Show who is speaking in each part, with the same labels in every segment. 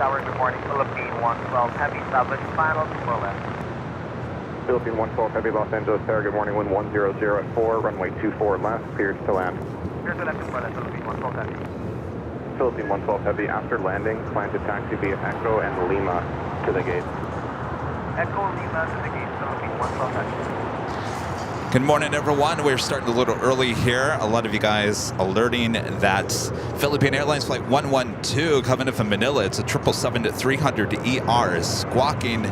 Speaker 1: Tower, good morning. Philippine 112 Heavy, establish final 4 left.
Speaker 2: Philippine 112 Heavy, Los Angeles Tower, good morning. Wind 100 at 4, runway 24 left, cleared to land.
Speaker 1: Cleared to left and 4 left, Philippine 112 Heavy.
Speaker 2: Philippine 112 Heavy, after landing, plan to taxi via Echo and Lima to the gate.
Speaker 1: Echo Lima to the gate, Philippine 112 Heavy.
Speaker 3: Good morning, everyone. We're starting a little early here. A lot of you guys alerting that Philippine Airlines Flight 112 coming in from Manila. It's a 777-300 ER squawking.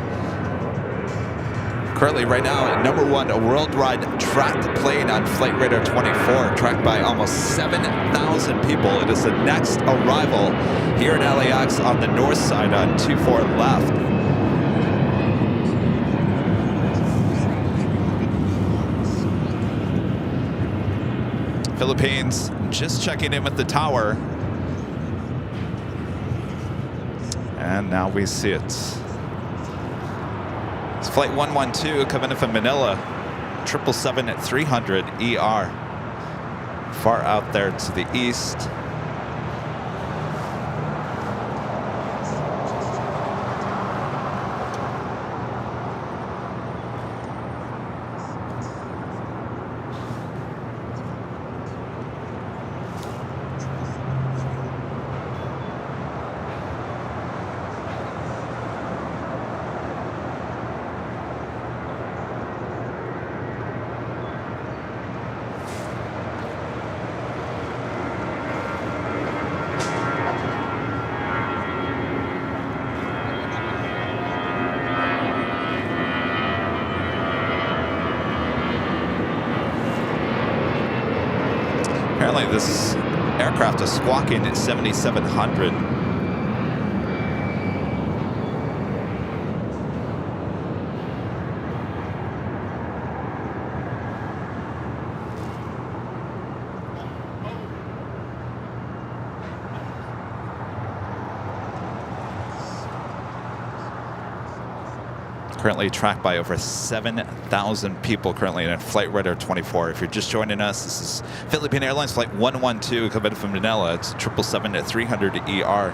Speaker 3: Currently, right now, #1 worldwide tracked plane on Flight Radar 24, tracked by almost 7,000 people. It is the next arrival here at LAX on the north side on 24 left. Philippines just checking in with the tower. And now we see it. It's Flight 112 coming in from Manila. 777-300 ER. Far out there to the east. Apparently this aircraft is squawking at 7,700. Currently tracked by over 7,000 people currently in Flight Radar 24. If you're just joining us, this is Philippine Airlines Flight 112 coming from Manila. It's 777-300 ER.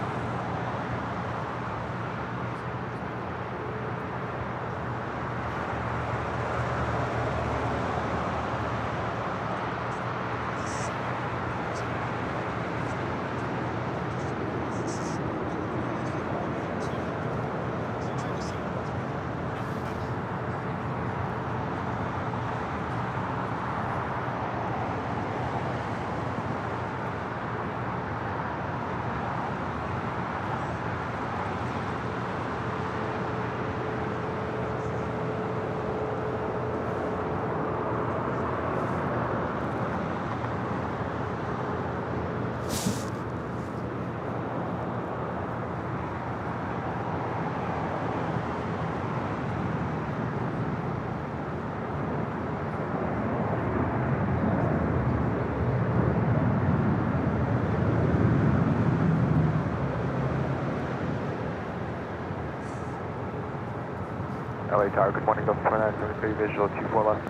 Speaker 2: LA Tower, good morning, Delta 973, visual 24 left.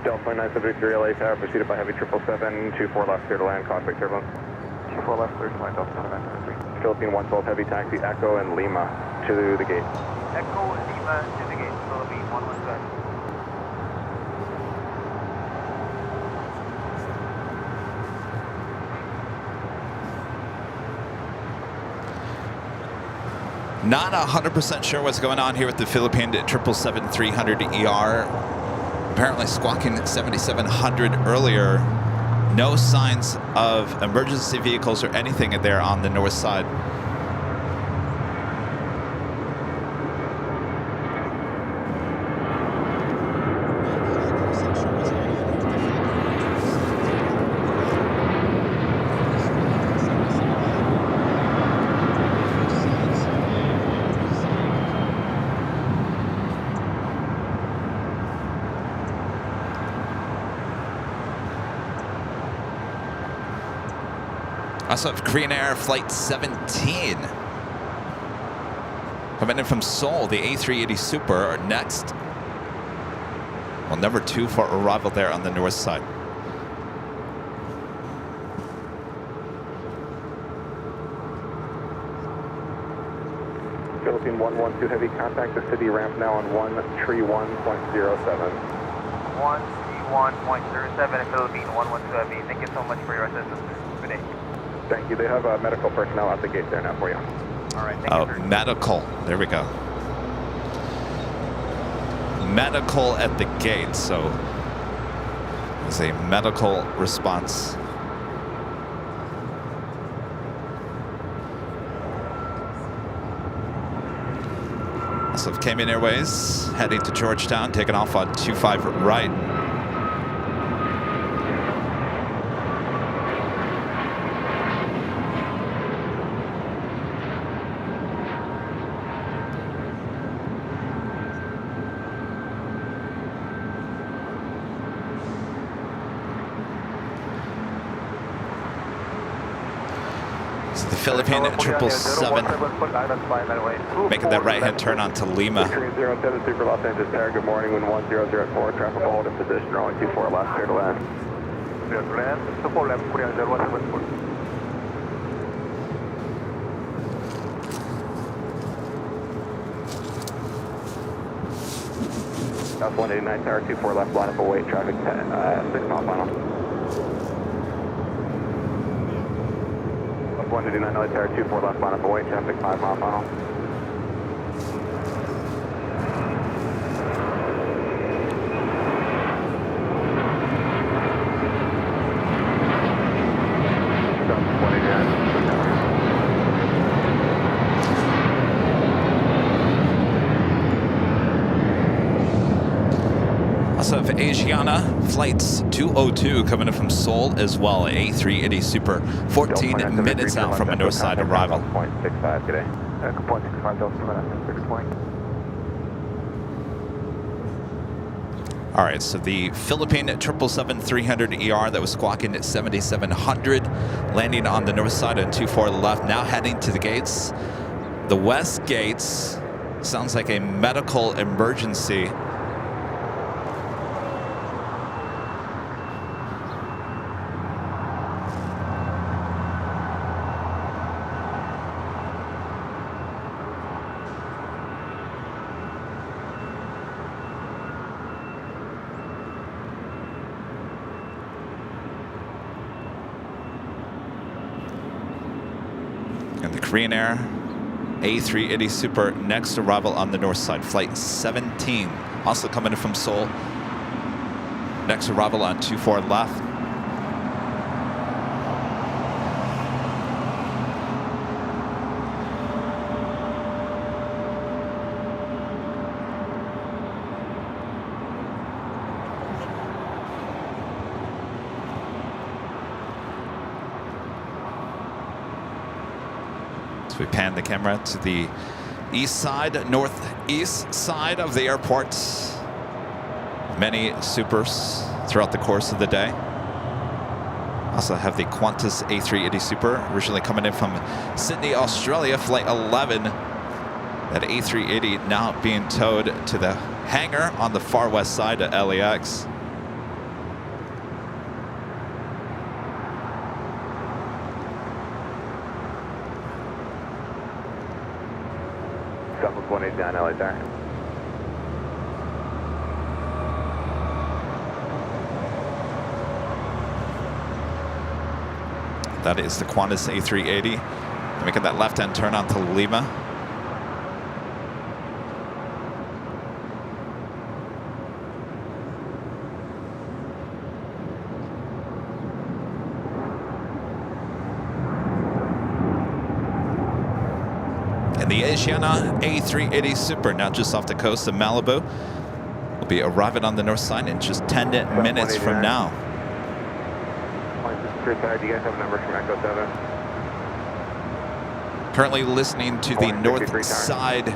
Speaker 2: Delta 973, LA Tower, preceded by heavy 777, 24 left, clear to land, cockpit turbulence. 24 left, clear to land, Delta 973. Philippine 112, heavy taxi, Echo and Lima to the gate.
Speaker 1: Echo Lima to the gate, Philippine 112.
Speaker 3: Not 100% sure what's going on here with the Philippine 777-300 ER. Apparently squawking at 7,700 earlier. No signs of emergency vehicles or anything there on the north side. Also have Korean Air Flight 17. Coming in from Seoul, the A380 Super are next. Well, number 2 for arrival there on the north side.
Speaker 2: Philippine 112 Heavy, contact the city ramp now on 131.07.
Speaker 1: 131.07 Philippine 112 Heavy. Thank you so much for your assistance. Good day.
Speaker 2: Thank you. They have medical personnel at the gate there now for you.
Speaker 1: All right, thank you, sir.
Speaker 3: Medical. There we go. Medical at the gate, so it's a medical response. So Cayman Airways heading to Georgetown, taking off on 25 right. The Philippine 777 making that right-hand turn onto Lima.
Speaker 2: 073 for Los Angeles Tower. Good morning, wind 1004. Traffic will hold in position. Runway 24 left, clear to land. Clear to land. Support left, Korean 0174. South 189 Tower 24 left, line up await. Traffic 6 mile final. 189 LA Tower 24 left, line up await, traffic 5 mile final.
Speaker 3: Also have Asiana flights 202 coming in from Seoul as well. A380 Super, 14 minutes out from a north side arrival.
Speaker 2: 0.65 today. 0.65 Delta 6 point.
Speaker 3: All right, so the Philippine 777-300ER that was squawking at 7,700, landing on the north side on 24 left, now heading to the gates. The west gates sounds like a medical emergency. And the Korean Air A380 Super next arrival on the north side, flight 17, also coming in from Seoul. Next arrival on 24 left. So we pan the camera to the east side, northeast side of the airport. Many supers throughout the course of the day. Also have the Qantas A380 Super, originally coming in from Sydney, Australia, flight 11. That A380 now being towed to the hangar on the far west side of LAX.
Speaker 2: Southwest 189 LA Tower.
Speaker 3: That is the Qantas A380. Making that left-hand turn onto Lima. And the Asiana A380 Super, now just off the coast of Malibu, will be arriving on the north side in just 10 minutes from now.
Speaker 2: Do you guys have a number from Echo 7?
Speaker 3: Currently listening to the north side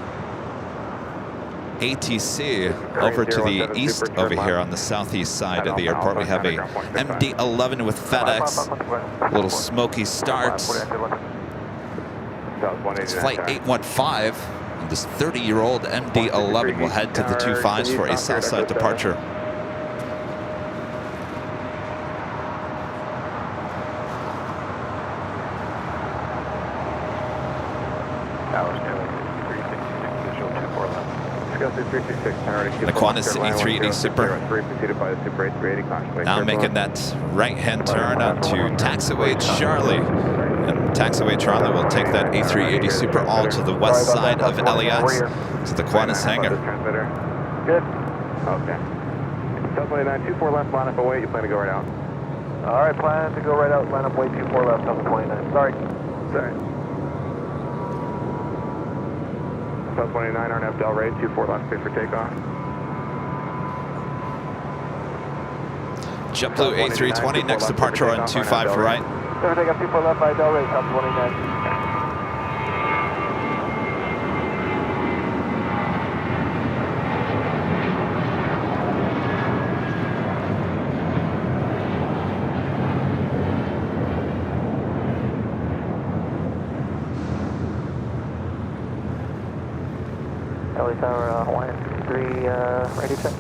Speaker 3: ATC. Over to the east over here on the southeast side of the airport, we have a MD-11 with FedEx. A little smoky start. It's flight 815. And this 30-year-old MD-11 will head to the 25s for a southside departure.
Speaker 2: Towers 2, 360.
Speaker 3: The Qantas A380 Super. Now making that right-hand turn onto taxiway Charlie. And taxiway Charlie will take that A380 Super all to the west side of LAX to the Qantas hangar.
Speaker 2: Good. Okay. 29, 24 left, line up away. You plan to go right out?
Speaker 1: All right, plan to go right out, line up way 24 left on the 29. Sorry.
Speaker 2: Sorry. 29, RNF Del Rey, 24 left, clear for takeoff.
Speaker 3: JetBlue A320, next departure on 25 for right.
Speaker 1: Clear for takeoff, 24 left by Del Rey, top 29. LA Tower, Hawaiian 3, radio check.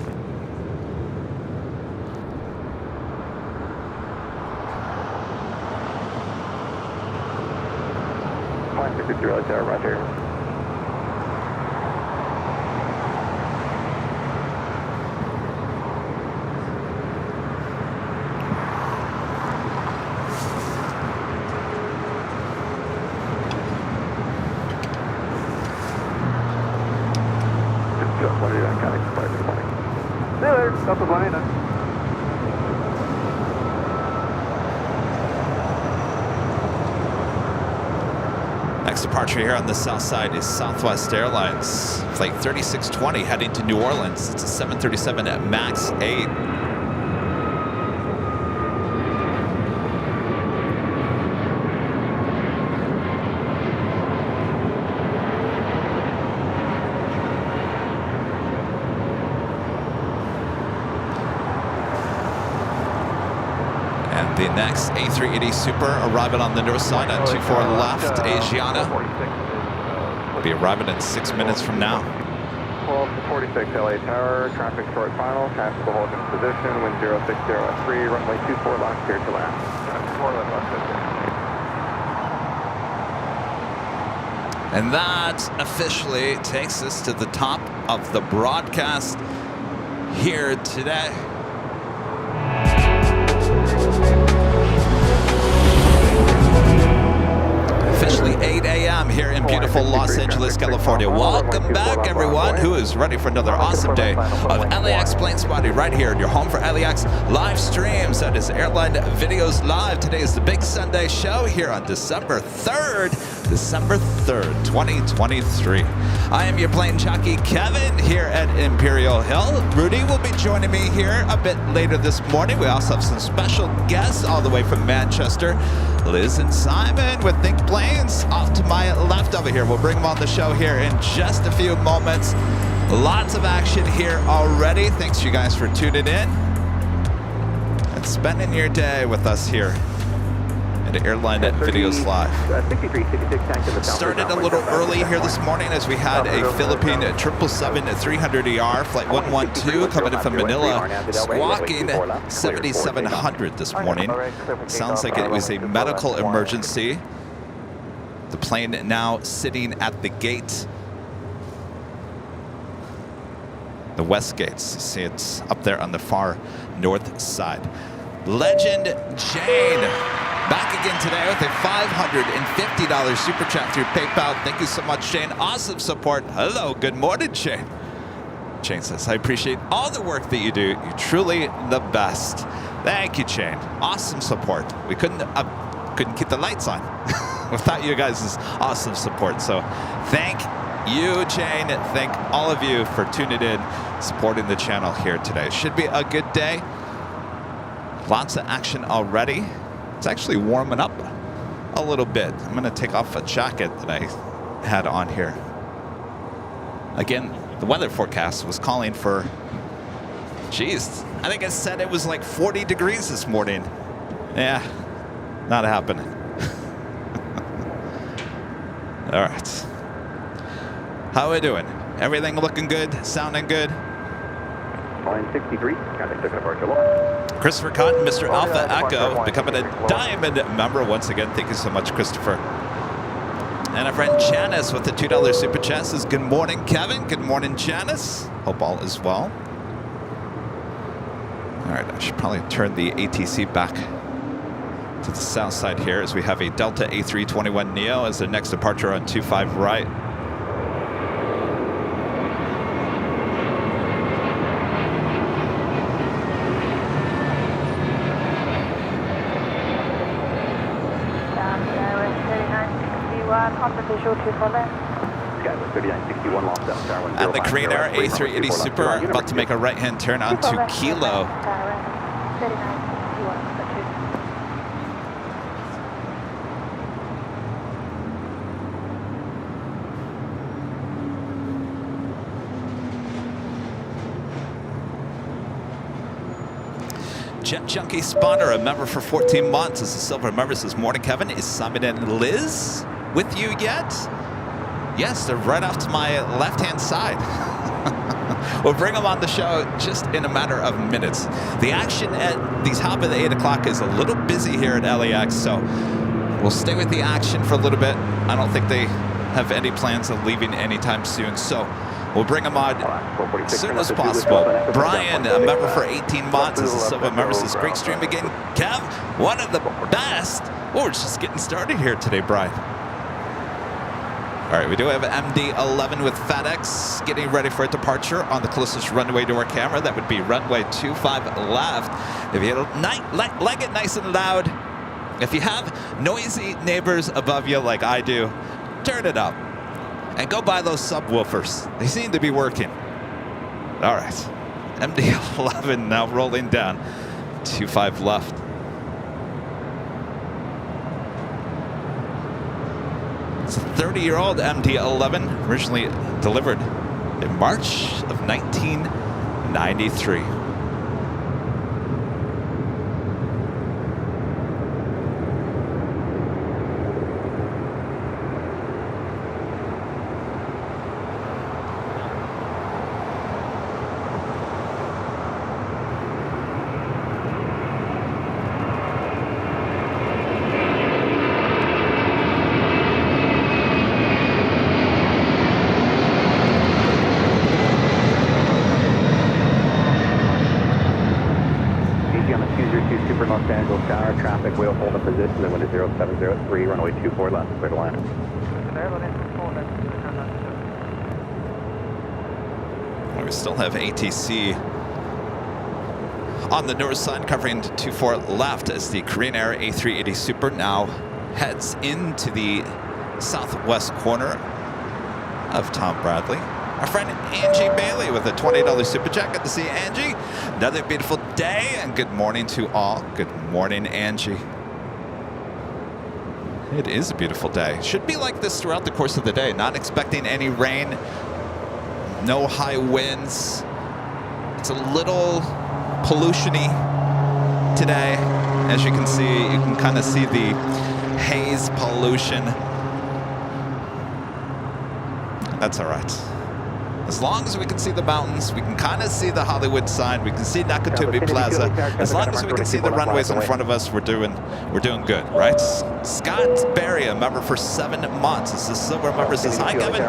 Speaker 2: Hawaiian 53, LA Tower, roger.
Speaker 1: See you later, Delta 29.
Speaker 3: Next departure here on the south side is Southwest Airlines. Flight 3620 heading to New Orleans. It's a 737 at MAX 8. The next A380 Super arriving on the north side on 24 left, Asiana. Be arriving in 6 minutes from now.
Speaker 2: 12 to 46 LA Tower, traffic short final, tactical hold in position, wind 060 at 3, runway 24 left, clear to land. 24 left.
Speaker 3: And that officially takes us to the top of the broadcast here today. Officially 8 a.m. here in beautiful Los Angeles, California. Welcome back, everyone who is ready for another awesome day of LAX Plane Spotting right here in your home for LAX live streams. That is Airline Videos Live. Today is the big Sunday show here on December 3rd, 2023. I am your plane jockey, Kevin, here at Imperial Hill. Rudy will be joining me here a bit later this morning. We also have some special guests all the way from Manchester. Liz and Simon with Think Planes off to my left over here. We'll bring them on the show here in just a few moments. Lots of action here already. Thanks you guys for tuning in and spending your day with us here at Airline Videos Live. Started a little early here this morning as we had a Philippine 777-300ER flight 112 coming in from Manila, squawking 7700 this morning. Sounds like it was a medical emergency. The plane now sitting at the gate, the west gates. You see it's up there on the far north side. Legend Jane back again today with a $550 super chat through PayPal. Thank you so much, Jane. Awesome support. Hello, good morning, Jane. Jane says, I appreciate all the work that you do. You're truly the best. Thank you, Jane. Awesome support. We couldn't keep the lights on without you guys' awesome support. So thank you, Jane. Thank all of you for tuning in, supporting the channel here today. Should be a good day. Lots of action already. It's actually warming up a little bit. I'm going to take off a jacket that I had on here. Again, the weather forecast was calling for, geez, I think it said it was like 40 degrees this morning. Yeah, not happening. All right. How are we doing? Everything looking good? Sounding good?
Speaker 2: Line 63, traffic took departure.
Speaker 3: Christopher Cotton, Mr. Alpha Echo, becoming a diamond member once again. Thank you so much, Christopher. And our friend Janice with the $2 super chat says, good morning, Kevin. Good morning, Janice. Hope all is well. All right, I should probably turn the ATC back to the south side here as we have a Delta A321 Neo as the next departure on 25 right. And the Korean Air A380 Super about to make a right-hand turn onto Kilo. Jet Junkie Spotter, a member for 14 months, is a silver member. Says, morning, Kevin. Is Simon and Liz with you yet? Yes, they're right off to my left-hand side. We'll bring them on the show just in a matter of minutes. The action at these hop at 8 o'clock is a little busy here at LAX, so we'll stay with the action for a little bit. I don't think they have any plans of leaving anytime soon, so we'll bring them on as soon as possible. Brian, a member for 18 months, is a silver member. Says, great stream again, Kev. One of the best. Oh, we're just getting started here today, Brian. All right, we do have MD-11 with FedEx getting ready for a departure on the closest runway to our camera. That would be runway 25 left. If you like it nice and loud, if you have noisy neighbors above you like I do, turn it up and go buy those subwoofers. They seem to be working. All right, MD-11 now rolling down, 25 left. It's a 30-year-old MD-11, originally delivered in March of 1993.
Speaker 2: Runway 24 left, clear to land.
Speaker 3: Well, we still have ATC on the north side covering 24 left as the Korean Air A380 Super now heads into the southwest corner of Tom Bradley. Our friend Angie Bailey with a $20 super chat. Good to see you, Angie. Another beautiful day and good morning to all. Good morning, Angie. It is a beautiful day. Should be like this throughout the course of the day. Not expecting any rain, no high winds. It's a little pollution-y today. As you can see, you can kind of see the haze pollution. That's all right. As long as we can see the mountains, we can kind of see the Hollywood sign, we can see Nakatomi Plaza. As long as we can see the runways in front of us, we're doing good, right? Scott Berry, a member for 7 months, is a silver member, says, hi, Kevin.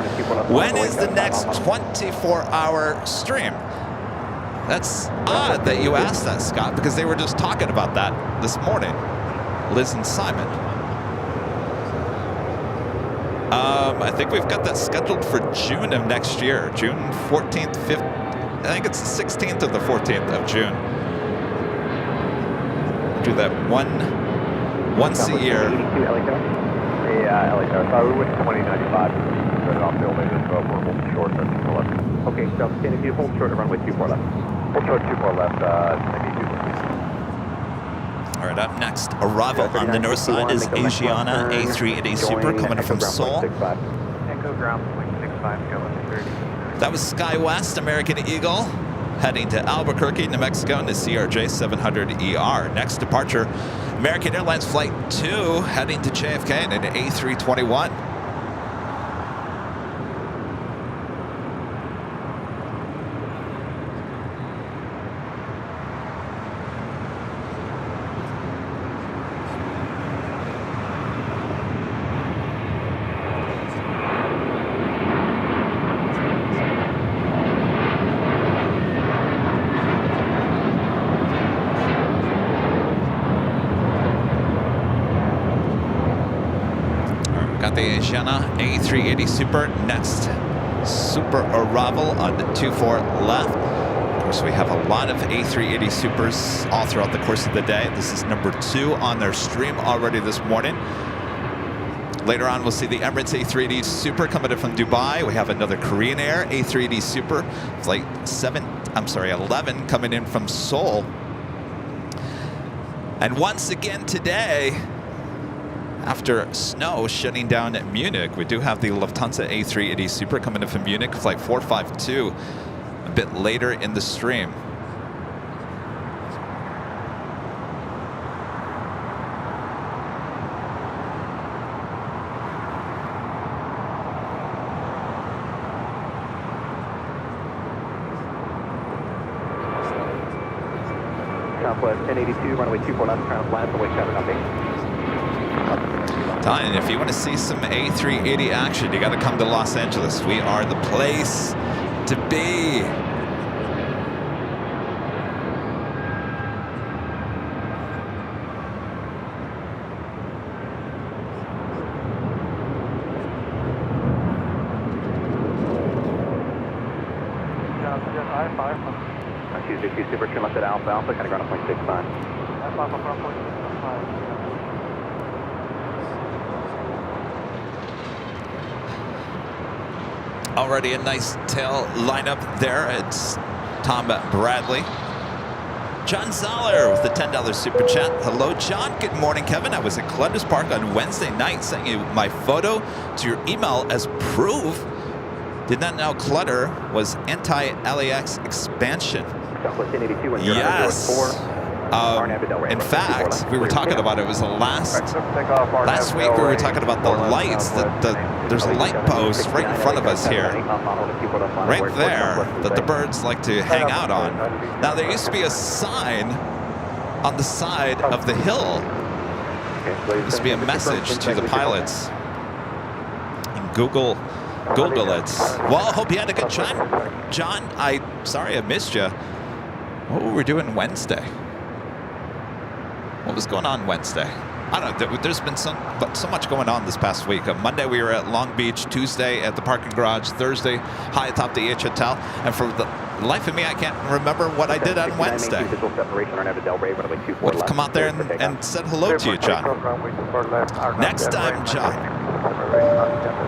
Speaker 3: When is the next 24-hour stream? That's odd that you asked that, Scott, because they were just talking about that this morning, Liz and Simon. I think we've got that scheduled for June of next year. June 14th, 15th. I think it's the 16th or the 14th of June. Do that once a year.
Speaker 2: Yeah, LA Tower. Sorry, we went to 2095. Started off building and we're holding short at 24 left. Okay, so can if you hold short at runway 24 left. Hold short 24 left, maybe 2.
Speaker 3: All right, up next, arrival on the north side is Asiana A380 Super coming from Seoul.
Speaker 1: Echo ground point 65, go with 30.
Speaker 3: That was SkyWest American Eagle heading to Albuquerque, New Mexico in the CRJ 700ER. Next departure, American Airlines Flight 2 heading to JFK in an A321. the Asiana A380 Super. Next Super arrival on the 24 left. Of course, we have a lot of A380 Supers all throughout the course of the day. This is number 2 on their stream already this morning. Later on, we'll see the Emirates A380 Super coming in from Dubai. We have another Korean Air A380 Super, flight 11 coming in from Seoul. And once again today, after snow shutting down at Munich, we do have the Lufthansa A380 Super coming in from Munich, flight 452, a bit later in the stream.
Speaker 2: Southwest 1082, runway 24 left, ground flat, await cabin update.
Speaker 3: And if you want to see some A380 action, you got to come to Los Angeles. We are the place to be.
Speaker 2: Tuesday, Super, turn left at Alpha, Alpha, kind of ground 0.65.
Speaker 3: Already a nice tail lineup there. It's Tom Bradley. John Zoller with the $10 super chat. Hello, John. Good morning, Kevin. I was at Clutters Park on Wednesday night, sent you my photo to your email as proof. Did not know Clutter was anti-LAX expansion. Yes. In fact, we were talking about it. It was last week. We were talking about the lights. There's a light post right in front of us here, right there, that the birds like to hang out on. Now there used to be a sign on the side of the hill. There used to be a message to the pilots. And Google it. Well, I hope you had a good time, John. Sorry I missed you. What were we doing Wednesday? What was going on Wednesday? I don't know. There's been so much going on this past week. Monday we were at Long Beach. Tuesday at the parking garage. Thursday high atop the H Hotel. And for the life of me, I can't remember what I did on Wednesday. Would have come out there and said hello to you, John. Next time, John.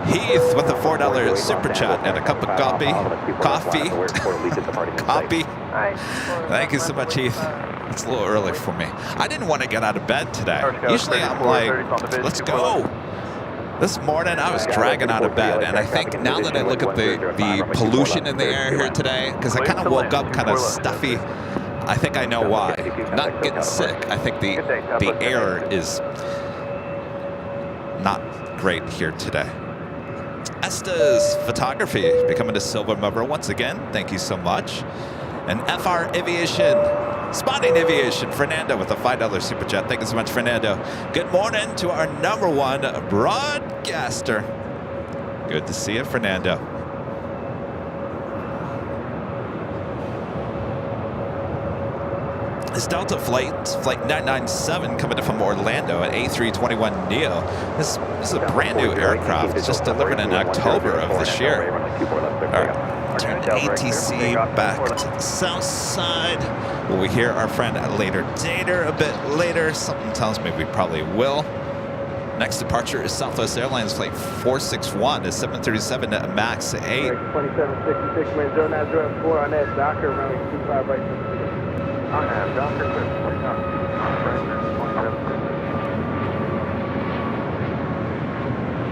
Speaker 3: Heath with a $4 super chat and a cup of coffee. Thank you so much, Heath. It's a little early for me. I didn't want to get out of bed today. Usually I'm like, let's go. This morning I was dragging out of bed, and I think now that I look at the pollution in the air here today, because I kind of woke up kind of stuffy, I think I know why. Not getting sick. I think the air is not great here today. Estes Photography becoming a silver member once again. Thank you so much. And FR Aviation, Spotting Aviation, Fernando with a $5 super chat. Thank you so much, Fernando. Good morning to our #1 broadcaster. Good to see you, Fernando. This Delta flight 997 coming in from Orlando at A321neo. This is a brand new aircraft. It's just delivered in October of this year. Turn ATC back to the south side. Will we hear our friend later dater a bit later? Something tells me we probably will. Next departure is Southwest Airlines flight 461, a 737 MAX 8.
Speaker 2: 2766, man, 0904 on that Docker, runway 25 right. On that Docker,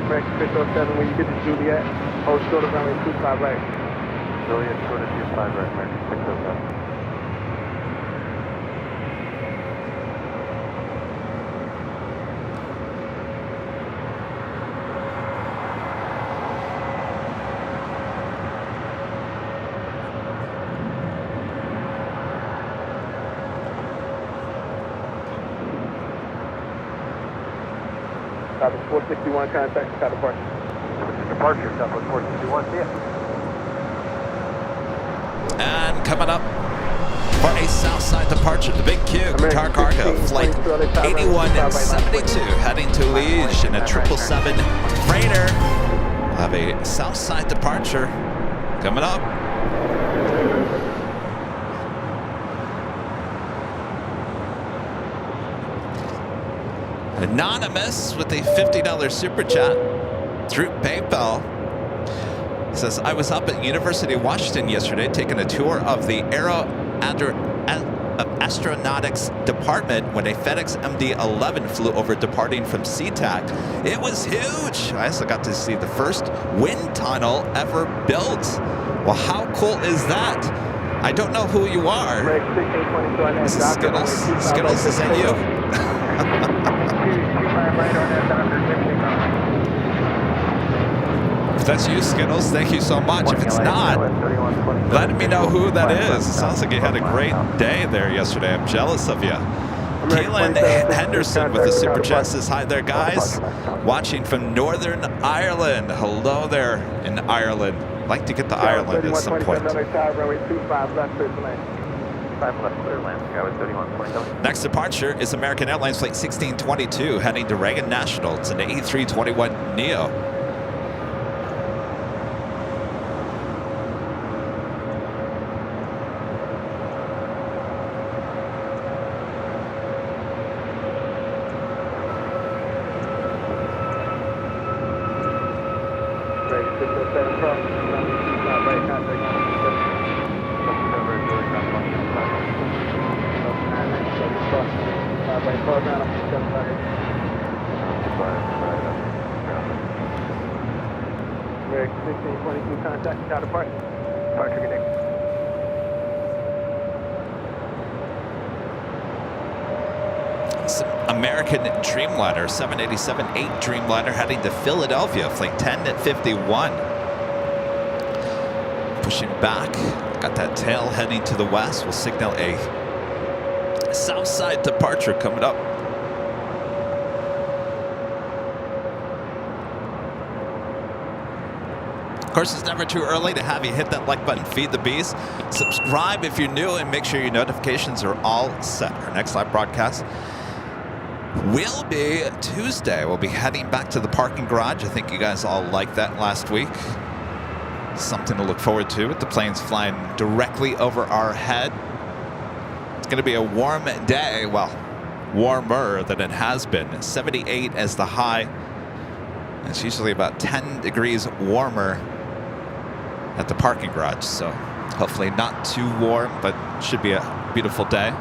Speaker 2: Frank 607, when you get to Juliet, hold short of runway 25 right. Juliet, short of 25 right, Frank 607. Southwest 461, contact Chicago departure. Departure, Southwest 461, see ya.
Speaker 3: And coming up, for a Southside departure. The Big Q, Qatar Cargo, flight 8172, heading to Liège in a 777 freighter. We'll have a Southside departure coming up. Anonymous with a $50 super chat through PayPal says, I was up at University of Washington yesterday taking a tour of the astronautics department when a FedEx MD-11 flew over departing from SeaTac. It was huge. I also got to see the first wind tunnel ever built. Well, how cool is that? I don't know who you are. This is Skittles. Skittles, is that you? If that's you, Skittles, thank you so much. If it's not, let me know who that is. It sounds like you had a great day there yesterday. I'm jealous of you. Keelan Henderson with the super chat says, hi there, guys. Watching from Northern Ireland. Hello there in Ireland. I'd like to get to Ireland at some point. Next departure is American Airlines Flight 1622 heading to Reagan National. It's an A321neo. American Dreamliner, 787-8 Dreamliner heading to Philadelphia, flight 1051. Pushing back, got that tail heading to the west. We'll signal a Southside departure coming up. Of course, it's never too early to have you hit that like button, feed the beast. Subscribe if you're new, and make sure your notifications are all set. Our next live broadcast will be Tuesday. We'll be heading back to the parking garage. I think you guys all liked that last week. Something to look forward to with the planes flying directly over our head. It's going to be a warm day. Well, warmer than it has been. 78 as the high. It's usually about 10 degrees warmer at the parking garage, so hopefully not too warm, but should be a beautiful day.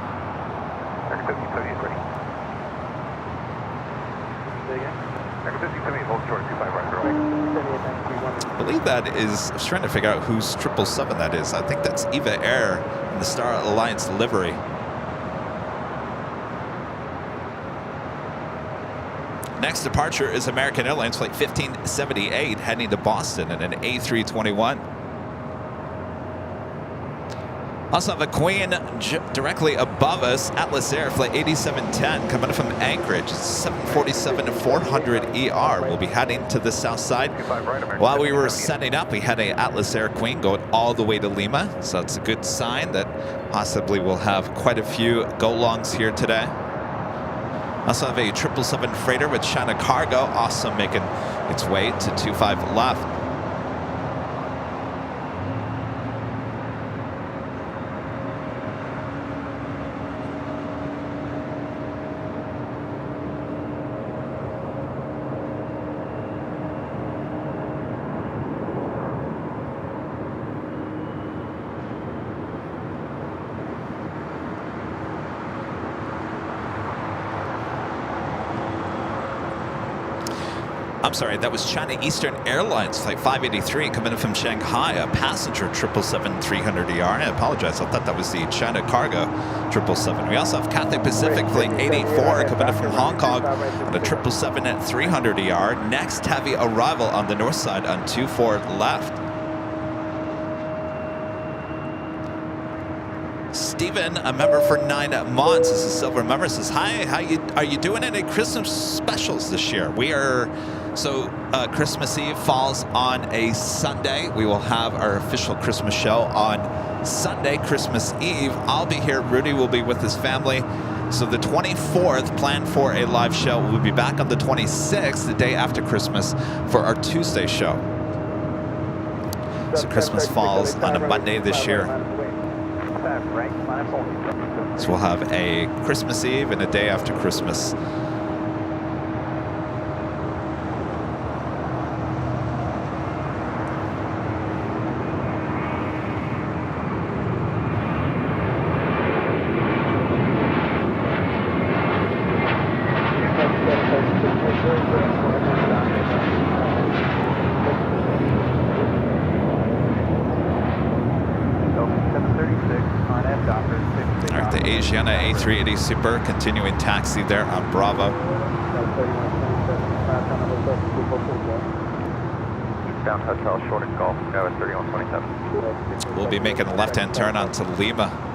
Speaker 3: I believe that is, I was trying to figure out whose 777 that is. I think that's Eva Air in the Star Alliance livery. Next departure is American Airlines Flight 1578 heading to Boston in an A321. Also have a Queen directly above us, Atlas Air Flight 8710 coming from Anchorage. It's 747-400ER. We'll be heading to the south side. While we were setting up, we had a Atlas Air Queen going all the way to Lima. So it's a good sign that possibly we'll have quite a few go-longs here today. Also have a 777 freighter with China Cargo also making its way to 25 left. I'm sorry, that was China Eastern Airlines Flight 583 coming in from Shanghai, a passenger 777-300ER. I apologize, I thought that was the China Cargo 777. We also have Cathay Pacific Flight 884 coming in from Hong Kong on a 777-300ER. Next heavy arrival on the north side on 24 left. Stephen, a member for 9 months, is a silver member, says, hi, are you doing any Christmas specials this year? We are So Christmas Eve falls on a Sunday. We will have our official Christmas show on Sunday, Christmas Eve. I'll be here. Rudy will be with his family. So the 24th, planned for a live show. We'll be back on the 26th, the day after Christmas, for our Tuesday show. So Christmas falls on a Monday this year. So we'll have a Christmas Eve and a day after Christmas. The Asiana A380 Super continuing taxi there on Bravo.
Speaker 2: Eastbound Hotel Short and Golf, go at 3127.
Speaker 3: We'll be making a left-hand turn onto Lima.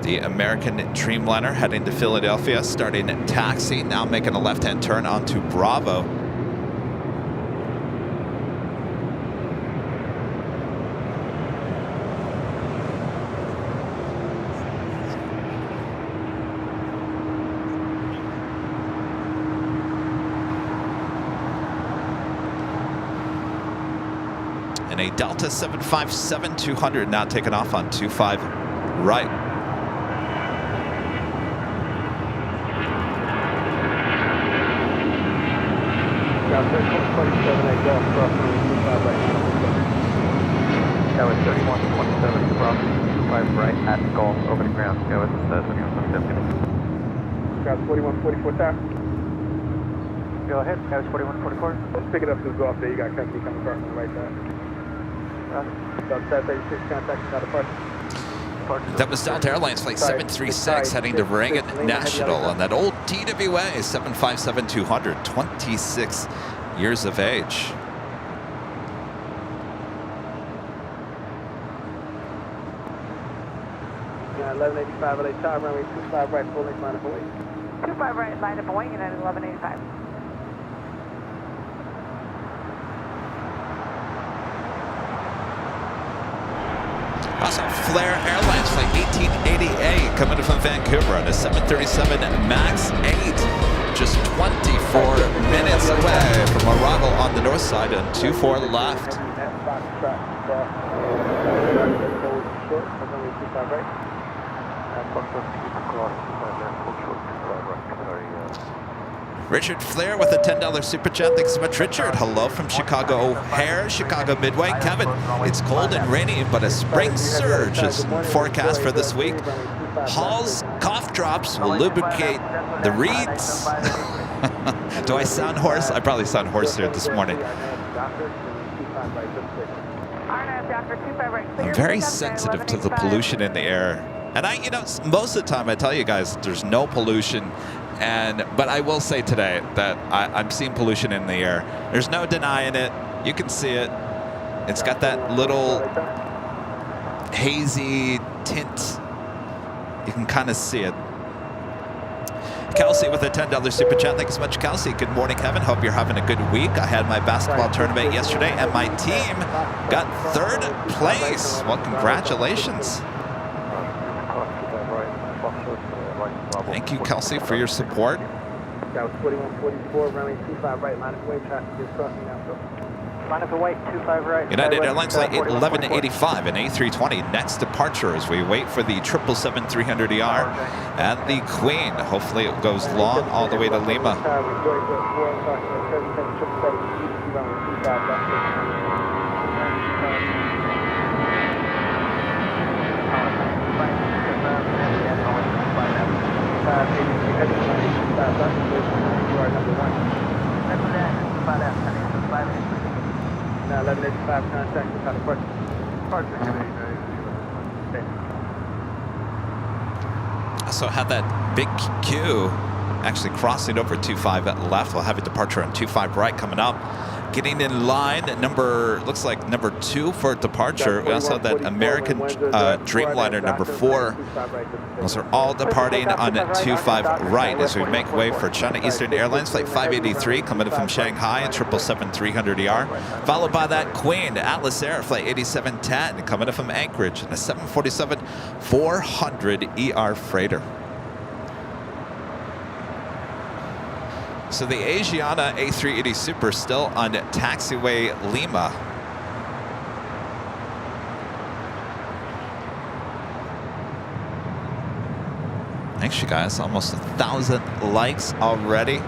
Speaker 3: The American Dreamliner heading to Philadelphia, starting at taxi, now making a left-hand turn onto Bravo. And a Delta 757-200 now taking off on 25 right.
Speaker 2: Go at 3127 crossing 25 right at Golf over the ground. Go at 3127.
Speaker 4: Got 4144 tower.
Speaker 2: Go ahead. Go at 4144.
Speaker 4: Let's pick it up to the Golf there. You got company coming across on the right side. Delta 36 contact out of park.
Speaker 3: That was Delta Airlines Flight 736 heading to Reagan National on that old TWA 757-200, 26 years of age.
Speaker 4: Yeah, 1185 LA tower, runway 25 right, full length line up away.
Speaker 5: 25 right, line up away, United 1185.
Speaker 3: Also, Flair Airlines Flight 1888 coming in from Vancouver on a 737 MAX 8. Just 24 minutes away from arrival on the north side and 24 left. Richard Flair with a $10 super chat. Thanks so much, Richard. Hello from Chicago O'Hare, Chicago Midway. Kevin, it's cold and rainy, but a spring surge is forecast for this week. Hall's cough drops will lubricate the reeds. Do I sound hoarse? I probably sound hoarse here this morning. I'm very sensitive to the pollution in the air. And most of the time I tell you guys there's no pollution. But I will say today that I'm seeing pollution in the air. There's no denying it. You can see it. It's got that little hazy tint. You can kind of see it. Kelsey with a $10 super chat. Thanks so much, Kelsey. Good morning, Kevin. Hope you're having a good week. I had my basketball tournament yesterday, and my team got 3rd place. Well, congratulations. Thank you, Kelsey, for your support.
Speaker 4: That was 4144, runway 25 right, line of way, traffic is crossing now. Line of away, 25 right.
Speaker 3: United Airlines Flight 1185, an A320 next departure as we wait for the 777-300ER and the Queen. Hopefully it goes long all the way to Lima.
Speaker 4: Now 1185 contact with how to question.
Speaker 3: also have that big queue actually crossing over 25 at left. We'll have a departure on 25 right coming up. Getting in line, looks like number 2 for departure. We also have that American Dreamliner number 4. Those are all departing on 25 right as we make way for China Eastern Airlines Flight 583 coming in from Shanghai and 777-300ER. Followed by that Queen Atlas Air Flight 8710 coming in from Anchorage and a 747-400ER freighter. So the Asiana A380 Super still on taxiway Lima. Thanks, you guys. Almost 1,000 likes already.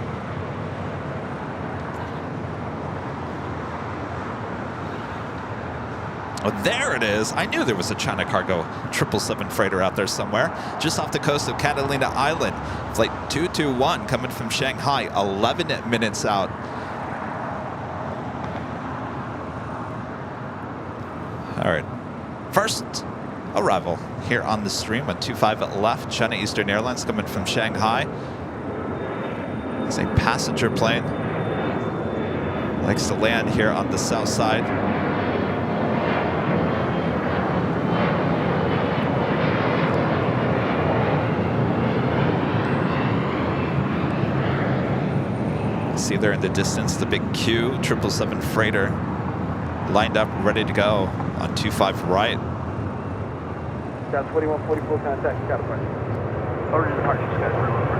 Speaker 3: Oh, there it is. I knew there was a China Cargo 777 freighter out there somewhere. Just off the coast of Catalina Island. Flight 221 coming from Shanghai, 11 minutes out. All right. First arrival here on the stream on 25 at left. China Eastern Airlines coming from Shanghai. It's a passenger plane. Likes to land here on the south side. See there in the distance the big Q 777 freighter lined up, ready to go on 25 right.
Speaker 4: Got 2144 contact, got a question.
Speaker 1: Order departure, Scott 4144.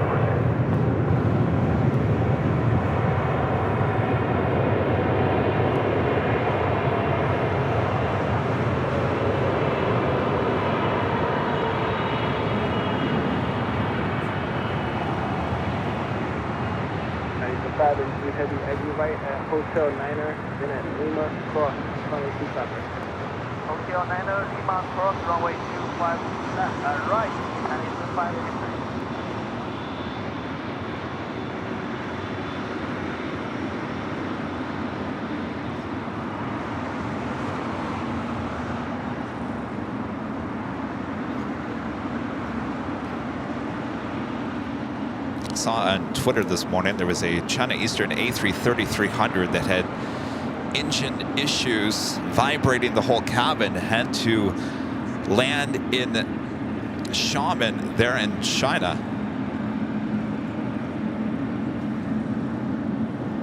Speaker 4: Heavy right at Hotel Niner, then at Lima, cross, runway 25 right.
Speaker 1: Hotel Niner, Lima, cross, runway 25 right, and it's the 583.
Speaker 3: Saw on Twitter this morning there was a China Eastern A330-300 that had engine issues, vibrating the whole cabin, had to land in Xiamen there in China.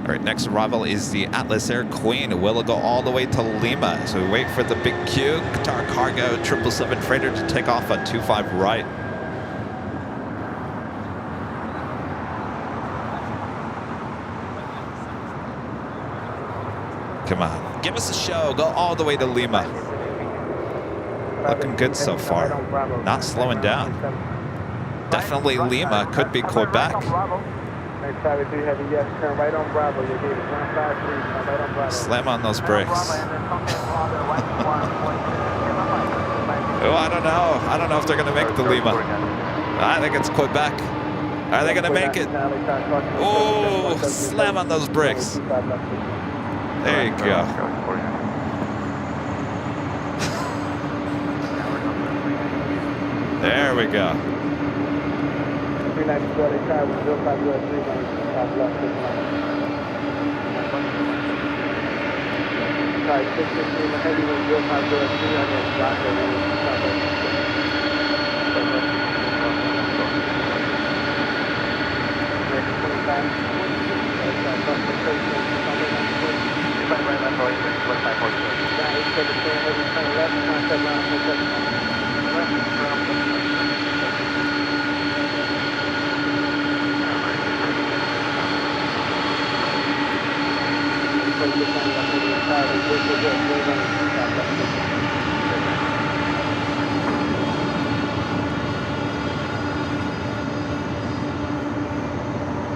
Speaker 3: All right, next arrival is the Atlas Air Queen. Will go all the way to Lima. So we wait for the big Q Qatar Cargo 777 freighter to take off on 25 right. Come on, give us a show. Go all the way to Lima. Looking good so far. Not slowing down. Definitely Lima. Could be Quebec. Slam on those brakes. Oh, I don't know. I don't know if they're going to make the Lima. I think it's Quebec. Are they going to make it? Oh, slam on those brakes. There you go. There we go.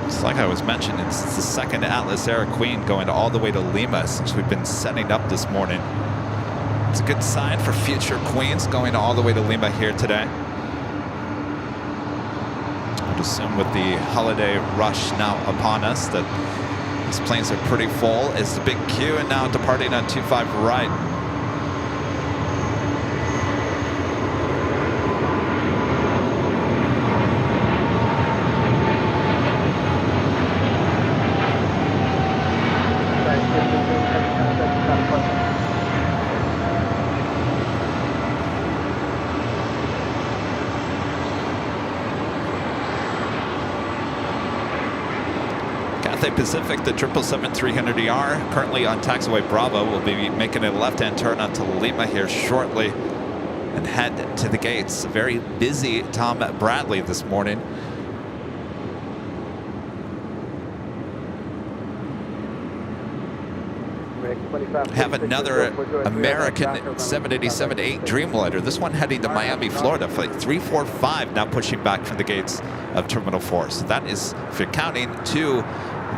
Speaker 3: It's like I was mentioning, it's the second Atlas Air Queen going all the way to Lima since we've been setting up this morning. It's a good sign for future Queens going all the way to Lima here today. I would assume with the holiday rush now upon us that these planes are pretty full. It's the big Q and now departing on 25 right. Cathay Pacific, the 777-300ER, currently on taxiway Bravo, will be making a left-hand turn onto Lima here shortly and head to the gates. Very busy Tom Bradley this morning. Have another American 787-8 Dreamliner. This one heading to Miami, Florida. Flight 345 now pushing back from the gates of Terminal 4. So that is, if you're counting, 2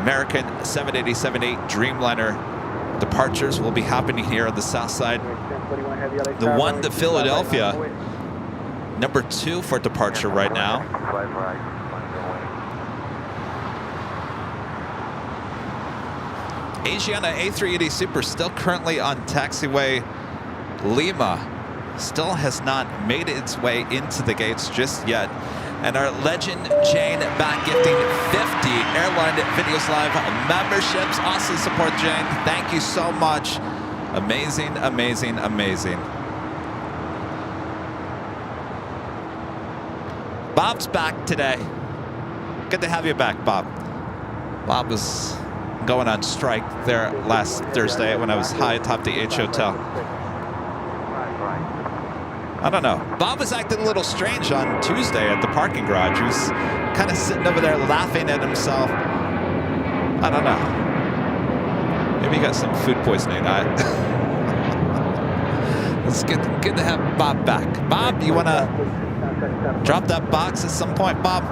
Speaker 3: American 787-8 Dreamliner departures will be happening here on the south side. The one to Philadelphia, number 2 for departure right now. Asiana A380 Super still currently on taxiway Lima. Still has not made its way into the gates just yet. And our legend Jane back gifting 50 Airline Videos Live memberships. Awesome support, Jane. Thank you so much. Amazing, amazing, amazing. Bob's back today. Good to have you back, Bob. Bob was going on strike there last Thursday when I was high atop the H Hotel. I don't know. Bob was acting a little strange on Tuesday at the parking garage. He was kind of sitting over there laughing at himself. I don't know. Maybe he got some food poisoning. It's good to have Bob back. Bob, you want to drop that box at some point, Bob?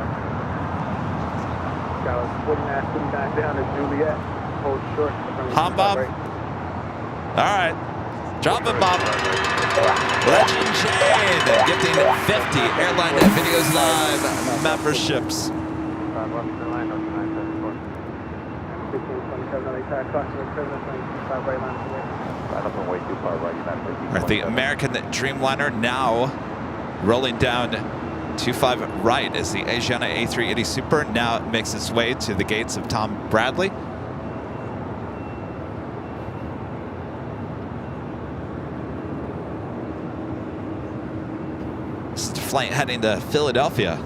Speaker 4: 49 down to Juliet. Hold short.
Speaker 3: Huh, Bob? All right. Drop it, Bob. Legend Jane gifting 50 Airline Videos Live memberships. All right, the American Dreamliner now rolling down 25 right as the Asiana A380 Super now makes its way to the gates of Tom Bradley. This is the flight heading to Philadelphia.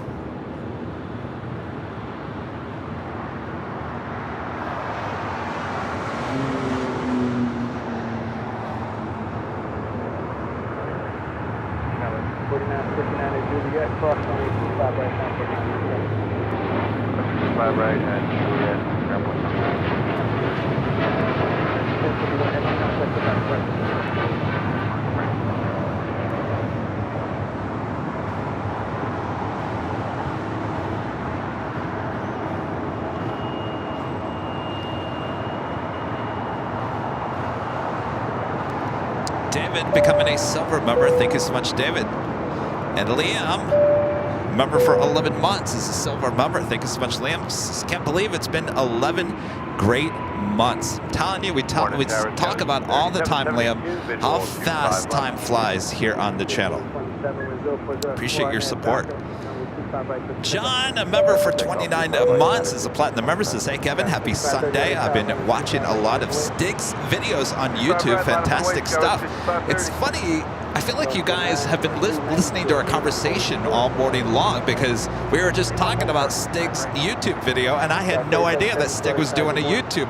Speaker 3: David becoming a silver member. Thank you so much, David. And Liam, member for 11 months, is a silver member. Thank you so much, Liam. Just can't believe it's been 11 great months. I'm telling you, we talk about all the time, Liam, how fast time flies here on the channel. Appreciate your support. John, a member for 29 months, is a platinum member, says, hey, Kevin, happy Sunday. I've been watching a lot of Stig's videos on YouTube. Fantastic stuff. It's funny, I feel like you guys have been listening to our conversation all morning long because we were just talking about Stig's YouTube video, and I had no idea that Stig was doing a YouTube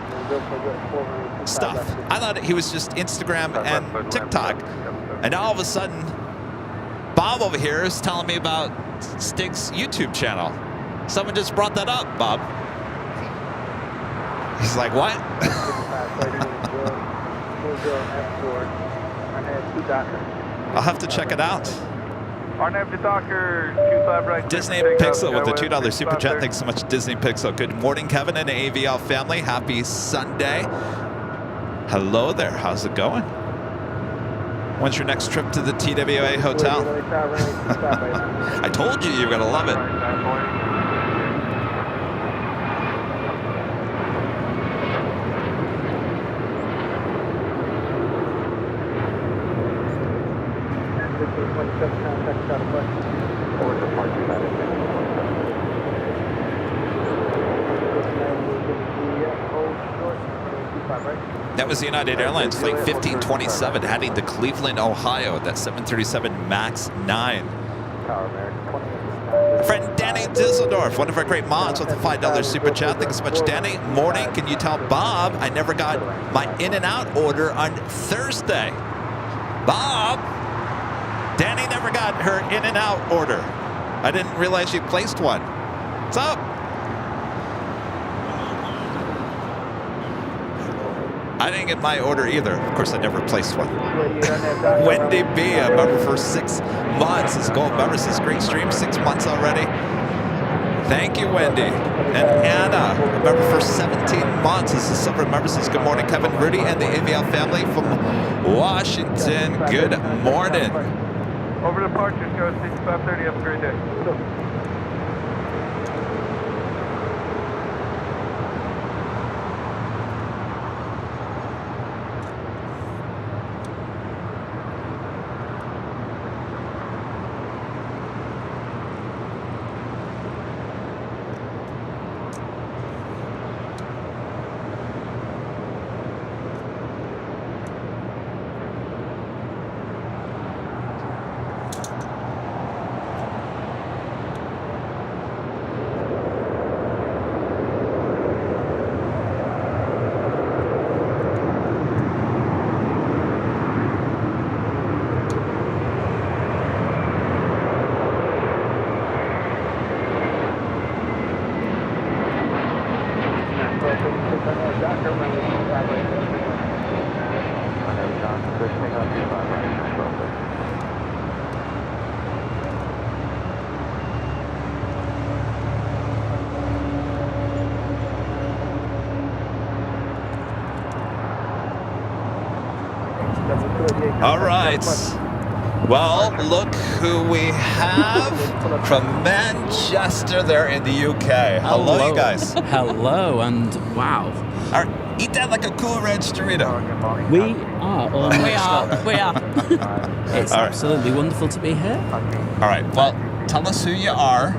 Speaker 3: stuff. I thought he was just Instagram and TikTok. And all of a sudden, Bob over here is telling me about Stig's YouTube channel. Someone just brought that up, Bob. He's like, what? I'll have to check it out. Disney Pixel with the $2 super chat. Thanks so much, Disney Pixel. Good morning, Kevin and the AVL family. Happy Sunday. Hello there. How's it going? When's your next trip to the TWA hotel? I told you were going to love it. That was the United Airlines flight 1527 heading to Cleveland, Ohio. That 737 MAX 9. Friend Danny Düsseldorf, one of our great mods with a $5 super chat. Thank you so much, Danny. Morning, can you tell Bob I never got my in-and-out order on Thursday? Bob, Danny never got her in-and-out order. I didn't realize she placed one. What's up? I didn't get my order either. Of course, I never placed one. Wendy B, a member for 6 months. Is gold member, says great stream, 6 months already. Thank you, Wendy. And Anna, a member for 17 months. This is silver member, says good morning, Kevin Rudy and the Aviation family from Washington. Good morning.
Speaker 1: Over departure, show 6530. Have a great day.
Speaker 3: All right. Well, look who we have from Manchester there in the UK. Hello, you guys.
Speaker 6: Hello, and wow.
Speaker 3: All right, eat that like a Cool Ranch Dorito.
Speaker 6: We are almost
Speaker 5: We are.
Speaker 6: It's
Speaker 3: All right.
Speaker 6: absolutely wonderful to be here.
Speaker 3: All right, well, tell us who you are.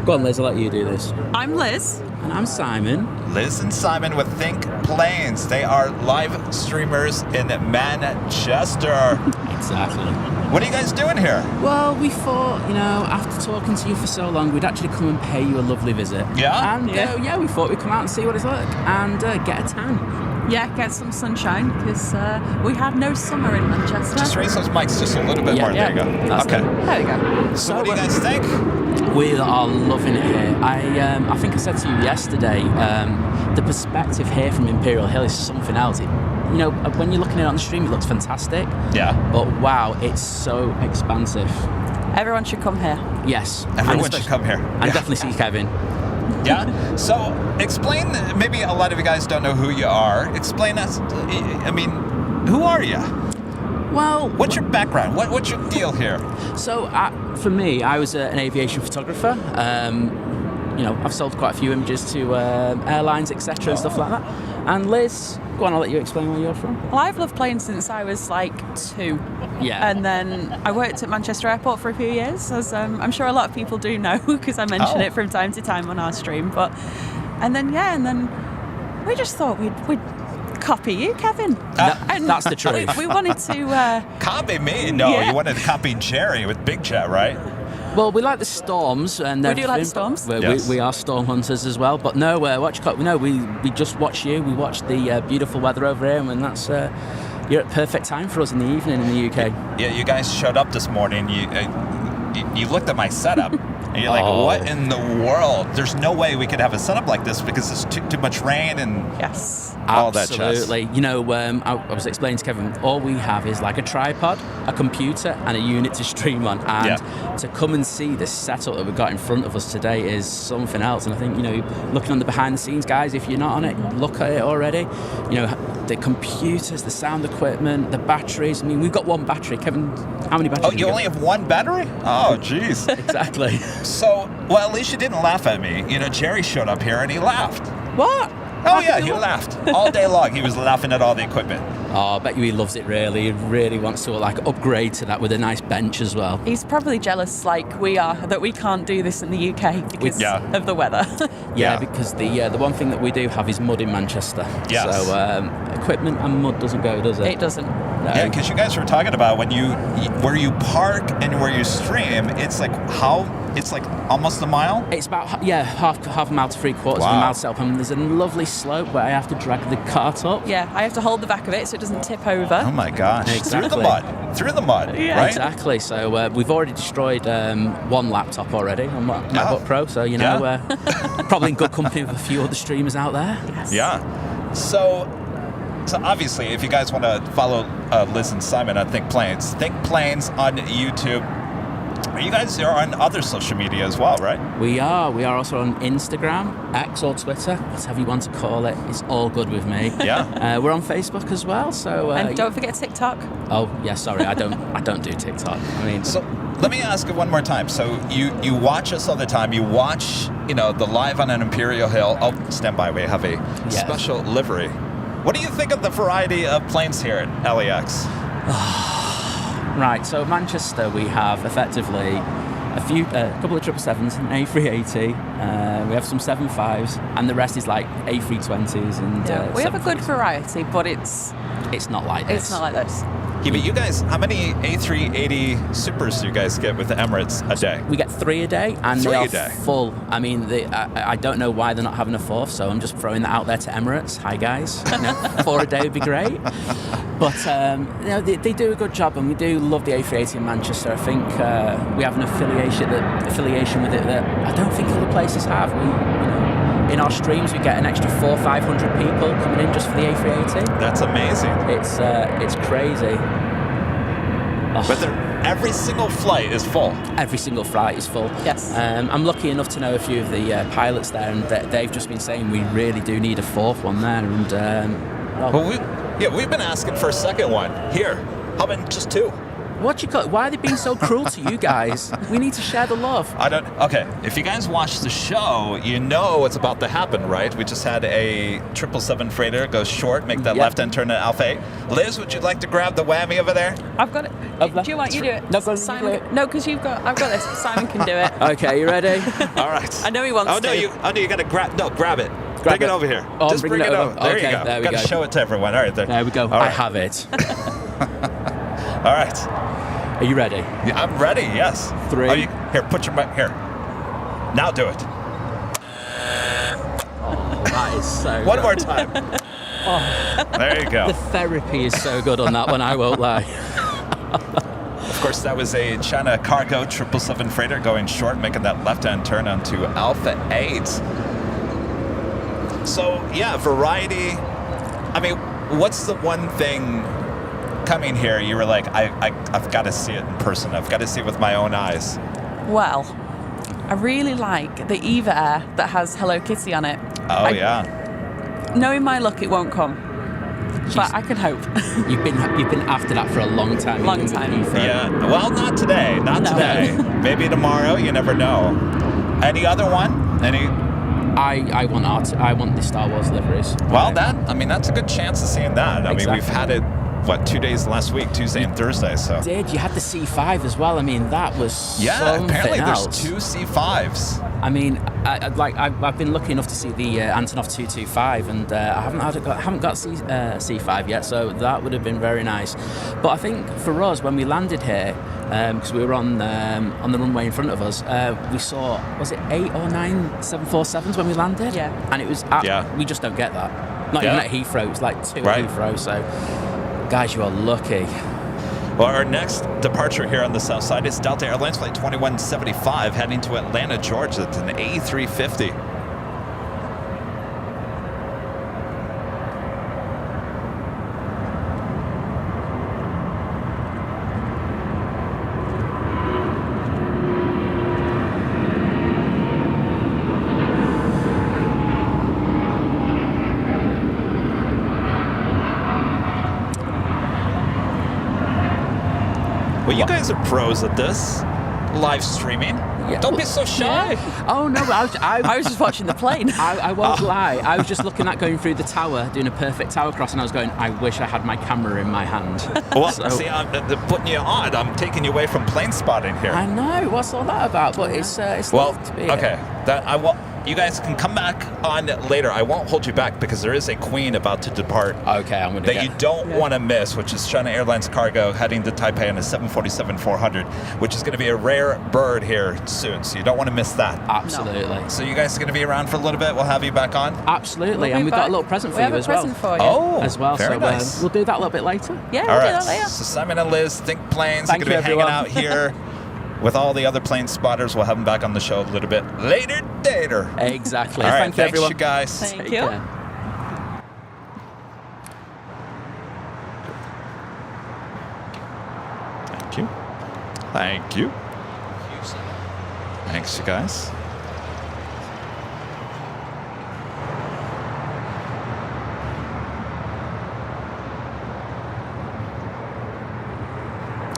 Speaker 6: Go on, Liz, I'll let you do this.
Speaker 5: I'm Liz.
Speaker 6: And I'm Simon.
Speaker 3: Liz and Simon with Think Planes. They are live streamers in Manchester.
Speaker 6: Exactly.
Speaker 3: What are you guys doing here?
Speaker 6: Well, we thought, after talking to you for so long, we'd actually come and pay you a lovely visit.
Speaker 3: Yeah?
Speaker 6: And we thought we'd come out and see what it's like and get a tan.
Speaker 5: Yeah, get some sunshine because we have no summer in Manchester.
Speaker 3: Just raise those mics just a little bit more. There you go.
Speaker 6: That's
Speaker 3: Okay.
Speaker 5: There we go.
Speaker 3: So what do you guys think?
Speaker 6: We are loving it here. I think I said to you yesterday, the perspective here from Imperial Hill is something else. When you're looking at it on the stream, it looks fantastic.
Speaker 3: Yeah.
Speaker 6: But wow, it's so expansive.
Speaker 5: Everyone should come here.
Speaker 6: Yes.
Speaker 3: Everyone should come here.
Speaker 6: And definitely see Kevin.
Speaker 3: Yeah? So explain, maybe a lot of you guys don't know who you are. Explain us, who are you?
Speaker 6: Well,
Speaker 3: What's your background? What's your deal here?
Speaker 6: so for me, I was an aviation photographer. I've sold quite a few images to airlines, etc. and stuff like that. And Liz, go on, I'll let you explain where you're from.
Speaker 5: Well, I've loved planes since I was like 2.
Speaker 6: Yeah.
Speaker 5: And then I worked at Manchester Airport for a few years, as I'm sure a lot of people do know because I mention it from time to time on our stream. And then we just thought we'd copy you, Kevin. And
Speaker 6: that's the truth.
Speaker 5: We wanted to...
Speaker 3: Copy me? No,
Speaker 5: Yeah.
Speaker 3: you wanted to copy Jerry with Big Jet, right?
Speaker 6: Well, we like the storms, and
Speaker 5: We do like
Speaker 6: everything,
Speaker 5: storms.
Speaker 6: but
Speaker 3: Yes.
Speaker 6: we are storm hunters as well. But no, we just watch you. We watch the beautiful weather over here, and that's you're at perfect time for us in the evening in the UK.
Speaker 3: Yeah, you guys showed up this morning. You looked at my setup, and you're like, what in the world? There's no way we could have a setup like this because there's too much rain and
Speaker 5: Yes.
Speaker 3: all that jazz.
Speaker 6: Absolutely. I was explaining to Kevin, all we have is like a tripod, a computer, and a unit to stream on. And to come and see the setup that we've got in front of us today is something else. And I think, looking on the behind the scenes, guys, if you're not on it, look at it already. The computers, the sound equipment, the batteries. I mean, we've got one battery. Kevin, how many batteries?
Speaker 3: Oh, you only have one battery? Oh, jeez.
Speaker 6: Exactly.
Speaker 3: So, well, at least you didn't laugh at me. Jerry showed up here and he laughed.
Speaker 5: What?
Speaker 3: Oh, yeah, he laughed. All day long, he was laughing at all the equipment.
Speaker 6: Oh, I bet you he loves it, really. He really wants to, upgrade to that with a nice bench as well.
Speaker 5: He's probably jealous, like we are, that we can't do this in the UK because of the weather.
Speaker 6: Yeah, because the one thing that we do have is mud in Manchester.
Speaker 3: Yes.
Speaker 6: So equipment and mud doesn't go, does it?
Speaker 5: It doesn't.
Speaker 6: No.
Speaker 3: Yeah, because you guys were talking about where you park and where you stream, it's like how it's like almost a mile?
Speaker 6: It's about half a mile to 3/4 of a mile to Selpham. There's a lovely slope where I have to drag the cart up.
Speaker 5: Yeah, I have to hold the back of it so it doesn't tip over.
Speaker 3: Oh my gosh.
Speaker 6: Exactly.
Speaker 3: Through the mud,
Speaker 5: Yeah.
Speaker 3: right?
Speaker 6: Exactly. So we've already destroyed one laptop already on my MacBook Pro. So, you know, probably in good company with a few other streamers out there.
Speaker 5: Yes.
Speaker 3: Yeah. So obviously, if you guys want to follow Liz and Simon on Think Planes on YouTube. You guys are on other social media as well, right?
Speaker 6: We are also on Instagram, X or Twitter, whatever you want to call it. It's all good with me.
Speaker 3: Yeah.
Speaker 6: We're on Facebook as well. So
Speaker 5: And don't forget TikTok.
Speaker 6: Oh yeah, sorry, I don't do TikTok. I mean,
Speaker 3: So let me ask you one more time. So you watch us all the time. You watch, the live on an Imperial Hill. Oh, stand by. We have a special livery. What do you think of the variety of planes here at LAX?
Speaker 6: Right, so Manchester we have effectively a couple of 777s, an A380, we have some 75s, and the rest is like A320s and
Speaker 5: We have a good variety, but it's
Speaker 6: not like this.
Speaker 5: It's not like this.
Speaker 3: Yeah, but you guys, how many A380 Supers do you guys get with the Emirates a day?
Speaker 6: We get 3 a day, and
Speaker 3: Three
Speaker 6: they are
Speaker 3: a day.
Speaker 6: full. I mean, I don't know why they're not having a 4th, so I'm just throwing that out there to Emirates. Hi guys, 4 a day would be great. But they do a good job, and we do love the A380 in Manchester. I think we have an affiliation with it that I don't think other places have. In our streams, we get an extra 400-500 people coming in just for the A380.
Speaker 3: That's amazing.
Speaker 6: It's crazy. Oh.
Speaker 3: But every single flight is full.
Speaker 6: Every single flight is full.
Speaker 5: Yes.
Speaker 6: I'm lucky enough to know a few of the pilots there, and they've just been saying we really do need a 4th one there. And
Speaker 3: we've been asking for a second one. Here, how about just 2?
Speaker 6: What you call? Why are they being so cruel to you guys? We need to share the love.
Speaker 3: Okay, if you guys watch the show, you know what's about to happen, right? We just had a 777 freighter go short, make that left-hand turn at Alpha 8. Liz, would you like to grab the whammy over there?
Speaker 5: I've got it. Do you want you do it?
Speaker 6: No, go
Speaker 5: Simon.
Speaker 6: do it.
Speaker 5: No, because I've got this. Simon can do it.
Speaker 6: Okay, you ready?
Speaker 3: All right.
Speaker 5: I know he wants to.
Speaker 3: You got to grab it.
Speaker 6: Grab
Speaker 3: Bring it over here.
Speaker 6: Oh,
Speaker 3: just bring it over. There
Speaker 6: Okay,
Speaker 3: you go.
Speaker 6: there we
Speaker 3: Got to
Speaker 6: go.
Speaker 3: show it to everyone. All right,
Speaker 6: There we go.
Speaker 3: All right.
Speaker 6: I have it.
Speaker 3: All right.
Speaker 6: Are you ready?
Speaker 3: Yeah, I'm ready, yes.
Speaker 6: 3.
Speaker 3: Here, put your mic here. Now do it.
Speaker 6: Oh, that is so
Speaker 3: One
Speaker 6: good.
Speaker 3: more time. There you go.
Speaker 6: The therapy is so good on that one, I won't lie.
Speaker 3: Of course, that was a China Cargo 777 freighter going short, making that left-hand turn onto Alpha 8. So, yeah, variety. I mean, what's the one thing coming here you were like, I've got to see it in person. I've got to see it with my own eyes?
Speaker 5: Well, I really like the Eva Air that has Hello Kitty on it.
Speaker 3: Oh, yeah.
Speaker 5: Knowing my luck, it won't come. But I can hope.
Speaker 6: You've been after that for a long time.
Speaker 5: Long time.
Speaker 3: Yeah. Well, not today. Not today. Maybe tomorrow. You never know. Any other one?
Speaker 6: I want the Star Wars liveries.
Speaker 3: Well, that's a good chance of seeing that. I mean, we've had it, 2 days last week, Tuesday and Thursday, so.
Speaker 6: You had the C5 as well. I mean, that was something
Speaker 3: apparently
Speaker 6: else.
Speaker 3: there's 2 C5s.
Speaker 6: I mean, I've been lucky enough to see the Antonov 225, and I haven't got C5 yet, so that would have been very nice. But I think for us, when we landed here, because we were on the runway in front of us, we saw, was it 8 or 9 747s when we landed?
Speaker 5: Yeah.
Speaker 6: And it was, we just don't get that. Not even at Heathrow, it was like 2 at Heathrow, so guys, you are lucky.
Speaker 3: Well, our next departure here on the south side is Delta Airlines Flight 2175 heading to Atlanta, Georgia. It's an A350. Well, you guys are pros at this. Live streaming.
Speaker 6: Yeah.
Speaker 3: Don't be so shy.
Speaker 6: Oh no,
Speaker 5: I was just watching the plane.
Speaker 6: I won't lie. I was just looking at going through the tower, doing a perfect tower cross, and I was going, I wish I had my camera in my hand.
Speaker 3: Well, see, I'm putting you on. I'm taking you away from plane spotting here.
Speaker 6: I know. What's all that about? But it's
Speaker 3: Well,
Speaker 6: lovely to be
Speaker 3: okay.
Speaker 6: here.
Speaker 3: you guys can come back on later. I won't hold you back because there is a queen about to depart.
Speaker 6: Okay, I'm going to
Speaker 3: that you don't want to miss, which is China Airlines cargo heading to Taipei on a 747-400, which is going to be a rare bird here soon. So you don't want to miss that.
Speaker 6: Absolutely.
Speaker 3: So you guys are going to be around for a little bit. We'll have you back on.
Speaker 6: Absolutely, and we've got a little present for you as well.
Speaker 5: We have a present for you.
Speaker 3: Oh,
Speaker 6: as well.
Speaker 3: very
Speaker 6: So
Speaker 3: nice.
Speaker 6: we'll do that a little bit later.
Speaker 5: Yeah,
Speaker 3: All
Speaker 5: we'll do
Speaker 3: right.
Speaker 5: that later.
Speaker 3: So Simon and Liz, Think Planes, are
Speaker 6: Thank
Speaker 3: going to be
Speaker 6: you,
Speaker 3: hanging
Speaker 6: everyone.
Speaker 3: out here with all the other plane spotters. We'll have them back on the show a little bit later.
Speaker 6: Exactly.
Speaker 3: All right,
Speaker 6: Thank you,
Speaker 3: thanks,
Speaker 6: everyone.
Speaker 3: you guys.
Speaker 5: Thank
Speaker 6: Take
Speaker 5: you.
Speaker 6: care.
Speaker 3: Thank you. Thank you. Thanks, you guys.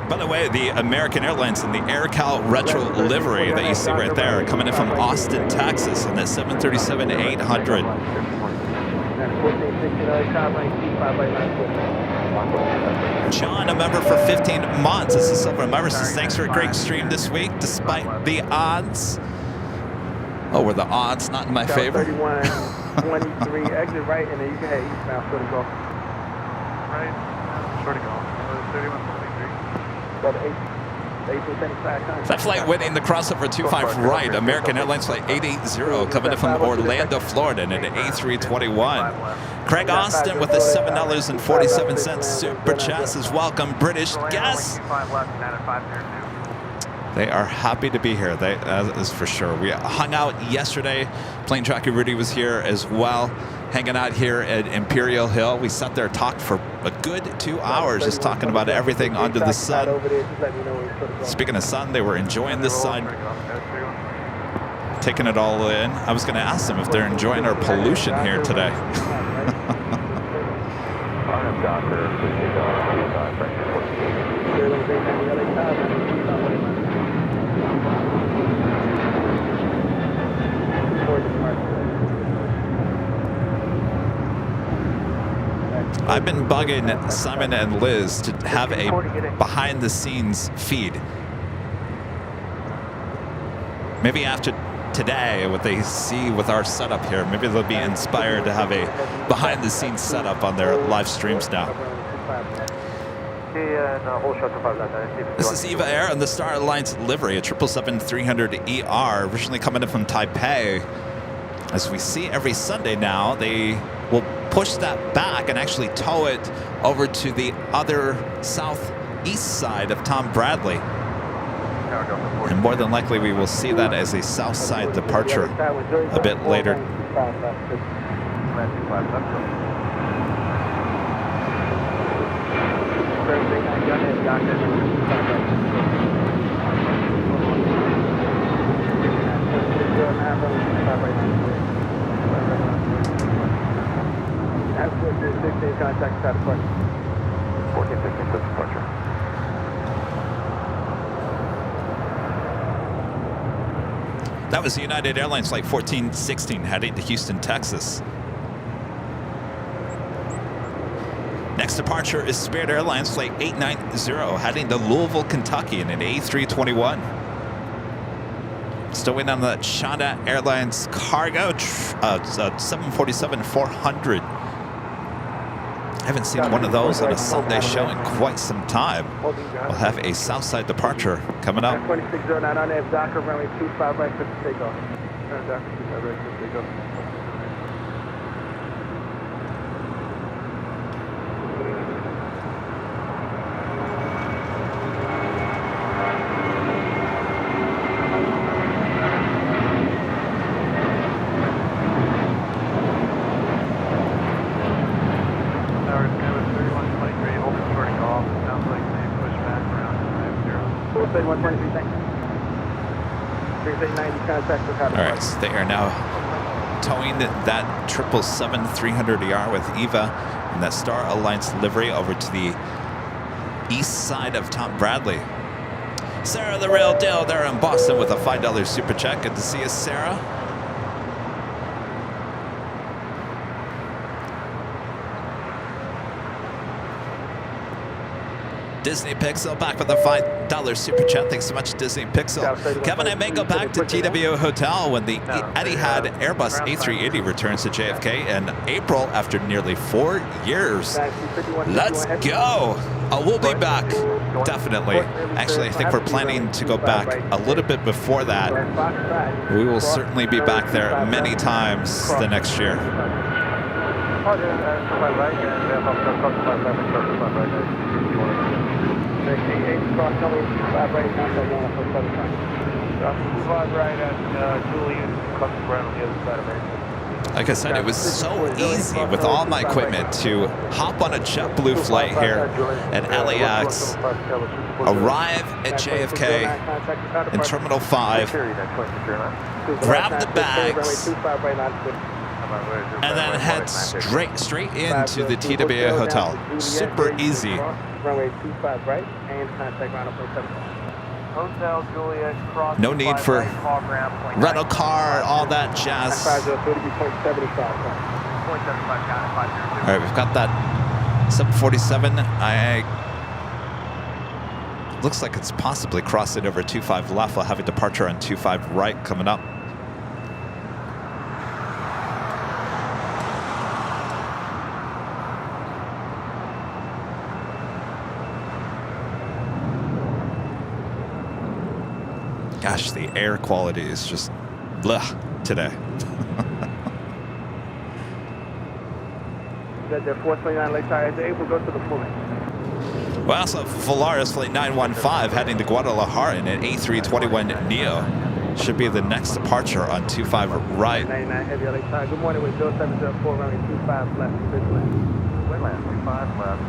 Speaker 3: By the way, the American Airlines and the AirCal Retro livery that you see right there coming in from Austin, Texas, on that 737-800. John, a member for 15 months. This is Silver Member says, thanks for a great stream this week, despite the odds. Oh, were the odds not in my favor?
Speaker 4: 3123, exit right, and then you can head eastbound, sort of go.
Speaker 1: Right, short of golf. 3123.
Speaker 4: Go to 1875.
Speaker 3: That flight winning the crossover 25 right, American Airlines flight 880 coming in from Orlando, Florida, in an A321. Craig Austin with a $7.47 super chat says, welcome, British guests. They are happy to be here. That is for sure. We hung out yesterday. Plane Jockey Rudy was here as well, hanging out here at Imperial Hill. We sat there, talked for a good 2 hours, just talking about everything under the sun. Speaking of sun, they were enjoying the sun, taking it all in. I was going to ask them if they're enjoying our pollution here today. I've been bugging Simon and Liz to have a behind-the-scenes feed. Maybe after today, what they see with our setup here, maybe they'll be inspired to have a behind-the-scenes setup on their live streams now. This is Eva Air and the Star Alliance livery, a 777-300ER, originally coming in from Taipei. As we see every Sunday now, they will push that back and actually tow it over to the other southeast side of Tom Bradley. And more than likely, we will see that as a south side departure a bit later. That was the United Airlines flight 1416 heading to Houston, Texas. Next departure is Spirit Airlines flight 890 heading to Louisville, Kentucky in an A321. Still waiting on the China Airlines cargo 747-400. I haven't seen one of those on a Sunday show in quite some time. We'll have a Southside departure coming up.
Speaker 4: 2609 on there, Docker, runway 25 right for the takeoff. Docker, 25 right for the takeoff.
Speaker 3: All right, so they are now towing that 777-300ER with Eva and that Star Alliance livery over to the east side of Tom Bradley. Sarah the Real Deal there in Boston with a $5 super chat. Good to see you, Sarah. Disney Pixel back with a $5 super chat. Thanks so much, Disney Pixel. Kevin, I may go back to TWO Hotel when the Etihad Airbus A380 returns to JFK in April after nearly 4 years. Let's go. We'll be back, definitely. Actually, I think we're planning to go back a little bit before that. We will certainly be back there many times the next year. Like I said, it was so easy with all my equipment to hop on a JetBlue flight here at LAX, arrive at JFK in Terminal 5, grab the bags, and then head straight into the TWO Hotel. Super easy.
Speaker 4: Runway 25 right and contact ground up 7.
Speaker 1: Hotel Juliet, cross.
Speaker 3: No need for rental car, all that jazz. All right, we've got that 747. Looks like it's possibly crossing over 25 left. We'll have a departure on 25 right coming up. Gosh, the air quality is just blah today.
Speaker 4: The 429 Lakeside April, go to the full length.
Speaker 3: Well, also Volaris Flight 915 heading to Guadalajara in an A321 Neo. Should be the next departure on 25 right.
Speaker 4: 99 Heavy Lakeside. Good morning with 0704 runway 25 left.
Speaker 1: Wind land, 25 left.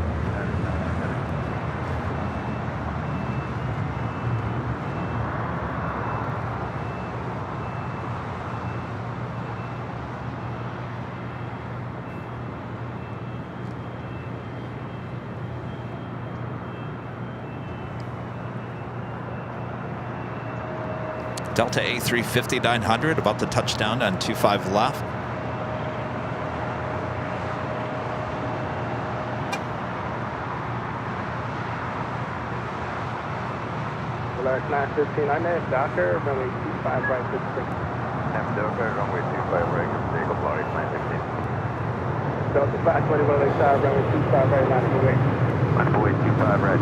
Speaker 3: Delta A350 900 about to touch down on 25 left.
Speaker 4: Polaris 915 on there, Docker, runway 25 right, 56.
Speaker 2: Docker, runway 25 right, Jacob Polaris 915.
Speaker 4: Delta 521 Lakeside, runway 25 right, line of way.
Speaker 2: Line of way 25 right,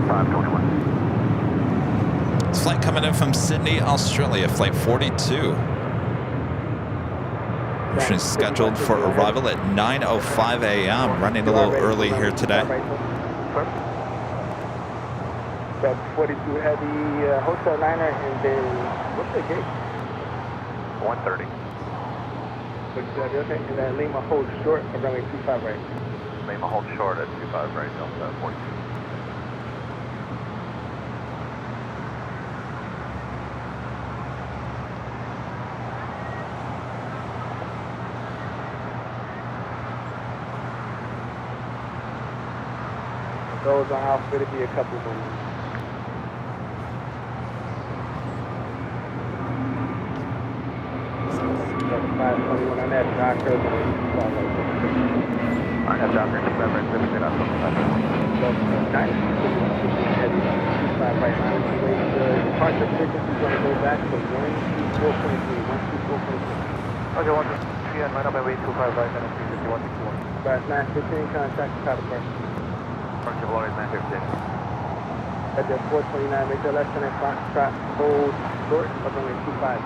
Speaker 2: 521.
Speaker 3: Flight coming in from Sydney, Australia, flight 42. Mission is scheduled for arrival at 9:05 a.m. Running a little early here today.
Speaker 4: 42 Heavy, Hotel Niner, and then, what's the gate?
Speaker 2: 130.
Speaker 4: Okay, and then Lima hold short of runway 25 right.
Speaker 2: Lima hold short at 25 right, Delta 42.
Speaker 4: Those are outfitted, be a couple of them. On that Docker,
Speaker 2: I have Docker 25 right, 50 out from
Speaker 4: departure frequency is going to go back to 124.3.
Speaker 1: Okay, 1 p.m. line up my way 25 right, and 35161.
Speaker 4: Right, 915, contact the pilot first.
Speaker 2: Departure Polaris 915.
Speaker 4: At the 429, make the left hand Foxtrot, hold short of runway 25.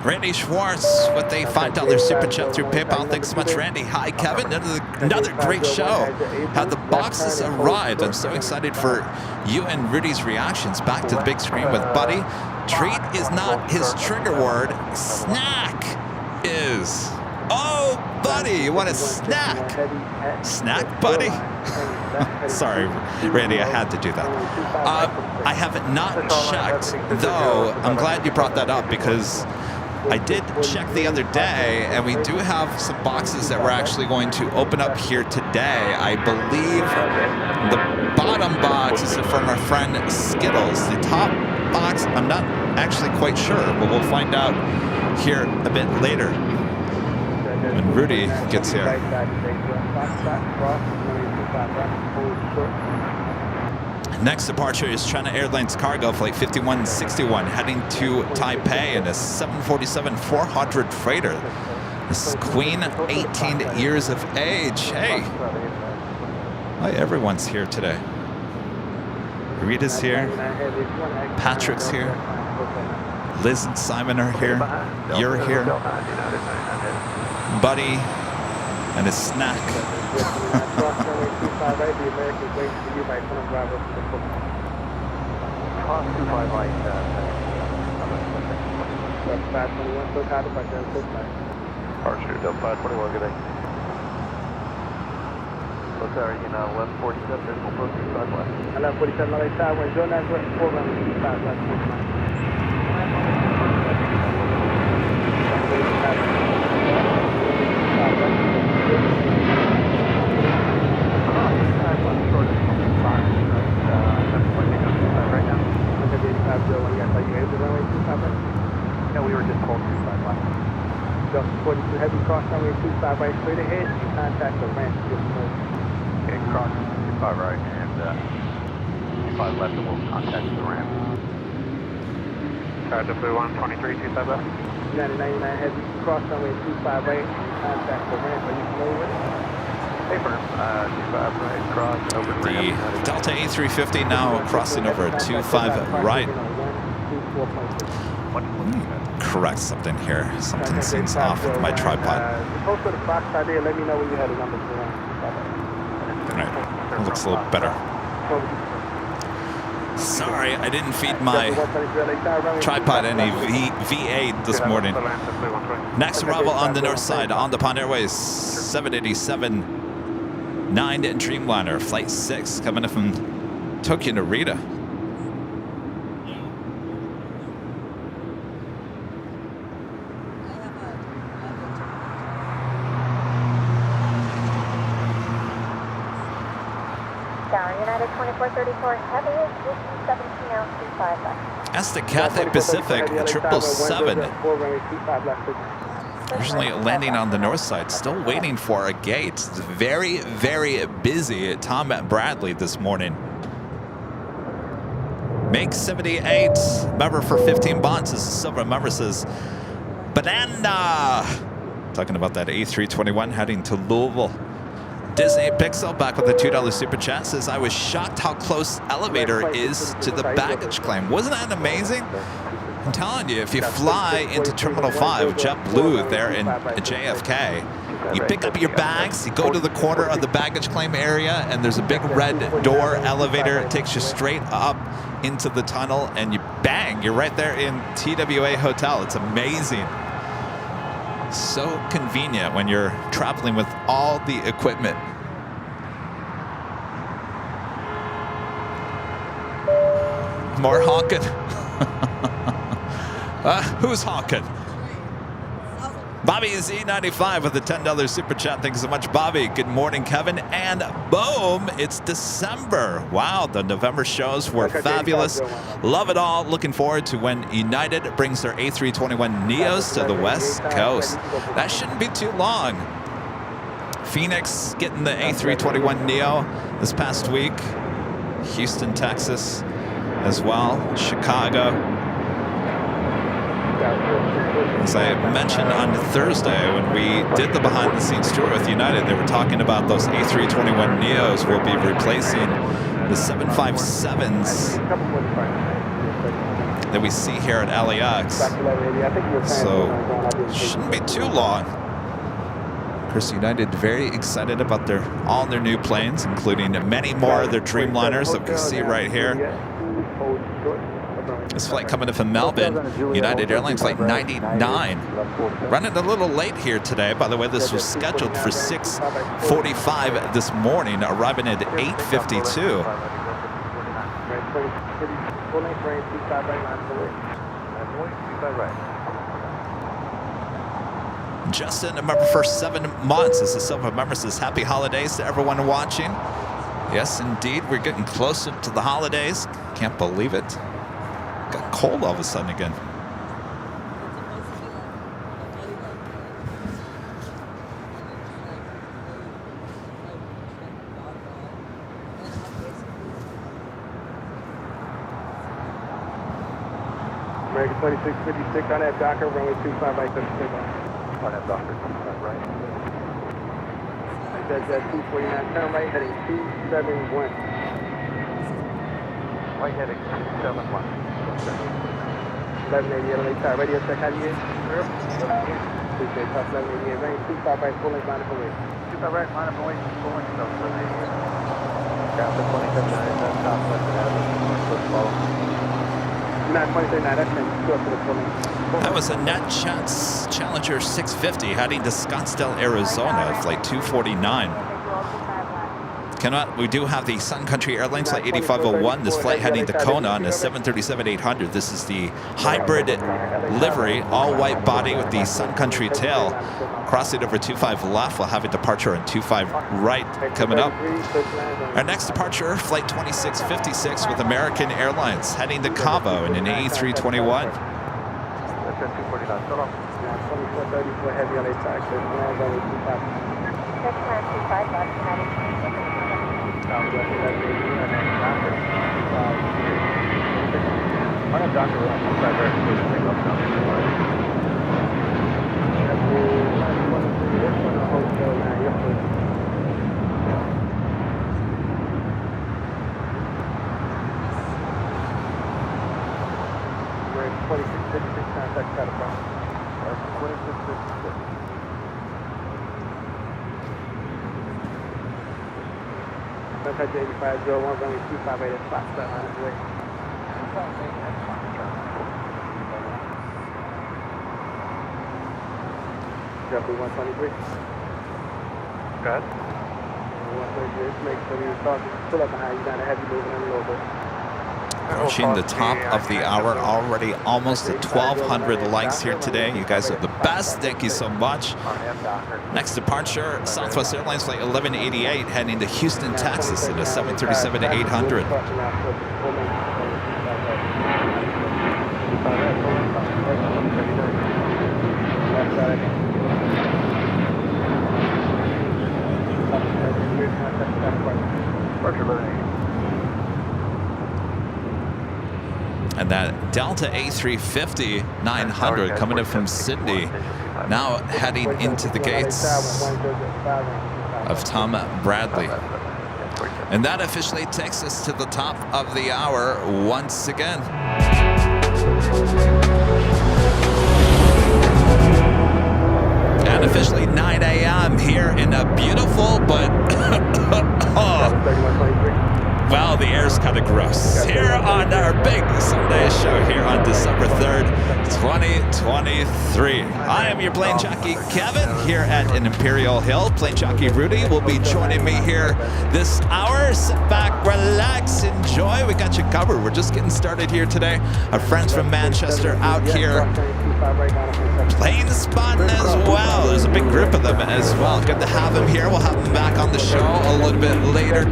Speaker 3: Randy Schwartz with a $5 super chat through PayPal. Thanks so much, Randy. Hi, Kevin. Another great show. How the boxes arrived. I'm so excited for you and Rudy's reactions back to the big screen with Buddy. Treat is not his trigger word. Snack is. Oh, Buddy, you want a snack? Snack, Buddy? Sorry, Randy, I had to do that. I have not checked, though. I'm glad you brought that up because I did check the other day, and we do have some boxes that we're actually going to open up here today. I believe the bottom box is from our friend Skittles. The top box, I'm not actually quite sure, but we'll find out here a bit later when Rudy gets here. Next departure is China Airlines cargo flight 5161 heading to Taipei in a 747-400 freighter. This is Queen, 18 years of age. Hey, hi, everyone's here today. Rita's here, Patrick's here, Liz and Simon are here, you're here, Buddy and his snack.
Speaker 2: Departure, Delta 521, good day. So sorry, 1147, there's no proceed 5 left.
Speaker 4: 1147, LA Taiwan, Joe 924, runway 25 left.
Speaker 2: Yeah, we were just told 25 left.
Speaker 4: Delta 42, heavy cross runway 25 right, straight ahead, you contact the ramp.
Speaker 2: Okay, cross 25 right and 25 left and we'll contact the ramp. Delta 123, 25 left.
Speaker 4: 99 heavy cross runway 25 right, contact the ramp. Are you familiar with it?
Speaker 2: Hey, firm, 25 right, cross, open
Speaker 3: The
Speaker 2: ramp.
Speaker 3: Delta A350 now crossing over 25 right. Correct something here. Something seems off with my tripod.
Speaker 4: Post for the box idea, let me know when you had a number for
Speaker 3: All right, it looks a little better. Sorry, I didn't feed my tripod any V8 this morning. Next arrival on the north side, on the Pond Airways 787 9 Dreamliner, Flight 6, coming in from Tokyo Narita.
Speaker 7: United 2434 Heavy is 17 now, 25 left.
Speaker 3: That's the Cathay Pacific 777. Originally landing on the north side, still waiting for a gate. It's very, very busy at Tom Bradley this morning. Make 78, member for 15 bonds, as the silver member says, banana. Talking about that A321 heading to Louisville. Disney Pixel back with a $2 super chat says, I was shocked how close elevator is to the baggage claim. Wasn't that amazing? I'm telling you, if you fly into Terminal 5, JetBlue there in JFK, you pick up your bags, you go to the corner of the baggage claim area, and there's a big red door elevator. It takes you straight up into the tunnel, and you bang, you're right there in TWA Hotel. It's amazing. So convenient when you're traveling with all the equipment. More honking. Who's honking? Bobby Z95 with a $10 super chat. Thanks so much, Bobby. Good morning, Kevin. And boom, it's December. Wow, the November shows were fabulous. Love it all. Looking forward to when United brings their A321 Neos to the West Coast. That shouldn't be too long. Phoenix getting the A321 Neo this past week. Houston, Texas as well. Chicago. As I mentioned on Thursday when we did the behind-the-scenes tour with United, they were talking about those A321 Neos will be replacing the 757s that we see here at LAX. So shouldn't be too long. Of course, United very excited about all their new planes, including many more of their Dreamliners that we see right here. This flight coming in from Melbourne, United Airlines flight 99. Running a little late here today. By the way, this was scheduled for 6:45 this morning, arriving at 8:52. Justin, a member for 7 months. As a silver member says, happy holidays to everyone watching. Yes, indeed, we're getting closer to the holidays. Can't believe it. Got cold all of a sudden again.
Speaker 4: American 2656 on that Docker, runway 25 right, 36
Speaker 2: On that Docker, 25 right.
Speaker 4: That's that 249, turn right, heading 271.
Speaker 2: Right heading 271.
Speaker 4: 1188 LA Tower, radio check, how do you get? Appreciate top 1188, range 25 right, full length, line up away.
Speaker 1: 25 right, line up away, full length, so 788.
Speaker 2: Traffic 27, southwest of Aviation, first follow.
Speaker 4: 923, that's him, go up to the full length.
Speaker 3: That was a Net Chance Challenger 650 heading to Scottsdale, Arizona, flight 249. We do have the Sun Country Airlines flight 8501. This flight heading to Kona on a 737-800. This is the hybrid livery, all white body with the Sun Country tail. Crossing over 25 left, we'll have a departure on 25 right coming up. Our next departure, flight 2656 with American Airlines heading to Cabo in an A321.
Speaker 2: That's at 249, still on.
Speaker 4: 2434 heavy on a side, so land only 25.
Speaker 7: Check plan 25 left, United 26.
Speaker 2: Southwest of Aviation, and then Docker. On that Docker, we're on 25 right, so we'll take off now.
Speaker 4: We're 2656, contact California.
Speaker 2: 2656.
Speaker 4: Contact 8501, runway 258 at spot, start line of way. Drop to 123.
Speaker 2: Go ahead.
Speaker 4: 123, just make sure you're talking. Pull up behind you, down a heavy moving in a little bit.
Speaker 3: Approaching the top of the hour, already almost at 1,200 likes here today. You guys are the best. Thank you so much. Next departure, Southwest Airlines flight 1188 heading to Houston, Texas in a 737-800. And that Delta A350-900 coming in from Sydney, now heading into the gates of Tom Bradley. And that officially takes us to the top of the hour once again. And officially 9 a.m. here in a beautiful but well, the air's kind of gross. Here on our big Sunday show here on December 3rd, 2023. I am your plane jockey, Kevin, here at an Imperial Hill. Plane jockey Rudy will be joining me here this hour. Sit back, relax, enjoy. We got you covered. We're just getting started here today. Our friends from Manchester out here plane spotting as well. There's a big group of them as well. Good to have them here. We'll have them back on the show a little bit later.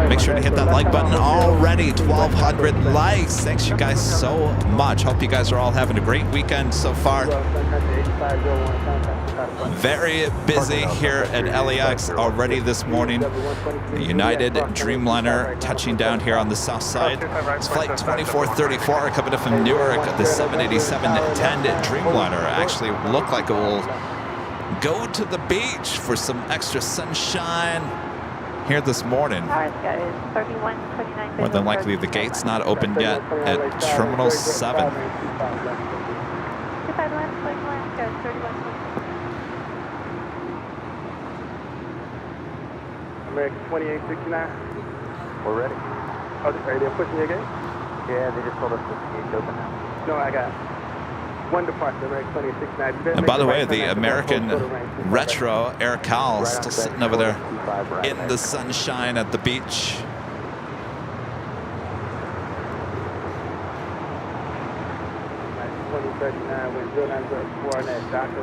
Speaker 3: Make sure to hit that like button already. 1,200 likes. Thanks you guys so much. Hope you guys are all having a great weekend so far. Very busy here at LAX already this morning. The United Dreamliner touching down here on the south side. It's flight 2434 coming in from Newark. The 787-10 Dreamliner actually look like it will go to the beach for some extra sunshine here this morning. More than likely the gate's not open yet at Terminal 7.
Speaker 4: American 2869.
Speaker 2: We're ready.
Speaker 4: Oh, are they pushing you again?
Speaker 2: Yeah, they just told us the gate's open now.
Speaker 4: No, I got one departure, American 2869.
Speaker 3: And by the way, the American Retro Air Cal still sitting over there in the sunshine at the beach.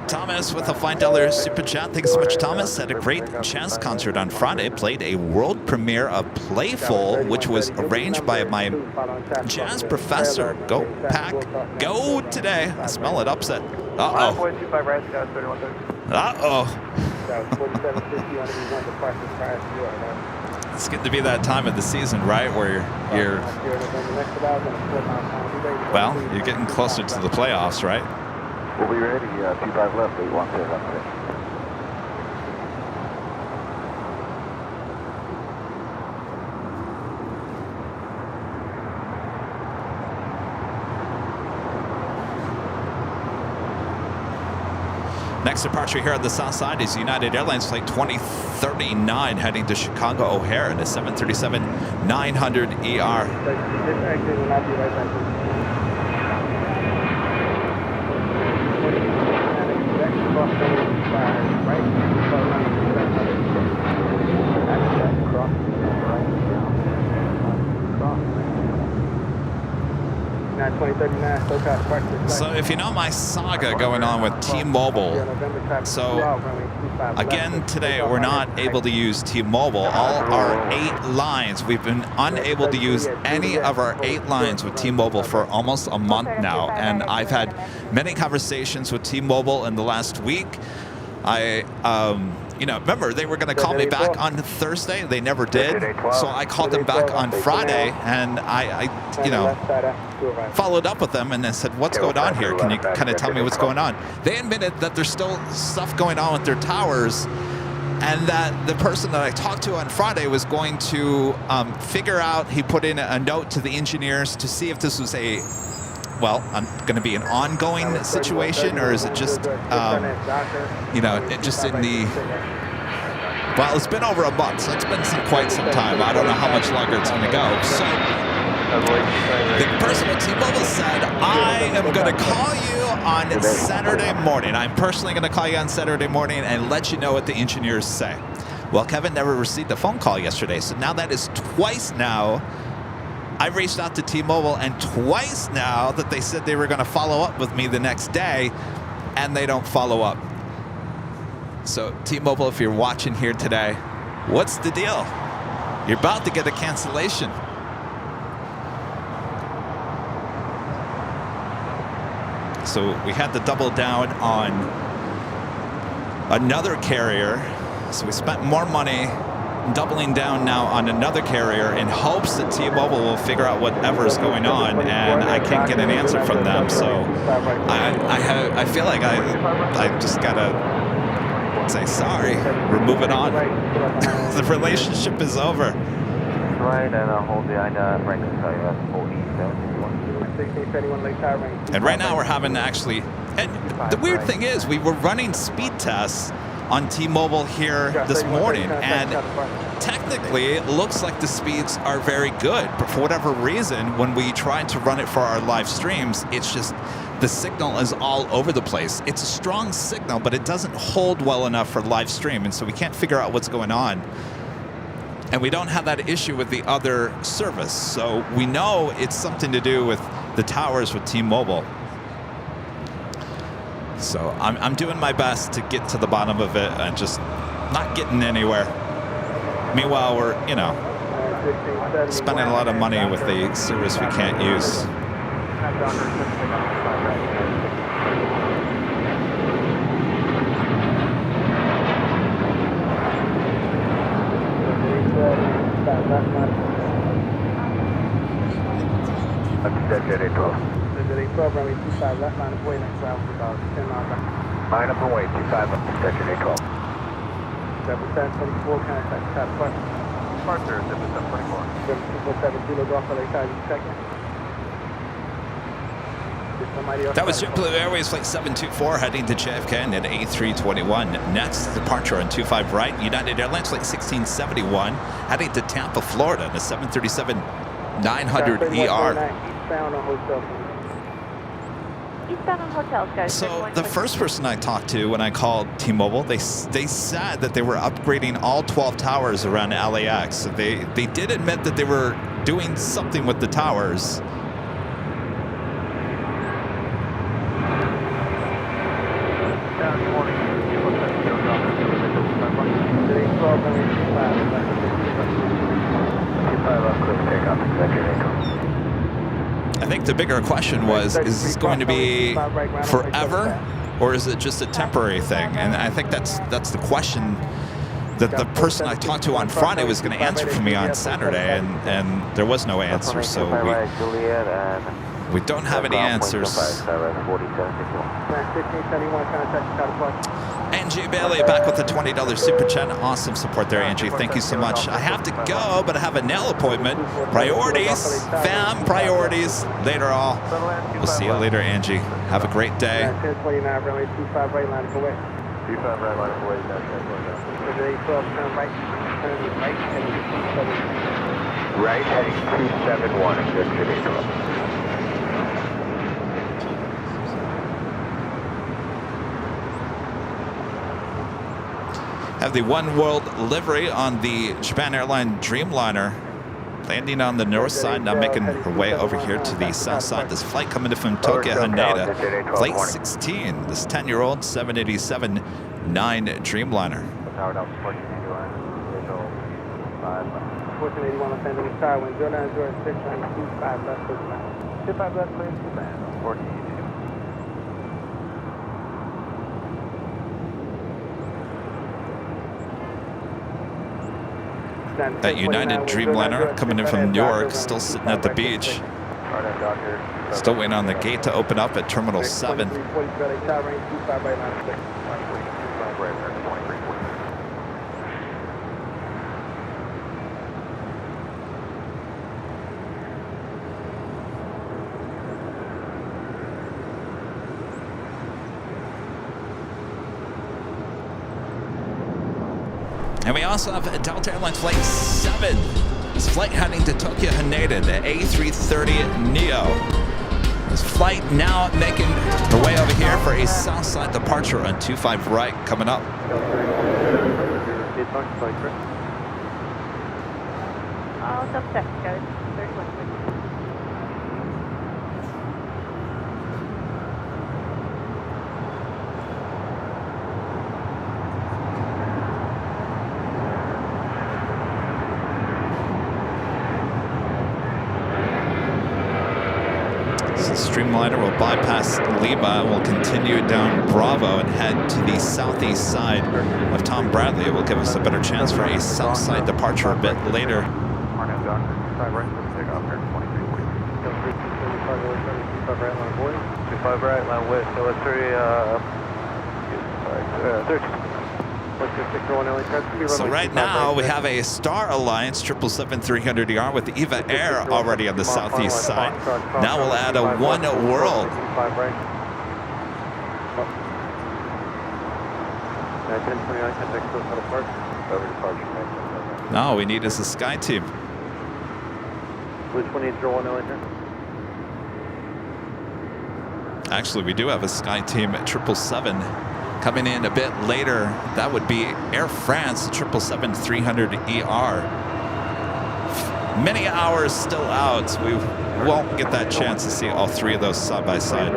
Speaker 3: Thomas with a $5 super chat. Thanks so much, Thomas. Had a great jazz concert on Friday. Played a world premiere of Playful, which was arranged by my jazz professor. Go Pack, go today. I smell it upset. Uh-oh. It's getting to be that time of the season, right, where you're well, you're getting closer to the playoffs, right?
Speaker 2: We'll be ready. 25 left. 817 left.
Speaker 3: Next departure here on the south side is United Airlines flight 2039 heading to Chicago O'Hare in a 737-900ER. So if you know my saga going on with T-Mobile, so again today we're not able to use T-Mobile. All our 8 lines, we've been unable to use any of our 8 lines with T-Mobile for almost a month now, and I've had many conversations with T-Mobile in the last week. You know, remember they were going to call me back on Thursday. They never did. So I called them back on Friday, and I you know, followed up with them and then said, "What's going on here? Can you kind of tell me what's going on?" They admitted that there's still stuff going on with their towers, and that the person that I talked to on Friday was going to figure out. He put in a note to the engineers to see if this was a going to be an ongoing situation, or is it just, you know, just in the, well, it's been over a month, so it's been quite some time. I don't know how much longer it's going to go. So the person at T-Mobile said, I am going to call you on Saturday morning. I'm personally going to call you on Saturday morning and let you know what the engineers say. Well, Kevin never received a phone call yesterday, so now that is twice now. I've reached out to T-Mobile, and twice now that they said they were going to follow up with me the next day, and they don't follow up. So T-Mobile, if you're watching here today, what's the deal? You're about to get a cancellation. So we had to double down on another carrier. So we spent more money doubling down now on another carrier in hopes that T-Mobile will figure out whatever's going on, and I can't get an answer from them. So I feel like I just gotta say sorry. We're moving on. The relationship is over.
Speaker 2: Right, and I'll hold the rank and tell you that's full
Speaker 3: And right now we're having actually, and the weird thing is we were running speed tests on T-Mobile here this morning, and technically it looks like the speeds are very good, but for whatever reason, when we tried to run it for our live streams, it's just the signal is all over the place. It's a strong signal, but it doesn't hold well enough for live stream, and so we can't figure out what's going on. And we don't have that issue with the other service, so we know it's something to do with the towers with T-Mobile. So I'm doing my best to get to the bottom of it and just not getting anywhere. Meanwhile, we're, you know, spending a lot of money with the service we can't use.
Speaker 4: Runway 25 left, line of way next route for about 10 miles back.
Speaker 2: Line up and wait, 25 up, Departure 12.
Speaker 4: 7724, contact Top Question.
Speaker 2: Departure 7724.
Speaker 4: 7247 Kilo Golf LA, check-in.
Speaker 3: That was JetBlue Airways Flight 724 heading to JFK and at A321. Next departure on 25 right, United Airlines Flight 1671 heading to Tampa, Florida in a 737-900ER.
Speaker 7: Eastbound on hotels, guys.
Speaker 3: So the first person I talked to when I called T-Mobile, they said that they were upgrading all 12 towers around LAX. So they did admit that they were doing something with the towers. I think the bigger question was, is this going to be forever, or is it just a temporary thing? And I think that's the question the person I talked to on Friday was going to answer for me on Saturday, and there was no answer, so we don't have any answers. Angie Bailey back with the $20 super chat. Awesome support there, Angie. Thank you so much. I have to go, but I have a nail appointment. Priorities, fam, priorities. Later all. We'll see you later, Angie. Have a great day.
Speaker 4: 1029, runway 25 right, line of away.
Speaker 2: 25 right, line of away, turn right, right, heading 271, good to be through.
Speaker 3: Have the One World livery on the Japan Airline Dreamliner. Landing on the north side, now making her way over here to the south side. This flight coming in from Tokyo Haneda, flight 16. This 10-year-old 787-9 Dreamliner.
Speaker 2: Powered up, 1481, visual 5.
Speaker 4: 1481, Los Angeles Tower, wind 0906, 25 left, 39.
Speaker 2: 25 left, clear to land, 1482.
Speaker 3: That United Dreamliner coming in from New York, still sitting at the beach. Still waiting on the gate to open up at Terminal 7. And we also have Delta Airlines Flight 7. This flight heading to Tokyo Haneda, the A330 Neo. This flight now making her way over here for a south side departure on 25 right coming up.
Speaker 7: All subsets goes 31.
Speaker 3: Streamliner will bypass Lima and will continue down Bravo and head to the southeast side of Tom Bradley. It will give us a better chance for a south side departure a bit later.
Speaker 2: 25 right, line west, military,
Speaker 3: So right now we have a Star Alliance 777-300ER with EVA Air already on the southeast side. Now we'll add a One World. No, we need is a Sky Team. Actually, we do have a Sky Team at 777 coming in a bit later. That would be Air France 777-300ER. Many hours still out, so we won't get that chance to see all three of those side by side.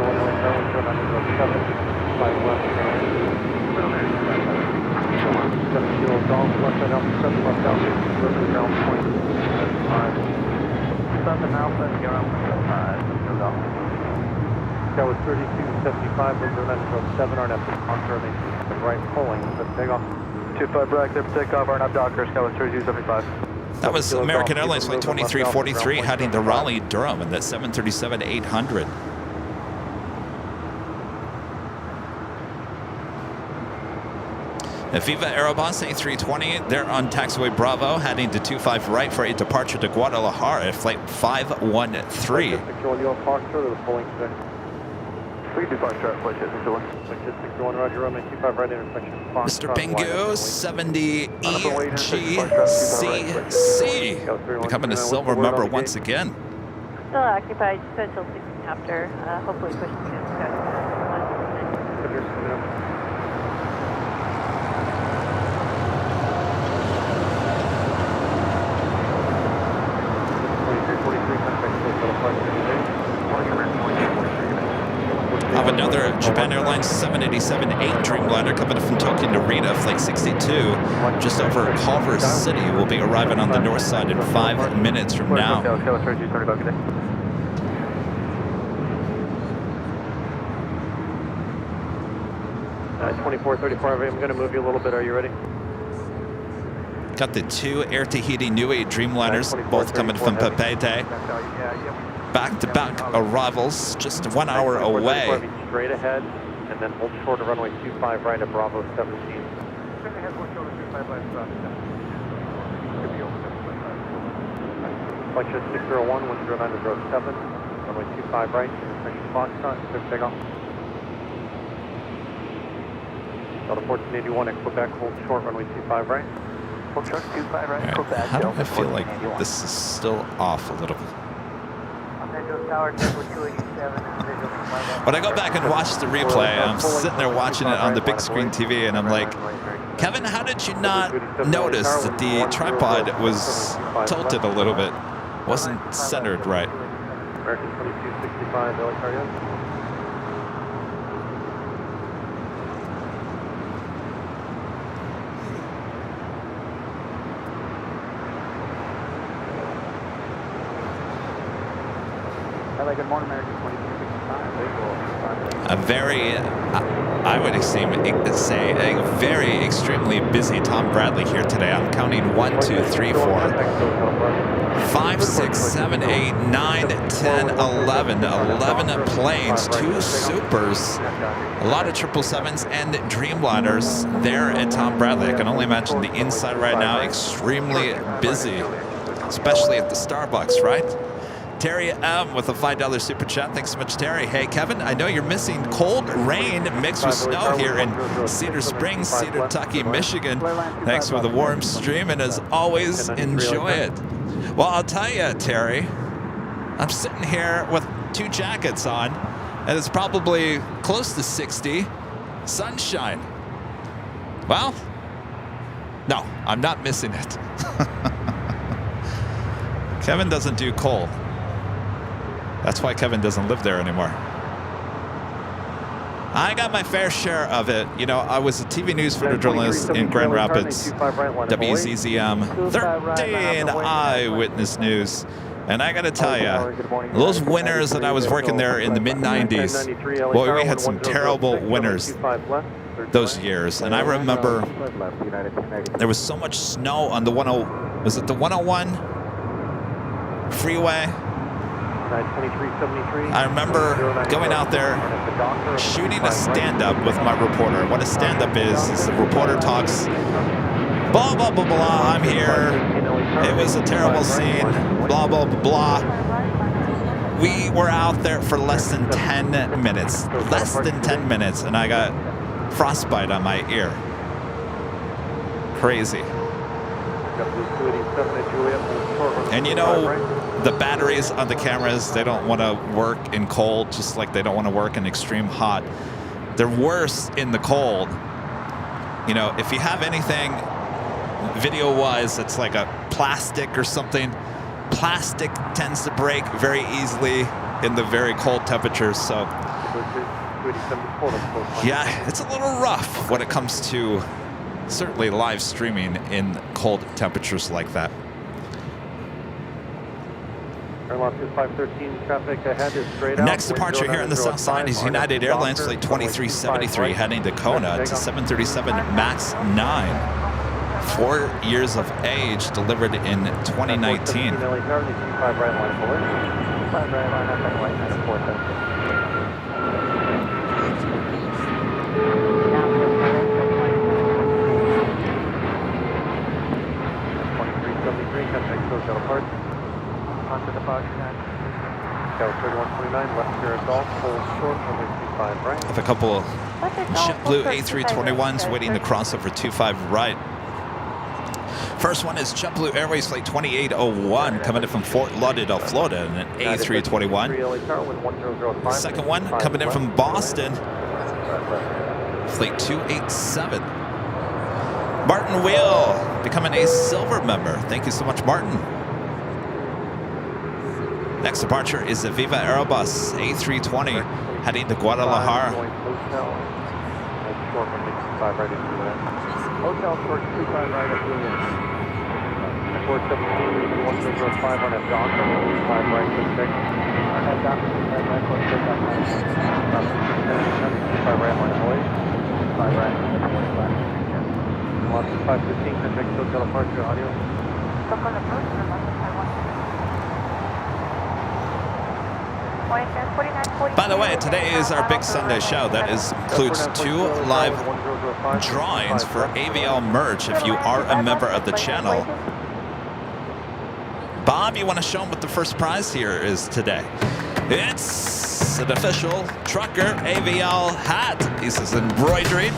Speaker 2: That was 3275 with Metro 7 RNF confirming right pulling. Let's take off. 25 right, clear for takeoff. RNF Dockers, that was 3275.
Speaker 3: That was American Airlines Flight 2343 heading to Raleigh, Durham, and that 737-800. The Viva Aerobus A320, they're on taxiway Bravo, heading to 25 right for a departure to Guadalajara at Flight 513. Mr. Bingo, 70EGCC, becoming a silver member once again.
Speaker 7: Still occupied, just until 16 after, hopefully pushing it.
Speaker 3: Have another Japan Airlines 787-8 Dreamliner coming from Tokyo Narita, Flight 62, just over Culver City. Will be arriving on the north side in 5 minutes from now.
Speaker 2: 2435, I'm going to move you a little bit. Are you ready?
Speaker 3: Got the two Air Tahiti Nui Dreamliners, both coming from Papeete. Back-to-back arrivals, just 1 hour away.
Speaker 2: Straight ahead, and then hold short of runway 25 right at Bravo 17. Flight 601, 10907, runway 25 right, finish Foxtrot, clear takeoff. Delta 1481 at Quebec, hold short, runway 25 right.
Speaker 1: Foxtrot 25 right,
Speaker 3: Right.
Speaker 1: Quebec.
Speaker 3: How do I feel like this is still off a little bit?
Speaker 1: Tower, 287,
Speaker 3: When I go back and watch the replay, I'm sitting there watching it on the big screen TV, and I'm like, Kevin, how did you not notice that the tripod was tilted a little bit? Wasn't centered right.
Speaker 2: American 2265, LA cardio.
Speaker 4: Hello, good morning, American 2265.
Speaker 3: A very, I would say, a very extremely busy Tom Bradley here today. I'm counting 1, 2, 3, 4, 5, 6, 7, 8, 9, 10, 11. 11 planes, 2 supers, a lot of 777s and Dreamliners there at Tom Bradley. I can only imagine the inside right now, extremely busy, especially at the Starbucks, right? Terry M with a $5 super chat. Thanks so much, Terry. Hey, Kevin, I know you're missing cold rain mixed with snow here in Cedar Springs, Cedar Tucky, Michigan. Thanks for the warm stream, and as always, enjoy it. Well, I'll tell you, Terry, I'm sitting here with 2 jackets on, and it's probably close to 60, sunshine. Well, no, I'm not missing it. Kevin doesn't do cold. That's why Kevin doesn't live there anymore. I got my fair share of it. You know, I was a TV news photojournalist in Grand Rapids, WZZM 13 Eyewitness News. And I got to tell you, those winters that I was working there in the mid-90s, boy, we had some terrible winters those years. And I remember there was so much snow on the 101 freeway? I remember going out there shooting a stand-up with my reporter. What a stand-up is the reporter talks, blah, blah, blah, blah, I'm here, it was a terrible scene, blah, blah, blah, blah. We were out there for less than 10 minutes. Less than 10 minutes, and I got frostbite on my ear. Crazy. And you know, the batteries on the cameras, they don't want to work in cold, just like they don't want to work in extreme hot. They're worse in the cold. You know, if you have anything video-wise that's like a plastic or something, plastic tends to break very easily in the very cold temperatures. So, yeah, it's a little rough when it comes to certainly live streaming in cold temperatures like that. Next departure here on the south side is United Airlines Flight 2373 heading to Kona. It's a 737 MAX 9. 4 years of age, delivered in 2019.
Speaker 1: Onto departure now.
Speaker 2: Tower 3129, left here at Golf, hold short, runway 25 right.
Speaker 3: I have a couple of JetBlue A321s waiting to cross over 25 right. First one is JetBlue Airways Flight 2801 coming in from Fort Lauderdale, Florida, in an A321. Second one coming in from Boston, Flight 287. Martin Wheel becoming a silver member. Thank you so much, Martin. Next departure is the Viva Aerobus A320 heading to Guadalajara.
Speaker 2: Hotel short 25 right at Williams. 417, 1005 on a dock, 5 right to 6. At dock, 5 right, 25 right, line away. 5 right, 25. Lots 515, contact SoCal departure, audio.
Speaker 7: SoCal approach, London Taiwan.
Speaker 3: By the way, today is our big Sunday show. That includes 2 live drawings for AVL merch if you are a member of the channel. Bob, you want to show them what the first prize here is today? It's an official trucker AVL hat. This is embroidered.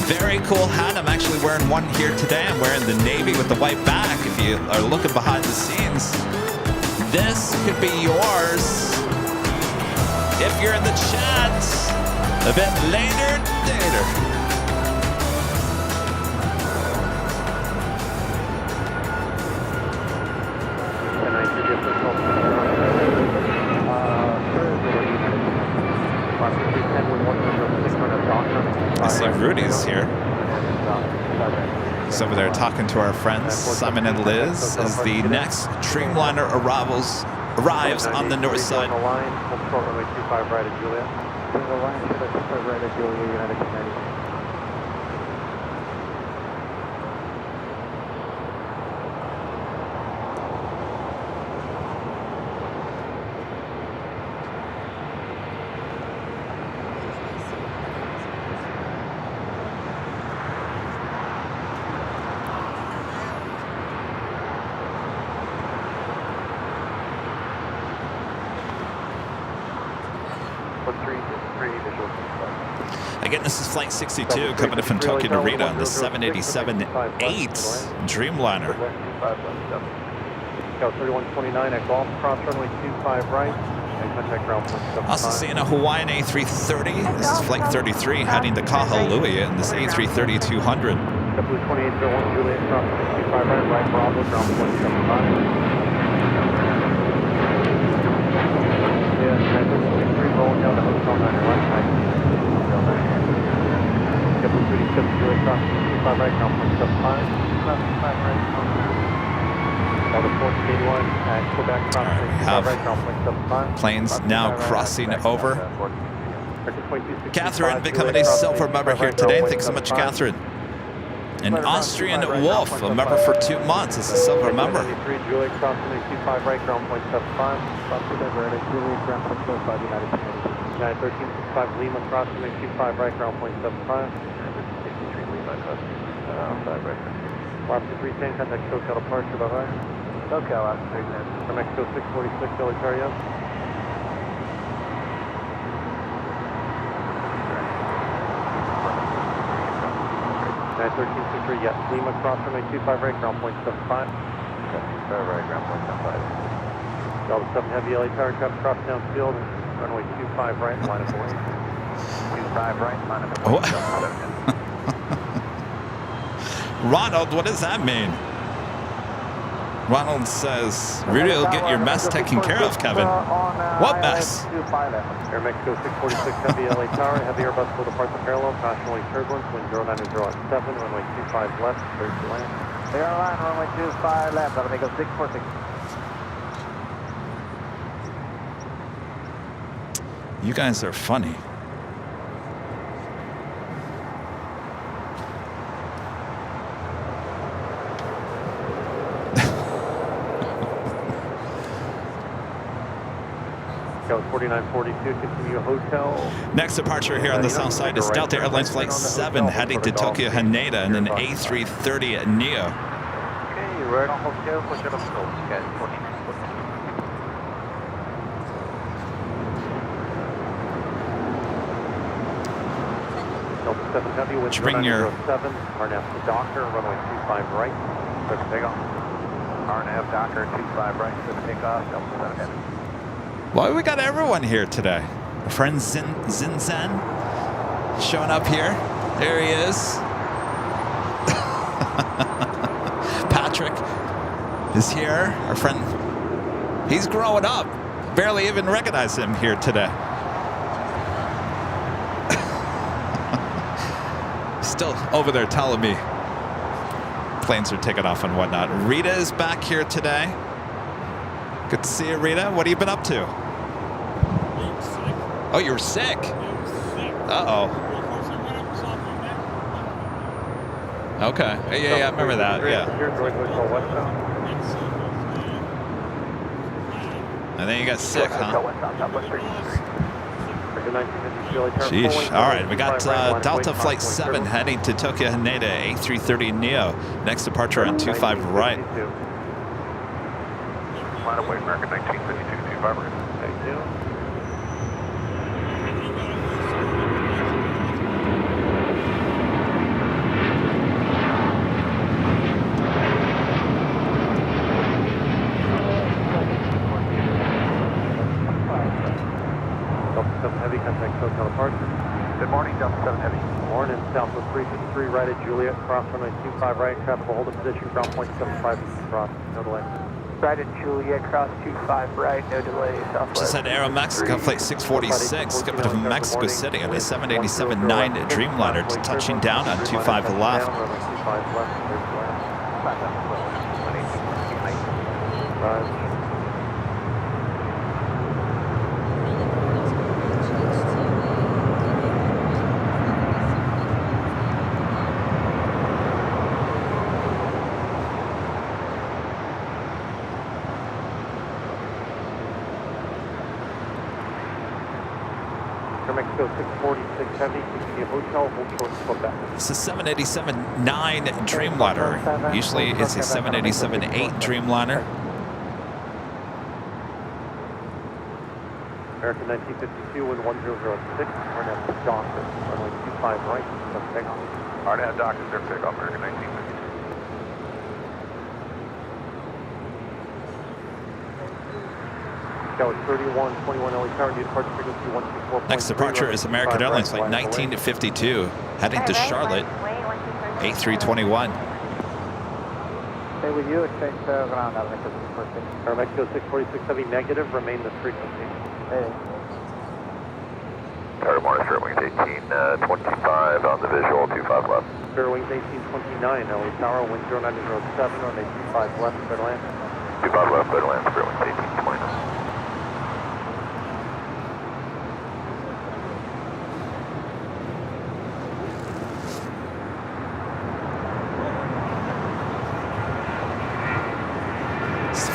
Speaker 3: Very cool hat. I'm actually wearing one here today. I'm wearing the navy with the white back. If you are looking behind the scenes, this could be yours if you're in the chat a bit later. I see Rudy's here. He's over there talking to our friends Simon and Liz as the next Dreamliner arrives on the north side.
Speaker 2: Runway 25 right at Juliet. Single line, should I 25 right at Juliet, United 290.
Speaker 3: Again, this is Flight 62 coming in from Tokyo to Rita on the 787-8 Dreamliner.
Speaker 2: Go 3129 at Golf, cross runway 25 right, and contact ground point.
Speaker 3: Also seeing a Hawaiian A330. This is Flight 33 heading to Kahului in this A330-200.
Speaker 2: W 2801 Juliet, cross runway 25 right, Bravo, ground point 75. Yeah, 963 rolling down to Hotel 9 right side. W 37 Juliet, cross 25 right, ground point 75. 25 right,
Speaker 3: planes now crossing over. Catherine becoming a silver member here today. Thanks so much, Catherine. An Austrian Wolf, a member for 2 months, is a silver member.
Speaker 2: Juliet crossing 25 right, ground point 75. Juliet ground point 75, United States. 1365 Lima crossing 25 right, ground point 75. 63 Lima crossing 5 right. Lobster 310, contact SoCal departure, bye-bye. SoCal, Lobster 310. From Mexico 646, Elitario. Nine 1363, yes. Lima cross runway 25 right, ground point 75. 25 right, ground point 75. Delta 7 Heavy LA Tower, traffic cross downfield, runway 25 right, line of way. 25 right, line of way.
Speaker 3: Ronald, what does that mean? Ronald says, Rudy will get your mess taken care of, Kevin. What mess?
Speaker 2: Air Mexico 646, Heavy LA Tower, Heavy Airbus will depart the parallel, caution turbulence, wind 090 at 7, runway 25 left, clear to land.
Speaker 1: Airline, runway 25 left, Amigo 646.
Speaker 3: You guys are funny.
Speaker 2: Go 4942, continue hotel.
Speaker 3: Next departure here on the south side is Delta Airlines Flight 7 heading to Tokyo Haneda in an A330 Neo.
Speaker 1: Okay, right on hotel, push it up slow. Okay, 4942.
Speaker 2: Delta 7 Heavy with
Speaker 3: Bring your
Speaker 2: 7, RNAV to Docker, runway 25 right, clear to take off.
Speaker 1: RNAV Docker 25 right, clear to take off, Delta 7 Heavy.
Speaker 3: Well, we got everyone here today. Our friend Zinzan showing up here. There he is. Patrick is here. Our friend, he's growing up. Barely even recognize him here today. Still over there telling me planes are taking off and whatnot. Rita is back here today. Good to see you, Rita. What have you been up to? Oh, you were sick? Uh-oh. Okay. Yeah, I remember that. Yeah.
Speaker 2: Here, Droid Hotel westbound.
Speaker 3: And then you got sick, huh? Sheesh. All right, we got Delta Flight 7 heading to Tokyo Haneda A330 Neo. Next departure on 25 right.
Speaker 2: Line up, American 1952, 25 right. Thank you. Heavy contact Hotel departure.
Speaker 1: Good morning, Delta 7 Heavy.
Speaker 2: Morning, Southwest 363, right at Juliet, cross runway 25 right, traffic will hold in position, ground point 75, cross, no delay.
Speaker 4: Right at Juliet, cross 25 right, no delay, southwest.
Speaker 3: Just had Aeromexico Flight 646 skipping from Mexico City on a 787-9 Dreamliner to touching down on 25 left.
Speaker 2: Runway 25 left, there's left. Mexico 646 Heavy, continue hotel, hold short, Quebec.
Speaker 3: It's a 787-9 Dreamliner. Usually it's a 787-8 Dreamliner.
Speaker 2: American 1952, wind 1006, Arnett Docker, runway 25 right, some takeoff. Arnett Docker, clear takeoff, American 1952. That was 3121 LA Tower, new departure frequency 124.3.
Speaker 3: Next departure is American Airlines Flight 1952, heading to Charlotte, A321.
Speaker 4: Stay with you, exchange ground,
Speaker 2: Mexico 646 Heavy, negative, remain the frequency.
Speaker 4: Hey.
Speaker 2: Tower monitor, wings 1825 on the visual, 25 left. Fair wings 1829, LA Tower, wind 0907 on a 25 left, clear to land. 25 left, clear to land, fair wings 1829.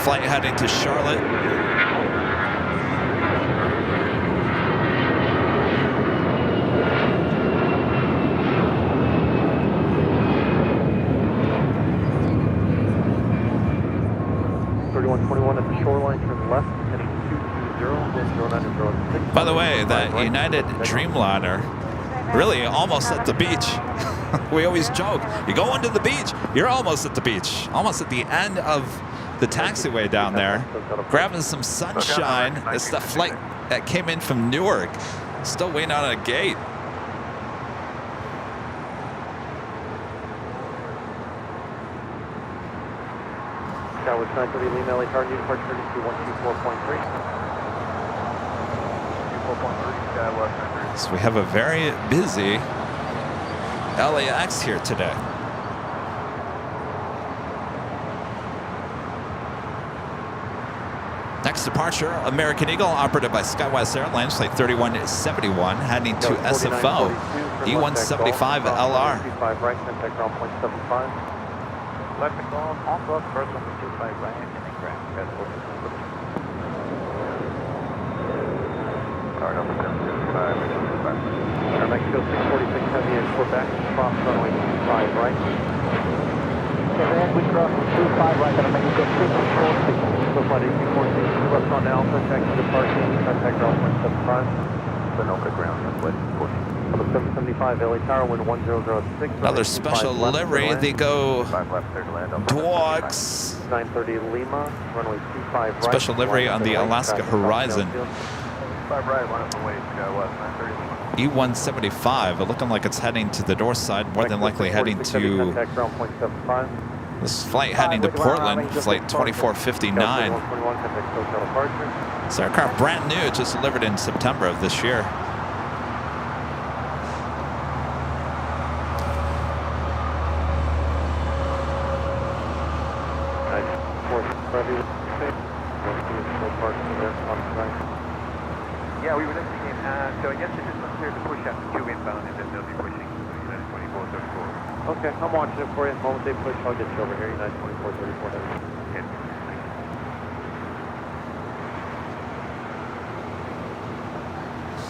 Speaker 3: Flight heading to Charlotte.
Speaker 2: At the shoreline, turn left, heading 220,
Speaker 3: By the way, that United Dreamliner really almost at the beach. We always joke, you go into the beach, you're almost at the beach, almost at the end of the taxiway down there, grabbing some sunshine. It's the flight that came in from Newark, still waiting on a gate.
Speaker 2: That was 930 Lima, LA Tower, new departure 124.3. 224.3,
Speaker 3: So we have a very busy LAX here today. Next departure, American Eagle, operated by SkyWest Airlines, Flight 3171, heading to SFO, E175 LR.
Speaker 2: 25 right, contact ground point 75.
Speaker 1: Left and on cross, first one to 25 right, and then ground.
Speaker 2: Tower number 755, Mexico 646 Heavy in Quebec, cross runway 25 right.
Speaker 4: Quebec, we cross 25 right, and Mexico 646.
Speaker 2: So flight 1846, left on Alpha, taxi departure, contact ground point 75. Sunoka ground, west 775 LA Tower, wind 1006.
Speaker 3: Another special livery. They go dogs.
Speaker 2: 930 Lima, runway 25 right.
Speaker 3: Special livery on the Alaska Horizon.
Speaker 2: 5 right, one up the way, Skywest, 930 Lima.
Speaker 3: E175, looking like it's heading to the door side, more than likely heading to
Speaker 2: Contact ground point 75.
Speaker 3: this flight heading to Portland, flight 2459. This aircraft brand new, just delivered in September of this year.
Speaker 1: Yeah, we would investigate. So I guess it just was clear to push out the 2 inbound, and then they'll be pushing United 2434.
Speaker 2: Okay, I'm watching it for you. The moment they push, I'll get you over here. United 2434 Heavy.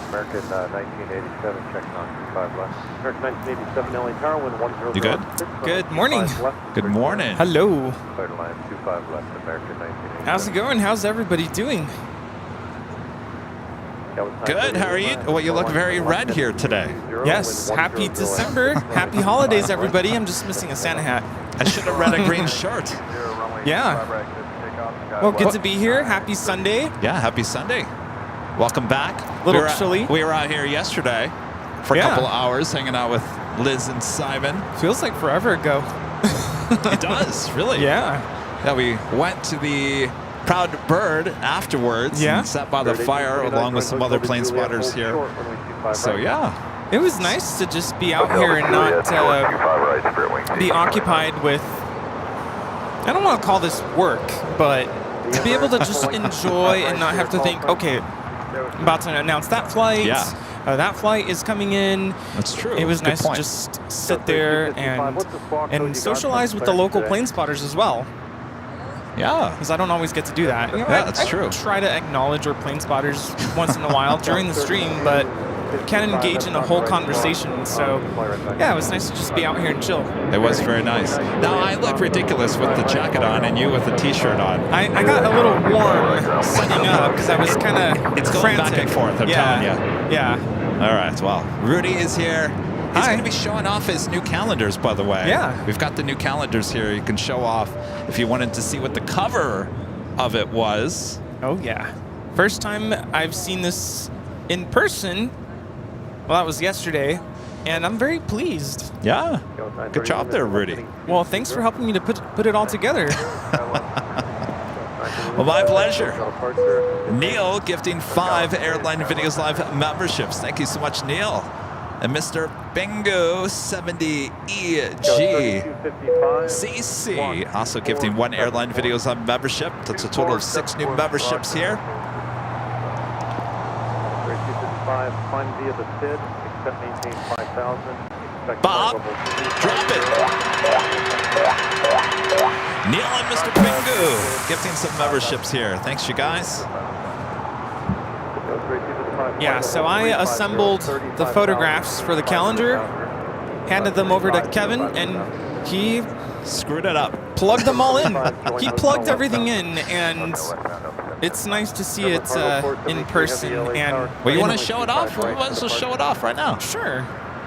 Speaker 2: American 1987, checking on 25 left. American 1987, LA Tower, wind 10.
Speaker 3: You good?
Speaker 8: Good morning.
Speaker 3: Good morning.
Speaker 8: Hello.
Speaker 2: Airline 25 left, American 1987.
Speaker 8: How's it going? How's everybody doing?
Speaker 3: Good. How are you? Well, you look very red here today.
Speaker 8: Yes. Happy December. Happy holidays, everybody. I'm just missing a Santa hat.
Speaker 3: I should have read a green shirt.
Speaker 8: Yeah. Well, good to be here. Happy Sunday.
Speaker 3: Yeah, happy Sunday. Welcome back.
Speaker 8: Little chilly.
Speaker 3: We were out here yesterday for a
Speaker 8: Yeah.
Speaker 3: couple of hours hanging out with Liz and Simon.
Speaker 8: Feels like forever ago.
Speaker 3: It does, really.
Speaker 8: Yeah.
Speaker 3: Yeah, we went to the Proud Bird afterwards and sat by the fire along with some other plane spotters here. So, yeah.
Speaker 8: It was nice to just be out here and not be occupied with, I don't want to call this work, but to be able to just enjoy and not have to think, okay, I'm about to announce that flight.
Speaker 3: Yeah.
Speaker 8: That flight is coming in.
Speaker 3: That's true.
Speaker 8: It was
Speaker 3: Good
Speaker 8: nice
Speaker 3: point.
Speaker 8: to just sit there and socialize with the local plane spotters as well,
Speaker 3: Yeah.
Speaker 8: because I don't always get to do that. You know,
Speaker 3: Yeah, that's
Speaker 8: I
Speaker 3: true.
Speaker 8: try to acknowledge our plane spotters once in a while during the stream, but can't engage in a whole conversation. So, yeah, it was nice to just be out here and chill.
Speaker 3: It was very nice. Now, I look ridiculous with the jacket on and you with the t-shirt on.
Speaker 8: I got a little warm setting up because I was kind of
Speaker 3: It's going back and forth, I'm telling you.
Speaker 8: Yeah.
Speaker 3: All right, well, Rudy is here. He's
Speaker 8: Hi.
Speaker 3: going to be showing off his new calendars, by the way.
Speaker 8: Yeah.
Speaker 3: We've got the new calendars here you can show off if you wanted to see what the cover of it was.
Speaker 8: Oh, yeah. First time I've seen this in person. Well, that was yesterday, and I'm very pleased.
Speaker 3: Yeah. Good job there, Rudy.
Speaker 8: Well, thanks for helping me to put it all together.
Speaker 3: Well, my pleasure. Neil gifting 5 Airline Videos Live memberships. Thank you so much, Neil. And Mr. Bingo 70EG CC also gifting 1 Airline Videos Live membership. That's a total of 6 new memberships here.
Speaker 2: Flying via the SID, except maintain 5,000.
Speaker 3: Bob, drop it. Neil and Mr. Bingo gifting some memberships here. Thanks, you guys.
Speaker 8: Yeah, so I assembled the photographs for the calendar, handed them over to Kevin, and he
Speaker 3: Screwed it up.
Speaker 8: plugged them all in. He plugged everything in, and it's nice to see it in person. And
Speaker 3: Well, you want to show it off? We might as well show it off right now.
Speaker 8: Sure.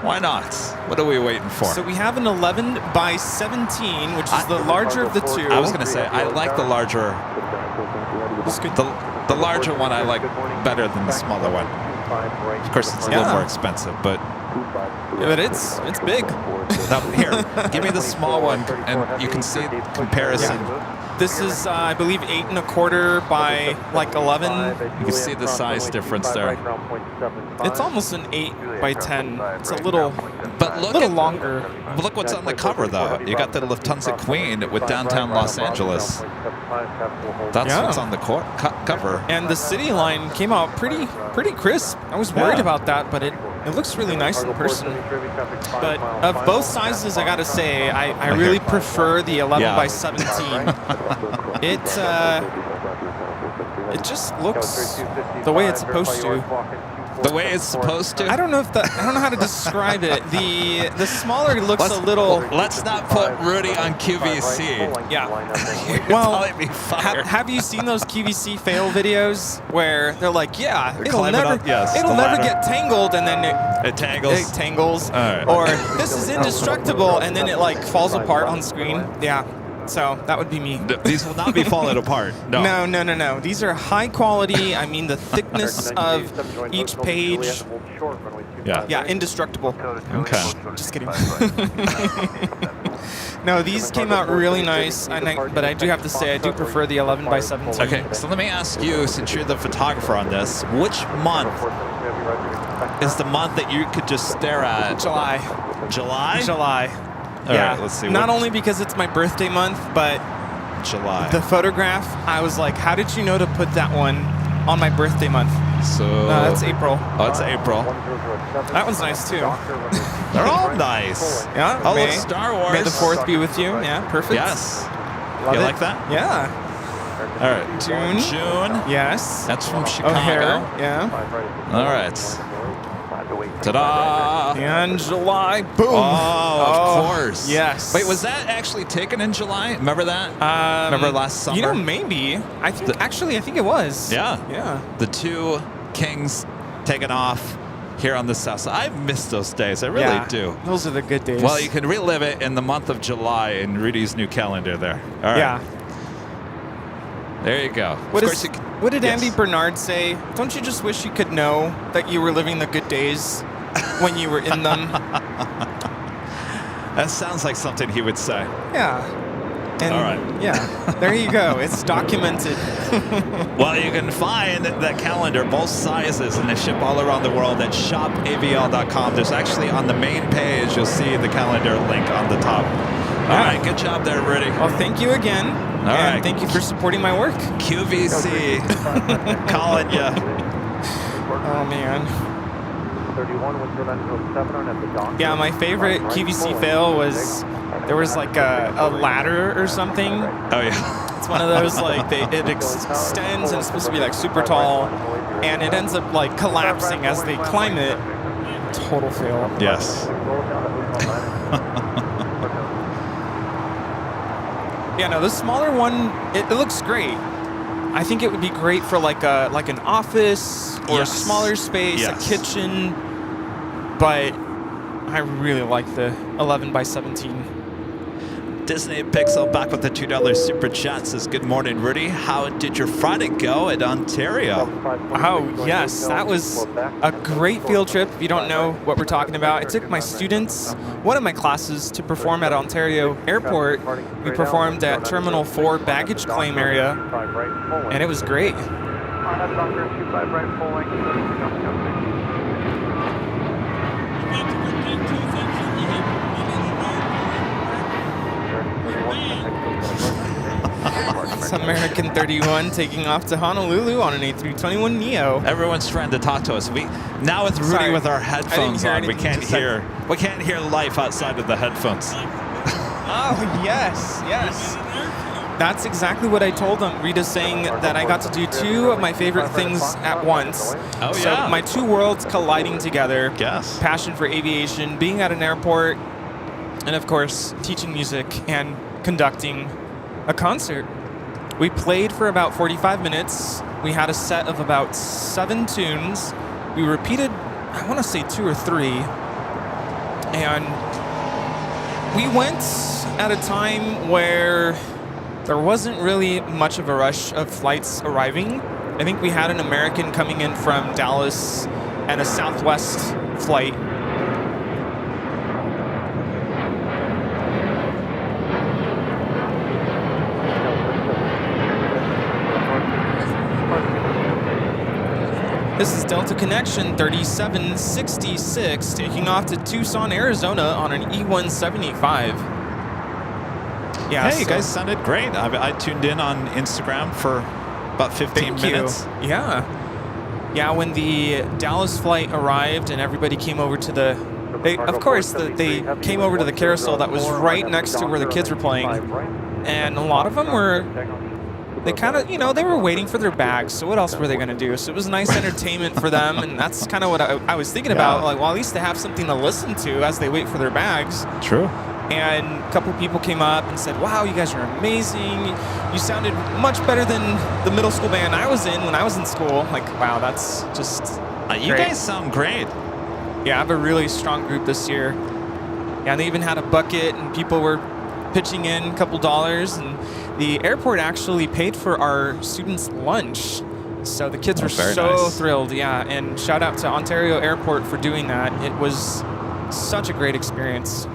Speaker 3: Why not? What are we waiting for?
Speaker 8: So we have an 11 by 17, which is the larger of the two.
Speaker 3: I was going to say, I like the larger. The larger one I like better than the smaller one. Of course, it's a little more expensive, but
Speaker 8: Yeah, but it's big.
Speaker 3: now, here, give me the small one, and you can see the comparison.
Speaker 8: This is, I believe, 8 1/4 by like 11.
Speaker 3: You can see the size difference there.
Speaker 8: It's almost an 8 by 10. It's a little,
Speaker 3: But look
Speaker 8: little
Speaker 3: at
Speaker 8: longer.
Speaker 3: look what's on the cover, though. You got the Lufthansa Queen with downtown Los Angeles. That's
Speaker 8: Yeah.
Speaker 3: what's on the cover.
Speaker 8: And the city line came out pretty crisp. I was worried about that, but it looks really nice in person. But of both sizes, I gotta say, I really prefer the 11 by 17. It just looks the way it's supposed to.
Speaker 3: The way it's supposed to.
Speaker 8: I don't know how to describe it. The smaller looks a little.
Speaker 3: Let's not put Rudy on QVC.
Speaker 8: Yeah.
Speaker 3: Well,
Speaker 8: Well, have you seen those QVC fail videos where they're like, yeah, it'll
Speaker 3: climb it
Speaker 8: never,
Speaker 3: up, yes,
Speaker 8: it'll
Speaker 3: the
Speaker 8: never
Speaker 3: ladder.
Speaker 8: get tangled, and then
Speaker 3: It tangles.
Speaker 8: it tangles,
Speaker 3: All right.
Speaker 8: or this is indestructible, and then it like falls apart on screen. Yeah. So that would be me.
Speaker 3: These will not be falling apart. No.
Speaker 8: No. These are high quality. I mean, the thickness of each page.
Speaker 3: Yeah.
Speaker 8: Yeah, indestructible.
Speaker 3: Okay.
Speaker 8: Just kidding. No, these came out really nice, but I do have to say I do prefer the 11 by 17.
Speaker 3: Okay, so let me ask you, since you're the photographer on this, which month is the month that you could just stare at?
Speaker 8: July.
Speaker 3: July?
Speaker 8: July.
Speaker 3: All
Speaker 8: Yeah.
Speaker 3: right, let's see.
Speaker 8: Not
Speaker 3: what-
Speaker 8: only because it's my birthday month, but
Speaker 3: July.
Speaker 8: the photograph, I was like, how did you know to put that one on my birthday month?
Speaker 3: So
Speaker 8: No, that's April.
Speaker 3: Oh, it's April.
Speaker 8: That was nice too.
Speaker 3: They're all nice.
Speaker 8: Yeah.
Speaker 3: Oh,
Speaker 8: may,
Speaker 3: look, Star Wars.
Speaker 8: May the 4th be with you. Yeah, perfect.
Speaker 3: Yes.
Speaker 8: Love
Speaker 3: you
Speaker 8: it.
Speaker 3: like that?
Speaker 8: Yeah.
Speaker 3: All right.
Speaker 8: June.
Speaker 3: Yes. That's from Chicago.
Speaker 8: O'Hare. Yeah.
Speaker 3: All right. Ta-da!
Speaker 8: And July. Boom.
Speaker 3: Oh, of course.
Speaker 8: Yes.
Speaker 3: Wait, was that actually taken in July? Remember that? Remember last summer?
Speaker 8: You know, maybe. I think I think it was.
Speaker 3: Yeah.
Speaker 8: Yeah.
Speaker 3: The two kings taken off here on the south side. I miss those days. I really do.
Speaker 8: Those are the good days.
Speaker 3: Well, you can relive it in the month of July in Rudy's new calendar there. All right.
Speaker 8: Yeah.
Speaker 3: There you go.
Speaker 8: What did
Speaker 3: Yes.
Speaker 8: Andy Bernard say? Don't you just wish you could know that you were living the good days when you were in them?
Speaker 3: That sounds like something he would say.
Speaker 8: Yeah. And
Speaker 3: all right.
Speaker 8: Yeah. There you go. It's documented.
Speaker 3: Well, you can find that calendar, both sizes, and they ship all around the world at shopavl.com. There's actually on the main page, you'll see the calendar link on the top. All right. Good job there, Rudy.
Speaker 8: Well, thank you again.
Speaker 3: All right.
Speaker 8: Thank you for supporting my work.
Speaker 3: QVC calling you.
Speaker 8: Oh, man. Yeah, my favorite QVC fail was there was like a ladder or something.
Speaker 3: Oh, yeah.
Speaker 8: It's one of those like it extends and it's supposed to be like super tall, and it ends up like collapsing as they climb it. Total fail.
Speaker 3: Yes.
Speaker 8: Yeah, no, the smaller one, it looks great. I think it would be great for like an office or a smaller space, a kitchen. But I really like the 11 by 17.
Speaker 3: Disney Pixel back with the $2 super chat says, good morning, Rudy. How did your Friday go at Ontario?
Speaker 8: Oh, yes. That was a great field trip. If you don't know what we're talking about, I took my students, one of my classes, to perform at Ontario Airport. We performed at Terminal 4 baggage claim area, and it was great. It's American 31 taking off to Honolulu on an A321 Neo.
Speaker 3: Everyone's trying to talk to us. Now with Rudy with our headphones on, we can't hear life outside of the headphones.
Speaker 8: Oh, yes, yes. That's exactly what I told them. Rita's saying that I got to do two of my favorite things at once.
Speaker 3: Oh,
Speaker 8: so
Speaker 3: yeah.
Speaker 8: my two worlds colliding together.
Speaker 3: Yes.
Speaker 8: Passion for aviation, being at an airport, and of course, teaching music and conducting a concert. We played for about 45 minutes. We had a set of about 7 tunes. We repeated, I want to say 2 or 3. And we went at a time where there wasn't really much of a rush of flights arriving. I think we had an American coming in from Dallas and a Southwest flight. This is Delta Connection 3766 taking off to Tucson, Arizona on an E175. Yeah,
Speaker 3: hey, you guys sounded great. I tuned in on Instagram for about 15 minutes.
Speaker 8: Yeah. Yeah, when the Dallas flight arrived and everybody came over to the... They came over to the carousel that was right next to where the kids were playing. And a lot of them were... They kind of, they were waiting for their bags, so what else were they going to do? So it was nice entertainment for them, and that's kind of what I was thinking about. Like, well, at least they have something to listen to as they wait for their bags.
Speaker 3: True.
Speaker 8: And a couple people came up and said, wow, you guys are amazing. You sounded much better than the middle school band I was in when I was in school. Like, wow, that's just
Speaker 3: You guys sound great.
Speaker 8: Yeah, I have a really strong group this year. Yeah, and they even had a bucket, and people were pitching in a couple dollars, and the airport actually paid for our students' lunch. So the kids were so thrilled, yeah. And shout out to Ontario Airport for doing that. It was such a great experience.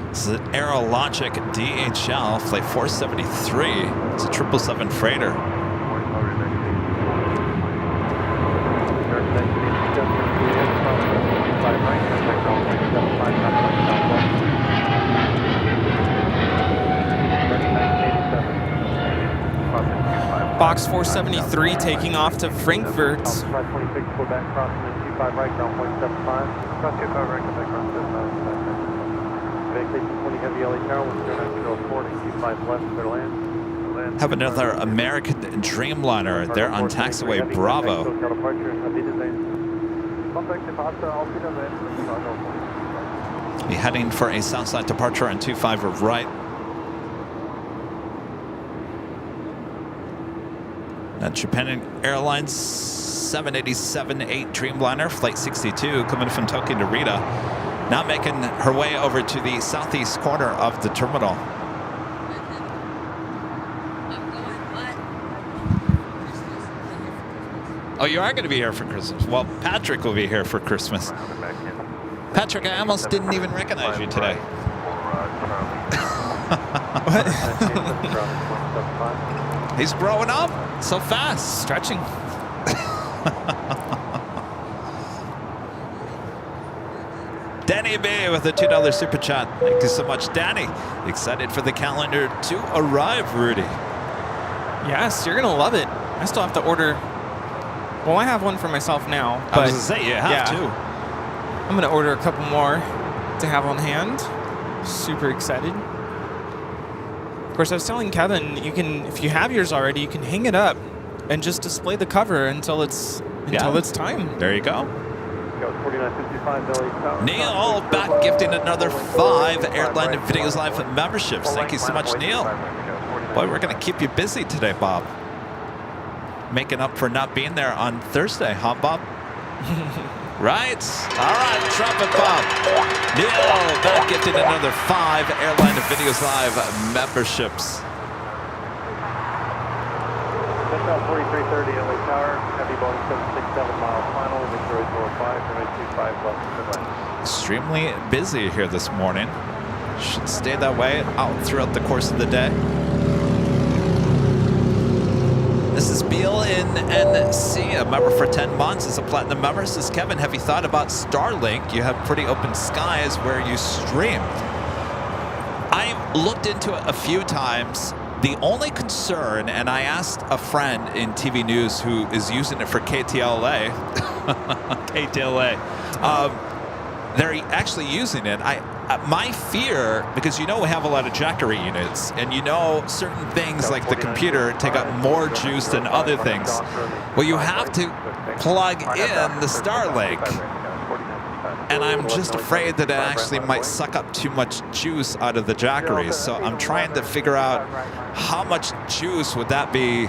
Speaker 3: This is an Aerologic DHL Flight 473. It's a 777 freighter.
Speaker 8: Box 473 taking off to Frankfurt.
Speaker 4: 25 right, ground point 75. Cross 25 right, contact ground 75. Vacation 20 heavy LA tower, 10940, 25 left, clear land.
Speaker 3: Have another American Dreamliner. They're on taxiway Bravo. Be heading for a Southside departure on 25 right. That Japan Airlines 787-8 Dreamliner, Flight 62, coming from Tokyo Narita. Now making her way over to the southeast corner of the terminal. Oh, you are going to be here for Christmas. Well, Patrick will be here for Christmas. Patrick, I almost didn't even recognize you today.
Speaker 8: What?
Speaker 3: He's growing up so fast.
Speaker 8: Stretching.
Speaker 3: Danny B with a $2 super chat. Thank you so much, Danny. Excited for the calendar to arrive, Rudy.
Speaker 8: Yes, you're going to love it. I still have to order. Well, I have one for myself now.
Speaker 3: I was going to say, you have to.
Speaker 8: I'm going to order a couple more to have on hand. Super excited. Of course, I was telling Kevin, you can, if you have yours already, you can hang it up and just display the cover until it's time.
Speaker 3: There you go.
Speaker 4: 4955
Speaker 3: Neil back gifting another 5 Airline and Videos Live memberships. Thank you so much, Neil. Boy, we're going to keep you busy today, Bob. Making up for not being there on Thursday, huh, Bob? Right. All right, trumpet Bob. Neil back gifting another 5 Airline and Videos Live memberships.
Speaker 4: Just out 4330 LA Tower, heavy Boeing 767 miles final, Victoria 405, 25 left.
Speaker 3: Extremely busy here this morning. Should stay that way out throughout the course of the day. This is Beal in NC, a member for 10 months. As a platinum member, says Kevin, have you thought about Starlink? You have pretty open skies where you stream. I've looked into it a few times. The only concern, and I asked a friend in TV news who is using it for KTLA, they're actually using it. My fear, because you know we have a lot of Jackery units, and you know certain things like the computer take up more juice than other things. Well, you have to plug in the Starlink. And I'm just afraid that it actually might suck up too much juice out of the Jackeries. So I'm trying to figure out how much juice would that be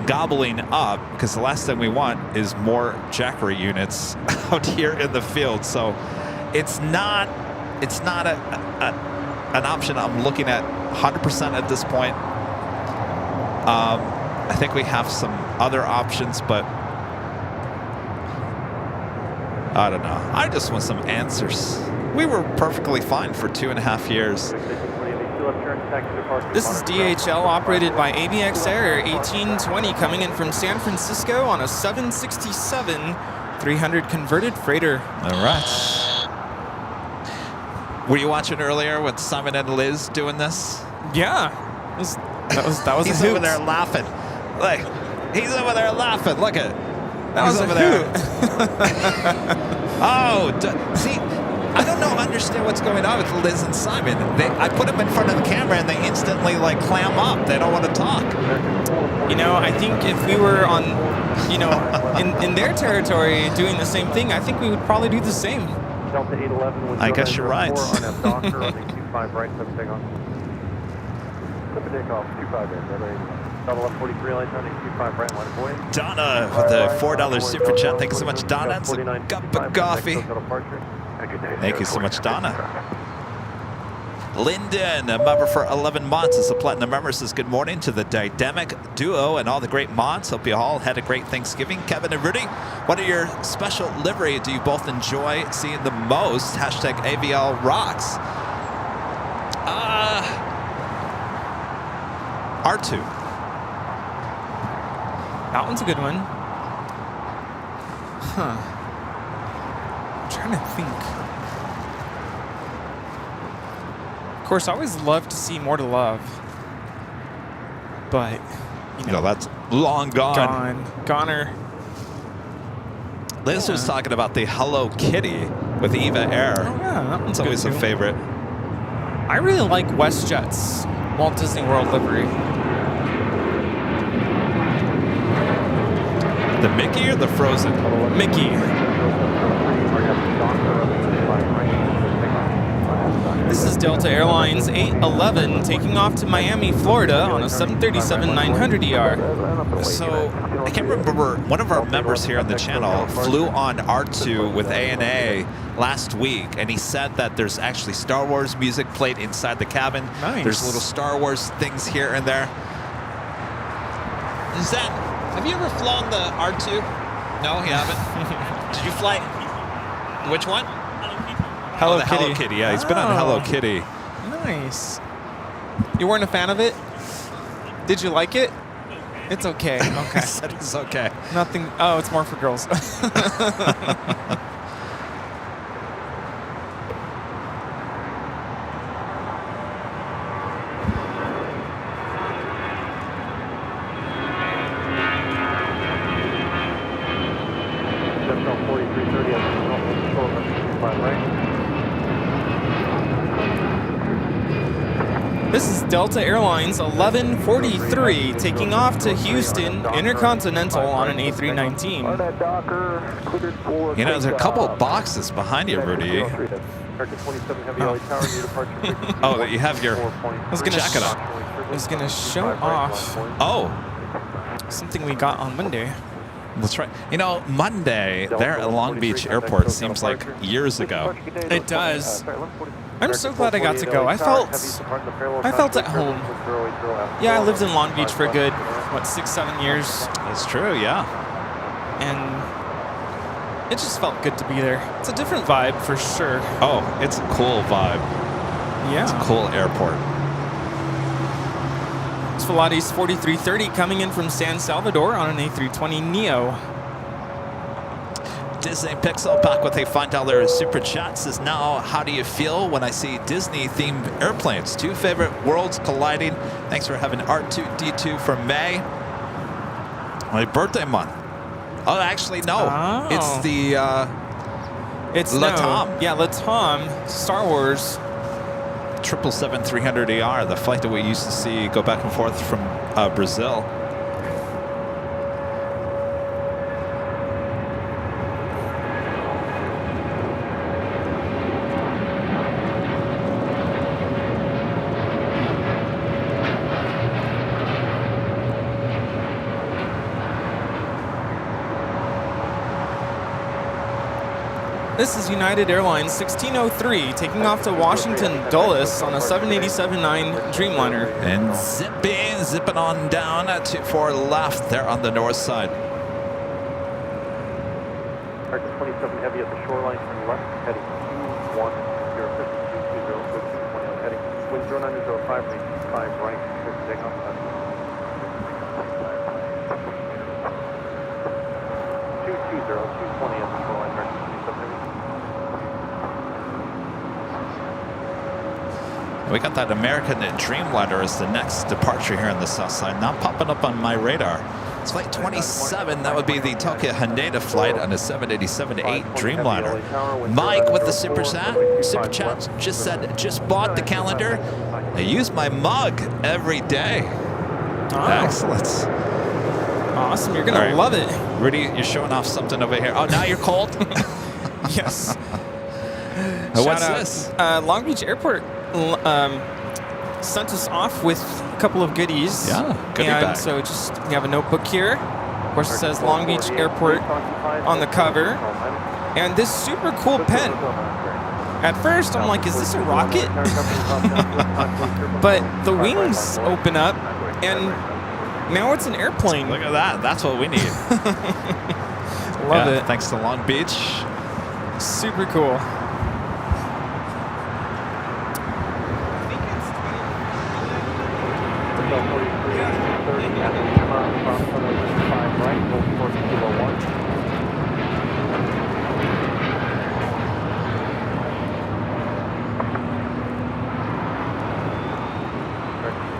Speaker 3: gobbling up, because the last thing we want is more Jackery units out here in the field. So it's not an option I'm looking at 100% at this point. I think we have some other options, but I don't know. I just want some answers. We were perfectly fine for 2.5 years.
Speaker 8: This is DHL operated by ABX Air 1820 coming in from San Francisco on a 767-300 converted freighter.
Speaker 3: All right. Were you watching earlier with Simon and Liz doing this?
Speaker 8: Yeah. That was
Speaker 3: He's over there laughing. Like, he's over there laughing. Look at it.
Speaker 8: That was over there.
Speaker 3: See, I don't understand what's going on with Liz and Simon. I put them in front of the camera and they instantly like clam up. They don't want to talk.
Speaker 8: You know, I think if we were on, you know, in their territory doing the same thing, I think we would probably do the same.
Speaker 3: I guess you're right. Donna with a $4 super chat. Thank you so much, Donna. It's a cup of coffee. Thank you so much, Donna. Lyndon, a member for 11 months, is a platinum member, says good morning to the dynamic duo and all the great mods. Hope you all had a great Thanksgiving. Kevin and Rudy, what are your special livery do you both enjoy seeing the most? Hashtag AVL rocks. R2.
Speaker 8: That one's a good one. Huh. I'm trying to think. Of course, I always love to see More to Love. But, you know.
Speaker 3: No, that's long gone.
Speaker 8: Goner.
Speaker 3: Liz was talking about the Hello Kitty with Eva Air.
Speaker 8: Oh, yeah, that one's
Speaker 3: It's always
Speaker 8: good
Speaker 3: a
Speaker 8: too.
Speaker 3: favorite.
Speaker 8: I really like WestJet's Walt Disney World livery.
Speaker 3: The Mickey or the Frozen?
Speaker 8: Mickey. This is Delta Airlines 811 taking off to Miami, Florida on a 737-900ER.
Speaker 3: So, I can't remember, one of our members here on the channel flew on R2 with ANA last week, and he said that there's actually Star Wars music played inside the cabin.
Speaker 8: Nice.
Speaker 3: There's little Star Wars things here and there. Is that, have you ever flown the R2? No, you haven't? Did you fly, which one?
Speaker 8: Hello
Speaker 3: the
Speaker 8: Kitty.
Speaker 3: Hello Kitty, yeah, he's been on Hello
Speaker 8: Oh.
Speaker 3: Kitty.
Speaker 8: Nice. You weren't a fan of it? Did you like it? It's okay. Okay.
Speaker 3: He said it's okay.
Speaker 8: Nothing. Oh, it's more for girls. This is Delta Airlines 1143 taking off to Houston Intercontinental on an A319.
Speaker 3: You know, there's a couple of boxes behind you, Rudy. Oh, that you have your jacket on.
Speaker 8: I was gonna show off
Speaker 3: Oh,
Speaker 8: something we got on Monday.
Speaker 3: that's right. You know, Monday there at Long Beach Airport seems like years ago.
Speaker 8: It does. I'm so glad I got to go. I felt at home. Yeah, I lived in Long Beach for a good, what, 6-7 years,
Speaker 3: That's true, yeah.
Speaker 8: and it just felt good to be there. It's a different vibe for sure.
Speaker 3: Oh, it's a cool vibe. It's a
Speaker 8: Yeah.
Speaker 3: cool airport.
Speaker 8: It's Volaris 4330 coming in from San Salvador on an A320 Neo.
Speaker 3: Disney Pixel back with a $5 super chat says, now how do you feel when I see Disney themed airplanes? Two favorite worlds colliding. Thanks for having R2D2 for May. My birthday month. Oh, actually, no.
Speaker 8: Oh.
Speaker 3: It's the
Speaker 8: It's
Speaker 3: Latam.
Speaker 8: Yeah, Latam, Star Wars.
Speaker 3: 777-300ER, the flight that we used to see go back and forth from Brazil.
Speaker 8: This is United Airlines 1603 taking off to Washington Dulles on a 787-9 Dreamliner.
Speaker 3: And zipping on down to for left there on the north side.
Speaker 4: Target 27 heavy at the shoreline, turn left, heading 210, 220, heading wind 0905, range 5 right, clear for takeoff. 220, 220 at the shoreline, target 27 heavy.
Speaker 3: We got that American Dreamliner as the next departure here on the south side, not popping up on my radar. It's flight 27, that would be the Tokyo Haneda flight on a 787-8 Dreamliner. Mike with the super chat just said, just bought the calendar. I use my mug every day.
Speaker 8: Oh,
Speaker 3: Excellent.
Speaker 8: awesome. You're going
Speaker 3: All
Speaker 8: to
Speaker 3: right.
Speaker 8: love it.
Speaker 3: Rudy, you're showing off something over here. Oh, now you're cold?
Speaker 8: Yes.
Speaker 3: What's
Speaker 8: Shout out.
Speaker 3: this?
Speaker 8: Long Beach Airport sent us off with a couple of goodies.
Speaker 3: Yeah, goodie
Speaker 8: and
Speaker 3: bag.
Speaker 8: so just, we have a notebook here. Of course, it says Long Beach Airport on the cover. And this super cool pen. At first, I'm like, is this a rocket? But the wings open up, and now it's an airplane.
Speaker 3: Look at that. That's what we need.
Speaker 8: Love it.
Speaker 3: Thanks to Long Beach.
Speaker 8: Super cool.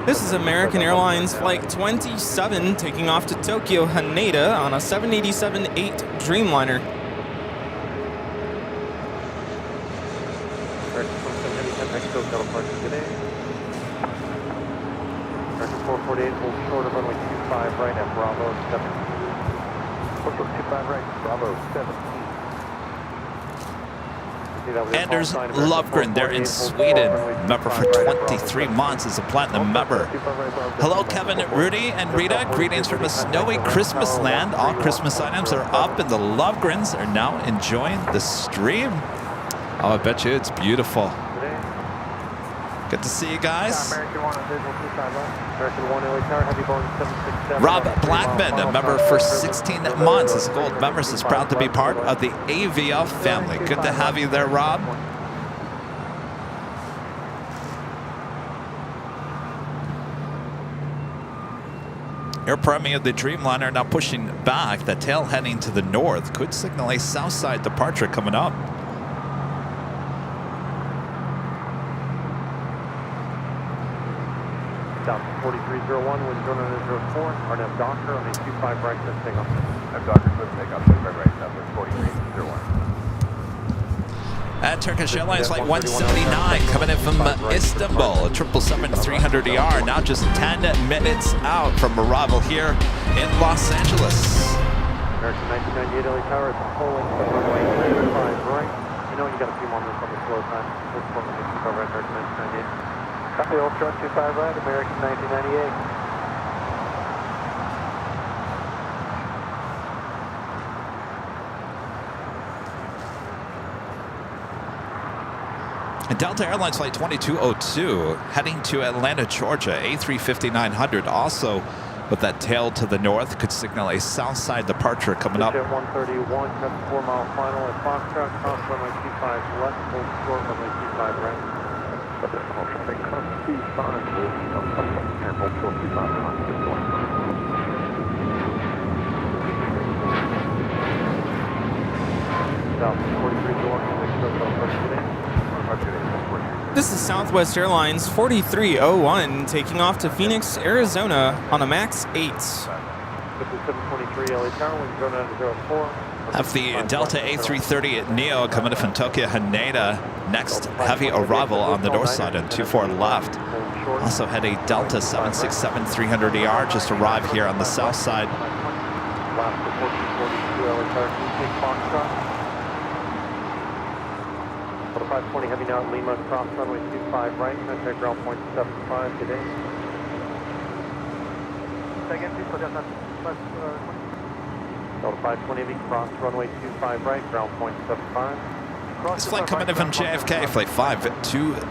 Speaker 8: This is American Airlines Flight 27 taking off to Tokyo Haneda on a 787-8 Dreamliner.
Speaker 4: 2448, hold short of runway 25 right at Bravo 17.
Speaker 2: 25 right, Bravo 17.
Speaker 3: Anders Lovgren, they're in Sweden, member for 23 months as a platinum member. Hello, Kevin, Rudy, and Rita. Greetings from a snowy Christmas land. All Christmas items are up, and the Lovgrens are now enjoying the stream. Oh, I bet you it's beautiful. Good to see you guys.
Speaker 4: American 1 on visual 25 left. American 1 LA Tower, heavy Boeing 767.
Speaker 3: Rob Blackman, a member for 16 months as a gold member, is proud to be part of the Aviation family. Good to have you there, Rob. Air Premium of the Dreamliner now pushing back. The tail heading to the north could signal a south side departure coming up.
Speaker 4: Down 4301, wind 0904, RNF Docker on a 25 right, let's take off.
Speaker 2: I'm Docker, let's take off, 25 right, southwest 4301.
Speaker 3: At Turkish Airlines Flight 179 coming in from Istanbul, a 777-300ER, now just 10 minutes out from arrival here in Los Angeles.
Speaker 4: American 1998 LA Tower at the full length of runway 25 right. You know you got a few more minutes on the slow time. Let's go on the 25 right, American 1998. Copy, old truck 25 right, American 1998.
Speaker 3: And Delta Airlines Flight 2202 heading to Atlanta, Georgia, A350-900 also with that tail to the north could signal a south side departure coming up.
Speaker 4: At 131, cut 4 mile final at Foxtrot, cross runway 25 left, hold short runway 25 right.
Speaker 8: This is Southwest Airlines 4301 taking off to Phoenix, Arizona on a MAX 8.
Speaker 3: Have the Delta A330 Neo coming in from Tokyo Haneda. Next heavy arrival on the north side on 24 left. Also had a Delta 767-300ER just arrived here on the south side.
Speaker 4: 520 heavy now at Lima, cross runway 25 right, contact ground point 75 today. Second, please, Delta 520 heavy, cross runway 25 right, ground point 75.
Speaker 3: This flight coming in from JFK, flight 520.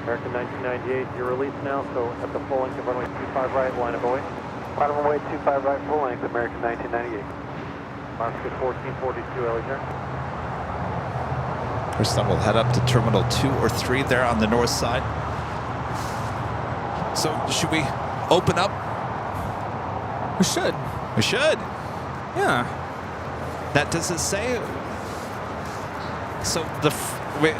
Speaker 4: American 1998, you're released now, so at the full length of runway 25 right, line of away. Line of away 25 right, full length, American 1998. Oscar 1442, LA.
Speaker 3: First time we'll head up to Terminal 2 or 3 there on the north side. So should we open up?
Speaker 8: We should.
Speaker 3: We should.
Speaker 8: Yeah.
Speaker 3: That does it say? So we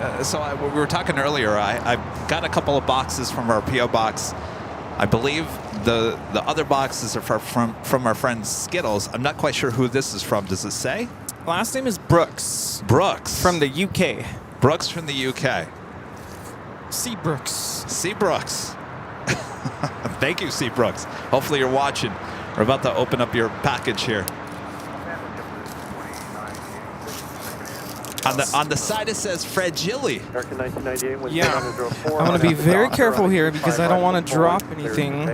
Speaker 3: were talking earlier. I got a couple of boxes from our PO box. I believe the other boxes are from our friend Skittles. I'm not quite sure who this is from. Does it say?
Speaker 8: Last name is Brooks.
Speaker 3: Brooks.
Speaker 8: From the UK.
Speaker 3: Brooks from the UK.
Speaker 8: C. Brooks.
Speaker 3: C. Brooks. Thank you, C. Brooks. Hopefully you're watching. We're about to open up your package here. On the side it says fragile.
Speaker 8: Yeah, I'm going to be very careful here because I don't want to drop anything.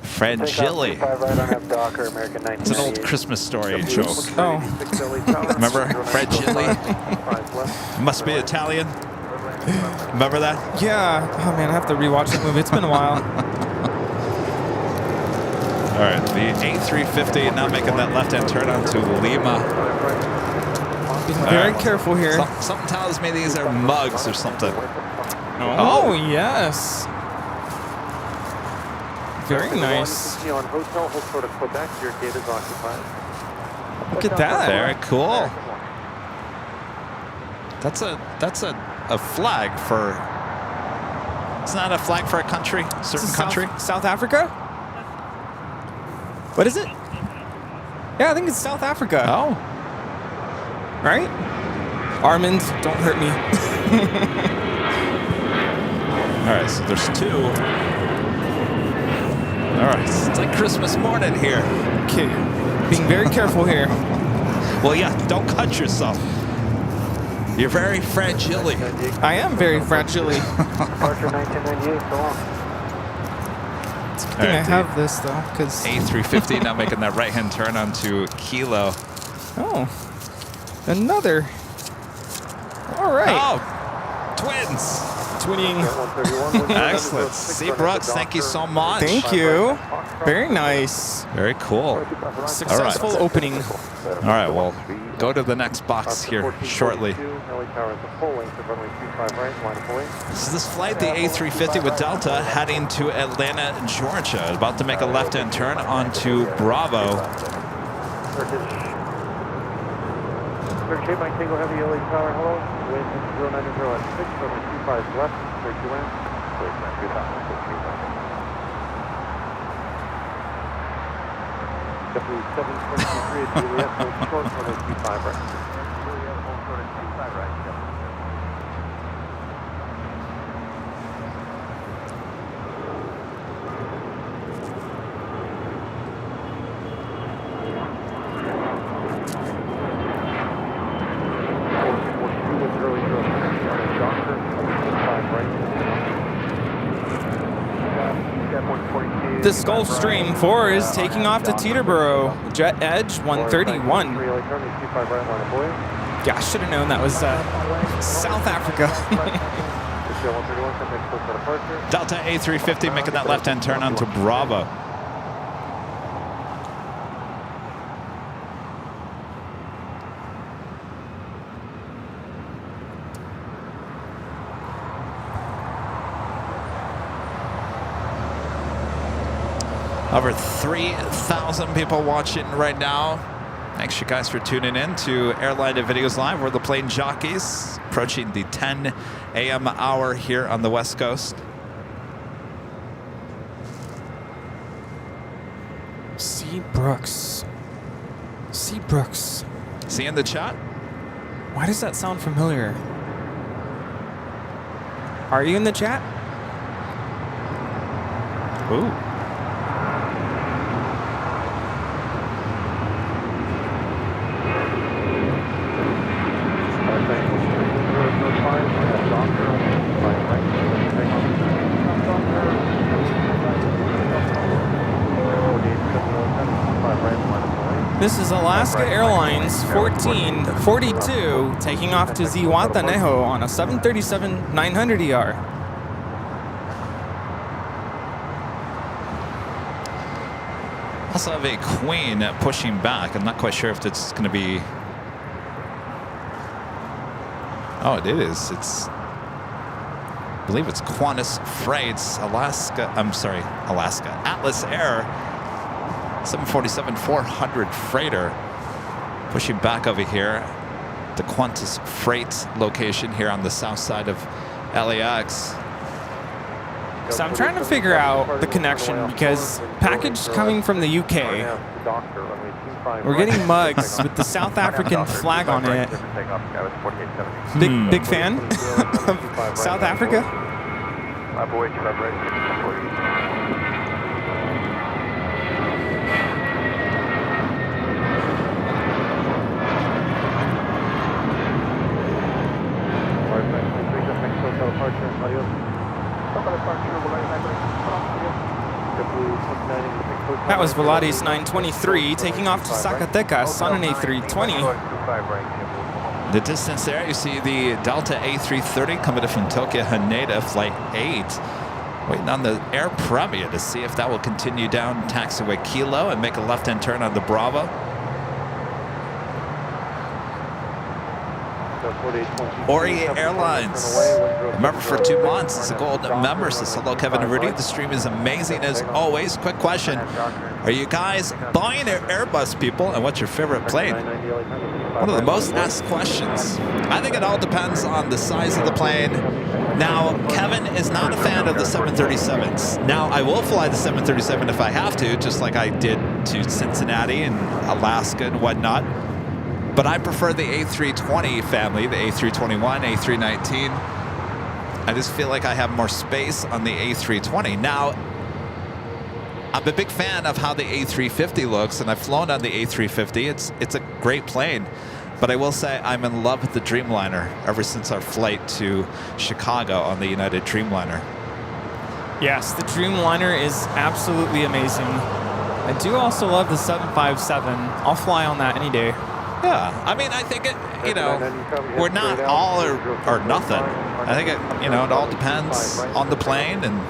Speaker 3: Fragile. It's an old Christmas story joke.
Speaker 8: Oh.
Speaker 3: Remember Fragile? Must be Italian. Remember that?
Speaker 8: Yeah. Oh man, I have to rewatch that movie. It's been a while.
Speaker 3: All right, the A350 now making that left-hand turn onto Lima.
Speaker 8: Very careful here.
Speaker 3: Something tells me these are mugs or something.
Speaker 8: Oh, yes. Very nice. Look at that.
Speaker 3: Very cool. That's a flag for. It's not a flag for a country, a certain country.
Speaker 8: South Africa? What is it? Yeah, I think it's South Africa.
Speaker 3: Oh.
Speaker 8: Right? Armand, don't hurt me.
Speaker 3: All right, so there's 2. All right, it's like Christmas morning here.
Speaker 8: Okay. Being very careful here.
Speaker 3: Well, yeah, don't cut yourself. You're very fragile.
Speaker 8: I am very fragile.
Speaker 4: Departure 1998, so long.
Speaker 8: It's a good thing I have this, though, because...
Speaker 3: A350 now making that right-hand turn onto Kilo.
Speaker 8: Oh, another. All right.
Speaker 3: Oh, twins.
Speaker 8: Twinning.
Speaker 3: Excellent. C. Brooks, thank you so much.
Speaker 8: Thank you. Very nice.
Speaker 3: Very cool.
Speaker 8: Successful opening.
Speaker 3: All right, well, go to the next box here shortly. This is this flight, the A350 with Delta, heading to Atlanta, Georgia. About to make a left-hand turn onto Bravo.
Speaker 4: Shape by Tango Heavy LA Tower, hello. Wind 090 at 6, runway 25 left, straight to land. W 723 at Juliet, hold short, runway 25 right. Juliet, hold short at 25 right.
Speaker 8: This Gulfstream 4 is taking off to Teterboro. Jet Edge 131. Yeah, I should have known that was South Africa.
Speaker 3: Delta A350 making that left-hand turn onto Bravo. Over 3,000 people watching right now. Thanks you guys for tuning in to Airline Videos Live. We're the Plane Jockeys, approaching the 10 a.m. hour here on the West Coast.
Speaker 8: C. Brooks. C. Brooks.
Speaker 3: See in the chat?
Speaker 8: Why does that sound familiar? Are you in the chat?
Speaker 3: Ooh.
Speaker 8: This is Alaska Airlines 1442 taking off to Zihuatanejo on a 737-900ER.
Speaker 3: Also have a Queen pushing back. I'm not quite sure if it's going to be... Oh, it is. It's... I believe it's Qantas Freight's Alaska Atlas Air 747-400 freighter pushing back over here. The Qantas Freight location here on the south side of LAX.
Speaker 8: So I'm trying to figure out the connection because package coming from the UK. We're getting mugs with the South African flag on it. Big fan of South Africa. That was Vladis 923 taking off to Zacatecas on an A320.
Speaker 3: The distance there, you see the Delta A330 coming in from Tokyo Haneda, flight 8. Waiting on the air premiere to see if that will continue down taxiway Kilo and make a left-hand turn on the Bravo. Ori Airlines. Remember, for 2 months, it's a gold member. Says hello, Kevin Rudy. The stream is amazing as always. Quick question: are you guys Boeing or Airbus people? And what's your favorite plane? One of the most asked questions. I think it all depends on the size of the plane. Now, Kevin is not a fan of the 737s. Now, I will fly the 737 if I have to, just like I did to Cincinnati and Alaska and whatnot. But I prefer the A320 family, the A321, A319. I just feel like I have more space on the A320. Now, I'm a big fan of how the A350 looks, and I've flown on the A350. It's a great plane. But I will say I'm in love with the Dreamliner ever since our flight to Chicago on the United Dreamliner.
Speaker 8: Yes, the Dreamliner is absolutely amazing. I do also love the 757. I'll fly on that any day.
Speaker 3: Yeah, I mean, I think we're not all or nothing. I think it all depends on the plane. And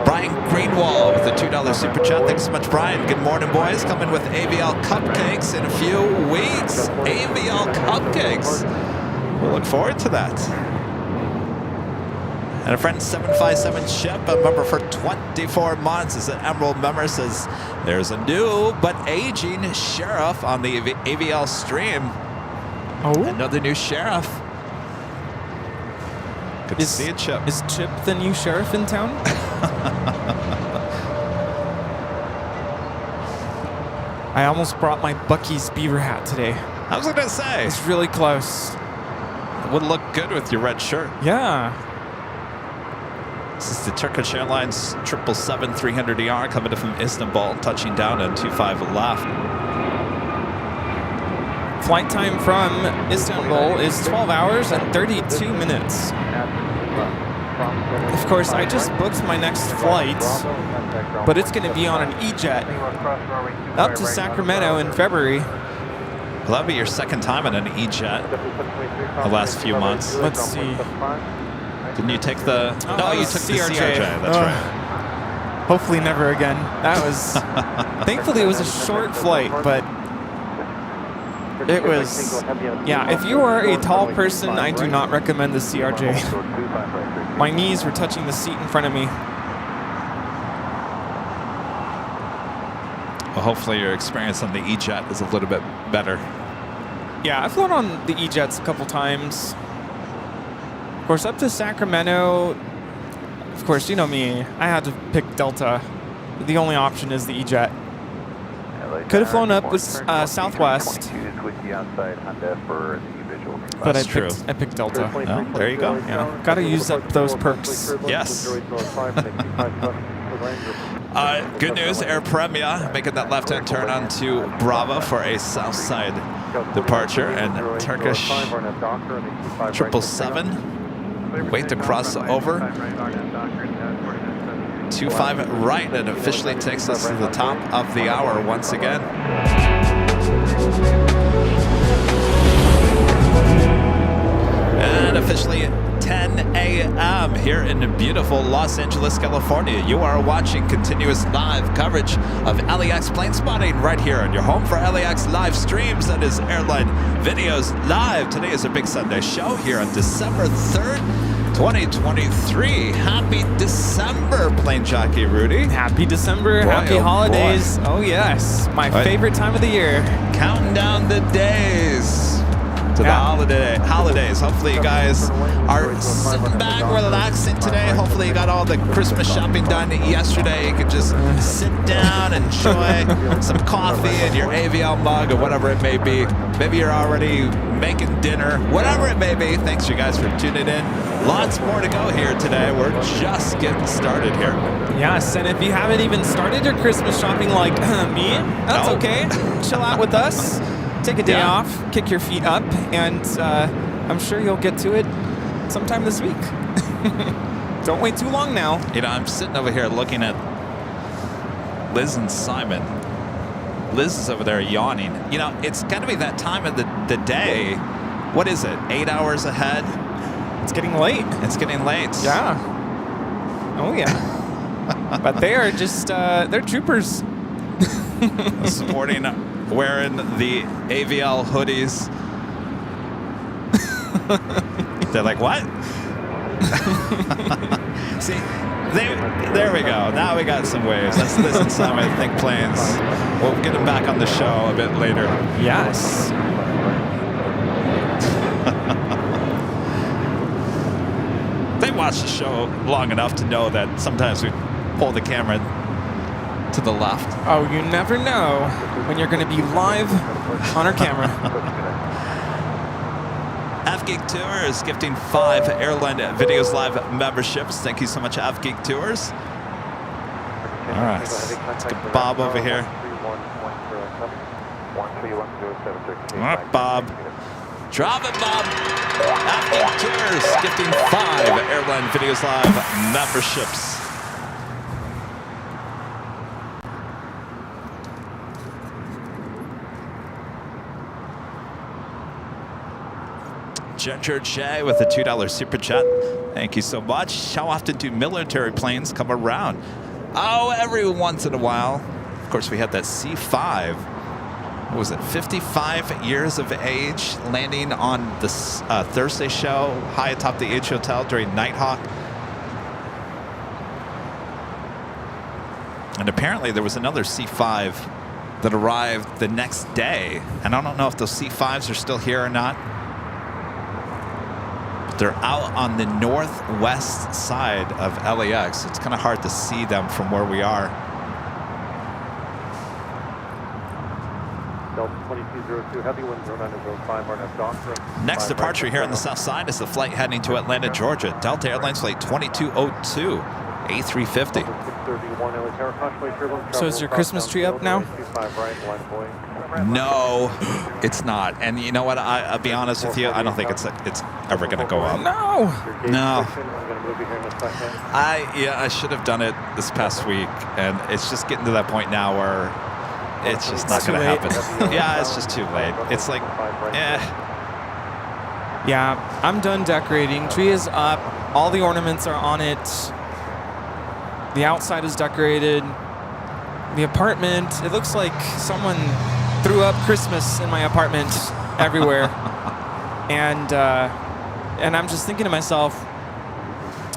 Speaker 3: Brian Greenwald with the $2 super chat. Thanks so much, Brian. Good morning, boys. Coming with AVL cupcakes in a few weeks. AVL cupcakes. We'll look forward to that. And a friend 757 Ship, a member for 24 months, is an Emerald member, says there's a new but aging sheriff on the AVL stream.
Speaker 8: Oh,
Speaker 3: another new sheriff. Good to see you, Chip.
Speaker 8: Is Chip the new sheriff in town? I almost brought my Buc-ee's beaver hat today.
Speaker 3: I was going to say.
Speaker 8: It's really close.
Speaker 3: It would look good with your red shirt.
Speaker 8: Yeah.
Speaker 3: This is the Turkish Airlines 777-300ER coming in from Istanbul, touching down at 25 left.
Speaker 8: Flight time from Istanbul is 12 hours and 32 minutes. Of course, I just booked my next flight, but it's going to be on an E-Jet up to Sacramento in February.
Speaker 3: Well, that'll be your second time in an E-Jet the last few months.
Speaker 8: Let's see.
Speaker 3: Didn't you take the... No, you took the CRJ. That's right.
Speaker 8: Hopefully never again. That was... Thankfully, it was a short flight, but... It was... Yeah, if you are a tall person, I do not recommend the CRJ. My knees were touching the seat in front of me.
Speaker 3: Well, hopefully your experience on the E-Jet is a little bit better.
Speaker 8: Yeah, I've flown on the E-Jets a couple times. Of course, up to Sacramento, of course, you know me, I had to pick Delta. The only option is the E-Jet. Could have flown up with Southwest, but I picked Delta.
Speaker 3: Oh, there you go.
Speaker 8: Yeah, got to use up those perks.
Speaker 3: Yes. Good news, Air Premia making that left-hand turn onto Bravo for a south side departure, and Turkish 777 wait to cross over. 25 right, and officially takes us to the top of the hour once again. And officially 10 a.m. here in beautiful Los Angeles, California. You are watching continuous live coverage of LAX plane spotting right here on your home for LAX live streams. That is Airline Videos Live. Today is a big Sunday show here on December 3rd, 2023. Happy December, Plane Jockey Rudy.
Speaker 8: Happy December.
Speaker 3: Boy,
Speaker 8: happy holidays.
Speaker 3: Boy.
Speaker 8: Oh, yes. My favorite time of the year.
Speaker 3: Counting down the days to the holidays. Hopefully you guys are sitting back, relaxing today. Hopefully you got all the Christmas shopping done yesterday. You can just sit down, enjoy some coffee in your AVL mug or whatever it may be. Maybe you're already making dinner, whatever it may be. Thanks you guys for tuning in. Lots more to go here today. We're just getting started here.
Speaker 8: Yes, and if you haven't even started your Christmas shopping like me, that's okay. Chill out with us. Take a day off, kick your feet up, and I'm sure you'll get to it sometime this week. Don't wait too long now.
Speaker 3: You know, I'm sitting over here looking at Liz and Simon. Liz is over there yawning. You know, it's got to be that time of the day. What is it, 8 hours ahead?
Speaker 8: It's getting late.
Speaker 3: It's getting late.
Speaker 8: Yeah. Oh, yeah. But they are just, they're troopers.
Speaker 3: Supporting, wearing the AVL hoodies. They're like, what? See, there we go. Now we got some waves. Let's listen to Simon Think Planes. We'll get him back on the show a bit later.
Speaker 8: Yes.
Speaker 3: They watch the show long enough to know that sometimes we pull the camera to the left.
Speaker 8: Oh, you never know when you're going to be live on our camera.
Speaker 3: AvGeek Tours gifting 5 Airline Videos Live memberships. Thank you so much, AvGeek Tours. All right, let's get Bob over here. All right, Bob. Drop it, Bob. AvGeek Tours gifting 5 Airline Videos Live memberships. Ginger J with a $2 super chat. Thank you so much. How often do military planes come around? Oh, every once in a while. Of course, we had that C5. What was it? 55 years of age, landing on the Thursday show high atop the H Hotel during Nighthawk. And apparently there was another C5 that arrived the next day. And I don't know if those C5s are still here or not. They're out on the northwest side of LAX. So it's kind of hard to see them from where we are.
Speaker 4: Delta 2202, heavy winds 0905, RNF Doctor.
Speaker 3: Next departure here on the south side is the flight heading to Atlanta, Georgia. Delta Airlines flight 2202, A350.
Speaker 8: So is your Christmas tree up now?
Speaker 3: No, it's not. And you know what? I'll be honest with you. I don't think it's ever going to go up.
Speaker 8: No.
Speaker 3: I should have done it this past week, and it's just getting to that point now where it's just not going to happen. Yeah, it's just too late. It's like,
Speaker 8: Yeah, I'm done decorating. Tree is up. All the ornaments are on it. The outside is decorated. The apartment, it looks like someone threw up Christmas in my apartment everywhere. And I'm just thinking to myself,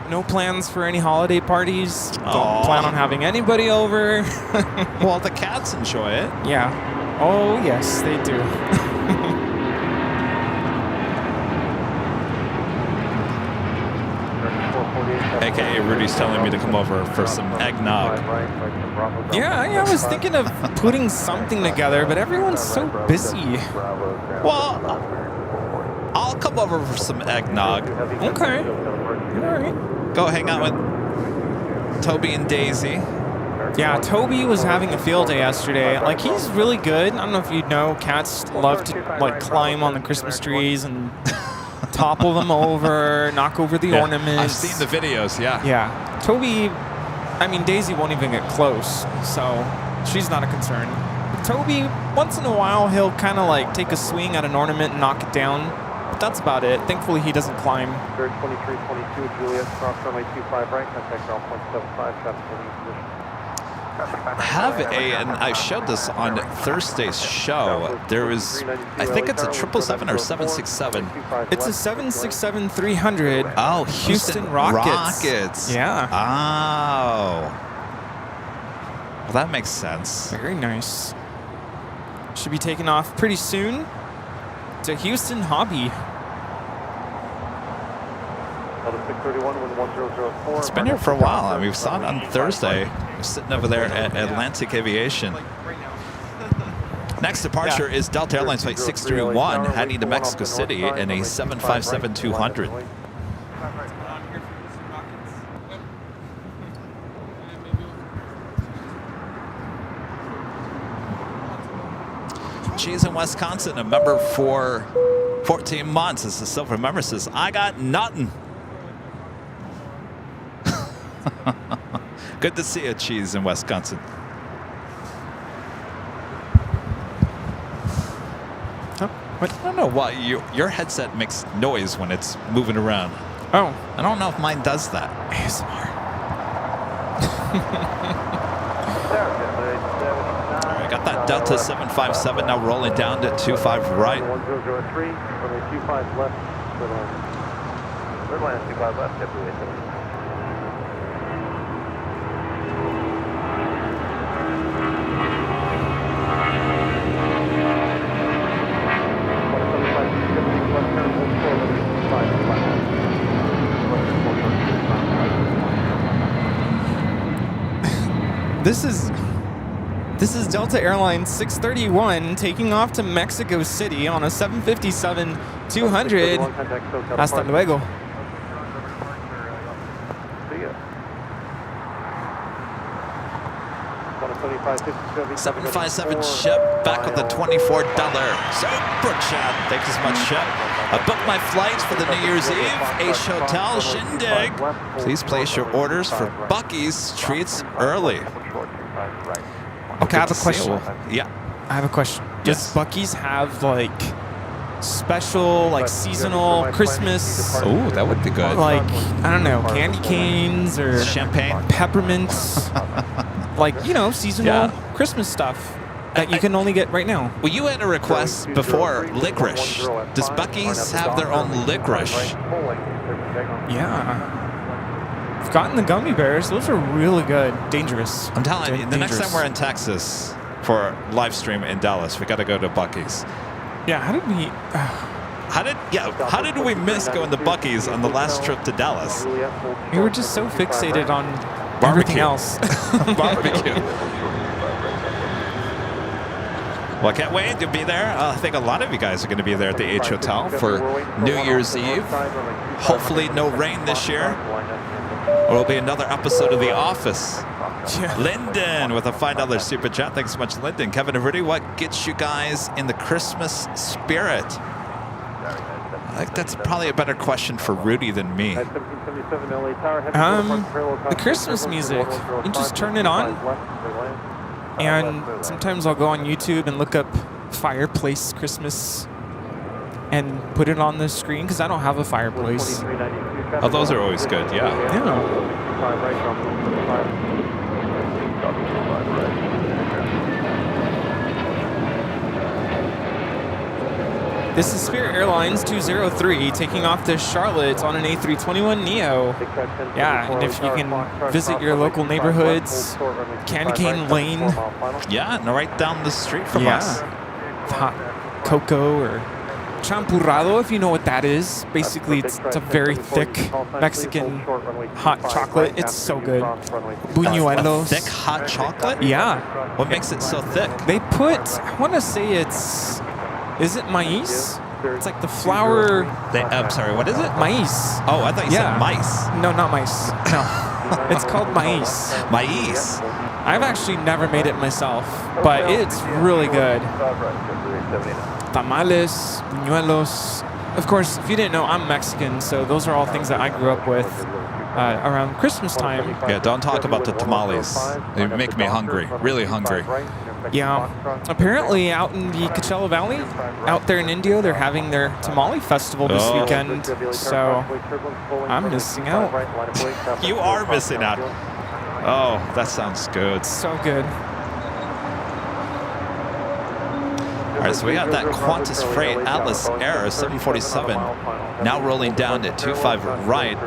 Speaker 8: no plans for any holiday parties. Don't plan on having anybody over.
Speaker 3: Well, the cats enjoy it.
Speaker 8: Yeah. Oh, yes, they do.
Speaker 3: AKA Rudy's telling me to come over for some eggnog.
Speaker 8: Yeah, I was thinking of putting something together, but everyone's so busy.
Speaker 3: Well, I'll come over for some eggnog.
Speaker 8: Okay. All right.
Speaker 3: Go hang out with Toby and Daisy.
Speaker 8: Yeah, Toby was having a field day yesterday. Like, he's really good. I don't know if you know, cats love to like climb on the Christmas trees and topple them over, knock over the ornaments.
Speaker 3: I've seen the videos, yeah.
Speaker 8: Yeah. Toby, I mean, Daisy won't even get close, so she's not a concern. Toby, once in a while, he'll kind of like take a swing at an ornament and knock it down. But that's about it. Thankfully, he doesn't climb.
Speaker 4: 2322, Juliet, cross runway 25 right, contact ground 0.75, traffic holding position.
Speaker 3: And I showed this on Thursday's show. There was, I think it's a 777 or 767.
Speaker 8: It's a 767-300.
Speaker 3: Oh,
Speaker 8: Houston Rockets. Yeah.
Speaker 3: Oh. Well, that makes sense.
Speaker 8: Very nice. Should be taking off pretty soon to Houston Hobby.
Speaker 3: It's been here for a while. I mean, we saw it on Thursday. We're sitting over there at Atlantic Aviation. Next departure is Delta Airlines flight 631 heading to Mexico City in a 757-200. She's in Wisconsin, a member for 14 months. As the silver member says, I got nothing. Good to see you, Cheese, in Wisconsin.
Speaker 8: Huh? What?
Speaker 3: I don't know why your headset makes noise when it's moving around.
Speaker 8: Oh.
Speaker 3: I don't know if mine does that.
Speaker 8: ASMR.
Speaker 3: All right, got that Delta 757 now rolling down to 25 right.
Speaker 4: 1003, runway 25 left, clear line. Clear line 25 left, JetBlue.
Speaker 8: This is Delta Airlines 631 taking off to Mexico City on a 757 200. Hasta luego.
Speaker 4: See ya.
Speaker 3: 757 Shep back with the $24 super chat. Thank you so much, Shep. I booked my flights for the New Year's Eve Ace Hotel Shindig. Please place your orders for Bucky's treats early.
Speaker 8: Okay, I have a question.
Speaker 3: Yeah.
Speaker 8: I have a question. Does Bucky's have like special, like seasonal Christmas?
Speaker 3: Oh, that would be good.
Speaker 8: Like, I don't know, candy canes or
Speaker 3: champagne,
Speaker 8: peppermints, like, you know, seasonal Christmas stuff that you can only get right now.
Speaker 3: Well, you had a request before licorice. Does Bucky's have their own licorice?
Speaker 8: Yeah. I've gotten the gummy bears. Those are really good. Dangerous.
Speaker 3: I'm telling you, the next time we're in Texas for live stream in Dallas, we got to go to Bucky's.
Speaker 8: Yeah, how did we...
Speaker 3: How did we miss going to Bucky's on the last trip to Dallas?
Speaker 8: We were just so fixated on
Speaker 3: barbecue.
Speaker 8: Everything else.
Speaker 3: Barbecue. Well, I can't wait to be there. I think a lot of you guys are going to be there at the H Hotel for New Year's Eve. Hopefully no rain this year. Or it'll be another episode of The Office.
Speaker 8: Yeah.
Speaker 3: Lyndon with a $5 super chat. Thanks so much, Lyndon. Kevin and Rudy, what gets you guys in the Christmas spirit? I think that's probably a better question for Rudy than me.
Speaker 8: The Christmas music. You just turn it on, and sometimes I'll go on YouTube and look up fireplace Christmas and put it on the screen because I don't have a fireplace.
Speaker 3: Oh, those are always good, yeah.
Speaker 8: This is Spirit Airlines 203 taking off to Charlotte on an A321neo. Yeah, and if you can visit your local neighborhoods, Candy Cane Lane.
Speaker 3: Yeah, and right down the street from us.
Speaker 8: Hot cocoa or champurrado, if you know what that is. Basically, it's a very thick Mexican hot chocolate. It's so good. Buñuelos.
Speaker 3: Thick hot chocolate?
Speaker 8: Yeah.
Speaker 3: What makes it so thick?
Speaker 8: They put, I want to say it's, is it maize? It's like the flour.
Speaker 3: I'm sorry, what is it?
Speaker 8: Maize.
Speaker 3: Oh, I thought you said mice.
Speaker 8: No, not mice. No. It's called maize.
Speaker 3: Maize.
Speaker 8: I've actually never made it myself, but it's really good. Tamales, buñuelos. Of course, if you didn't know, I'm Mexican, so those are all things that I grew up with around Christmas time.
Speaker 3: Yeah, don't talk about the tamales. They make me hungry, really hungry.
Speaker 8: Yeah. Apparently, out in the Coachella Valley, out there in India, they're having their tamale festival this weekend, so I'm missing out.
Speaker 3: You are missing out. Oh, that sounds good.
Speaker 8: So good.
Speaker 3: All right, so we got that Qantas Freight Atlas Air 747 now rolling down at 25 right.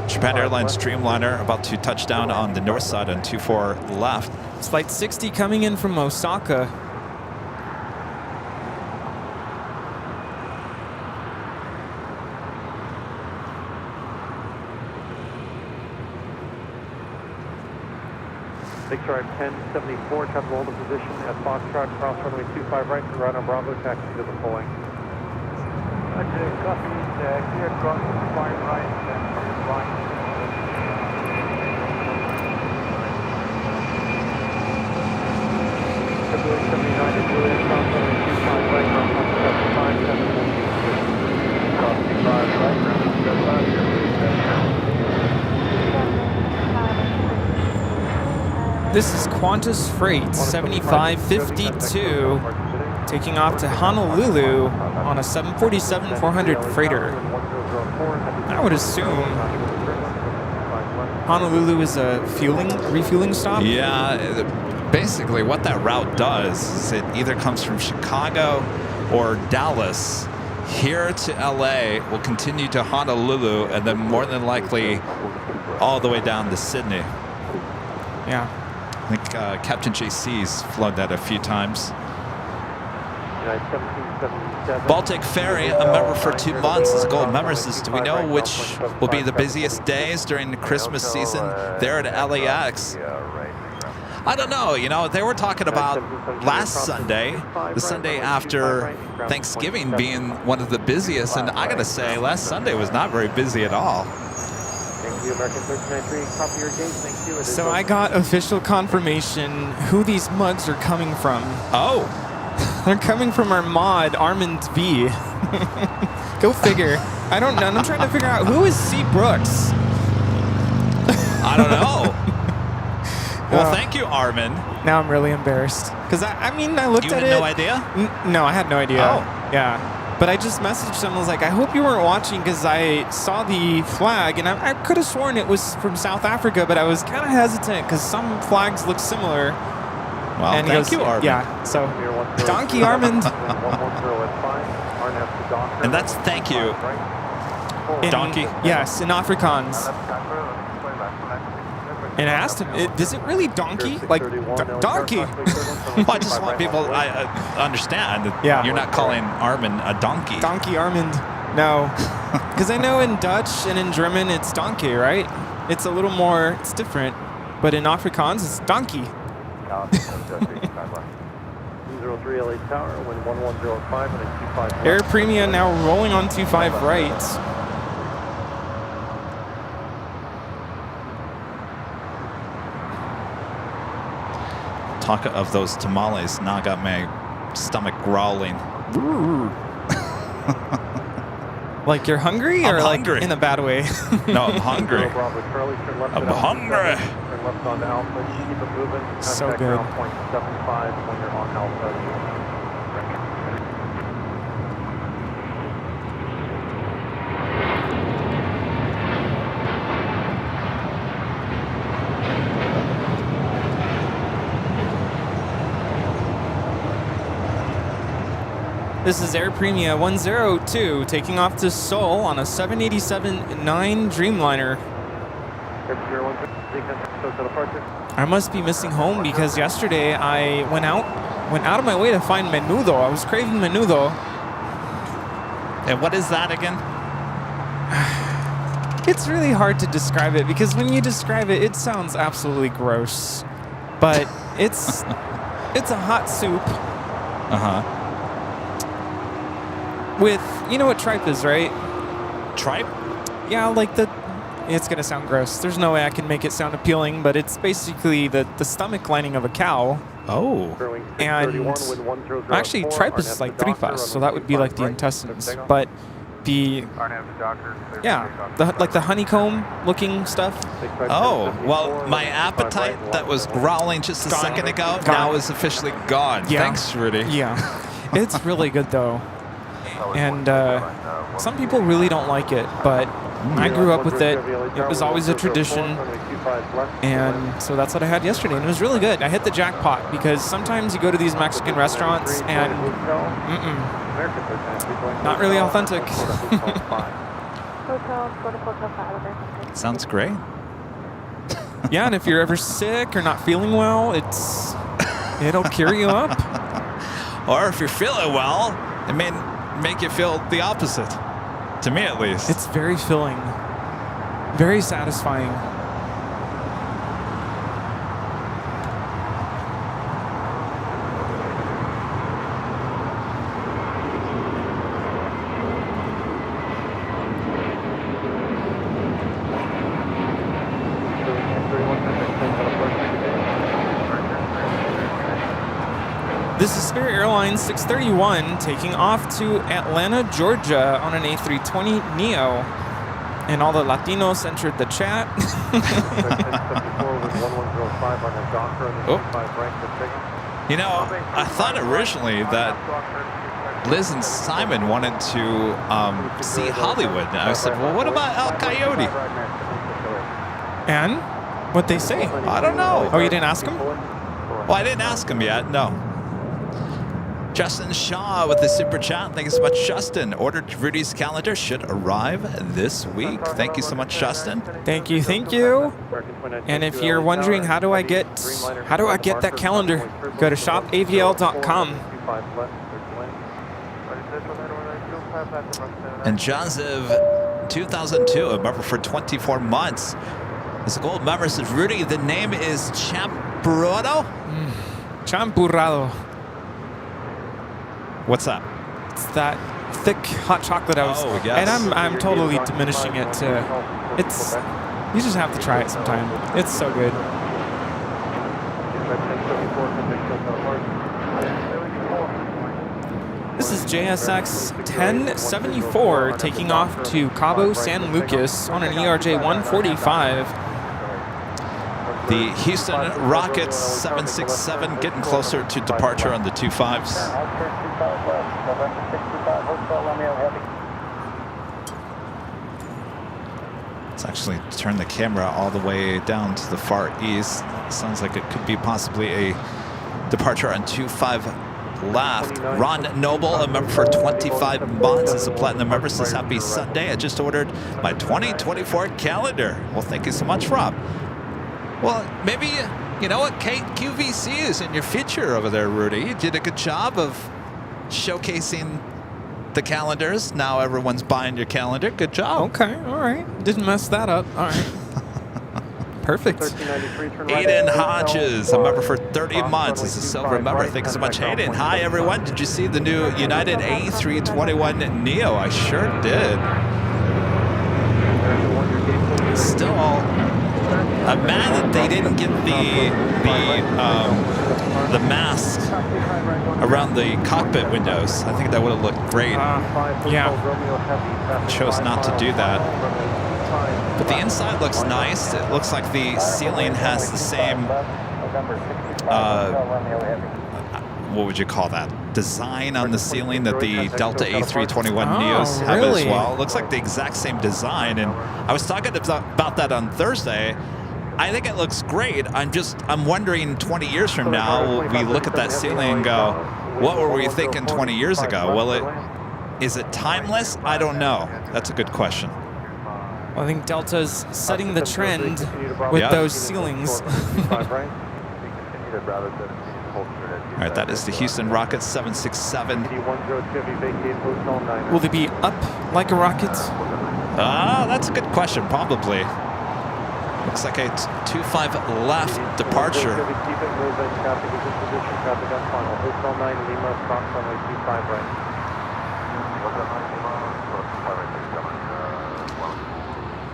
Speaker 3: Japan Airlines Dreamliner about to touch down on the north side on 24 left.
Speaker 8: Flight 60 coming in from Osaka.
Speaker 4: Victory 1074, try to hold the position at Foxtrot, cross runway 25 right, and right on Bravo, taxi to the pulling.
Speaker 1: Okay, copy, clear cross 25 right, and right.
Speaker 4: February 79 is Juliet, cross runway 25 right, ground Foxtrot 5, 7 cross 25 right, ground Foxtrot 5,
Speaker 8: This is Qantas Freight 7552 taking off to Honolulu on a 747-400 freighter. I would assume Honolulu is a refueling stop?
Speaker 3: Yeah, basically what that route does is it either comes from Chicago or Dallas here to LA, will continue to Honolulu, and then more than likely all the way down to Sydney.
Speaker 8: Yeah.
Speaker 3: I think Captain JC's flown that a few times. Baltic Ferry, a member for 2 months, is a gold member. Says, do we know which will be the busiest days during the Christmas season there at LAX? I don't know. You know, they were talking about last Sunday, the Sunday after Thanksgiving, being one of the busiest, and I gotta say, last Sunday was not very busy at all.
Speaker 4: Thank you, American 1393. Copy your gate. Thank you.
Speaker 8: So I got official confirmation who these mugs are coming from.
Speaker 3: Oh,
Speaker 8: They're coming from our mod, Armand V. Go figure. I don't know. I'm trying to figure out who is C. Brooks.
Speaker 3: I don't know. Well, thank you, Armin.
Speaker 8: Now I'm really embarrassed. Because, I mean, I looked
Speaker 3: You
Speaker 8: at
Speaker 3: had
Speaker 8: it.
Speaker 3: no idea?
Speaker 8: No, I had no idea.
Speaker 3: Oh.
Speaker 8: Yeah. But I just messaged him. I was like, I hope you weren't watching because I saw the flag. And I could have sworn it was from South Africa, but I was kind of hesitant because some flags look similar.
Speaker 3: Well,
Speaker 8: And he
Speaker 3: thank
Speaker 8: goes,
Speaker 3: you, Armin.
Speaker 8: Yeah, so Donkey Armand.
Speaker 3: And that's thank you. Donkey?
Speaker 8: Yes, in Afrikaans. And I asked him, is it really donkey? Like, donkey?
Speaker 3: Well, I just want people I understand that
Speaker 8: Yeah.
Speaker 3: you're not calling Armin a donkey.
Speaker 8: Donkey Armand. No. Because I know in Dutch and in German it's donkey, right? It's a little more, it's different. But in Afrikaans it's donkey.
Speaker 4: 203 LA Tower, wind 1105 and a 25
Speaker 8: Air Premia now rolling on 25 right.
Speaker 3: Talk of those tamales now got my stomach growling.
Speaker 8: Like you're hungry
Speaker 3: I'm
Speaker 8: or
Speaker 3: hungry.
Speaker 8: like in a bad way?
Speaker 3: No, I'm hungry. I'm hungry.
Speaker 4: Left on Alpha, keep it moving.
Speaker 8: So
Speaker 4: Contact
Speaker 8: good.
Speaker 4: ground point 75 when you're on Alpha.
Speaker 8: This is Air Premia 102 taking off to Seoul on a 787-9 Dreamliner. I must be missing home because yesterday I went out of my way to find menudo. I was craving menudo.
Speaker 3: And what is that again?
Speaker 8: It's really hard to describe it because when you describe it, it sounds absolutely gross. But it's a hot soup
Speaker 3: Uh-huh.
Speaker 8: with, you know what tripe is, right?
Speaker 3: Tripe?
Speaker 8: Yeah, like it's gonna sound gross. There's no way I can make it sound appealing, but it's basically the stomach lining of a cow.
Speaker 3: Oh.
Speaker 8: And actually, tripe is like tripas, so that would be like the intestines. But the like the honeycomb looking stuff.
Speaker 3: Oh, well, my appetite that was growling just a second ago now is officially gone.
Speaker 8: Yeah.
Speaker 3: Thanks, Rudy.
Speaker 8: Yeah, it's really good though. And some people really don't like it, but I grew up with it. It was always a tradition. And so that's what I had yesterday, and it was really good. I hit the jackpot because sometimes you go to these Mexican restaurants and not really authentic.
Speaker 3: Sounds great.
Speaker 8: Yeah, and if you're ever sick or not feeling well, it'll cure you up.
Speaker 3: Or if you're feeling well, it may make you feel the opposite. To me, at least.
Speaker 8: It's very filling, very satisfying. This is Spirit Airlines 631 taking off to Atlanta, Georgia on an A320 Neo. And all the Latinos entered the chat.
Speaker 3: You know, I thought originally that Liz and Simon wanted to see Hollywood. And I said, well, what about El Coyote?
Speaker 8: And what'd they say?
Speaker 3: I don't know.
Speaker 8: Oh, you didn't ask them?
Speaker 3: Well, I didn't ask him yet, no. Justin Shaw with the super chat. Thank you so much, Justin. Ordered Rudy's calendar should arrive this week. Thank you so much, Justin.
Speaker 8: Thank you, thank you. And if you're wondering how do I get that calendar, go to shopavl.com.
Speaker 3: And Joseph 2002, a member for 24 months. As a gold member says, Rudy, the name is Champ champurrado?
Speaker 8: Champurrado.
Speaker 3: What's that?
Speaker 8: It's that thick hot chocolate I was.
Speaker 3: Oh, yes.
Speaker 8: And I'm totally diminishing it to. It's. You just have to try it sometime. It's so good. This is JSX 1074 taking off to Cabo San Lucas on an ERJ 145.
Speaker 3: The Houston Rockets 767 getting closer to departure on the 25s. Let's actually turn the camera all the way down to the far east. Sounds like it could be possibly a departure on 25 left. Ron Noble, a member for 25 months, is a platinum member. Says happy Sunday. I just ordered my 2024 calendar. Well, thank you so much, Rob. Well, maybe, you know what, QVC is in your future over there, Rudy. You did a good job of showcasing the calendars. Now everyone's buying your calendar. Good job.
Speaker 8: Okay, all right. Didn't mess that up. All right. Perfect.
Speaker 3: Hayden Hodges, a member for 30 months, is a silver member. Thank you so much, Hayden. Hi, everyone. Did you see the new United A321 Neo? I sure did. Still, I'm mad that they didn't get the mask around the cockpit windows. I think that would have looked great.
Speaker 8: Yeah.
Speaker 3: Chose not to do that. But the inside looks nice. It looks like the ceiling has the same, what would you call that? Design on the ceiling that the Delta A321 Neos have as well. It looks like the exact same design. And I was talking about that on Thursday. I think it looks great. I'm wondering 20 years from now, we look at that ceiling and go, what were we thinking 20 years ago? Is it timeless? I don't know. That's a good question.
Speaker 8: Well, I think Delta's setting the trend with those ceilings.
Speaker 3: All right, that is the Houston Rockets 767.
Speaker 8: Will they be up like a rocket?
Speaker 3: That's a good question, probably. Looks like a 25 left departure.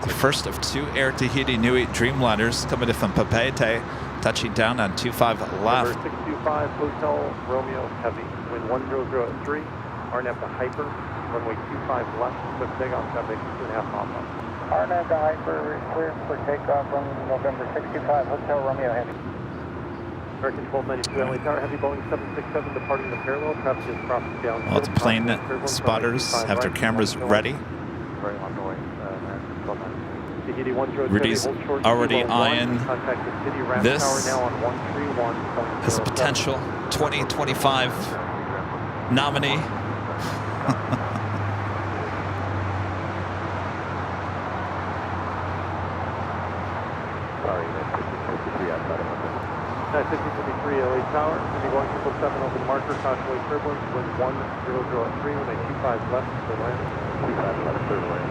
Speaker 3: The first of two Air Tahiti Nui Dreamliners coming in from Papeete, touching down on 25 left.
Speaker 4: 625 Hotel Romeo Heavy, wind 1003, RNAV to Hyper, runway 25 left, clear takeoff, traffic 2.5 miles.
Speaker 1: RNAV to Hyper, clear for takeoff from November 65 Hotel Romeo Heavy.
Speaker 4: American 1292 LA Tower, heavy Boeing 767 departing the parallel, traffic is crossing down.
Speaker 3: Well, the plane spotters have their cameras ready. Rudy's already eyeing this as a potential 2025 nominee.
Speaker 4: Sorry, 5053 LA Tower, heavy Boeing 777 open marker, cautionary turbulence, wind 1003, when a 25 left for land. 25 left for land.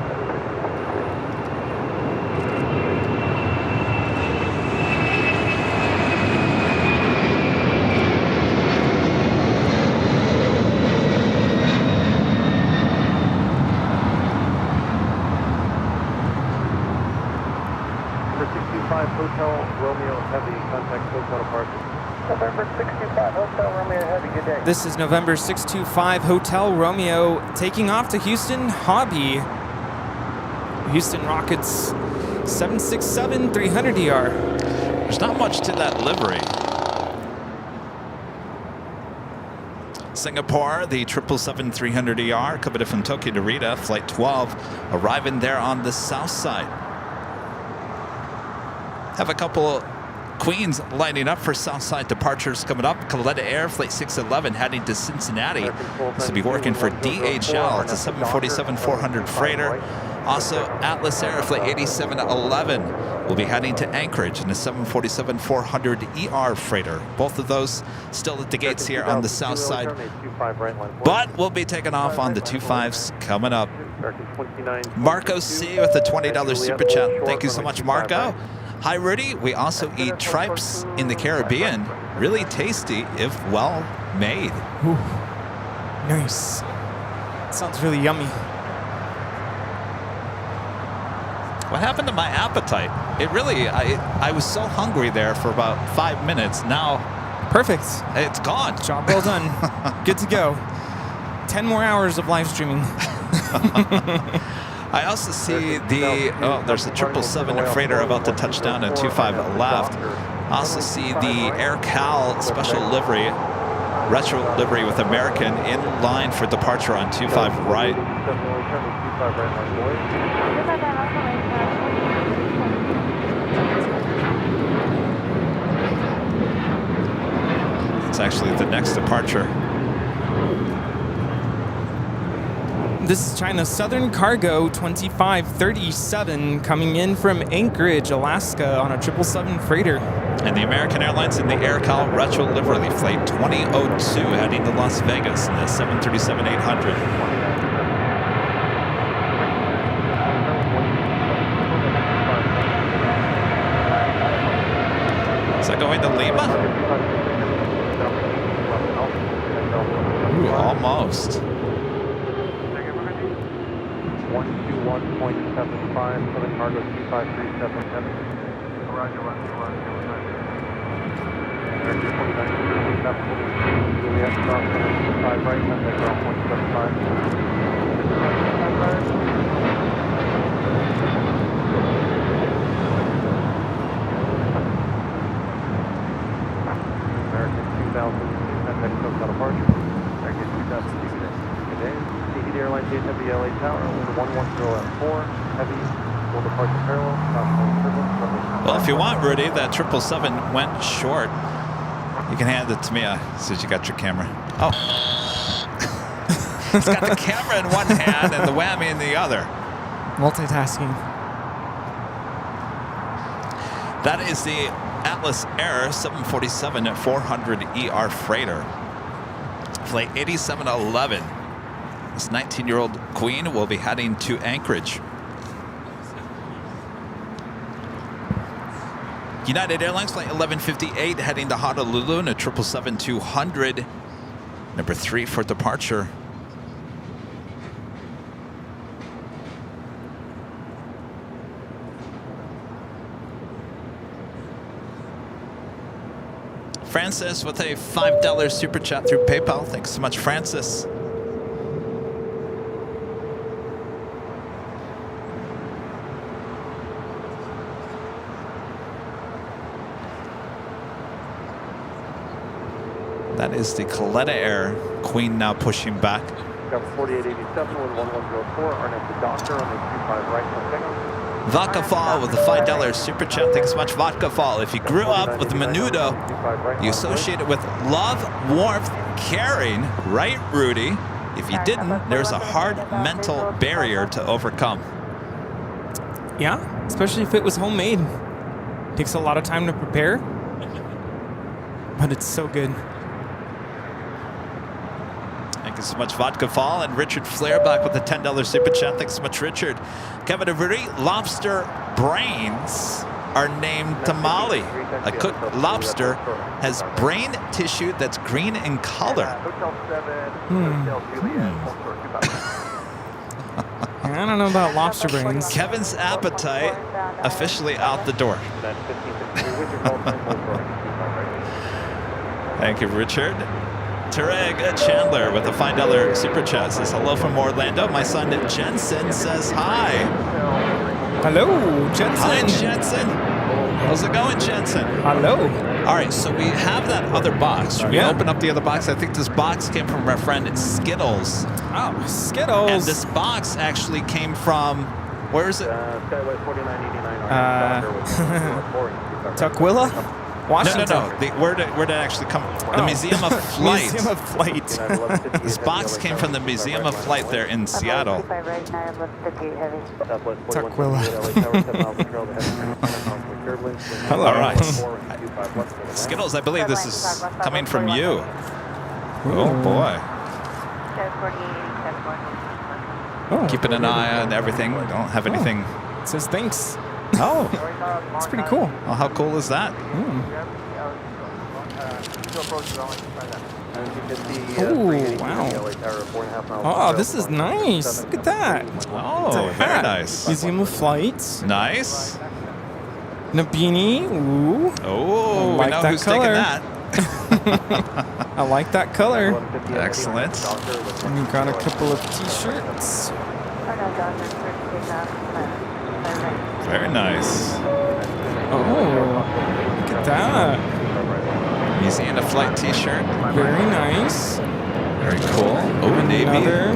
Speaker 4: Hotel Romeo Heavy, contact hotel departure.
Speaker 1: November 65 Hotel Romeo Heavy, good day.
Speaker 8: This is November 625 Hotel Romeo taking off to Houston Hobby. Houston Rockets 767 300ER.
Speaker 3: There's not much to that livery. Singapore, the 777 300ER coming in from Tokyo Narita, flight 12, arriving there on the south side. Have a couple of Queens lining up for Southside departures coming up. Caleta Air, flight 611, heading to Cincinnati. This will be working for DHL. It's a 747-400 freighter. Also, Atlas Air, flight 8711, will be heading to Anchorage in a 747-400ER freighter. Both of those still at the gates here on the south side. But we'll be taking off on the 25s coming up. Marco C with the $20 super chat. Thank you so much, Marco. Hi, Rudy. We also eat tripes in the Caribbean. Really tasty if well made.
Speaker 8: Ooh, nice. Sounds really yummy.
Speaker 3: What happened to my appetite? It really, I was so hungry there for about 5 minutes. Now,
Speaker 8: Perfect.
Speaker 3: it's gone.
Speaker 8: Job well done. Good to go. 10 more hours of live streaming.
Speaker 3: I also see there's a 777 freighter about to touch down at 25 left. I also see the AirCal special livery, retro livery with American in line for departure on 25 right. It's actually the next departure.
Speaker 8: This is China Southern Cargo 2537 coming in from Anchorage, Alaska on a 777 freighter.
Speaker 3: And the American Airlines in the AirCal retro livery flight 2002 heading to Las Vegas in the 737-800. Is that going to Lima? Ooh, almost.
Speaker 4: 121.75, Southern Cargo 2537.
Speaker 1: Roger, 121.
Speaker 4: Juliet, cross 5 right, and then 0.75. American 2000, and then coast out departure. American 2000, good day. Philippine Airlines, JW LA Tower, 110 heavy, will departure parallel,
Speaker 3: Well, if you want, Rudy, that 777 went short. You can hand it to me since you got your camera. Oh. It's got the camera in one hand and the whammy in the other.
Speaker 8: Multitasking.
Speaker 3: That is the Atlas Air 747-400ER freighter. Flight 8711. This 19-year-old queen will be heading to Anchorage. United Airlines flight 1158 heading to Honolulu in a 777-200. Number 3 for departure. Francis with a $5 super chat through PayPal. Thanks so much, Francis. That is the Coletta Air Queen now pushing back.
Speaker 4: Got 4887 with 1104, our next doctor on the 25 right,
Speaker 3: Vodka Fall with a $5 super chat. Thanks so much, Vodka Fall. If you grew up with the Menudo, you associate it with love, warmth, caring, right, Rudy? If you didn't, there's a hard mental barrier to overcome.
Speaker 8: Yeah, especially if it was homemade. Takes a lot of time to prepare, but it's so good.
Speaker 3: Thank you so much, Vodka Fall. And Richard Flair back with a $10 super chat. Thanks so much, Richard. Kevin Rudy, lobster brains are named tamale. A cooked lobster has brain tissue that's green in color.
Speaker 8: I don't know about lobster brains.
Speaker 3: Kevin's appetite officially out the door. Thank you, Richard. Tarek Chandler with a $5 super chat says hello from Orlando. My son Jensen says hi.
Speaker 8: Hello, Jensen.
Speaker 3: Hi, Jensen. How's it going, Jensen?
Speaker 8: Hello.
Speaker 3: All right, so we have that other box. Should we open up the other box? I think this box came from our friend Skittles.
Speaker 8: Oh, Skittles.
Speaker 3: And this box actually came from, where is it?
Speaker 4: Skyway 4989.
Speaker 8: Tukwila? Washington.
Speaker 3: No. Where did it actually come from? The Museum of Flight.
Speaker 8: Museum of Flight.
Speaker 3: This box came from the Museum of Flight there in Seattle.
Speaker 8: Tukwila.
Speaker 3: All right. Skittles, I believe this is coming from you. Oh, boy. Keeping an eye on everything. Don't have anything.
Speaker 8: It says thanks.
Speaker 3: Oh,
Speaker 8: It's pretty cool.
Speaker 3: well, how cool is that?
Speaker 8: Oh, wow. Oh, this is nice. Look at that.
Speaker 3: Oh, very nice.
Speaker 8: Museum of Flight.
Speaker 3: Nice.
Speaker 8: And a beanie. Ooh.
Speaker 3: Oh,
Speaker 8: I like
Speaker 3: we know
Speaker 8: that
Speaker 3: who's
Speaker 8: color.
Speaker 3: taking that.
Speaker 8: I like that color.
Speaker 3: Excellent.
Speaker 8: And you got a couple of t-shirts.
Speaker 3: Very nice.
Speaker 8: Oh, look at that.
Speaker 3: Museum of Flight t-shirt.
Speaker 8: Very nice.
Speaker 3: Very cool. Oh, navy.
Speaker 8: Another.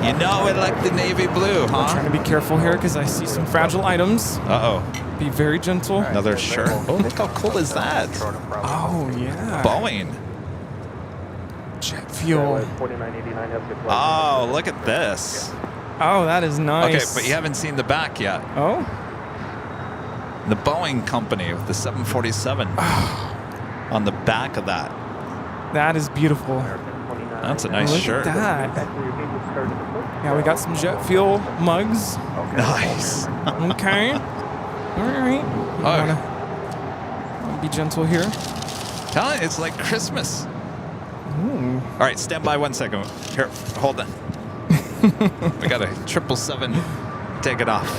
Speaker 3: You know I like the navy blue,
Speaker 8: I'm trying
Speaker 3: huh?
Speaker 8: to be careful here because I see some fragile items.
Speaker 3: Uh-oh.
Speaker 8: Be very gentle.
Speaker 3: Another shirt. Oh, look how cool is that?
Speaker 8: Oh, yeah.
Speaker 3: Boeing.
Speaker 8: Jet fuel.
Speaker 3: Oh, look at this.
Speaker 8: Oh, that is nice.
Speaker 3: Okay, but you haven't seen the back yet.
Speaker 8: Oh?
Speaker 3: The Boeing company with the 747 on the back of that.
Speaker 8: That is beautiful.
Speaker 3: That's a nice
Speaker 8: Look
Speaker 3: shirt.
Speaker 8: at that. Yeah, we got some jet fuel mugs.
Speaker 3: Nice.
Speaker 8: Okay. All right. Wanna be gentle here.
Speaker 3: Tell you, it's like Christmas.
Speaker 8: Ooh.
Speaker 3: All right, stand by 1 second. Here, hold on. We got a 777 take it off.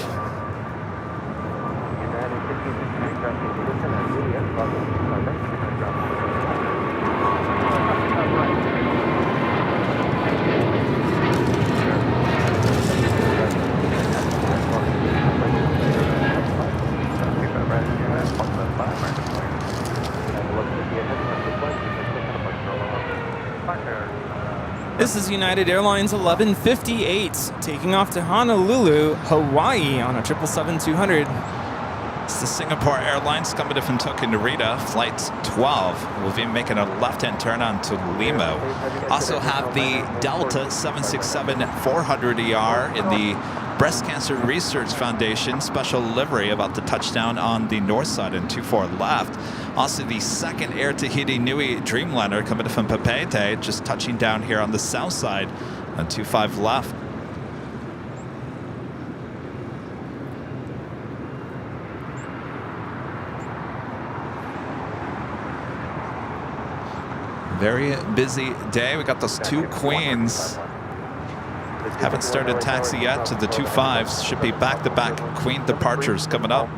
Speaker 8: This is United Airlines 1158 taking off to Honolulu, Hawaii on a 777-200.
Speaker 3: It's the Singapore Airlines coming from Tokyo Narita, flight 12. We'll be making a left-hand turn on to Limo. Also have the Delta 767-400ER in the Breast Cancer Research Foundation special livery about to touch down on the north side in 24 left. Also the second Air Tahiti Nui Dreamliner coming from Papeete, just touching down here on the south side on 25 left. Very busy day. We got those two Queens. Haven't started taxi yet to the 25s. Should be back-to-back Queen departures coming up.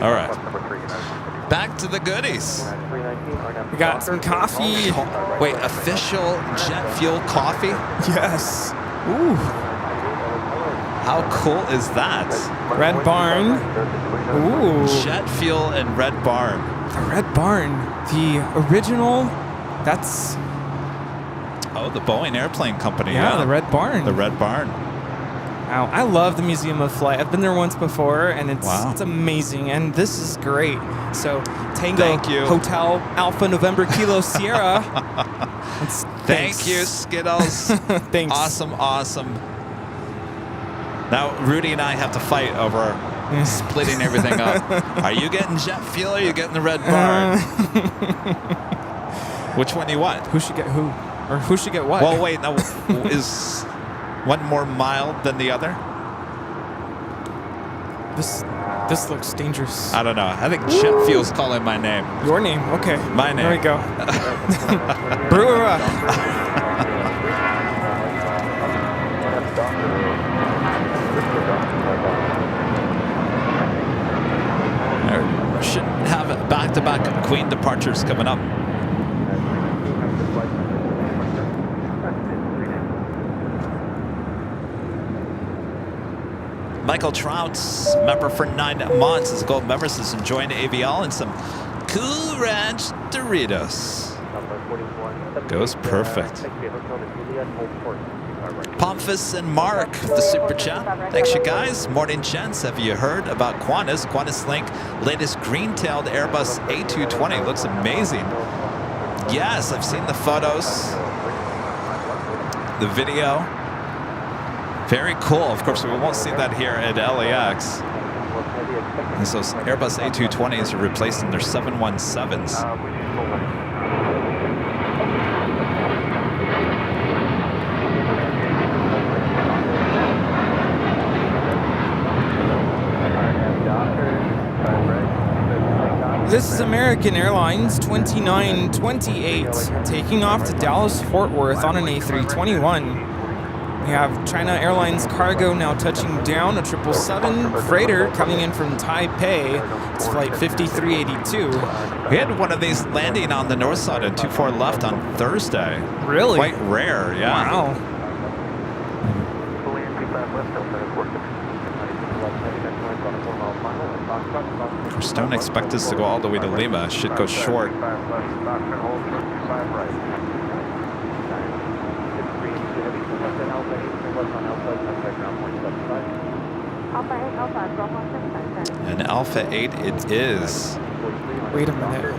Speaker 3: All right. Back to the goodies.
Speaker 8: We got some coffee.
Speaker 3: Wait, official jet fuel coffee?
Speaker 8: Yes. Ooh.
Speaker 3: How cool is that?
Speaker 8: Red Barn. Ooh.
Speaker 3: Jet fuel and Red Barn.
Speaker 8: The Red Barn. The original. That's...
Speaker 3: Oh, the Boeing Airplane Company.
Speaker 8: Yeah, the Red Barn.
Speaker 3: The Red Barn.
Speaker 8: Wow, I love the Museum of Flight. I've been there once before, and it's amazing, and this is great. So, Tango
Speaker 3: Thank you.
Speaker 8: Hotel Alpha November Kilo Sierra.
Speaker 3: Thank you, Skittles.
Speaker 8: Thanks.
Speaker 3: Awesome, awesome. Now, Rudy and I have to fight over splitting everything up. Are you getting jet fuel or are you getting the Red Barn? Which one do you want?
Speaker 8: Who should get who? Or who should get what?
Speaker 3: Well, wait, now, is one more mild than the other?
Speaker 8: This looks dangerous.
Speaker 3: I don't know. I think jet fuel's calling my name.
Speaker 8: Your name? Okay.
Speaker 3: My name.
Speaker 8: There we go. Brewer up.
Speaker 3: Should have back-to-back Queen departures coming up. Michael Trout's member for 9 months as a gold member, is enjoying AVL and some Cool Ranch Doritos. Goes perfect. Pomphus and Mark, the super chat. Thanks, you guys. Morning, gents. Have you heard about Qantas? Qantas Link, latest green-tailed Airbus A220. Looks amazing. Yes, I've seen the photos, the video. Very cool. Of course, we won't see that here at LAX. And so Airbus A220s are replacing their 717s.
Speaker 8: This is American Airlines 2928 taking off to Dallas Fort Worth on an A321. We have China Airlines cargo now touching down, a 777 freighter coming in from Taipei. It's flight 5382.
Speaker 3: We had one of these landing on the north side at 24 left on Thursday.
Speaker 8: Really?
Speaker 3: Quite rare, yeah.
Speaker 8: Wow.
Speaker 3: Of course, don't expect us to go all the way to Lima. Should go short. An Alpha 8 it is.
Speaker 8: Wait a minute.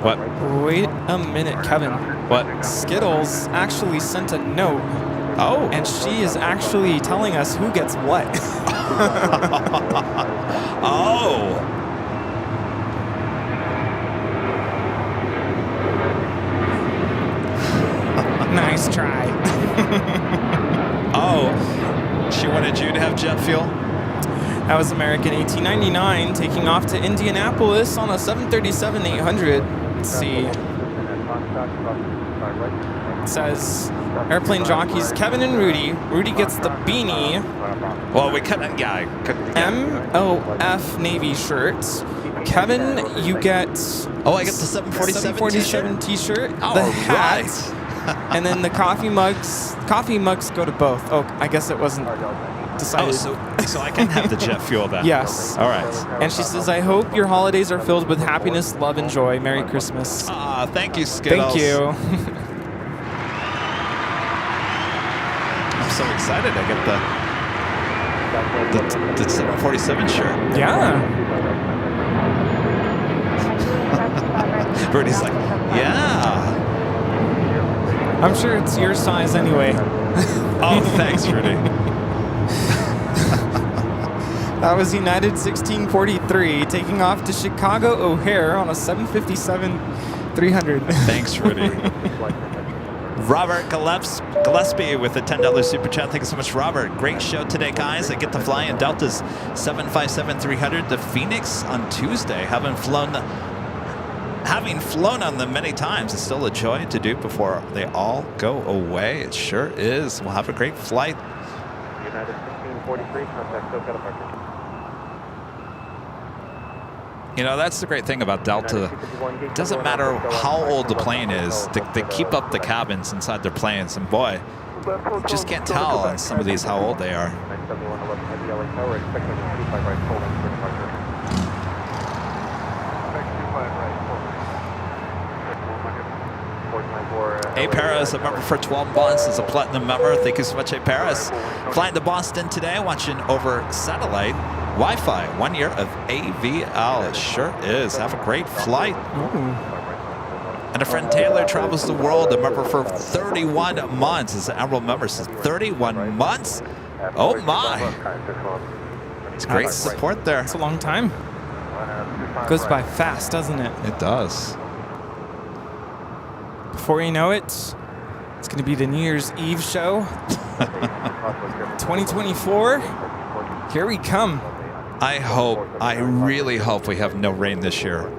Speaker 3: What?
Speaker 8: Wait a minute, Kevin.
Speaker 3: What?
Speaker 8: Skittles actually sent a note.
Speaker 3: Oh.
Speaker 8: And she is actually telling us who gets what.
Speaker 3: Oh.
Speaker 8: Nice try.
Speaker 3: Oh. She wanted you to have jet fuel?
Speaker 8: That was American 1899 taking off to Indianapolis on a 737-800. Let's see. It says Airplane Jockeys Kevin and Rudy. Rudy gets the beanie.
Speaker 3: Well, we couldn't, yeah.
Speaker 8: MOF Navy shirt. Kevin, you get...
Speaker 3: Oh, I get the 747
Speaker 8: t-shirt.
Speaker 3: Oh,
Speaker 8: the hat.
Speaker 3: right.
Speaker 8: And then the coffee mugs. Coffee mugs go to both. Oh, I guess it wasn't decided.
Speaker 3: Oh, so I can have the jet fuel then?
Speaker 8: Yes.
Speaker 3: All right.
Speaker 8: And she says, I hope your holidays are filled with happiness, love, and joy. Merry Christmas.
Speaker 3: Ah, thank you, Skittles.
Speaker 8: Thank you.
Speaker 3: I'm so excited I get the 747 shirt.
Speaker 8: Yeah.
Speaker 3: Rudy's like, yeah.
Speaker 8: I'm sure it's your size anyway.
Speaker 3: Oh, thanks, Rudy.
Speaker 8: That was United 1643 taking off to Chicago O'Hare on a 757-300.
Speaker 3: Thanks, Rudy. Robert Gillespie with a $10 super chat. Thank you so much, Robert. Great show today, guys. I get to fly in Delta's 757-300 to Phoenix on Tuesday. Having flown on them many times, it's still a joy to do before they all go away. It sure is. We'll have a great flight.
Speaker 4: United 1643, contact SoCal departure.
Speaker 3: You know, that's the great thing about Delta. It doesn't matter how old the plane is, they keep up the cabins inside their planes, and boy, you just can't tell on some of these how old they are.
Speaker 4: 97111 heavy LA tower, expecting 25 right full length for departure.
Speaker 3: A Paris, a member for 12 months, is a platinum member. Thank you so much, A Paris. Flying to Boston today, watching over satellite. Wi-Fi, 1 year of AVL. It sure is. Have a great flight.
Speaker 8: Ooh.
Speaker 3: And a friend Taylor travels the world, a member for 31 months. Is an Emerald member, says 31 months? Oh my. It's great support there.
Speaker 8: It's a long time. Goes by fast, doesn't it?
Speaker 3: It does.
Speaker 8: Before you know it, it's going to be the New Year's Eve show. 2024, here we come.
Speaker 3: I really hope we have no rain this year.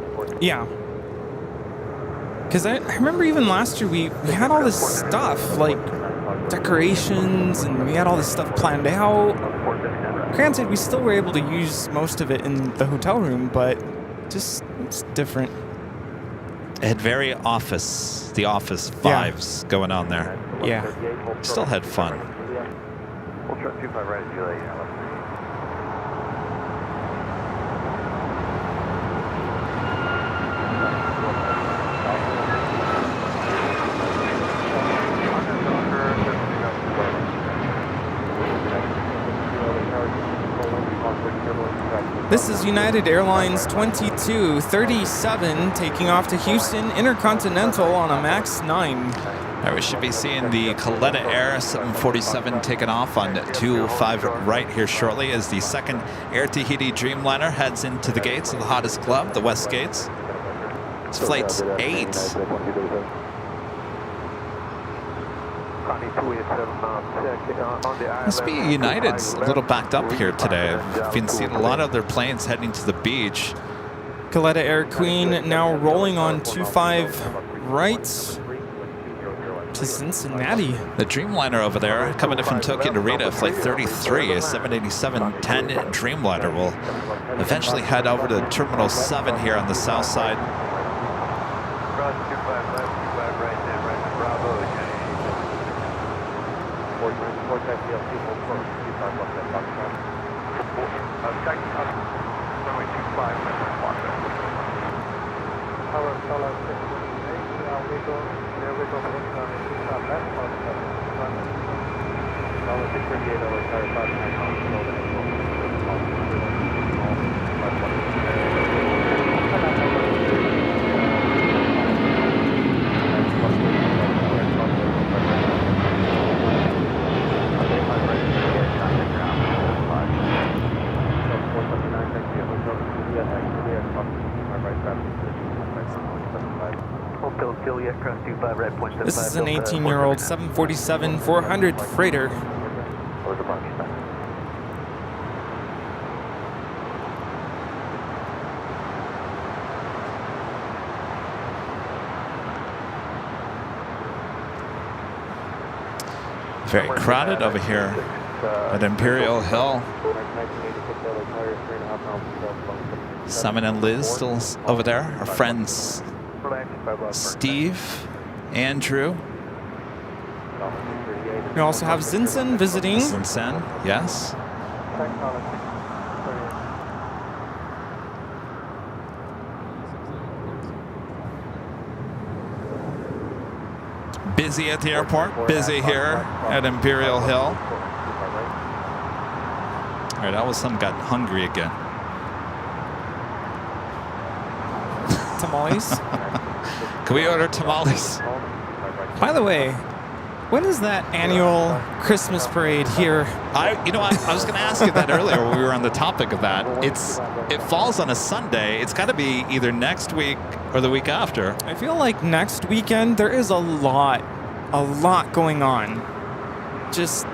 Speaker 8: Yeah. Because I remember even last year we had all this stuff, like decorations, and we had all this stuff planned out. Granted, we still were able to use most of it in the hotel room, but just it's different.
Speaker 3: It had very the office vibes going on there.
Speaker 8: Yeah.
Speaker 3: Still had fun.
Speaker 4: We'll try 25 right at Julia.
Speaker 8: This is United Airlines 2237 taking off to Houston Intercontinental on a MAX 9.
Speaker 3: Right, we should be seeing the Coletta Air 747 taking off on 205 right here shortly as the second Air Tahiti Dreamliner heads into the gates of the hottest club, the West Gates. It's flight 8. Must be United's a little backed up here today. I've been seeing a lot of their planes heading to the beach.
Speaker 8: Coletta Air Queen now rolling on 25 right to Cincinnati.
Speaker 3: The Dreamliner over there, coming in from Tokyo Narita, flight 33, a 787-10 Dreamliner will eventually head over to Terminal 7 here on the south side.
Speaker 4: Cross 25 left, 25 right, then right to Bravo, Four type DLC, 25 left, then Foxtrot.
Speaker 2: Runway 25,
Speaker 4: Tower, Solar 618, wiggle, there wiggle, income, 25 left, Foxtrot, Tower 638, over tire 59, slow the angle,
Speaker 8: This is an 18-year-old 747-400 freighter.
Speaker 3: Very crowded over here at Imperial Hill. Simon and Liz still over there. Our friends Steve, Andrew.
Speaker 8: We also have Zinsen visiting.
Speaker 3: Zinsen, yes. Busy at the airport, busy here at Imperial Hill. All right, all of a sudden got hungry again.
Speaker 8: Tamales.
Speaker 3: Can we order tamales?
Speaker 8: By the way, when is that annual Christmas parade here?
Speaker 3: I was going to ask you that earlier when we were on the topic of that. It falls on a Sunday. It's got to be either next week or the week after.
Speaker 8: I feel like next weekend there is a lot going on. Just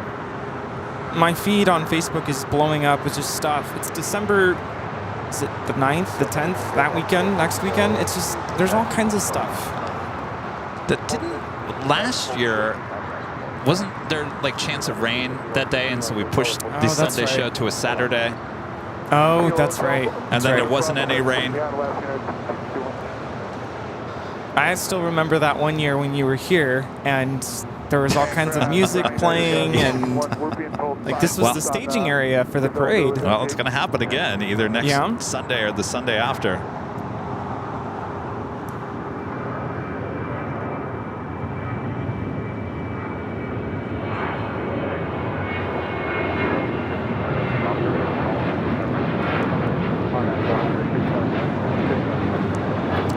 Speaker 8: my feed on Facebook is blowing up with just stuff. It's December, is it the 9th, the 10th, that weekend, next weekend? It's just, there's all kinds of stuff.
Speaker 3: That didn't, last year, wasn't there like chance of rain that day, and so we pushed the Sunday show to a Saturday?
Speaker 8: Oh, that's right.
Speaker 3: And then there wasn't any rain.
Speaker 8: I still remember that one year when you were here, and there was all kinds of music playing, and like this was the staging area for the parade.
Speaker 3: Well, it's going to happen again, either next Sunday or the Sunday after.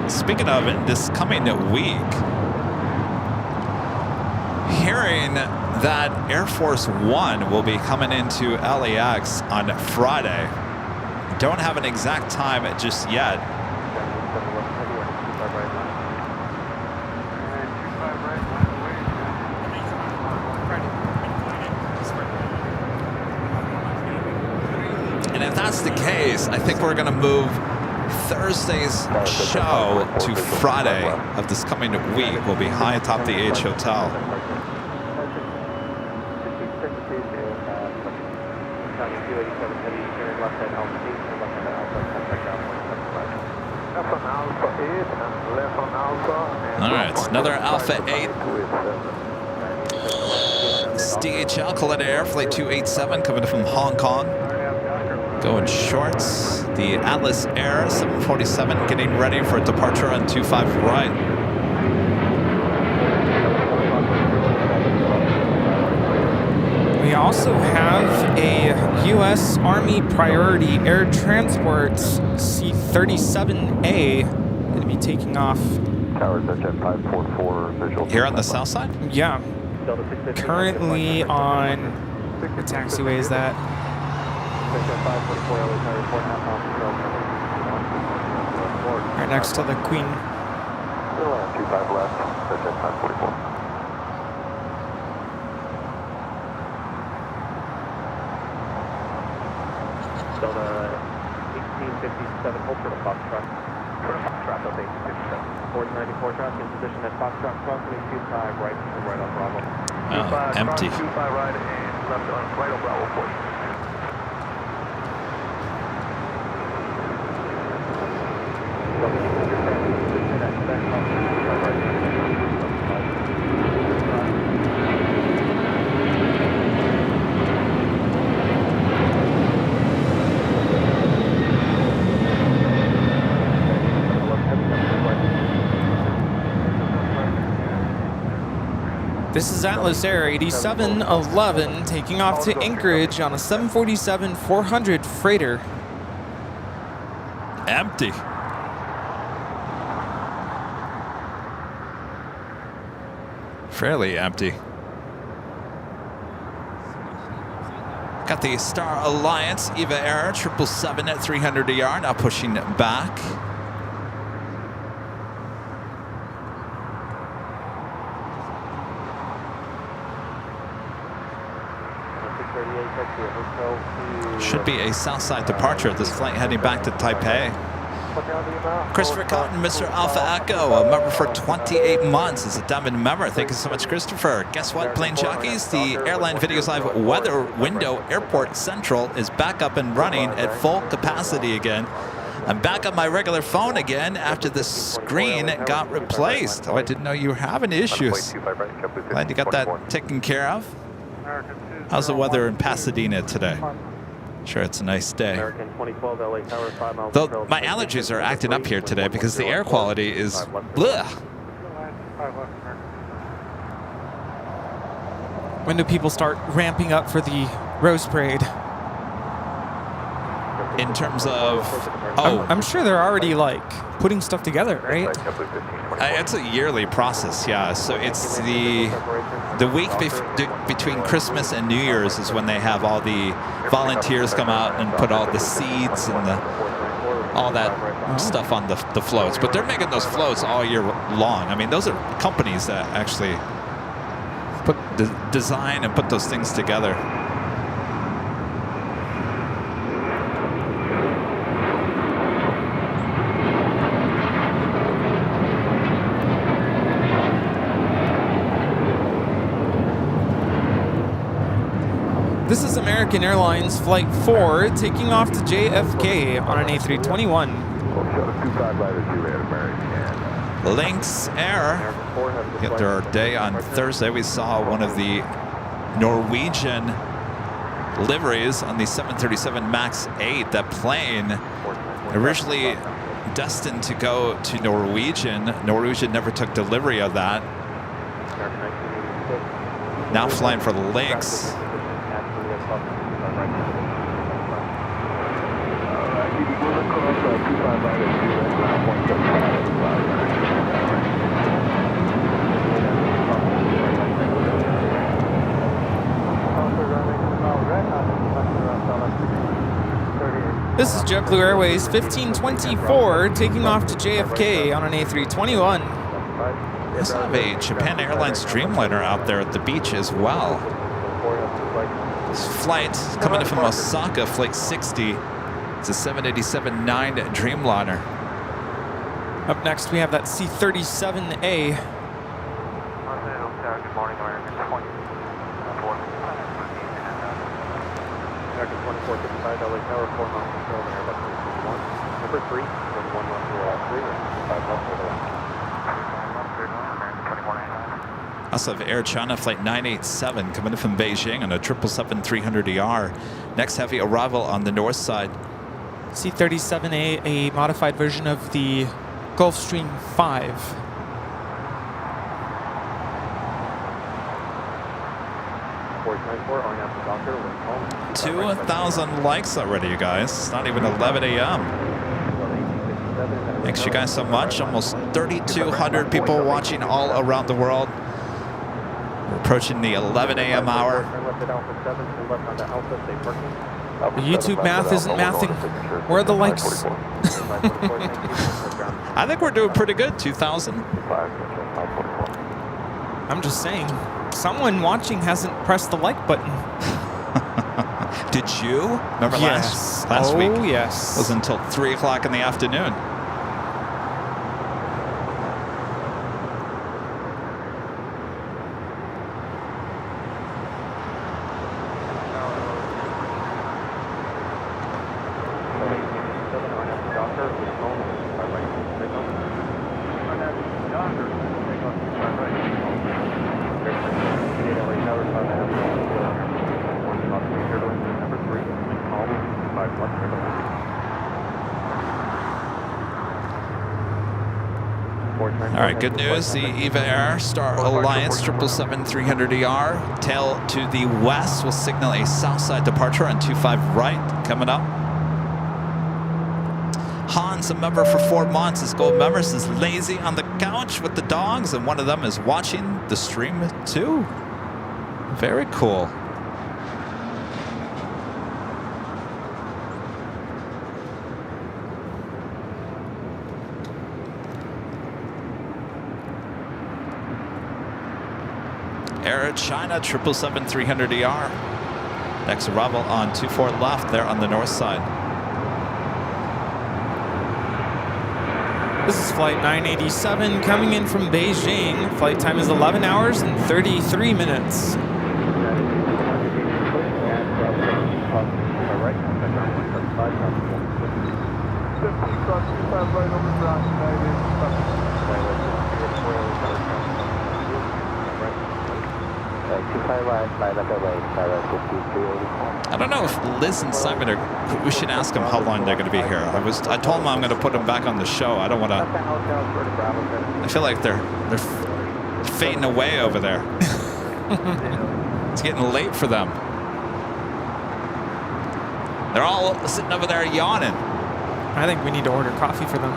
Speaker 3: Speaking of it, this coming week, hearing that Air Force One will be coming into LAX on Friday. Don't have an exact time just yet. And if that's the case, I think we're going to move Thursday's show to Friday of this coming week. Will be high atop the H Hotel. All right, another Alpha 8. This DHL Coletta Air Flight 287 coming from Hong Kong. Going shorts. The Atlas Air 747 getting ready for a departure on 25 right.
Speaker 8: We also have a U.S. Army Priority Air Transport C-37A going to be taking off.
Speaker 2: Tower Jet 544 visual.
Speaker 3: Here on the south side?
Speaker 8: Yeah. Currently on, what taxiway is that? Right next to the Queen.
Speaker 2: 25 left, Jet 544.
Speaker 4: 1857, hold for the Foxtrot.
Speaker 2: For the Foxtrot, that's 1857.
Speaker 4: 494 traffic in position at Foxtrot, crossing 25 right, and right on Bravo.
Speaker 3: Oh, empty.
Speaker 2: 25 right and left on right on Bravo 40.
Speaker 8: This is Atlas Air 8711 taking off to Anchorage on a 747-400 freighter.
Speaker 3: Empty. Fairly empty. Got the Star Alliance EVA Air 777 at 300 ER, now pushing back. Should be a Southside departure at this flight heading back to Taipei. Christopher Cotton, Mr. Alpha Echo, a member for 28 months. Is a diamond member. Thank you so much, Christopher. Guess what, Plane Jockeys? The Airline Videos Live Weather Window Airport Central is back up and running at full capacity again. I'm back on my regular phone again after the screen got replaced. Oh, I didn't know you were having issues. Glad you got that taken care of. How's the weather in Pasadena today? Sure, it's a nice day. Though my allergies are acting up here today because the air quality is bleh.
Speaker 8: When do people start ramping up for the Rose Parade?
Speaker 3: In terms of,
Speaker 8: I'm sure they're already like putting stuff together, right?
Speaker 3: It's a yearly process, yeah. So it's the week between Christmas and New Year's is when they have all the volunteers come out and put all the seeds and all that stuff on the floats. But they're making those floats all year long. I mean, those are companies that actually design and put those things together.
Speaker 8: This is American Airlines Flight 4 taking off to JFK on an A321.
Speaker 3: Lynx Air hit their day on Thursday. We saw one of the Norwegian liveries on the 737 MAX 8. That plane originally destined to go to Norwegian. Norwegian never took delivery of that. Now flying for Lynx.
Speaker 8: This is JetBlue Airways 1524 taking off to JFK on an A321.
Speaker 3: I saw a Japan Airlines Dreamliner out there at the beach as well. This flight coming in from Osaka, flight 60. It's a 787-9 Dreamliner.
Speaker 8: Up next, we have that C-37A.
Speaker 2: Good morning, American 20. American 2455, LA Tower, 4 miles control, and Airbus 321. Number 3, 1 left to 3, and 5 left to the left.
Speaker 3: Also have Air China Flight 987 coming in from Beijing on a 777-300ER. Next heavy arrival on the north side.
Speaker 8: C-37A, a modified version of the Gulfstream 5.
Speaker 2: home.
Speaker 3: 2,000 likes already, you guys. It's not even 11 a.m. Thanks you guys so much. Almost 3,200 people watching all around the world. We're approaching the 11 a.m. hour.
Speaker 8: The YouTube math isn't mathing. Where are the likes?
Speaker 3: I think we're doing pretty good, 2,000.
Speaker 8: I'm just saying, someone watching hasn't pressed the like button.
Speaker 3: Did you? Remember
Speaker 8: yes.
Speaker 3: Last week
Speaker 8: yes.
Speaker 3: was until 3 o'clock in the afternoon. All right, good news. The EVA Air Star Alliance 777-300ER tail to the west will signal a south side departure on 25 right coming up. Hans, a member for 4 months, his gold member, is lazy on the couch with the dogs, and one of them is watching the stream too. Very cool. Air China 777-300ER. Next arrival on 24 left there on the north side.
Speaker 8: This is flight 987 coming in from Beijing. Flight time is 11 hours and 33 minutes.
Speaker 3: I don't know if Liz and Simon are. We should ask them how long they're going to be here. I told them I'm going to put them back on the show. I don't want to. I feel like they're fading away over there. It's getting late for them. They're all sitting over there yawning.
Speaker 8: I think we need to order coffee for them.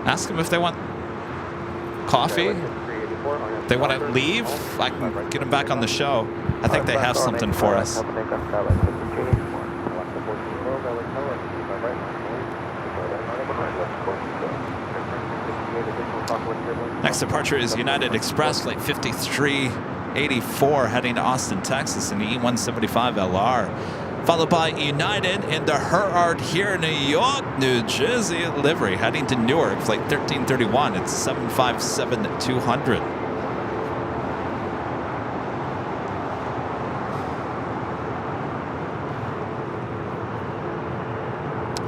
Speaker 3: Ask them if they want coffee. If they want to leave, I can get them back on the show. I think they have something for us. Next departure is United Express, flight 5384, heading to Austin, Texas, in the E175 LR. Followed by United in the Herard here, New York, New Jersey livery, heading to Newark, flight 1331. It's 757-200.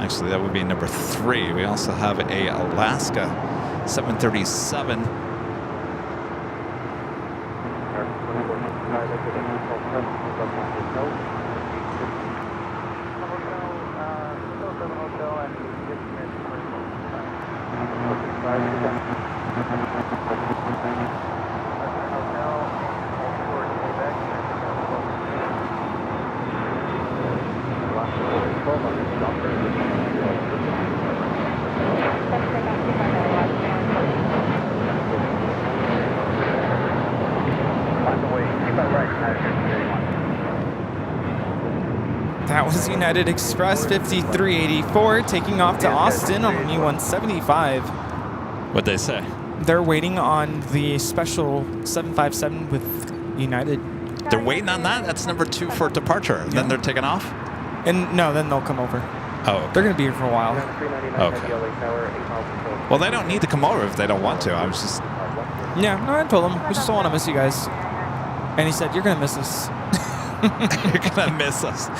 Speaker 3: Actually, that would be number 3. We also have a Alaska 737.
Speaker 8: That was United Express 5384 taking off to Austin on E175.
Speaker 3: What'd they say?
Speaker 8: They're waiting on the special 757 with United.
Speaker 3: They're waiting on that? That's number 2 for departure. Yeah. Then they're taking off?
Speaker 8: And no, then they'll come over.
Speaker 3: Oh, okay.
Speaker 8: They're going to be here for a while.
Speaker 3: Okay. Well, they don't need to come over if they don't want to. I was just...
Speaker 8: Yeah, no, I told them. We just don't want to miss you guys. And he said, you're going to miss us.
Speaker 3: You're going to miss us.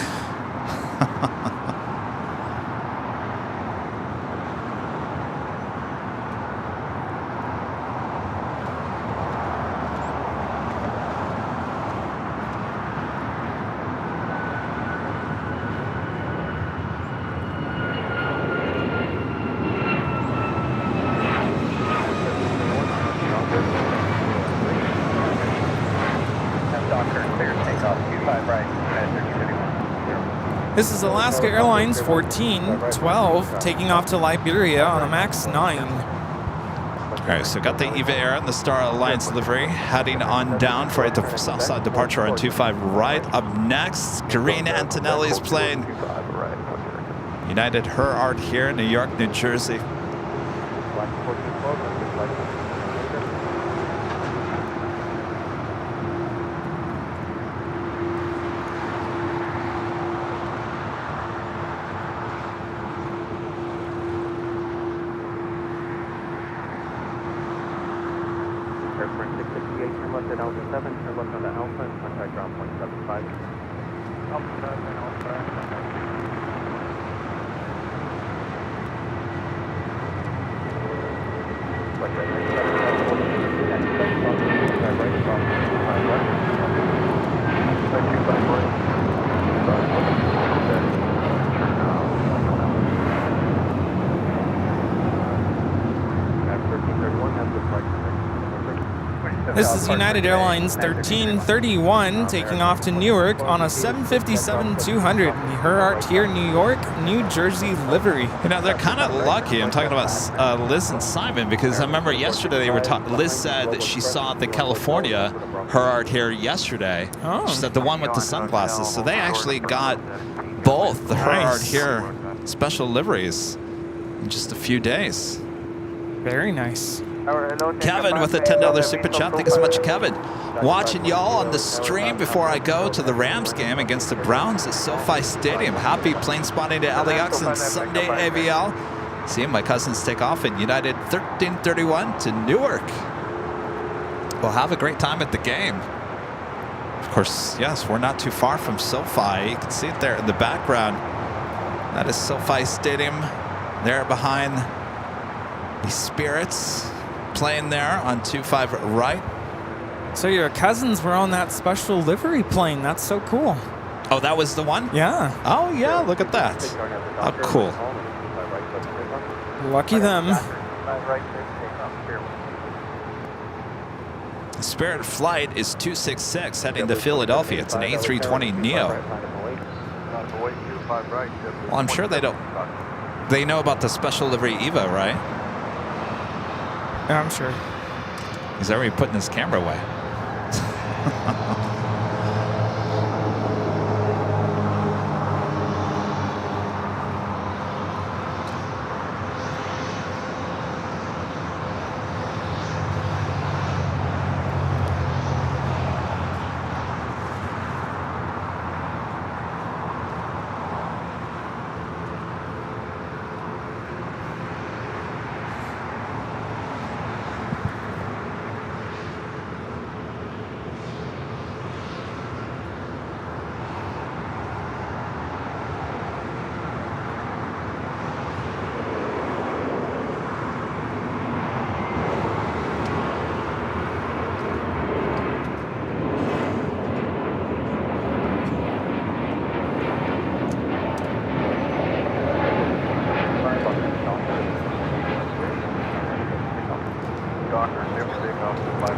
Speaker 8: This is Alaska Airlines 1412 taking off to Liberia on a MAX 9.
Speaker 3: All right, so got the EVA Air and the Star Alliance livery heading on down for a south side departure on 25 right. Up next, Karine Antonelli's plane. United Herard here in New York, New Jersey.
Speaker 4: Delta 7, turn left on the Alpha and contact ground point 75.
Speaker 1: Alpha 7, Alpha.
Speaker 8: This is United Airlines 1331 taking off to Newark on a 757-200. You heard here, New York, New Jersey livery.
Speaker 3: You know, they're kind of lucky. I'm talking about Liz and Simon, because I remember yesterday they were Liz said that she saw the California her art here yesterday.
Speaker 8: Oh.
Speaker 3: She said the one with the sunglasses. So they actually got both the her art here special liveries in just a few days.
Speaker 8: Very nice.
Speaker 3: Kevin with a $10 super chat. Thank you so much, Kevin. Watching y'all on the stream before I go to the Rams game against the Browns at SoFi Stadium. Happy plane spotting to LAX and Sunday AVL. Seeing my cousins take off in United 1331 to Newark. We'll have a great time at the game. Of course, yes, we're not too far from SoFi. You can see it there in the background. That is SoFi Stadium there behind the Spirits. Playing there on 25 right.
Speaker 8: So your cousins were on that special livery plane. That's so cool.
Speaker 3: Oh, that was the one?
Speaker 8: Yeah.
Speaker 3: Oh, yeah, look at that. How cool.
Speaker 8: Lucky them.
Speaker 3: The Spirit flight is 266 heading to Philadelphia. It's an A320 Neo. Well, I'm sure they know about the special livery Eva, right?
Speaker 8: Yeah, I'm sure.
Speaker 3: He's already putting his camera away.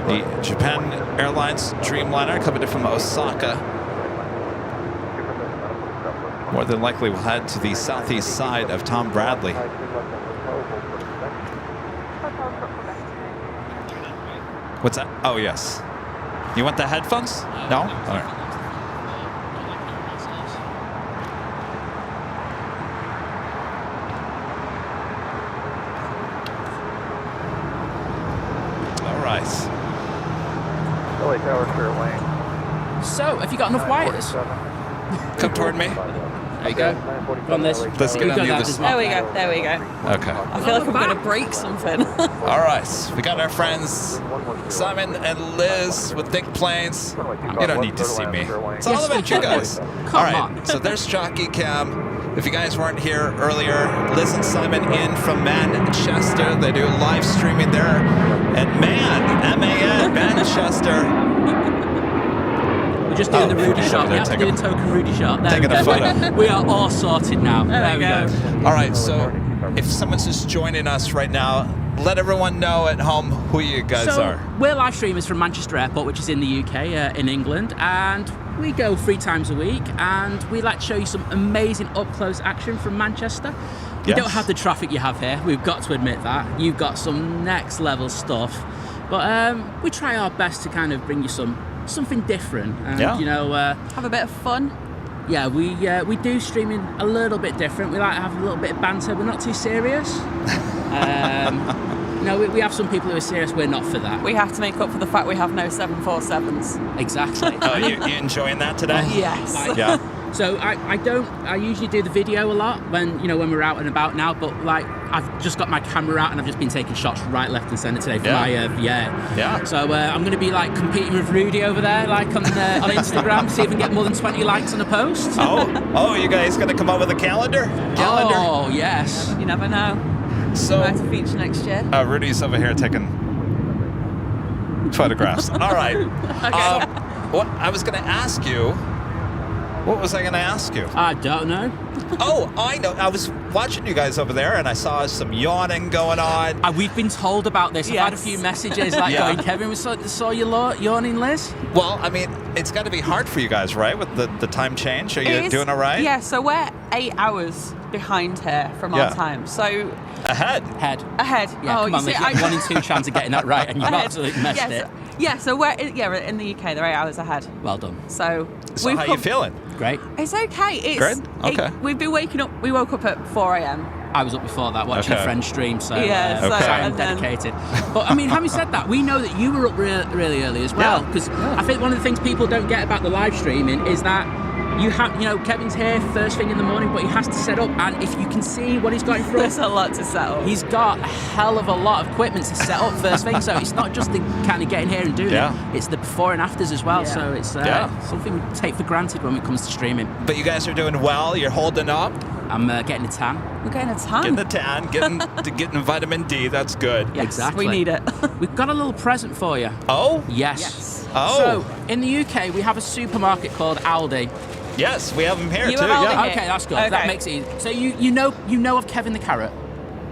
Speaker 3: The Japan Airlines Dreamliner coming in from Osaka. More than likely will head to the southeast side of Tom Bradley. What's that? Oh, yes. You want the headphones? No? All right.
Speaker 6: So, have you got enough wires?
Speaker 3: Come toward me.
Speaker 6: There you go. Go on this.
Speaker 3: Let's get on you this.
Speaker 5: There we go. There we go.
Speaker 3: Okay.
Speaker 5: I feel like I'm going to break something.
Speaker 3: All right. We got our friends Simon and Liz with Think Planes. You don't need to see me. It's all about you guys. All right. So there's Jockey Cam. If you guys weren't here earlier, Liz and Simon in from Manchester. They do live streaming there at MAN, Manchester.
Speaker 6: We're just doing the Rudy shot. We have to do a token Rudy shot. There
Speaker 3: taking a photo.
Speaker 6: We are all sorted now. There we go.
Speaker 3: All right, so if someone's just joining us right now, let everyone know at home who you guys are.
Speaker 6: We're live streamers from Manchester Airport, which is in the UK, in England, and we go 3 times a week, and we like to show you some amazing up-close action from Manchester. You don't have the traffic you have here. We've got to admit that. You've got some next-level stuff, but we try our best to kind of bring you something different, and you know,
Speaker 5: have a bit of fun.
Speaker 6: Yeah, we do streaming a little bit different. We like to have a little bit of banter. We're not too serious. No, we have some people who are serious. We're not for that.
Speaker 5: We have to make up for the fact we have no 747s.
Speaker 6: Exactly.
Speaker 3: Oh, you enjoying that today?
Speaker 5: Yes.
Speaker 3: Yeah.
Speaker 6: So I usually do the video a lot when we're out and about now, but like I've just got my camera out and I've just been taking shots right, left and centre today for
Speaker 3: Yeah.
Speaker 6: So I'm going to be like competing with Rudy over there, like on Instagram, see if we can get more than 20 likes on a post.
Speaker 3: Oh, you guys going to come up with a calendar?
Speaker 6: Oh, yes.
Speaker 5: You never know.
Speaker 3: So,
Speaker 5: Might have to feature next year.
Speaker 3: Rudy's over here taking photographs. All right.
Speaker 5: Okay.
Speaker 3: What I was going to ask you. What was I going to ask you?
Speaker 6: I don't know.
Speaker 3: Oh, I know. I was watching you guys over there, and I saw some yawning going on.
Speaker 6: We've been told about this. I've had a few messages like going, Kevin, we saw you yawning, Liz.
Speaker 3: Well, I mean, it's got to be hard for you guys, right? With the time change. Are you doing all right?
Speaker 5: Yeah, so we're 8 hours behind here from our time. So
Speaker 3: Ahead.
Speaker 6: Yeah, come on, Liz, you have 1 in 2 chance of getting that right, and you've absolutely messed it.
Speaker 5: Yeah, so we're in the UK. They're 8 hours ahead.
Speaker 6: Well done.
Speaker 5: So
Speaker 3: how you feeling?
Speaker 6: Great.
Speaker 5: It's okay.
Speaker 3: Good? Okay.
Speaker 5: We've been waking up. We woke up at 4 a.m.
Speaker 6: I was up before that watching a friend's stream, so I'm dedicated. But I mean, having said that, we know that you were up really early as well, because I think one of the things people don't get about the live streaming is that you have, Kevin's here first thing in the morning, but he has to set up, and if you can see what he's got in front,
Speaker 5: There's a lot to set up.
Speaker 6: He's got a hell of a lot of equipment to set up first thing, so it's not just the kind of getting here and doing it, it's the before and afters as well, so it's something we take for granted when it comes to streaming.
Speaker 3: But you guys are doing well, you're holding up.
Speaker 6: I'm getting a tan.
Speaker 5: We're getting a tan.
Speaker 3: Getting the tan, getting vitamin D, that's good.
Speaker 6: Yes, exactly.
Speaker 5: We need it.
Speaker 6: We've got a little present for you.
Speaker 3: Oh?
Speaker 6: Yes.
Speaker 3: Oh.
Speaker 6: So, in the UK, we have a supermarket called Aldi.
Speaker 3: Yes, we have them here
Speaker 5: You
Speaker 3: too.
Speaker 5: have Aldi here?
Speaker 6: Okay, that's good.
Speaker 5: Okay.
Speaker 6: That makes it easy. So you know of Kevin the Carrot?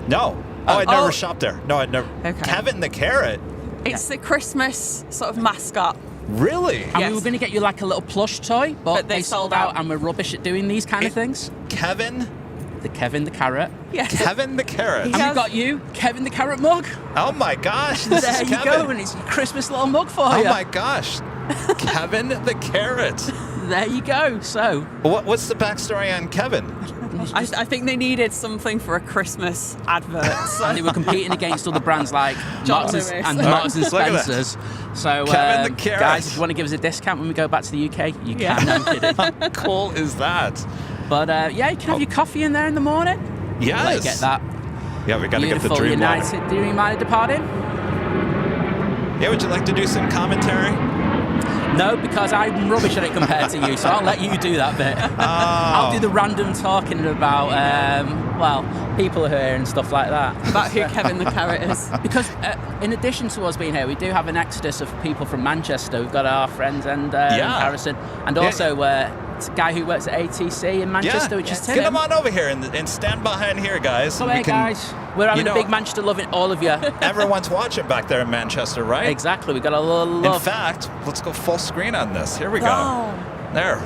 Speaker 3: No. Oh, I'd never shopped there. No, I'd never.
Speaker 5: Okay.
Speaker 3: Kevin the Carrot?
Speaker 5: It's the Christmas sort of mascot.
Speaker 3: Really?
Speaker 6: And we were going to get you like a little plush toy, but they sold out, and we're rubbish at doing these kind of things.
Speaker 3: Kevin
Speaker 6: the Carrot.
Speaker 5: Yes.
Speaker 3: Kevin the Carrot.
Speaker 6: And we've got you, Kevin the Carrot mug.
Speaker 3: Oh my gosh, this
Speaker 6: there
Speaker 3: is
Speaker 6: you
Speaker 3: Kevin.
Speaker 6: go, and it's your Christmas little mug for you.
Speaker 3: Oh my gosh. Kevin the Carrot.
Speaker 6: There you go. So,
Speaker 3: what's the backstory on Kevin?
Speaker 5: I think they needed something for a Christmas advert. So.
Speaker 6: And they were competing against other brands like Marks and Spencer's. So,
Speaker 3: Kevin the Carrot.
Speaker 6: guys, if you want to give us a discount when we go back to the UK, you can. No, I'm kidding.
Speaker 3: How cool is that?
Speaker 6: But you can have your coffee in there in the morning.
Speaker 3: Yes.
Speaker 6: Let's get that.
Speaker 3: Yeah, we got to get the
Speaker 6: Beautiful
Speaker 3: dream
Speaker 6: United. Do you mind departing?
Speaker 3: Yeah, would you like to do some commentary?
Speaker 6: No, because I'm rubbish at it compared to you, so I'll let you do that bit. I'll do the random talking about, people who are here and stuff like that.
Speaker 5: About who Kevin the Carrot is.
Speaker 6: Because in addition to us being here, we do have an exodus of people from Manchester. We've got our friends and Harrison, and also it's a guy who works at ATC in Manchester, which is Tim.
Speaker 3: Get them on over here and stand behind here, guys.
Speaker 6: Come here, guys. We're having a big Manchester loving all of you.
Speaker 3: Everyone's watching back there in Manchester, right?
Speaker 6: Exactly. We got a little love.
Speaker 3: In fact, let's go full screen on this. Here we go.
Speaker 5: Oh.
Speaker 3: There.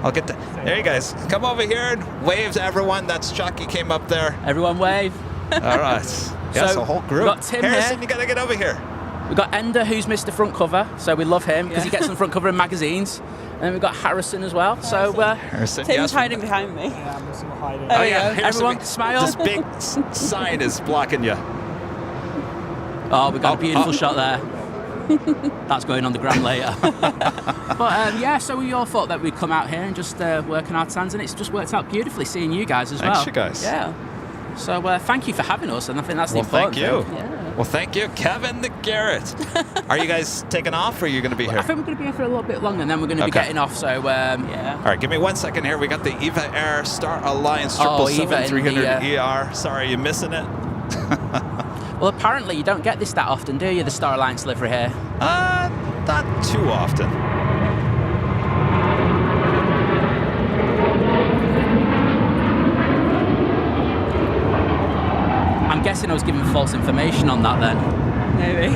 Speaker 3: I'll get there you guys. Come over here and wave to everyone. That's Chucky came up there.
Speaker 6: Everyone wave.
Speaker 3: All right. Yes,
Speaker 6: So,
Speaker 3: a whole group.
Speaker 6: we've got Tim
Speaker 3: Harrison,
Speaker 6: here.
Speaker 3: you got to get over here.
Speaker 6: We've got Ender, who's Mr. Front Cover, so we love him because he gets on front cover in magazines. And then we've got Harrison as well. So
Speaker 3: Harrison,
Speaker 5: Tim's hiding behind me.
Speaker 9: Yeah, I'm just hiding.
Speaker 3: Oh yeah, here's
Speaker 6: Everyone, smile.
Speaker 3: This big sign is blocking you.
Speaker 6: Oh, we've got a beautiful shot there. That's going on the gram later. But so we all thought that we'd come out here and just work on our tans, and it's just worked out beautifully seeing you guys as well.
Speaker 3: Thanks, you guys.
Speaker 6: Yeah. So thank you for having us, and I think that's the important
Speaker 3: thank you.
Speaker 6: thing. Yeah.
Speaker 3: Well, thank you, Kevin the Garrett. Are you guys taking off, or are you going to be here?
Speaker 6: I think we're going to be here for a little bit longer, and then we're going to be getting off. So
Speaker 3: All right, give me 1 second here. We got the EVA Air Star Alliance 777-300ER. Sorry, are you missing it?
Speaker 6: Well, apparently you don't get this that often, do you? The Star Alliance livery here.
Speaker 3: Not too often.
Speaker 6: I'm guessing I was giving false information on that then.
Speaker 5: Maybe.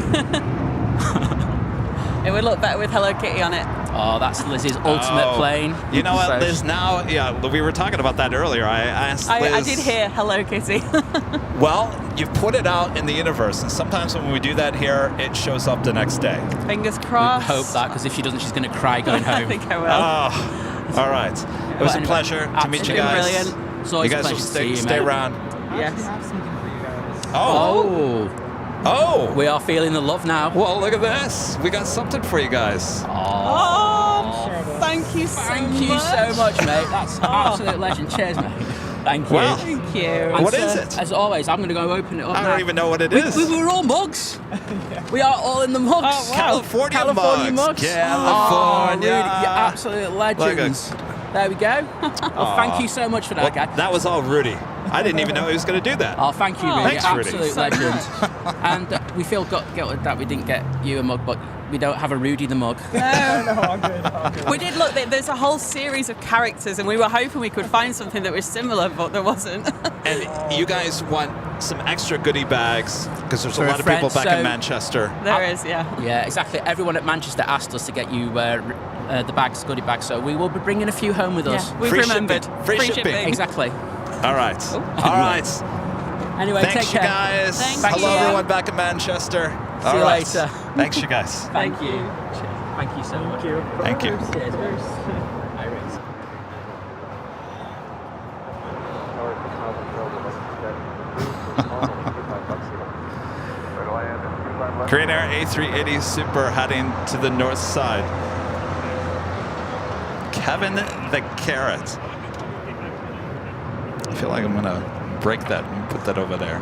Speaker 5: It would look better with Hello Kitty on it.
Speaker 6: Oh, that's Liz's ultimate plane.
Speaker 3: You know what,
Speaker 6: So-
Speaker 3: Liz, now, we were talking about that earlier. I asked Liz.
Speaker 5: I did hear Hello Kitty.
Speaker 3: Well, you've put it out in the universe, and sometimes when we do that here, it shows up the next day.
Speaker 5: Fingers crossed.
Speaker 6: Hope that, because if she doesn't, she's going to cry going
Speaker 5: I
Speaker 6: home.
Speaker 5: think I will.
Speaker 3: Oh, all right. It was a
Speaker 6: anyway,
Speaker 3: pleasure to meet you
Speaker 5: been
Speaker 3: guys.
Speaker 5: brilliant.
Speaker 6: It's always
Speaker 3: You
Speaker 6: a
Speaker 3: guys will
Speaker 6: pleasure to see you,
Speaker 3: stay
Speaker 6: mate.
Speaker 3: around.
Speaker 5: Yes.
Speaker 9: I have something for you guys.
Speaker 3: Oh,
Speaker 6: We are feeling the love now.
Speaker 3: well, look at this. We got something for you guys.
Speaker 5: Oh, thank you you
Speaker 6: Thank you so much, mate. That's absolute legend. Cheers, mate. Thank you.
Speaker 3: Well,
Speaker 5: Thank you.
Speaker 6: And
Speaker 3: what
Speaker 6: sir,
Speaker 3: is it?
Speaker 6: As always, I'm going to go open it up
Speaker 3: I
Speaker 6: now.
Speaker 3: don't even know what it is.
Speaker 6: We were all mugs. We are all in the mugs.
Speaker 5: Oh, wow.
Speaker 3: California mugs.
Speaker 6: Oh,
Speaker 3: California.
Speaker 6: Rudy, you're absolute legends. There we go. Well, thank you so much for that, guy.
Speaker 3: That was all Rudy. I didn't even know he was going to do that.
Speaker 6: Oh, thank you, Rudy.
Speaker 3: Thanks, Rudy.
Speaker 6: Absolute
Speaker 5: So
Speaker 6: legend. And we feel guilty that we didn't get you a mug, but we don't have a Rudy the mug.
Speaker 5: No.
Speaker 9: No, all good, all good.
Speaker 5: We did look, there's a whole series of characters, and we were hoping we could find something that was similar, but there wasn't.
Speaker 3: And you guys want some extra goodie bags because there's
Speaker 6: For
Speaker 3: a
Speaker 6: a
Speaker 3: lot of
Speaker 6: friend,
Speaker 3: people back
Speaker 6: so-
Speaker 3: in Manchester.
Speaker 5: There is, yeah.
Speaker 6: Yeah, exactly. Everyone at Manchester asked us to get you the bags, goodie bags, so we will be bringing a few home with us.
Speaker 5: Yeah, we've
Speaker 3: Free
Speaker 5: remembered.
Speaker 3: shipping. Free shipping.
Speaker 6: Exactly.
Speaker 3: All right. All right.
Speaker 6: Anyway,
Speaker 3: Thanks,
Speaker 6: take
Speaker 3: you
Speaker 6: care.
Speaker 3: guys.
Speaker 5: Thanks,
Speaker 3: Hello,
Speaker 5: you.
Speaker 3: everyone back in Manchester.
Speaker 6: See
Speaker 3: All
Speaker 6: you
Speaker 3: right.
Speaker 6: later.
Speaker 3: Thanks, you guys.
Speaker 6: Thank you. Thank you so much.
Speaker 3: Thank you.
Speaker 6: Cheers. Iris.
Speaker 2: Korean
Speaker 3: Air A380 Super heading to the north side. Kevin the Carrot. I feel like I'm going to break that and put that over there.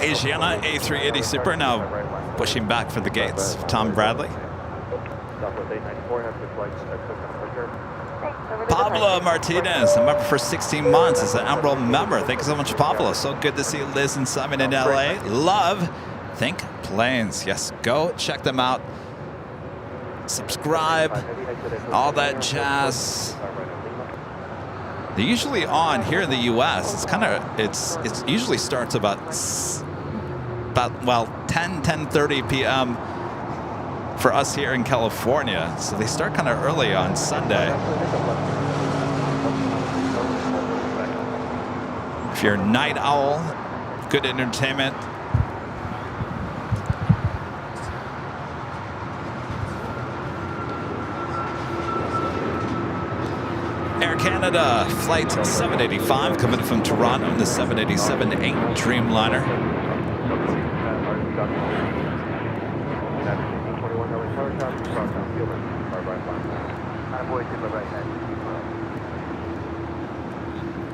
Speaker 3: Asiana A380 Super now pushing back for the gates. Tom Bradley. Pablo Martinez, a member for 16 months, is an Emerald member. Thank you so much, Pablo. So good to see Liz and Simon in LA. Love Think Planes. Yes, go check them out. Subscribe, all that jazz. They're usually on here in the U.S. It's kind of it usually starts about 10:30 p.m. for us here in California. So they start kind of early on Sunday. If you're a night owl, good entertainment. Air Canada Flight 785 coming from Toronto in the 787-8 Dreamliner.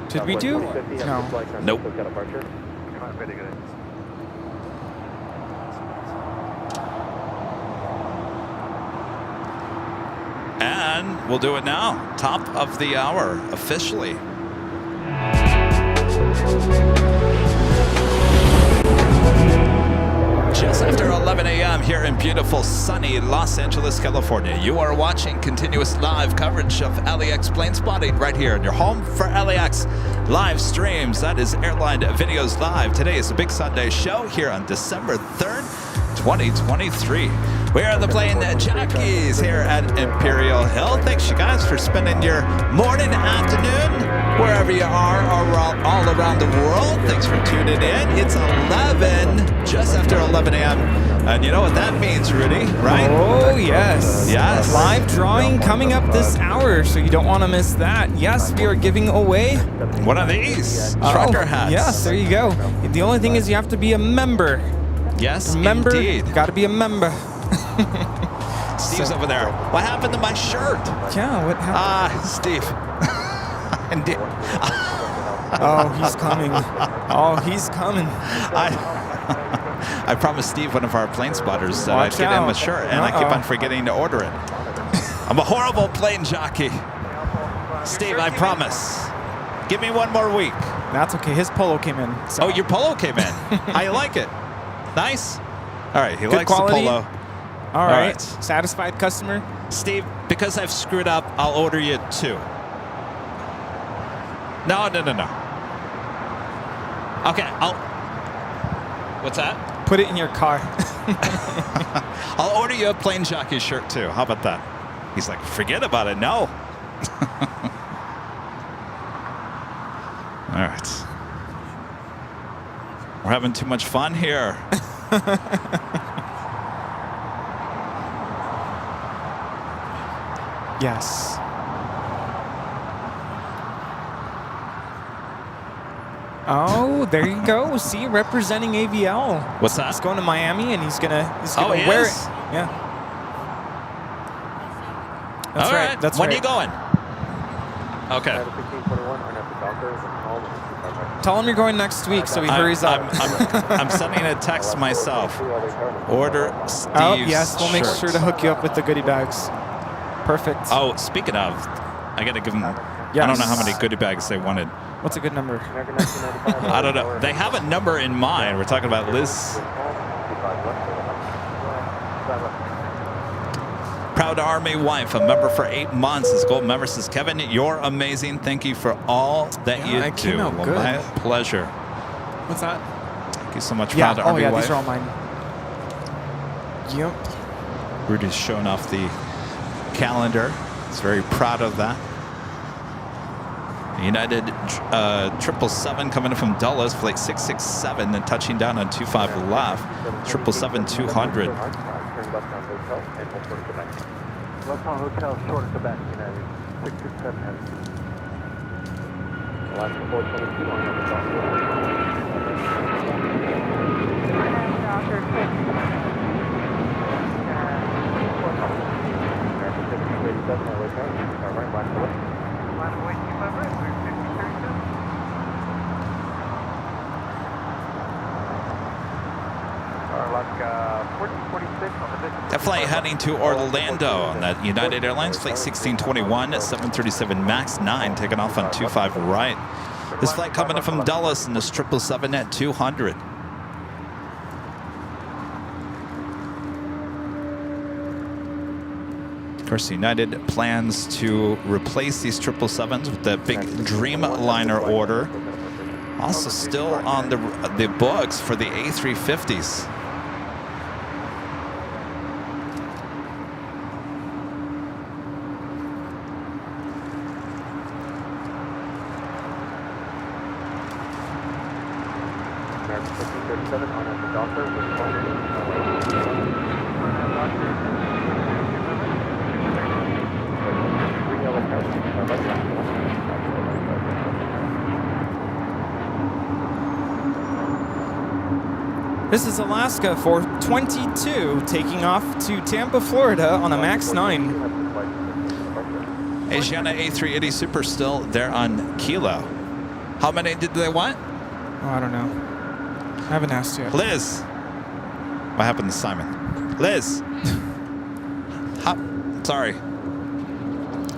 Speaker 9: Did we do? No.
Speaker 3: Nope. And we'll do it now. Top of the hour, officially. Just after 11 a.m. here in beautiful, sunny Los Angeles, California. You are watching continuous live coverage of LAX plane spotting right here in your home for LAX live streams. That is Airline Videos Live. Today is the Big Sunday show here on December 3rd, 2023. We are the Plane Jockeys here at Imperial Hill. Thanks, you guys, for spending your morning, afternoon, wherever you are, all around the world. Thanks for tuning in. It's 11, just after 11 a.m. And you know what that means, Rudy, right?
Speaker 8: Oh, yes.
Speaker 3: Yes.
Speaker 8: Live drawing coming up this hour, so you don't want to miss that. Yes, we are giving away
Speaker 3: One of these trucker hats.
Speaker 8: Yes, there you go. The only thing is you have to be a member.
Speaker 3: Yes,
Speaker 8: Member,
Speaker 3: indeed.
Speaker 8: got to be a member.
Speaker 3: Steve's over there. What happened to my shirt?
Speaker 8: Yeah, what happened?
Speaker 3: Steve. Indeed.
Speaker 8: Oh, he's coming. Oh, he's coming.
Speaker 3: I promised Steve, one of our plane spotters, that
Speaker 8: Watch
Speaker 3: I'd get him a
Speaker 8: out.
Speaker 3: shirt, and I keep on forgetting to order it. I'm a horrible plane jockey. Steve, I promise. Give me one more week.
Speaker 8: That's okay. His polo came in. So.
Speaker 3: Oh, your polo came in. I like it. Nice. All right, he
Speaker 8: Good
Speaker 3: likes
Speaker 8: quality.
Speaker 3: the polo.
Speaker 8: All right.
Speaker 3: right.
Speaker 8: Satisfied customer?
Speaker 3: Steve, because I've screwed up, I'll order you 2. No. Okay, What's that?
Speaker 8: Put it in your car.
Speaker 3: I'll order you a Plane Jockey shirt too. How about that? He's like, forget about it. No. All right. We're having too much fun here.
Speaker 8: Yes. Oh, there you go. See, representing AVL.
Speaker 3: What's that?
Speaker 8: He's going to Miami, and he's gonna
Speaker 3: Oh, he
Speaker 8: wear
Speaker 3: is?
Speaker 8: it. Yeah. That's
Speaker 3: All right.
Speaker 8: That's
Speaker 3: when
Speaker 8: right.
Speaker 3: are you going? Okay.
Speaker 8: Tell him you're going next week, so he hurries up.
Speaker 3: I'm sending a text myself. Order Steve's
Speaker 8: Oh, yes, we'll make
Speaker 3: shirt.
Speaker 8: sure to hook you up with the goodie bags. Perfect.
Speaker 3: Oh, speaking of, I got to give them, I don't know how many goodie bags they wanted.
Speaker 8: What's a good number?
Speaker 3: I don't know. They have a number in mind. We're talking about Liz. Proud Army wife, a member for 8 months. This gold member says, Kevin, you're amazing. Thank you for all that you
Speaker 8: it
Speaker 3: do.
Speaker 8: came out good.
Speaker 3: My pleasure.
Speaker 8: What's that?
Speaker 3: Thank you so much,
Speaker 8: Yeah.
Speaker 3: Proud Army
Speaker 8: Oh, yeah,
Speaker 3: wife.
Speaker 8: these are all mine. Yep.
Speaker 3: Rudy's showing off the calendar. He's very proud of that. United 777 coming in from Dulles, flight 667, then touching down on 25 left. 777-200.
Speaker 4: West Palm Hotel, short of Quebec, United 667 headed. Last 422 on the
Speaker 3: That flight heading to Orlando on that United Airlines flight 1621 at 737 MAX 9 taking off on 25 right. This flight coming in from Dulles and this 777 at 200. Of course, United plans to replace these 777s with the big Dreamliner order. Also still on the books for the A350s.
Speaker 8: This is Alaska for 22, taking off to Tampa, Florida on a MAX 9.
Speaker 3: Asiana A380 Super still there on Kilo. How many did they want?
Speaker 8: Oh, I don't know. I haven't asked yet.
Speaker 3: Liz. What happened to Simon? Liz. Sorry.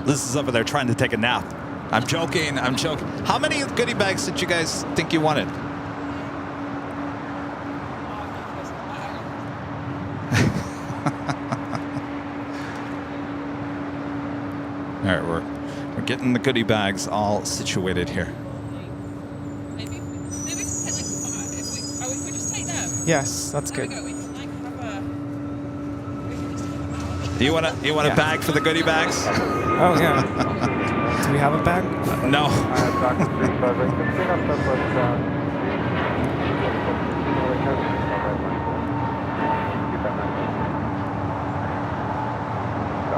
Speaker 3: Liz is over there trying to take a nap. I'm joking. I'm joking. How many goodie bags did you guys think you wanted? All right, we're getting the goodie bags all situated here.
Speaker 5: Maybe we can take like 5. If we just take them.
Speaker 8: Yes, that's good.
Speaker 5: There we go. We can like have a.
Speaker 3: You want a bag for the goodie bags?
Speaker 8: Oh yeah. Do we have a bag?
Speaker 3: No.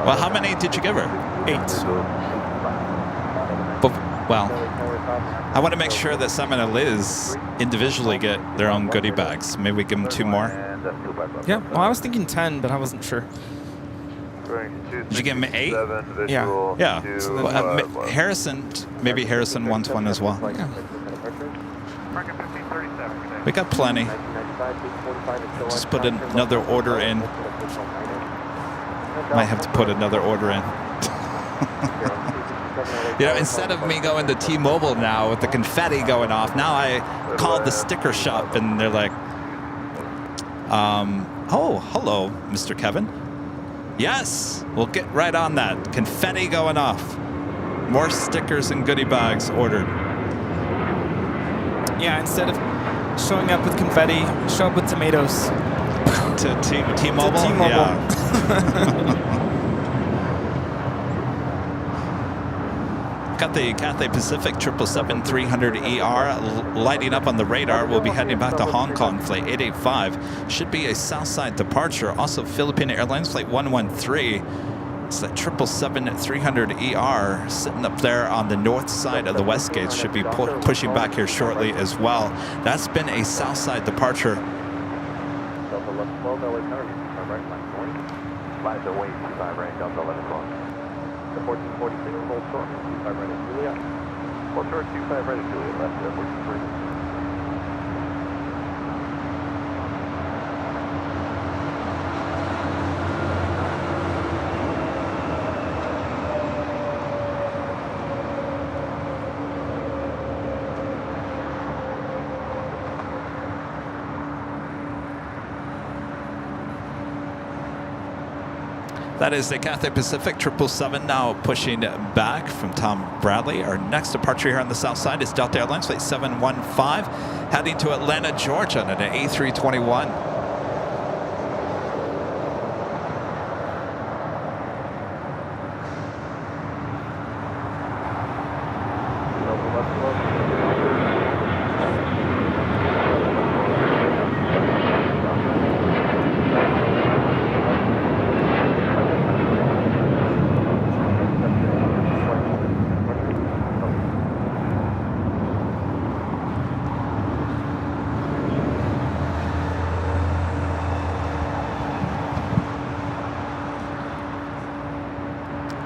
Speaker 3: Well, how many did you give her?
Speaker 8: 8.
Speaker 3: But, well, I want to make sure that Simon and Liz individually get their own goodie bags. Maybe we give them 2 more.
Speaker 8: Yeah. Well, I was thinking 10, but I wasn't sure.
Speaker 3: Did you give him 8?
Speaker 8: Yeah.
Speaker 3: Yeah. Well, Harrison, maybe Harrison wants one as well.
Speaker 8: Yeah.
Speaker 3: We got plenty. Just put another order in. Might have to put another order in. You know, instead of me going to T-Mobile now with the confetti going off, now I called the sticker shop and they're like, oh, hello, Mr. Kevin. Yes, we'll get right on that. Confetti going off. More stickers and goodie bags ordered.
Speaker 8: Yeah, instead of showing up with confetti, show up with tomatoes.
Speaker 3: To T-Mobile?
Speaker 8: To T-Mobile.
Speaker 3: Yeah. Got the Cathay Pacific 777-300ER lighting up on the radar. We'll be heading back to Hong Kong, flight 885. Should be a Southside departure. Also, Philippine Airlines, flight 113. It's that 777-300ER sitting up there on the north side of the West Gate. Should be pushing back here shortly as well. That's been a Southside departure.
Speaker 2: Delta 1112, LA Tower, 25 right, line 40. Flies away, 25 right, Delta 1112. The 1446, hold short, 25 right at Juliet. Hold short, 25 right at Juliet, left, 14
Speaker 3: That is the Cathay Pacific 777 now pushing back from Tom Bradley. Our next departure here on the south side is Delta Airlines flight 715 heading to Atlanta, Georgia on an A321.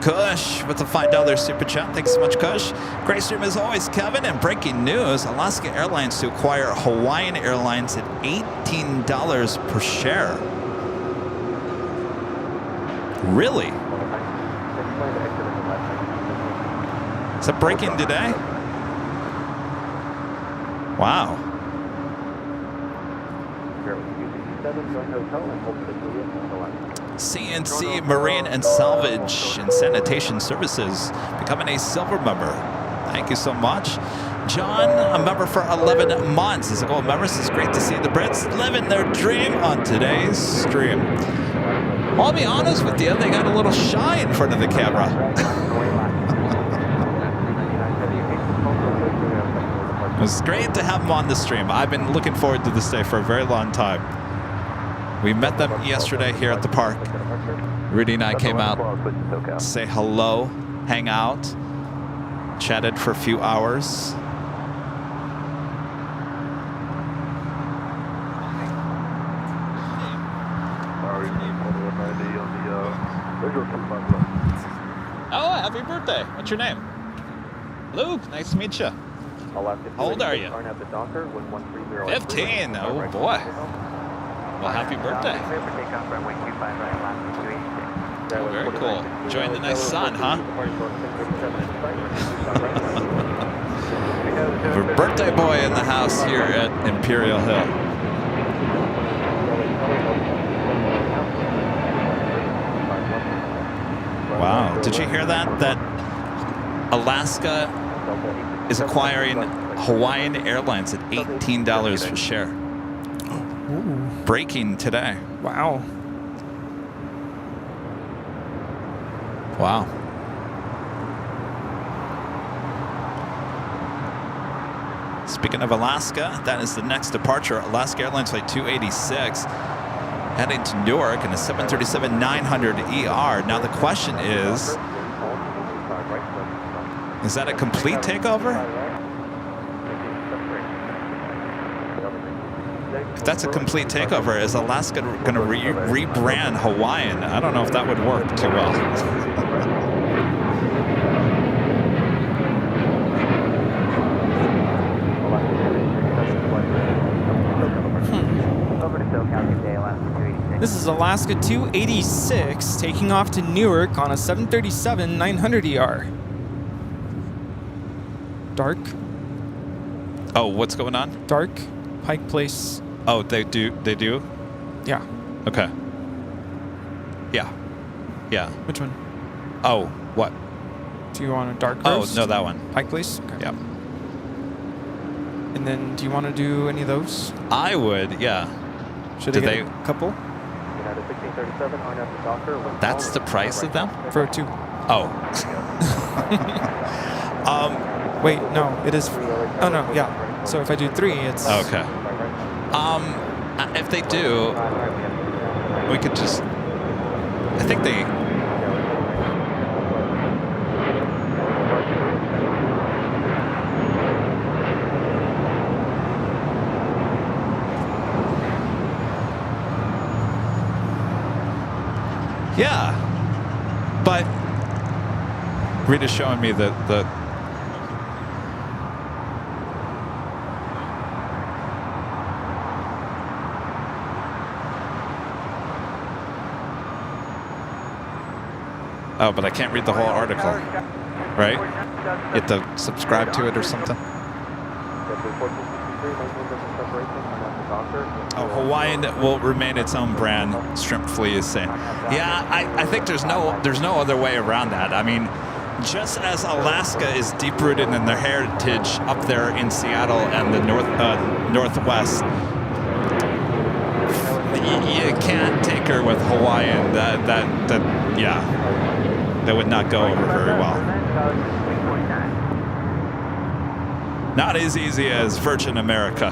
Speaker 3: Kush with the $5 super chat. Thanks so much, Kush. Great stream as always, Kevin. And breaking news, Alaska Airlines to acquire Hawaiian Airlines at $18 per share. Really? Is that breaking today? Wow. CNC Marine and Salvage and Sanitation Services becoming a silver member. Thank you so much. John, a member for 11 months. As a gold member, it's great to see the Brits living their dream on today's stream. I'll be honest with you, they got a little shy in front of the camera. It was great to have them on the stream. I've been looking forward to this day for a very long time. We met them yesterday here at the park. Rudy and I came out to say hello, hang out, chatted for a few hours. Oh, happy birthday. What's your name? Luke, nice to meet you. How old are you? 15. Oh, boy. Well, happy birthday. Oh, very cool. Enjoying the nice sun, huh? Our birthday boy in the house here at Imperial Hill. Wow. Did you hear that? That Alaska is acquiring Hawaiian Airlines at $18 per share.
Speaker 8: Ooh.
Speaker 3: Breaking today.
Speaker 8: Wow.
Speaker 3: Wow. Speaking of Alaska, that is the next departure. Alaska Airlines flight 286 heading to Newark in a 737-900ER. Now the question is that a complete takeover? If that's a complete takeover, is Alaska going to rebrand Hawaiian? I don't know if that would work too well.
Speaker 8: This is Alaska 286 taking off to Newark on a 737-900ER. Dark.
Speaker 3: Oh, what's going on?
Speaker 8: Dark. Pike Place.
Speaker 3: Oh, they do?
Speaker 8: Yeah.
Speaker 3: Okay. Yeah. Yeah.
Speaker 8: Which one?
Speaker 3: Oh, what?
Speaker 8: Do you want a dark
Speaker 3: Oh,
Speaker 8: roast?
Speaker 3: no, that one.
Speaker 8: Pike Place? Okay.
Speaker 3: Yep.
Speaker 9: And then, do you want to do any of those?
Speaker 3: I would, yeah.
Speaker 9: Should
Speaker 3: Did
Speaker 9: I
Speaker 3: they?
Speaker 9: get a couple
Speaker 4: United 1637 on at the Docker.
Speaker 3: That's the price of them?
Speaker 9: for 2?
Speaker 3: Oh.
Speaker 9: Wait, no, it is. Oh no, yeah. So if I do 3, it's
Speaker 3: Okay. If they do, we could just. I think they. Yeah, but Rita's showing me that the. Oh, but I can't read the whole article, right? You have to subscribe to it or something. Oh, Hawaiian will remain its own brand. Shrimp Flea is saying. Yeah, I think there's no other way around that. I mean, just as Alaska is deep rooted in their heritage up there in Seattle and the Northwest, you can't tinker with Hawaiian. That would not go over very well. Not as easy as Virgin America.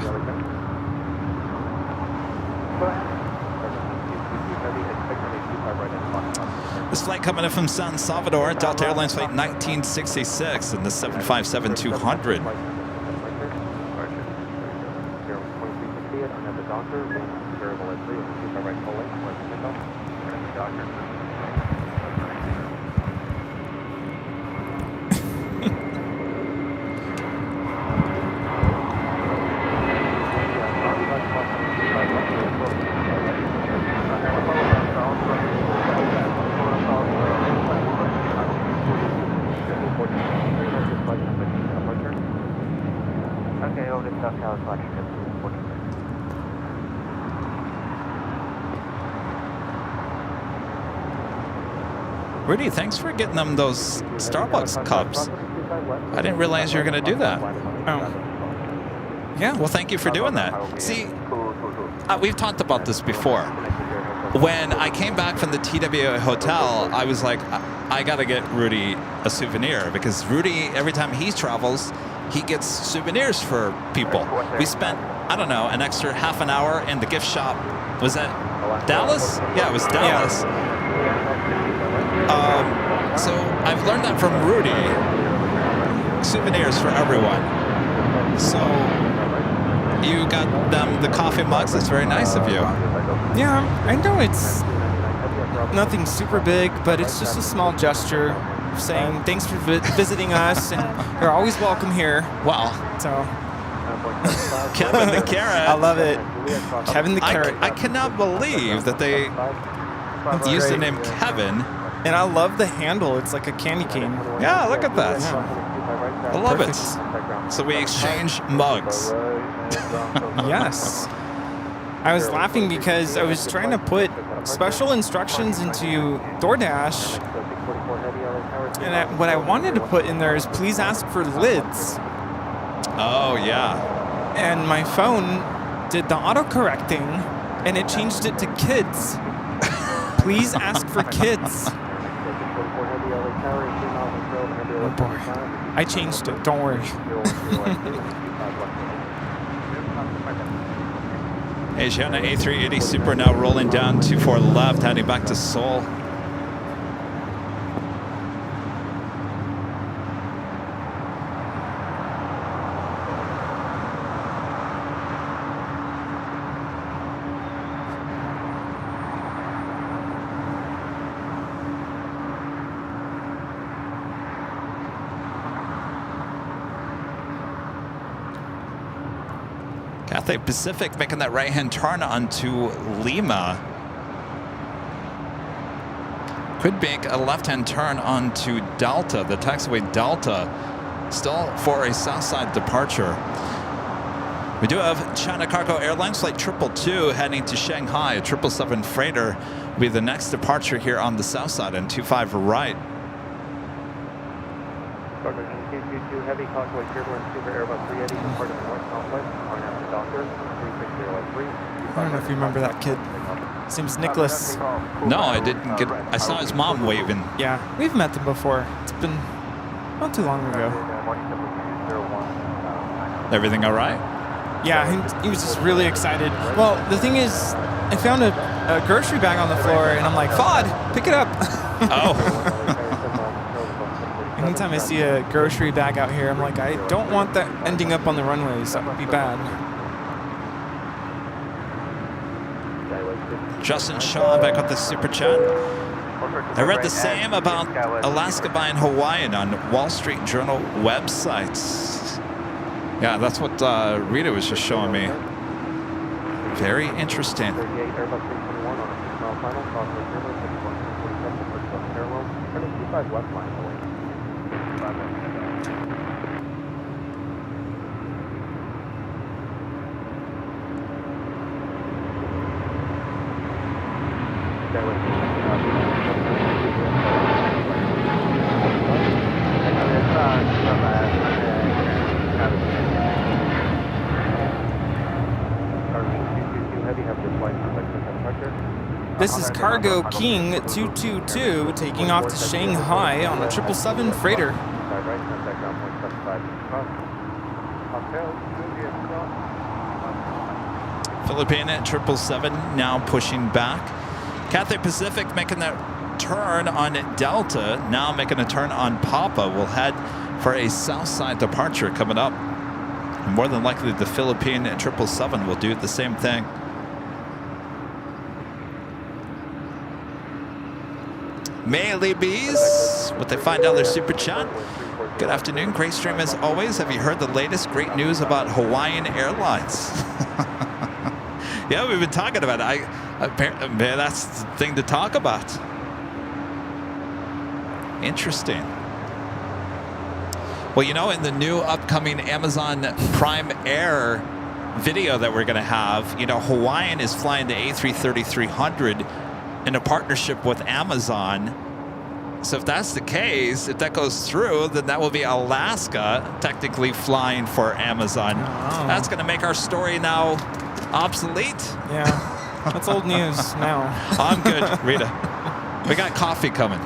Speaker 3: This flight coming in from San Salvador, Delta Airlines flight 1966 in the 757-200.
Speaker 1: Okay, over the South Tower collection.
Speaker 3: Rudy, thanks for getting them those Starbucks cups. I didn't realize you were going to do that.
Speaker 9: Oh.
Speaker 3: Yeah, well, thank you for doing that. See, we've talked about this before. When I came back from the TWA hotel, I was like, I got to get Rudy a souvenir because Rudy, every time he travels, he gets souvenirs for people. We spent, I don't know, an extra half an hour in the gift shop. Was that Dallas? Yeah, it was Dallas. So I've learned that from Rudy. Souvenirs for everyone. So you got them the coffee mugs. That's very nice of you.
Speaker 9: Yeah, I know it's nothing super big, but it's just a small gesture saying thanks for visiting us and you're always welcome here.
Speaker 3: Wow.
Speaker 9: So
Speaker 3: Kevin the Carrot.
Speaker 9: I love it. Kevin the Carrot.
Speaker 3: I cannot believe that they used the name Kevin.
Speaker 9: And I love the handle. It's like a candy cane.
Speaker 3: Yeah, look at that.
Speaker 9: Yeah.
Speaker 3: I love it. So we exchange mugs.
Speaker 9: Yes. I was laughing because I was trying to put special instructions into DoorDash. And what I wanted to put in there is please ask for lids.
Speaker 3: Oh, yeah.
Speaker 9: And my phone did the auto-correcting and it changed it to kids. Please ask for kids. Oh boy. I changed it, don't worry.
Speaker 3: Asiana A380 Super now rolling down 24 left, heading back to Seoul. Cathay Pacific making that right-hand turn onto Lima. Could make a left-hand turn onto Delta, the taxiway Delta, still for a Southside departure. We do have China Cargo Airlines flight 222 heading to Shanghai. A 777 freighter will be the next departure here on the Southside and 25 right.
Speaker 4: 222 Heavy, Conway, Turbulence, Super Airbus 380, departing the North Complex, on after Doctor, 36003.
Speaker 9: I don't know if you remember that kid. His name's Nicholas.
Speaker 3: No, I didn't get. I saw his mom waving.
Speaker 9: Yeah, we've met them before. It's been not too long ago.
Speaker 3: Everything all right?
Speaker 9: Yeah, he was just really excited. Well, the thing is, I found a grocery bag on the floor, and I'm like, Fod, pick it up.
Speaker 3: Oh.
Speaker 9: Anytime I see a grocery bag out here, I'm like, I don't want that ending up on the runways. That would be bad.
Speaker 3: Justin Shaw back with the super chat. I read the same about Alaska buying Hawaiian on Wall Street Journal websites. Yeah, that's what Rita was just showing me. Very interesting.
Speaker 9: This is Cargo King 222 taking off to Shanghai on a 777 freighter.
Speaker 3: Philippine 777 now pushing back. Cathay Pacific making that turn on Delta, now making a turn on Papa. We'll head for a south side departure coming up. And more than likely the Philippine 777 will do the same thing. Melee Bees, with a $5 super chat. Good afternoon, great stream as always. Have you heard the latest great news about Hawaiian Airlines? Yeah, we've been talking about it. Man, that's the thing to talk about. Interesting. Well, you know, in the new upcoming Amazon Prime Air video that we're going to have, you know, Hawaiian is flying the A330-300 in a partnership with Amazon. So if that's the case, if that goes through, then that will be Alaska technically flying for Amazon.
Speaker 9: Oh.
Speaker 3: That's going to make our story now obsolete.
Speaker 9: Yeah, that's old news now.
Speaker 3: I'm good, Rita. We got coffee coming.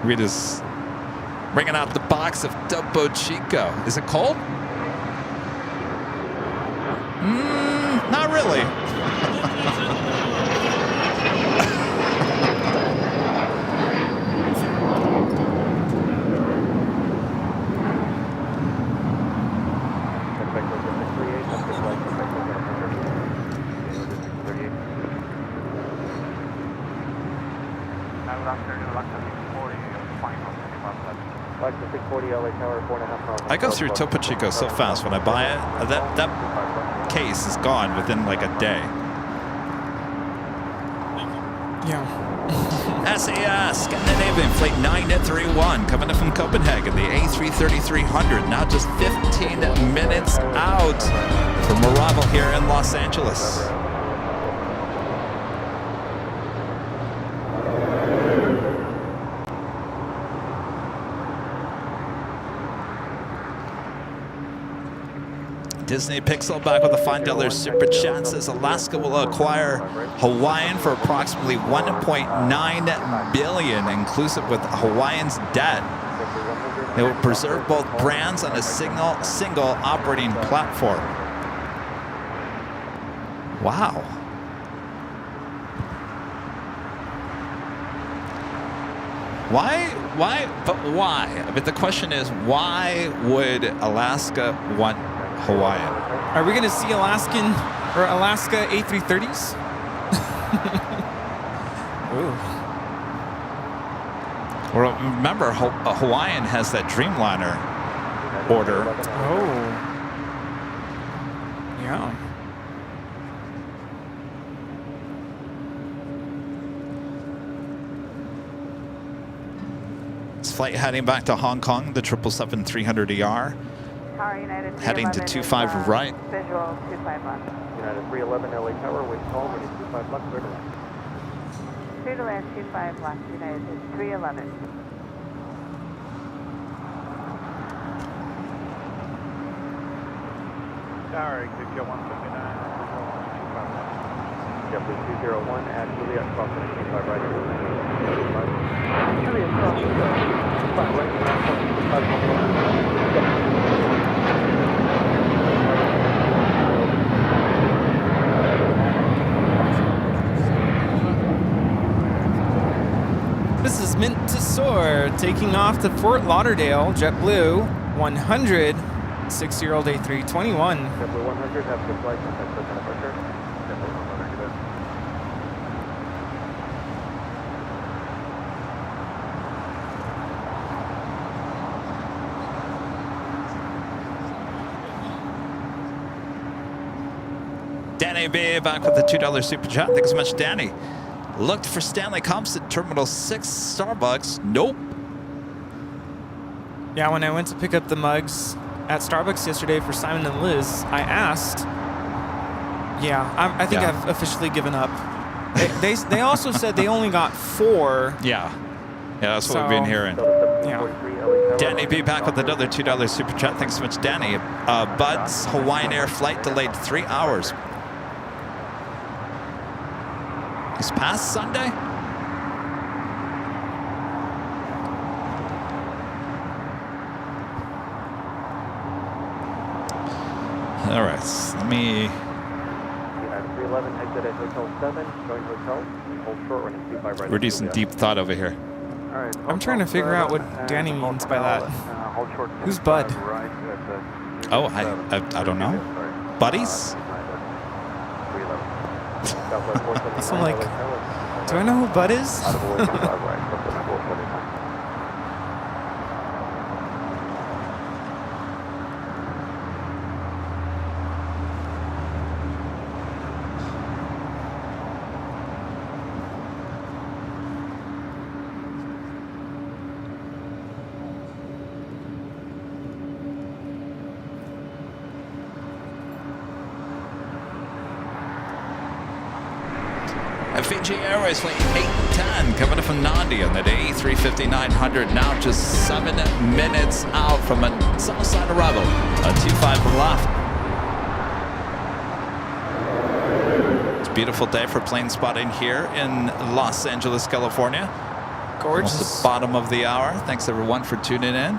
Speaker 3: Rita's bringing out the box of Topo Chico. Is it cold? Not really. I go through Topo Chico so fast when I buy it. That case is gone within like a day.
Speaker 9: Yeah.
Speaker 3: SAS Scandinavian Flight 931 coming in from Copenhagen. The A330-300 now just 15 minutes out from arrival here in Los Angeles. Disney Pixel back with a $5 super chat, says Alaska will acquire Hawaiian for approximately $1.9 billion, inclusive with Hawaiian's debt. It will preserve both brands on a single operating platform. Wow. Why? But why? I mean, the question is, why would Alaska want Hawaiian?
Speaker 9: Are we going to see Alaska A330s? Ooh.
Speaker 3: Well, remember, Hawaiian has that Dreamliner order.
Speaker 9: Oh. Yeah.
Speaker 3: This flight heading back to Hong Kong, the 777-300ER. Heading to 25 right.
Speaker 7: Visual 25 left.
Speaker 4: United 311 LA Tower, wind calm, winning 25 left, clear to land.
Speaker 7: Clear to land 25 left, United is 311.
Speaker 4: Tower, exit 179, JetBlue 201 at Juliet, crossing 25 right. Juliet, crossing 25 right,
Speaker 9: This is Mint to Soar, taking off to Fort Lauderdale, JetBlue 100, 6-year-old A321.
Speaker 4: JetBlue 100, have good flight, contact for departure. JetBlue 100, good.
Speaker 3: Danny B back with the $2 super chat. Thanks so much, Danny. Looked for Stanley Cups at Terminal 6 Starbucks. Nope.
Speaker 9: Yeah, when I went to pick up the mugs at Starbucks yesterday for Simon and Liz, I asked. Yeah, I think I've officially given up. They also said they only got 4.
Speaker 3: Yeah, that's what we've been hearing.
Speaker 9: Yeah.
Speaker 3: Danny B back with another $2 super chat. Thanks so much, Danny. Bud's Hawaiian Air flight delayed 3 hours. It's past Sunday? All right, let me...
Speaker 4: 311, exit at Hotel 7, going hotel, hold short running 25 right.
Speaker 3: We're doing some deep thought over here.
Speaker 4: All right,
Speaker 9: I'm trying to figure out what Danny means by that.
Speaker 4: Hold short.
Speaker 9: Who's Bud?
Speaker 3: Oh, I don't know. Buddies?
Speaker 9: So I'm like, do I know who Bud is?
Speaker 3: Fiji Airways flight 810 coming up from Nandi on that A350-900, now just 7 minutes out from a south side arrival. A 25 left. It's a beautiful day for plane spotting here in Los Angeles, California.
Speaker 9: Gorgeous.
Speaker 3: Almost the bottom of the hour. Thanks everyone for tuning in.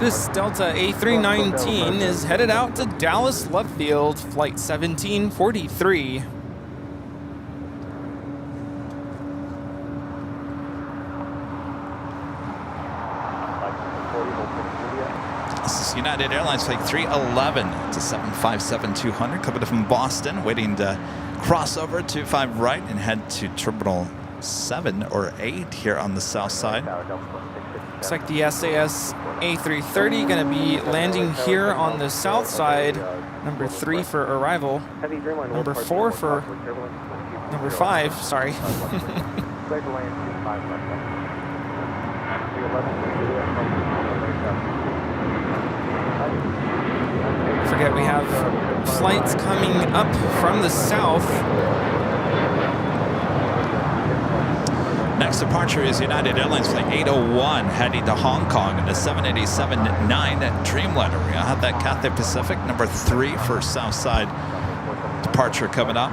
Speaker 9: This Delta A319 is headed out to Dallas Love Field, flight 1743.
Speaker 3: This is United Airlines flight 311 to 757-200 coming in from Boston, waiting to cross over 25 right and head to Terminal 7 or 8 here on the south side.
Speaker 9: Looks like the SAS A330 going to be landing here on the south side. Number 3 for arrival. Number 4 for... Number 5, sorry. Forget we have flights coming up from the south.
Speaker 3: Next departure is United Airlines flight 801 heading to Hong Kong in the 787-9 Dreamliner. We have that Cathay Pacific, number 3 for Southside departure coming up.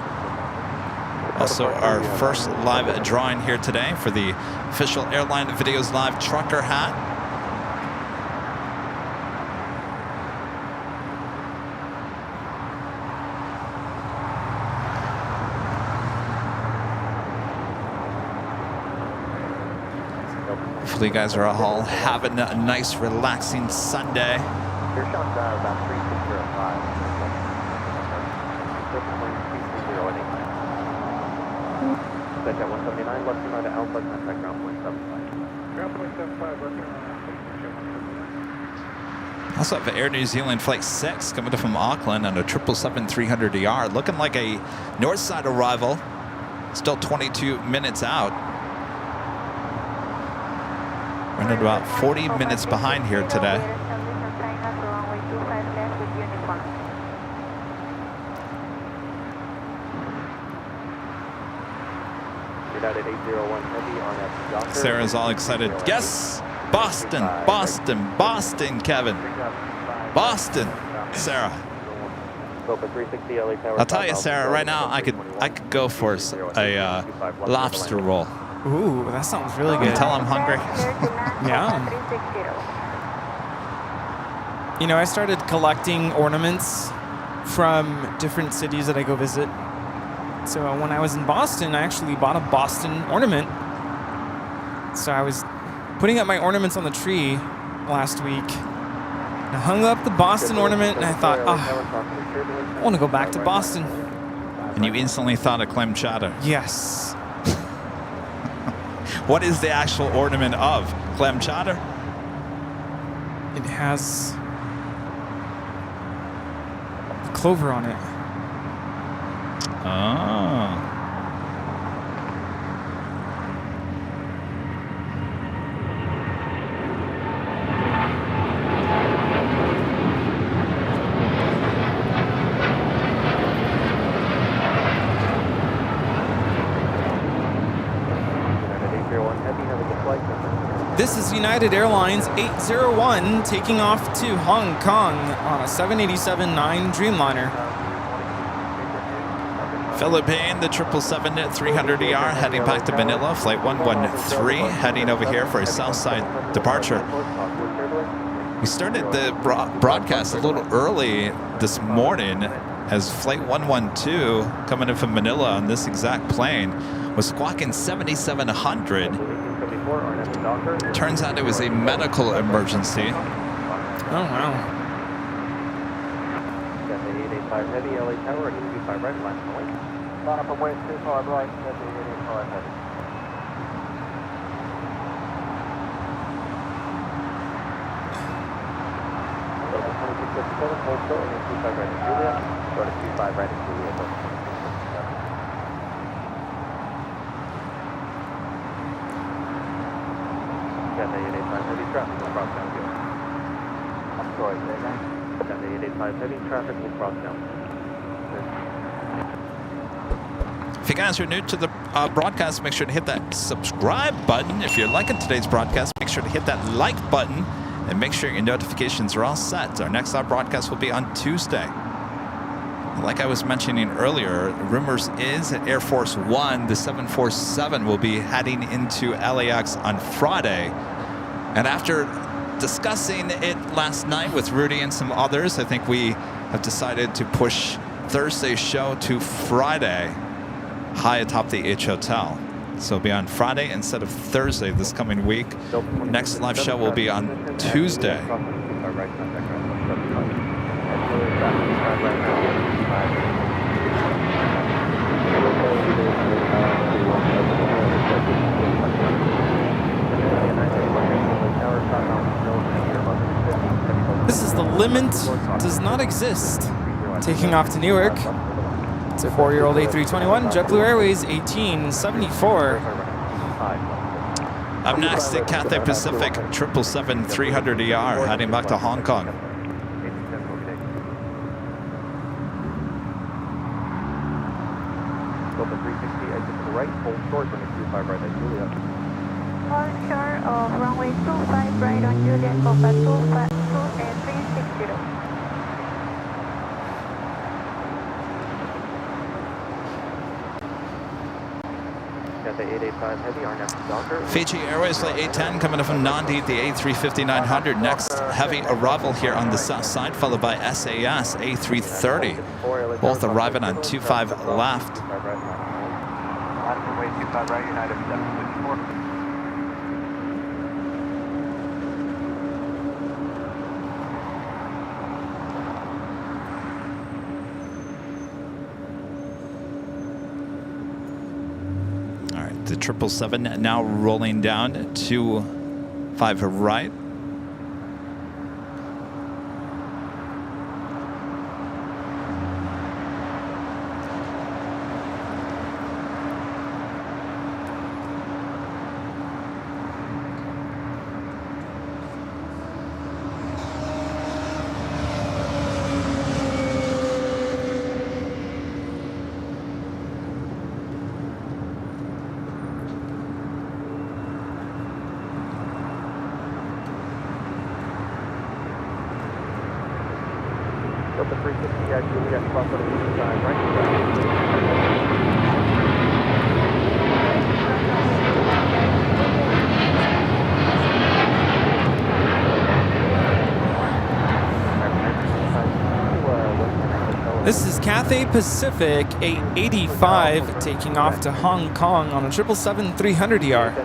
Speaker 3: Also our first live drawing here today for the official Airline Videos Live trucker hat. Hopefully you guys are all having a nice relaxing Sunday.
Speaker 4: Your shots are about 3605. Set at 179, left turn to Alpha, contact ground point 75. Ground point 75, left turn on.
Speaker 3: Also have Air New Zealand Flight 6 coming in from Auckland on a 777-300ER, looking like a north side arrival. Still 22 minutes out. Running about 40 minutes behind here today.
Speaker 4: United 801 Heavy on that.
Speaker 3: Sarah's all excited. Yes! Boston, Boston, Boston, Kevin. Boston, Sarah. I'll tell you, Sarah, right now I could go for a lobster roll.
Speaker 9: Ooh, that sounds really
Speaker 3: You
Speaker 9: good.
Speaker 3: tell I'm hungry.
Speaker 9: Yeah. You know, I started collecting ornaments from different cities that I go visit. So when I was in Boston, I actually bought a Boston ornament. So I was putting up my ornaments on the tree last week. I hung up the Boston ornament and I thought, I want to go back to Boston.
Speaker 3: And you instantly thought of clam chowder.
Speaker 9: Yes.
Speaker 3: What is the actual ornament of clam chowder?
Speaker 9: It has clover on it.
Speaker 3: Oh.
Speaker 9: This is United Airlines 801 taking off to Hong Kong on a 787-9 Dreamliner.
Speaker 3: Philippine, the 777-300ER heading back to Manila. Flight 113 heading over here for a Southside departure. We started the broadcast a little early this morning as Flight 112 coming in from Manila on this exact plane was squawking 7,700. Turns out it was a medical emergency.
Speaker 9: Oh, wow.
Speaker 4: Got the 885 Heavy, LA Tower, 825 right, last point. Line up and wait, 25 right, got the 885 Heavy. Level 2657, hold short, 825 right to Juliet, go to 25 right to Juliet. Got the 885 Heavy, traffic will cross down here. I'm sorry, say again. Got the 885 Heavy, traffic will cross down.
Speaker 3: If you guys are new to the broadcast, make sure to hit that subscribe button. If you're liking today's broadcast, make sure to hit that like button and make sure your notifications are all set. Our next live broadcast will be on Tuesday. Like I was mentioning earlier, rumors is that Air Force One, the 747, will be heading into LAX on Friday. And after discussing it last night with Rudy and some others, I think we have decided to push Thursday's show to Friday, high atop the H Hotel. So it'll be on Friday instead of Thursday this coming week. Next live show will be on Tuesday.
Speaker 9: This is the limit does not exist. Taking off to Newark. It's a 4-year-old A321, JetBlue Airways 1874.
Speaker 3: Up next, the Cathay Pacific 777-300ER heading back to Hong Kong.
Speaker 4: Delta 360, exit to the right, hold short, runway 25 right at Juliet.
Speaker 7: Hold short of runway 25 right on Juliet, Copa 252 and 360.
Speaker 4: Got the 885 Heavy, our next Docker.
Speaker 3: Fiji Airways Flight 810 coming in from Nandi, the A350-900. Next heavy arrival here on the south side, followed by SAS A330. Both arriving on 25 left.
Speaker 1: Runway 25 right, United 754.
Speaker 3: The 777 now rolling down to 5 right.
Speaker 4: Delta 360 at Juliet, cross on the east side, right side.
Speaker 9: This is Cathay Pacific 885 taking off to Hong Kong on a 777-300ER.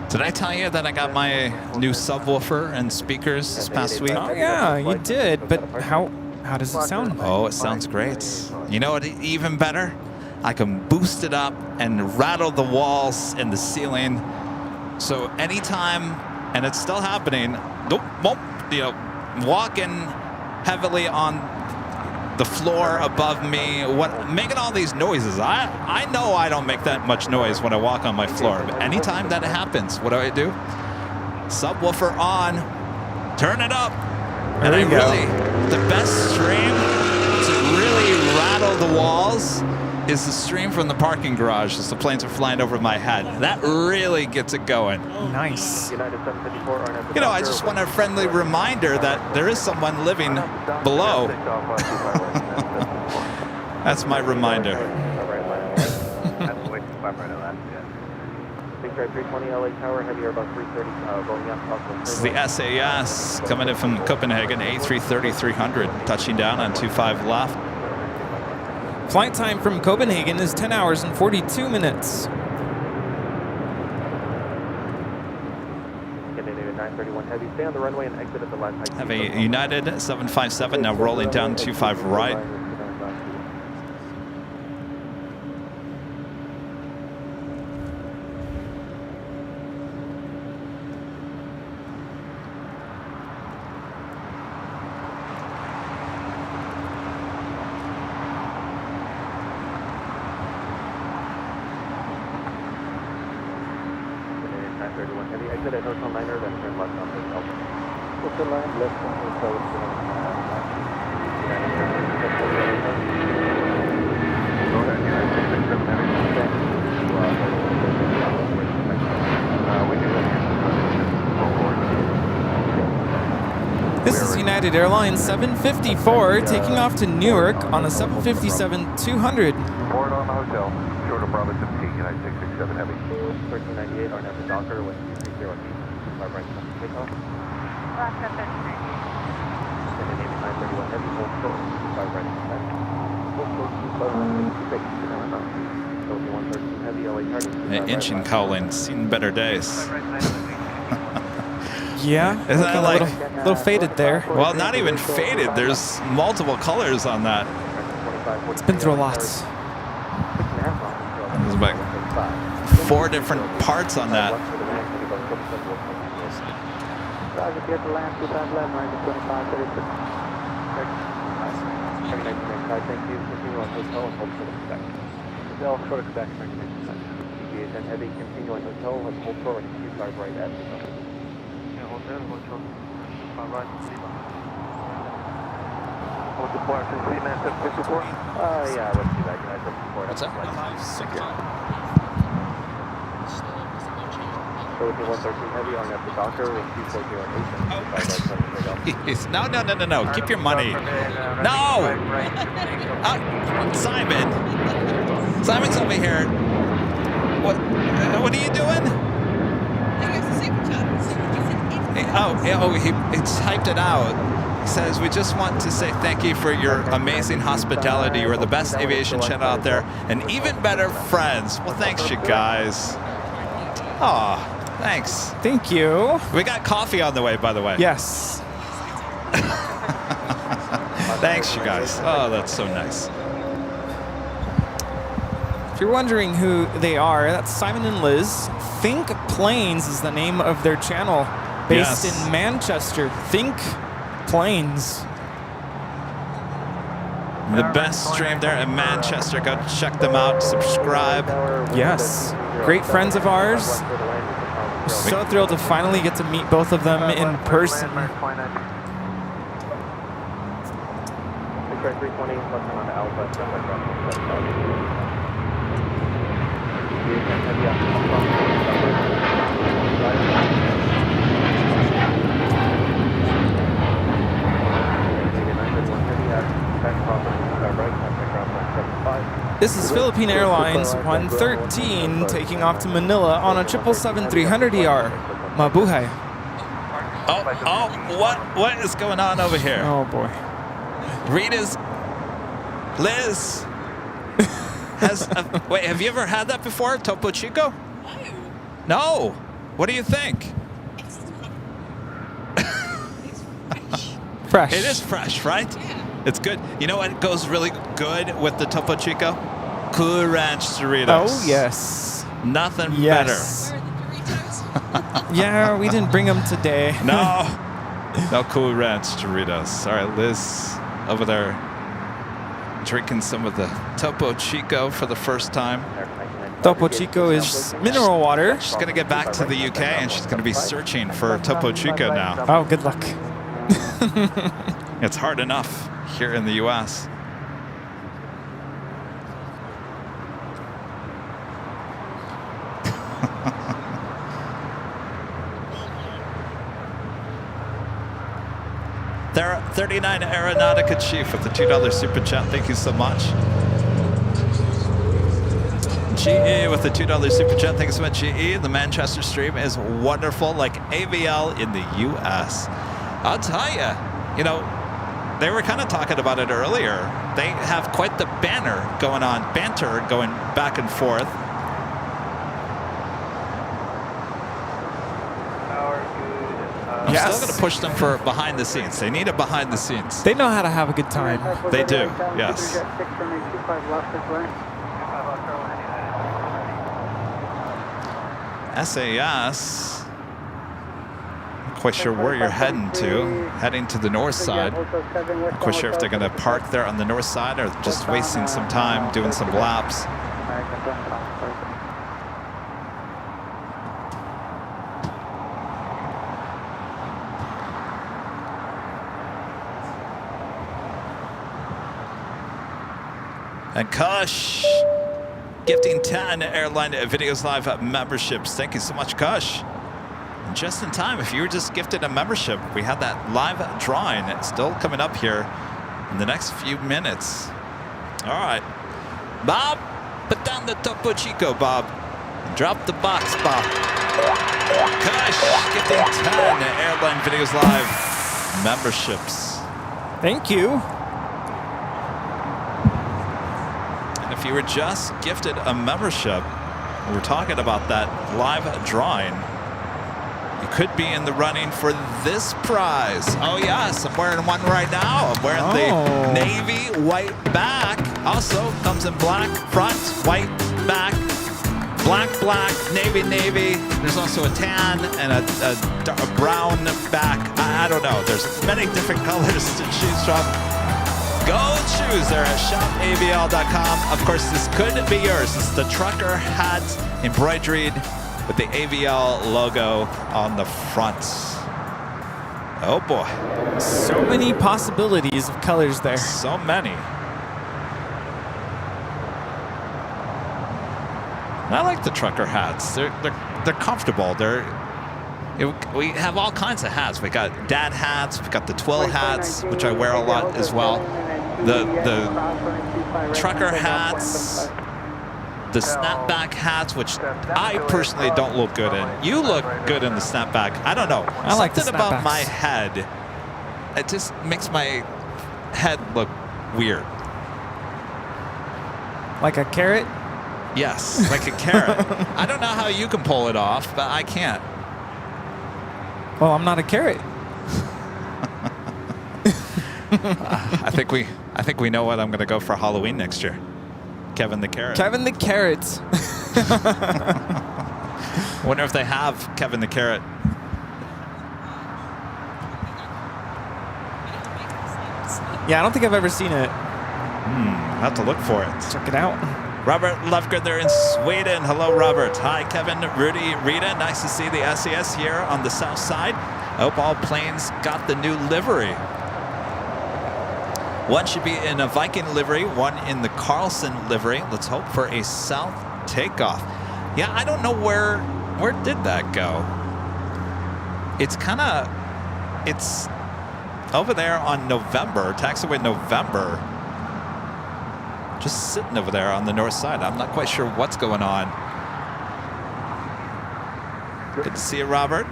Speaker 3: Did I tell you that I got my new subwoofer and speakers this past week?
Speaker 9: Oh yeah, you did. But how does it sound?
Speaker 3: Oh, it sounds great. You know what? Even better, I can boost it up and rattle the walls and the ceiling. So anytime, and it's still happening. You know, walking heavily on the floor above me, making all these noises. I know I don't make that much noise when I walk on my floor, but anytime that happens, what do? Subwoofer on, turn it up, and I really, the best stream to really rattle the walls is the stream from the parking garage as the planes are flying over my head. That really gets it going.
Speaker 9: Nice.
Speaker 3: You know, I just want a friendly reminder that there is someone living below. That's my reminder. This is the SAS coming in from Copenhagen, A330-300, touching down on 25 left.
Speaker 9: Flight time from Copenhagen is 10 hours and 42 minutes.
Speaker 3: Have a United 757 now rolling down 25 right.
Speaker 9: This is United Airlines 754 taking off to Newark on a 757-200.
Speaker 2: Board on the hotel, short of Bravo 17, United 667 Heavy.
Speaker 4: 1398 on the Docker with 30 5 right takeoff.
Speaker 7: Rocket 1398.
Speaker 4: And then 931 Heavy, hold short, 5 right back. Hold short, 256, 113 Heavy, LA target.
Speaker 3: Engine cowling, seen better days.
Speaker 9: Yeah,
Speaker 3: Isn't that like
Speaker 9: a little faded there?
Speaker 3: Well, not even faded. There's multiple colors on that.
Speaker 9: It's been through a lot.
Speaker 3: There's like 4 different parts on that.
Speaker 4: Heavy, continue on hotel, and hold forward, 25 right at
Speaker 2: Hotel,
Speaker 4: yeah, let's see that. United 74.
Speaker 3: What's that?
Speaker 4: So with the 113 Heavy on at the Docker with 240
Speaker 3: No. Keep your money. No! Simon! Simon's over here. What are you doing? He typed it out. He says, we just want to say thank you for your amazing hospitality. You are the best aviation channel out there and even better friends. Well, thanks, you guys. Aw, thanks.
Speaker 9: Thank you.
Speaker 3: We got coffee on the way, by the way.
Speaker 9: Yes.
Speaker 3: Thanks, you guys. Oh, that's so nice.
Speaker 9: If you're wondering who they are, that's Simon and Liz. Think Planes is the name of their channel. Based in Manchester. Think Planes.
Speaker 3: The best stream there in Manchester. Go check them out. Subscribe.
Speaker 9: Yes. Great friends of ours. We're so thrilled to finally get to meet both of them in person. This is Philippine Airlines 113 taking off to Manila on a 777-300ER. Mabuhay.
Speaker 3: What is going on over here?
Speaker 9: Oh boy.
Speaker 3: Liz has wait, have you ever had that before? Topo Chico? No. What do you think?
Speaker 9: Fresh.
Speaker 3: It is fresh, right? Yeah. It's good. You know what goes really good with the Topo Chico? Cool Ranch Doritos.
Speaker 9: Oh, yes.
Speaker 3: Nothing
Speaker 9: yes.
Speaker 3: better.
Speaker 9: Yeah, we didn't bring them today.
Speaker 3: No Cool Ranch Doritos. All right, Liz over there drinking some of the Topo Chico for the first time.
Speaker 9: Topo Chico is mineral water.
Speaker 3: She's going to get back to the UK and she's going to be searching for Topo Chico now.
Speaker 9: Oh, good luck.
Speaker 3: It's hard enough here in the US. There are 39 Aeronautica Chief with the $2 super chat. Thank you so much. GE with the $2 super chat. Thank you so much, GE. The Manchester stream is wonderful, like AVL in the US. I'll tell you, you know, they were kind of talking about it earlier. They have quite the banter going back and forth. I'm still going to push them for behind the scenes. They need a behind the scenes.
Speaker 9: They know how to have a good time.
Speaker 3: They do, yes. SAS. Not quite sure where you're heading to. Heading to the north side. Not quite sure if they're going to park there on the north side or just wasting some time doing some laps. And Kush, gifting 10 Airline Videos Live memberships. Thank you so much, Kush. And just in time, if you were just gifted a membership, we had that live drawing. It's still coming up here in the next few minutes. All right. Bob, put down the Topo Chico, Bob. Drop the box, Bob. Kush, gifting 10 Airline Videos Live memberships.
Speaker 9: Thank you.
Speaker 3: If you were just gifted a membership, we're talking about that live drawing, you could be in the running for this prize. Oh yes, I'm wearing one right now. I'm wearing the navy white back. Also comes in black front, white back, black, navy. There's also a tan and a brown back. I don't know. There's many different colors to choose from. Go choose there at shopavl.com. Of course, this could be yours. It's the trucker hat embroidered with the AVL logo on the front. Oh boy.
Speaker 9: So many possibilities of colors there.
Speaker 3: So many. And I like the trucker hats. They're comfortable. We have all kinds of hats. We got dad hats. We got the twill hats, which I wear a lot as well. The trucker hats, the snapback hats, which I personally don't look good in. You look good in the snapback. I don't know.
Speaker 9: I like the
Speaker 3: something about my head. It just makes my head look weird.
Speaker 9: Like a carrot?
Speaker 3: Yes, like a carrot. I don't know how you can pull it off, but I can't.
Speaker 9: Well, I'm not a carrot.
Speaker 3: I think we know what I'm going to go for Halloween next year. Kevin the Carrot.
Speaker 9: Kevin the Carrot.
Speaker 3: Wonder if they have Kevin the Carrot.
Speaker 9: Yeah, I don't think I've ever seen it.
Speaker 3: I'll have to look for it.
Speaker 9: Check it out.
Speaker 3: Robert Lefgren there in Sweden. Hello, Robert. Hi, Kevin, Rudy, Rita. Nice to see the SES here on the south side. I hope all planes got the new livery. One should be in a Viking livery, one in the Carlson livery. Let's hope for a south takeoff. Yeah, I don't know where did that go? It's over there on November, taxiway November. just sitting over there on the north side. I'm not quite sure what's going on. Good to see you, Robert.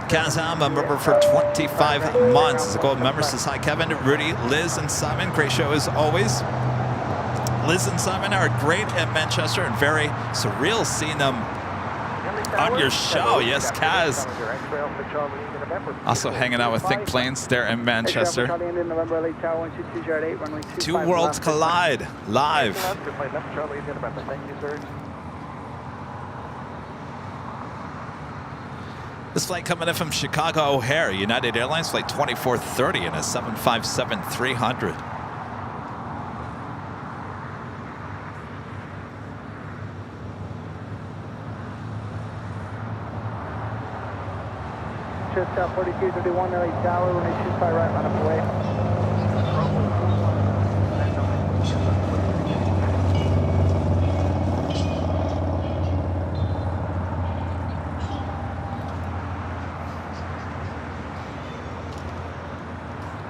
Speaker 3: Kazam, a member for 25 months. As a gold member says hi, Kevin, Rudy, Liz, and Simon. Great show as always. Liz and Simon are great at Manchester and very surreal seeing them on your show. Yes, Kaz. Also hanging out with Think Planes there in Manchester. Two worlds collide live. This flight coming in from Chicago O'Hare, United Airlines, flight 2430 and a 757-300.
Speaker 1: Just 4231 LA Tower, when they shoot by right, line up away.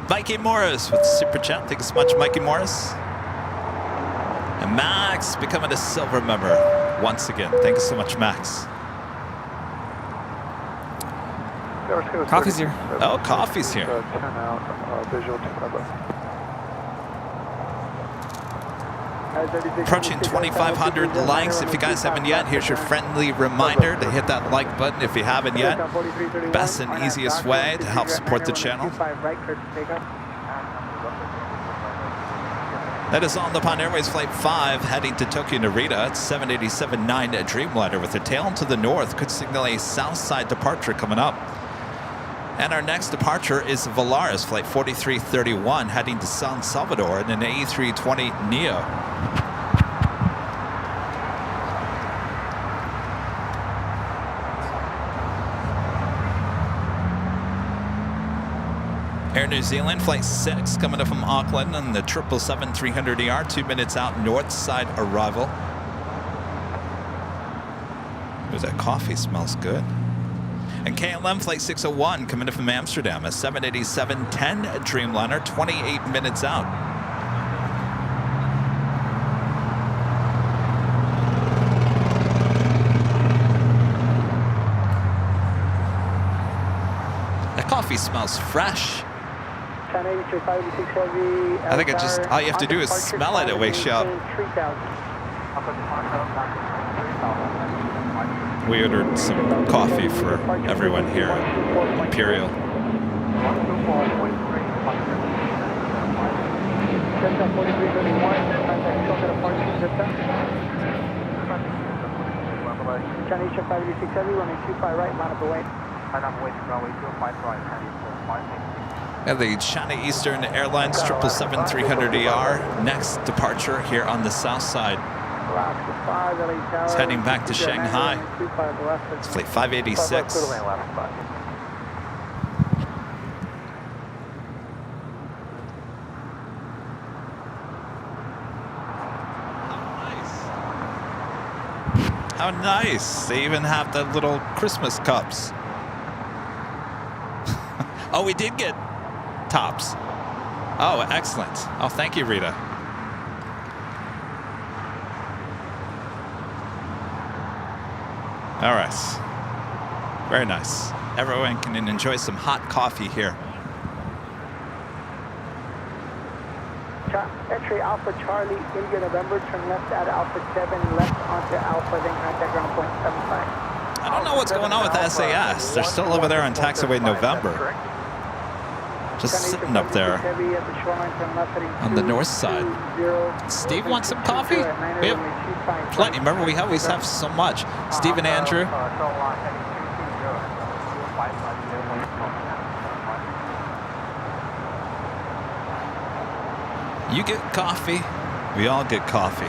Speaker 3: Mikey Morris with Super Chat. Thank you so much, Mikey Morris. And Max becoming a silver member once again. Thank you so much, Max.
Speaker 9: Coffee's here.
Speaker 3: Oh, coffee's here.
Speaker 4: 10 out, visual to
Speaker 3: Approaching 2,500 likes. If you guys haven't yet, here's your friendly reminder to hit that like button if you haven't yet. Best and easiest way to help support the channel. That is on the Nippon Airways Flight 5 heading to Tokyo Narita. It's 787-9 Dreamliner with a tail to the north. Could signal a south side departure coming up. And our next departure is Volaris Flight 4331 heading to San Salvador in an A320 Neo. Air New Zealand Flight 6 coming up from Auckland on the 777-300ER, 2 minutes out north side arrival. Ooh, that coffee smells good. And KLM Flight 601 coming in from Amsterdam, a 787-10 Dreamliner, 28 minutes out. That coffee smells fresh. I think it just, all you have to do is smell it, it wakes you up. We ordered some coffee for everyone here at Imperial. And the China Eastern Airlines 777-300ER, next departure here on the south side. It's heading back to Shanghai. It's flight 586. How nice. They even have the little Christmas cups. Oh, we did get tops. Oh, excellent. Oh, thank you, Rita. All right. Very nice. Everyone can enjoy some hot coffee here.
Speaker 1: Entry Alpha Charlie, India November, turn left at Alpha 7, left onto Alpha, then contact ground point 75.
Speaker 3: I don't know what's going on with the SAS. They're still over there on taxiway November. Just sitting up there on the north side. Steve wants some coffee? We have plenty. Remember, we always have so much. Steve and Andrew. You get coffee. We all get coffee.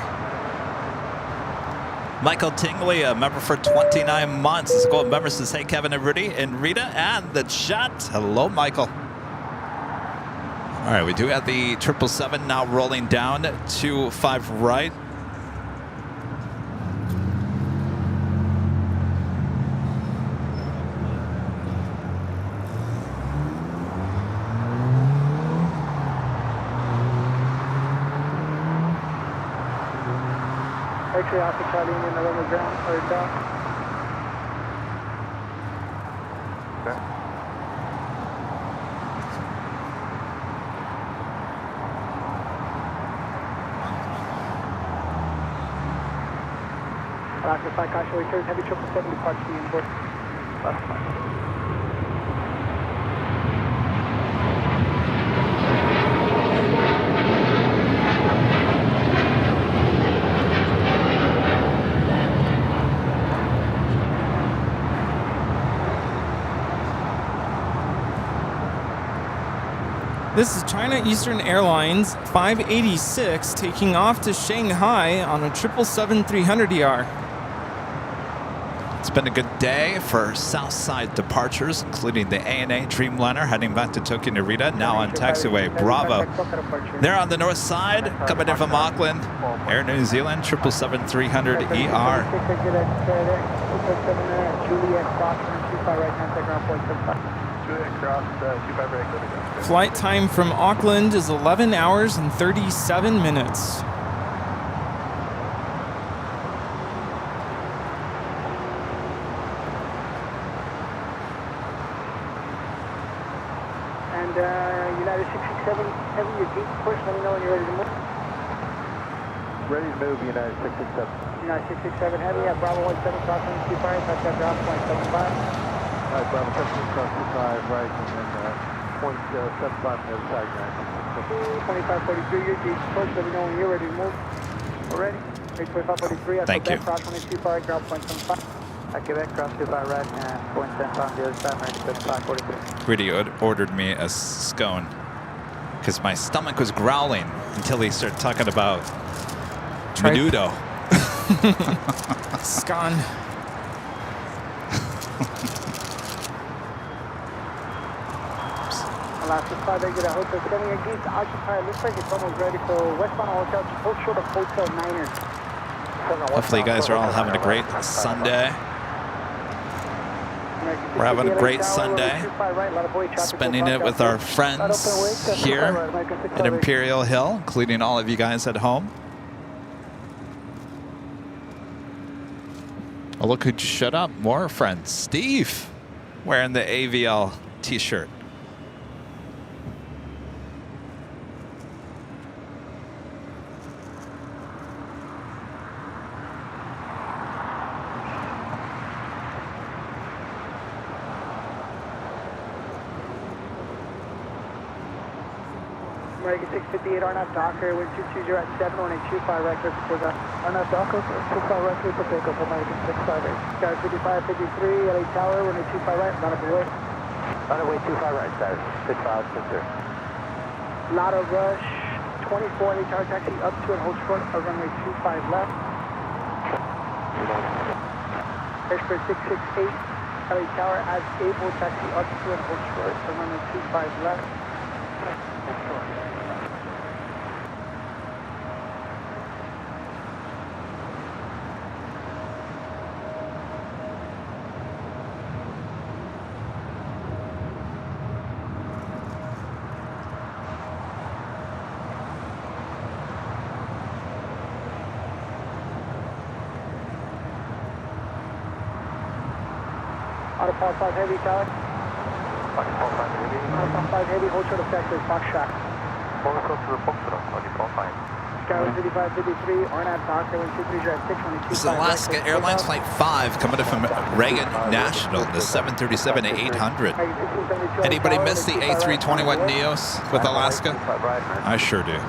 Speaker 3: Michael Tingley, a member for 29 months. As a gold member says, hey, Kevin and Rudy and Rita and the chat. Hello, Michael. All right, we do have the 777 now rolling down to 5 right.
Speaker 1: X-ray Alpha Charlie in November ground, or down.
Speaker 2: Okay.
Speaker 1: Alaska 5, caution returns, heavy 777 departs to inboard.
Speaker 9: This is China Eastern Airlines 586 taking off to Shanghai on a 777-300ER.
Speaker 3: It's been a good day for Southside departures, including the ANA Dreamliner heading back to Tokyo Narita, now on taxiway Bravo. They're on the north side, coming in from Auckland, Air New Zealand 777-300ER.
Speaker 9: Flight time from Auckland is 11 hours and 37 minutes.
Speaker 1: And United 667, heavy your gate push, let me know when you're ready to move.
Speaker 4: Ready to move, United 667.
Speaker 1: United 667 heavy at Bravo 17, crossing 25, touch at ground point 75.
Speaker 4: All right, Bravo 17, cross 25, right, and then point 75 on the other side, United
Speaker 1: 2543, your gate push, let me know when you're ready to move. We're ready. 2543,
Speaker 3: Thank you.
Speaker 1: cross 25, ground point 75. Quebec, cross 25 right, and point 10 on the other side, American 7543.
Speaker 3: Rudy ordered me a scone because my stomach was growling until he started talking about menudo.
Speaker 9: Scone.
Speaker 1: Alaska 5, exit at Hotel 7, your gates occupied. Looks like it's almost ready for westbound hotel, just hold short of Hotel Niners.
Speaker 3: Hopefully you guys are all having a great Sunday. We're having a great Sunday, spending it with our friends here at Imperial Hill, including all of you guys at home. Oh, look who just showed up. More friends. Steve, wearing the AVL t-shirt.
Speaker 1: American 658, Arnav Docker, wind 220 at 71825, right clear for takeoff. Arnav Docker, 25 right clear for takeoff, American 658. Sky 5553, LA Tower, runway 25 right, not up away.
Speaker 4: Runway 25 right, side, 65, clear.
Speaker 1: Lotto Rush, 24, LA Tower taxi up to and hold short of runway 25 left. Airspace 668, LA Tower as able, taxi up to and hold short of runway 25 left. Autopilot 5 heavy, Tower.
Speaker 4: Autopilot 5 heavy.
Speaker 1: Autopilot 5 heavy, hold short of sector, Fox shot.
Speaker 4: Forward close to report to Autopilot 5.
Speaker 1: Skyway 5553, Arnav Docker, wind 23 at 6,
Speaker 3: This is Alaska Airlines Flight 5 coming in from Reagan National, the 737-800. Anybody miss the A321 Neos with Alaska? I sure do.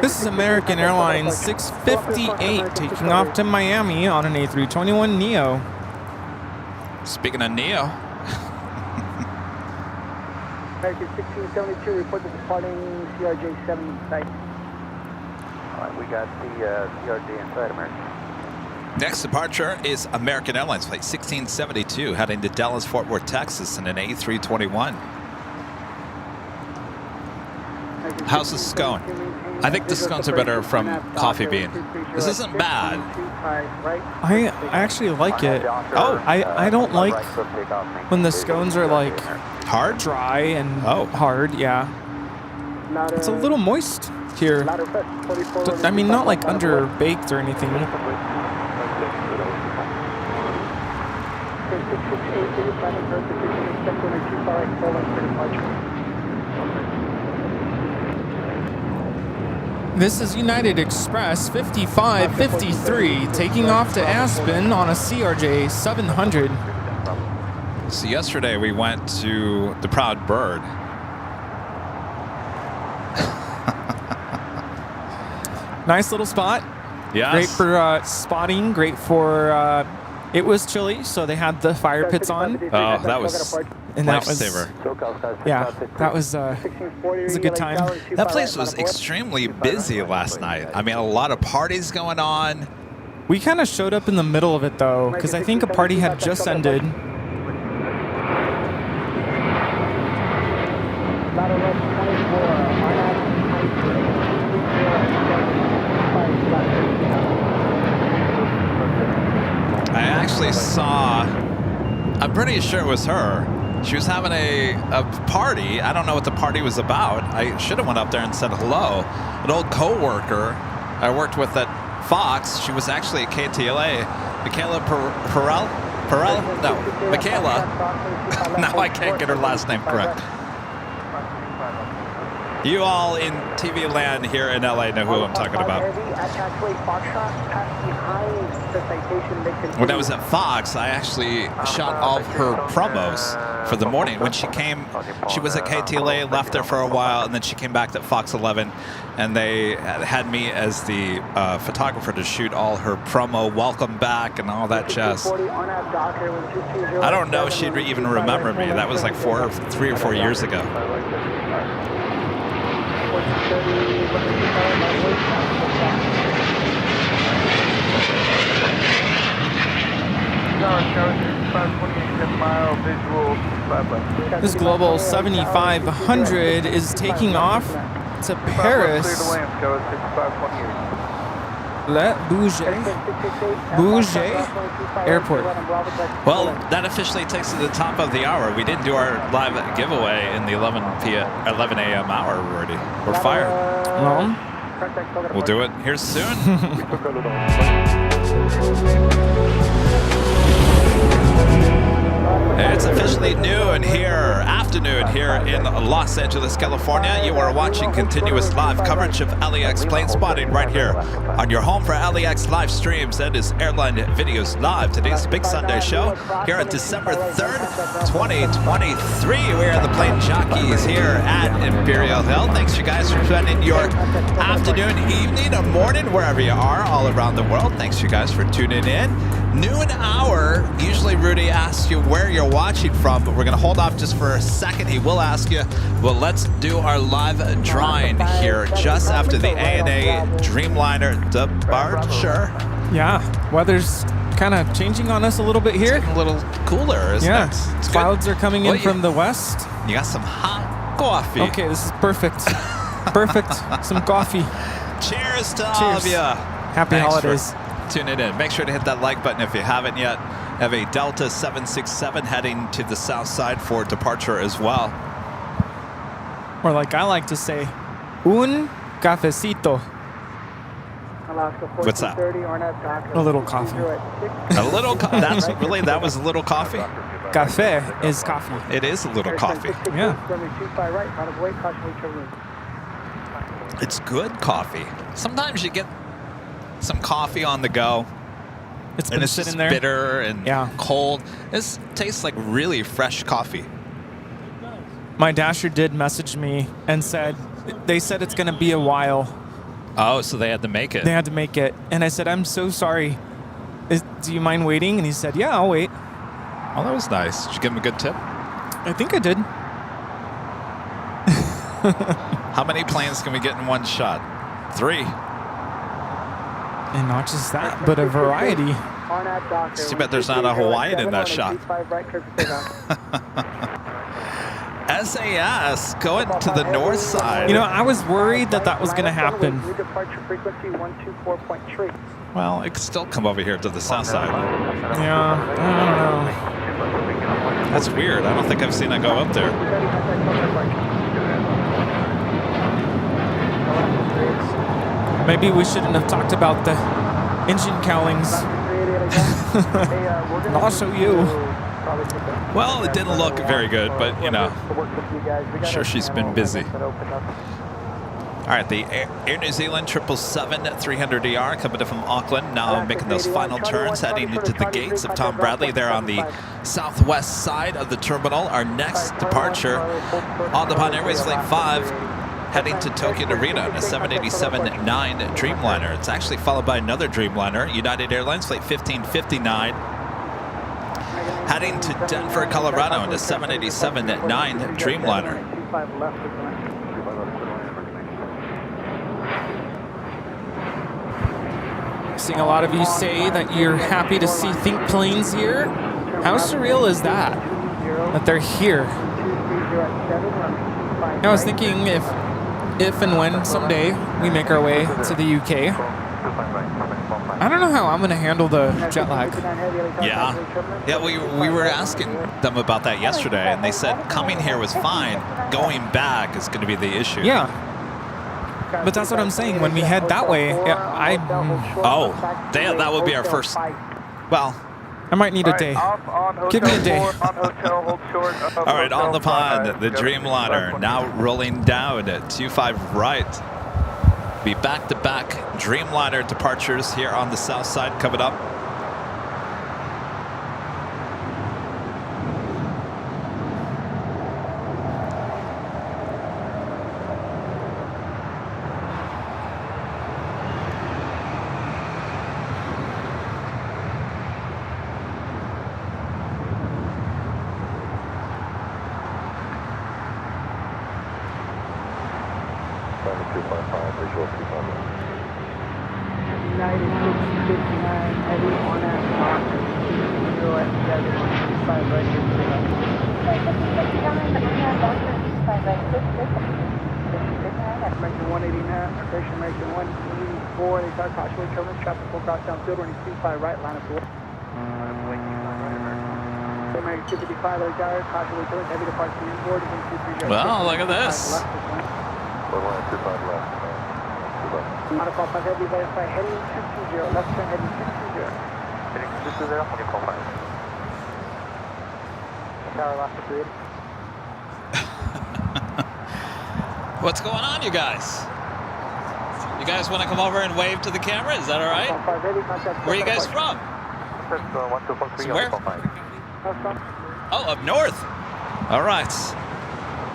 Speaker 9: This is American Airlines 658 taking off to Miami on an A321 Neo.
Speaker 3: Speaking of Neo,
Speaker 1: American 1672, report the departing CRJ-7 site.
Speaker 4: All right, we got the CRJ inside, American.
Speaker 3: next departure is American Airlines Flight 1672 heading to Dallas, Fort Worth, Texas in an A321. How's the scone? I think the scones are better from coffee bean. This isn't bad.
Speaker 9: I actually like it.
Speaker 3: Oh.
Speaker 9: I don't like when the scones are like
Speaker 3: Hard?
Speaker 9: dry and hard. Yeah, it's a little moist here. I mean, not like under baked or anything. This is United Express 5553 taking off to Aspen on a CRJ 700.
Speaker 3: So yesterday we went to the Proud Bird.
Speaker 9: Nice little spot.
Speaker 3: Yes.
Speaker 9: Great for spotting. Great for. It was chilly, so they had the fire pits on.
Speaker 3: Oh, that was
Speaker 9: And that was
Speaker 3: lifesaver.
Speaker 9: Yeah, that was a good time.
Speaker 3: That place was extremely busy last night. I mean, a lot of parties going on.
Speaker 9: We kind of showed up in the middle of it though, because I think a party had just ended.
Speaker 3: I actually saw, I'm pretty sure it was her. She was having a party. I don't know what the party was about. I should have went up there and said hello. An old co-worker I worked with at Fox, she was actually at KTLA. Michaela Perel? No, Michaela. Now I can't get her last name correct. You all in TV land here in LA know who I'm talking about. When I was at Fox, I actually shot all of her promos for the morning. When she came, she was at KTLA, left there for a while, and then she came back to Fox 11, and they had me as the photographer to shoot all her promo, welcome back, and all that jazz. I don't know if she'd even remember me. That was like 3 or 4 years ago.
Speaker 9: This Global 7500 is taking off to Paris. Le Bourget Airport.
Speaker 3: Well, that officially takes us to the top of the hour. We didn't do our live giveaway in the 11 a.m. hour already. We're fired.
Speaker 9: Well,
Speaker 3: we'll do it here soon. It's officially afternoon here in Los Angeles, California. You are watching continuous live coverage of LAX plane spotting right here on your home for LAX live streams. That is Airline Videos Live. Today's Big Sunday show here on December 3rd, 2023. We are the Plane Jockeys here at Imperial Hill. Thanks you guys for spending your afternoon, evening, or morning, wherever you are all around the world. Thanks you guys for tuning in. Noon hour, usually Rudy asks you where you're watching from, but we're going to hold off just for a second. He will ask you, well, let's do our live drawing here just after the ANA Dreamliner departure.
Speaker 9: Yeah, weather's kind of changing on us a little bit here.
Speaker 3: It's getting a little cooler, isn't it? It's
Speaker 9: Clouds
Speaker 3: good.
Speaker 9: are coming in from the west.
Speaker 3: You got some hot coffee.
Speaker 9: Okay, this is perfect. Perfect. Some coffee.
Speaker 3: Cheers to all of you.
Speaker 9: Happy holidays.
Speaker 3: Tuning in. Make sure to hit that like button if you haven't yet. Have a Delta 767 heading to the south side for departure as well.
Speaker 9: Or like I like to say, un cafecito.
Speaker 3: What's that?
Speaker 9: A little coffee.
Speaker 3: A little that was a little coffee?
Speaker 9: Café is coffee.
Speaker 3: It is a little coffee.
Speaker 9: Yeah.
Speaker 3: It's good coffee. Sometimes you get some coffee on the go.
Speaker 9: It's been
Speaker 3: it's
Speaker 9: sitting
Speaker 3: just
Speaker 9: there.
Speaker 3: bitter and cold. This tastes like really fresh coffee.
Speaker 9: My dasher did message me and said, they said it's going to be a while.
Speaker 3: Oh, so they had to make it.
Speaker 9: They had to make it. And I said, I'm so sorry. Do you mind waiting? And he said, yeah, I'll wait.
Speaker 3: Oh, that was nice. Did you give him a good tip?
Speaker 9: I think I did.
Speaker 3: How many planes can we get in one shot? 3.
Speaker 9: And not just that, but a variety.
Speaker 3: Too bad there's not a Hawaiian in that shot. SAS going to the north side.
Speaker 9: You know, I was worried that was going to happen.
Speaker 1: Departure frequency 124.3.
Speaker 3: Well, it could still come over here to the south side.
Speaker 9: Yeah, I don't know.
Speaker 3: That's weird. I don't think I've seen it go up there.
Speaker 9: Maybe we shouldn't have talked about the engine cowlings. I'll show you.
Speaker 3: Well, it didn't look very good, but, you know, I'm sure she's been busy. All right, the Air New Zealand 777-300ER coming in from Auckland, now making those final turns, heading into the gates of Tom Bradley there on the southwest side of the terminal. Our next departure, on Japan Airways Flight 5, heading to Tokyo Narita on a 787-9 Dreamliner. It's actually followed by another Dreamliner, United Airlines Flight 1559, heading to Denver, Colorado on a 787-9 Dreamliner.
Speaker 9: Seeing a lot of you say that you're happy to see Think Planes here. How surreal is that? That they're here. I was thinking if and when someday we make our way to the UK, I don't know how I'm going to handle the jet lag.
Speaker 3: Yeah, we were asking them about that yesterday, and they said coming here was fine. Going back is going to be the issue.
Speaker 9: Yeah. But that's what I'm saying. When we head that way,
Speaker 3: that would be our first. Well,
Speaker 9: I might need a day. Give me a day.
Speaker 3: All right, on the pond, the Dreamliner now rolling down at 25 right. Be back-to-back Dreamliner departures here on the south side coming up. Well, look at this. What's going on, you guys? You guys want to come over and wave to the camera? Is that all right? Where are you guys from? Where? Oh, up north. All right.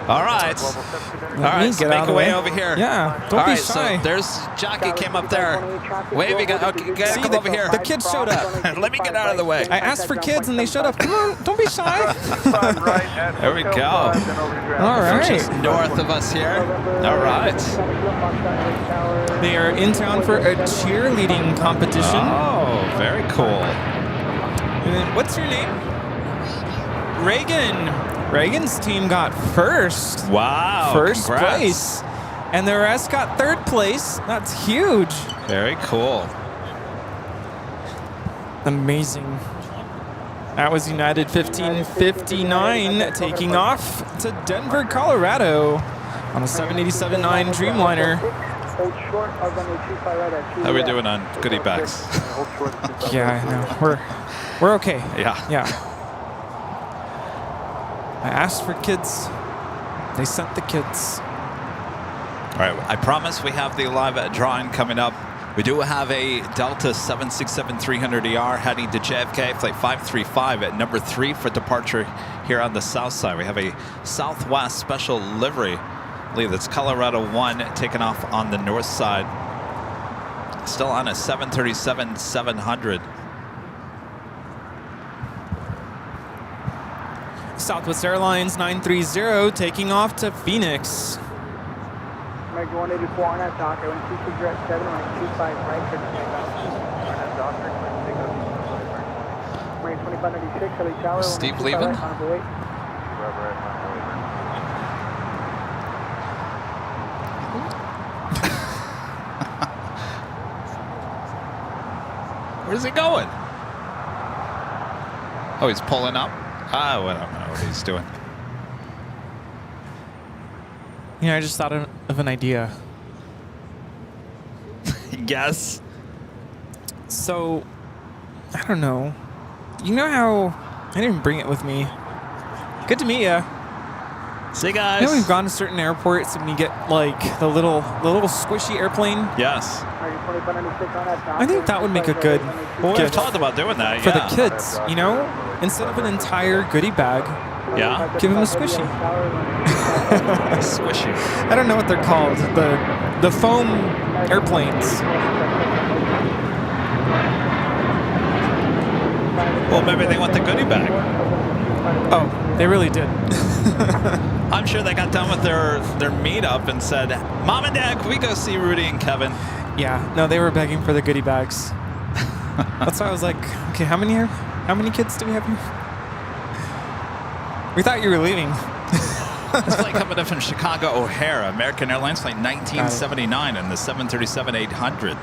Speaker 3: All right. All right, so make a way over here.
Speaker 9: Yeah, don't be shy.
Speaker 3: So there's Jockey came up there. Wave, you guys come over here.
Speaker 9: The kids showed up.
Speaker 3: Let me get out of the way.
Speaker 9: I asked for kids and they showed up. Come on, don't be shy.
Speaker 3: There we go.
Speaker 9: All right.
Speaker 3: Just north of us here. All right.
Speaker 9: They are in town for a cheerleading competition.
Speaker 3: Oh, very cool.
Speaker 9: And then, what's your name? Reagan. Reagan's team got first.
Speaker 3: Wow.
Speaker 9: First
Speaker 3: congrats.
Speaker 9: place. And the rest got third place. That's huge.
Speaker 3: Very cool.
Speaker 9: Amazing. That was United 1559 taking off to Denver, Colorado on a 787-9 Dreamliner.
Speaker 3: How are we doing on goodie bags?
Speaker 9: Yeah, I know. We're okay.
Speaker 3: Yeah.
Speaker 9: Yeah. I asked for kids. They sent the kids.
Speaker 3: All right, I promise we have the live drawing coming up. We do have a Delta 767-300ER heading to JFK, flight 535 at number 3 for departure here on the south side. We have a Southwest special livery. I believe that's Colorado 1 taking off on the north side. Still on a 737-700.
Speaker 9: Southwest Airlines 930 taking off to Phoenix.
Speaker 1: American 184 on that docker. When you are at 725 right for the takeoff. American 2596, LA Tower.
Speaker 3: Steve leaving? Where's he going? Oh, he's pulling up? I don't know what he's doing.
Speaker 9: You know, I just thought of an idea.
Speaker 3: Yes.
Speaker 9: So, I don't know. You know how I didn't even bring it with me. Good to meet ya.
Speaker 3: See you guys.
Speaker 9: You know we've gone to certain airports and we get like the little squishy airplane.
Speaker 3: Yes.
Speaker 9: I think that would make a good
Speaker 3: Well, we've
Speaker 9: gift
Speaker 3: talked about doing that.
Speaker 9: for the kids. You know, instead of an entire goodie bag,
Speaker 3: Yeah.
Speaker 9: give them a squishy.
Speaker 3: Squishy.
Speaker 9: I don't know what they're called. The foam airplanes.
Speaker 3: Well, maybe they want the goodie bag.
Speaker 9: Oh, they really did.
Speaker 3: I'm sure they got done with their meetup and said, Mom and Dad, can we go see Rudy and Kevin?
Speaker 9: Yeah, no, they were begging for the goodie bags. That's why I was like, okay, how many kids do we have here? We thought you were leaving.
Speaker 3: This flight coming up from Chicago O'Hare, American Airlines flight 1979 and the 737-800.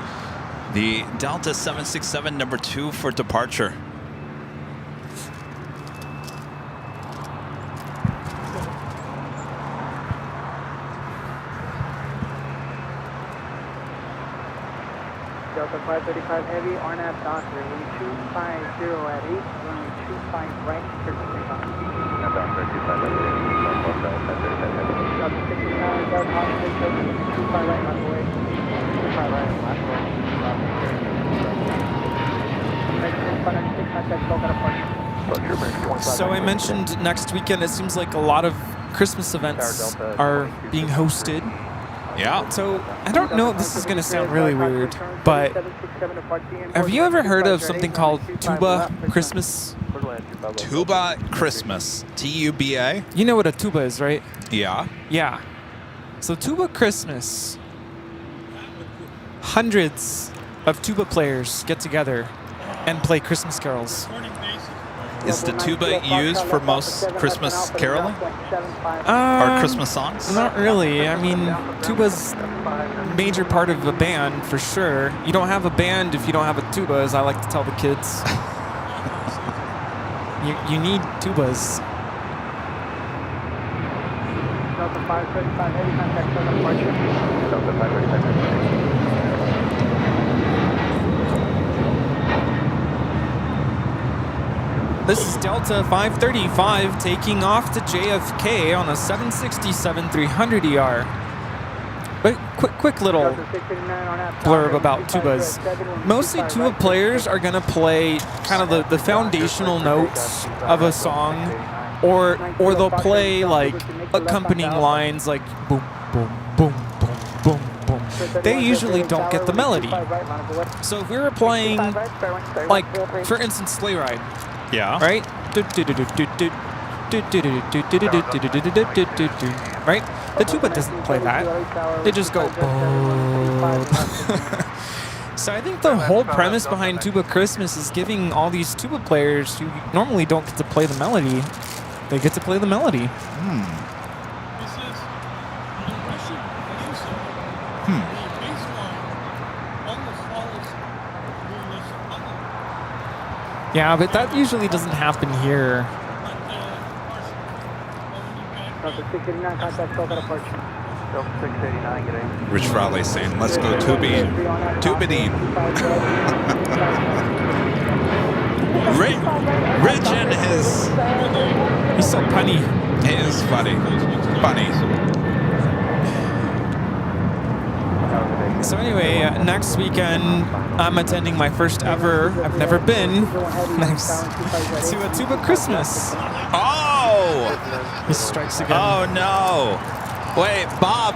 Speaker 3: The Delta 767 number 2 for departure.
Speaker 1: Delta 535 Heavy, RNAV Docker, runway 250 at 8, runway 25 right, clear for takeoff. Delta 69, Delta Osprey, 25 right on the way, 25 right, last way.
Speaker 9: So I mentioned next weekend, it seems like a lot of Christmas events are being hosted.
Speaker 3: Yeah.
Speaker 9: So I don't know if this is going to sound really weird, but have you ever heard of something called Tuba Christmas?
Speaker 3: Tuba Christmas. T-U-B-A?
Speaker 9: You know what a tuba is, right?
Speaker 3: Yeah.
Speaker 9: Yeah. So Tuba Christmas, hundreds of tuba players get together and play Christmas carols.
Speaker 3: Is the tuba used for most Christmas caroling? Or Christmas songs?
Speaker 9: Not really. I mean, tuba's a major part of a band, for sure. You don't have a band if you don't have a tuba, as I like to tell the kids. You need tubas.
Speaker 1: Delta 535 Heavy, contact for departure. Delta 535 Heavy.
Speaker 9: This is Delta 535 taking off to JFK on a 767-300ER. But quick little blurb about tubas. Mostly tuba players are going to play kind of the foundational notes of a song, or they'll play like accompanying lines like boom, boom, boom, boom, boom, boom. They usually don't get the melody. So if we were playing, like, for instance, Sleigh Ride.
Speaker 3: Yeah.
Speaker 9: Right? Right? The tuba doesn't play that. They just go. So I think the whole premise behind Tuba Christmas is giving all these tuba players who normally don't get to play the melody, they get to play the melody. Yeah, but that usually doesn't happen here.
Speaker 1: Delta 689, contact Delta departure. Delta 689, get in.
Speaker 3: Rich Raleigh saying, let's go tubing. Tubidine. Rich and his...
Speaker 9: He's so punny.
Speaker 3: He is funny. Funny.
Speaker 9: So anyway, next weekend, I'm attending my first ever, I've never been, to a Tuba Christmas.
Speaker 3: Oh!
Speaker 9: He strikes again.
Speaker 3: Oh, no. Wait, Bob.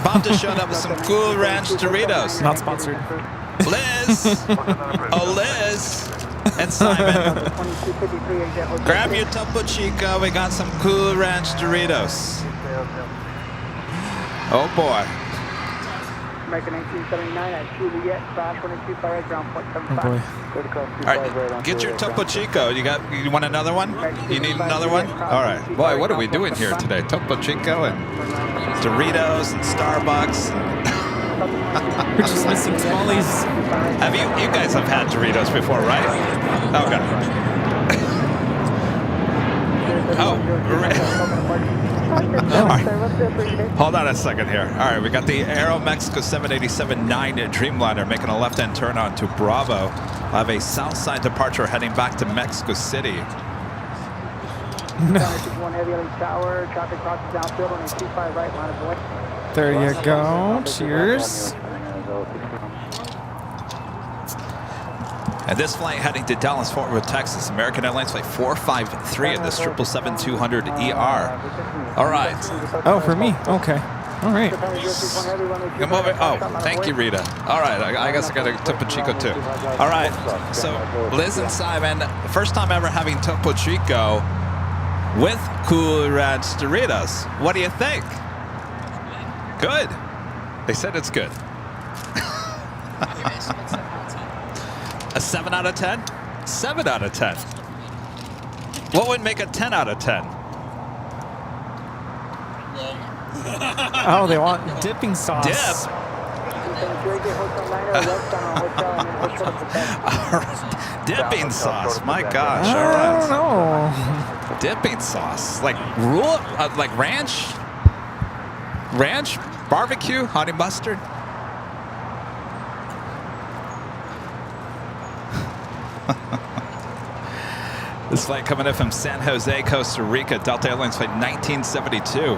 Speaker 3: Bob just showed up with some Cool Ranch Doritos.
Speaker 9: Not sponsored.
Speaker 3: Liz. Oh, Liz. And Simon. Grab your Topo Chico. We got some Cool Ranch Doritos. Oh, boy.
Speaker 1: American 1979 at Juliet, cross 125 right, ground point 75.
Speaker 9: Oh boy.
Speaker 3: All right, get your Topo Chico. You want another one? You need another one? All right. Boy, what are we doing here today? Topo Chico and Doritos and Starbucks.
Speaker 9: We're just missing tamales.
Speaker 3: Have you guys have had Doritos before, right? Okay. Oh. All right. Hold on a second here. All right, we got the Aero Mexico 787-9 Dreamliner making a left-hand turn onto Bravo. We'll have a south side departure heading back to Mexico City.
Speaker 9: There you go. Cheers.
Speaker 3: And this flight heading to Dallas, Fort Worth, Texas. American Airlines flight 453 at this 777-200ER. All right.
Speaker 9: Oh, for me. Okay. All right.
Speaker 3: Come over. Oh, thank you, Rita. All right. I guess I got a Topo Chico too. All right. So Liz and Simon, first time ever having Topo Chico with Cool Ranch Doritos. What do you think? Good. They said it's good. A 7 out of 10? 7 out of 10. What would make a 10 out of 10?
Speaker 9: Oh, they want dipping sauce.
Speaker 3: Dip. Dipping sauce. My gosh. All right.
Speaker 9: I don't know.
Speaker 3: Dipping sauce. Like like ranch? Ranch? Barbecue? Honey mustard? This flight coming in from San Jose, Costa Rica, Delta Airlines flight 1972,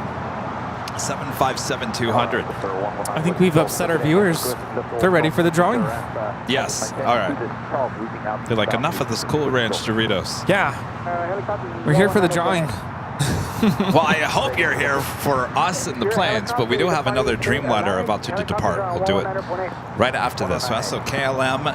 Speaker 3: 757-200.
Speaker 9: I think we've upset our viewers. They're ready for the drawing.
Speaker 3: Yes. All right. They're like, enough of this Cool Ranch Doritos.
Speaker 9: Yeah. We're here for the drawing.
Speaker 3: Well, I hope you're here for us in the planes, but we do have another Dreamliner about to depart. We'll do it right after this. So also KLM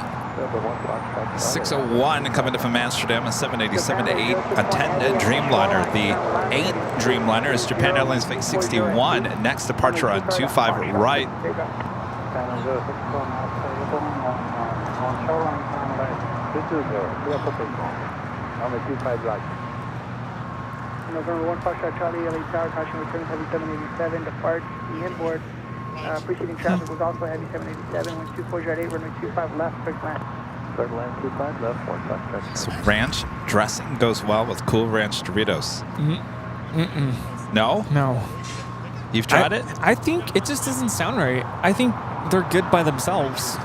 Speaker 3: 601 coming in from Amsterdam, a 787-8, a 10 Dreamliner. The 8 Dreamliner is Japan Airlines flight 61. Next departure on 25 right.
Speaker 1: November 1 Foxtrot Charlie, LA Tower, caution return heavy 787, depart, the inboard. Preceding traffic was also heavy 787, wind 24 8, runway 25 left, quick land.
Speaker 4: Third land 25 left, 1 Foxtrot.
Speaker 3: So ranch dressing goes well with Cool Ranch Doritos. No?
Speaker 9: No.
Speaker 3: You've tried it?
Speaker 9: I think it just doesn't sound right. I think they're good by themselves.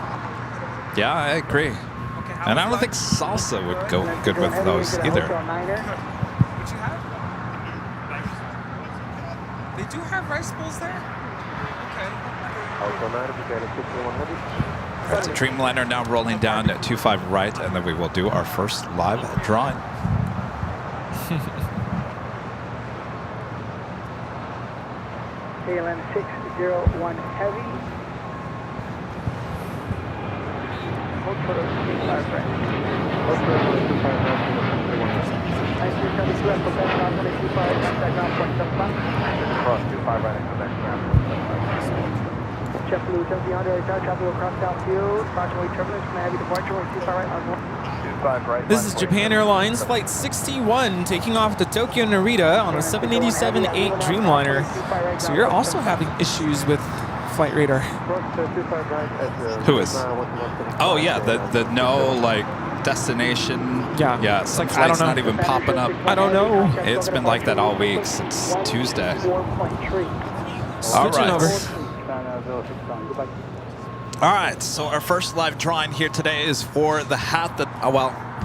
Speaker 3: Yeah, I agree. And I don't think salsa would go good with those either.
Speaker 9: They do have rice bowls there?
Speaker 3: That's a Dreamliner now rolling down at 25 right, and then we will do our first live drawing.
Speaker 1: KLM 601 heavy. Hold for 25 right. Hold for 25 right. Nice to meet you. Quebec, ground 25 right, contact ground 0.75.
Speaker 4: Cross 25 right, Quebec, ground 0.75.
Speaker 1: JetBlue 700, JetBlue across downfield, approximately turbulence from heavy departure, 25 right on 1.
Speaker 4: Right,
Speaker 9: this is Japan Airlines Flight 61 taking off to Tokyo Narita on a 787-8 Dreamliner. So you're also having issues with Flight Radar.
Speaker 3: Who is? Oh yeah, the no like destination.
Speaker 9: Yeah.
Speaker 3: Some
Speaker 9: like, I don't know.
Speaker 3: not even popping up.
Speaker 9: I don't know.
Speaker 3: It's been like that all week since Tuesday.
Speaker 9: Switching over.
Speaker 3: All right, so our first live drawing here today is for the hat that,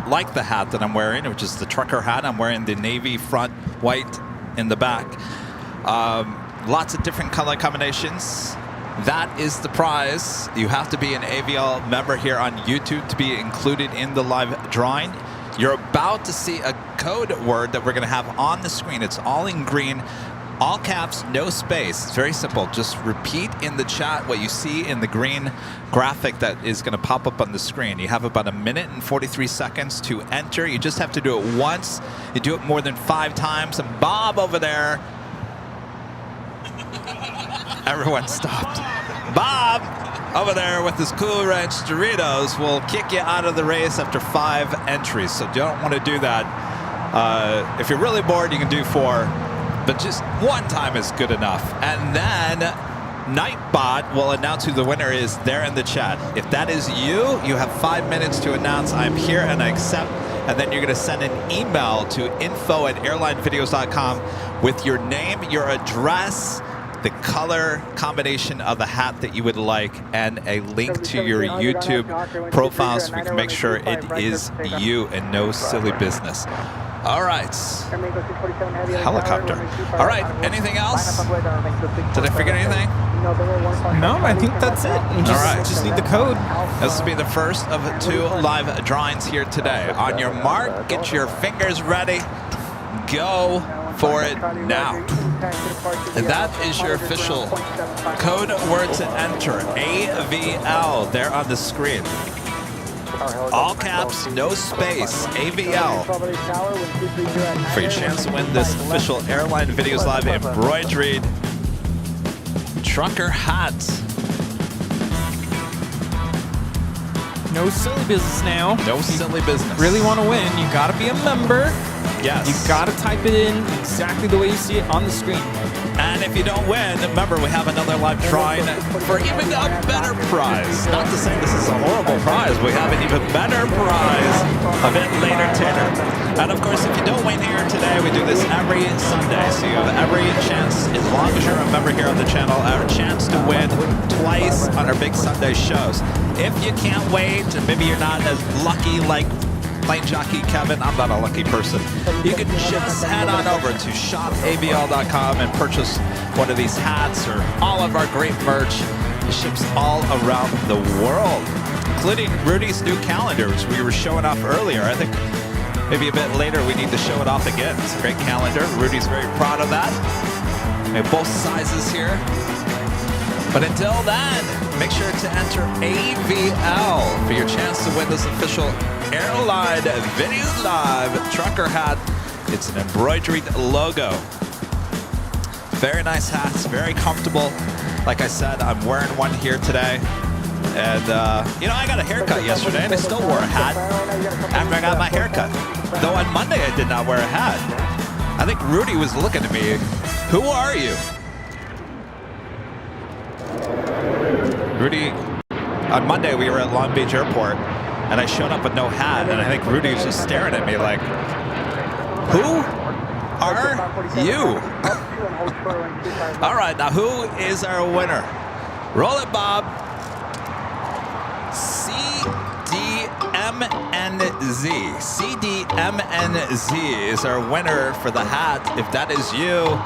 Speaker 3: like the hat that I'm wearing, which is the trucker hat. I'm wearing the navy front, white in the back. Lots of different color combinations. That is the prize. You have to be an AVL member here on YouTube to be included in the live drawing. You're about to see a code word that we're going to have on the screen. It's all in green. All caps, no space. It's very simple. Just repeat in the chat what you see in the green graphic that is going to pop up on the screen. You have about 1 minute and 43 seconds to enter. You just have to do it once. You do it more than 5 times. And Bob over there, everyone stopped. Bob over there with his Cool Ranch Doritos will kick you out of the race after 5 entries. So you don't want to do that. If you're really bored, you can do 4. But just 1 time is good enough. And then Nightbot will announce who the winner is there in the chat. If that is you, you have 5 minutes to announce I'm here and I accept. And then you're going to send an email to info@airlinevideos.com with your name, your address, the color combination of the hat that you would like, and a link to your YouTube profile so we can make sure it is you and no silly business. All right. Helicopter. All right. Anything else? Did I forget anything?
Speaker 9: No, I think that's it. We just need the code.
Speaker 3: This will be the first of 2 live drawings here today. On your mark, get your fingers ready. Go for it now. And that is your official code word to enter, AVL, there on the screen. All caps, no space, AVL. For your chance to win this official Airline Videos Live embroidered trucker hat.
Speaker 9: No silly business now.
Speaker 3: No silly business.
Speaker 9: Really want to win, you got to be a member.
Speaker 3: Yes.
Speaker 9: You got to type it in exactly the way you see it on the screen.
Speaker 3: And if you don't win, remember we have another live drawing for even a better prize. Not to say this is a horrible prize, we have an even better prize a bit later today. And of course, if you don't win here today, we do this every Sunday. So you have every chance, as long as you're a member here on the channel, a chance to win twice on our big Sunday shows. If you can't wait, and maybe you're not as lucky like Plane Jockey Kevin, I'm not a lucky person, you can just head on over to shopavl.com and purchase one of these hats or all of our great merch. It ships all around the world, including Rudy's new calendar, which we were showing off earlier. I think maybe a bit later we need to show it off again. It's a great calendar. Rudy's very proud of that. We have both sizes here. But until then, make sure to enter AVL for your chance to win this official Airline Videos Live trucker hat. It's an embroidered logo. Very nice hats, very comfortable. Like I said, I'm wearing one here today. And, you know, I got a haircut yesterday and I still wore a hat after I got my haircut. Though on Monday I did not wear a hat. I think Rudy was looking at me. Who are you? Rudy, on Monday we were at Long Beach Airport and I showed up with no hat and I think Rudy was just staring at me like, who are you? All right, now who is our winner? Roll it, Bob. CDMNZ. CDMNZ is our winner for the hat. If that is you,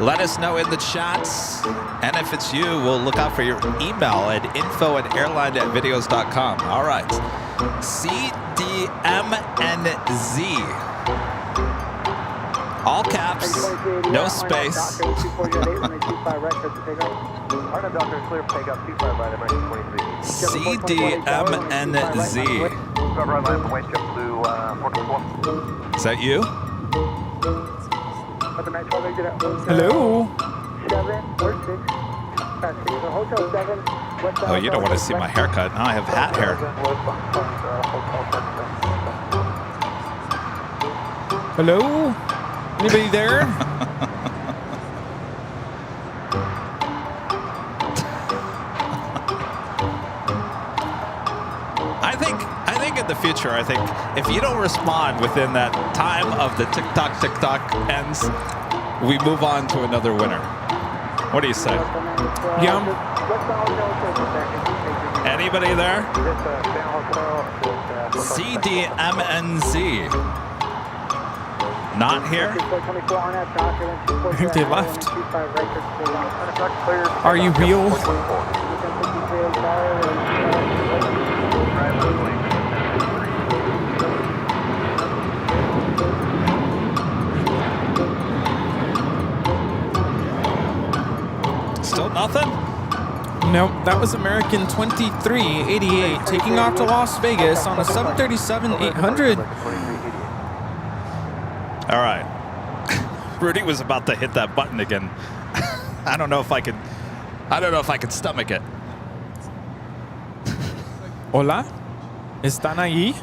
Speaker 3: let us know in the chats. And if it's you, we'll look out for your email at info@airline.videos.com. All right. CDMNZ. All caps, no space. CDMNZ. Is that you?
Speaker 9: Hello?
Speaker 3: Oh, you don't want to see my haircut. Now I have hat hair.
Speaker 9: Hello? Anybody there?
Speaker 3: I think in the future, I think if you don't respond within that time of the TikTok ends, we move on to another winner. What do you say?
Speaker 9: Yeah.
Speaker 3: Anybody there? CDMNZ. Not here?
Speaker 9: I think they left. Are you real?
Speaker 3: Still nothing?
Speaker 9: Nope, that was American 2388 taking off to Las Vegas on a 737-800.
Speaker 3: All right. Rudy was about to hit that button again. I don't know if I can stomach it.
Speaker 9: Hola? ¿Están ahí?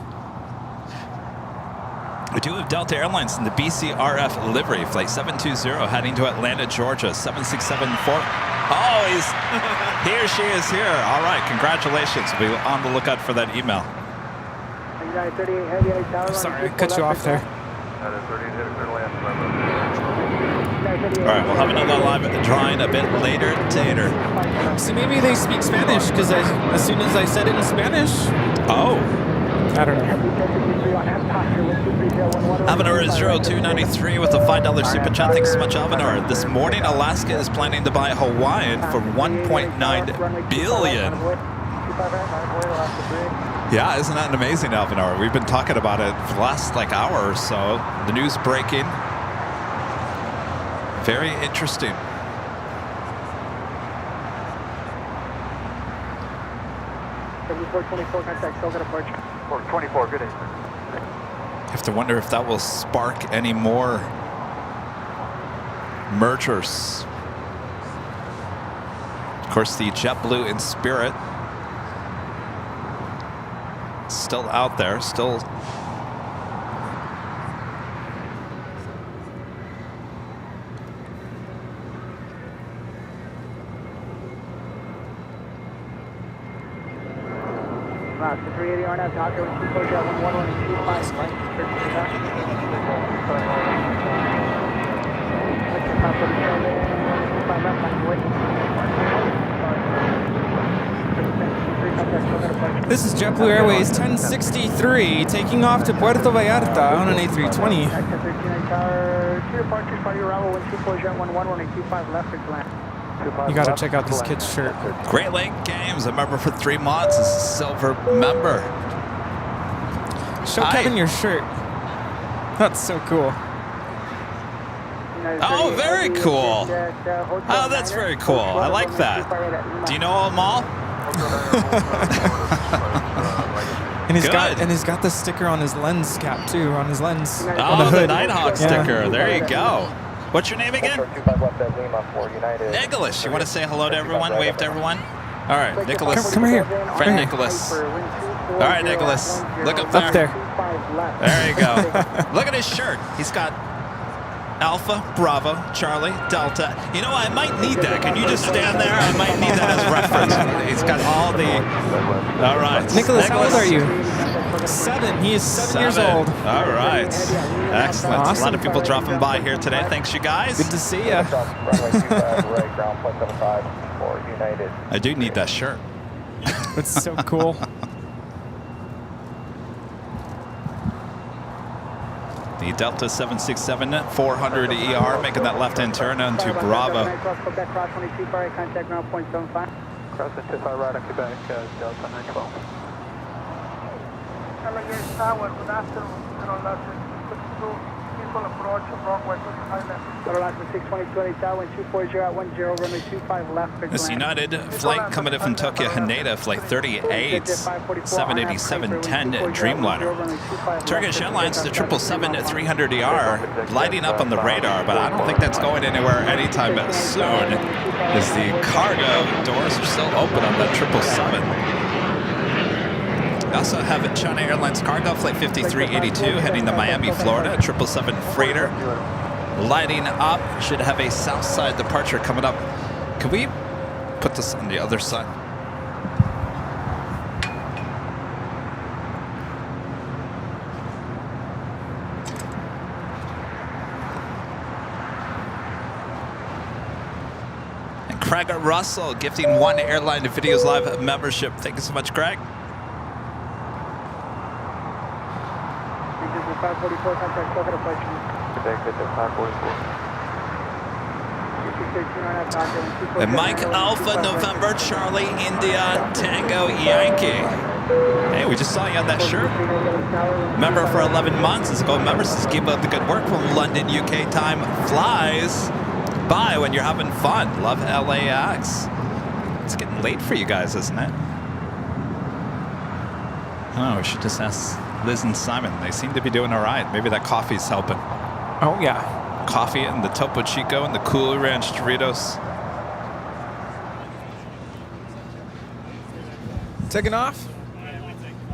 Speaker 3: We do have Delta Airlines in the BCRF livery, flight 720 heading to Atlanta, Georgia, 7674. Oh, he or she is here. All right, congratulations. We'll be on the lookout for that email.
Speaker 9: Sorry, I cut you off there.
Speaker 3: All right, we'll have another live drawing a bit later.
Speaker 9: So maybe they speak Spanish, because as soon as I said it in Spanish.
Speaker 3: Oh.
Speaker 9: I don't know.
Speaker 3: Avenor is 0293 with a $5 super chat. Thanks so much, Avenor. This morning, Alaska is planning to buy Hawaiian for $1.9 billion. Yeah, isn't that amazing, Avenor? We've been talking about it for the last hour or so. The news breaking. Very interesting.
Speaker 1: Contact, still got a porch.
Speaker 4: 24, good day, sir.
Speaker 3: I have to wonder if that will spark any more mergers. Of course, the JetBlue and Spirit still out there, still.
Speaker 1: The 380 RNAV Docker with 2 jet 11125 right.
Speaker 9: This is JetBlue Airways 1063 taking off to Puerto Vallarta on an A320. You gotta check out this kid's shirt.
Speaker 3: Great Lake Games, a member for 3 months, is a silver member.
Speaker 9: Show Kevin your shirt. That's so cool.
Speaker 3: Oh, very cool. Oh, that's very cool. I like that. Do you know them all?
Speaker 9: And he's got the sticker on his lens cap too, on his lens.
Speaker 3: Oh,
Speaker 9: on the hood.
Speaker 3: Nighthawk sticker. There you go. What's your name again? Nicholas. You want to say hello to everyone? Wave to everyone? All right, Nicholas.
Speaker 9: Come here.
Speaker 3: Friend Nicholas. All right, Nicholas. Look up there.
Speaker 9: Up there.
Speaker 3: There you go. Look at his shirt. He's got Alpha, Bravo, Charlie, Delta. You know, I might need that. Can you just stand there? I might need that as reference. He's got all the... All right.
Speaker 9: Nicholas, how old are you? 7. He is 7 years old.
Speaker 3: All right. Excellent.
Speaker 9: Awesome.
Speaker 3: A lot of people dropping by here today. Thanks, you guys.
Speaker 9: Good to see ya.
Speaker 3: I do need that shirt.
Speaker 9: That's so cool.
Speaker 3: The Delta 767-400 ER making that left-hand turn onto Bravo.
Speaker 4: Crossing 25 right on Quebec, Delta 912.
Speaker 1: Hello, yes, Tower. Good afternoon. Alaska 622, approach Runway 622 Tower, 240 at 10, runway 25 left.
Speaker 3: This United flight coming in from Tokyo Haneda, flight 38, 787-10 Dreamliner. Turkish Airlines, the 777-300ER, lighting up on the radar, but I don't think that's going anywhere anytime soon, as the cargo doors are still open on that 777. We also have a China Airlines cargo, flight 5382, heading to Miami, Florida, 777 freighter. Lighting up, should have a south side departure coming up. Can we put this on the other side? And Craig Russell gifting 1 Airline to Videos Live membership. Thank you so much, Craig.
Speaker 1: 544 contact, still got a flight.
Speaker 3: And Mike Alpha November Charlie India Tango Yankee. Hey, we just saw you on that shirt. Member for 11 months. As a gold member says, keep up the good work from London, UK time. Flies by when you're having fun. Love LAX. It's getting late for you guys, isn't it? Oh, we should just ask Liz and Simon. They seem to be doing all right. Maybe that coffee's helping.
Speaker 9: Oh, yeah.
Speaker 3: Coffee and the Topo Chico and the Cool Ranch Doritos.
Speaker 9: Taking off?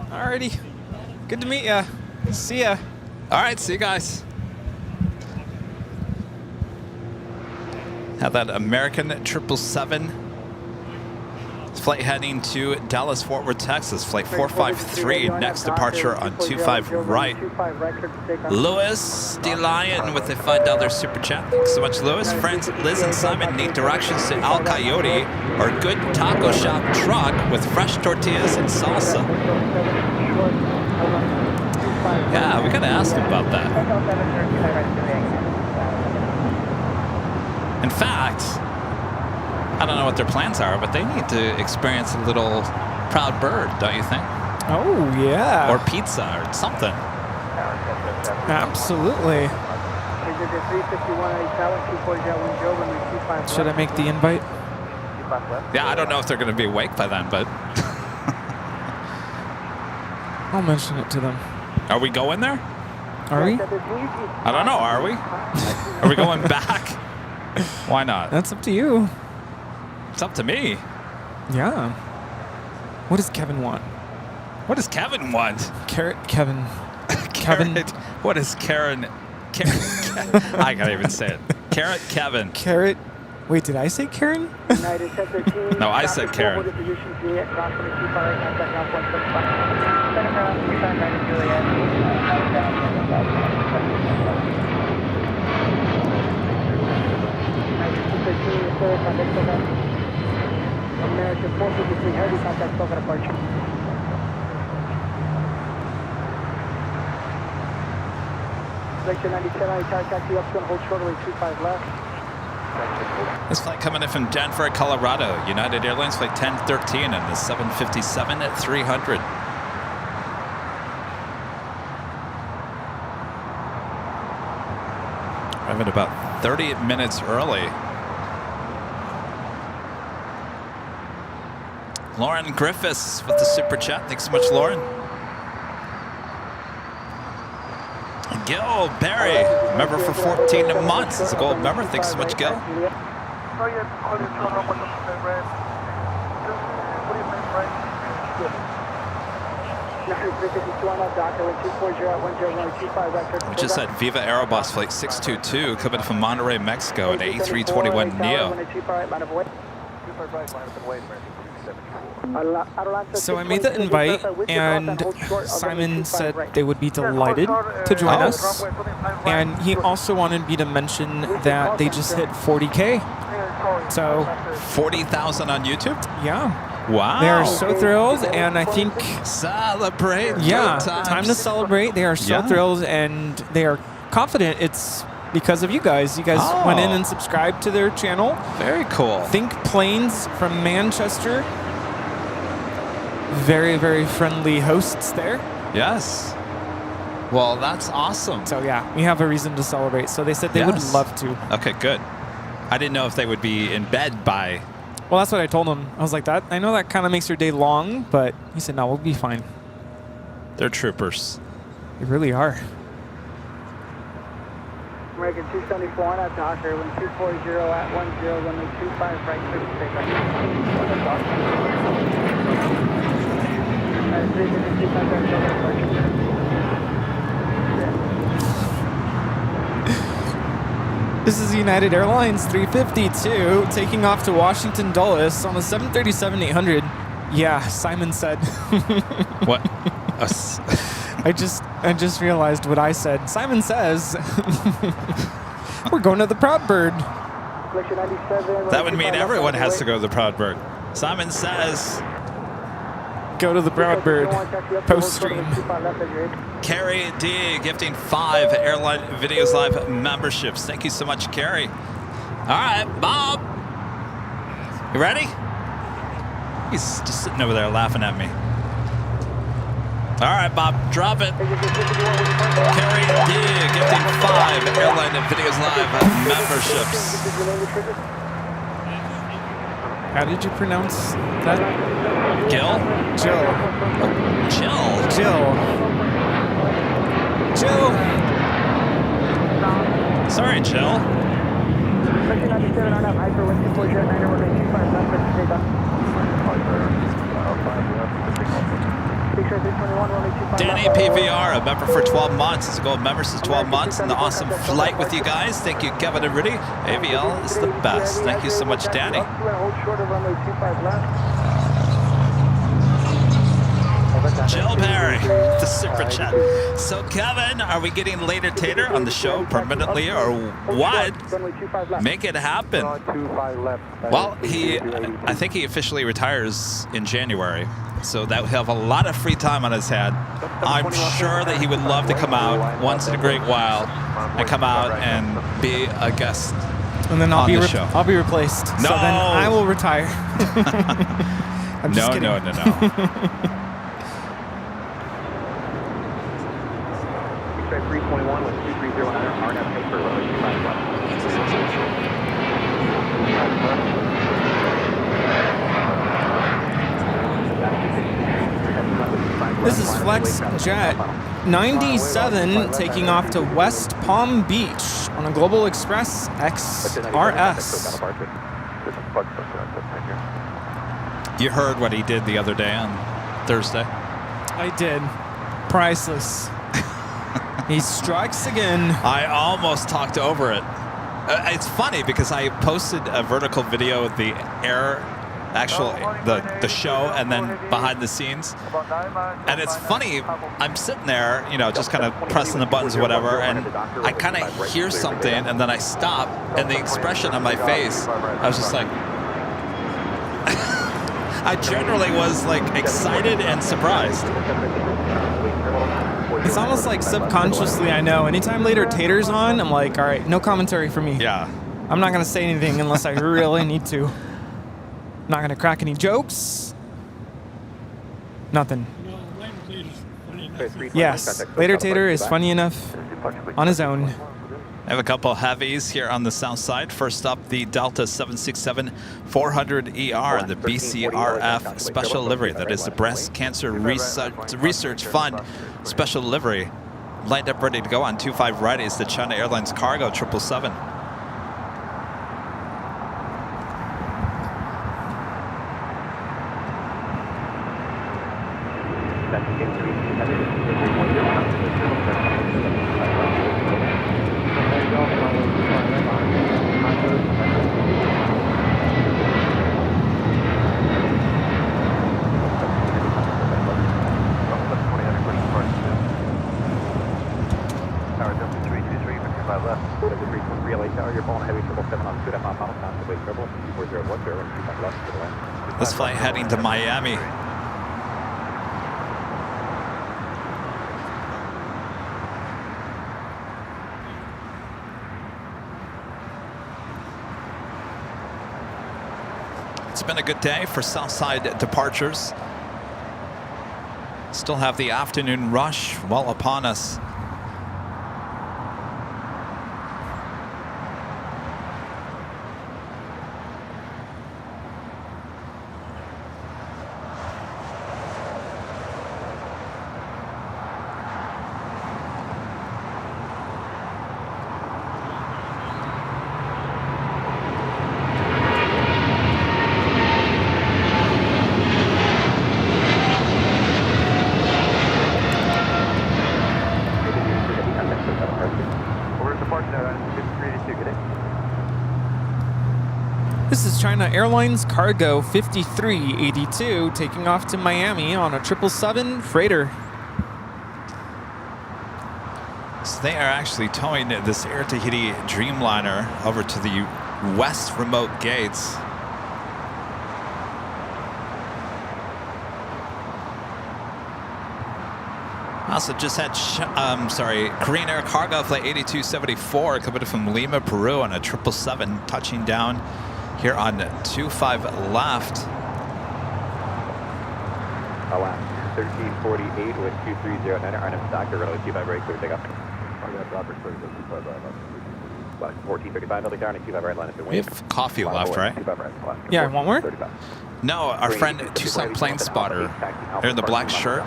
Speaker 9: Alrighty. Good to meet ya. See ya.
Speaker 3: All right, see you guys. Have that American 777 flight heading to Dallas, Fort Worth, Texas. Flight 453, next departure on 25 right. Lewis DeLion with a $5 super chat. Thanks so much, Lewis. Friends Liz and Simon need directions to El Coyote or good taco shop truck with fresh tortillas and salsa. Yeah, we gotta ask him about that. In fact, I don't know what their plans are, but they need to experience a little Proud Bird, don't you think?
Speaker 9: Oh, yeah.
Speaker 3: Or pizza or something.
Speaker 9: Absolutely. Should I make the invite?
Speaker 3: Yeah, I don't know if they're going to be awake by then, but...
Speaker 9: I'll mention it to them.
Speaker 3: Are we going there?
Speaker 9: Are we?
Speaker 3: I don't know, are we? Are we going back? Why not?
Speaker 9: That's up to you.
Speaker 3: It's up to me.
Speaker 9: Yeah. What does Kevin want?
Speaker 3: What does Kevin want?
Speaker 9: Carrot Kevin. Kevin.
Speaker 3: What is Karen? I can't even say it. Carrot Kevin.
Speaker 9: Carrot. Wait, did I say Karen?
Speaker 3: No, I said Karen.
Speaker 1: American 453 Heavy contact Boca departure. Section 97, tower taxi up to and hold shortway 25 left.
Speaker 3: This flight coming in from Denver, Colorado. United Airlines flight 1013 and the 757 at 300. Arriving about 30 minutes early. Lauren Griffiths with the super chat. Thanks so much, Lauren. Gil Barry, member for 14 months. It's a gold member. Thanks so much, Gil. We just had Viva Aerobus flight 622 coming from Monterrey, Mexico, an A321neo.
Speaker 9: So I made the invite, and Simon said they would be delighted to join us. And he also wanted me to mention that they just hit 40K. So
Speaker 3: 40,000 on YouTube?
Speaker 9: Yeah.
Speaker 3: Wow.
Speaker 9: They are so thrilled, and I think...
Speaker 3: Celebrate.
Speaker 9: Yeah, time to celebrate. They are so thrilled, and they are confident it's because of you guys. You guys went in and subscribed to their channel.
Speaker 3: Very cool.
Speaker 9: Think Planes from Manchester. Very, very friendly hosts there.
Speaker 3: Yes. Well, that's awesome.
Speaker 9: So yeah, we have a reason to celebrate. So they said they would love to.
Speaker 3: Okay, good. I didn't know if they would be in bed by...
Speaker 9: Well, that's what I told him. I was like, I know that kind of makes your day long, but he said, no, we'll be fine.
Speaker 3: They're troopers.
Speaker 9: They really are.
Speaker 1: American 274 on at Docker, 1240 at 10, runway 25 right, clear to take off.
Speaker 9: This is United Airlines 352 taking off to Washington Dulles on the 737-800. Yeah, Simon said.
Speaker 3: What?
Speaker 9: I just realized what I said. Simon says we're going to the Proud Bird.
Speaker 3: That would mean everyone has to go to the Proud Bird. Simon says
Speaker 9: go to the Proud Bird post stream.
Speaker 3: Carrie D gifting 5 Airline Videos Live memberships. Thank you so much, Carrie. All right, Bob. You ready? He's just sitting over there laughing at me. All right, Bob, drop it. Carrie D gifting 5 Airline Videos Live memberships.
Speaker 9: How did you pronounce that?
Speaker 3: Gil?
Speaker 9: Jill.
Speaker 3: Jill.
Speaker 9: Jill. Jill.
Speaker 3: Sorry, Jill. Danny PVR, a member for 12 months. It's a gold member since 12 months. And the awesome flight with you guys. Thank you, Kevin and Rudy. AVL is the best. Thank you so much, Danny. Jill Perry, the super chat. So, Kevin, are we getting later Tater on the show permanently or what? Make it happen. Well, I think he officially retires in January, so that he'll have a lot of free time on his hands. I'm sure that he would love to come out once in a great while and come out and be a guest
Speaker 9: and then
Speaker 3: on the show.
Speaker 9: I'll be replaced.
Speaker 3: No.
Speaker 9: So then I will retire. I'm just kidding.
Speaker 3: No.
Speaker 2: X-ray 321 with 2309 RNF paper, runway 25
Speaker 9: This is Flex Jet 97 taking off to West Palm Beach on a Global Express XRS.
Speaker 3: You heard what he did the other day on Thursday.
Speaker 9: I did. Priceless. He strikes again.
Speaker 3: I almost talked over it. It's funny because I posted a vertical video of the the show and then behind the scenes. And it's funny, I'm sitting there, just kind of pressing the buttons or whatever, and I kind of hear something and then I stop, and the expression on my face, I was just like, I generally was like excited and surprised.
Speaker 9: It's almost like subconsciously I know. Anytime later Tater's on, I'm like, all right, no commentary for me.
Speaker 3: Yeah.
Speaker 9: I'm not going to say anything unless I really need to. Not going to crack any jokes. Nothing. Yes, later Tater is funny enough on his own.
Speaker 3: I have a couple heavies here on the south side. First up, the Delta 767-400ER, the BCRF special livery. That is the Breast Cancer Research Fund special livery. Lined up ready to go on 25 right is the China Airlines Cargo 777. This flight heading to Miami. It's been a good day for Southside departures. Still have the afternoon rush well upon us.
Speaker 9: This is China Airlines Cargo 5382 taking off to Miami on a 777 freighter.
Speaker 3: So they are actually towing this Air Tahiti Dreamliner over to the west remote gates. Also just had, Korean Air Cargo Flight 8274 coming from Lima, Peru on a 777 touching down here on 25 left.
Speaker 2: LAX 1348 with 2309 RNF Stocker, runway 25 right, clear takeoff. 1435, LA Tower, and 25 right, line up to
Speaker 3: We have coffee left, right?
Speaker 9: Yeah, want more?
Speaker 3: No, our friend Tucson Plane Spotter, they're in the black shirt.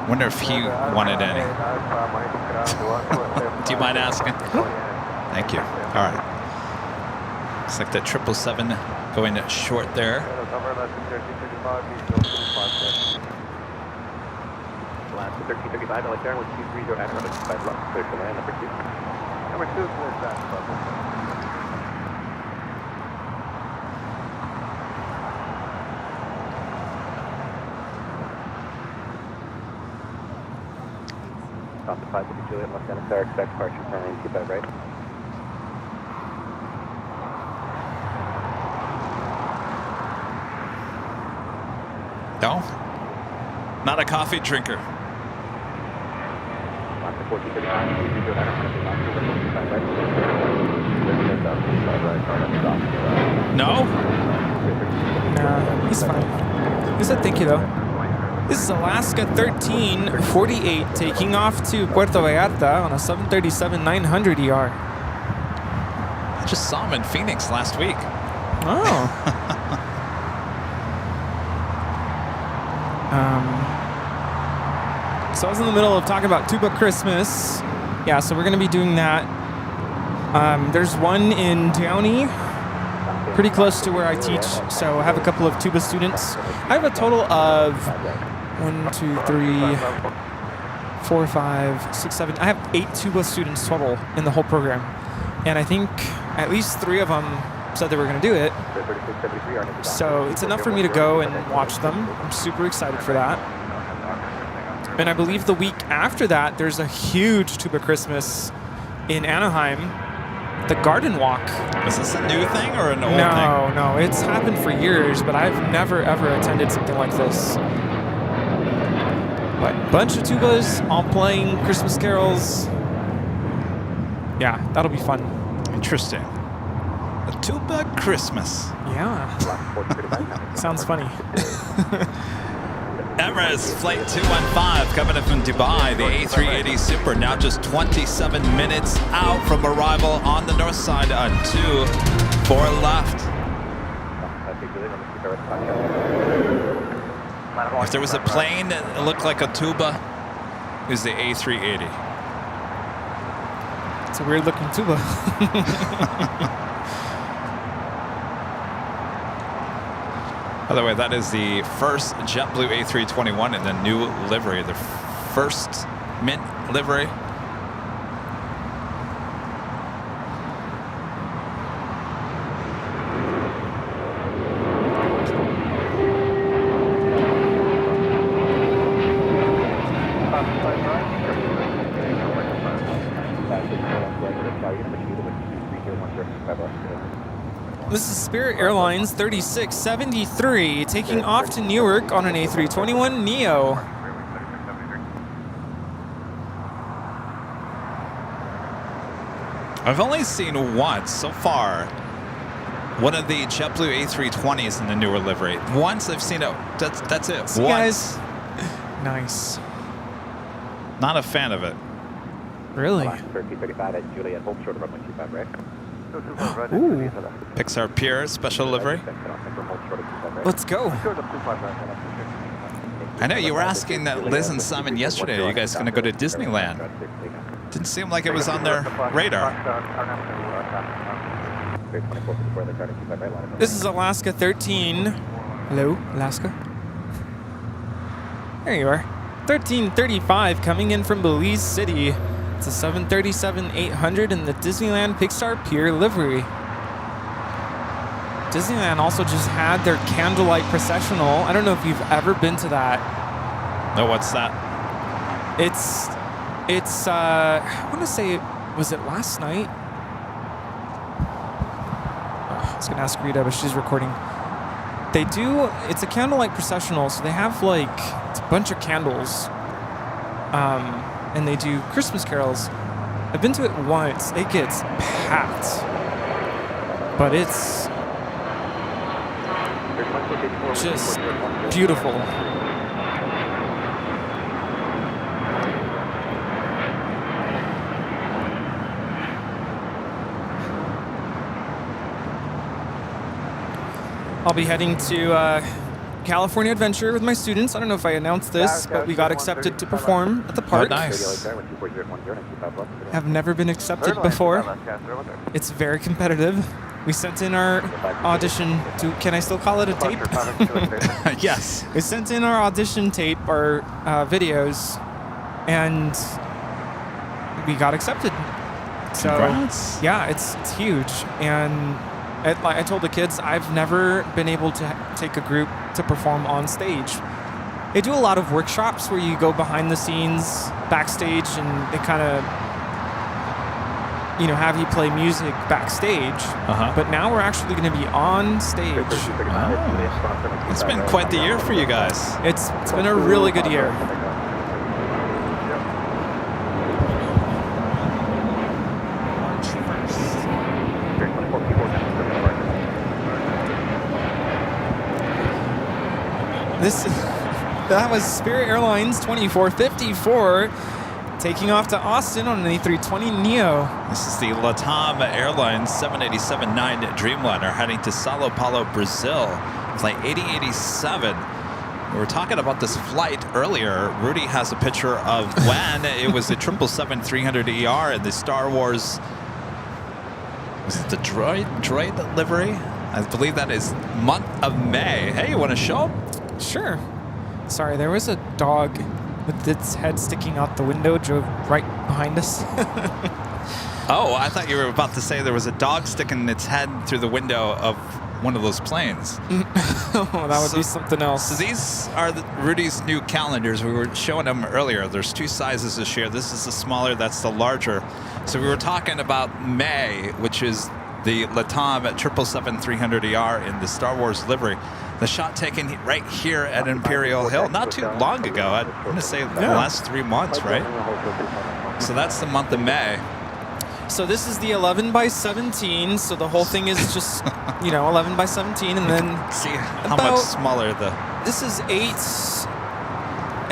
Speaker 3: Wonder if he wanted any. Do you mind asking? Thank you. All right. Looks like the 777 going short there.
Speaker 4: Alaska 1335, LA Airline with 230 runway 25 left, clear to land, number 2. Number 2 is fast, Stop at 550 Juliet, left down Star, expect departure, turn 25 right.
Speaker 3: No? Not a coffee drinker. No?
Speaker 9: Nah, he's fine. He said thank you, though. This is Alaska 1348 taking off to Puerto Vallarta on a 737-900 ER.
Speaker 3: I just saw him in Phoenix last week.
Speaker 9: Oh. So I was in the middle of talking about Tuba Christmas. Yeah, so we're going to be doing that. There's one in Downey, pretty close to where I teach. So I have a couple of tuba students. I have a total of 1, 2, 3, 4, 5, 6, 7. I have 8 tuba students total in the whole program. And I think at least 3 of them said they were going to do it. So it's enough for me to go and watch them. I'm super excited for that. And I believe the week after that, there's a huge Tuba Christmas in Anaheim, the Garden Walk.
Speaker 3: Is this a new thing or an old thing?
Speaker 9: No, it's happened for years, but I've never, ever attended something like this. But bunch of tubas all playing Christmas carols. Yeah, that'll be fun.
Speaker 3: Interesting. A tuba Christmas.
Speaker 9: Yeah. Sounds funny.
Speaker 3: Emirates Flight 215 coming in from Dubai, the A380 Super, now just 27 minutes out from arrival on the north side on 24 left. If there was a plane that looked like a tuba, it was the A380.
Speaker 9: It's a weird looking tuba.
Speaker 3: By the way, that is the first JetBlue A321 in the new livery, the first mint livery.
Speaker 9: This is Spirit Airlines 3673 taking off to Newark on an A321 Neo.
Speaker 3: I've only seen once so far one of the JetBlue A320s in the newer livery. Once I've seen it. That's it.
Speaker 9: See,
Speaker 3: once.
Speaker 9: guys? Nice.
Speaker 3: Not a fan of it.
Speaker 9: Really? Ooh.
Speaker 3: Pixar Pier special livery.
Speaker 9: Let's go.
Speaker 3: I know you were asking that Liz and Simon yesterday. Are you guys going to go to Disneyland? Didn't seem like it was on their radar.
Speaker 9: This is Alaska 13. Hello, Alaska. There you are. 1335 coming in from Belize City. It's a 737-800 in the Disneyland Pixar Pier livery. Disneyland also just had their candlelight processional. I don't know if you've ever been to that.
Speaker 3: No, what's that?
Speaker 9: It's I want to say, was it last night? I was going to ask Rita, but she's recording. It's a candlelight processional, so they have like, it's a bunch of candles. And they do Christmas carols. I've been to it once. It gets packed. But it's just beautiful. I'll be heading to California Adventure with my students. I don't know if I announced this, but we got accepted to perform at the park.
Speaker 3: Oh, nice.
Speaker 9: Have never been accepted before. It's very competitive. We sent in our audition to, can I still call it a tape?
Speaker 3: Yes.
Speaker 9: We sent in our audition tape, our videos, and we got accepted. So
Speaker 3: Congrats.
Speaker 9: yeah, it's huge. And I told the kids I've never been able to take a group to perform on stage. They do a lot of workshops where you go behind the scenes, backstage, and they kind of, have you play music backstage. But now we're actually going to be on stage.
Speaker 3: Wow. It's been quite the year for you guys.
Speaker 9: It's been a really good year. That was Spirit Airlines 2454 taking off to Austin on an A320neo.
Speaker 3: This is the LATAM Airlines 787-9 Dreamliner heading to Sao Paulo, Brazil. Flight 8087. We were talking about this flight earlier. Rudy has a picture of when it was the 777-300ER in the Star Wars. Was it the droid livery? I believe that is month of May. Hey, you want to show up?
Speaker 9: Sure. Sorry, there was a dog with its head sticking out the window, drove right behind us.
Speaker 3: Oh, I thought you were about to say there was a dog sticking its head through the window of one of those planes.
Speaker 9: Oh, that would be something else.
Speaker 3: So these are Rudy's new calendars. We were showing them earlier. There's two sizes this year. This is the smaller, that's the larger. So we were talking about May, which is the LATAM 777-300ER in the Star Wars livery. The shot taken right here at Imperial Hill, not too long ago. I'm going to say the last 3 months, right? So that's the month of May.
Speaker 9: So this is the 11x17. So the whole thing is just, 11x17, and then
Speaker 3: see how much smaller the.
Speaker 9: This is 8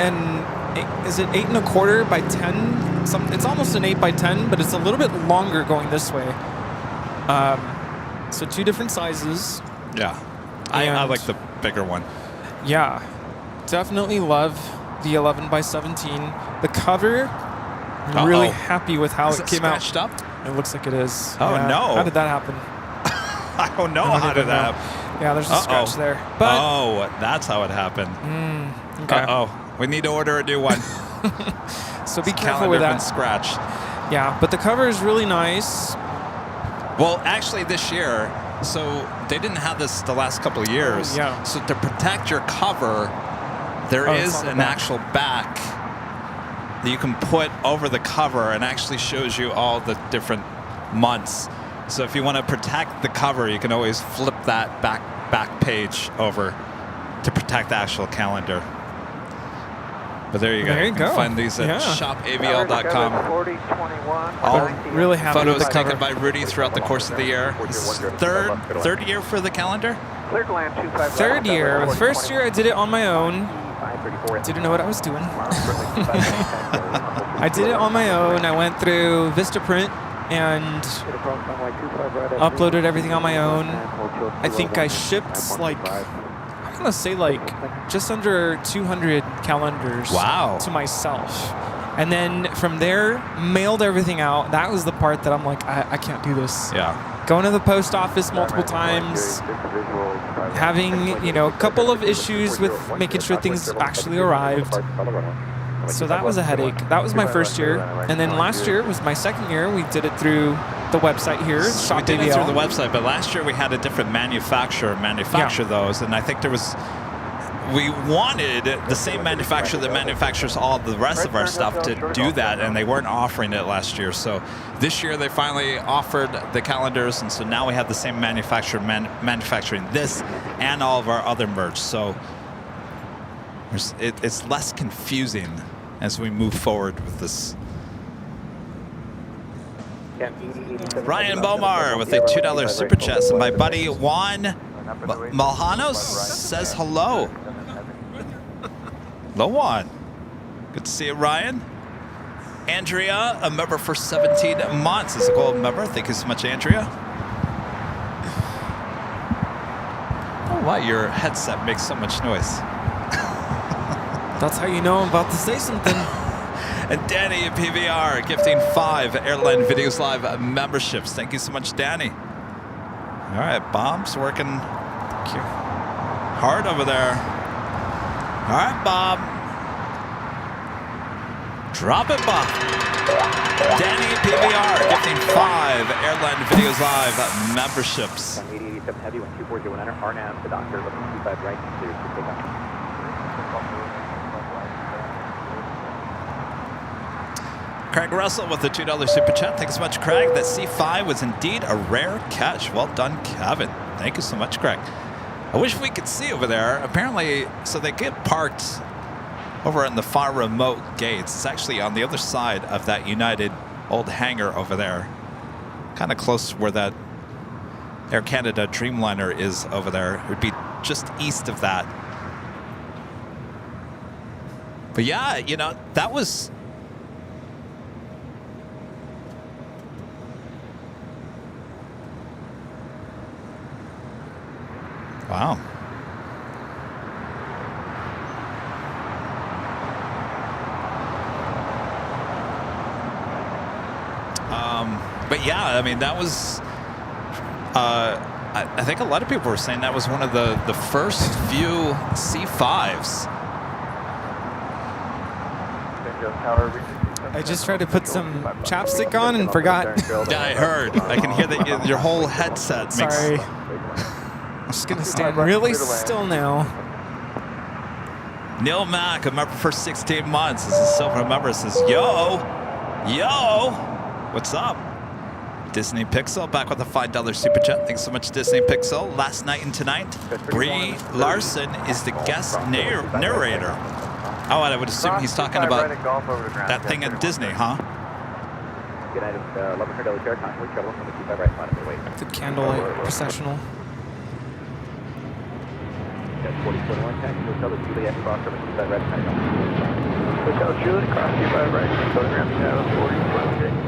Speaker 9: and is it 8 1/4 by 10? It's almost an 8 by 10, but it's a little bit longer going this way. So two different sizes.
Speaker 3: Yeah. I like the bigger one.
Speaker 9: Yeah, definitely love the 11x17. The cover, I'm really happy with how it came out.
Speaker 3: Scratched up?
Speaker 9: It looks like it is.
Speaker 3: Oh, no.
Speaker 9: How did that happen?
Speaker 3: I don't know how did that happen.
Speaker 9: Yeah, there's a scratch there. But
Speaker 3: that's how it happened.
Speaker 9: Okay.
Speaker 3: We need to order a new one.
Speaker 9: So be careful with that.
Speaker 3: Scratched.
Speaker 9: Yeah, but the cover is really nice.
Speaker 3: Well, actually, this year. So they didn't have this the last couple of years.
Speaker 9: Yeah.
Speaker 3: So to protect your cover, there is an actual back that you can put over the cover and actually shows you all the different months. So if you want to protect the cover, you can always flip that back page over to protect the actual calendar. But there you go.
Speaker 9: There you go.
Speaker 3: Find these at shopavl.com.
Speaker 9: All really happy
Speaker 3: photos
Speaker 9: with the cover.
Speaker 3: taken by Rudy throughout the course of the year. This is third year for the calendar?
Speaker 9: Third year. The first year I did it on my own. Didn't know what I was doing. I did it on my own. I went through Vistaprint and uploaded everything on my own. I think I shipped I'm going to say just under 200 calendars to myself. And then from there, mailed everything out. That was the part that I'm like, I can't do this.
Speaker 3: Yeah.
Speaker 9: Going to the post office multiple times, having, a couple of issues with making sure things actually arrived. So that was a headache. That was my first year. And then last year was my second year. We did it through the website here.
Speaker 3: We did it through the website, but last year we had a different manufacturer manufacture those. And I think we wanted the same manufacturer that manufactures all the rest of our stuff to do that, and they weren't offering it last year. So this year they finally offered the calendars, and so now we have the same manufacturer manufacturing this and all of our other merch. So it's less confusing as we move forward with this. Ryan Bomar with a $2 super chat. And my buddy Juan Malhanos says hello. Hello, Juan. Good to see you, Ryan. Andrea, a member for 17 months, is a gold member. Thank you so much, Andrea. Oh, wow, your headset makes so much noise.
Speaker 9: That's how you know I'm about to say something.
Speaker 3: And Danny at PVR gifting 5 Airline Videos Live memberships. Thank you so much, Danny. All right, Bob's working hard over there. All right, Bob. Drop it, Buff. Danny PVR gifting 5 Airline Videos Live memberships.
Speaker 2: 8087 Heavy, 12409, RNAV, the doctor, 1125 right, clear to take off.
Speaker 3: Craig Russell with the $2 super chat. Thanks so much, Craig. That C5 was indeed a rare catch. Well done, Kevin. Thank you so much, Craig. I wish we could see over there. Apparently, so they get parked over in the far remote gates. It's actually on the other side of that United old hangar over there. Kind of close to where that Air Canada Dreamliner is over there. It would be just east of that. But yeah, you know, that was... Wow. But yeah, I mean, that was, I think a lot of people were saying that was one of the first few C5s.
Speaker 9: I just tried to put some chapstick on and forgot.
Speaker 3: Yeah, I heard. I can hear that your whole headset makes...
Speaker 9: Sorry. I'm just going to stand really still now.
Speaker 3: Neil Mack, a member for 16 months. This is a silver member. Says, yo, what's up? Disney Pixel back with a $5 super chat. Thanks so much, Disney Pixel. Last night and tonight, Brie Larson is the guest narrator. Oh, and I would assume he's talking about that thing at Disney, huh?
Speaker 9: The candlelight processional.
Speaker 4: Hotel Juliet, cross 25 right, photograph shadow 40,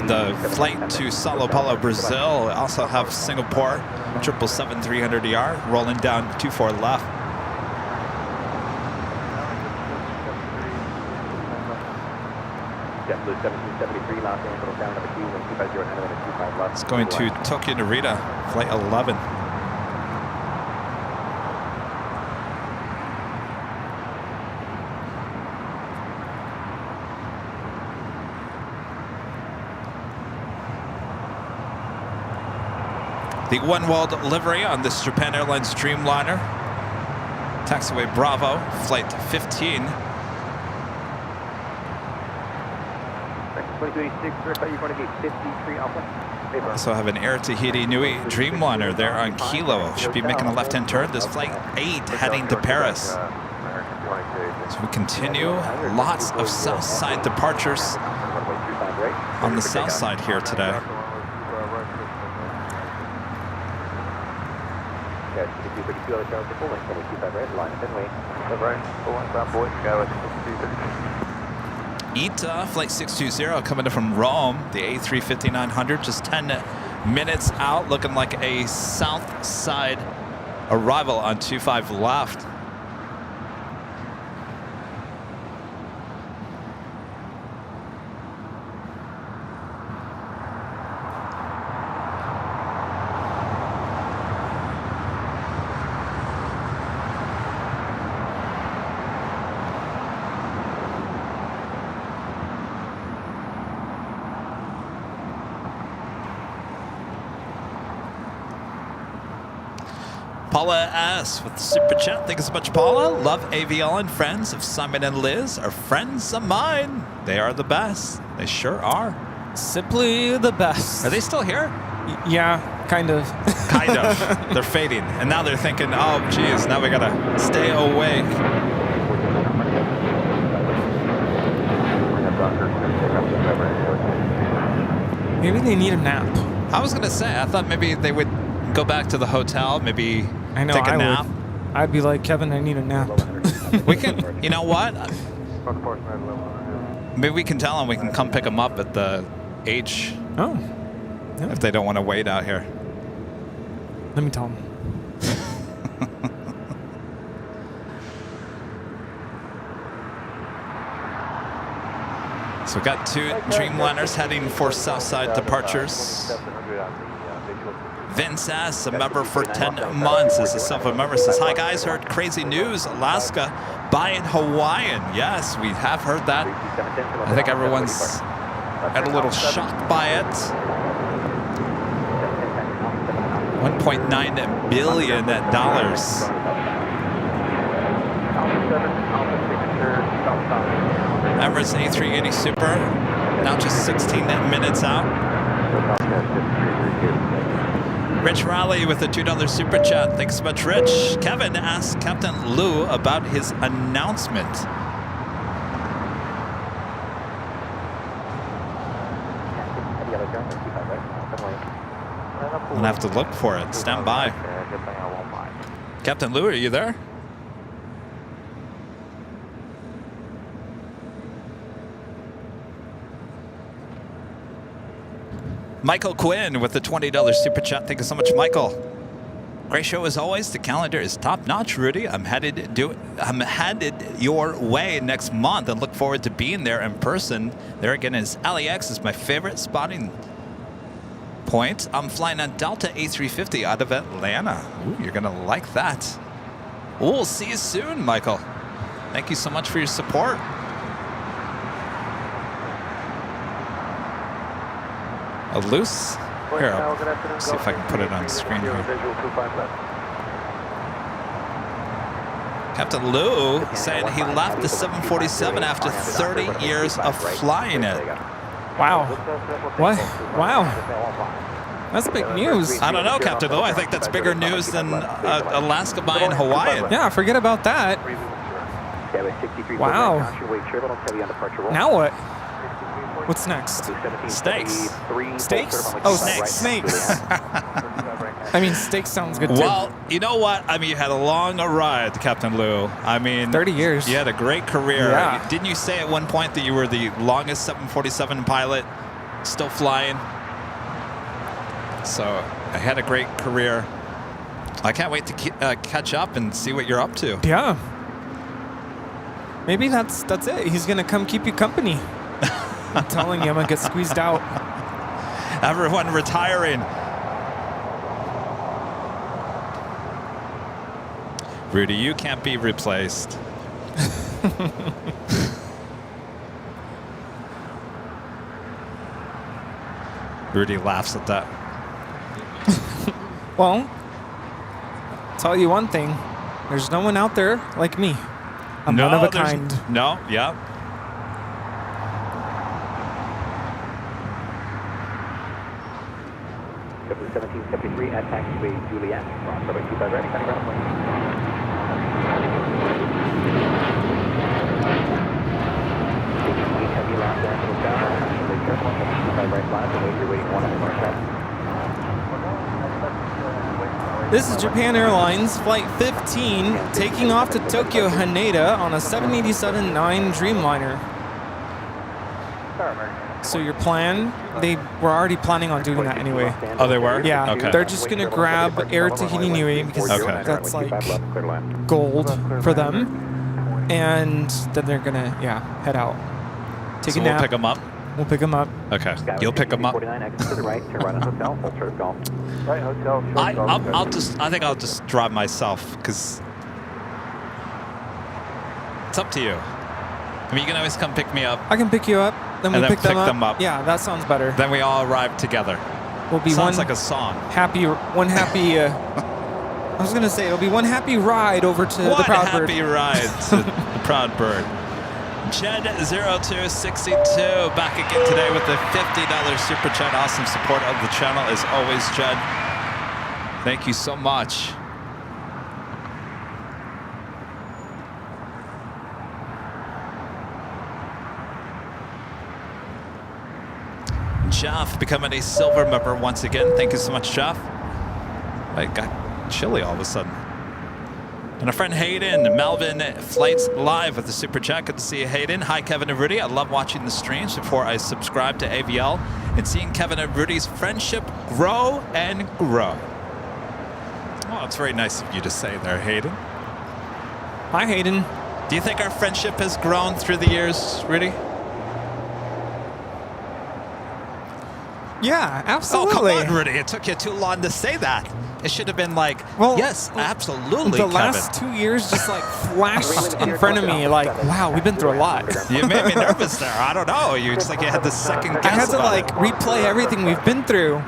Speaker 3: The flight to Sao Paulo, Brazil. Also have Singapore 777-300ER rolling down 24 left. It's going to Tokyo Narita, flight 11. The one-walled livery on this Japan Airlines Dreamliner. Taxiway Bravo, flight 15. Also have an Air Tahiti Nui Dreamliner there on Kilo. Should be making a left-hand turn. This flight 8 heading to Paris. So we continue. Lots of south side departures on the south side here today. ITA, flight 620, coming in from Rome, the A350-900, just 10 minutes out, looking like a south side arrival on 25 left. Paula S. with the super chat. Thank you so much, Paula. Love Aviation. Friends of Simon and Liz are friends of mine. They are the best. They sure are.
Speaker 9: Simply the best.
Speaker 3: Are they still here?
Speaker 9: Yeah, kind of.
Speaker 3: Kind of. They're fading. And now they're thinking, oh, geez, now we got to stay awake.
Speaker 9: Maybe they need a nap.
Speaker 3: I was going to say, I thought maybe they would go back to the hotel, maybe
Speaker 9: I know,
Speaker 3: take a nap.
Speaker 9: I'd be like, Kevin, I need a nap.
Speaker 3: We can, you know what? Maybe we can tell them we can come pick them up at the H.
Speaker 9: Oh. Yeah.
Speaker 3: If they don't want to wait out here.
Speaker 9: Let me tell them.
Speaker 3: So we've got 2 Dreamliners heading for Southside departures. Vince S., a member for 10 months, is a silver member. Says, hi guys, heard crazy news. Alaska buying Hawaiian. Yes, we have heard that. I think everyone's had a little shocked by it. $1.9 billion. Emirates A380 Super, now just 16 minutes out. Rich Raleigh with a $2 super chat. Thanks so much, Rich. Kevin asked Captain Lou about his announcement. I'm gonna have to look for it. Stand by. Captain Lou, are you there? Michael Quinn with the $20 super chat. Thank you so much, Michael. Great show as always. The calendar is top notch, Rudy. I'm headed your way next month and look forward to being there in person. There again is LAX is my favorite spotting point. I'm flying on Delta A350 out of Atlanta. Ooh, you're gonna like that. We'll see you soon, Michael. Thank you so much for your support. A loose? Here, I'll see if I can put it on screen here. Captain Lou saying he left the 747 after 30 years of flying it.
Speaker 9: Wow. What? Wow. That's big news.
Speaker 3: I don't know, Captain Lou. I think that's bigger news than Alaska buying Hawaiian.
Speaker 9: Yeah, forget about that. Wow. Now what? What's next?
Speaker 3: Steaks.
Speaker 9: Steaks? Oh, snakes. I mean, steaks sounds good too.
Speaker 3: Well, you know what? I mean, you had a long ride, Captain Lou. I mean,
Speaker 9: 30 years.
Speaker 3: You had a great career.
Speaker 9: Yeah.
Speaker 3: Didn't you say at one point that you were the longest 747 pilot still flying? So I had a great career. I can't wait to catch up and see what you're up to.
Speaker 9: Yeah. Maybe that's it. He's gonna come keep you company. I'm telling you, I'm gonna get squeezed out.
Speaker 3: Everyone retiring. Rudy, you can't be replaced. Rudy laughs at that.
Speaker 9: Well, I'll tell you one thing. There's no one out there like me. I'm one of a kind.
Speaker 3: No, yeah.
Speaker 2: At taxiway Juliet, runway 25 ready, runway. Heavy left angle down, careful, 25 right left, and you're waiting one on the north side.
Speaker 9: This is Japan Airlines Flight 15 taking off to Tokyo Haneda on a 787-9 Dreamliner. So your plan, they were already planning on doing that anyway.
Speaker 3: Oh, they were?
Speaker 9: Yeah,
Speaker 3: okay.
Speaker 9: They're just going to grab Air Tahiti Nui because that's like gold for them. And then they're going to, head out. Take a nap.
Speaker 3: We'll pick them up?
Speaker 9: We'll pick them up.
Speaker 3: Okay. You'll pick them up?
Speaker 2: I
Speaker 3: think I'll just drive myself because it's up to you. I mean, you can always come pick me up.
Speaker 9: I can pick you up. Then we pick them up. Yeah, that sounds better.
Speaker 3: Then we all arrive together.
Speaker 9: We'll be
Speaker 3: Sounds like a song.
Speaker 9: I was gonna say it'll be one happy ride over to the Proud Bird.
Speaker 3: One happy ride to the Proud Bird. Jed0262 back again today with the $50 super chat. Awesome support of the channel as always, Jed. Thank you so much. Jeff becoming a silver member once again. Thank you so much, Jeff. I got chilly all of a sudden. And our friend Hayden, Melvin Flights Live with the super chat. Good to see you, Hayden. Hi, Kevin and Rudy. I love watching the streams before I subscribe to AVL and seeing Kevin and Rudy's friendship grow and grow. Oh, it's very nice of you to say there, Hayden.
Speaker 9: Hi, Hayden.
Speaker 3: Do you think our friendship has grown through the years, Rudy?
Speaker 9: Yeah,
Speaker 3: Oh,
Speaker 9: absolutely.
Speaker 3: come on, Rudy. It took you too long to say that. It should have been like,
Speaker 9: Well,
Speaker 3: yes, absolutely,
Speaker 9: The
Speaker 3: Kevin.
Speaker 9: last 2 years just like flashed in front of me. Like, wow, we've been through a lot.
Speaker 3: You made me nervous there. I don't know. You just like you had the second guess.
Speaker 9: I had to
Speaker 3: about
Speaker 9: like
Speaker 3: it.
Speaker 9: replay everything we've been through.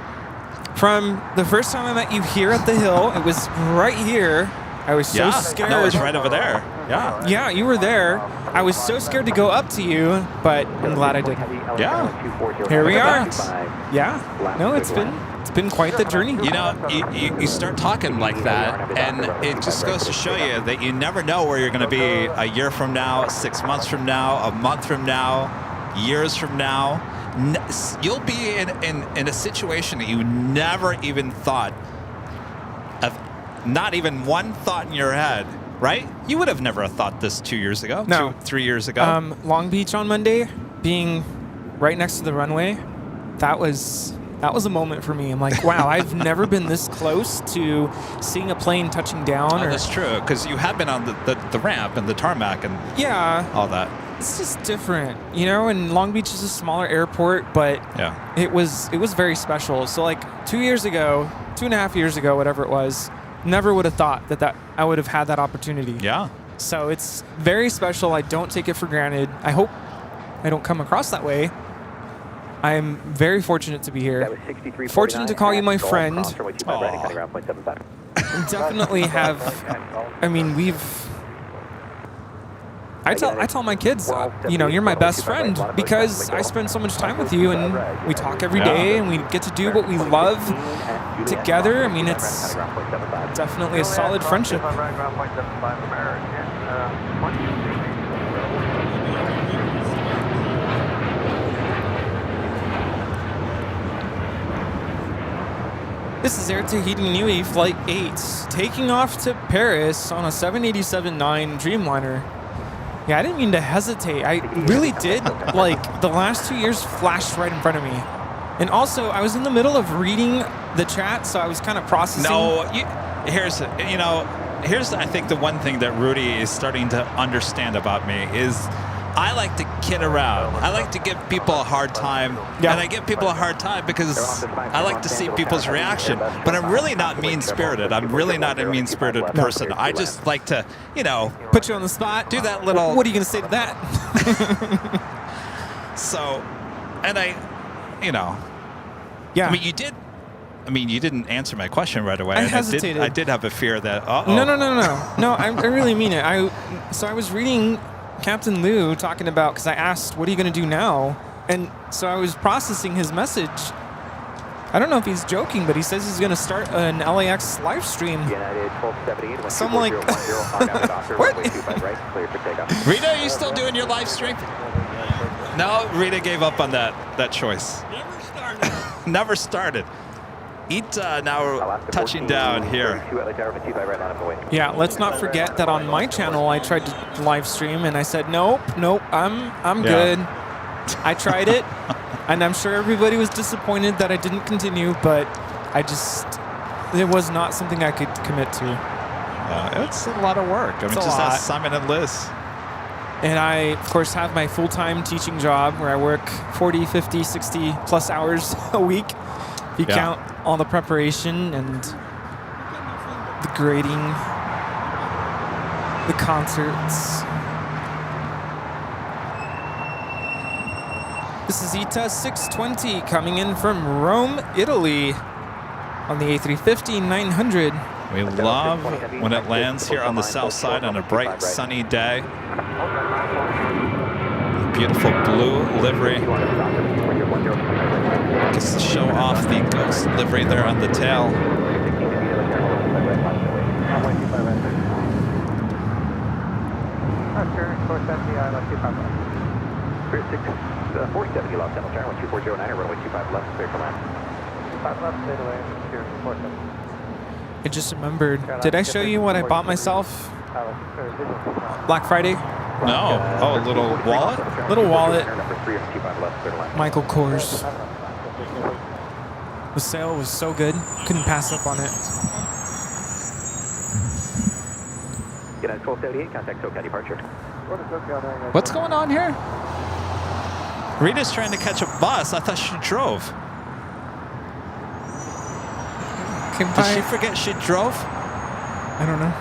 Speaker 9: From the first time I met you here at the hill, it was right here. I was so scared.
Speaker 3: No, it's right over there. Yeah.
Speaker 9: Yeah, you were there. I was so scared to go up to you, but I'm glad I did.
Speaker 3: Yeah.
Speaker 9: Here we
Speaker 3: Look
Speaker 9: are.
Speaker 3: at that.
Speaker 9: Yeah. No, it's been quite the journey.
Speaker 3: You know, you start talking like that, and it just goes to show you that you never know where you're going to be a year from now, 6 months from now, a month from now, years from now. You'll be in a situation that you never even thought of, not even one thought in your head, right? You would have never thought this 2 years ago,
Speaker 9: No.
Speaker 3: 3 years ago.
Speaker 9: Long Beach on Monday, being right next to the runway, that was a moment for me. I'm like, wow, I've never been this close to seeing a plane touching down.
Speaker 3: Oh, that's true, because you have been on the ramp and the tarmac and
Speaker 9: Yeah.
Speaker 3: all that.
Speaker 9: It's just different, you know, and Long Beach is a smaller airport, but
Speaker 3: Yeah.
Speaker 9: it was very special. So like 2 years ago, 2.5 years ago, whatever it was, never would have thought that I would have had that opportunity.
Speaker 3: Yeah.
Speaker 9: So it's very special. I don't take it for granted. I hope I don't come across that way. I am very fortunate to be here. Fortunate to call you my friend. Definitely have. I mean, I tell my kids, you know, you're my best friend because I spend so much time with you and we talk every day and we get to do what we love together. I mean, it's definitely a solid friendship. This is Air Tahiti Nui Flight 8, taking off to Paris on a 787-9 Dreamliner. Yeah, I didn't mean to hesitate. I really did. Like, the last 2 years flashed right in front of me. And also, I was in the middle of reading the chat, so I was kind of processing.
Speaker 3: No, here's I think the one thing that Rudy is starting to understand about me is I like to kid around. I like to give people a hard time.
Speaker 9: Yeah.
Speaker 3: And I give people a hard time because I like to see people's reaction. But I'm really not mean-spirited. I'm really not a mean-spirited person. I just like to, you know,
Speaker 9: Put you on the spot.
Speaker 3: do that little...
Speaker 9: What are you going to say to that?
Speaker 3: So, and you know...
Speaker 9: Yeah.
Speaker 3: I mean, you didn't answer my question right away.
Speaker 9: I
Speaker 3: and
Speaker 9: hesitated.
Speaker 3: I did have a fear that,
Speaker 9: No. No, I really mean it. So I was reading Captain Lou talking about, because I asked, what are you going to do now? And so I was processing his message. I don't know if he's joking, but he says he's going to start an LAX live stream. So I'm like, what?
Speaker 3: Rita, are you still doing your live stream? No, Rita gave up on that choice. Never started. Ita now touching down here.
Speaker 9: Yeah, let's not forget that on my channel I tried to live stream and I said nope, I'm good. I tried it, and I'm sure everybody was disappointed that I didn't continue, but it was not something I could commit to.
Speaker 3: It's a lot of work. I mean, just ask Simon and Liz.
Speaker 9: And I, of course, have my full-time teaching job where I work 40, 50, 60 plus hours a week. If you count all the preparation and the grading, the concerts. This is ETA 620 coming in from Rome, Italy on the A350-900.
Speaker 3: We love when it lands here on the south side on a bright, sunny day. Beautiful blue livery. Gets to show off the ghost livery there on the tail.
Speaker 9: I just remembered. Did I show you what I bought myself Black Friday?
Speaker 3: No. Oh, a little wallet?
Speaker 9: Little wallet. Michael Kors. The sale was so good. Couldn't pass up on it.
Speaker 3: What's going on here? Rita's trying to catch a bus. I thought she drove. Did she forget she drove?
Speaker 9: I don't know.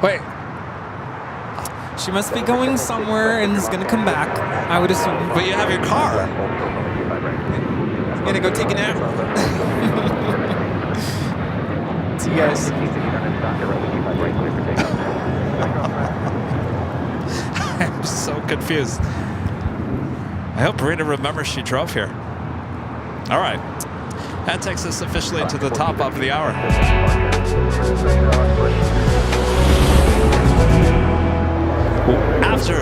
Speaker 3: Wait.
Speaker 9: She must be going somewhere and is going to come back, I would assume.
Speaker 3: But you have your car.
Speaker 9: I'm going to go take a nap. See you guys.
Speaker 3: I'm so confused. I hope Rita remembers she drove here. All right. That takes us officially to the top of the hour.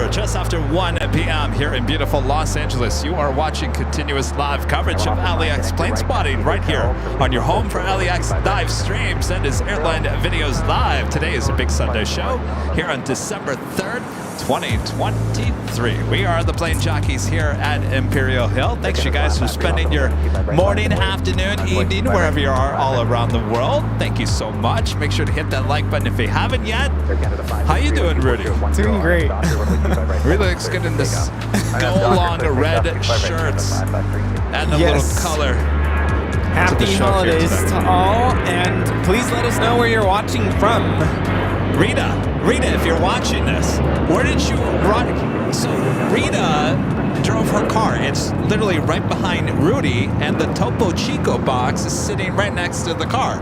Speaker 3: Just after 1 p.m. here in beautiful Los Angeles, you are watching continuous live coverage of LAX plane spotting right here on your home for LAX live streams and is Airline Videos Live. Today is a big Sunday show here on December 3rd, 2023. We are the plane jockeys here at Imperial Hill. Thanks you guys for spending your morning, afternoon, evening, wherever you are all around the world. Thank you so much. Make sure to hit that like button if you haven't yet. How you doing, Rudy?
Speaker 9: Doing great.
Speaker 3: Really looks good in this go long red shirts and the little color.
Speaker 9: Happy holidays to all, and please let us know where you're watching from.
Speaker 3: Rita, if you're watching this, where did you run? So Rita drove her car. It's literally right behind Rudy, and the Topo Chico box is sitting right next to the car.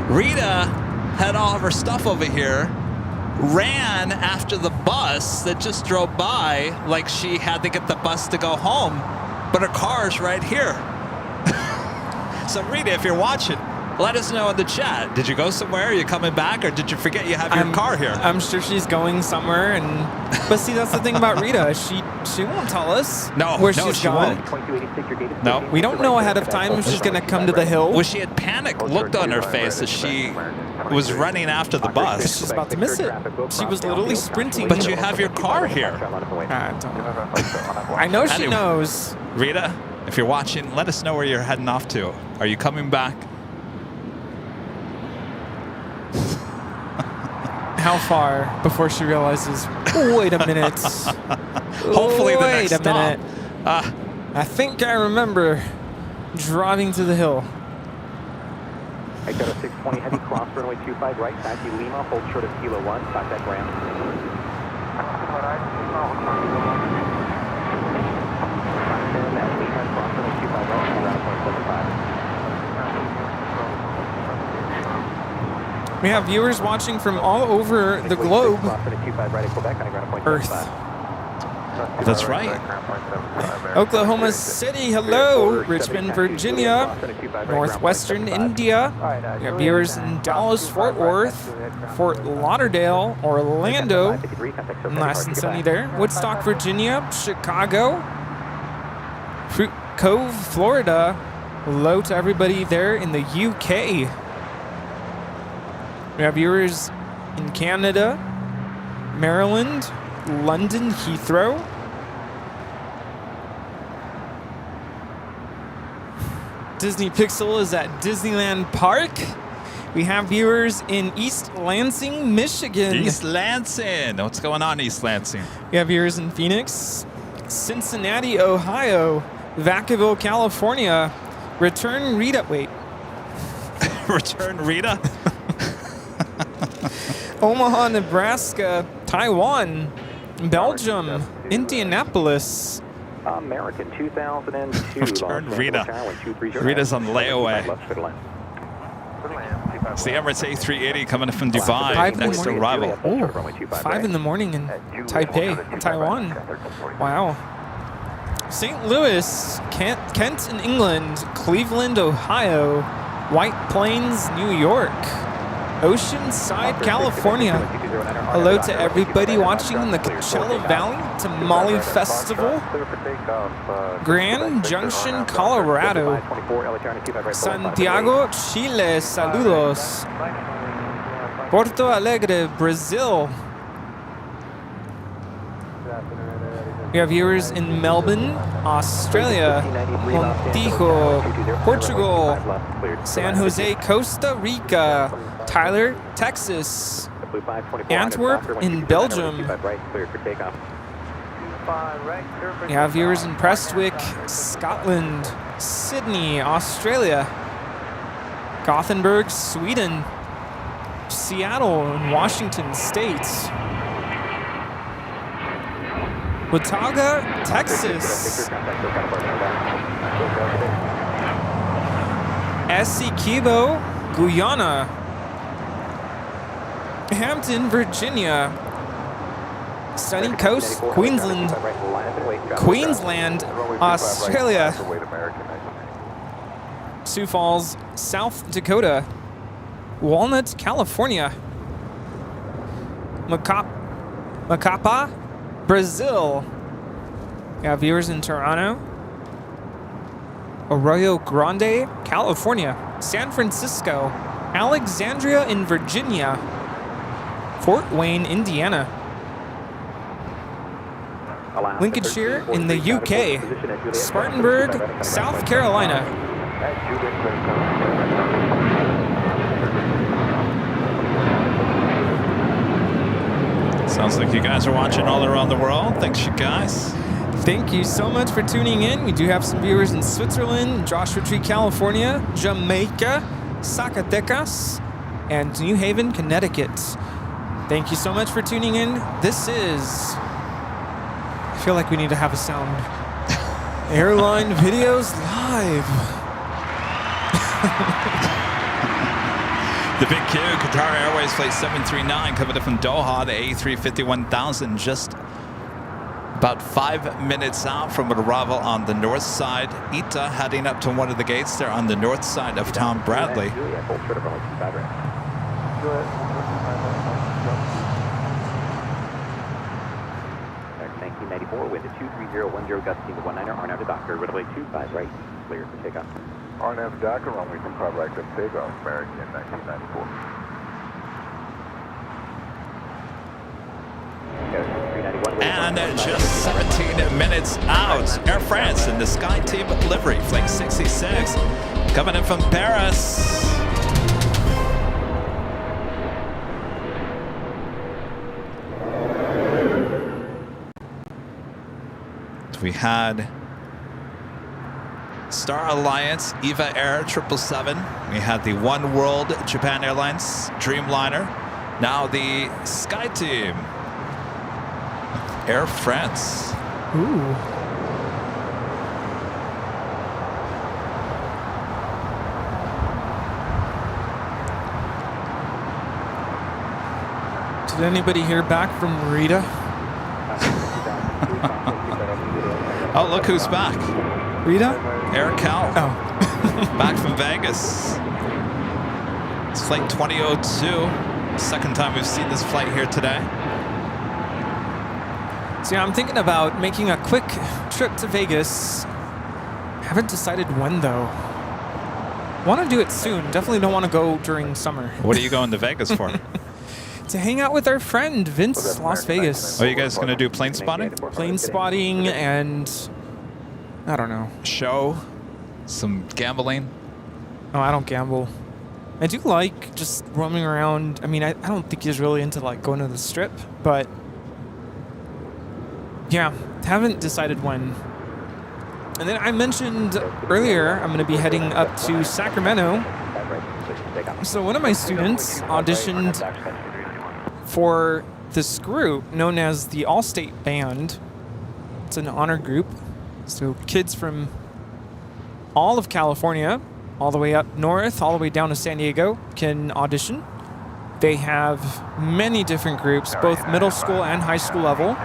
Speaker 3: Rita had all of her stuff over here, ran after the bus that just drove by like she had to get the bus to go home, but her car's right here. So Rita, if you're watching, let us know in the chat. Did you go somewhere? Are you coming back? Or did you forget you have your car here?
Speaker 9: I'm sure she's going somewhere. But see, that's the thing about Rita. She won't tell us where she's going.
Speaker 3: No.
Speaker 9: We don't know ahead of time if she's going to come to the hill.
Speaker 3: Well, she had panic looked on her face as she was running after the bus.
Speaker 9: She's about to miss it. She was literally sprinting.
Speaker 3: But you have your car here.
Speaker 9: I know she knows.
Speaker 3: Rita, if you're watching, let us know where you're heading off to. Are you coming back?
Speaker 9: How far before she realizes, wait a minute.
Speaker 3: Hopefully the next stop.
Speaker 9: Wait a minute. I think I remember driving to the hill.
Speaker 4: I got a 620 heavy cross runway 25 right, taxi Lima, hold short of Kilo 1, contact ground.
Speaker 9: We have viewers watching from all over the globe. Earth.
Speaker 3: That's right.
Speaker 9: Oklahoma City, hello. Richmond, Virginia. Northwestern India. We have viewers in Dallas, Fort Worth, Fort Lauderdale, Orlando. Nice and sunny there. Woodstock, Virginia. Chicago. Fruit Cove, Florida. Hello to everybody there in the UK. We have viewers in Canada, Maryland, London, Heathrow. Disney Pixel is at Disneyland Park. We have viewers in East Lansing, Michigan.
Speaker 3: East Lansing. What's going on, East Lansing?
Speaker 9: We have viewers in Phoenix, Cincinnati, Ohio, Vacaville, California. Return Rita. Wait.
Speaker 3: Return Rita?
Speaker 9: Omaha, Nebraska, Taiwan, Belgium, Indianapolis.
Speaker 4: American 2002.
Speaker 3: Return Rita. Rita's on layaway. It's the Emirates A380 coming from Dubai, next arrival.
Speaker 9: Oh, 5 in the morning in Taipei, Taiwan. Wow. St. Louis, Kent in England, Cleveland, Ohio, White Plains, New York. Oceanside, California. Hello to everybody watching in the Coachella Valley, Tamale Festival. Grand Junction, Colorado. Santiago, Chile, saludos. Porto Alegre, Brazil. We have viewers in Melbourne, Australia, Montijo, Portugal, San Jose, Costa Rica, Tyler, Texas, Antwerp in Belgium. We have viewers in Prestwick, Scotland, Sydney, Australia, Gothenburg, Sweden, Seattle, and Washington State, Watauga, Texas, Essequibo, Guyana, Hampton, Virginia, Sunny Coast, Queensland, Australia, Sioux Falls, South Dakota, Walnut, California, Macapa, Brazil. We have viewers in Toronto, Arroyo Grande, California, San Francisco, Alexandria in Virginia, Fort Wayne, Indiana, Lincolnshire in the UK, Spartanburg, South Carolina.
Speaker 3: Sounds like you guys are watching all around the world. Thanks, you guys.
Speaker 9: Thank you so much for tuning in. We do have some viewers in Switzerland, Joshua Tree, California, Jamaica, Zacatecas, and New Haven, Connecticut. Thank you so much for tuning in. This is... I feel like we need to have a sound. Airline Videos Live.
Speaker 3: The Big Q, Qatar Airways Flight 739, coming in from Doha, the A350-1000, just about 5 minutes out from arrival on the north side. ITA heading up to one of the gates there on the north side of Tom Bradley.
Speaker 10: 1994, wind at 23010, gusting to 19er, RNAV to Docker, runway 25 right, clear for takeoff.
Speaker 2: RNAV to Docker, runway 25 right, good takeoff, American 1994.
Speaker 3: And just 17 minutes out, Air France in the Sky Team livery, Flight 66, coming in from Paris. We had Star Alliance, Eva Air 777. We had the One World Japan Airlines Dreamliner. Now the Sky Team, Air France.
Speaker 9: Ooh. Did anybody hear back from Rita?
Speaker 3: Oh, look who's back.
Speaker 9: Rita?
Speaker 3: Air Cal.
Speaker 9: Oh.
Speaker 3: Back from Vegas. It's flight 2002. Second time we've seen this flight here today.
Speaker 9: So yeah, I'm thinking about making a quick trip to Vegas. Haven't decided when though. Want to do it soon. Definitely don't want to go during summer.
Speaker 3: What are you going to Vegas for?
Speaker 9: To hang out with our friend Vince, Las Vegas.
Speaker 3: Are you guys going to do plane spotting?
Speaker 9: Plane spotting and I don't know.
Speaker 3: Show? Some gambling?
Speaker 9: Oh, I don't gamble. I do like just roaming around. I mean, I don't think he's really into like going to the strip, but yeah, haven't decided when. And then I mentioned earlier I'm going to be heading up to Sacramento. So one of my students auditioned for this group known as the All-State Band. It's an honor group. So kids from all of California, all the way up north, all the way down to San Diego, can audition. They have many different groups, both middle school and high school level.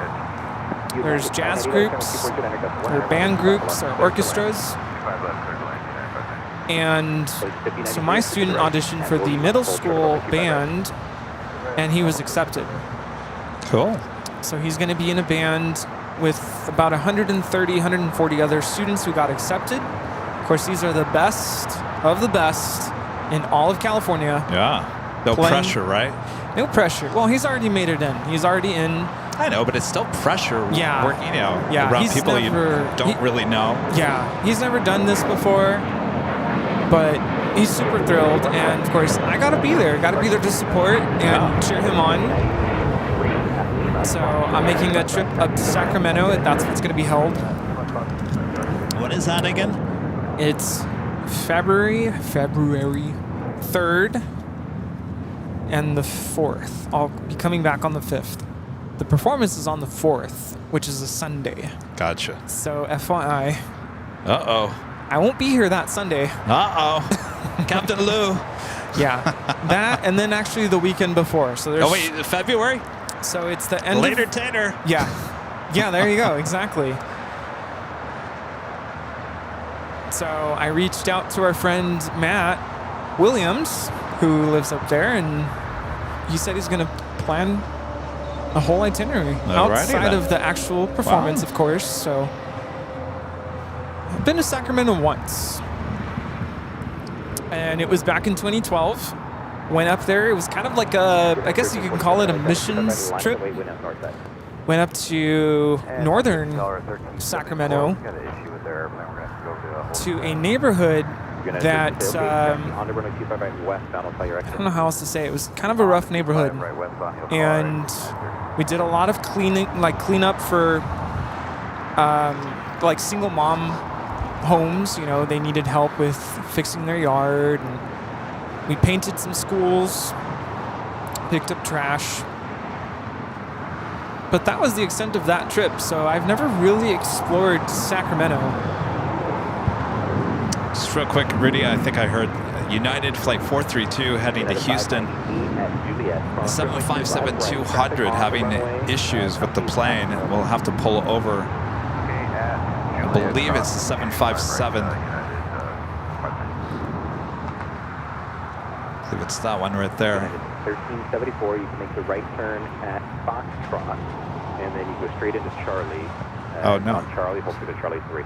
Speaker 9: There's jazz groups, there are band groups, there are orchestras. And so my student auditioned for the middle school band, and he was accepted.
Speaker 3: Cool.
Speaker 9: So he's going to be in a band with about 130, 140 other students who got accepted. Of course, these are the best of the best in all of California.
Speaker 3: Yeah. No pressure, right?
Speaker 9: No pressure. Well, he's already made it in. He's already in.
Speaker 3: I know, but it's still pressure.
Speaker 9: Yeah.
Speaker 3: Working,
Speaker 9: yeah.
Speaker 3: around people you don't really know.
Speaker 9: Yeah. He's never done this before, but he's super thrilled. And of course, I gotta be there. Gotta be there to support and cheer him on. So I'm making that trip up to Sacramento. That's what's going to be held.
Speaker 3: What is that again?
Speaker 9: It's February 3rd and the 4th. I'll be coming back on the 5th. The performance is on the 4th, which is a Sunday.
Speaker 3: Gotcha.
Speaker 9: So FYI.
Speaker 3: Uh-oh.
Speaker 9: I won't be here that Sunday.
Speaker 3: Uh-oh. Captain Lou.
Speaker 9: Yeah. That, and then actually the weekend before. So there's.
Speaker 3: Oh, wait, February?
Speaker 9: So it's the end
Speaker 3: Later
Speaker 9: of,
Speaker 3: Tater.
Speaker 9: Yeah. Yeah, there you go. Exactly. So I reached out to our friend Matt Williams, who lives up there, and he said he's going to plan a whole itinerary outside of the actual performance, of course. So I've been to Sacramento once, and it was back in 2012. Went up there. It was kind of like a, I guess you can call it a missions trip. Went up to northern Sacramento to a neighborhood that I don't know how else to say it. It was kind of a rough neighborhood, and we did a lot of cleanup for like single mom homes. You know, they needed help with fixing their yard, and we painted some schools, picked up trash. But that was the extent of that trip, so I've never really explored Sacramento.
Speaker 3: Just real quick, Rudy, I think I heard United Flight 432 heading to Houston. 757-200 having issues with the plane. We'll have to pull over. I believe it's the 757. I believe it's that one right there.
Speaker 10: 1374, you can make the right turn at Foxtrot, and then you go straight into Charlie.
Speaker 3: Oh, no.
Speaker 10: On Charlie, hopefully to Charlie 3.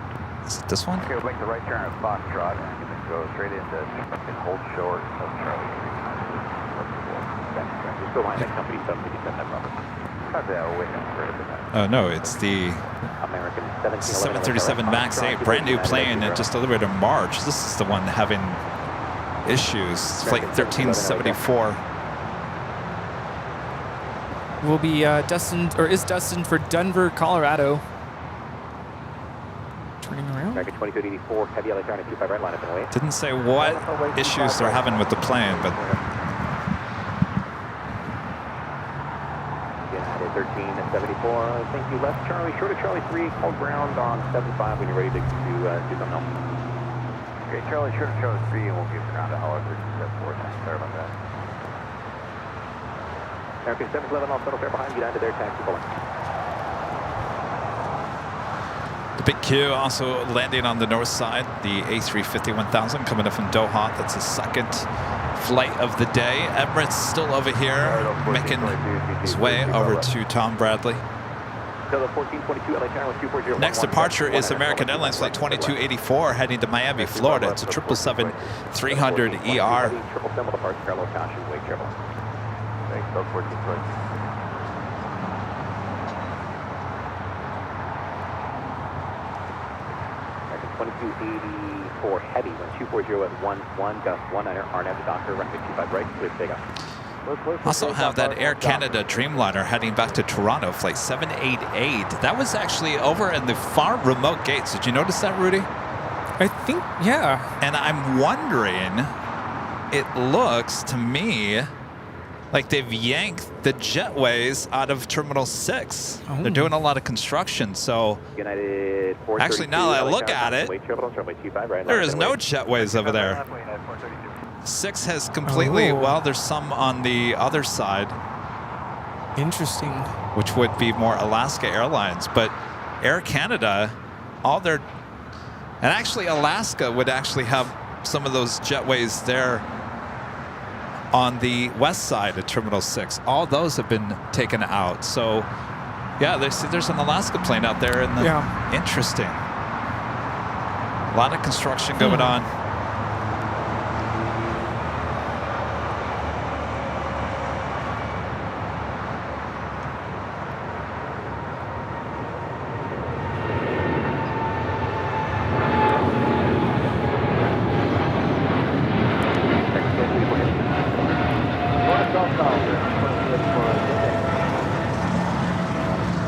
Speaker 3: Is it this one?
Speaker 2: Okay, we'll make the right turn at Foxtrot, and you can go straight into and hold short of Charlie 3.
Speaker 10: You're still behind that company 757, that problem.
Speaker 3: Oh, no, it's the
Speaker 10: American
Speaker 3: 737 MAX 8, brand new plane that just delivered in March. This is the one having issues. Flight 1374.
Speaker 9: Will be destined, or is destined for Denver, Colorado. Turning around.
Speaker 10: American 2284, heavy electronic 25 right line up and away.
Speaker 3: Didn't say what issues they're having with the plane, but
Speaker 10: United 1374, thank you. Left Charlie, short of Charlie 3, hold ground on 75 when you're ready to do something else.
Speaker 2: Okay, Charlie, short of Charlie 3, and we'll give ground to Hollow 1374. Sorry about that.
Speaker 10: American 711, all settle fair behind United, their taxi pulling.
Speaker 3: the big Q also landing on the north side. The A350-1000 coming up from Doha. That's the second flight of the day. Emirates still over here, making his way over to Tom Bradley. Next departure is American Airlines Flight 2284 heading to Miami, Florida. It's a 777-300ER.
Speaker 2: Thanks,
Speaker 10: 2284 heavy, 1240 at 11, gust 19er, RNAV to Docker, runway 25 right, clear takeoff.
Speaker 3: Also have that Air Canada Dreamliner heading back to Toronto, flight 788. That was actually over in the far remote gates. Did you notice that, Rudy?
Speaker 9: I think, yeah.
Speaker 3: And I'm wondering, it looks to me like they've yanked the jetways out of Terminal 6. Oh. They're doing a lot of construction, so actually now that I look at it, there is no jetways over there. 6 has completely, well, there's some on the other side.
Speaker 9: Interesting.
Speaker 3: Which would be more Alaska Airlines, but Air Canada, all their, and actually Alaska would actually have some of those jetways there on the west side of Terminal 6. All those have been taken out. So, yeah, there's an Alaska plane out there. In the, interesting. A lot of construction going on.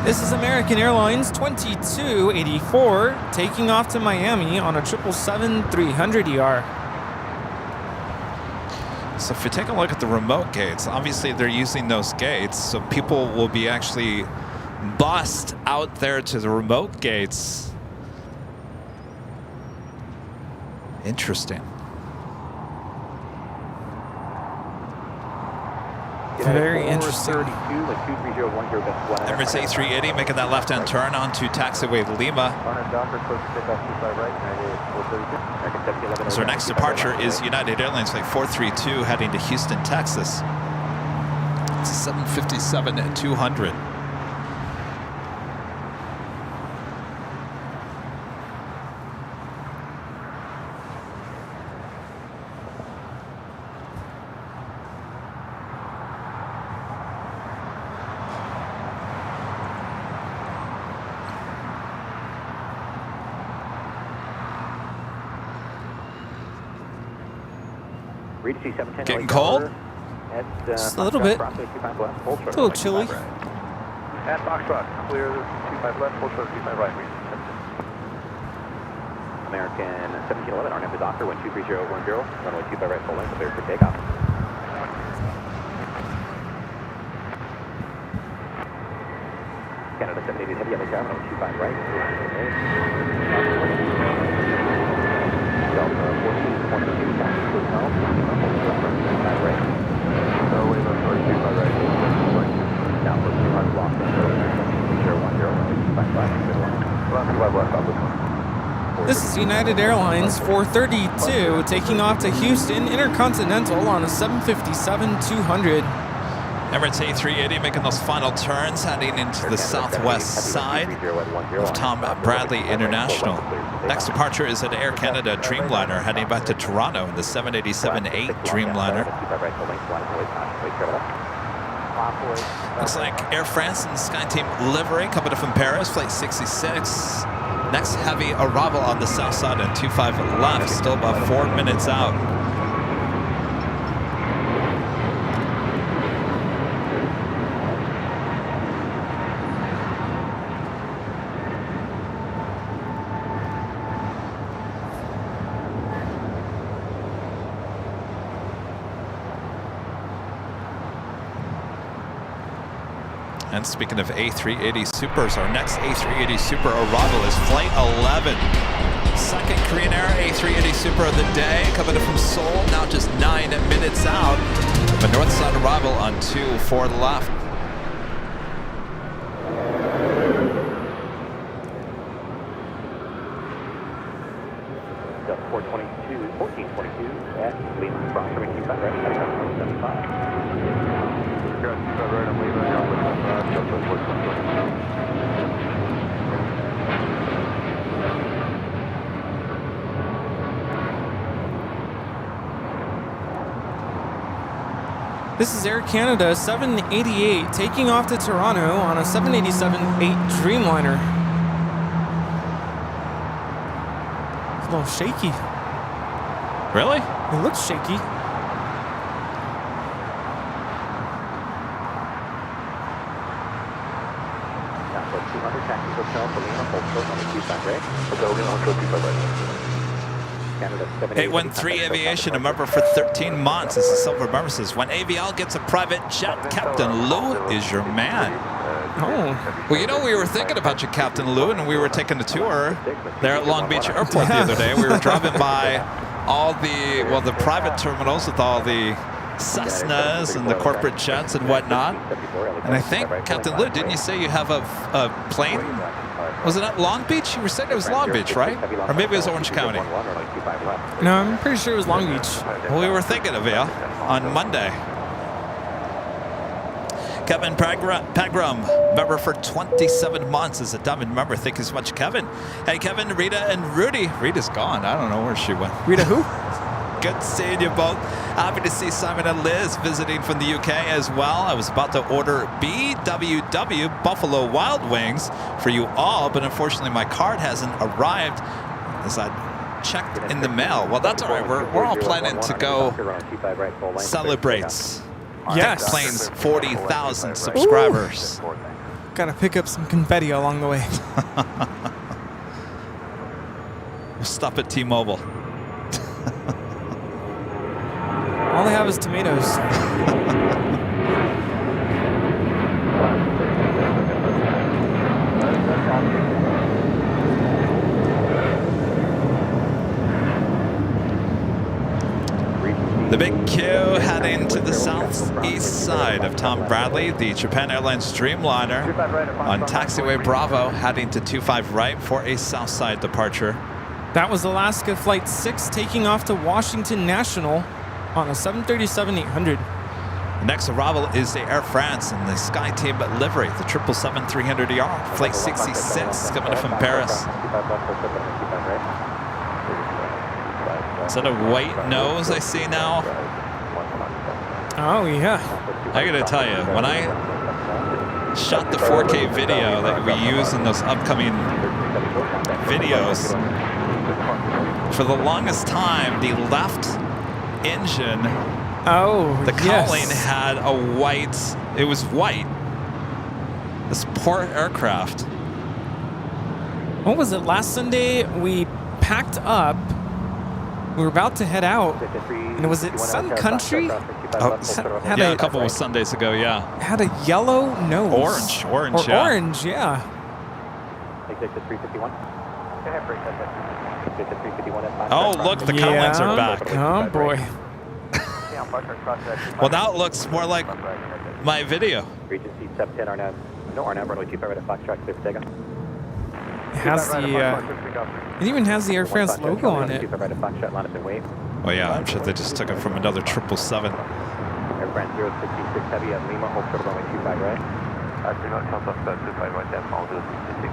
Speaker 9: This is American Airlines 2284 taking off to Miami on a 777-300ER.
Speaker 3: So if you take a look at the remote gates, obviously they're using those gates, so people will be actually bussed out there to the remote gates. Interesting.
Speaker 9: Very interesting.
Speaker 3: Emirates A380 making that left-hand turn onto taxiway Lima. So our next departure is United Airlines Flight 432 heading to Houston, Texas. It's a 757-200. Getting cold?
Speaker 9: Just a little bit. It's a little chilly.
Speaker 4: At Foxtrot, clear 25 left, full short 25 right. American 1711, our name is Doctor 123010, runway 25 right, full length, clear for takeoff. Canada 780 heavy, yellow tower, runway 25 right. Delta 1422, taxi hotel, 25 right. Norway, left, 25 right. Downward 200 block, 010,
Speaker 9: This is United Airlines 432 taking off to Houston Intercontinental on a 757-200.
Speaker 3: Emirates A380 making those final turns heading into the southwest side of Tom Bradley International. Next departure is at Air Canada Dreamliner heading back to Toronto in the 787-8 Dreamliner. Looks like Air France and SkyTeam livery coming up from Paris, flight 66. Next heavy arrival on the south side at 25 left, still about 4 minutes out. And speaking of A380 Supers, our next A380 Super arrival is Flight 11. Second Korean Air A380 Super of the day, coming in from Seoul, now just 9 minutes out. The north side arrival on 24 left.
Speaker 4: Delta 1422 at Lima, cross runway 25 right, 75.
Speaker 9: This is Air Canada 788 taking off to Toronto on a 787-8 Dreamliner. It's a little shaky.
Speaker 3: Really?
Speaker 9: It looks shaky.
Speaker 4: Canada
Speaker 3: 813 Aviation, a member for 13 months. This is Silver Member says, when AVL gets a private jet, Captain Lou is your man.
Speaker 9: Oh.
Speaker 3: Well, you know, we were thinking about you, Captain Lou, and we were taking a tour there at Long Beach Airport the other day. We were driving by all the, well, the private terminals with all the Cessnas and the corporate jets and whatnot. And I think, Captain Lou, didn't you say you have a plane? Was it at Long Beach? You were saying it was Long Beach, right? Or maybe it was Orange County.
Speaker 9: No, I'm pretty sure it was Long Beach.
Speaker 3: Well, we were thinking of you on Monday. Kevin Pagram, member for 27 months, is a diamond member. Thank you so much, Kevin. Hey, Kevin, Rita, and Rudy. Rita's gone. I don't know where she went.
Speaker 9: Rita who?
Speaker 3: Good seeing you both. Happy to see Simon and Liz visiting from the UK as well. I was about to order BWW Buffalo Wild Wings for you all, but unfortunately my card hasn't arrived as I checked in the mail. Well, that's all right. We're all planning to go celebrate.
Speaker 9: Yes.
Speaker 3: Plane's 40,000 subscribers.
Speaker 9: Gotta pick up some confetti along the way.
Speaker 3: We'll stop at T-Mobile.
Speaker 9: All they have is tomatoes.
Speaker 3: The big queue heading to the southeast side of Tom Bradley, the Japan Airlines Dreamliner on taxiway Bravo, heading to 25 right for a south side departure.
Speaker 9: That was Alaska Flight 6 taking off to Washington National on a 737-800.
Speaker 3: The next arrival is the Air France in the Sky Team livery, the 777-300ER, Flight 66, coming from Paris. Is that a white nose I see now?
Speaker 9: Oh, yeah.
Speaker 3: I gotta tell you, when I shot the 4K video that we use in those upcoming videos, for the longest time, the left engine, the cowling had a white, it was white. This poor aircraft.
Speaker 9: What was it? Last Sunday, we packed up. We were about to head out, and was it Sun Country?
Speaker 3: Oh, yeah, a couple of Sundays ago, yeah.
Speaker 9: Had a yellow nose.
Speaker 3: Orange, yeah.
Speaker 9: Orange, yeah.
Speaker 3: Oh, look, the cowlings are back.
Speaker 9: Oh, boy.
Speaker 3: Well, now it looks more like my video.
Speaker 10: Regency 710 RNAV, runway 25 right at Foxtrot, clear for takeoff.
Speaker 9: It has the, it even has the Air France logo on it.
Speaker 3: Oh yeah, I'm sure they just took it from another 777.
Speaker 10: Air France 066 Heavy at Lima, hold short runway 25 right. I do not count off that 25 right, that's all 066.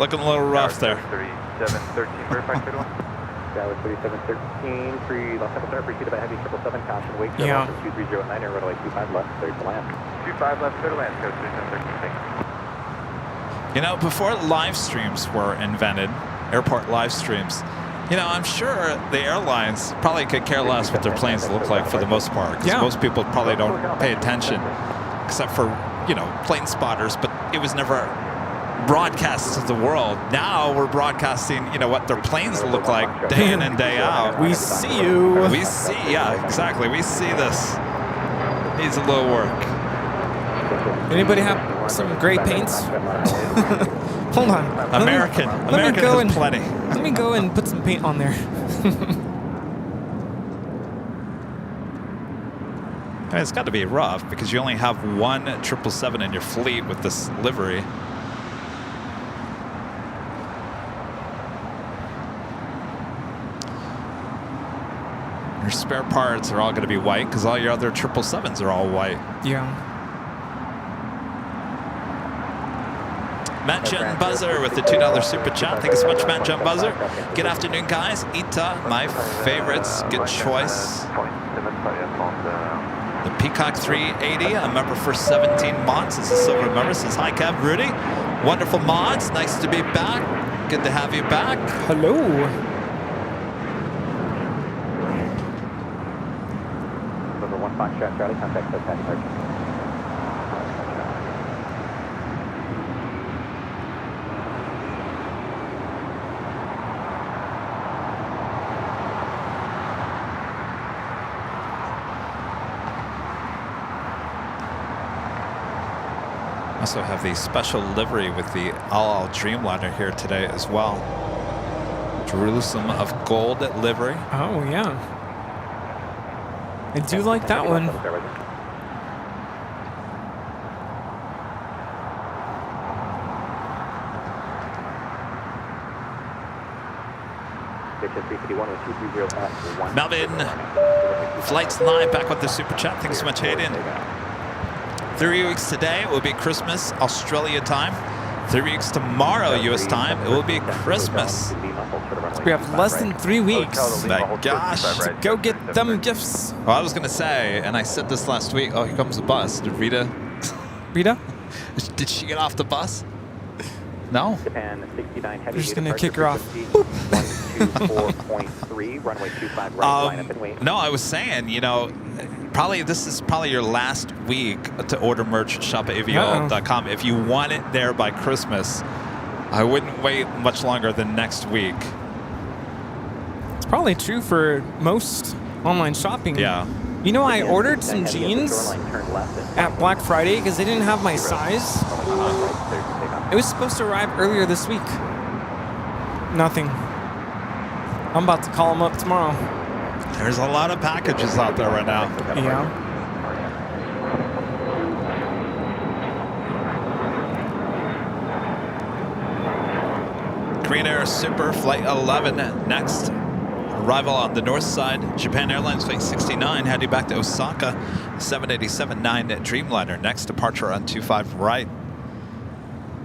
Speaker 3: Looking a little rough there.
Speaker 10: 3713, verify clear one. That was 3713, free left temple start, preceded by heavy 777, caution, wake, 2309, air runway 25 left, clear to land. 25 left, clear to land, code 3713.
Speaker 3: You know, before live streams were invented, airport live streams, you know, I'm sure the airlines probably could care less what their planes look like for the most part, because most people probably don't pay attention, except for, you know, plane spotters, but it was never broadcast to the world. Now we're broadcasting, you know, what their planes look like day in and day out.
Speaker 9: We see you.
Speaker 3: We see, yeah, exactly. We see this. Needs a little work.
Speaker 9: Anybody have some great paints? Hold on.
Speaker 3: American has plenty.
Speaker 9: Let me go and put some paint on there.
Speaker 3: I mean, it's got to be rough because you only have one 777 in your fleet with this livery. Your spare parts are all going to be white because all your other 777s are all white.
Speaker 9: Yeah.
Speaker 3: Matt Jen Buzzer with the $2 super chat. Thank you so much, Matt Jen Buzzer. Good afternoon, guys. Ita, my favorites. Good choice. The Peacock 380, a member for 17 months. It's a silver member. Says, hi, Kev Rudy. Wonderful mods. Nice to be back. Good to have you back.
Speaker 9: Hello.
Speaker 10: Foxtrot Charlie, contact the taxi merchant.
Speaker 3: Also have the special livery with the all Dreamliner here today as well. Jerusalem of Gold livery.
Speaker 9: Oh, yeah. I do like that one.
Speaker 3: Melvin, Flights Live back with the super chat. Thanks so much, Hayden. 3 weeks today, it will be Christmas, Australia time. 3 weeks tomorrow, US time, it will be Christmas.
Speaker 9: So we have less than 3 weeks.
Speaker 3: My gosh.
Speaker 9: So go get them gifts.
Speaker 3: Well, I was going to say, and I said this last week, oh, here comes the bus. Did Rita?
Speaker 9: Rita?
Speaker 3: Did she get off the bus? No?
Speaker 9: We're just going to kick her off.
Speaker 10: 124.3, runway 25 right, line up and wait.
Speaker 3: No, I was saying, you know, This is probably your last week to order merch. Shop at avio.com. If you want it there by Christmas, I wouldn't wait much longer than next week.
Speaker 9: It's probably true for most online shopping.
Speaker 3: Yeah.
Speaker 9: You know, I ordered some jeans at Black Friday because they didn't have my size. It was supposed to arrive earlier this week. Nothing. I'm about to call them up tomorrow.
Speaker 3: There's a lot of packages out there right now.
Speaker 9: Yeah.
Speaker 3: Korean Air Super Flight 11 next. Arrival on the north side. Japan Airlines Flight 69 heading back to Osaka. 787-9 Dreamliner. Next departure on 25 right.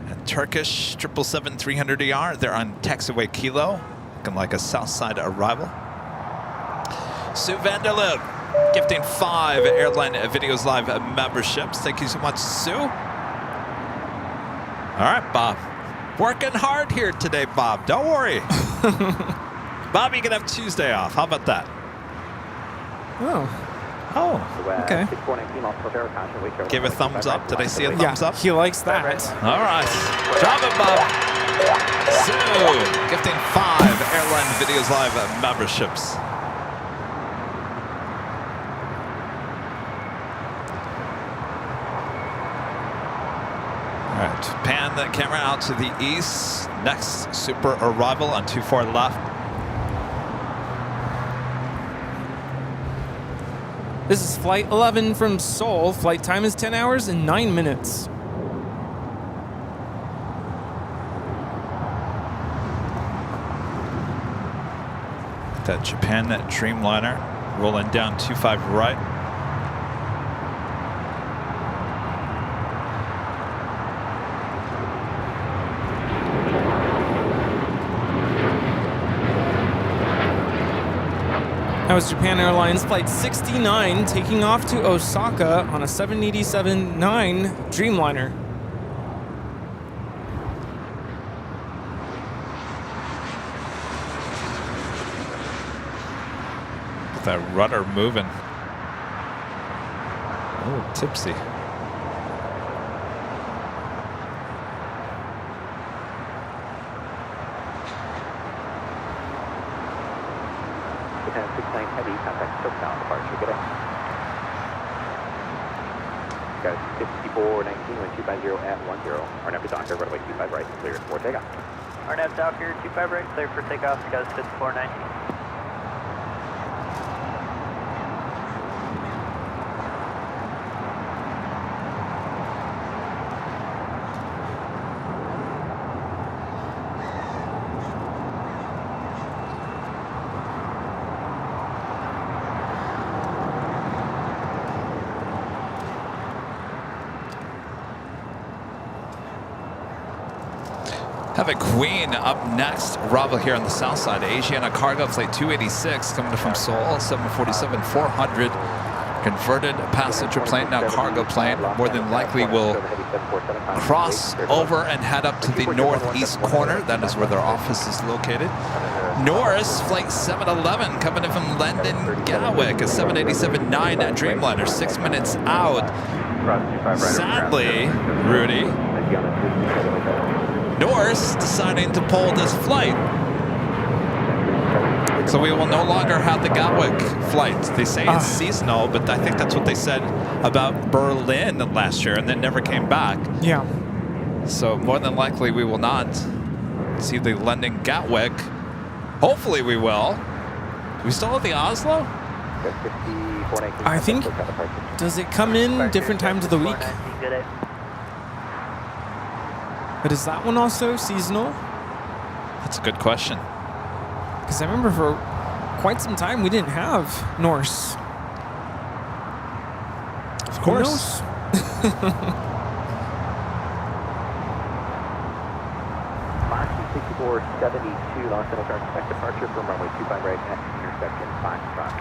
Speaker 3: And Turkish 777-300ER. They're on taxiway Kilo. Looking like a south side arrival. Sue Vanderlip gifting 5 Airline Videos Live memberships. Thank you so much, Sue. All right, Bob. Working hard here today, Bob. Don't worry. Bob, you can have Tuesday off. How about that? Oh,
Speaker 9: okay.
Speaker 3: Give a thumbs up. Did I see a thumbs up?
Speaker 9: He likes that.
Speaker 3: All right. Drop it, Bob. Sue, gifting 5 Airline Videos Live memberships. All right. Pan the camera out to the east. Next super arrival on 24 left.
Speaker 9: This is Flight 11 from Seoul. Flight time is 10 hours and 9 minutes.
Speaker 3: That Japan Dreamliner rolling down 25 right.
Speaker 9: That was Japan Airlines Flight 69 taking off to Osaka on a 787-9 Dreamliner.
Speaker 3: With that rudder moving. Oh, tipsy.
Speaker 10: Heavy, contact southbound departure, good day. Got 5419, wind 250 at 10. RNAV to Docker, runway 25 right, clear for takeoff.
Speaker 1: RNAV Docker, 25 right, clear for takeoff, got 5419.
Speaker 3: Have a Queen up next. Arrival here on the south side. Asiana Cargo Flight 286 coming from Seoul. 747-400. Converted passenger plane, now cargo plane. More than likely will cross over and head up to the northeast corner. That is where their office is located. Norris Flight 711 coming in from London Gatwick. A 787-9 Dreamliner. 6 minutes out. Sadly, Rudy, Norris deciding to pull this flight. So we will no longer have the Gatwick flight. They say it's seasonal, but I think that's what they said about Berlin last year and then never came back.
Speaker 9: Yeah.
Speaker 3: So more than likely we will not see the London Gatwick. Hopefully we will. Do we still have the Oslo?
Speaker 9: I think, does it come in different times of the week? But is that one also seasonal?
Speaker 3: That's a good question.
Speaker 9: Because I remember for quite some time we didn't have Norse.
Speaker 3: Of course.
Speaker 10: Foxy 6472, Los Angeles, expect departure from runway 25 right at intersection Foxtrot.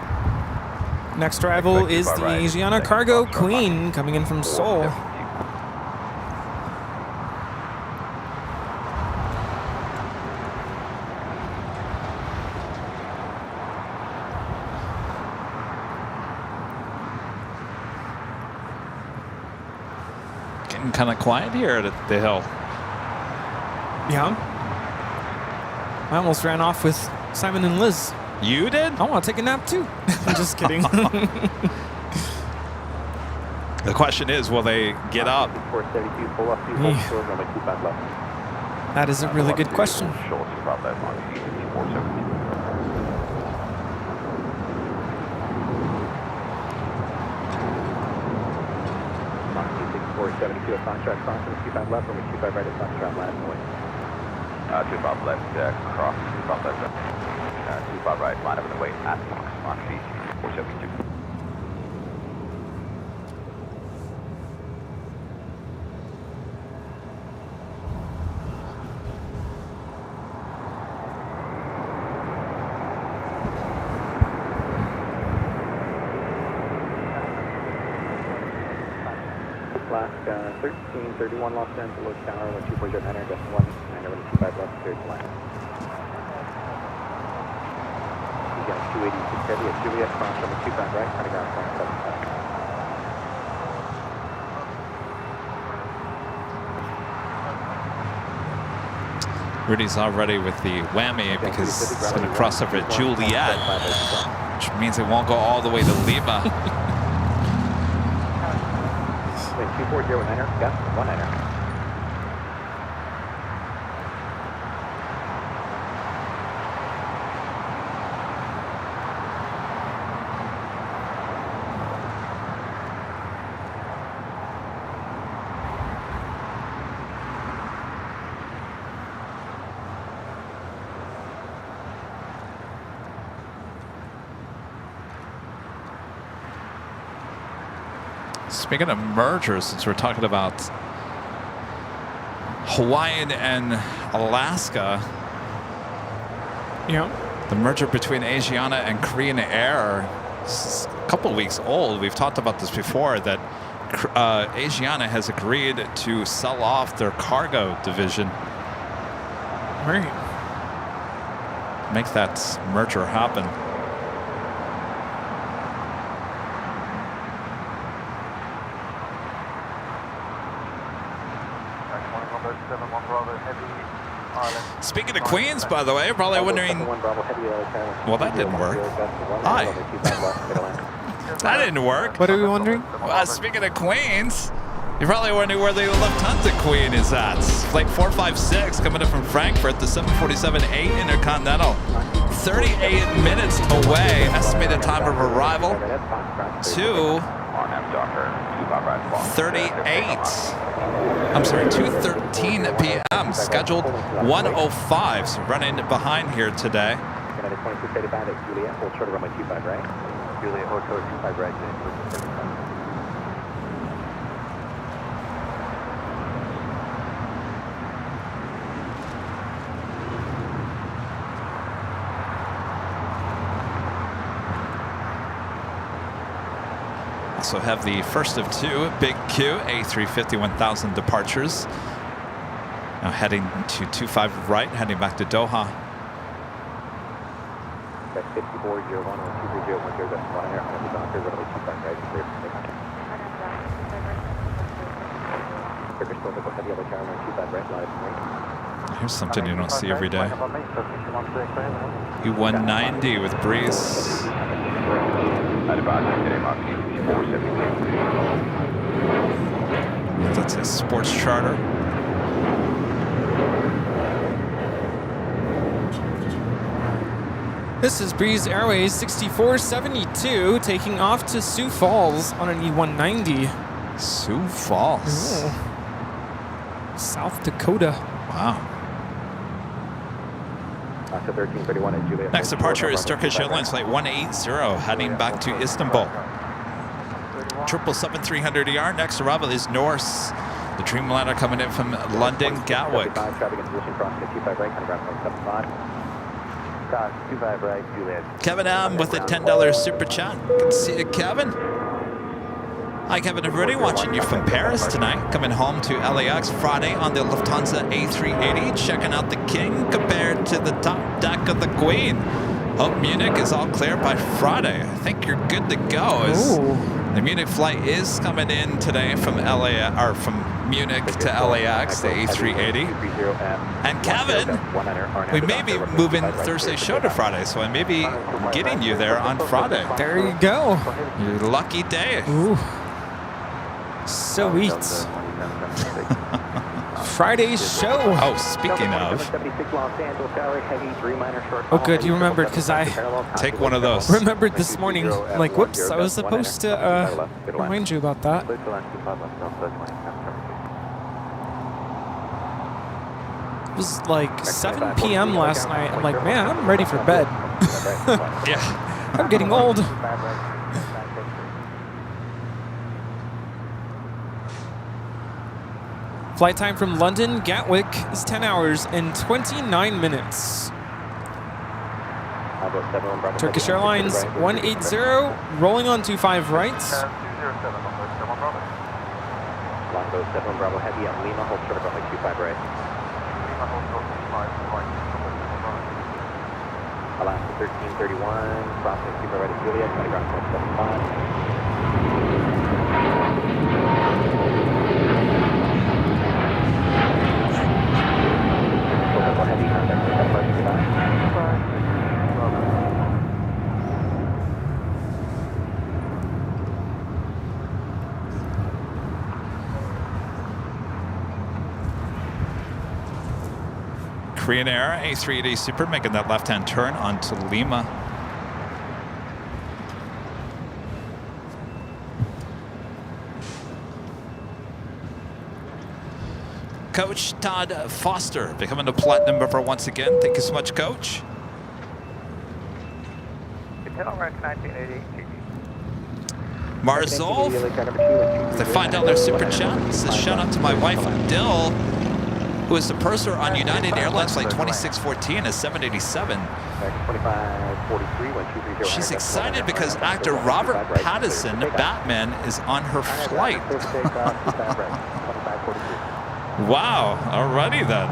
Speaker 9: Next arrival is the Asiana Cargo Queen coming in from Seoul.
Speaker 3: Getting kind of quiet here at the hill.
Speaker 9: Yeah. I almost ran off with Simon and Liz.
Speaker 3: You did?
Speaker 9: I want to take a nap too. I'm just kidding.
Speaker 3: The question is, will they get up?
Speaker 10: 472, full left, two hold short, runway 25 left.
Speaker 9: That is a really good question.
Speaker 10: Short, 25 left, on 472. Moxie 6472 at Foxtrot crossing, 25 left, runway 25 right at Foxtrot last point. 25 left, cross, 25 left, 25 right, line up in the way at Moxie 472. Alaska 1331 Los Angeles Tower, 1240 9 decimal 1, 925 left, cleared to land. You got 286 heavy at Juliet, cross over 25 right, cutting out 0.75.
Speaker 3: Rudy's already with the whammy because it's going to cross over at Juliet, which means it won't go all the way to Lima.
Speaker 10: 240 9er, gust 19er.
Speaker 3: Speaking of mergers, since we're talking about Hawaiian and Alaska,
Speaker 9: Yeah.
Speaker 3: the merger between Asiana and Korean Air is a couple weeks old. We've talked about this before, that Asiana has agreed to sell off their cargo division.
Speaker 9: Right.
Speaker 3: Make that merger happen. Speaking of Queens, by the way, you're probably wondering, well, that didn't work. Hi. That didn't work.
Speaker 9: What are we wondering?
Speaker 3: Speaking of Queens, you're probably wondering where the Lufthansa Queen is at. Flight 456 coming in from Frankfurt, the 747-8 Intercontinental. 38 minutes away, estimated time of arrival, 2:13 p.m. Scheduled 1:05, so running behind here today.
Speaker 10: United 2685 at Juliet, hold short of runway 25 right. Juliet, hold short 25 right,
Speaker 3: Also have the first of two Big Q A350 1000 departures. Now heading to 25 right, heading back to Doha.
Speaker 10: That's 5401 or 23010 decimal 1 air, on the Docker, runway 25 right, clear for takeoff. Turkish Protocol, heavy yellow tower, runway 25 right, line of
Speaker 3: Here's something you don't see every day. E190 with breeze. That's a sports charter.
Speaker 9: This is Breeze Airways 6472 taking off to Sioux Falls on an E190.
Speaker 3: Sioux Falls.
Speaker 9: Ooh. South Dakota.
Speaker 3: Wow.
Speaker 10: 1331 at Juliet.
Speaker 3: Next departure is Turkish Airlines Flight 180, heading back to Istanbul. 777-300ER. Next arrival is Norse, the Dreamliner coming in from London, Gatwick. Kevin M with a $10 super chat. Good to see you, Kevin. Hi, Kevin and Rudy, watching you from Paris tonight. Coming home to LAX Friday on the Lufthansa A380. Checking out the King compared to the top deck of the Queen. Hope Munich is all clear by Friday. I think you're good to go. The Munich flight is coming in today from Munich to LAX, the A380. And Kevin, we may be moving Thursday show to Friday, so I may be getting you there on Friday.
Speaker 9: There you go.
Speaker 3: Your lucky day.
Speaker 9: Ooh. Sweet. Friday's show.
Speaker 3: Oh, speaking of.
Speaker 9: Oh, good. You remembered because I
Speaker 3: Take one of those.
Speaker 9: remembered this morning. I'm like, whoops, I was supposed to remind you about that. It was like 7 p.m. last night. I'm like, man, I'm ready for bed.
Speaker 3: Yeah.
Speaker 9: I'm getting old. Flight time from London, Gatwick is 10 hours and 29 minutes. Turkish Airlines 180, rolling on 25 right.
Speaker 10: Longbow 7 Bravo Heavy at Lima, hold short of runway 25 right. Alaska 1331, crossing 25 right at Juliet, 20 ground 75. Heavy contact with that parking goodbye.
Speaker 3: Korean Air A380 Super making that left-hand turn onto Lima. Coach Todd Foster becoming a platinum member once again. Thank you so much, Coach. Marzol, they find out their super chat. It says shout out to my wife Dill, who is the purser on United Airlines flight 2614 at 787. She's excited because actor Robert Pattinson, Batman, is on her flight. Wow, alrighty then.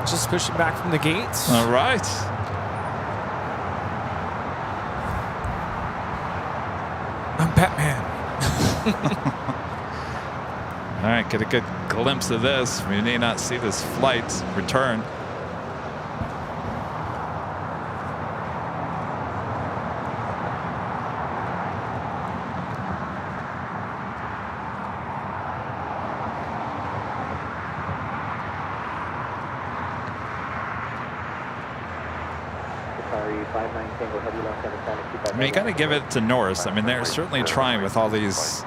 Speaker 9: Just pushing back from the gates.
Speaker 3: All right.
Speaker 9: I'm Batman.
Speaker 3: All right, get a good glimpse of this. We may not see this flight return. I mean, you got to give it to Norris. I mean, they're certainly trying with all these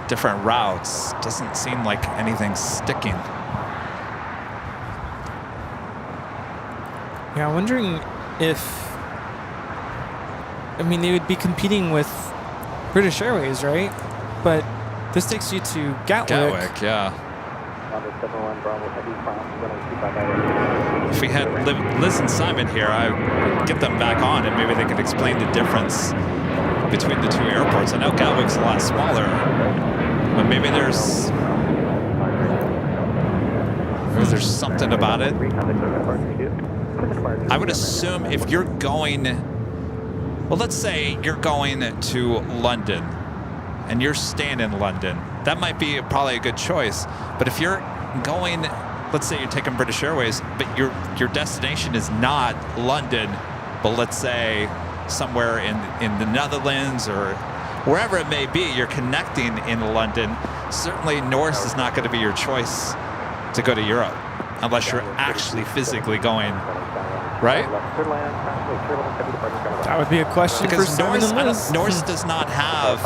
Speaker 3: different routes. Doesn't seem like anything's sticking.
Speaker 9: Yeah, I'm wondering if, I mean, they would be competing with British Airways, right? But this takes you to Gatwick.
Speaker 3: Gatwick, yeah. If we had Liz and Simon here, I would get them back on and maybe they could explain the difference between the two airports. I know Gatwick's a lot smaller, but maybe there's something about it. I would assume if you're going, well, let's say you're going to London and you're staying in London, that might be probably a good choice. But if you're going, let's say you're taking British Airways, but your destination is not London, but let's say somewhere in the Netherlands or wherever it may be, you're connecting in London, certainly Norris is not going to be your choice to go to Europe unless you're actually physically going, right?
Speaker 9: That would be a question
Speaker 3: because
Speaker 9: for Simon and Liz.
Speaker 3: Norris does not have,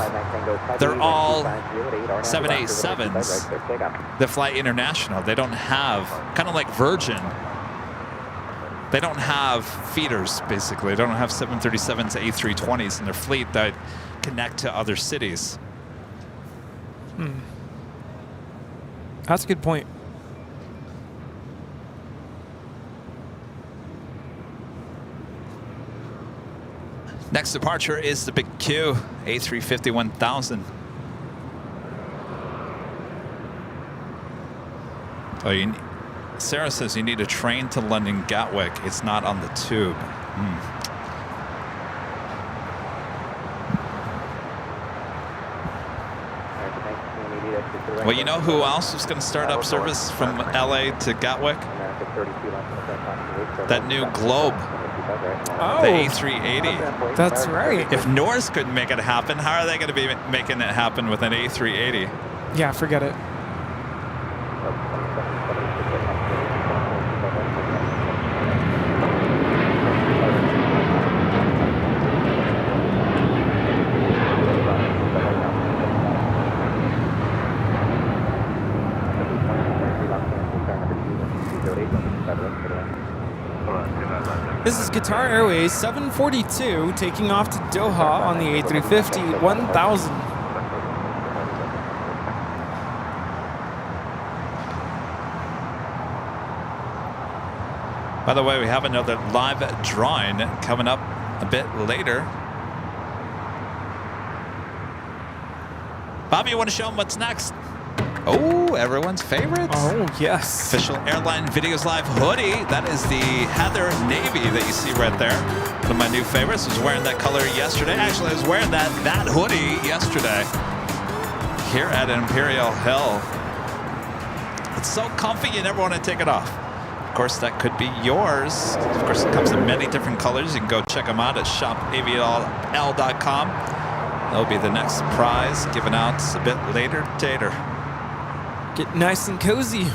Speaker 3: they're all 787s that fly international. They don't have, kind of like Virgin, they don't have feeders, basically. They don't have 737s, A320s in their fleet that connect to other cities.
Speaker 9: That's a good point.
Speaker 3: Next departure is the big Q, A350 1000. Oh, Sarah says you need a train to London Gatwick. It's not on the tube. Well, you know who else is going to start up service from LA to Gatwick? That new Globe.
Speaker 9: Oh,
Speaker 3: The A380.
Speaker 9: that's right.
Speaker 3: If Norse couldn't make it happen, how are they going to be making it happen with an A380?
Speaker 9: Yeah, forget it. This is Qatar Airways 742 taking off to Doha on the A350 1000.
Speaker 3: By the way, we have another live drawing coming up a bit later. Bobby, you want to show them what's next? Oh, everyone's favorites.
Speaker 9: Oh, yes.
Speaker 3: Official Airline Videos Live hoodie. That is the Heather Navy that you see right there. One of my new favorites. I was wearing that color yesterday. Actually, I was wearing that hoodie yesterday here at Imperial Hill. It's so comfy, you never want to take it off. Of course, that could be yours. Of course, it comes in many different colors. You can go check them out at shopavial.com. That'll be the next prize given out a bit later.
Speaker 9: Get nice and cozy.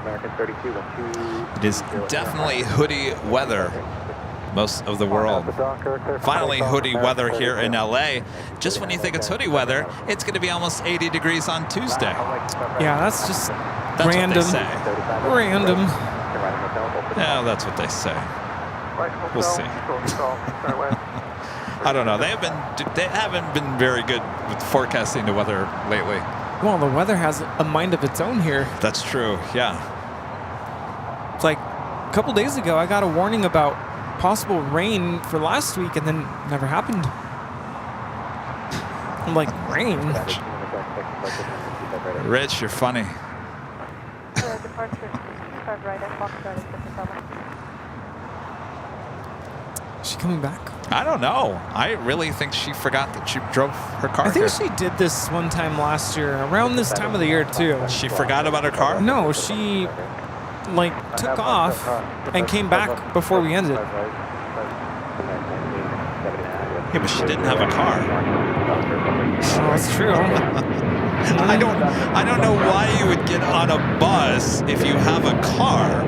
Speaker 10: American 32,
Speaker 3: It is definitely hoodie weather most of the world. Finally hoodie weather here in LA. Just when you think it's hoodie weather, it's going to be almost 80 degrees on Tuesday.
Speaker 9: Yeah, that's just
Speaker 3: That's
Speaker 9: random.
Speaker 3: what they say.
Speaker 9: Random.
Speaker 3: Yeah, that's what they say. We'll see. I don't know. They haven't been very good with forecasting the weather lately.
Speaker 9: Well, the weather has a mind of its own here.
Speaker 3: That's true. Yeah.
Speaker 9: It's like a couple days ago, I got a warning about possible rain for last week, and then it never happened. I'm like, rain?
Speaker 3: Rich, you're funny.
Speaker 9: Is she coming back?
Speaker 3: I don't know. I really think she forgot that she drove her car.
Speaker 9: I think
Speaker 3: here.
Speaker 9: she did this one time last year, around this time of the year too.
Speaker 3: She forgot about her car?
Speaker 9: No, she like took off and came back before we ended.
Speaker 3: Yeah, but she didn't have a car.
Speaker 9: Oh, that's true.
Speaker 3: I don't know why you would get on a bus if you have a car.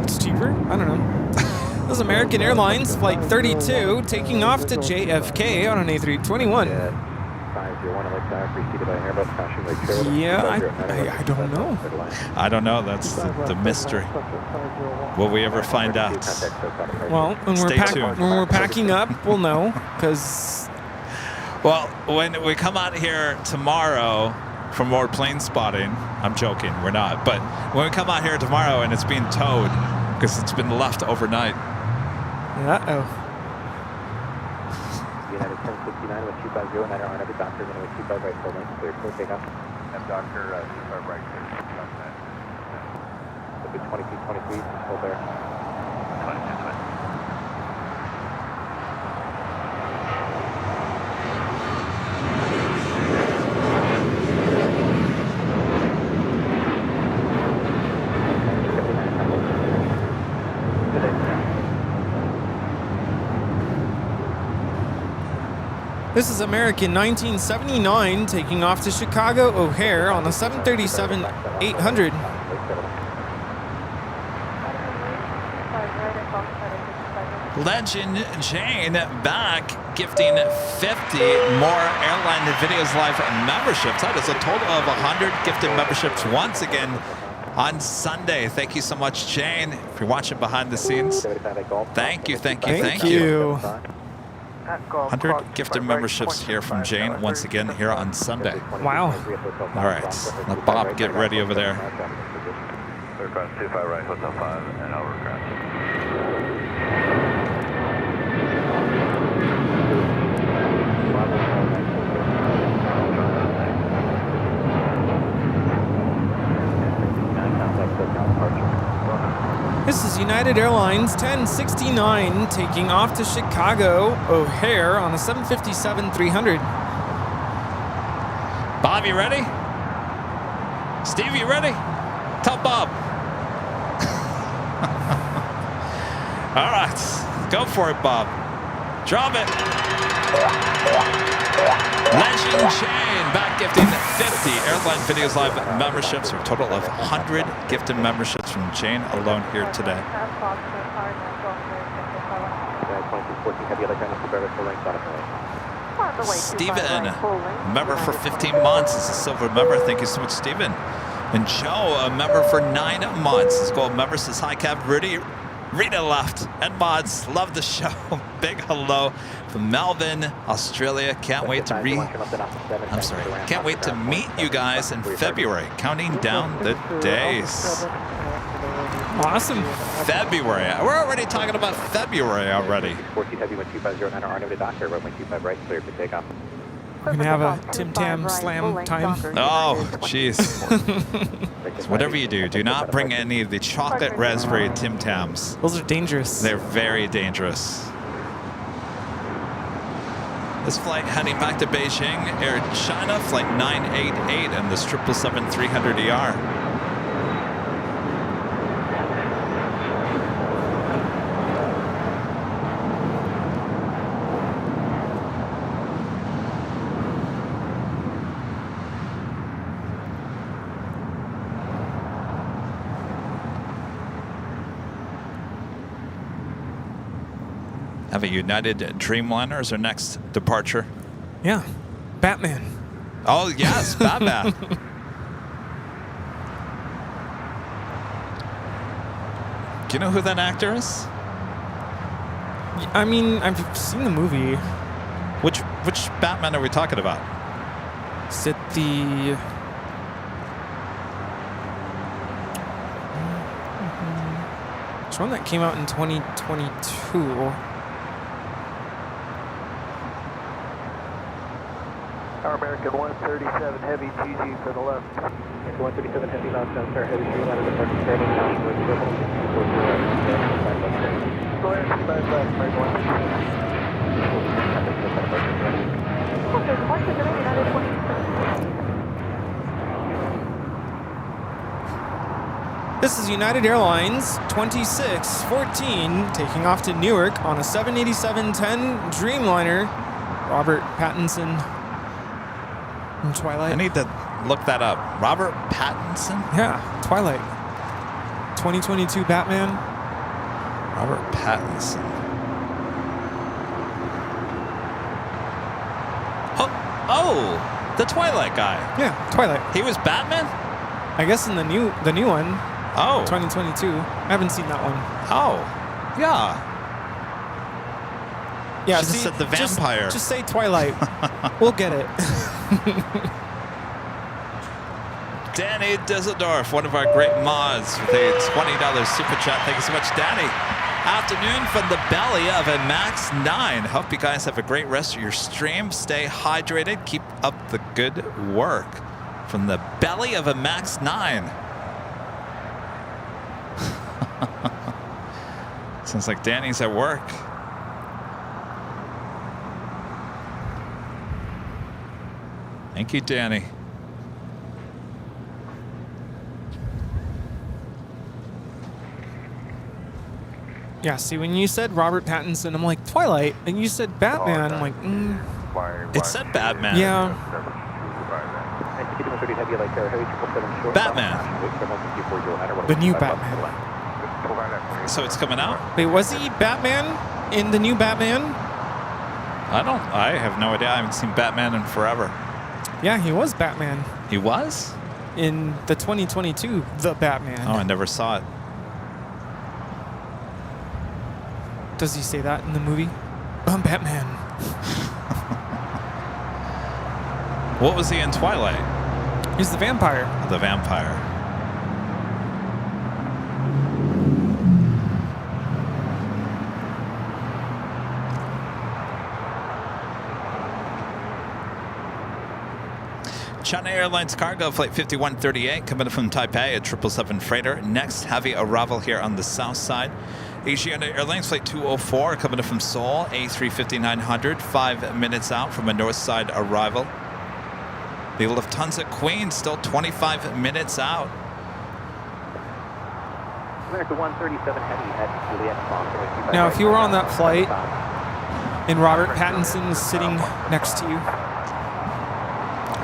Speaker 9: It's cheaper? I don't know. This is American Airlines Flight 32 taking off to JFK on an A321. Yeah, I don't know.
Speaker 3: I don't know. That's the mystery. Will we ever find out?
Speaker 9: Well, when
Speaker 3: Stay tuned.
Speaker 9: we're packing up, we'll know. Because
Speaker 3: Well, when we come out here tomorrow for more plane spotting, I'm joking, we're not. But when we come out here tomorrow and it's being towed because it's been left overnight.
Speaker 9: uh-oh.
Speaker 10: United 1069 with 250 and Airline every doctor going with 25 right full length, clear for takeoff. And doctor 25 right clear. So good 2223, hold there. 2220.
Speaker 9: This is American 1979 taking off to Chicago O'Hare on a 737-800.
Speaker 3: Legend Jane back, gifting 50 more Airline Videos Live memberships. That is a total of 100 gifted memberships once again on Sunday. Thank you so much, Jane. If you're watching behind the scenes, thank you. 100 gifted memberships here from Jane once again here on Sunday.
Speaker 9: Wow.
Speaker 3: All right, let Bob get ready over there.
Speaker 2: Aircraft 25 right, hotel 5, and overcross.
Speaker 9: This is United United Airlines 1069 taking off to Chicago O'Hare on a 757-300.
Speaker 3: Bob, you ready? Steve, you ready? Tell Bob. All right, go for it, Bob. Drop it. Legend Chain back gifting 50 Airline Videos Live memberships, for a total of 100 gifted memberships from Jane alone here today. Steven, member for 15 months. Is a silver member. Thank you so much, Steven. And Joe, a member for 9 months. His gold member says, hi, Kev, Rudy, Rita left, and mods. Love the show. Big hello from Melbourne, Australia. Can't wait to can't wait to meet you guys in February. Counting down the days.
Speaker 9: Awesome.
Speaker 3: February. We're already talking about February already.
Speaker 10: We're
Speaker 9: We're gonna have a Tim Tam slam time.
Speaker 3: Oh, jeez. So whatever you do, do not bring any of the chocolate raspberry Tim Tams.
Speaker 9: Those are dangerous.
Speaker 3: They're very dangerous. This flight heading back to Beijing, Air China, flight 988, and this 777-300ER. Have a United Dreamliner as our next departure.
Speaker 9: Yeah, Batman.
Speaker 3: Oh, yes, Batman. Do you know who that actor is?
Speaker 9: I mean, I've seen the movie.
Speaker 3: Which Batman are we talking about?
Speaker 9: Is it the... It's one that came out in 2022.
Speaker 4: Our American 137 Heavy TG for the left. 137 Heavy left, down sir, Heavy 3 ladder departure starting now. Go ahead, back, American 137.
Speaker 9: This is United Airlines 2614 taking off to Newark on a 787-10 Dreamliner. Robert Pattinson in Twilight.
Speaker 3: I need to look that up. Robert Pattinson?
Speaker 9: Yeah, Twilight. 2022 Batman.
Speaker 3: Robert Pattinson. Oh, the Twilight guy.
Speaker 9: Yeah, Twilight.
Speaker 3: He was Batman?
Speaker 9: I guess in the new one.
Speaker 3: Oh.
Speaker 9: 2022. I haven't seen that one.
Speaker 3: Oh. Yeah.
Speaker 9: Yeah,
Speaker 3: Should've said the vampire.
Speaker 9: Just say Twilight. We'll get it.
Speaker 3: Danny Düsseldorf, one of our great mods, with a $20 super chat. Thank you so much, Danny. Afternoon from the belly of a MAX 9. Hope you guys have a great rest of your stream. Stay hydrated. Keep up the good work. From the belly of a MAX 9. Sounds like Danny's at work. Thank you, Danny.
Speaker 9: Yeah, see, when you said Robert Pattinson, I'm like, Twilight. And you said Batman, I'm like,
Speaker 3: It said Batman.
Speaker 9: Yeah.
Speaker 3: Batman.
Speaker 9: The new Batman.
Speaker 3: So it's coming out?
Speaker 9: Wait, was he Batman in the new Batman?
Speaker 3: I have no idea. I haven't seen Batman in forever.
Speaker 9: Yeah, he was Batman.
Speaker 3: He was?
Speaker 9: In the 2022 The Batman.
Speaker 3: Oh, I never saw it.
Speaker 9: Does he say that in the movie? I'm Batman.
Speaker 3: What was he in Twilight?
Speaker 9: He's the vampire.
Speaker 3: The vampire. China Airlines cargo flight 5138 coming from Taipei, a 777 freighter. Next heavy arrival here on the south side. Asiana Airlines Flight 204 coming in from Seoul, A350-900, 5 minutes out from a north side arrival. The Lufthansa Queen still 25 minutes out.
Speaker 10: America 137 Heavy at Juliet Foster.
Speaker 9: Now, if you were on that flight and Robert Pattinson was sitting next to you,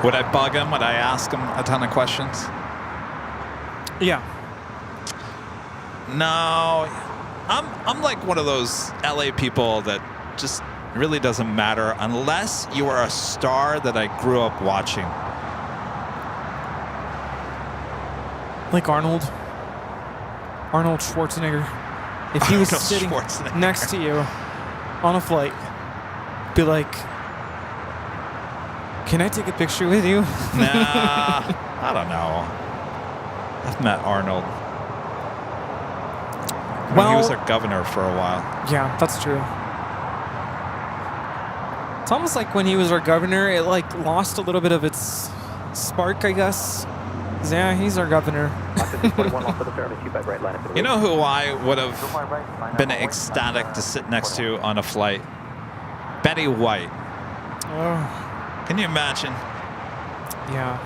Speaker 3: would I bug him? Would I ask him a ton of questions?
Speaker 9: yeah.
Speaker 3: No, I'm like one of those LA people that just really doesn't matter unless you are a star that I grew up watching.
Speaker 9: Like Arnold Schwarzenegger. If he was sitting next to you on a flight, be like, can I take a picture with you?
Speaker 3: Nah, I don't know. I've met Arnold. Well, he was our governor for a while.
Speaker 9: Yeah, that's true. It's almost like when he was our governor, it like lost a little bit of its spark, I guess. Yeah, he's our governor.
Speaker 3: You know who I would have been ecstatic to sit next to on a flight? Betty White.
Speaker 9: Oh,
Speaker 3: Can you imagine?
Speaker 9: yeah.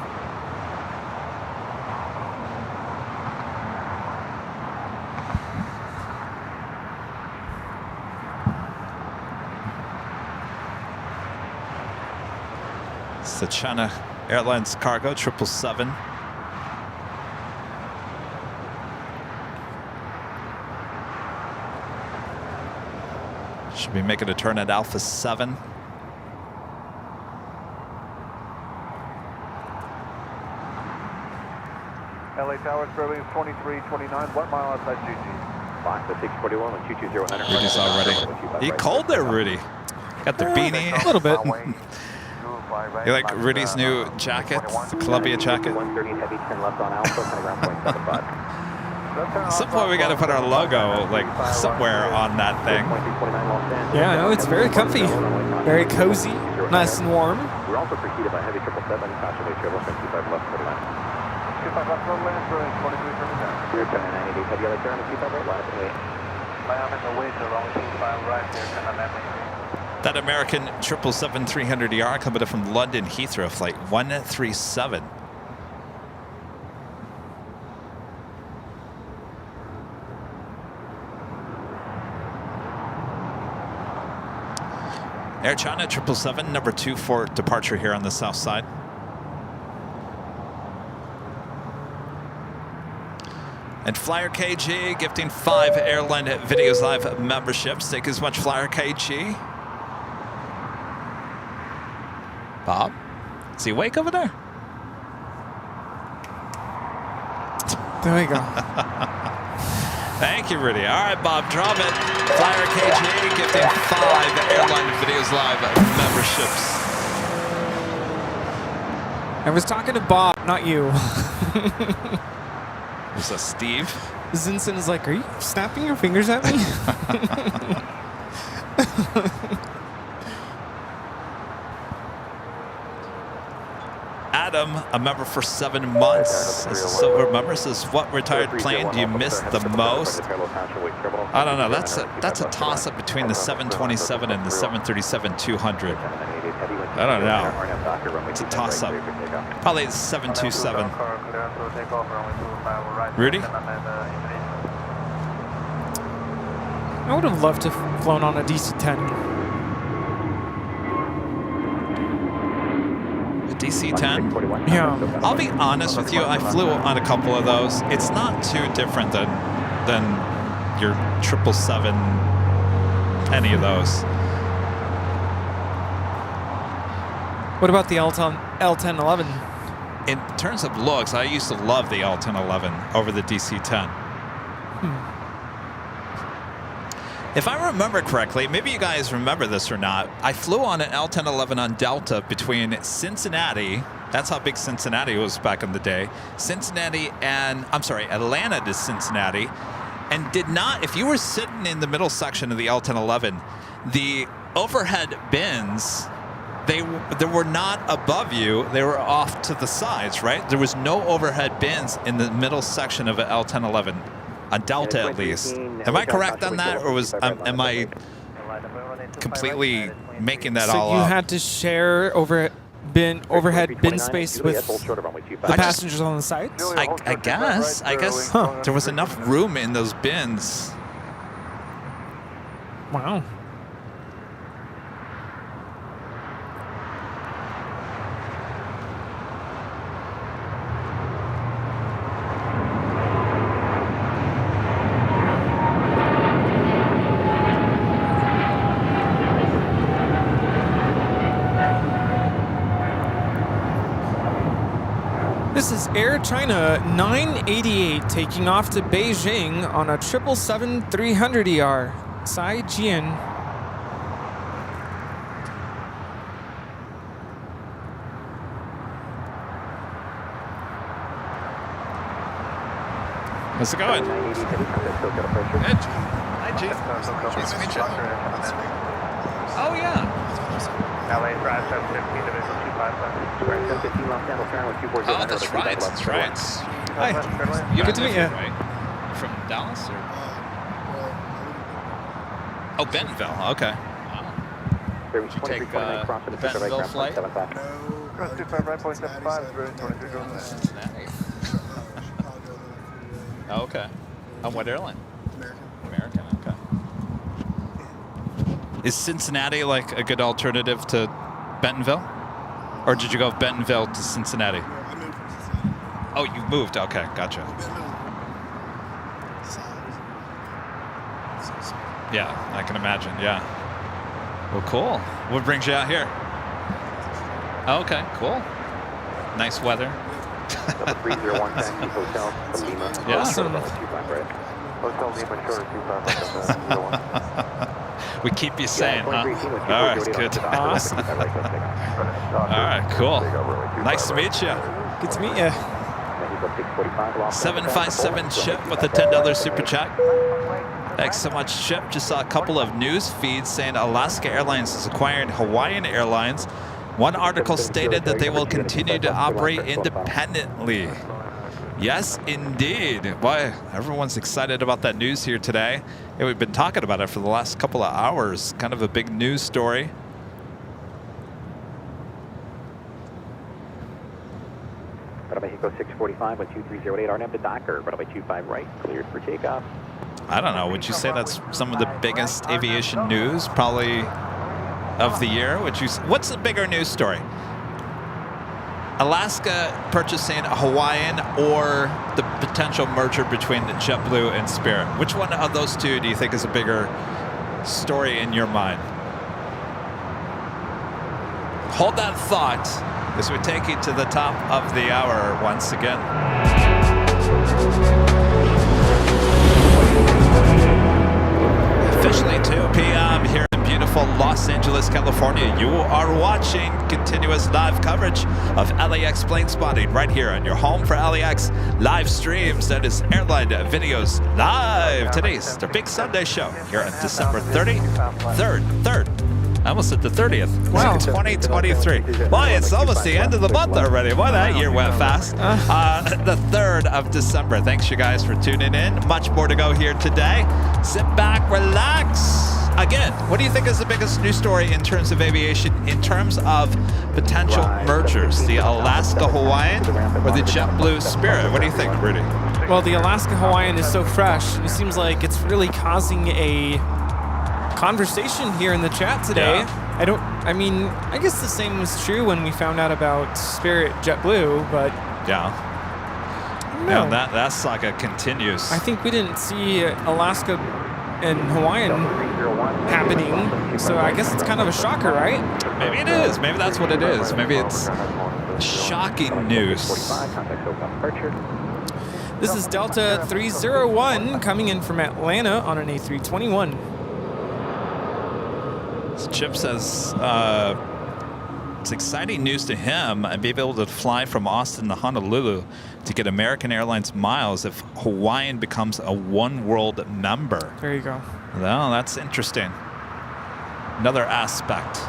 Speaker 3: It's the China Airlines Cargo 777. Should be making a turn at Alpha 7.
Speaker 4: LA Towers, Fairway 2329. What mile outside GG?
Speaker 10: Fox 641 with 220.
Speaker 3: Rudy's already. You cold there, Rudy? Got the beanie.
Speaker 9: A little bit.
Speaker 3: You like Rudy's new jacket, the Columbia jacket?
Speaker 10: 130 heavy, 10 left on Alpha, kind of ground point 75.
Speaker 3: At some point we got to put our logo like somewhere on that thing.
Speaker 9: Yeah, I know, it's very comfy. Very cozy, nice and warm.
Speaker 10: We're also preceded by heavy 777, passenger travel 25 left for land.
Speaker 4: 25 left road land, 23 for down.
Speaker 10: Clear 1098, heavy LA turn, 25 right, line up and wait.
Speaker 4: I'm in the way to wrong 25 right there, 1098.
Speaker 3: That American 777-300ER coming in from London Heathrow, flight 137. Air China 777, number 2 for departure here on the south side. And Flyer KG gifting 5 Airline Videos Live memberships. Take as much, Flyer KG. Bob? Is he awake over there?
Speaker 9: There we go.
Speaker 3: Thank you, Rudy. All right, Bob, drop it. Flyer KG gifting 5 Airline Videos Live memberships.
Speaker 9: I was talking to Bob, not you.
Speaker 3: Was that Steve?
Speaker 9: Zinson is like, are you snapping your fingers at me?
Speaker 3: Adam, a member for 7 months. As a silver member, says, what retired plane do you miss the most? I don't know. That's a toss-up between the 727 and the 737-200. I don't know. It's a toss-up. Probably the 727. Rudy?
Speaker 9: I would have loved to have flown on a DC-10.
Speaker 3: DC-10?
Speaker 9: Yeah.
Speaker 3: I'll be honest with you, I flew on a couple of those. It's not too different than your 777, any of those.
Speaker 9: What about the L1011?
Speaker 3: In terms of looks, I used to love the L1011 over the DC-10. If I remember correctly, maybe you guys remember this or not, I flew on an L1011 on Delta between Cincinnati, that's how big Cincinnati was back in the day, Atlanta to Cincinnati, and did not, if you were sitting in the middle section of the L1011, the overhead bins, they were not above you, they were off to the sides, right? There was no overhead bins in the middle section of an L1011, on Delta at least. Am I correct on that, or am I completely making that all
Speaker 9: So you
Speaker 3: up?
Speaker 9: had to share overhead bin space with the passengers on the sides?
Speaker 3: I guess there was enough room in those bins.
Speaker 9: Wow. This is Air China 988 taking off to Beijing on a 777-300ER. Sai Jian.
Speaker 3: How's it going? Good. Hi, G. Nice to meet you. Oh, yeah.
Speaker 4: LA Drive 715 Division 255.
Speaker 3: Oh, that's right. That's right.
Speaker 9: Hi. Good to meet you.
Speaker 3: Right? From Dallas? Or? Oh, Bentonville. Okay. Wow. Did you take the Bentonville flight?
Speaker 4: Cross 25 right, 0.75.
Speaker 3: Cincinnati. Oh, okay. On what airline? American. Okay. Is Cincinnati like a good alternative to Bentonville? Or did you go Bentonville to Cincinnati? Oh, you moved. Okay, gotcha. Yeah, I can imagine. Yeah. Well, cool. What brings you out here? Oh, okay, cool. Nice weather.
Speaker 10: 301 taxi hotel from Lima.
Speaker 3: Yeah.
Speaker 9: Awesome.
Speaker 4: Hotel Lima Shore 25.
Speaker 3: We keep you sane, huh? All right, good.
Speaker 9: Awesome.
Speaker 3: All right, cool. Nice to meet you.
Speaker 9: Good to meet you.
Speaker 3: 757 Chip with a $10 super chat. Thanks so much, Chip. Just saw a couple of news feeds saying Alaska Airlines is acquiring Hawaiian Airlines. One article stated that they will continue to operate independently. Yes, indeed. Boy, everyone's excited about that news here today. Yeah, we've been talking about it for the last couple of hours. Kind of a big news story.
Speaker 10: Mexico 645 with 2308 RNM to Docker. Runway 25 right, cleared for takeoff.
Speaker 3: I don't know. Would you say that's some of the biggest aviation news, probably, of the year? What's the bigger news story? Alaska purchasing a Hawaiian or the potential merger between JetBlue and Spirit? Which one of those two do you think is a bigger story in your mind? Hold that thought as we take you to the top of the hour once again. Officially 2 p.m. here in beautiful Los Angeles, California. You are watching continuous live coverage of LAX plane spotting right here on your home for LAX live streams. That is Airline Videos Live. Today's the big Sunday show here on December 3rd. I almost said the 30th.
Speaker 9: Wow.
Speaker 3: 2023. Boy, it's almost the end of the month already. Boy, that year went fast. The 3rd of December. Thanks, you guys, for tuning in. Much more to go here today. Sit back, relax. Again, what do you think is the biggest news story in terms of aviation, in terms of potential mergers? The Alaska Hawaiian or the JetBlue Spirit? What do you think, Rudy?
Speaker 9: Well, the Alaska Hawaiian is so fresh. It seems like it's really causing a conversation here in the chat today.
Speaker 3: Yeah.
Speaker 9: I guess the same was true when we found out about Spirit JetBlue, but
Speaker 3: yeah. No, that saga continues.
Speaker 9: I think we didn't see Alaska and Hawaiian happening, so I guess it's kind of a shocker, right?
Speaker 3: Maybe it is. Maybe that's what it is. Maybe it's shocking news.
Speaker 9: This is Delta 301 coming in from Atlanta on an A321.
Speaker 3: Chip says it's exciting news to him and be able to fly from Austin to Honolulu to get American Airlines miles if Hawaiian becomes a One World member.
Speaker 9: There you go.
Speaker 3: Well, that's interesting. Another aspect.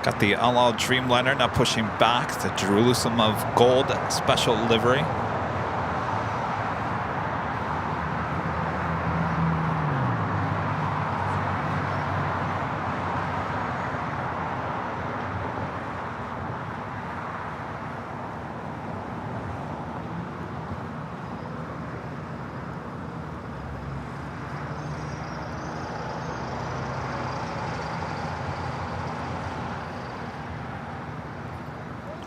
Speaker 3: Got the El Al Dreamliner now pushing back. The Jerusalem of Gold special livery.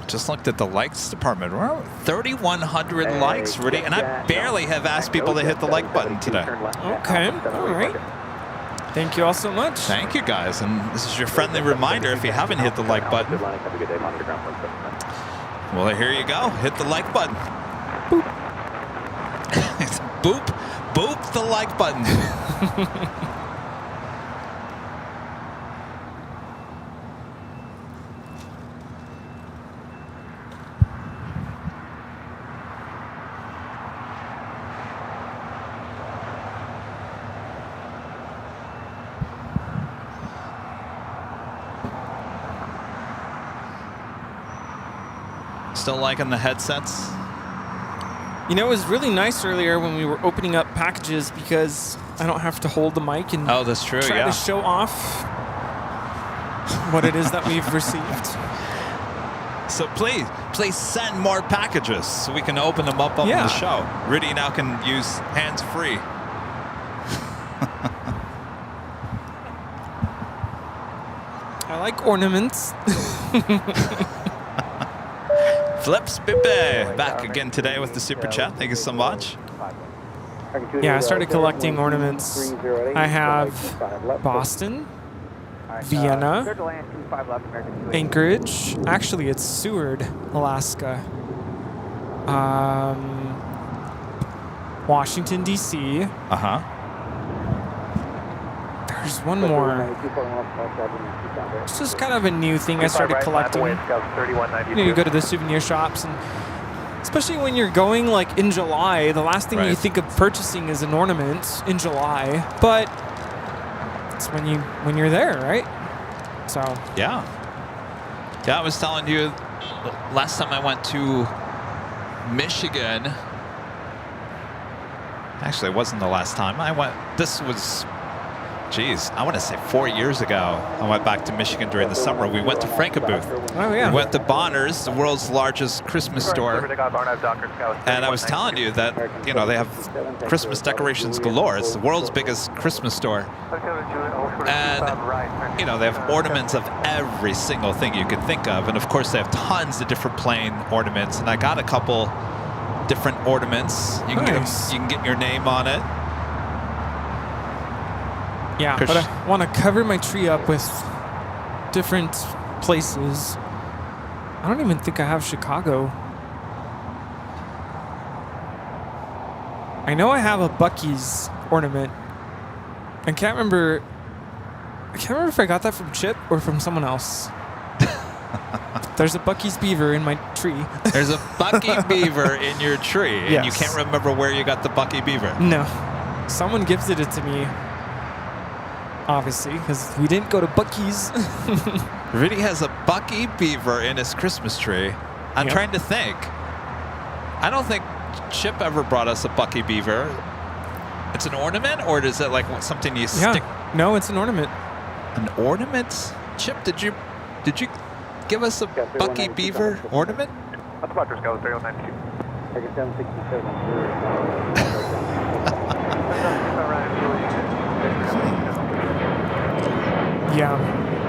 Speaker 3: Just looked at the likes department. We're at 3,100 likes, Rudy, and I barely have asked people to hit the like button today.
Speaker 9: Okay, all right. Thank you all so much.
Speaker 3: Thank you, guys. And this is your friendly reminder if you haven't hit the like button. Well, here you go. Hit the like button. Boop. Boop. Boop the like button. Still liking the headsets?
Speaker 9: You know, it was really nice earlier when we were opening up packages because I don't have to hold the mic and
Speaker 3: that's true,
Speaker 9: try to show off what it is that we've received.
Speaker 3: So please send more packages so we can open them up on the show. Rudy now can use hands-free.
Speaker 9: I like ornaments.
Speaker 3: Flips Bibe back again today with the super chat. Thank you so much.
Speaker 9: Yeah, I started collecting ornaments. I have Boston, Vienna, Anchorage. Actually, it's Seward, Alaska. Washington, D.C. There's one more. It's just kind of a new thing I started collecting. You go to the souvenir shops, and especially when you're going like in July, the last thing you think of purchasing is an ornament in July. But it's when you're there, right? So
Speaker 3: yeah, I was telling you last time I went to Michigan. Actually, it wasn't the last time I went. This was. Geez, I want to say 4 years ago, I went back to Michigan during the summer. We went to Frankabooth.
Speaker 9: Oh, yeah.
Speaker 3: We went to Bonner's, the world's largest Christmas store. And I was telling you that, you know, they have Christmas decorations galore. It's the world's biggest Christmas store. And, you know, they have ornaments of every single thing you can think of. And, of course, they have tons of different plane ornaments. And I got a couple different ornaments. You can get your name on it.
Speaker 9: Yeah, but I want to cover my tree up with different places. I don't even think I have Chicago. I know I have a Buc-ee's ornament. I can't remember if I got that from Chip or from someone else. There's a Buc-ee's beaver in my tree.
Speaker 3: There's a Buc-ee beaver in your tree, and you can't remember where you got the Buc-ee beaver.
Speaker 9: No. Someone gifted it to me. Obviously, because we didn't go to Buc-ee's.
Speaker 3: Rudy has a Buc-ee beaver in his Christmas tree. I'm trying to think. I don't think Chip ever brought us a Buc-ee beaver. It's an ornament, or is it like something you stick?
Speaker 9: No, it's an ornament.
Speaker 3: An ornament? Chip, did you give us a Buc-ee beaver ornament?
Speaker 2: That's about Scout 3192.
Speaker 9: Yeah,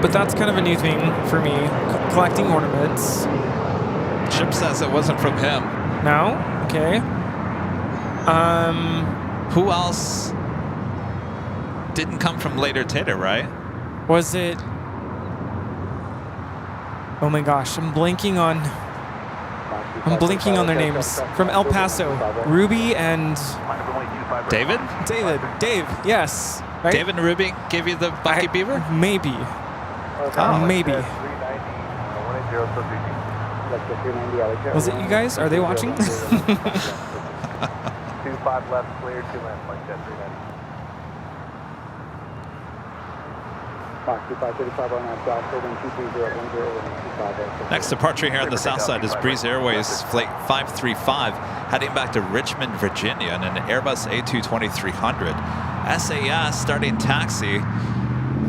Speaker 9: but that's kind of a new thing for me, collecting ornaments.
Speaker 3: Chip says it wasn't from him.
Speaker 9: No? Okay.
Speaker 3: Who else didn't come from Later Tater, right?
Speaker 9: Was it... Oh my gosh, I'm blanking on their names. From El Paso. Ruby and...
Speaker 3: David?
Speaker 9: Dave, yes. Right?
Speaker 3: David and Ruby gave you the Buc-ee beaver?
Speaker 9: Maybe. Maybe. Was it you guys? Are they watching?
Speaker 2: 25 left, clear, 2 left, like that, 390.
Speaker 3: Next departure here on the south side is Breeze Airways Flight 535, heading back to Richmond, Virginia, in an Airbus A220-300. SAS starting taxi.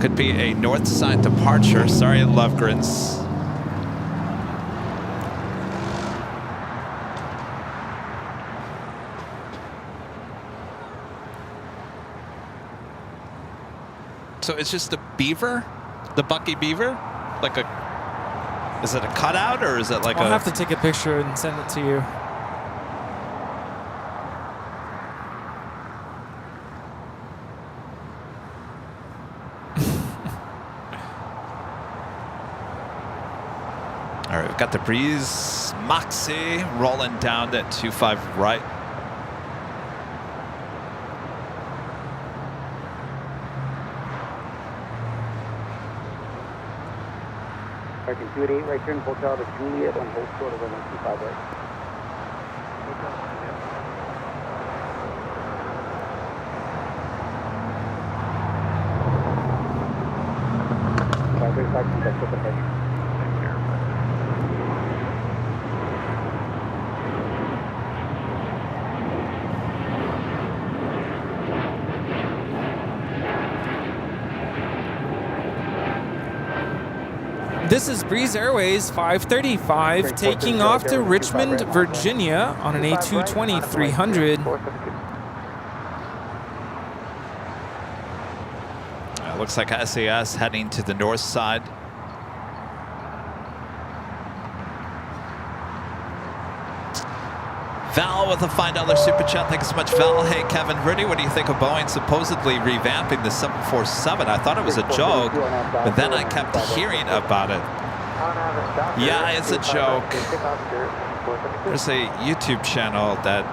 Speaker 3: Could be a north side departure. Sorry, Lovegrins. So it's just a beaver? The Bucky Beaver? Like a... Is it a cutout or is it like
Speaker 9: I'll have to take a picture and send it to you.
Speaker 3: All right, we've got the Breeze Moxie rolling down at 25 right.
Speaker 1: American 288 right turn, hotel to Juliet on hold short of 125 right.
Speaker 9: This is Breeze Airways 535 taking off to Richmond, Virginia on an A220-300.
Speaker 3: Looks like SAS heading to the north side. Val with a $5 super chat. Thanks so much, Val. Hey, Kevin Rudy, what do you think of Boeing supposedly revamping the 747? I thought it was a joke, but then I kept hearing about it. Yeah, it's a joke. There's a YouTube channel that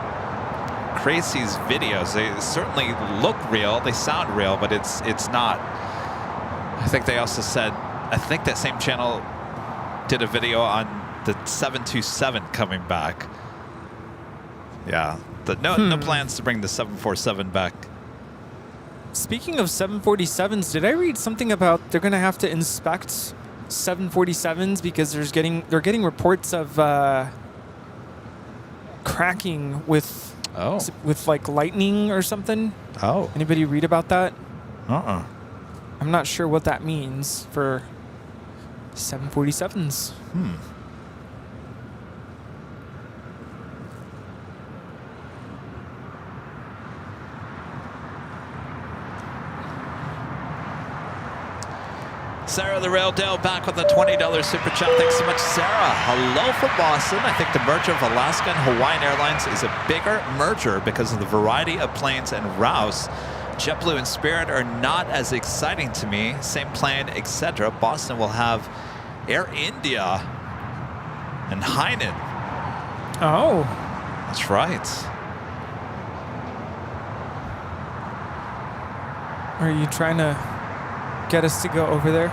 Speaker 3: creates these videos. They certainly look real, they sound real, but it's not. I think they also said, I think that same channel did a video on the 727 coming back. Yeah, no plans to bring the 747 back.
Speaker 9: Speaking of 747s, did I read something about they're going to have to inspect 747s because they're getting reports of cracking with like lightning or something?
Speaker 3: Oh.
Speaker 9: Anybody read about that? I'm not sure what that means for 747s.
Speaker 3: Sarah the Rail Dale back with a $20 super chat. Thanks so much, Sarah. Hello from Boston. I think the merger of Alaska and Hawaiian Airlines is a bigger merger because of the variety of planes and routes. JetBlue and Spirit are not as exciting to me. Same plane, etc. Boston will have Air India and Hainan.
Speaker 9: Oh.
Speaker 3: That's right.
Speaker 9: Are you trying to get us to go over there?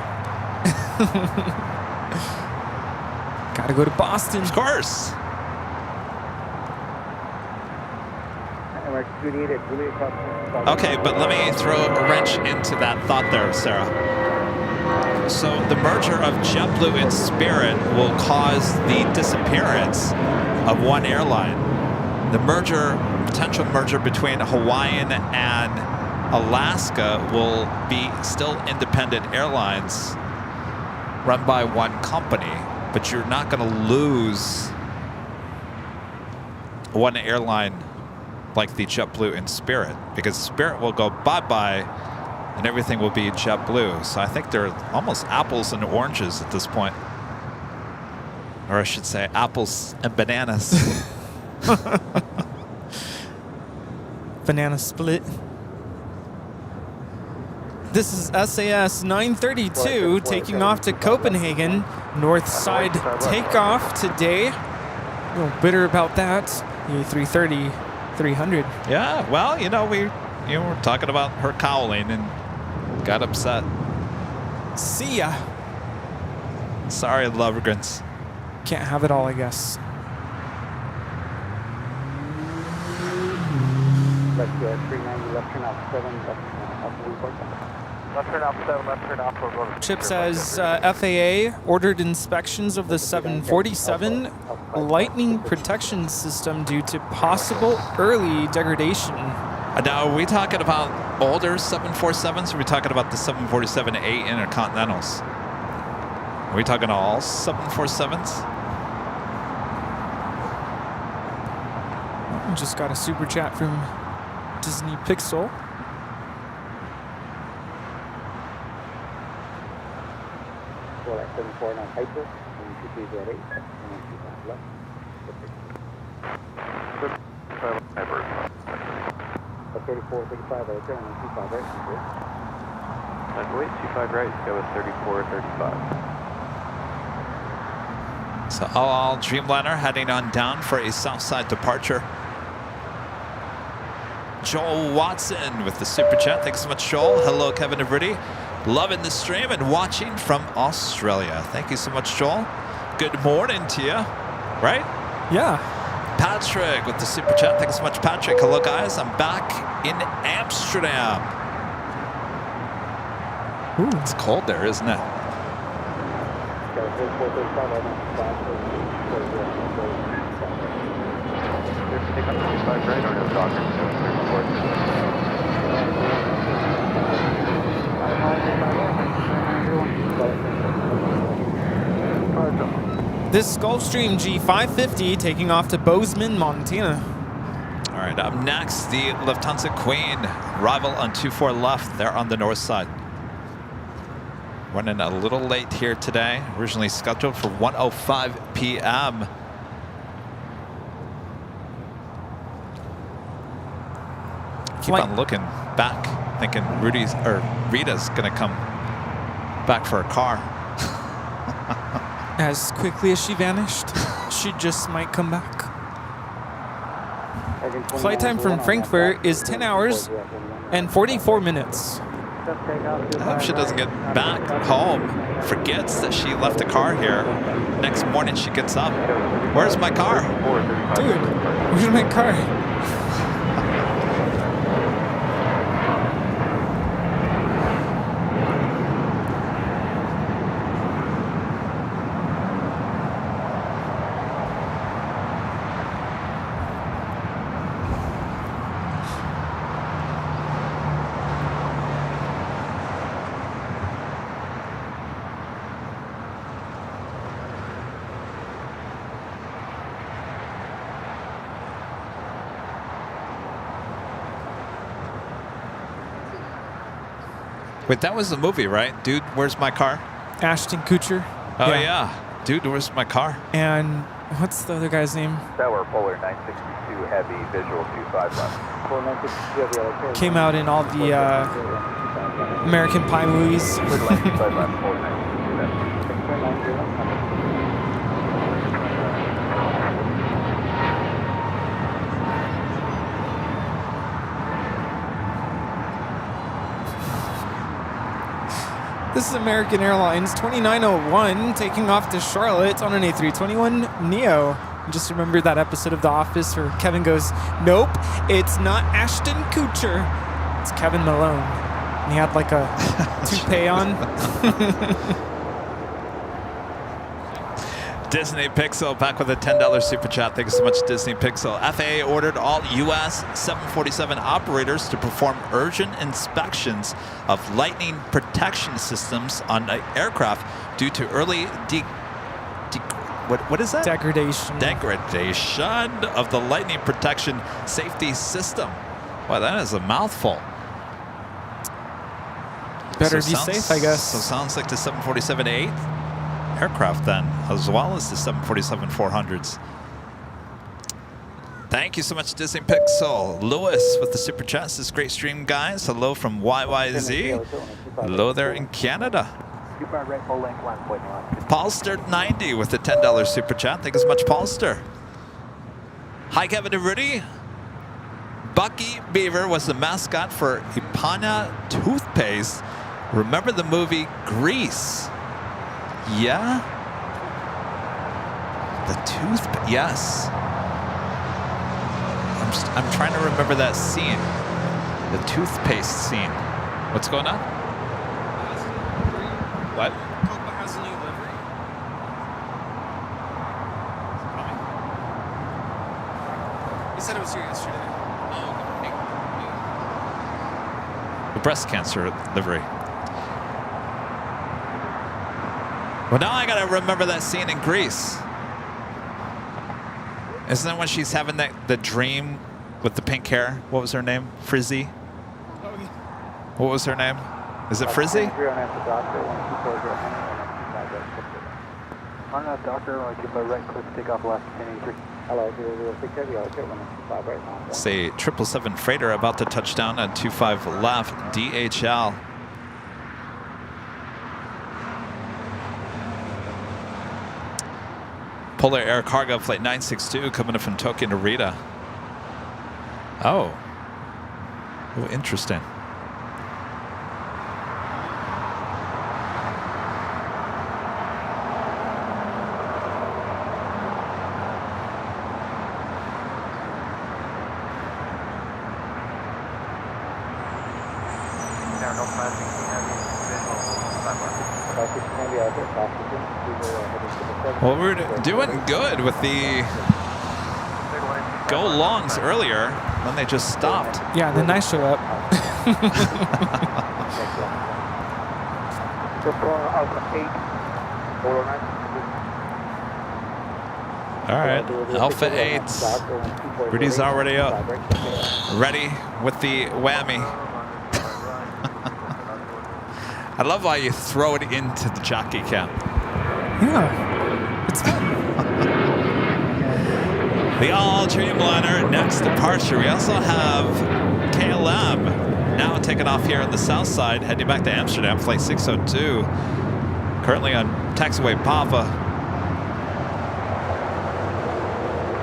Speaker 9: Gotta go to Boston.
Speaker 3: Of course. Okay, but let me throw a wrench into that thought there, Sarah. So the merger of JetBlue and Spirit will cause the disappearance of one airline. The potential merger between Hawaiian and Alaska will be still independent airlines run by one company, but you're not going to lose one airline like the JetBlue and Spirit, because Spirit will go bye-bye and everything will be JetBlue. So I think they're almost apples and oranges at this point. Or I should say apples and bananas.
Speaker 9: Banana split. This is SAS 932 taking off to Copenhagen. North side takeoff today. A little bitter about that. The A330 300.
Speaker 3: Yeah, well, we were talking about her cowling and got upset.
Speaker 9: See ya.
Speaker 3: Sorry, Lovegrins.
Speaker 9: Can't have it all, I guess.
Speaker 1: Let's go 390 left turn off 7 left off the report.
Speaker 4: Left turn off 7, left turn off. We'll go to
Speaker 9: Chip says FAA ordered inspections of the 747 lightning protection system due to possible early degradation.
Speaker 3: Now, are we talking about older 747s, or are we talking about the 747-8 Intercontinentals? Are we talking all 747s?
Speaker 9: We just got a super chat from Disney Pixel.
Speaker 4: Wait, 25 right, go with 3435.
Speaker 3: So all Dreamliner heading on down for a Southside departure. Joel Watson with the super chat. Thanks so much, Joel. Hello, Kevin Rudy. Loving the stream and watching from Australia. Thank you so much, Joel. Good morning to you. Right?
Speaker 9: Yeah.
Speaker 3: Patrick with the super chat. Thanks so much, Patrick. Hello, guys. I'm back in Amsterdam.
Speaker 9: Ooh.
Speaker 3: It's cold there, isn't it?
Speaker 9: This Gulfstream G550 taking off to Bozeman, Montana.
Speaker 3: All right, up next, the Lufthansa Queen. Arrival on 24 left. They're on the north side. Running a little late here today. Originally scheduled for 1:05 p.m. Keep on looking back, thinking Rita's gonna come back for a car.
Speaker 9: As quickly as she vanished, she just might come back. Flight time from Frankfurt is 10 hours and 44 minutes.
Speaker 3: I hope she doesn't get back home, forgets that she left the car here. Next morning she gets up. Where's my car?
Speaker 9: Dude, where's my car?
Speaker 3: Wait, that was the movie, right? Dude, where's my car?
Speaker 9: Ashton Kutcher.
Speaker 3: Oh, yeah. Dude, where's my car?
Speaker 9: And what's the other guy's name?
Speaker 10: Tower Polar 962 Heavy, visual 25 left.
Speaker 9: Came out in all the American Pie movies. This is American Airlines 2901 taking off to Charlotte on an A321neo. Just remember that episode of The Office where Kevin goes, "Nope, it's not Ashton Kutcher. It's Kevin Malone." And he had like a toupee on.
Speaker 3: Disney Pixel back with a $10 super chat. Thank you so much, Disney Pixel. FAA ordered all U.S. 747 operators to perform urgent inspections of lightning protection systems on the aircraft due to early what is that?
Speaker 9: Degradation.
Speaker 3: Degradation of the lightning protection safety system. Wow, that is a mouthful.
Speaker 9: Better be safe, I guess.
Speaker 3: So sounds like the 747-8 aircraft then, as well as the 747-400s. Thank you so much, Disney Pixel. Lewis with the super chats. This great stream, guys. Hello from YYZ. Hello there in Canada. Paulster90 with the $10 super chat. Thank you so much, Paulster. Hi, Kevin and Rudy. Bucky Beaver was the mascot for Ipana toothpaste. Remember the movie Grease? Yeah? The toothpaste, yes. I'm trying to remember that scene. The toothpaste scene. What's going on? What?
Speaker 9: Copa has a new livery. He said it was here yesterday.
Speaker 3: The breast cancer livery. Well, now I gotta remember that scene in Greece. Isn't that when she's having the dream with the pink hair? What was her name? Frizzy?
Speaker 9: Oh, yeah.
Speaker 3: What was her name? Is it Frizzy?
Speaker 1: On that doctor, I keep a right click, take off left 1083. Hello, 006 Heavy, I'll get 125 right now.
Speaker 3: Say 777 freighter about to touch down on 25 left, DHL. Polar Air Cargo Flight 962 coming in from Tokyo to Narita. Oh. Oh, interesting. Well, we're doing good with the go longs earlier, then they just stopped.
Speaker 9: Yeah, then I show up.
Speaker 3: All right, Alpha 8. Rudy's already up. Ready with the whammy. I love how you throw it into the jockey cam.
Speaker 9: Yeah, it's fun.
Speaker 3: The all-Dreamliner next departure. We also have KLM now taking off here on the south side, heading back to Amsterdam, flight 602. Currently on taxiway Papa.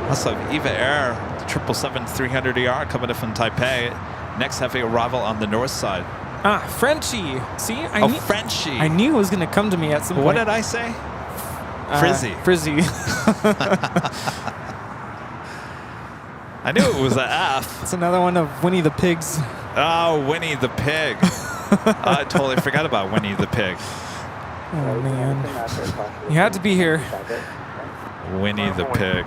Speaker 3: Also have Eva Air, 777-300ER coming in from Taipei. Next heavy arrival on the north side.
Speaker 9: Ah, Frenchie. See,
Speaker 3: Frenchie.
Speaker 9: I knew it was going to come to me at some point.
Speaker 3: What did I say? Frizzy.
Speaker 9: Frizzy.
Speaker 3: I knew it was an F.
Speaker 9: It's another one of Winnie the Pig's.
Speaker 3: Oh, Winnie the Pig. I totally forgot about Winnie the Pig.
Speaker 9: Oh, man. You had to be here.
Speaker 3: Winnie the Pig.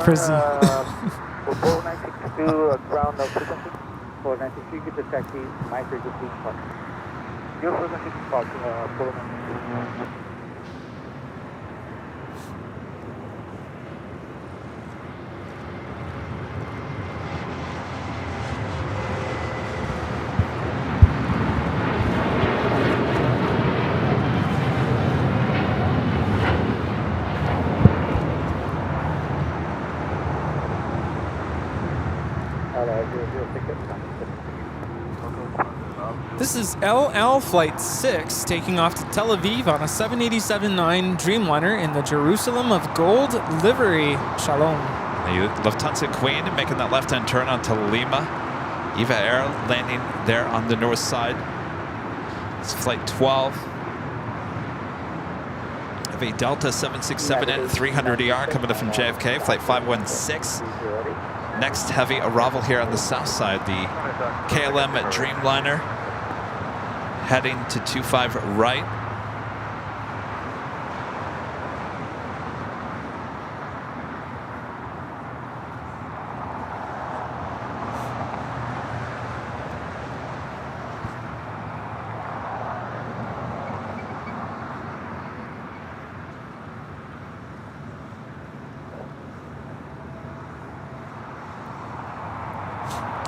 Speaker 9: Frizzy.
Speaker 1: 4962, ground of frequency. 4962, get the taxi, my frequency, park. Your frequency, park, 4962.
Speaker 9: This is LL Flight 6 taking off to Tel Aviv on a 787-9 Dreamliner in the Jerusalem of Gold livery. Shalom.
Speaker 3: The Lufthansa Queen making that left-hand turn onto Lima. Eva Air landing there on the north side. It's flight 12. Have a Delta 767-300ER coming in from JFK, flight 516. Next heavy arrival here on the south side, the KLM Dreamliner heading to 25 right.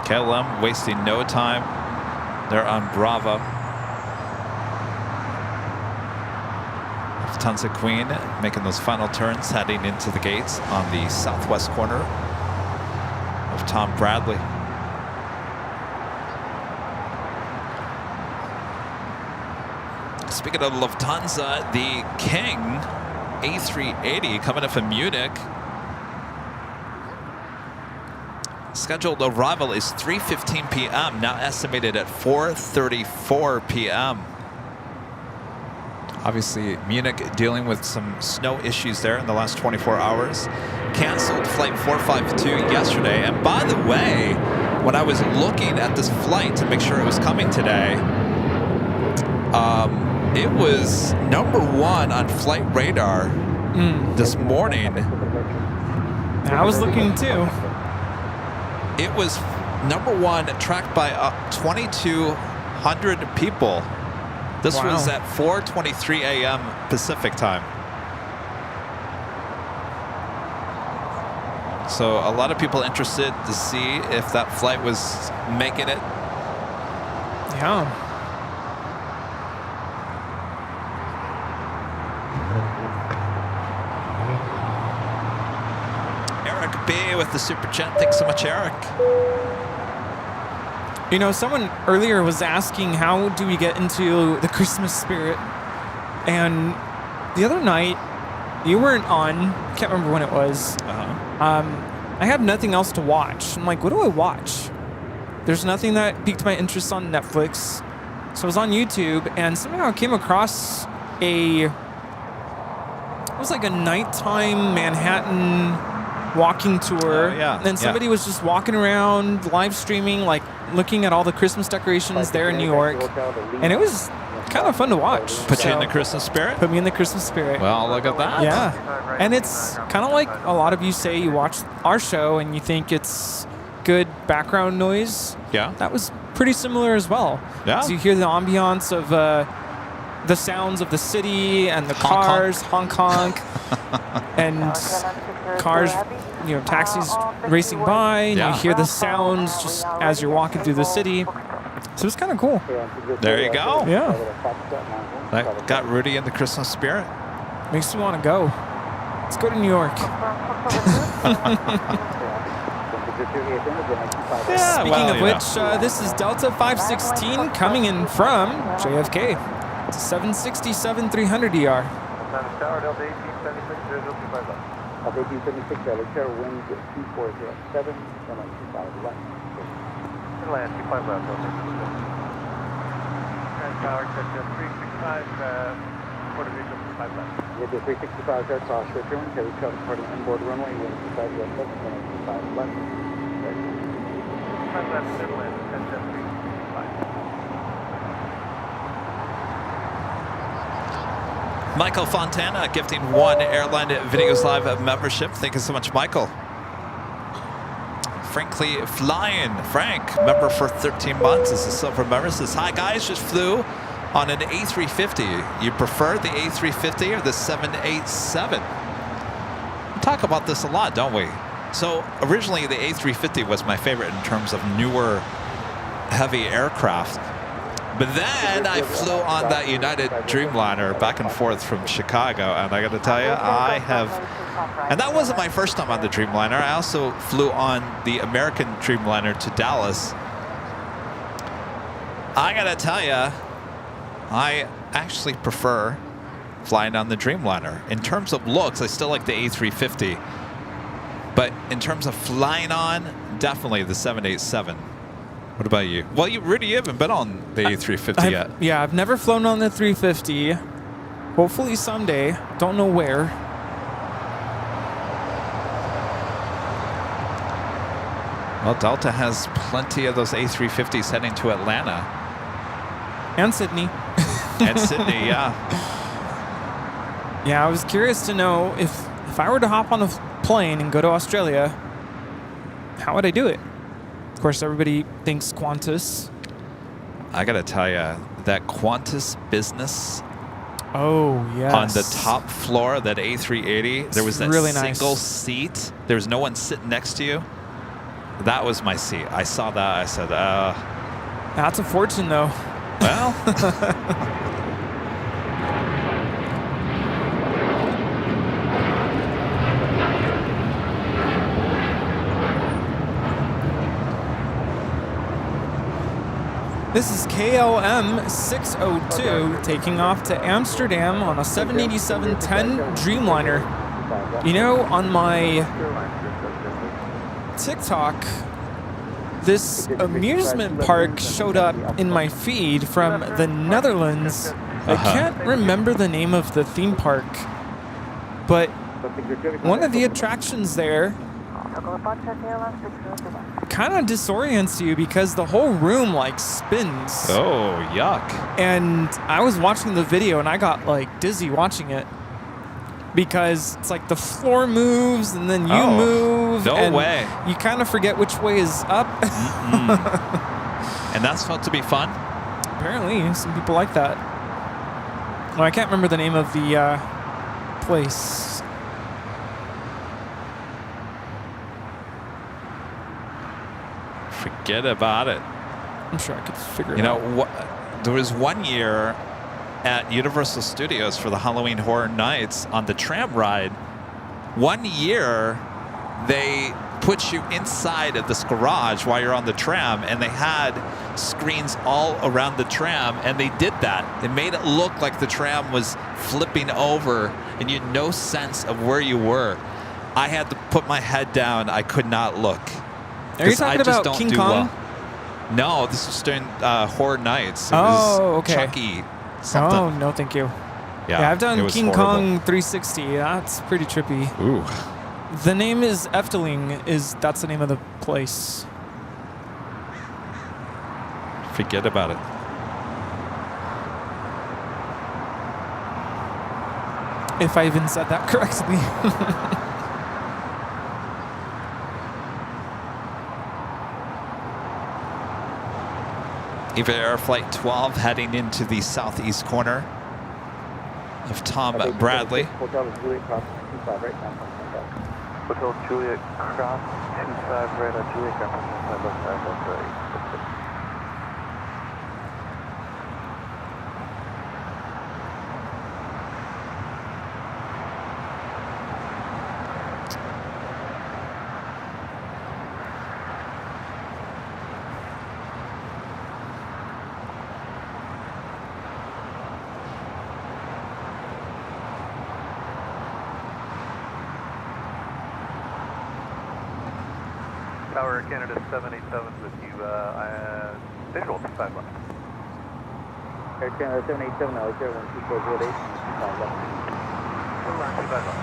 Speaker 3: KLM wasting no time. They're on Bravo. Lufthansa Queen making those final turns, heading into the gates on the southwest corner of Tom Bradley. Speaking of Lufthansa, the King A380 coming up from Munich. Scheduled arrival is 3:15 p.m., now estimated at 4:34 p.m. Obviously, Munich dealing with some snow issues there in the last 24 hours. Canceled flight 452 yesterday. And by the way, when I was looking at this flight to make sure it was coming today, it was #1 on flight radar this morning.
Speaker 9: I was looking too.
Speaker 3: It was #1, tracked by 2,200 people. This was at 4:23 a.m. Pacific time. So a lot of people interested to see if that flight was making it.
Speaker 9: Yeah.
Speaker 3: Eric B with the super chat. Thanks so much, Eric.
Speaker 9: You know, someone earlier was asking, how do we get into the Christmas spirit? And the other night, you weren't on. Can't remember when it was. I had nothing else to watch. I'm like, what do I watch? There's nothing that piqued my interest on Netflix. So I was on YouTube, and somehow I came across it was like a nighttime Manhattan walking tour. And somebody was just walking around, live streaming, like looking at all the Christmas decorations there in New York. And it was kind of fun to watch.
Speaker 3: Put you in the Christmas spirit?
Speaker 9: Put me in the Christmas spirit.
Speaker 3: Well, look at that.
Speaker 9: Yeah. And it's kind of like a lot of you say you watch our show and you think it's good background noise.
Speaker 3: Yeah.
Speaker 9: That was pretty similar as well.
Speaker 3: Yeah.
Speaker 9: So you hear the ambiance of the sounds of the city and the cars, honk honk, and cars, you know, taxis racing by, and you hear the sounds just as you're walking through the city. So it's kind of cool.
Speaker 3: There you go.
Speaker 9: Yeah.
Speaker 3: That got Rudy in the Christmas spirit.
Speaker 9: Makes me want to go. Let's go to New York. Speaking of which, this is Delta 516 coming in from JFK. It's a 767-300 ER.
Speaker 1: Of 1876, LAX, wind 2407, runway 25 left.
Speaker 4: Land 25 left, Tower, 365, Port of Aviation, 5 left.
Speaker 1: With the 365 there, cross short turn, heavy travel departing inboard runway, wind 25 left, runway 25 left.
Speaker 4: 5 left, middle land, 10-365.
Speaker 3: Michael Fontana gifting 1 Airline Videos Live membership. Thank you so much, Michael. Frankly Flying. Frank, member for 13 months. This is silver member. Says, hi guys, just flew on an A350. You prefer the A350 or the 787? We talk about this a lot, don't we? So originally the A350 was my favorite in terms of newer heavy aircraft. But then I flew on that United Dreamliner back and forth from Chicago, and I got to tell you, and that wasn't my first time on the Dreamliner. I also flew on the American Dreamliner to Dallas. I got to tell you, I actually prefer flying on the Dreamliner. In terms of looks, I still like the A350. But in terms of flying on, definitely the 787. What about you? Well, Rudy, you haven't been on the A350 yet.
Speaker 9: Yeah, I've never flown on the 350. Hopefully someday. Don't know where.
Speaker 3: Well, Delta has plenty of those A350s heading to Atlanta.
Speaker 9: And Sydney.
Speaker 3: And Sydney, yeah.
Speaker 9: Yeah, I was curious to know if I were to hop on a plane and go to Australia, how would I do it? Of course, everybody thinks Qantas.
Speaker 3: I got to tell you, that Qantas business.
Speaker 9: Oh, yes.
Speaker 3: On the top floor of that A380, there was that
Speaker 9: really
Speaker 3: single
Speaker 9: nice
Speaker 3: seat. There was no one sitting next to you. That was my seat. I saw that. I said,
Speaker 9: That's a fortune, though.
Speaker 3: Well.
Speaker 9: This is KLM 602 taking off to Amsterdam on a 787-10 Dreamliner. You know, on my TikTok, this amusement park showed up in my feed from the Netherlands. I can't remember the name of the theme park, but one of the attractions there kind of disorients you because the whole room like spins.
Speaker 3: Oh, yuck.
Speaker 9: And I was watching the video and I got like dizzy watching it because it's like the floor moves and then you move.
Speaker 3: No
Speaker 9: and
Speaker 3: way.
Speaker 9: You kind of forget which way is up.
Speaker 3: And that's supposed to be fun?
Speaker 9: Apparently, some people like that. Well, I can't remember the name of the place.
Speaker 3: Forget about it.
Speaker 9: I'm sure I could figure it out.
Speaker 3: You know, there was one year at Universal Studios for the Halloween Horror Nights on the tram ride. One year, they put you inside of this garage while you're on the tram, and they had screens all around the tram, and they did that. They made it look like the tram was flipping over, and you had no sense of where you were. I had to put my head down. I could not look.
Speaker 9: Are you talking about King Kong?
Speaker 3: Well. No, this was during Horror Nights. It
Speaker 9: was
Speaker 3: okay. Chucky something.
Speaker 9: Oh, no, thank you. Yeah, I've done King Kong 360. That's pretty trippy.
Speaker 3: Ooh.
Speaker 9: The name is Efteling. That's the name of the place.
Speaker 3: Forget about it.
Speaker 9: If I even said that correctly.
Speaker 3: Eva Air Flight 12 heading into the southeast corner of Tom Bradley.
Speaker 4: Hotel Juliet cross 25 right now. Hotel Juliet cross 25 right on Juliet cross 25 left side left right. Tower Canada 787 with you, visual 5 left.
Speaker 1: Air Canada 787, now 01248, 25 left.
Speaker 4: 25 left.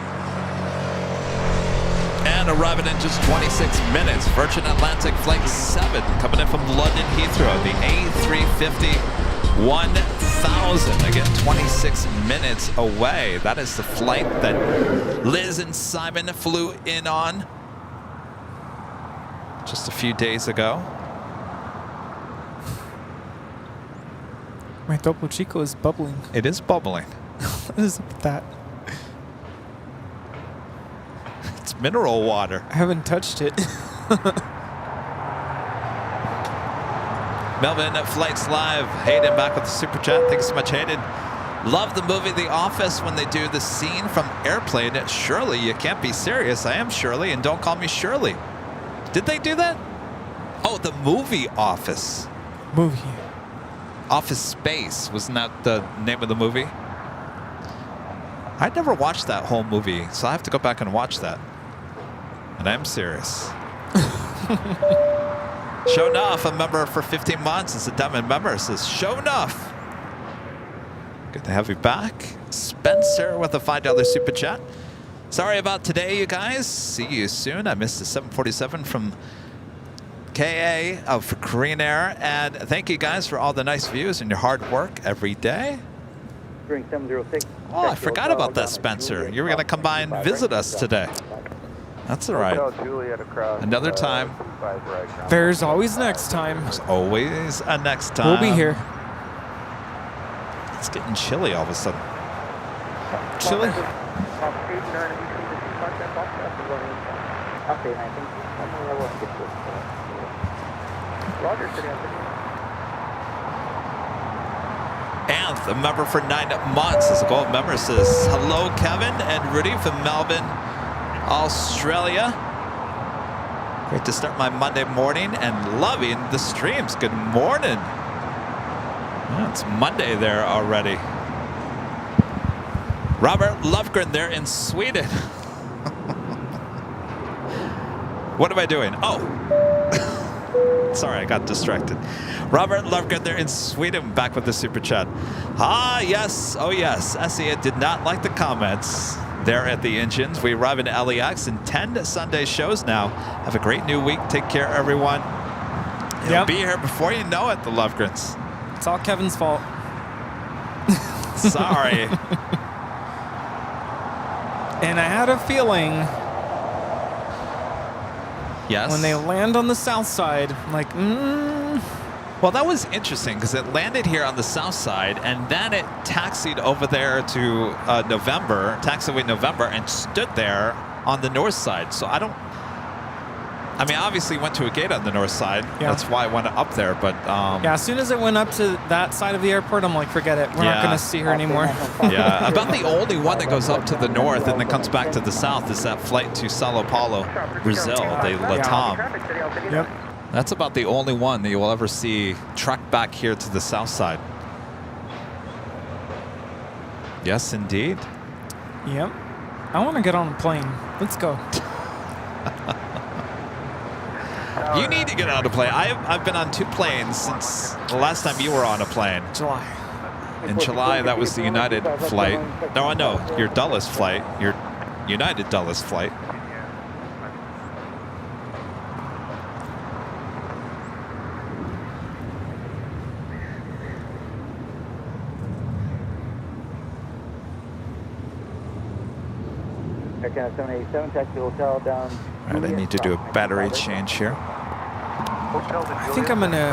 Speaker 3: And arriving in just 26 minutes, Virgin Atlantic Flight 7 coming in from London Heathrow, the A350 1000. Again, 26 minutes away. That is the flight that Liz and Simon flew in on just a few days ago.
Speaker 9: My Topo Chico is bubbling.
Speaker 3: It is bubbling.
Speaker 9: What is up with that?
Speaker 3: It's mineral water.
Speaker 9: I haven't touched it.
Speaker 3: Melvin at Flights Live. Hayden back with the super chat. Thanks so much, Hayden. Love the movie The Office when they do the scene from Airplane. Shirley, you can't be serious. I am Shirley, and don't call me Shirley. Did they do that? Oh, the movie Office.
Speaker 9: Movie.
Speaker 3: Office Space. Wasn't that the name of the movie? I'd never watched that whole movie, so I have to go back and watch that. And I'm serious. Show enough, a member for 15 months. It's a diamond member. It says, show enough. Good to have you back. Spencer with a $5 super chat. Sorry about today, you guys. See you soon. I missed the 747 from KA for Korean Air. And thank you guys for all the nice views and your hard work every day.
Speaker 1: 706.
Speaker 3: Oh, I forgot about that, Spencer. You were going to come by and visit us today. That's all right. Another time.
Speaker 9: There's always next time.
Speaker 3: There's always a next time.
Speaker 9: We'll be here.
Speaker 3: It's getting chilly all of a sudden.
Speaker 9: Chilly? Anth, a member for 9 months, as a gold member, says, hello, Kevin and Rudy from Melbourne, Australia. Great to start my Monday morning and loving the streams. Good morning. Yeah, it's Monday there already. Robert Lofgren there in Sweden. What am I doing? Oh. Sorry, I got distracted. Robert Lofgren there in Sweden, back with the super chat. Ah, yes. Oh, yes. Essia did not like the comments.
Speaker 3: there at the engines. We arrive in LAX in 10 Sunday shows now. Have a great new week. Take care, everyone. It'll be here before you know it, the Lovegrins.
Speaker 9: It's all Kevin's fault.
Speaker 3: Sorry.
Speaker 9: And I had a feeling when they land on the south side, I'm like,
Speaker 3: Well, that was interesting because it landed here on the south side and then it taxied over there to taxiway November, and stood there on the north side. So I mean, obviously went to a gate on the north side.
Speaker 9: Yeah.
Speaker 3: That's why I went up there. But
Speaker 9: yeah, as soon as it went up to that side of the airport, I'm like, forget it. We're not going to see her anymore.
Speaker 3: Yeah, about the only one that goes up to the north and then comes back to the south is that flight to Sao Paulo, Brazil, the Latam.
Speaker 9: Yep.
Speaker 3: That's about the only one that you will ever see truck back here to the south side. Yes, indeed.
Speaker 9: Yep. I want to get on a plane. Let's go.
Speaker 3: You need to get on a plane. I've been on 2 planes since the last time you were on a plane.
Speaker 9: July.
Speaker 3: In July, that was the United flight. No, your Dulles flight. Your United Dulles flight.
Speaker 1: Aircraft 787, taxi hotel down.
Speaker 3: All right, I need to do a battery change here.
Speaker 9: I think I'm going to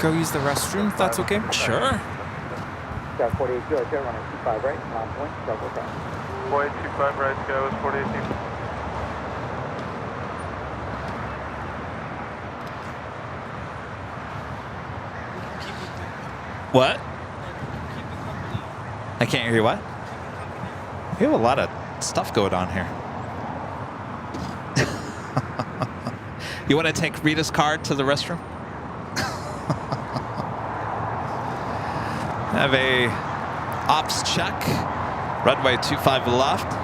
Speaker 9: go use the restroom, if that's okay.
Speaker 3: Sure.
Speaker 1: Sky 48 good, running 25 right, 9 points, double time.
Speaker 4: 4825 right, Sky was 48.
Speaker 3: What? I can't hear you. What? We have a lot of stuff going on here. You want to take Rita's card to the restroom? Have a ops check. Runway 25 left.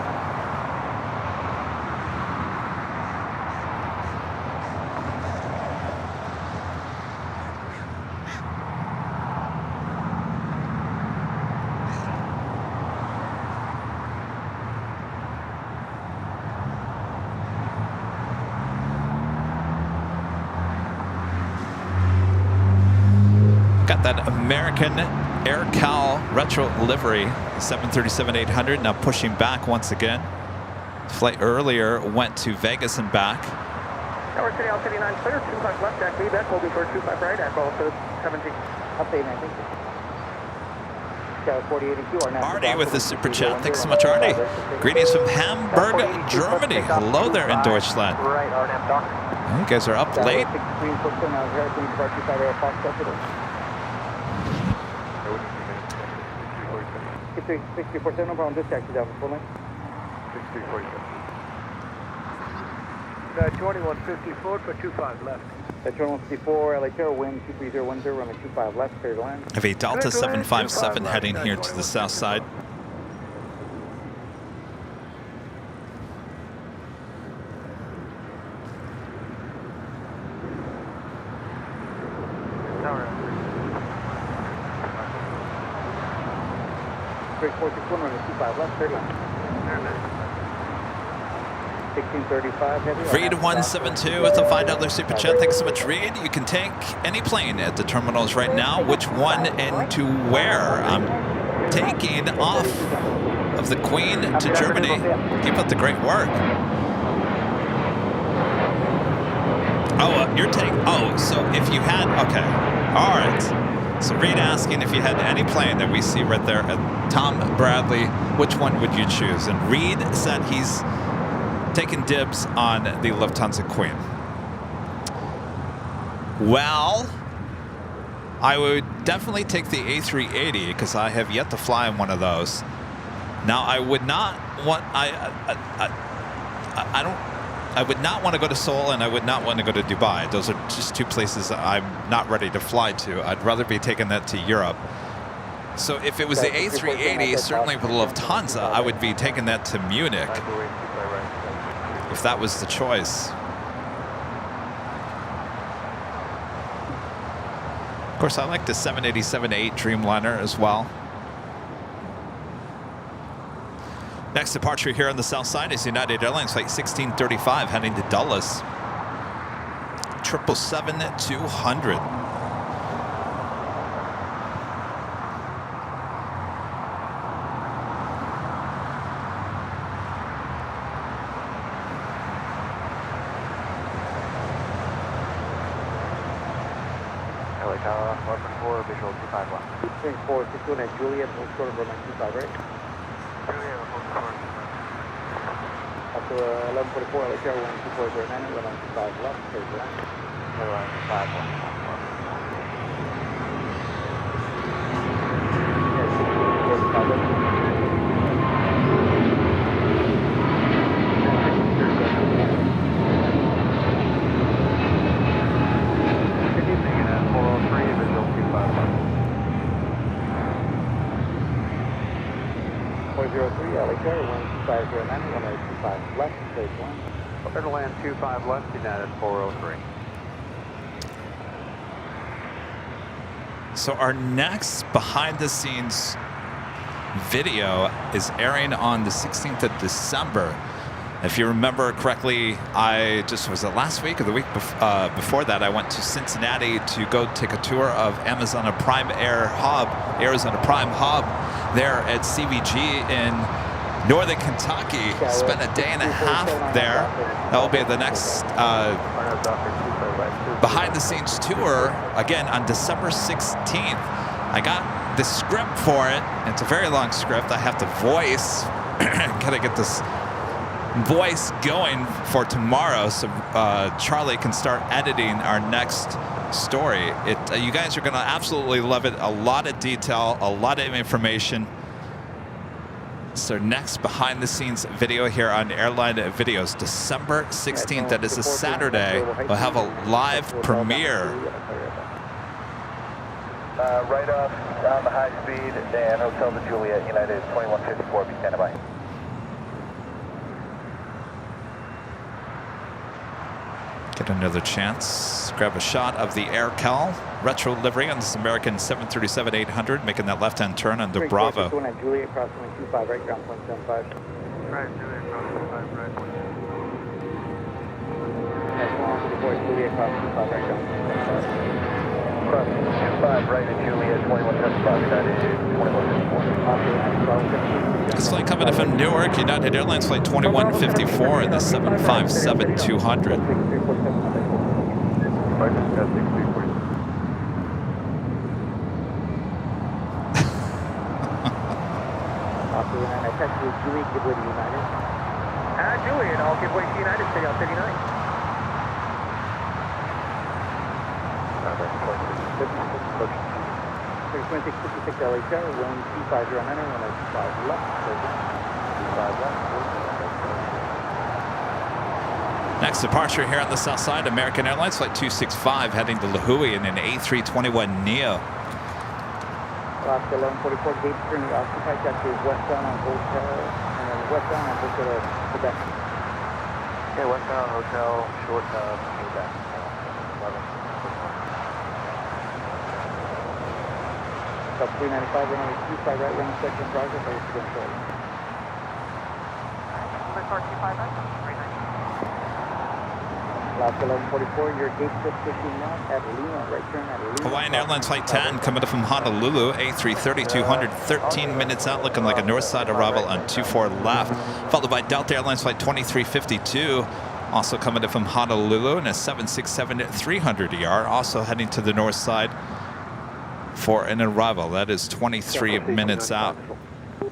Speaker 3: Got that American AirCal retro livery, 737-800, now pushing back once again. Flight earlier went to Vegas and back.
Speaker 1: Tower City, L39 clear, 25 left, Jack Quebec, will be for 25 right, Echo, so 17. Update, I think. Sky 4082,
Speaker 3: Arnie with the super chat. Thanks so much, Arnie. Greetings from Hamburg, Germany. Hello there in Deutschland.
Speaker 1: Right, RNAV dock.
Speaker 3: You guys are up late.
Speaker 1: 6347, no problem, this taxi down for full length. 6347. 2154 for 25 left. 2154, LA Terra, wind 23010, runway 25 left, clear to land.
Speaker 3: I have a Delta 757 heading here to the south side.
Speaker 1: Break 461, runway 25 left, clear to land. 1635 heavy.
Speaker 3: Reed 172 with a $5 super chat. Thanks so much, Reed. You can take any plane at the terminals right now. Which one and to where? I'm taking off of the Queen to Germany. Keep up the great work. Oh, you're taking. Oh, so if you had. Okay. All right. So Reed asking if you had any plane that we see right there at Tom Bradley, which one would you choose? And Reed said he's taking dibs on the Lufthansa Queen. Well, I would definitely take the A380 because I have yet to fly in one of those. Now, I would not want. I would not want to go to Seoul, and I would not want to go to Dubai. Those are just 2 places I'm not ready to fly to. I'd rather be taking that to Europe. So if it was the A380, certainly with Lufthansa, I would be taking that to Munich, if that was the choice. Of course, I like the 787-8 Dreamliner as well. Next departure here on the south side is United Airlines flight 1635 heading to Dulles. 777-200.
Speaker 4: LA Tower, 114, visual 25 left.
Speaker 1: 461 at Juliet, hold short of runway 25 right.
Speaker 4: Juliet, hold short.
Speaker 1: Up to 1144, LA Tower 12409, runway 25 left, straight left.
Speaker 4: Airline 5 left. Good evening, and 403, visual 25 left.
Speaker 1: 403, LA Tower 12509, runway 25 left, straight one.
Speaker 4: Airline 25 left, United 403.
Speaker 3: So our next behind-the-scenes video is airing on the 16th of December. If you remember correctly, was it last week or the week before that, I went to Cincinnati to go take a tour of Arizona Prime Hub there at CVG in Northern Kentucky. Spent a day and a half there. That will be the next behind-the-scenes tour, again, on December 16th. I got the script for it. It's a very long script. I have to voice. Gotta get this voice going for tomorrow so Charlie can start editing our next story. You guys are going to absolutely love it. A lot of detail, a lot of information. So next behind-the-scenes video here on Airline Videos, December 16th. That is a Saturday. We'll have a live premiere.
Speaker 10: Right off on the high speed, Dan, Hotel to Juliet, United 2154, be standing by.
Speaker 3: Get another chance. Grab a shot of the AirCal retro livery on this American 737-800, making that left-hand turn on the Bravo.
Speaker 1: At Juliet, crossing 25 right, ground 175.
Speaker 4: Right, Juliet, crossing 5 right.
Speaker 1: Juliet, crossing 25 right, ground 175.
Speaker 10: Crossing 25 right at Juliet, 2175, United 2154.
Speaker 3: This flight coming in from Newark, United Airlines flight 2154 in the 757-200.
Speaker 1: Juliet, give way to United.
Speaker 4: Juliet, I'll give way to United, stay on 39.
Speaker 1: 2656 LA Tower, 12509, 195 left, 25 left.
Speaker 3: Next departure here on the south side, American Airlines flight 265 heading to La Jolla in an A321neo.
Speaker 1: Last 1144, gate currently occupied, got to westbound on Hotel, and then westbound on Hotel to Quebec.
Speaker 4: Okay, westbound Hotel, short Quebec. 11.
Speaker 1: Up 395, runway 25 right, running section progress, I used to go short. Last 1144, your gate just pushing now at Lima, right turn at Lima.
Speaker 3: Hawaiian Airlines flight 10 coming up from Honolulu, A330-200, 13 minutes out, looking like a north side arrival on 24 left. Followed by Delta Airlines flight 2352, also coming up from Honolulu, and a 767-300ER, also heading to the north side for an arrival. That is 23 minutes out.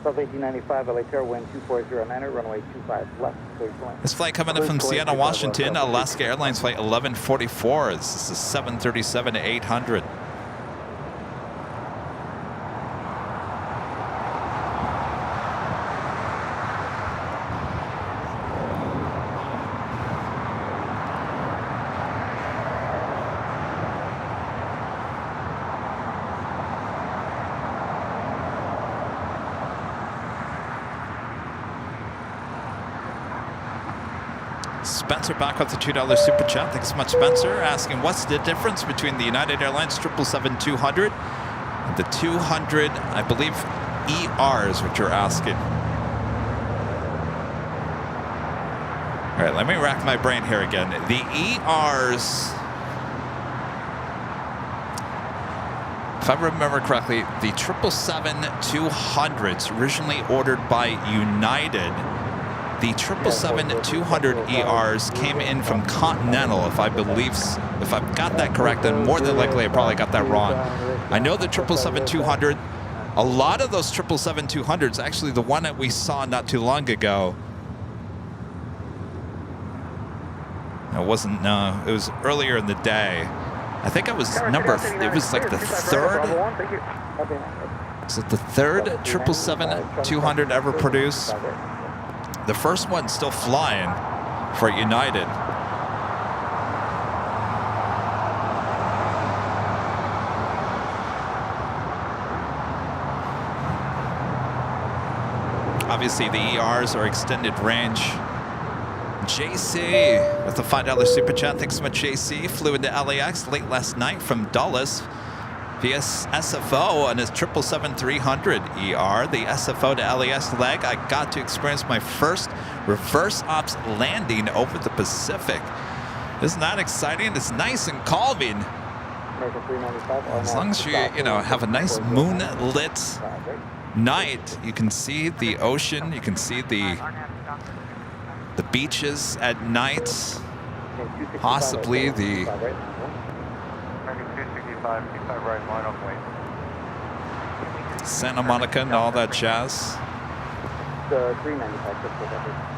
Speaker 1: South 1895, LA Tower, wind 2409, runway 25 left.
Speaker 3: This flight coming in from Seattle, Washington, Alaska Airlines flight 1144. This is a 737-800. Spencer back with the $2 super chat. Thanks so much, Spencer. Asking what's the difference between the United Airlines 777-200 and the 200, I believe, ER is what you're asking. All right, let me rack my brain here again. The ERs, if I remember correctly, the 777-200s originally ordered by United. The 777-200 ERs came in from Continental, if I've got that correct, and more than likely I probably got that wrong. I know the 777-200, a lot of those 777-200s, actually the one that we saw not too long ago, it wasn't, no, it was earlier in the day. I think it was it was like the third, is it the third 777-200 ever produced? The first one's still flying for United. Obviously, the ERs are extended range. JC with the $5 super chat. Thanks so much, JC. Flew into LAX late last night from Dulles via SFO on his 777-300 ER. The SFO to LAX leg, I got to experience my first reverse ops landing over the Pacific. Isn't that exciting? It's nice and calming. As long as you have a nice moonlit night, you can see the ocean, you can see the beaches at night, possibly the Santa Monica and all that jazz.
Speaker 1: The 395.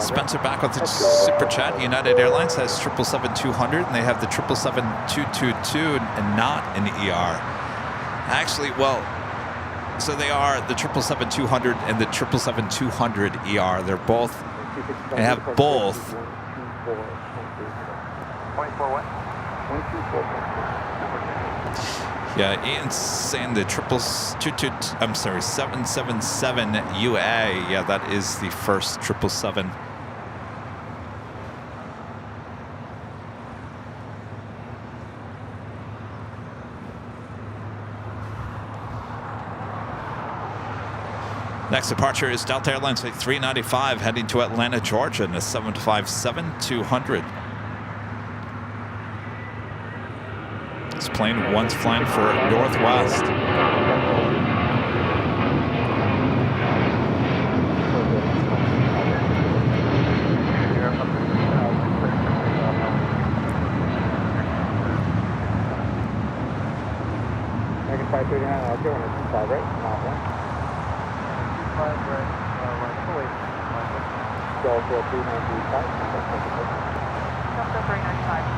Speaker 3: Spencer back with the super chat. United Airlines has 777-200, and they have the 777-222 and not an ER. Actually, well, so they are the 777-200 and the 777-200 ER. They're both, they have both.
Speaker 1: 124.
Speaker 3: Yeah, Ian's saying the 777 UA. Yeah, that is the first 777. Next departure is Delta Airlines Flight 395 heading to Atlanta, Georgia in the 757-200. This plane once flying for Northwest.
Speaker 1: American 539 out there, 125 right? Not one. 25 right, Delta 395. Delta 395.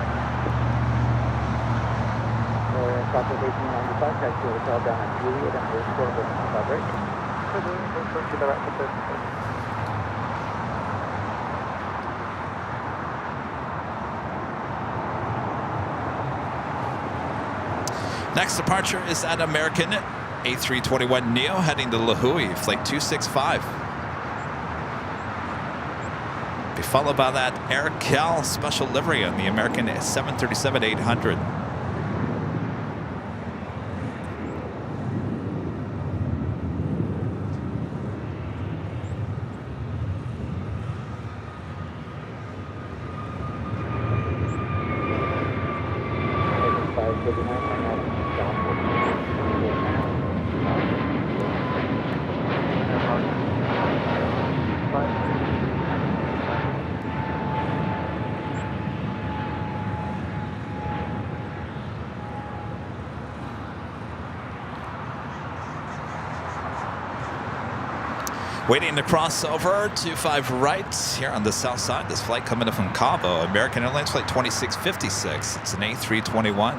Speaker 1: Southwest 1895, taxi to hotel down at Juliet and we're still with 25 right? To the right,
Speaker 3: Next departure is at American A321neo heading to La Jolla, flight 265. Be followed by that Air Cal special livery on the American 737-800. Waiting to cross over 25 right here on the south side. This flight coming in from Cabo, American Airlines Flight 2656. It's an A321.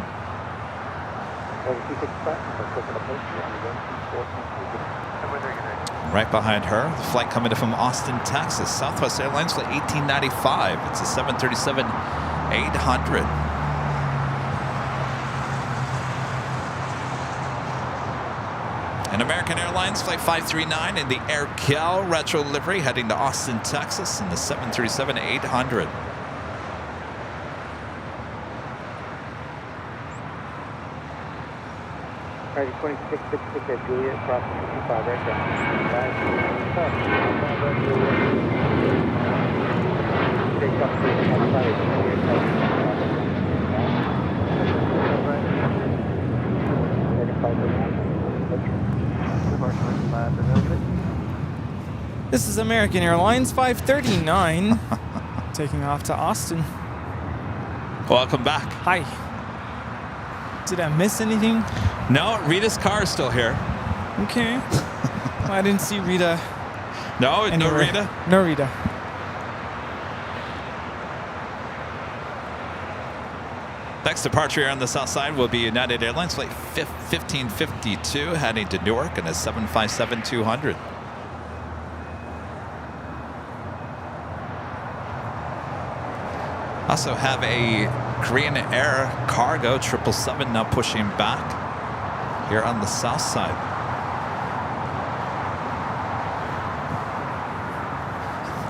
Speaker 3: Right behind her, the flight coming in from Austin, Texas. Southwest Airlines Flight 1895. It's a 737-800. And American Airlines Flight 539 in the Air Cal retro livery heading to Austin, Texas in the 737-800.
Speaker 1: Alright, 2666 at Juliet, crossing 55 right down. Take up 3
Speaker 9: This is American Airlines 539, taking off to Austin.
Speaker 3: Welcome back.
Speaker 9: Hi. Did I miss anything?
Speaker 3: No, Rita's car is still here.
Speaker 9: Okay. Well, I didn't see Rita.
Speaker 3: No, no
Speaker 9: anywhere.
Speaker 3: Rita.
Speaker 9: No Rita.
Speaker 3: Next departure here on the south side will be United Airlines flight 1552 heading to Newark and a 757-200. Also have a Korean Air cargo 777 now pushing back here on the south side.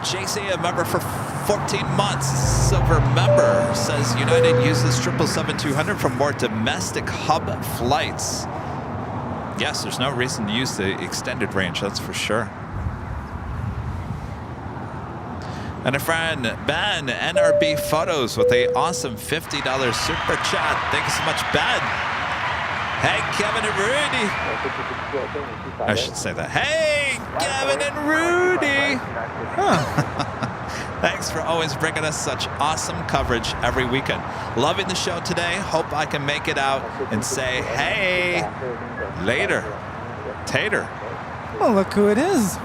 Speaker 3: JC, a member for 14 months, silver member, says United uses 777-200 for more domestic hub flights. Yes, there's no reason to use the extended range, that's for sure. And a friend, Ben, NRB Photos with a awesome $50 super chat. Thank you so much, Ben. Hey, Kevin and Rudy. I should say that. Hey, Kevin and Rudy. Thanks for always bringing us such awesome coverage every weekend. Loving the show today. Hope I can make it out and say, hey, later, Tater.
Speaker 9: Well, look who it is.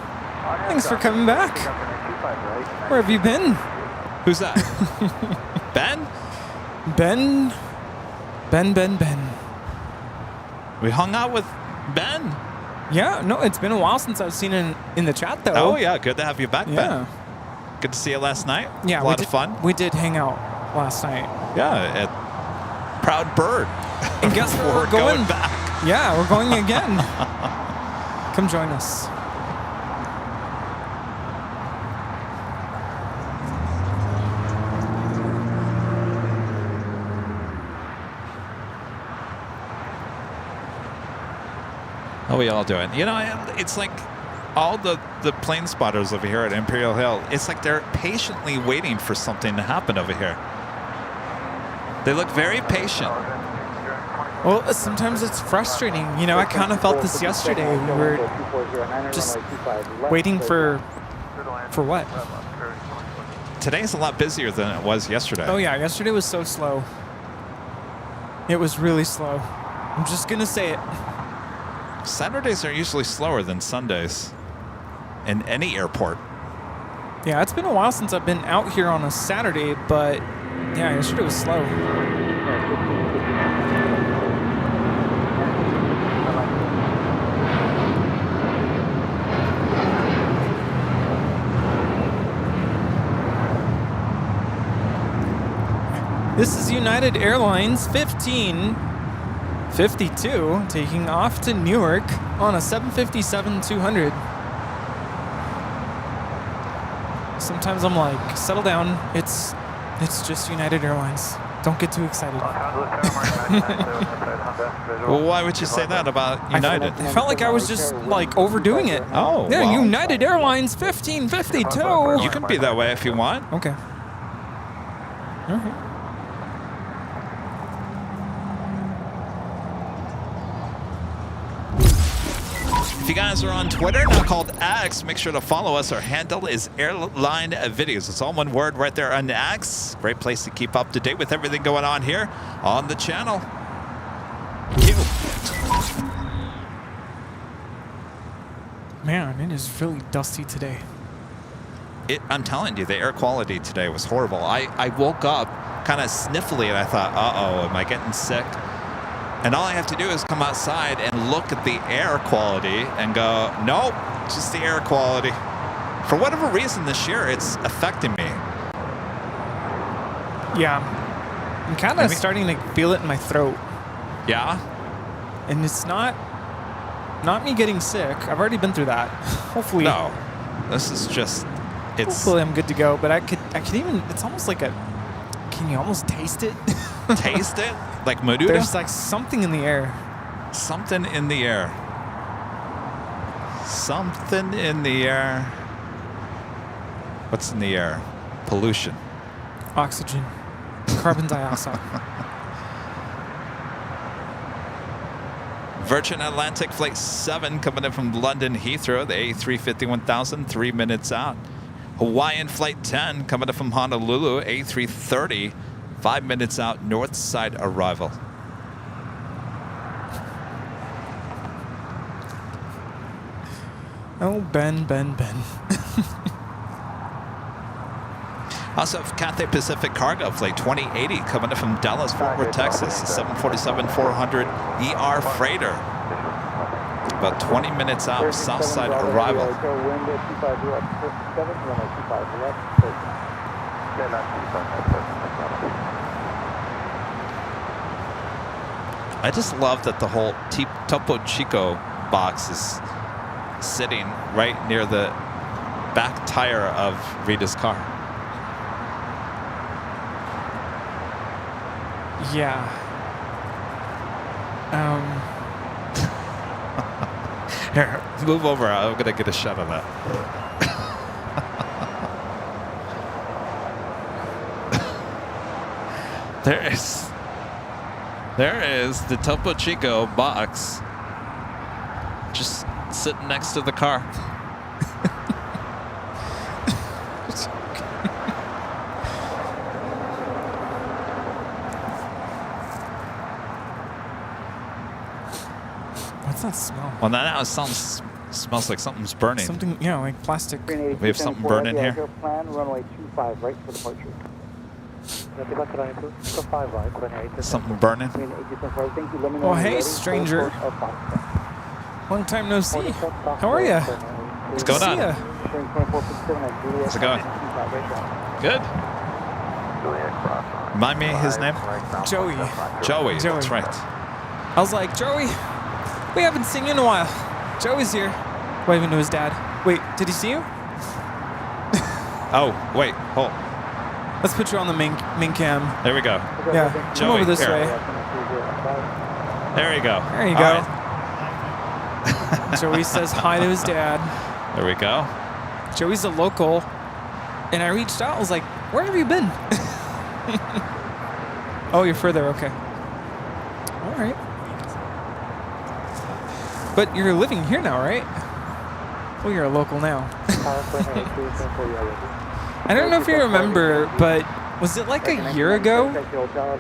Speaker 9: Thanks for coming back. Where have you been?
Speaker 3: Who's that? Ben?
Speaker 9: Ben.
Speaker 3: We hung out with Ben.
Speaker 9: Yeah, no, it's been a while since I've seen it in the chat, though.
Speaker 3: Oh, yeah, good to have you back,
Speaker 9: Yeah.
Speaker 3: Ben. Good to see you last night.
Speaker 9: Yeah,
Speaker 3: a lot of fun.
Speaker 9: We did hang out last night.
Speaker 3: Yeah, at Proud Bird.
Speaker 9: And guess where we're going?
Speaker 3: Back.
Speaker 9: Yeah, we're going again. Come join us.
Speaker 3: How are we all doing? You know, it's like all the plane spotters over here at Imperial Hill, it's like they're patiently waiting for something to happen over here. They look very patient.
Speaker 9: Well, sometimes it's frustrating. You know, I kind of felt this yesterday. We were just waiting for what?
Speaker 3: Today's a lot busier than it was yesterday.
Speaker 9: Oh, yeah. Yesterday was so slow. It was really slow. I'm just going to say it.
Speaker 3: Saturdays are usually slower than Sundays in any airport.
Speaker 9: Yeah, it's been a while since I've been out here on a Saturday, but yeah, yesterday was slow. This is United Airlines 1552 taking off to Newark on a 757-200. Sometimes I'm like, settle down. It's just United Airlines. Don't get too excited.
Speaker 3: Well, why would you say that about United?
Speaker 9: I felt like I was just like overdoing it.
Speaker 3: Oh,
Speaker 9: yeah,
Speaker 3: well.
Speaker 9: United Airlines 1552.
Speaker 3: You can be that way if you want.
Speaker 9: Okay. All right.
Speaker 3: If you guys are on Twitter, now called X, make sure to follow us. Our handle is Airline Videos. It's all one word right there on X. Great place to keep up to date with everything going on here on the channel.
Speaker 9: Man, it is really dusty today.
Speaker 3: I'm telling you, the air quality today was horrible. I woke up kind of sniffly and I thought, uh-oh, am I getting sick? And all I have to do is come outside and look at the air quality and go, nope, just the air quality. For whatever reason this year, it's affecting me.
Speaker 9: Yeah. I'm kind of starting to feel it in my throat.
Speaker 3: Yeah?
Speaker 9: And it's not me getting sick. I've already been through that. Hopefully.
Speaker 3: No. This is just,
Speaker 9: Hopefully I'm good to go, but I could even, it's almost like can you almost taste it?
Speaker 3: Taste it? Like Medusa?
Speaker 9: There's like something in the air.
Speaker 3: Something in the air. Something in the air. What's in the air? Pollution.
Speaker 9: Oxygen. Carbon dioxide.
Speaker 3: Virgin Atlantic Flight 7 coming in from London Heathrow, the A350 1000, 3 minutes out. Hawaiian Flight 10 coming in from Honolulu, A330, 5 minutes out, north side arrival.
Speaker 9: Oh, Ben.
Speaker 3: Also, Cathay Pacific Cargo Flight 2080 coming in from Dallas, Fort Worth, Texas, 747-400 ER freighter. About 20 minutes out, south side arrival. I just love that the whole Topo Chico box is sitting right near the back tire of Rita's car.
Speaker 9: Yeah.
Speaker 3: Here, move over. I'm gonna get a shot of that. There is the Topo Chico box just sitting next to the car.
Speaker 9: What's that smell?
Speaker 3: Well, now it smells like something's burning.
Speaker 9: Something, yeah, like plastic.
Speaker 3: We have something burning here.
Speaker 1: Plan runway 25 right for departure.
Speaker 3: Something burning.
Speaker 9: Oh, hey, stranger. Long time no see. How are ya?
Speaker 3: What's going on? How's it going? Good. Remind me his name?
Speaker 9: Joey.
Speaker 3: Joey, that's right.
Speaker 9: I was like, Joey, we haven't seen you in a while. Joey's here. Waving to his dad. Wait, did he see you?
Speaker 3: Oh, wait, hold.
Speaker 9: Let's put you on the main cam.
Speaker 3: There we go.
Speaker 9: Yeah,
Speaker 3: Joey,
Speaker 9: come over this
Speaker 3: here.
Speaker 9: way.
Speaker 3: There you go.
Speaker 9: There you
Speaker 3: All
Speaker 9: go.
Speaker 3: right.
Speaker 9: Joey says hi to his dad.
Speaker 3: There we go.
Speaker 9: Joey's a local. And I reached out. I was like, where have you been? Oh, you're further. Okay. All right. But you're living here now, right? Well, you're a local now. I don't know if you remember, but was it like a year ago?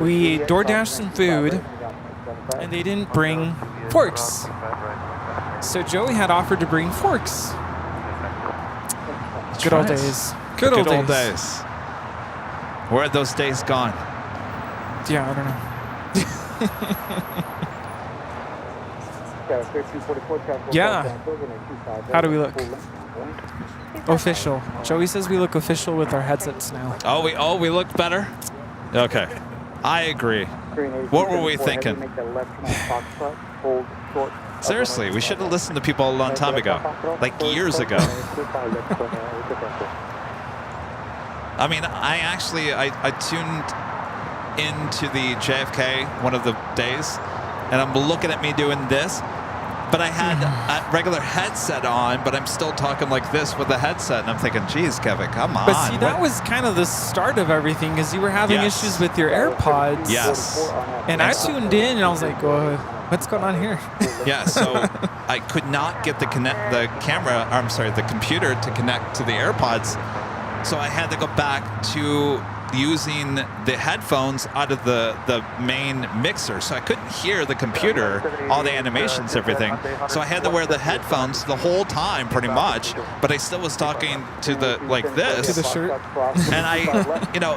Speaker 9: We DoorDashed some food, and they didn't bring forks. So Joey had offered to bring forks. Good old days. Good old days.
Speaker 3: Where are those days gone?
Speaker 9: Yeah, I don't know. Yeah. How do we look? Official. Joey says we look official with our headsets now.
Speaker 3: Oh, we look better? Okay. I agree. What were we thinking? Seriously, we should have listened to people a long time ago. Like years ago. I mean, I tuned into the JFK one of the days, and I'm looking at me doing this, but I had a regular headset on, but I'm still talking like this with the headset, and I'm thinking, geez, Kevin, come on.
Speaker 9: But see, that was kind of the start of everything, because you were having issues with your AirPods.
Speaker 3: Yes.
Speaker 9: And I tuned in, and I was like, what's going on here?
Speaker 3: Yeah, so I could not get the computer to connect to the AirPods, so I had to go back to using the headphones out of the main mixer, so I couldn't hear the computer, all the animations, everything. So I had to wear the headphones the whole time, pretty much. But I still was talking to the this.
Speaker 9: To the shirt.
Speaker 3: And I,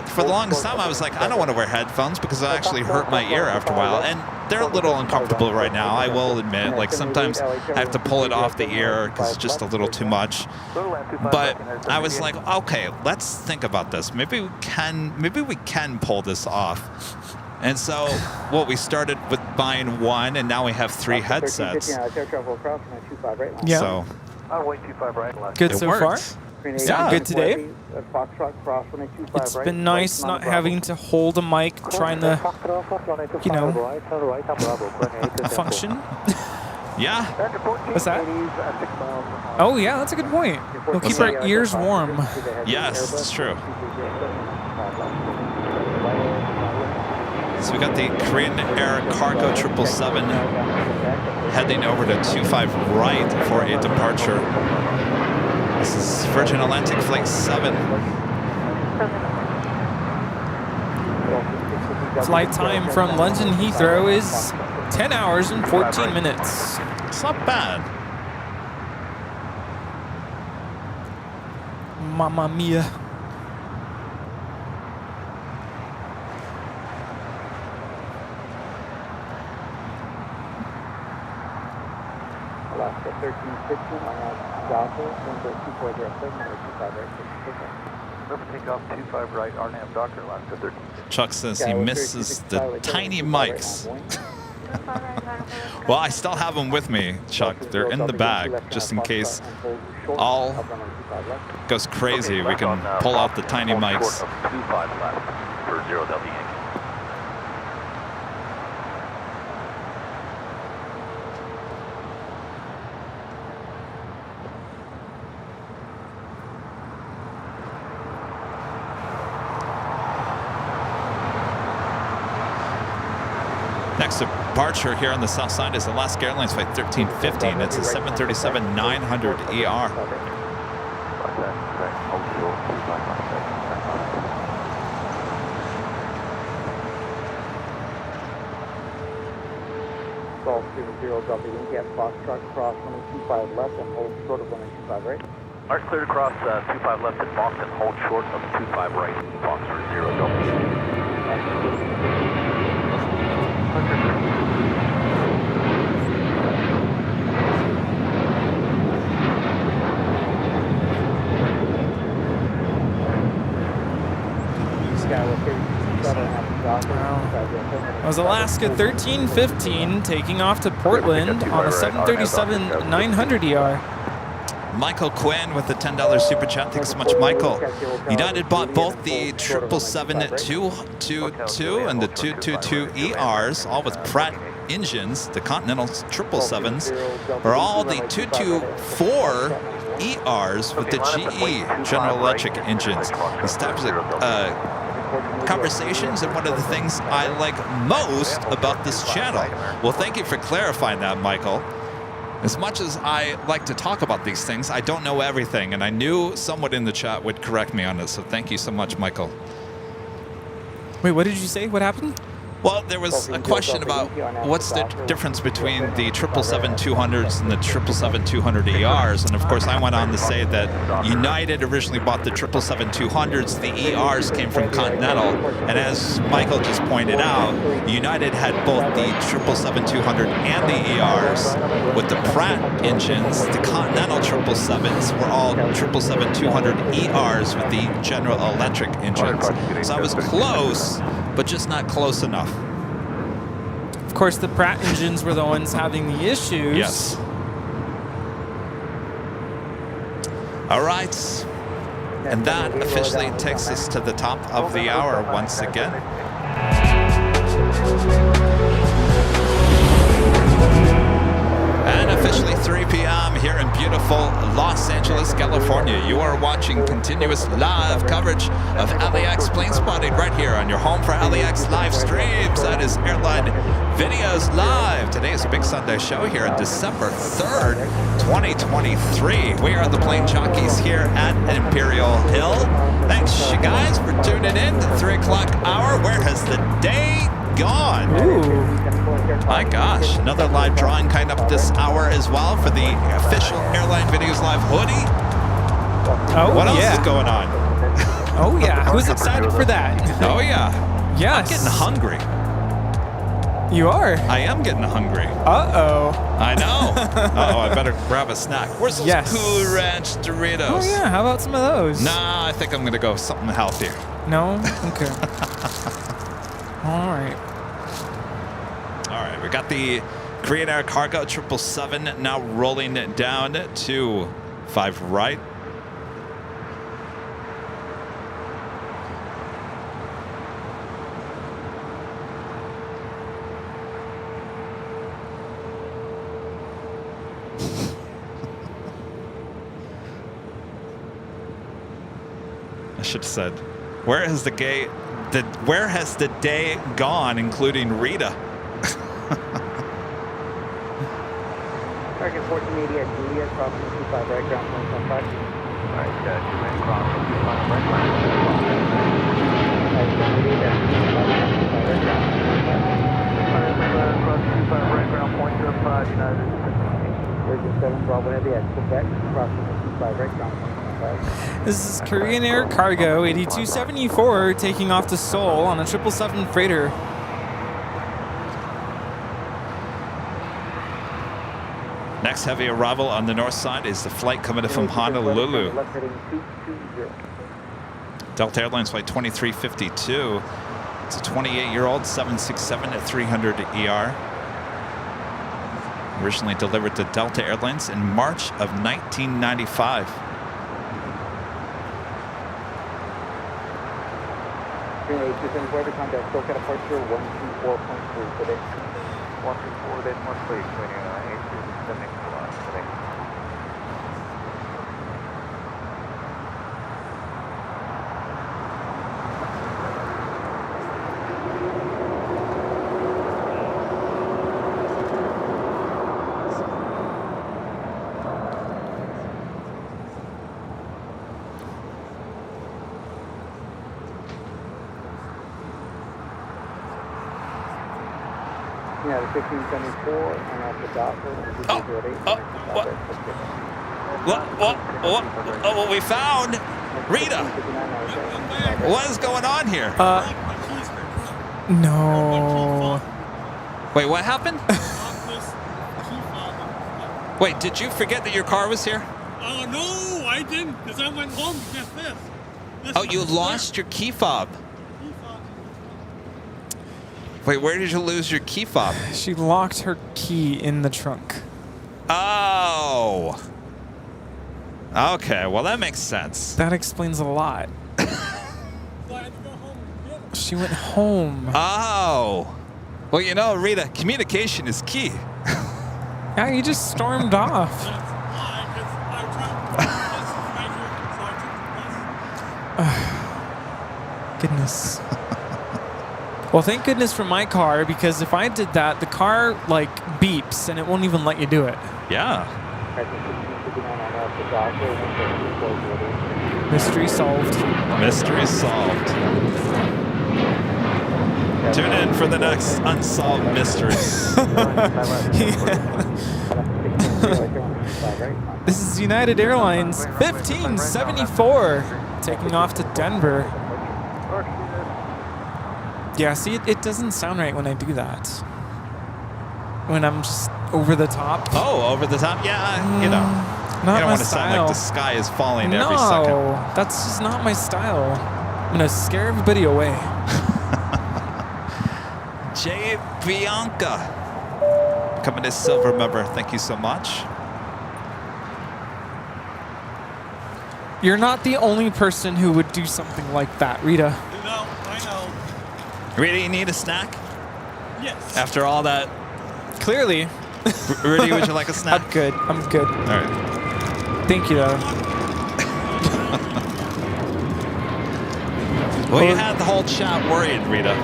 Speaker 3: for the longest time, I was like, I don't want to wear headphones because I actually hurt my ear after a while, and they're a little uncomfortable right now. I will admit, like sometimes I have to pull it off the ear because it's just a little too much. But I was like, okay, let's think about this. Maybe we can pull this off. And so, we started with buying one, and now we have 3 headsets.
Speaker 9: Yeah.
Speaker 3: So,
Speaker 9: good so far? Sound good today? It's been nice not having to hold a mic trying to, you know, function.
Speaker 3: Yeah.
Speaker 9: What's that? Oh, yeah, that's a good point. We'll keep our ears warm.
Speaker 3: Yes, it's true. So we got the Korean Air Cargo 777 heading over to 25 right for a departure. This is Virgin Atlantic Flight 7.
Speaker 9: Flight time from London Heathrow is 10 hours and 14 minutes.
Speaker 3: It's not bad.
Speaker 9: Mamma mia.
Speaker 1: Alaska 1315 on Alpha, window 2407, number 25 right.
Speaker 4: Remember takeoff 25 right, RNAV Doctor, Alaska 13.
Speaker 3: Chuck says he misses the tiny mics. Well, I still have them with me, Chuck. They're in the bag, just in case all goes crazy. We can pull out the tiny mics.
Speaker 10: 25 left for 0 Delta Yankee.
Speaker 3: Next departure here on the south side is Alaska Airlines Flight 1315. It's a 737-900 ER.
Speaker 1: Golf 0 Delta Yankee at Foxtrot, cross 125 left and hold short of 125 right.
Speaker 10: Arch clear to cross 25 left at Boston, hold short of 25 right, Foxtrot 0 Delta Yankee.
Speaker 9: That was Alaska 1315 taking off to Portland on a 737-900 ER.
Speaker 3: Michael Quinn with the $10 super chat. Thanks so much, Michael. United bought both the 777-222 and the 222 ERs, all with Pratt engines. The Continental 777s are all the 224 ERs with the GE General Electric engines. These types of conversations are one of the things I like most about this channel. Well, thank you for clarifying that, Michael. As much as I like to talk about these things, I don't know everything, and I knew someone in the chat would correct me on it, so thank you so much, Michael.
Speaker 9: Wait, what did you say? What happened?
Speaker 3: Well, there was a question about what's the difference between the 777-200s and the 777-200 ERs, and of course I went on to say that United originally bought the 777-200s, the ERs came from Continental, and as Michael just pointed out, United had both the 777-200 and the ERs with the Pratt engines. The Continental 777s were all 777-200 ERs with the General Electric engines. So I was close, but just not close enough.
Speaker 9: Of course, the Pratt engines were the ones having the issues.
Speaker 3: Yes. All right. And that officially takes us to the top of the hour once again. And officially 3 p.m. here in beautiful Los Angeles, California. You are watching continuous live coverage of LAX plane spotting right here on your home for LAX live streams. That is Airline Videos Live. Today is a big Sunday show here on December 3rd, 2023. We are the Plane Jockeys here at Imperial Hill. Thanks, you guys, for tuning in to 3 o'clock hour. Where has the day gone?
Speaker 9: Ooh.
Speaker 3: My gosh, another live drawing kind of this hour as well for the official Airline Videos Live hoodie.
Speaker 9: Oh,
Speaker 3: what else
Speaker 9: yeah.
Speaker 3: is going on?
Speaker 9: Oh, yeah. Who's excited for that?
Speaker 3: Oh, yeah.
Speaker 9: Yes.
Speaker 3: I'm getting hungry.
Speaker 9: You are?
Speaker 3: I am getting hungry.
Speaker 9: Uh-oh.
Speaker 3: I know. Uh-oh, I better grab a snack. Where's those
Speaker 9: Yes.
Speaker 3: Cool Ranch Doritos?
Speaker 9: Oh, yeah. How about some of those?
Speaker 3: Nah, I think I'm going to go something healthier.
Speaker 9: No? Okay. All right.
Speaker 3: All right, we got the Korean Air Cargo 777 now rolling down to 5 right. I should have said, where has the day gone, including Rita?
Speaker 1: Target 1480 at Julia, crossing 25 right, ground 1.5.
Speaker 10: Alright, 2 minutes crossing 25 right, line.
Speaker 4: Crossing 25 right, ground 0.05, United.
Speaker 1: Virgin 7 Bravo Heavy at Quebec, crossing 25 right, ground 1.5.
Speaker 9: This is Korean Air Cargo 8274 taking off to Seoul on a 777 freighter.
Speaker 3: Next heavy arrival on the north side is the flight coming in from Honolulu.
Speaker 1: Left heading 220.
Speaker 3: Delta Airlines flight 2352. It's a 28-year-old 767 at 300 ER. Originally delivered to Delta Airlines in March of 1995.
Speaker 1: Weather contact, SoCal departure 124.3 today.
Speaker 10: 124, then 1 please, turning 827 today.
Speaker 1: Yeah, the 1574 and off the Docker.
Speaker 3: What we found? Rita, what is going on here?
Speaker 9: No.
Speaker 3: Wait, what happened? Wait, did you forget that your car was here?
Speaker 11: No, I didn't, because I went home to get this.
Speaker 3: Oh, you lost your key fob. Wait, where did you lose your key fob?
Speaker 9: She locked her key in the trunk.
Speaker 3: Oh. Okay, well that makes sense.
Speaker 9: That explains a lot. She went home.
Speaker 3: Oh. Well, you know, Rita, communication is key.
Speaker 9: Yeah, you just stormed off. Goodness. Well, thank goodness for my car, because if I did that, the car, like, beeps and it won't even let you do it.
Speaker 3: Yeah.
Speaker 9: Mystery solved.
Speaker 3: Mystery solved. Tune in for the next unsolved mysteries.
Speaker 9: This is United Airlines 1574 taking off to Denver. Yeah, see, it doesn't sound right when I do that. When I'm just over the top.
Speaker 3: Oh, over the top? Yeah, you know.
Speaker 9: Not
Speaker 3: you don't
Speaker 9: my
Speaker 3: want to sound like the sky is falling every second.
Speaker 9: No, that's just not my style. I'm going to scare everybody away.
Speaker 3: J. Bianca. Coming as silver member. Thank you so much.
Speaker 9: You're not the only person who would do something like that, Rita.
Speaker 11: I know.
Speaker 3: Rita, you need a snack?
Speaker 11: Yes.
Speaker 3: After all that?
Speaker 9: Clearly.
Speaker 3: Rudy, would you like a snack?
Speaker 9: I'm good. I'm good.
Speaker 3: All right.
Speaker 9: Thank you, though.
Speaker 3: Well, you had the whole chat worried, Rita.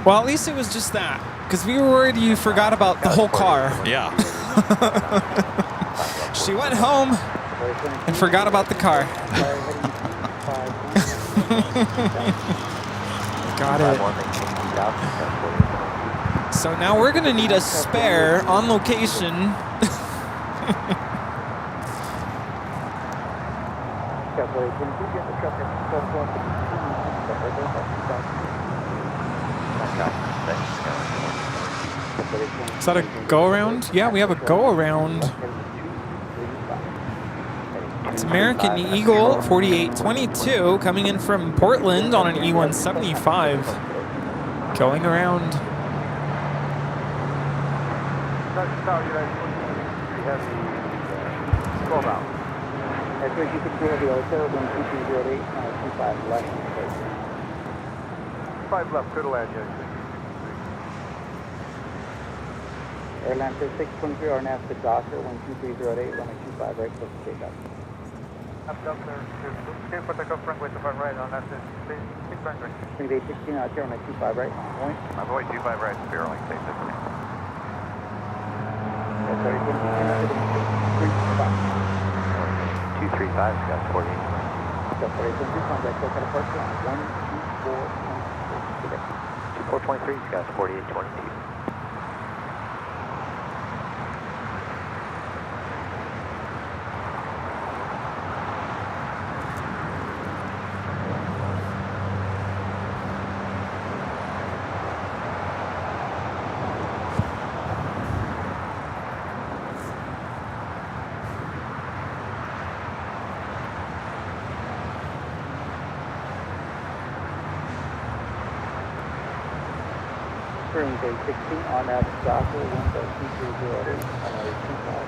Speaker 9: Well, at least it was just that. Because we were worried you forgot about the whole car.
Speaker 3: Yeah.
Speaker 9: She went home and forgot about the car. Got it. So now we're going to need a spare on location. Is that a go-around? Yeah, we have a go-around. It's American Eagle 4822 coming in from Portland on an E175. Going around.
Speaker 4: 25 left, clear to land,
Speaker 1: Airline 623, RNAV to Docker, 12308, runway 25 right, close to takeoff.
Speaker 4: Up Docker, clear for takeoff, runway 25 right, on that 6 runway.
Speaker 1: Swing day 16 out here, runway 25 right, point.
Speaker 2: Runway 25 right, clear, only safe this way. 235, Scott 48.
Speaker 1: Scott 48, contact local departure on 12423.
Speaker 2: 2423, Scott 4822.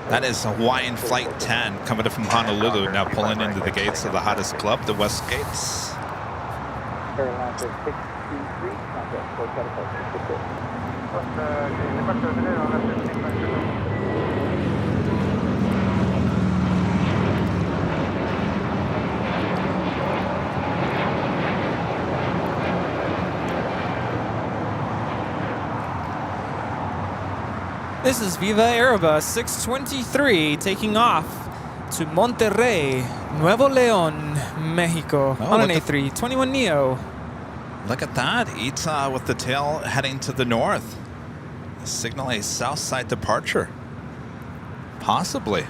Speaker 3: That is Hawaiian Flight 10 coming in from Honolulu, now pulling into the gates of the hottest club, the West Gates.
Speaker 1: Airline 623, contact local departure.
Speaker 9: This is Viva Aerobus 623 taking off to Monterrey, Nuevo León, Mexico on an A321 Neo.
Speaker 3: Look at that. ITA with the tail heading to the north. Signal a south side departure. Possibly.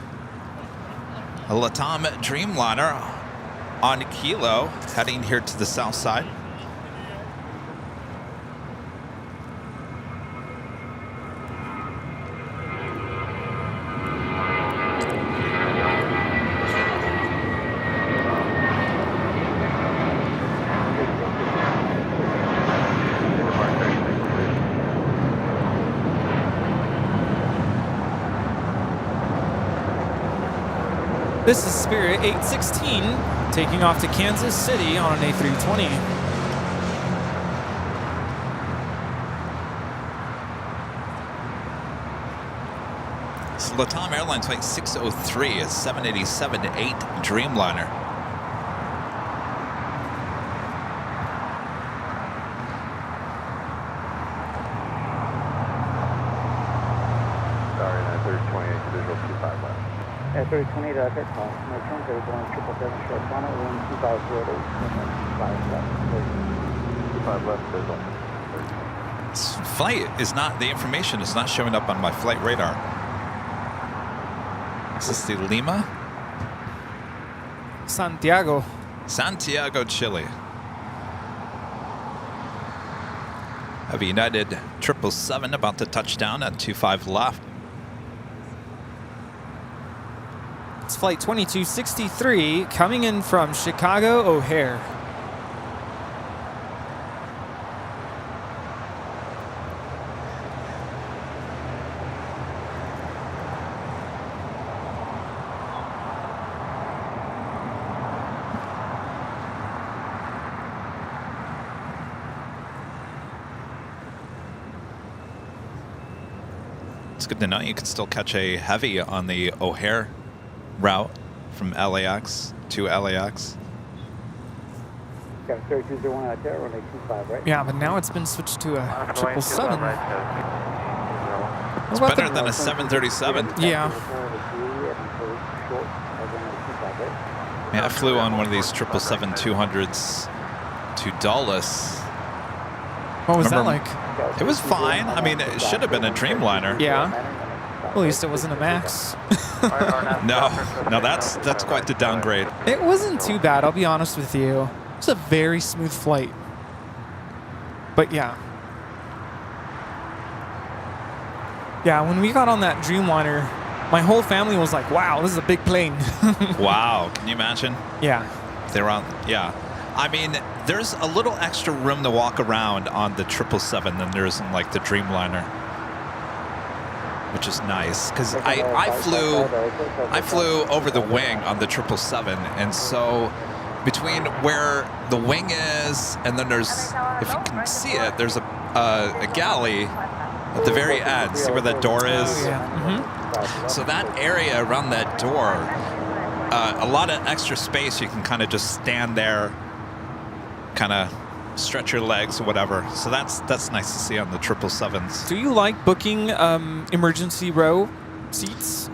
Speaker 3: A LATAM Dreamliner on Kilo heading here to the south side.
Speaker 9: This is Spirit 816 taking off to Kansas City on an A320.
Speaker 3: So LATAM Airlines Flight 603 is 787-8 Dreamliner.
Speaker 2: Sorry, 93028, visual 25 left.
Speaker 1: 3028 out there, call. No turns, they were going 777 short final, 12508,
Speaker 2: 25 left, visual.
Speaker 3: This flight is not, the information is not showing up on my flight radar. Is this the Lima?
Speaker 9: Santiago.
Speaker 3: Santiago, Chile. Have a United 777 about to touch down at 25 left.
Speaker 9: It's flight 2263 coming in from Chicago O'Hare.
Speaker 3: It's good to know you can still catch a heavy on the O'Hare route from LAX to LAX.
Speaker 1: Got 3201 out there, runway 25, right?
Speaker 9: Yeah, but now it's been switched to a 777.
Speaker 3: It's better than a 737.
Speaker 9: Yeah.
Speaker 3: Yeah, I flew on one of these 777-200s to Dulles.
Speaker 9: What was that like?
Speaker 3: It was fine. I mean, it should have been a Dreamliner.
Speaker 9: Yeah. Well, at least it wasn't a MAX.
Speaker 3: No, that's quite the downgrade.
Speaker 9: It wasn't too bad, I'll be honest with you. It was a very smooth flight. But yeah. Yeah, when we got on that Dreamliner, my whole family was like, wow, this is a big plane.
Speaker 3: Wow, can you imagine?
Speaker 9: Yeah.
Speaker 3: They're on, yeah. I mean, there's a little extra room to walk around on the 777 than there is in like the Dreamliner, which is nice because I flew over the wing on the 777, and so between where the wing is, and then there's, if you can see it, there's a galley at the very end. See where that door is?
Speaker 9: Oh, yeah.
Speaker 3: So that area around that door, a lot of extra space. You can kind of just stand there, kind of stretch your legs or whatever. So that's nice to see on the 777s.
Speaker 9: Do you like booking emergency row seats?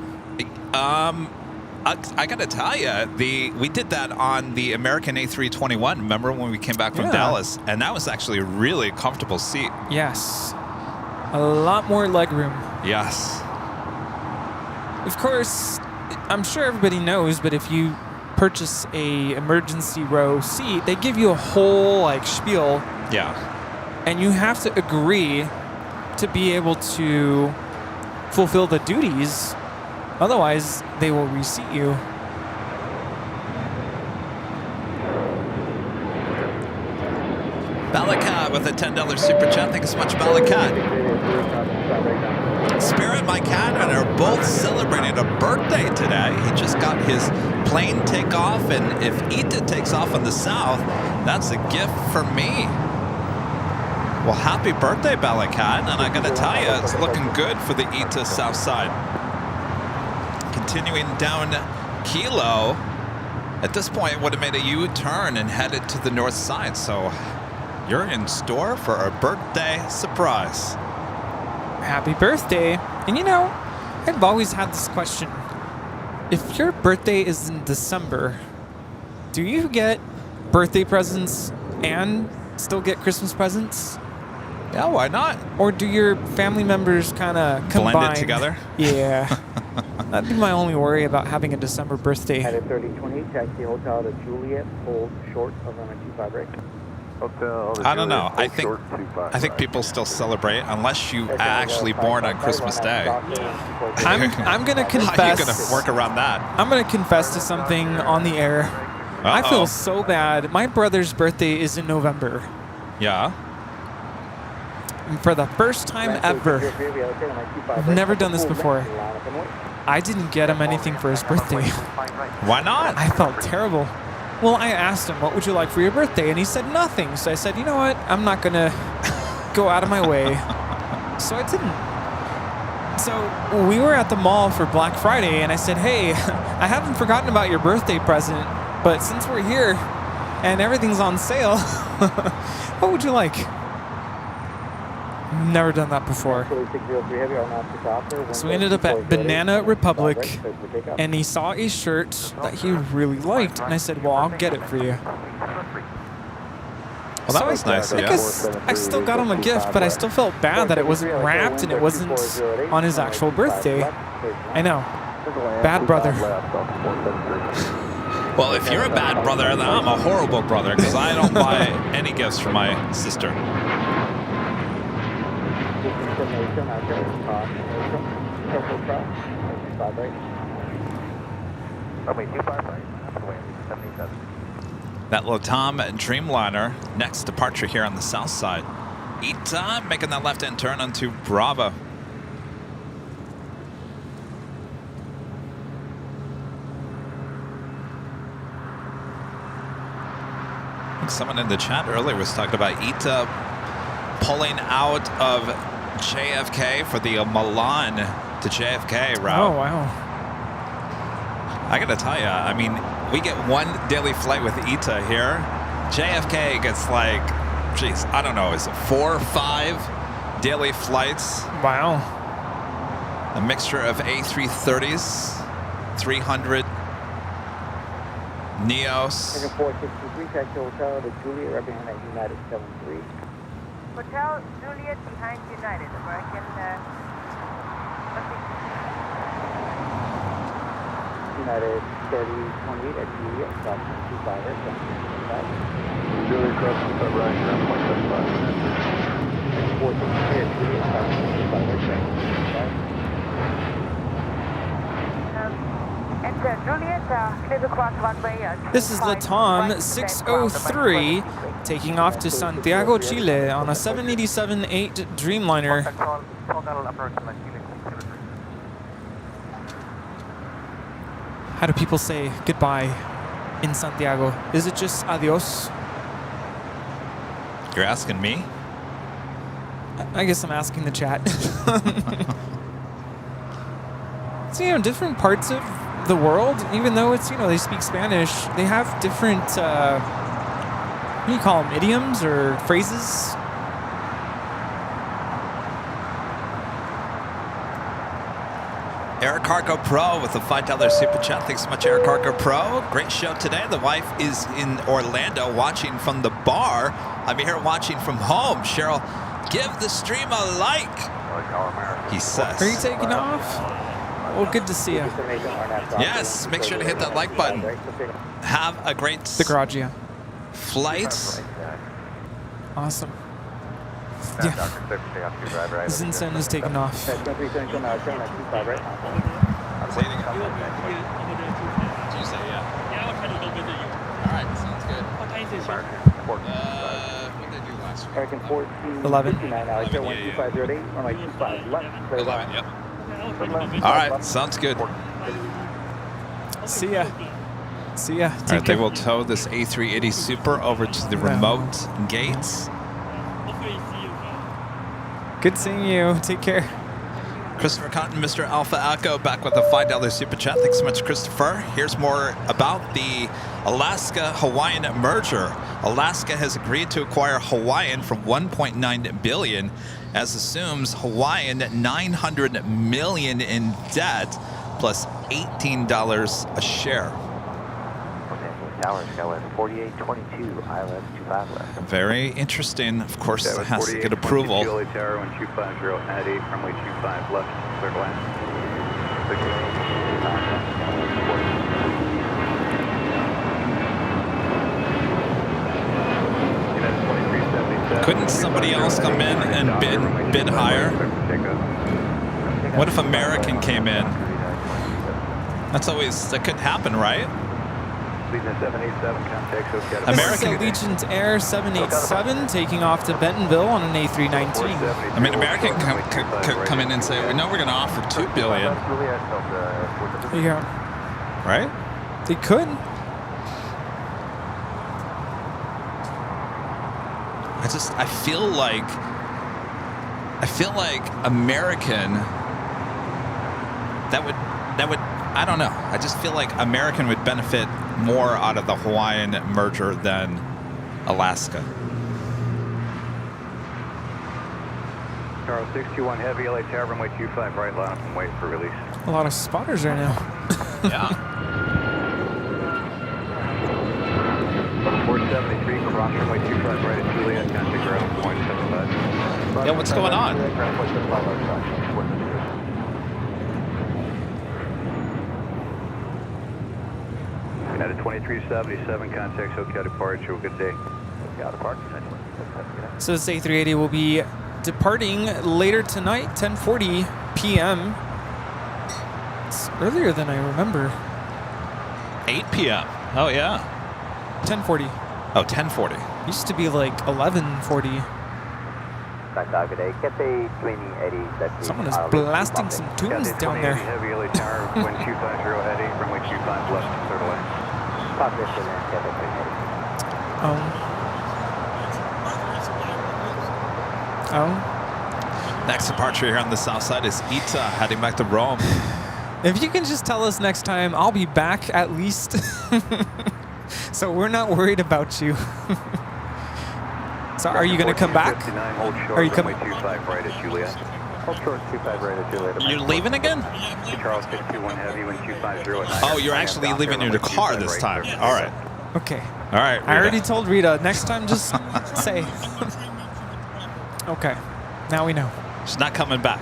Speaker 3: I gotta tell you, we did that on the American A321. Remember when we came back from Dallas? And that was actually a really comfortable seat.
Speaker 9: Yes. A lot more legroom.
Speaker 3: Yes.
Speaker 9: Of course, I'm sure everybody knows, but if you purchase a emergency row seat, they give you a whole like spiel.
Speaker 3: Yeah.
Speaker 9: And you have to agree to be able to fulfill the duties. Otherwise, they will reseat you.
Speaker 3: Balakat with a $10 super chat. Thank you so much, Balakat. Spirit, my cat, and are both celebrating a birthday today. He just got his plane takeoff, and if Ita takes off in the south, that's a gift for me. Well, happy birthday, Balakat, and I gotta tell you, it's looking good for the Ita south side. Continuing down Kilo, at this point would have made a U-turn and headed to the north side, so you're in store for a birthday surprise.
Speaker 9: Happy birthday. And you know, I've always had this question. If your birthday is in December, do you get birthday presents and still get Christmas presents?
Speaker 3: Yeah, why not?
Speaker 9: Or do your family members kind of combine?
Speaker 3: Blend it together?
Speaker 9: Yeah. That'd be my only worry about having a December birthday.
Speaker 1: At 3020, taxi hotel to Juliet, hold short of runway 25 right.
Speaker 3: I don't know. I think people still celebrate unless you are actually born on Christmas Day.
Speaker 9: I'm gonna confess.
Speaker 3: How are you gonna work around that?
Speaker 9: I'm gonna confess to something on the air. I feel so bad. My brother's birthday is in November.
Speaker 3: Yeah.
Speaker 9: And for the first time ever, I've never done this before, I didn't get him anything for his birthday.
Speaker 3: Why not?
Speaker 9: I felt terrible. Well, I asked him, what would you like for your birthday? And he said nothing. So I said, you know what? I'm not going to go out of my way. So I didn't. So we were at the mall for Black Friday, and I said, hey, I haven't forgotten about your birthday present, but since we're here and everything's on sale, what would you like? Never done that before. So we ended up at Banana Republic, and he saw a shirt that he really liked, and I said, well, I'll get it for you.
Speaker 3: Well, that was nice.
Speaker 9: I guess I still got him a gift, but I still felt bad that it wasn't wrapped and it wasn't on his actual birthday. I know. Bad brother.
Speaker 3: Well, if you're a bad brother, then I'm a horrible brother, because I don't buy any gifts for my sister. That Latam Dreamliner, next departure here on the south side. Ita making that left-hand turn onto Bravo. I think someone in the chat earlier was talking about Ita pulling out of JFK for the Milan to JFK route.
Speaker 9: Oh, wow.
Speaker 3: I gotta tell you, I mean, we get one daily flight with Ita here. JFK gets like, geez, I don't know, is it 4 or 5 daily flights?
Speaker 9: Wow.
Speaker 3: A mixture of A330s, 300 Neos.
Speaker 1: 463, taxi hotel to Juliet, right behind that United 73.
Speaker 7: Hotel Juliet behind United, American.
Speaker 1: United 3028 at Juliet, stop 25 right,
Speaker 2: Juliet crossing the right,
Speaker 1: 463 at Juliet, stop 25 right,
Speaker 7: Enter Juliet, clear across runway.
Speaker 9: This is Latam 603 taking off to Santiago, Chile on a 787-8 Dreamliner. How do people say goodbye in Santiago? Is it just adios?
Speaker 3: You're asking me?
Speaker 9: I guess I'm asking the chat. So, you know, different parts of the world, even though it's, you know, they speak Spanish, they have different, what do you call them, idioms or phrases?
Speaker 3: Air Cargo Pro with a $5 super chat. Thanks so much, Air Cargo Pro. Great show today. The wife is in Orlando watching from the bar. I'm here watching from home. Cheryl, give the stream a like, he says.
Speaker 9: Are you taking off? Well, good to see you.
Speaker 3: Yes, make sure to hit that like button. Have a great
Speaker 9: The garage, yeah.
Speaker 3: flight.
Speaker 9: Awesome. Yeah. Zinsen is taking off.
Speaker 3: Say it again. Did you say yeah?
Speaker 11: Yeah, I'll try to go visit you.
Speaker 3: All right, sounds good.
Speaker 11: What time is it?
Speaker 3: What did they do last week?
Speaker 1: American 14,
Speaker 9: 11.
Speaker 1: 59, Alex, 12508, runway 25 left, clear
Speaker 3: 11,
Speaker 1: line.
Speaker 3: yep.
Speaker 11: Yeah, I'll try to go visit
Speaker 3: All right, sounds good.
Speaker 9: See ya. See ya.
Speaker 3: All right, they will tow this A380 Super over to the remote gates.
Speaker 11: Hopefully see you.
Speaker 9: Good seeing you. Take care.
Speaker 3: Christopher Cotton, Mr. Alpha Echo, back with a $5 super chat. Thanks so much, Christopher. Here's more about the Alaska-Hawaiian merger. Alaska has agreed to acquire Hawaiian for $1.9 billion, as assumes Hawaiian $900 million in debt, plus $18 a share.
Speaker 10: Tower, Skyway 4822, ILS 25 left.
Speaker 3: Very interesting. Of course, it has to get approval.
Speaker 2: LA Tower 1250 at 8, runway 25 left, clear to land.
Speaker 3: Couldn't somebody else come in and bid higher? What if American came in? That could happen, right?
Speaker 9: American Allegiant Air 787 taking off to Bentonville on an A319.
Speaker 3: I mean, American could come in and say, we know we're going to offer $2 billion.
Speaker 9: Yeah.
Speaker 3: Right?
Speaker 9: They could.
Speaker 3: I feel like American, that would, I don't know. I just feel like American would benefit more out of the Hawaiian merger than Alaska.
Speaker 2: Charles 621 Heavy, LA Tower, runway 25 right, line up and wait for release.
Speaker 9: A lot of spotters right now.
Speaker 3: Yeah.
Speaker 2: 473, cross runway 25 right at Juliet, contact ground, 0.75.
Speaker 3: Yeah, what's going on?
Speaker 2: United 2377, contact SoCal departure. Have a good day. SoCal departure, essentially.
Speaker 9: So this A380 will be departing later tonight, 10:40 p.m. It's earlier than I remember.
Speaker 3: 8 p.m. Oh, yeah.
Speaker 9: 10:40.
Speaker 3: Oh, 10:40.
Speaker 9: Used to be like 11:40. Someone is blasting some tunes down there.
Speaker 2: Heavy, LA Tower, wind 250 at 8, runway 25 left, clear to land.
Speaker 3: Next departure here on the south side is Ita, heading back to Rome.
Speaker 9: If you can just tell us next time, I'll be back at least. So we're not worried about you. So are you going to come back? Are you coming?
Speaker 3: You're leaving again?
Speaker 2: Charles 621 Heavy, wind 250 at 9.
Speaker 3: Oh, you're actually leaving in your car this time. All right.
Speaker 9: Okay.
Speaker 3: All right, Rita.
Speaker 9: I already told Rita. Next time, just say. Okay. Now we know.
Speaker 3: She's not coming back.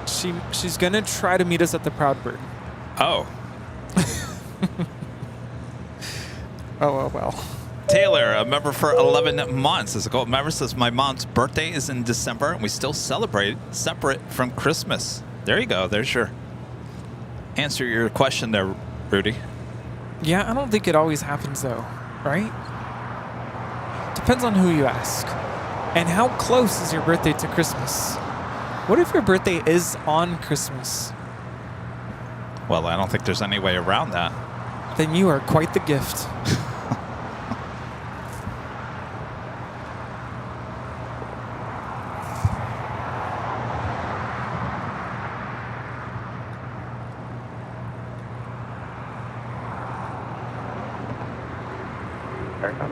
Speaker 9: She's gonna try to meet us at the Proud Bird.
Speaker 3: Oh.
Speaker 9: Oh, well.
Speaker 3: Taylor, a member for 11 months. As a gold member, says, my mom's birthday is in December, and we still celebrate separate from Christmas. There you go. There's your answer your question there, Rudy.
Speaker 9: Yeah, I don't think it always happens, though, right? Depends on who you ask. And how close is your birthday to Christmas? What if your birthday is on Christmas?
Speaker 3: Well, I don't think there's any way around that.
Speaker 9: Then you are quite the gift.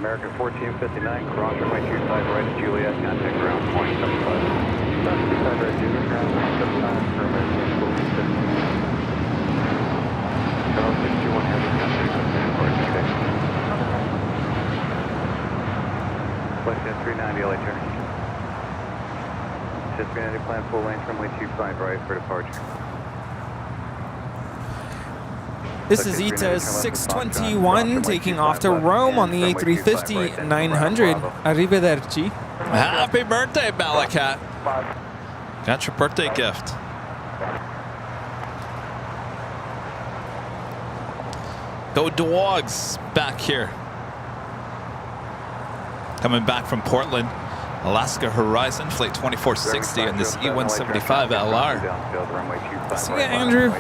Speaker 2: American 1459, cross runway 25 right to Juliet, contact ground point 75. 25 right, Juliet, ground point 75 for American 1459. Charles 61 heavy, contact ground point 6. Question 390, LA turn. Just 390, plan full length, runway 25 right for departure.
Speaker 9: This is ETA 621 taking off to Rome on the A350 900. Arrivederci.
Speaker 3: Happy birthday, Malakat. Got your birthday gift. Go Dogs back here. Coming back from Portland, Alaska Horizon, Flight 2460 and this E175 LR.
Speaker 9: See ya, Andrew.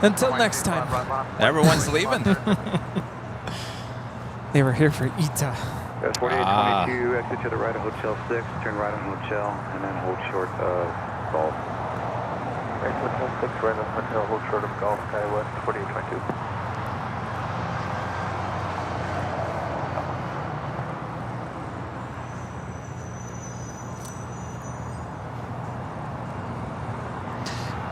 Speaker 9: Until next time.
Speaker 3: Everyone's leaving.
Speaker 9: They were here for ETA.
Speaker 2: 4822, exit to the right of Hotel 6, turn right on Hotel, and then hold short of Golf. Hotel 6, right on Hotel, hold short of Golf, Skywest, 4822.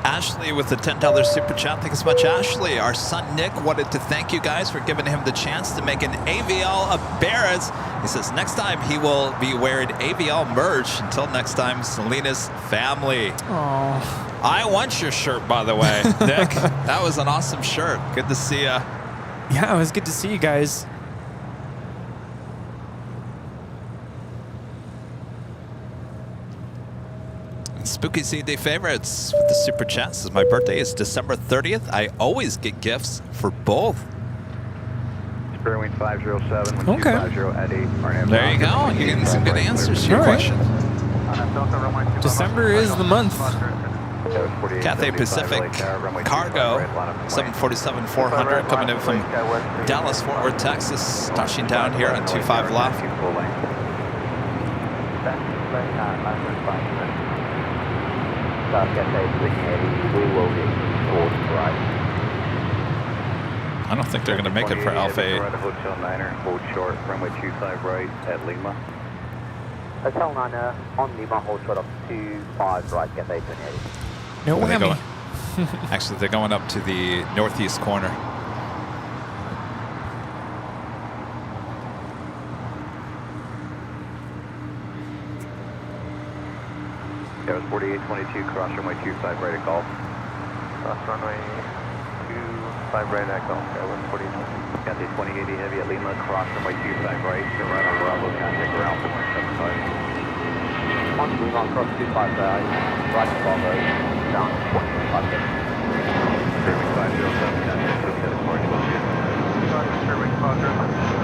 Speaker 3: Ashley with the $10 super chat. Thanks so much, Ashley. Our son Nick wanted to thank you guys for giving him the chance to make an AVL appearance. He says next time he will be wearing AVL merch. Until next time, Selena's family.
Speaker 9: Aww.
Speaker 3: I want your shirt, by the way, Nick. That was an awesome shirt. Good to see ya.
Speaker 9: Yeah, it was good to see you guys.
Speaker 3: Spooky CD favorites with the super chats. Says my birthday is December 30th. I always get gifts for both.
Speaker 2: Spirit Wing 507, 1250 at 8.
Speaker 3: There you go. You're getting some good answers to your question.
Speaker 9: December is the month.
Speaker 3: Cathay Pacific Cargo 747-400 coming in from Dallas, Fort Worth, Texas, touching down here on 25 left. I don't think they're going to make it for Alpha 8.
Speaker 2: Hotel 9er, hold short, runway 25 right at Lima.
Speaker 10: Hotel 9er on Lima, hold short up 25 right, Cathay 28.
Speaker 9: No whammy.
Speaker 3: Actually, they're going up to the northeast corner.
Speaker 2: That was 4822, cross runway 25 right at Golf. Cross runway 25 right at Golf, that was 4822. Got the 2080 heavy at Lima, cross runway 25 right, so right on Bravo, contact ground for 175.
Speaker 10: On Lima, cross 25 right to Bravo, down 125 feet.
Speaker 2: Spirit 507, contact Hotel Departure. Spirit 507.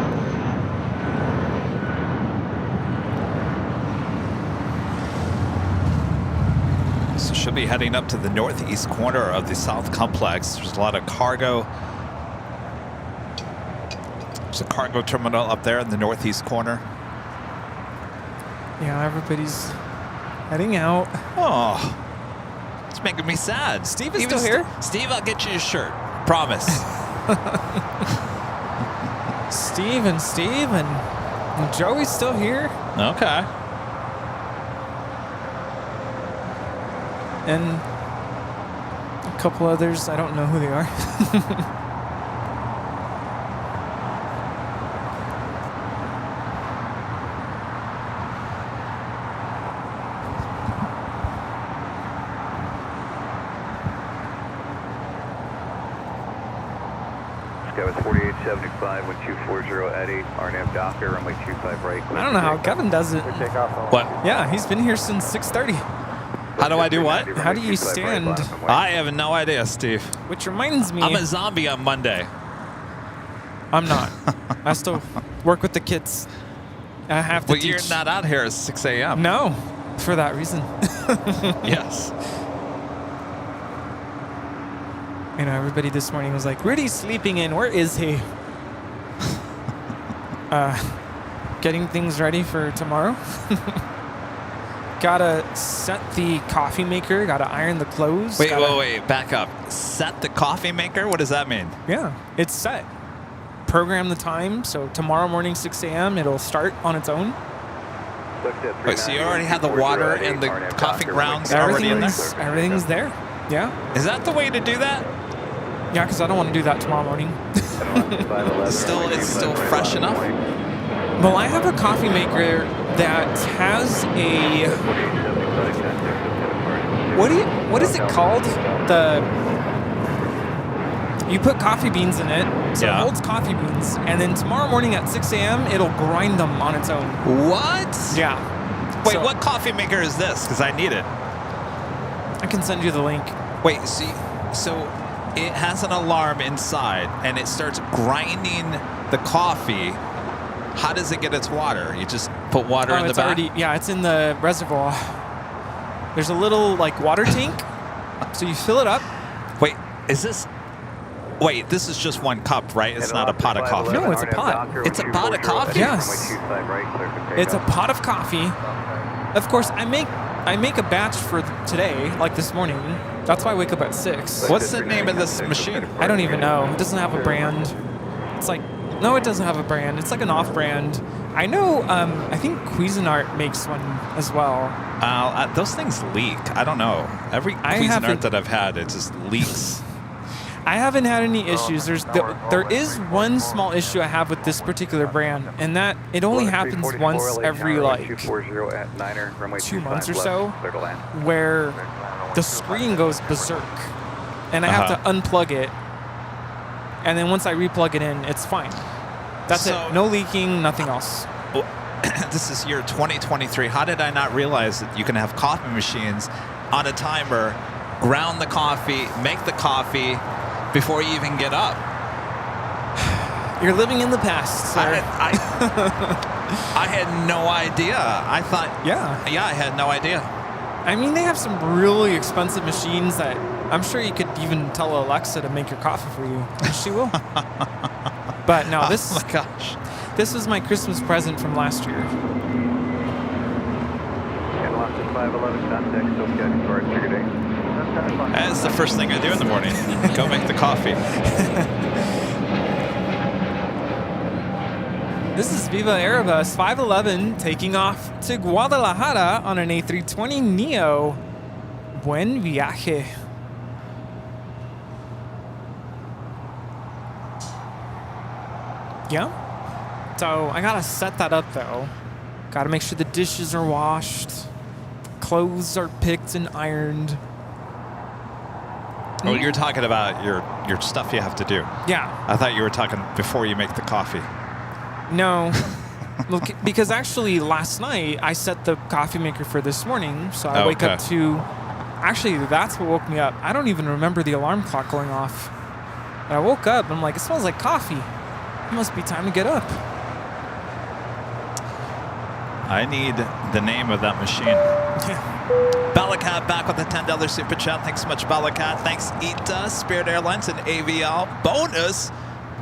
Speaker 3: So she'll be heading up to the northeast corner of the South Complex. There's a lot of cargo. There's a cargo terminal up there in the northeast corner.
Speaker 9: Yeah, everybody's heading out.
Speaker 3: Oh, it's making me sad.
Speaker 9: Steve is still here?
Speaker 3: Steve, I'll get you a shirt. Promise.
Speaker 9: Steve and Joey's still here.
Speaker 3: Okay.
Speaker 9: And a couple others, I don't know who they are.
Speaker 2: Sky was 4875, 1240 at 8, RNAV Docker, runway 25 right.
Speaker 9: I don't know how Kevin does it.
Speaker 3: What?
Speaker 9: Yeah, he's been here since 6:30.
Speaker 3: How do I do what?
Speaker 9: How do you stand?
Speaker 3: I have no idea, Steve.
Speaker 9: Which reminds me,
Speaker 3: I'm a zombie on Monday.
Speaker 9: I'm not. I still work with the kids. I have to
Speaker 3: Well, you're not out here at 6 a.m.
Speaker 9: No, for that reason.
Speaker 3: Yes.
Speaker 9: You know, everybody this morning was like, Rudy's sleeping in. Where is he? Getting things ready for tomorrow. Gotta set the coffee maker. Gotta iron the clothes.
Speaker 3: Wait. Back up. Set the coffee maker? What does that mean?
Speaker 9: Yeah, it's set. Program the time. So tomorrow morning, 6 a.m., it'll start on its own.
Speaker 3: Wait, so you already have the water and the coffee grounds already in there?
Speaker 9: Everything's there. Yeah.
Speaker 3: Is that the way to do that?
Speaker 9: Yeah, because I don't want to do that tomorrow morning.
Speaker 3: It's still fresh enough?
Speaker 9: Well, I have a coffee maker that has a... What is it called? You put coffee beans in it, so it holds coffee beans, and then tomorrow morning at 6 a.m., it'll grind them on its own.
Speaker 3: What?
Speaker 9: Yeah.
Speaker 3: Wait, what coffee maker is this? Because I need it.
Speaker 9: I can send you the link.
Speaker 3: Wait, see, so it has an alarm inside, and it starts grinding the coffee. How does it get its water? You just put water in the back?
Speaker 9: Yeah, it's in the reservoir. There's a little, like, water tank, so you fill it up.
Speaker 3: Wait, this is just one cup, right? It's not a pot of coffee.
Speaker 9: No, it's a pot.
Speaker 3: It's a pot of coffee?
Speaker 9: Yes. It's a pot of coffee. Of course, I make a batch for today, like this morning. That's why I wake up at 6.
Speaker 3: What's the name of this machine?
Speaker 9: I don't even know. It doesn't have a brand. It's like, no, it doesn't have a brand. It's like an off-brand. I know, I think Cuisinart makes one as well.
Speaker 3: Those things leak. I don't know. Every Cuisinart that I've had, it just leaks.
Speaker 9: I haven't had any issues. There is one small issue I have with this particular brand, and that it only happens once every like 2 months or so, where the screen goes berserk, and I have to unplug it, and then once I replug it in, it's fine. That's it. No leaking, nothing else.
Speaker 3: This is year 2023. How did I not realize that you can have coffee machines on a timer, ground the coffee, make the coffee before you even get up?
Speaker 9: You're living in the past, sir.
Speaker 3: I had no idea. I thought... Yeah, I had no idea.
Speaker 9: I mean, they have some really expensive machines that I'm sure you could even tell Alexa to make your coffee for you, and she will. But no, this...
Speaker 3: Oh my gosh.
Speaker 9: This was my Christmas present from last year.
Speaker 3: That's the first thing I do in the morning. Go make the coffee.
Speaker 9: This is Viva Aerobus 511 taking off to Guadalajara on an A320 Neo. Buen viaje. Yeah. So I gotta set that up though. Gotta make sure the dishes are washed, clothes are picked and ironed.
Speaker 3: Oh, you're talking about your stuff you have to do.
Speaker 9: Yeah.
Speaker 3: I thought you were talking before you make the coffee.
Speaker 9: No. Look, because actually last night I set the coffee maker for this morning, so I wake up to... Actually, that's what woke me up. I don't even remember the alarm clock going off. And I woke up and I'm like, it smells like coffee. It must be time to get up.
Speaker 3: I need the name of that machine.
Speaker 9: Yeah.
Speaker 3: Balakat back with a $10 super chat. Thanks so much, Balakat. Thanks, Ita, Spirit Airlines, and Aviation. Bonus,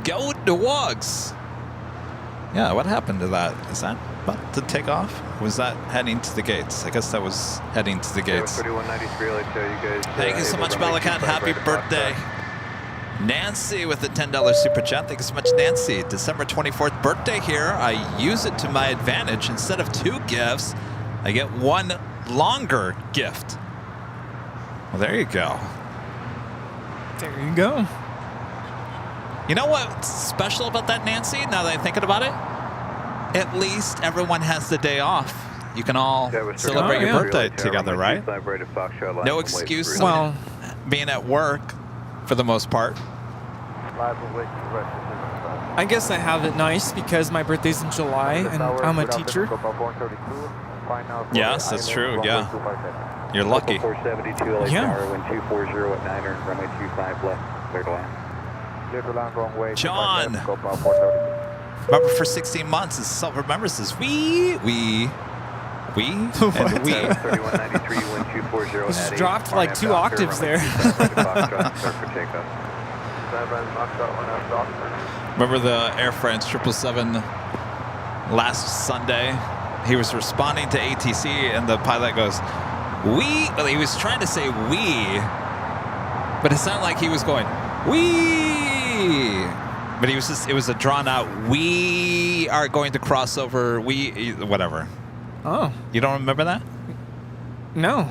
Speaker 3: go Dogs. Yeah, what happened to that? Is that about to take off? Was that heading to the gates? I guess that was heading to the gates. Thank you so much, Balakat. Happy birthday. Nancy with the $10 super chat. Thank you so much, Nancy. December 24th birthday here. I use it to my advantage. Instead of 2 gifts, I get 1 longer gift. Well, there you go.
Speaker 9: There you go.
Speaker 3: You know what's special about that, Nancy, now that I'm thinking about it? At least everyone has the day off. You can all celebrate your birthday together, right? No excuse being at work for the most part.
Speaker 9: I guess I have it nice because my birthday's in July and I'm a teacher.
Speaker 3: Yes, that's true, yeah. You're lucky.
Speaker 9: Yeah.
Speaker 3: John, remember for 16 months, is self-remembers this. We and we.
Speaker 2: 3193, wind 240
Speaker 9: Just dropped like 2 octaves there.
Speaker 3: Remember the Air France 777 last Sunday? He was responding to ATC, and the pilot goes, "We." Well, he was trying to say "we," but it sounded like he was going "we." But he was just—it was a drawn-out "We are going to cross over." We, whatever.
Speaker 9: Oh.
Speaker 3: You don't remember that?
Speaker 9: No.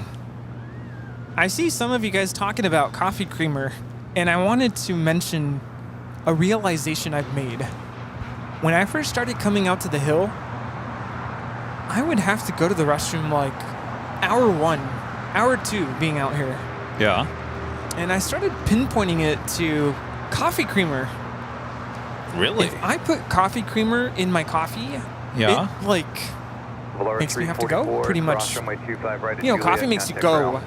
Speaker 9: I see some of you guys talking about coffee creamer, and I wanted to mention a realization I've made. When I first started coming out to the hill, I would have to go to the restroom like hour 1, hour 2 being out here.
Speaker 3: Yeah.
Speaker 9: And I started pinpointing it to coffee creamer.
Speaker 3: Really?
Speaker 9: If I put coffee creamer in my coffee,
Speaker 3: Yeah.
Speaker 9: it like makes me have to go pretty much. You know, coffee makes you go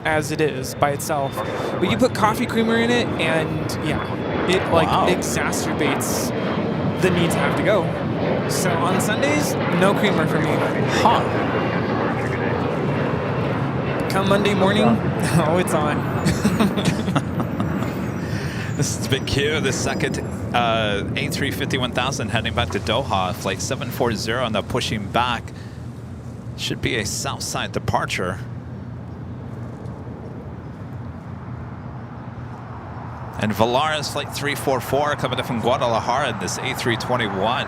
Speaker 9: as it is by itself. But you put coffee creamer in it, and yeah, it like exacerbates the need to have to go. So on Sundays, no creamer for me.
Speaker 3: Huh.
Speaker 9: Come Monday morning, oh, it's on.
Speaker 3: This is Big Q, the second A350-1000 heading back to Doha, flight 740, and they're pushing back. Should be a south side departure. And Valaris flight 344 coming in from Guadalajara in this A321.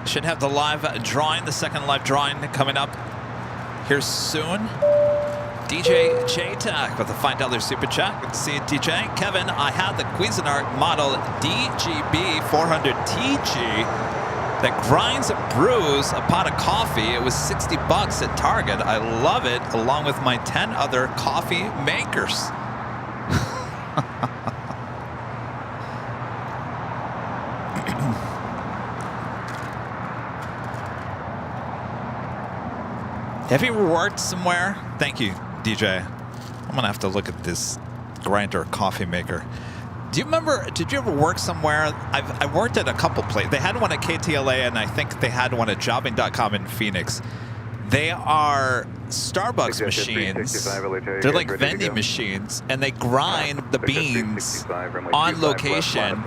Speaker 3: Should have the live drawing, the second live drawing coming up here soon. DJ J-Tac with a $5 super chat. Good to see you, DJ. Kevin, I had the Cuisinart model DGB 400TG that grinds and brews a pot of coffee. It was $60 at Target. I love it, along with my 10 other coffee makers. Have you ever worked somewhere? Thank you, DJ. I'm gonna have to look at this grinder coffee maker. Do you remember, did you ever work somewhere? I worked at a couple places. They had one at KTLA, and I think they had one at jobbing.com in Phoenix. They are Starbucks machines. They're like vending machines, and they grind the beans on location,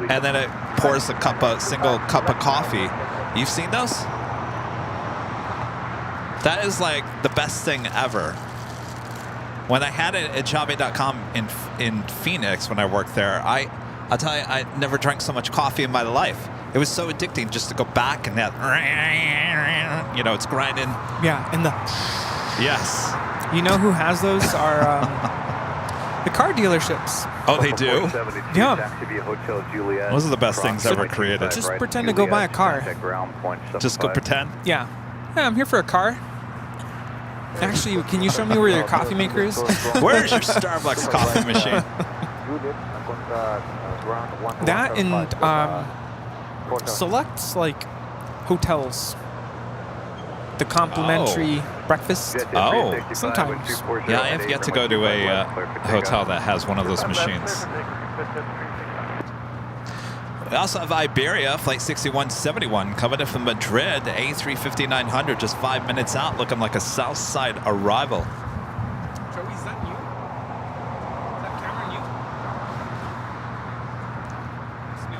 Speaker 3: and then it pours a single cup of coffee. You've seen those? That is like the best thing ever. When I had it at jobbing.com in Phoenix when I worked there, I'll tell you, I never drank so much coffee in my life. It was so addicting just to go back and that, you know, it's grinding.
Speaker 9: Yeah, and the...
Speaker 3: Yes.
Speaker 9: You know who has those are the car dealerships.
Speaker 3: Oh, they do?
Speaker 9: Yeah.
Speaker 3: Those are the best things ever created.
Speaker 9: Just pretend to go buy a car.
Speaker 3: Just go pretend?
Speaker 9: Yeah. Yeah, I'm here for a car. Actually, can you show me where your coffee maker is?
Speaker 3: Where's your Starbucks coffee machine?
Speaker 9: That and select like hotels. The complimentary breakfast.
Speaker 3: Oh.
Speaker 9: Sometimes.
Speaker 3: Yeah, I have yet to go to a hotel that has one of those machines. We also have Iberia, flight 6171, coming in from Madrid, A350-900, just 5 minutes out, looking like a south side arrival.
Speaker 9: Joey, is that you? Is that camera you? It's me.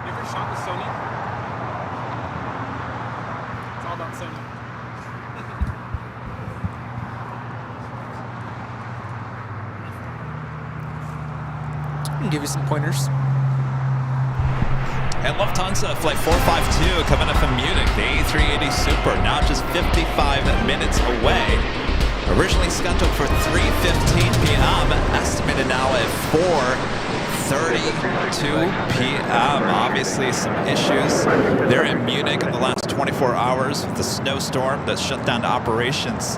Speaker 9: You ever shot with Sony? It's all about Sony. Give you some pointers.
Speaker 3: And Lufthansa Flight 452 coming up from Munich, the A380 Super, now just 55 minutes away. Originally scheduled for 3:15 p.m., estimated now at 4:32 p.m. Obviously some issues there in Munich in the last 24 hours with the snowstorm that shut down operations.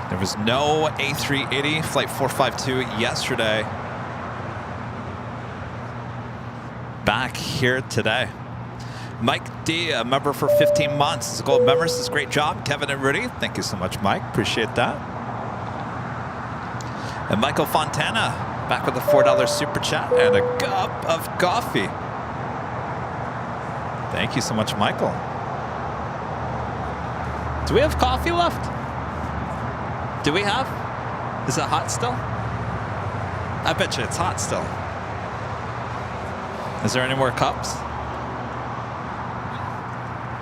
Speaker 3: There was no A380 Flight 452 yesterday. back here today. Mike D, a member for 15 months. It's a gold member. Says great job, Kevin and Rudy. Thank you so much, Mike. Appreciate that. And Michael Fontana, back with a $4 super chat and a cup of coffee. Thank you so much, Michael. Do we have coffee left? Do we have? Is it hot still? I bet you it's hot still. Is there any more cups?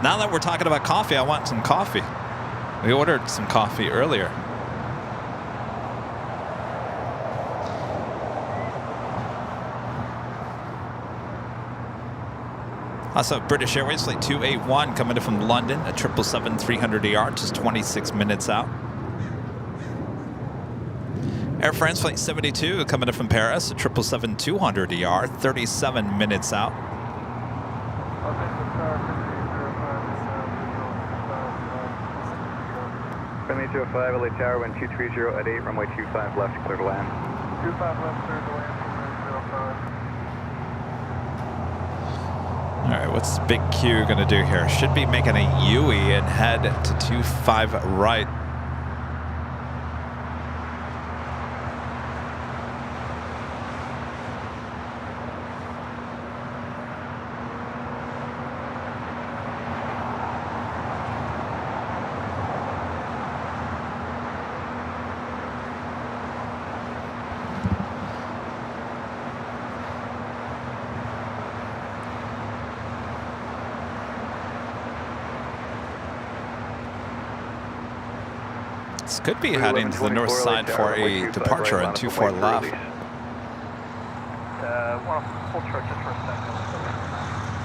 Speaker 3: Now that we're talking about coffee, I want some coffee. We ordered some coffee earlier. Also, British Airways Flight 281 coming in from London, a 777-300ER, just 26 minutes out. Air France Flight 72 coming in from Paris, a 777-200ER, 37 minutes out.
Speaker 2: Runway 205, LA Tower, wind 230 at 8, runway 25 left, clear to land.
Speaker 4: 25 left, clear to land, 205.
Speaker 3: All right, what's Big Q going to do here? Should be making a U-ey and head to 25 right. This could be heading to the north side for a departure on 24 left.
Speaker 4: Hold short just for a second.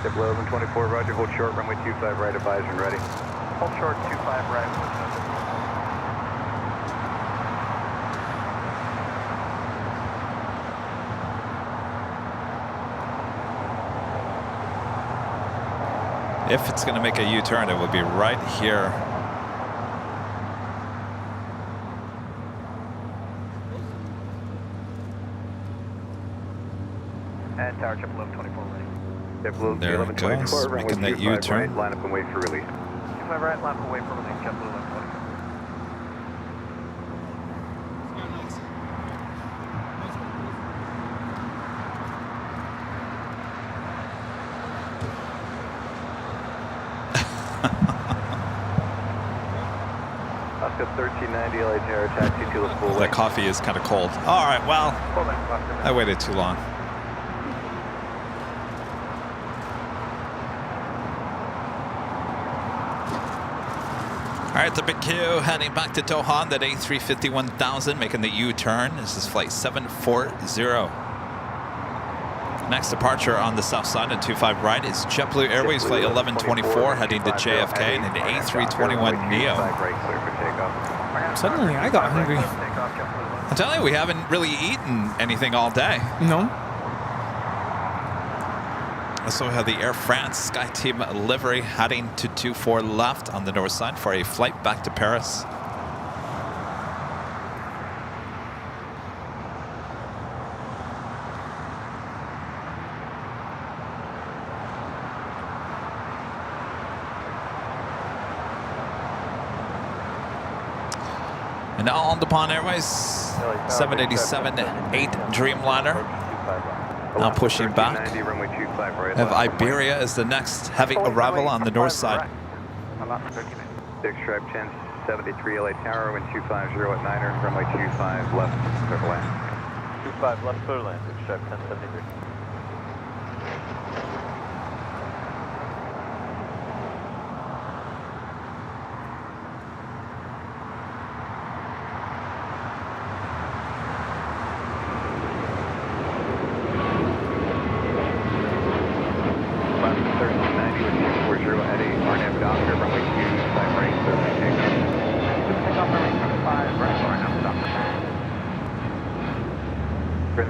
Speaker 2: Tip 1124, roger, hold short, runway 25 right, advise and ready.
Speaker 4: Hold short, 25 right.
Speaker 3: If it's going to make a U-turn, it will be right here.
Speaker 4: And tower, Chip 1124 ready.
Speaker 3: There it goes, making that U-turn.
Speaker 2: Right, line up and wait for release.
Speaker 4: 25 right, line up and wait for release, Chip 1124.
Speaker 2: Oscar 1390, LA Tower, taxi to the full
Speaker 3: The coffee is kind of cold. All right, well, I waited too long. All right, the Big Q heading back to Doha on that A350-1000, making the U-turn. This is flight 740. Next departure on the south side at 25 right is JetBlue Airways flight 1124 heading to JFK and an A321neo.
Speaker 9: Suddenly, I got hungry.
Speaker 3: I'm telling you, we haven't really eaten anything all day.
Speaker 9: No.
Speaker 3: Also, we have the Air France SkyTeam livery heading to 24 left on the north side for a flight back to Paris. And now on the Plane Airways 787-8 Dreamliner. Now pushing back. Have Iberia as the next heavy arrival on the north side.
Speaker 2: 6 stripe 1073 LA Tower, wind 250 at 9er, runway 25 left, clear to land.
Speaker 4: 25 left, clear to land, 6 stripe 1073.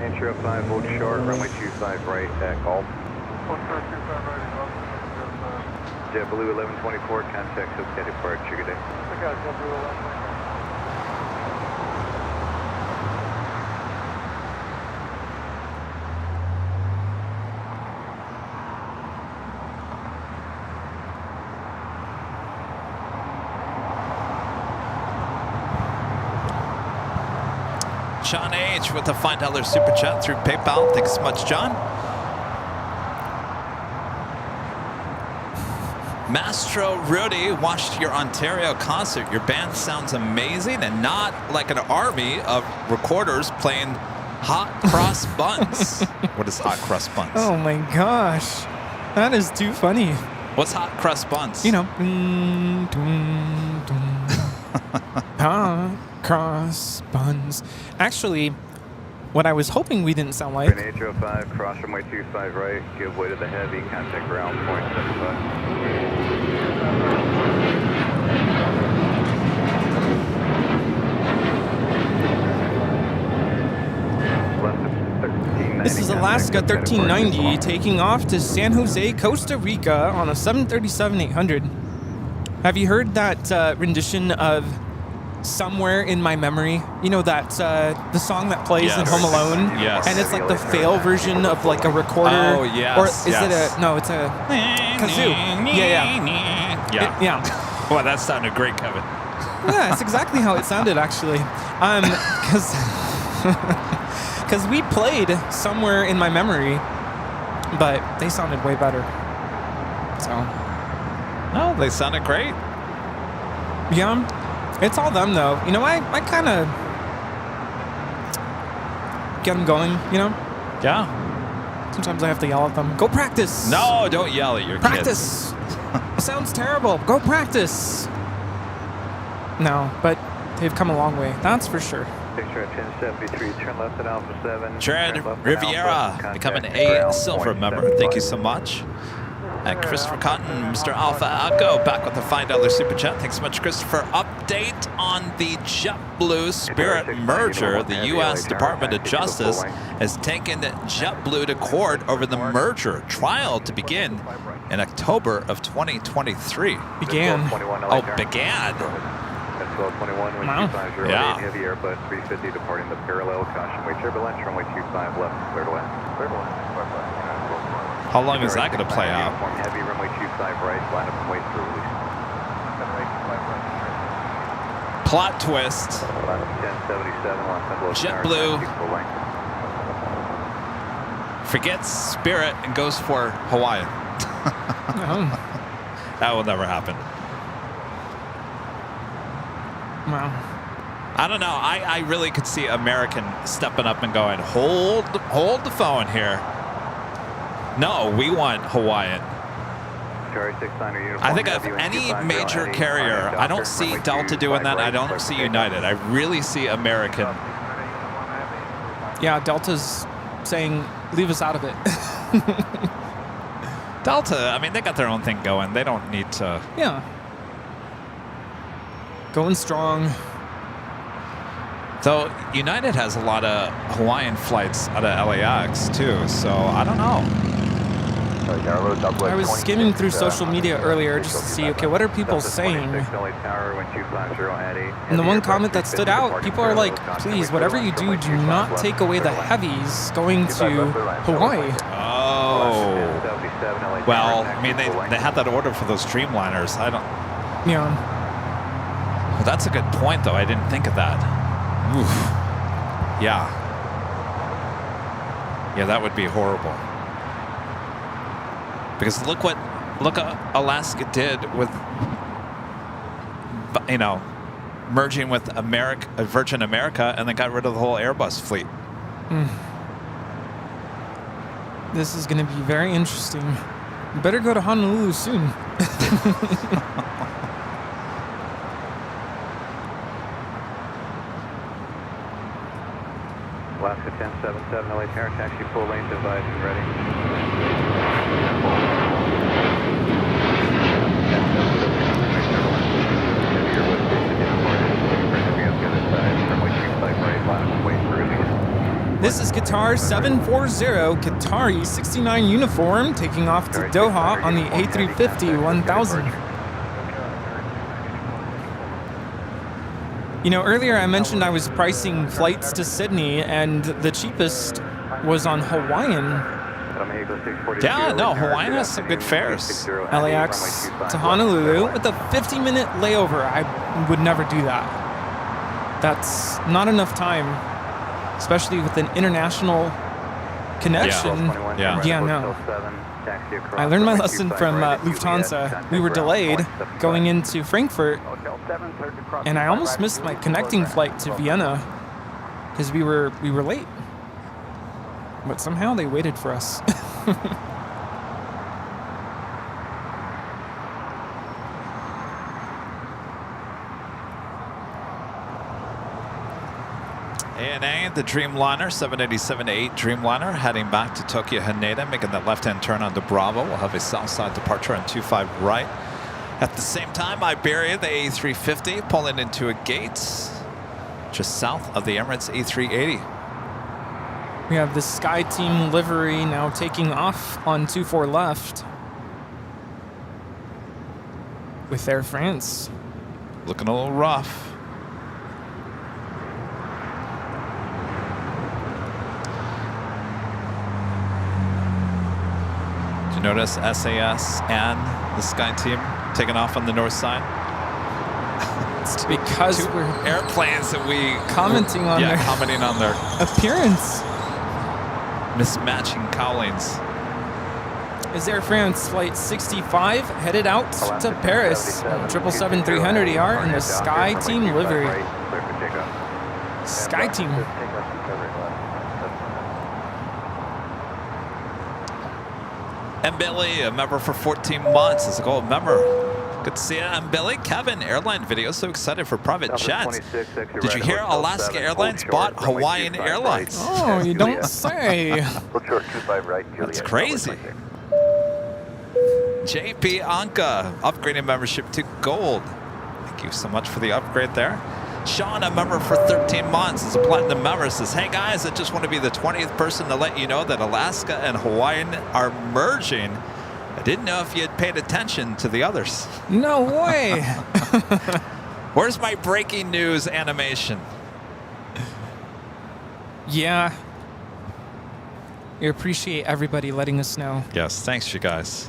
Speaker 2: Intro 5, hold short, runway 25 right at Gulf. JetBlue 1124, contact okay departure, good day.
Speaker 4: I got JetBlue 1124.
Speaker 3: John H. with a $5 super chat through PayPal. Thanks so much, John. Mastro Rudy, watched your Ontario concert. Your band sounds amazing and not like an army of recorders playing hot cross buns. What is hot crust buns?
Speaker 9: Oh my gosh. That is too funny.
Speaker 3: What's hot crust buns?
Speaker 9: You know. Hot cross buns. Actually, what I was hoping we didn't sound like.
Speaker 2: 805, cross runway 25 right, give way to the heavy, contact ground, 0.75.
Speaker 9: This is Alaska 1390 taking off to San Jose, Costa Rica on a 737-800. Have you heard that rendition of Somewhere in My Memory? You know that the song that plays in Home Alone?
Speaker 3: Yes.
Speaker 9: And it's like the fail version of like a recorder.
Speaker 3: Oh, yes.
Speaker 9: Or is it a, no, it's a kazoo.
Speaker 3: Yeah.
Speaker 9: Yeah.
Speaker 3: Well, that sounded great, Kevin.
Speaker 9: Yeah, it's exactly how it sounded actually. Because we played Somewhere in My Memory, but they sounded way better. So.
Speaker 3: No, they sounded great.
Speaker 9: Yeah, it's all them though. You know, I kind of get them going, you know?
Speaker 3: Yeah.
Speaker 9: Sometimes I have to yell at them. Go practice!
Speaker 3: No, don't yell at your
Speaker 9: practice. Kids. Sounds terrible. Go practice! No, but they've come a long way. That's for sure.
Speaker 2: Picture at 1073, turn left at Alpha 7.
Speaker 3: Jared Riviera, becoming a silver member. Thank you so much. And Christopher Cotton, Mr. Alpha Outgo, back with a $5 super chat. Thanks so much, Christopher. Update on the JetBlue Spirit merger. The U.S. Department of Justice has taken JetBlue to court over the merger. Trial to begin in October of 2023.
Speaker 9: Began.
Speaker 3: Oh, began.
Speaker 2: 1221, wind 250,
Speaker 3: yeah.
Speaker 2: heavy Airbus 350 departing the parallel, caution way turbulence, runway 25 left, clear to land. Clear to land.
Speaker 3: How long is that going to play out?
Speaker 2: Heavy runway 25 right, line up and wait for release.
Speaker 3: Plot twist.
Speaker 2: Line up 1077,
Speaker 3: JetBlue forgets Spirit and goes for Hawaii. That will never happen.
Speaker 9: Wow.
Speaker 3: I don't know. I really could see American stepping up and going, hold the phone here. No, we want Hawaiian. I think of any major carrier, I don't see Delta doing that. I don't see United. I really see American.
Speaker 9: Yeah, Delta's saying, leave us out of it.
Speaker 3: Delta, I mean, they got their own thing going. They don't need to.
Speaker 9: Yeah. Going strong.
Speaker 3: Though United has a lot of Hawaiian flights out of LAX too, so I don't know.
Speaker 9: I was skimming through social media earlier just to see, okay, what are people saying? And the one comment that stood out, people are like, please, whatever you do, do not take away the heavies going to Hawaii.
Speaker 3: Oh. Well, I mean, they had that order for those Dreamliners. I don't.
Speaker 9: Yeah.
Speaker 3: Well, that's a good point, though. I didn't think of that. Oof. Yeah. Yeah, that would be horrible. Because look what Alaska did with, you know, merging with Virgin America, and then got rid of the whole Airbus fleet.
Speaker 9: This is going to be very interesting. You better go to Honolulu soon.
Speaker 2: Alaska 1077, LA Tower, taxi full lane device and ready.
Speaker 9: This is Qatar 740, Qatari 69 uniform, taking off to Doha on the A350 1000. You know, earlier I mentioned I was pricing flights to Sydney, and the cheapest was on Hawaiian.
Speaker 3: Yeah, no, Hawaiian has some good fares.
Speaker 9: LAX to Honolulu with a 50-minute layover. I would never do that. That's not enough time especially with an international connection. Yeah, no. I learned my lesson from Lufthansa. We were delayed going into Frankfurt, and I almost missed my connecting flight to Vienna because we were late. But somehow they waited for us.
Speaker 3: ANA, the Dreamliner, 787-8 Dreamliner, heading back to Tokyo Haneda, making that left-hand turn onto Bravo. We'll have a south side departure on 25 right. At the same time, Iberia, the A350, pulling into a gate just south of the Emirates A380.
Speaker 9: We have the Sky Team livery now taking off on 24 left with Air France.
Speaker 3: Looking a little rough. Did you notice SAS and the Sky Team taking off on the north side?
Speaker 9: It's because
Speaker 3: two
Speaker 9: we're
Speaker 3: airplanes that we
Speaker 9: commenting on their appearance.
Speaker 3: Mismatching cowlings.
Speaker 9: Is Air France Flight 65 headed out to Paris? 777-300ER in the Sky Team livery. Sky Team.
Speaker 3: And Billy, a member for 14 months, is a gold member. Good to see you. I'm Billy. Kevin, airline video. So excited for private jets. Did you hear Alaska Airlines bought Hawaiian Airlines?
Speaker 9: Oh, you don't say.
Speaker 3: That's crazy. JP Anka, upgrading membership to gold. Thank you so much for the upgrade there. Sean, a member for 13 months, is a platinum member, says, hey guys, I just want to be the 20th person to let you know that Alaska and Hawaiian are merging. I didn't know if you had paid attention to the others.
Speaker 9: No way.
Speaker 3: Where's my breaking news animation?
Speaker 9: Yeah. We appreciate everybody letting us know.
Speaker 3: Yes, thanks you guys.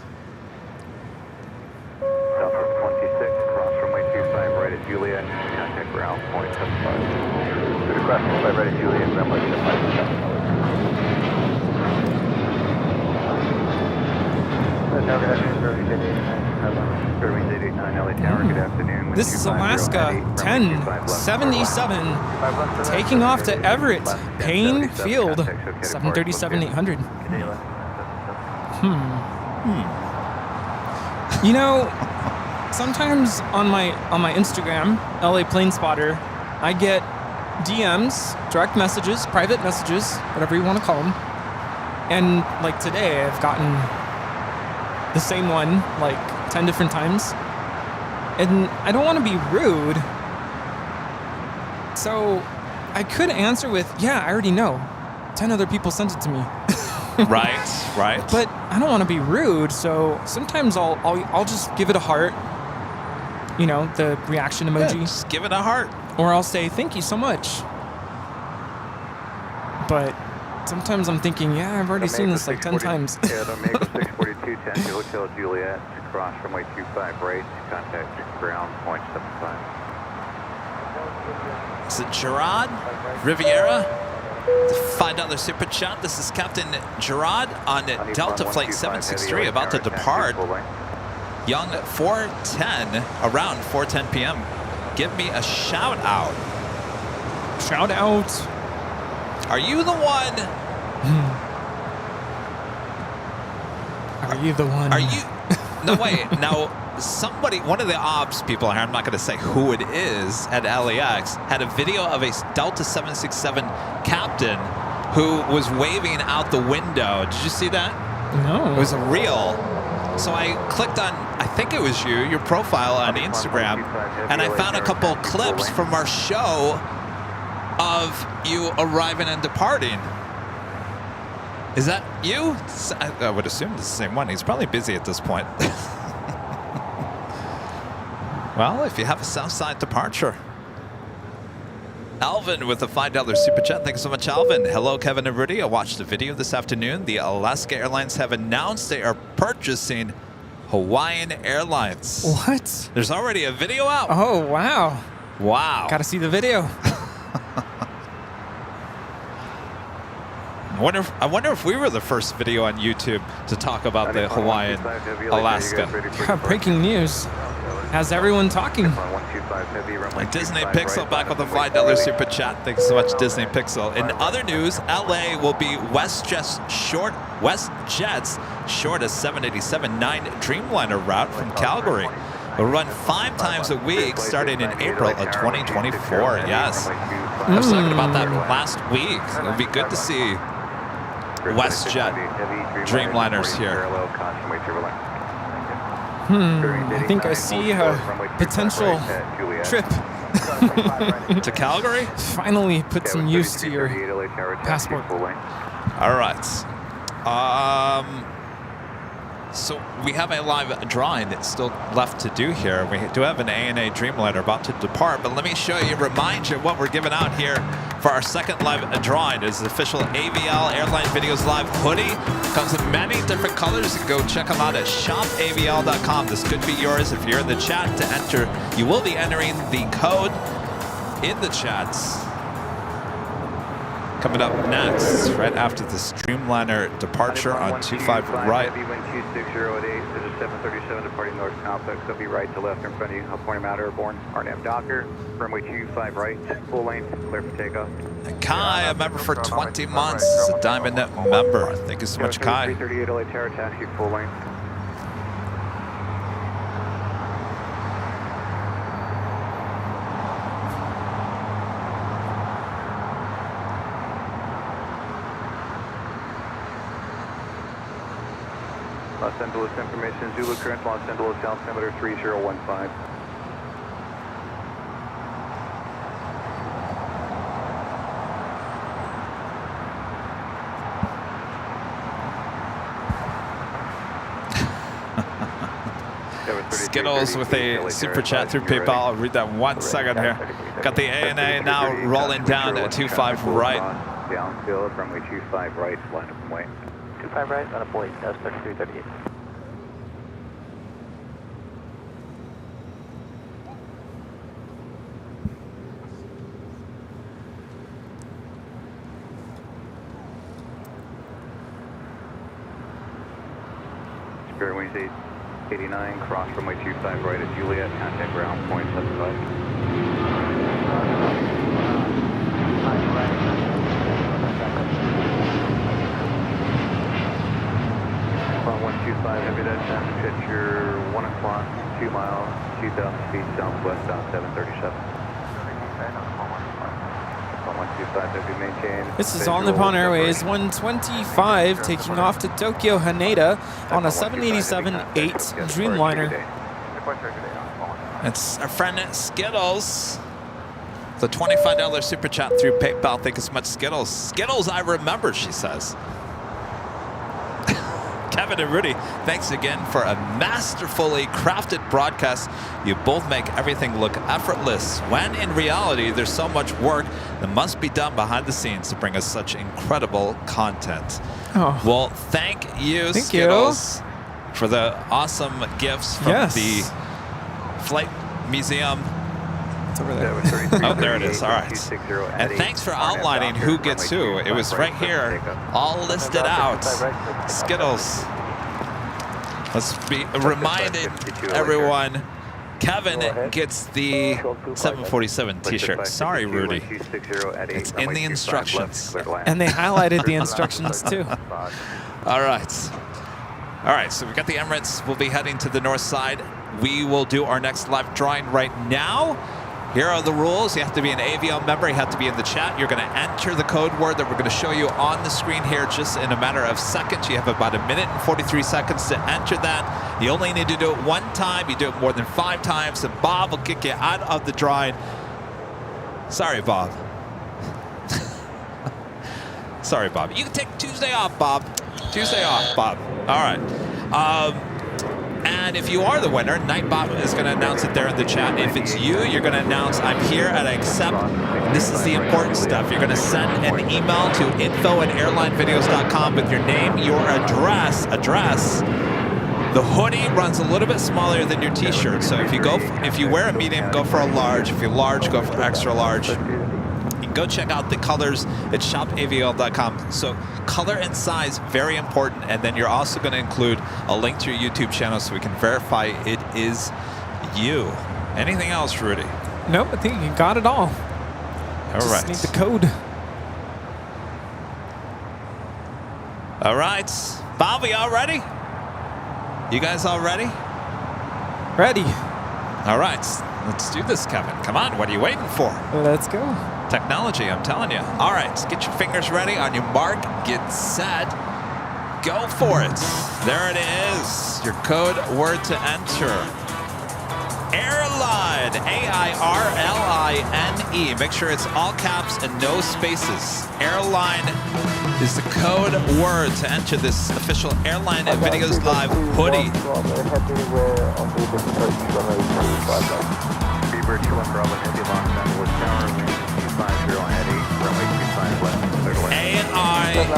Speaker 2: Southwest 26, cross runway 25 right at Juliet, contact ground point 75. Cross 25 right at Juliet, runway 75.
Speaker 9: This is Alaska 1077 taking off to Everett, Payne Field, 737-800. You know, sometimes on my Instagram, LA Plane Spotter, I get DMs, direct messages, private messages, whatever you want to call them. And like today, I've gotten the same one like 10 different times. And I don't want to be rude. So I could answer with, yeah, I already know. 10 other people sent it to me.
Speaker 3: Right.
Speaker 9: But I don't want to be rude, so sometimes I'll just give it a heart. You know, the reaction emoji.
Speaker 3: Yeah, just give it a heart.
Speaker 9: Or I'll say, thank you so much. But sometimes I'm thinking, yeah, I've already seen this like 10 times.
Speaker 2: Yeah, the Mako 642, Taxi Hotel Juliet, cross runway 25 right, contact ground point 75.
Speaker 3: Is it Gerard Riviera? The $5 super chat. This is Captain Gerard on Delta Flight 763, about to depart. Young 410, around 4:10 p.m. Give me a shout out.
Speaker 9: Shout out.
Speaker 3: Are you the one?
Speaker 9: Are you the one?
Speaker 3: Are you? No, wait. Now, somebody, one of the ops people here, I'm not going to say who it is, at LAX, had a video of a Delta 767 captain who was waving out the window. Did you see that?
Speaker 9: No.
Speaker 3: It was a reel. So I clicked on, I think it was you, your profile on Instagram, and I found a couple clips from our show of you arriving and departing. Is that you? I would assume it's the same one. He's probably busy at this point. Well, if you have a Southside departure. Alvin with a $5 super chat. Thanks so much, Alvin. Hello, Kevin and Rudy. I watched the video this afternoon. The Alaska Airlines have announced they are purchasing Hawaiian Airlines.
Speaker 9: What?
Speaker 3: There's already a video out.
Speaker 9: Oh, wow.
Speaker 3: Wow.
Speaker 9: Gotta see the video.
Speaker 3: I wonder if we were the first video on YouTube to talk about the Hawaiian Alaska.
Speaker 9: Yeah, breaking news. Has everyone talking?
Speaker 3: Disney Pixel back with a $5 super chat. Thanks so much, Disney Pixel. In other news, LA will be WestJet's shortest 787-9 Dreamliner route from Calgary. Will run 5 times a week starting in April of 2024. Yes. I was talking about that last week. It'll be good to see WestJet Dreamliners here.
Speaker 9: I think I see a potential trip
Speaker 3: to Calgary.
Speaker 9: Finally put some use to your passport.
Speaker 3: All right. So we have a live drawing that's still left to do here. We do have an ANA Dreamliner about to depart, but let me show you, remind you what we're giving out here for our second live drawing. It is the official AVL Airline Videos Live hoodie. Comes in many different colors. You can go check them out at shopavl.com. This could be yours if you're in the chat to enter. You will be entering the code in the chats. Coming up next, right after this Dreamliner departure on 25 right.
Speaker 2: This is 737 departing North Complex. So be right to left in front of you. I'll point him out airborne. RNAV Docker. Runway 25 right. Full length. Clear for takeoff.
Speaker 3: Kai, a member for 20 months. A Diamond Net member. Thank you so much, Kai.
Speaker 2: 338 LA Tower, taxi full length. Los Angeles information, Zulu current, Los Angeles altimeter 3015.
Speaker 3: Skittles with a super chat through PayPal. I'll read that 1 second here. Got the ANA now rolling down at 25 right.
Speaker 2: Downfield, runway 25 right, line up and wait.
Speaker 4: 25 right, line up and wait, that's 3338.
Speaker 2: Spirit Wings 889, cross runway 25 right at Juliet, contact ground point 75. 125, heavy that time, picture 1 o'clock, 2 miles, 2,000 feet southwest, down 737. 125, heavy maintain.
Speaker 9: This is All Nippon Airways 125 taking off to Tokyo Haneda on a 787-8 Dreamliner.
Speaker 3: It's our friend Skittles. The $25 super chat through PayPal. Thank you so much, Skittles. Skittles, I remember, she says. Kevin and Rudy, thanks again for a masterfully crafted broadcast. You both make everything look effortless, when in reality, there's so much work that must be done behind the scenes to bring us such incredible content.
Speaker 9: Oh.
Speaker 3: Well, thank you, Skittles, for the awesome gifts from the Flight Museum.
Speaker 9: It's over there.
Speaker 3: Oh, there it is. All right. And thanks for outlining who gets who. It was right here, all listed out. Skittles. Let's be reminded, everyone, Kevin gets the 747 t-shirt. Sorry, Rudy. It's in the instructions.
Speaker 9: And they highlighted the instructions, too.
Speaker 3: All right. All right, so we've got the Emirates. We'll be heading to the north side. We will do our next live drawing right now. Here are the rules. You have to be an AVL member. You have to be in the chat. You're going to enter the code word that we're going to show you on the screen here just in a matter of seconds. You have about 1 minute and 43 seconds to enter that. You only need to do it 1 time. You do it more than 5 times, and Bob will kick you out of the drawing. Sorry, Bob. Sorry, Bob. You can take Tuesday off, Bob. Tuesday off, Bob. All right. And if you are the winner, Nightbot is going to announce it there in the chat. If it's you, you're going to announce, I'm here and I accept. This is the important stuff. You're going to send an email to info@airlinevideos.com with your name, your address. The hoodie runs a little bit smaller than your t-shirt. So if you wear a medium, go for a large. If you're large, go for extra large. You can go check out the colors at shopavl.com. So color and size, very important. And then you're also going to include a link to your YouTube channel so we can verify it is you. Anything else, Rudy?
Speaker 9: Nope, I think you got it all.
Speaker 3: All
Speaker 9: Just
Speaker 3: right.
Speaker 9: need the code.
Speaker 3: All right. Bob, we all ready? You guys all ready?
Speaker 9: Ready.
Speaker 3: All right. Let's do this, Kevin. Come on. What are you waiting for?
Speaker 9: Let's go.
Speaker 3: Technology, I'm telling you. All right. Get your fingers ready. On your mark, get set. Go for it. There it is. Your code word to enter. Airline, A-I-R-L-I-N-E. Make sure it's all caps and no spaces. Airline is the code word to enter this official Airline Videos Live hoodie.
Speaker 2: Beaver 21 Bravo, heavy long downward tower, wind 250 at 8, runway 25 left, clear to land.
Speaker 3: A-I-R-L-I-N-E.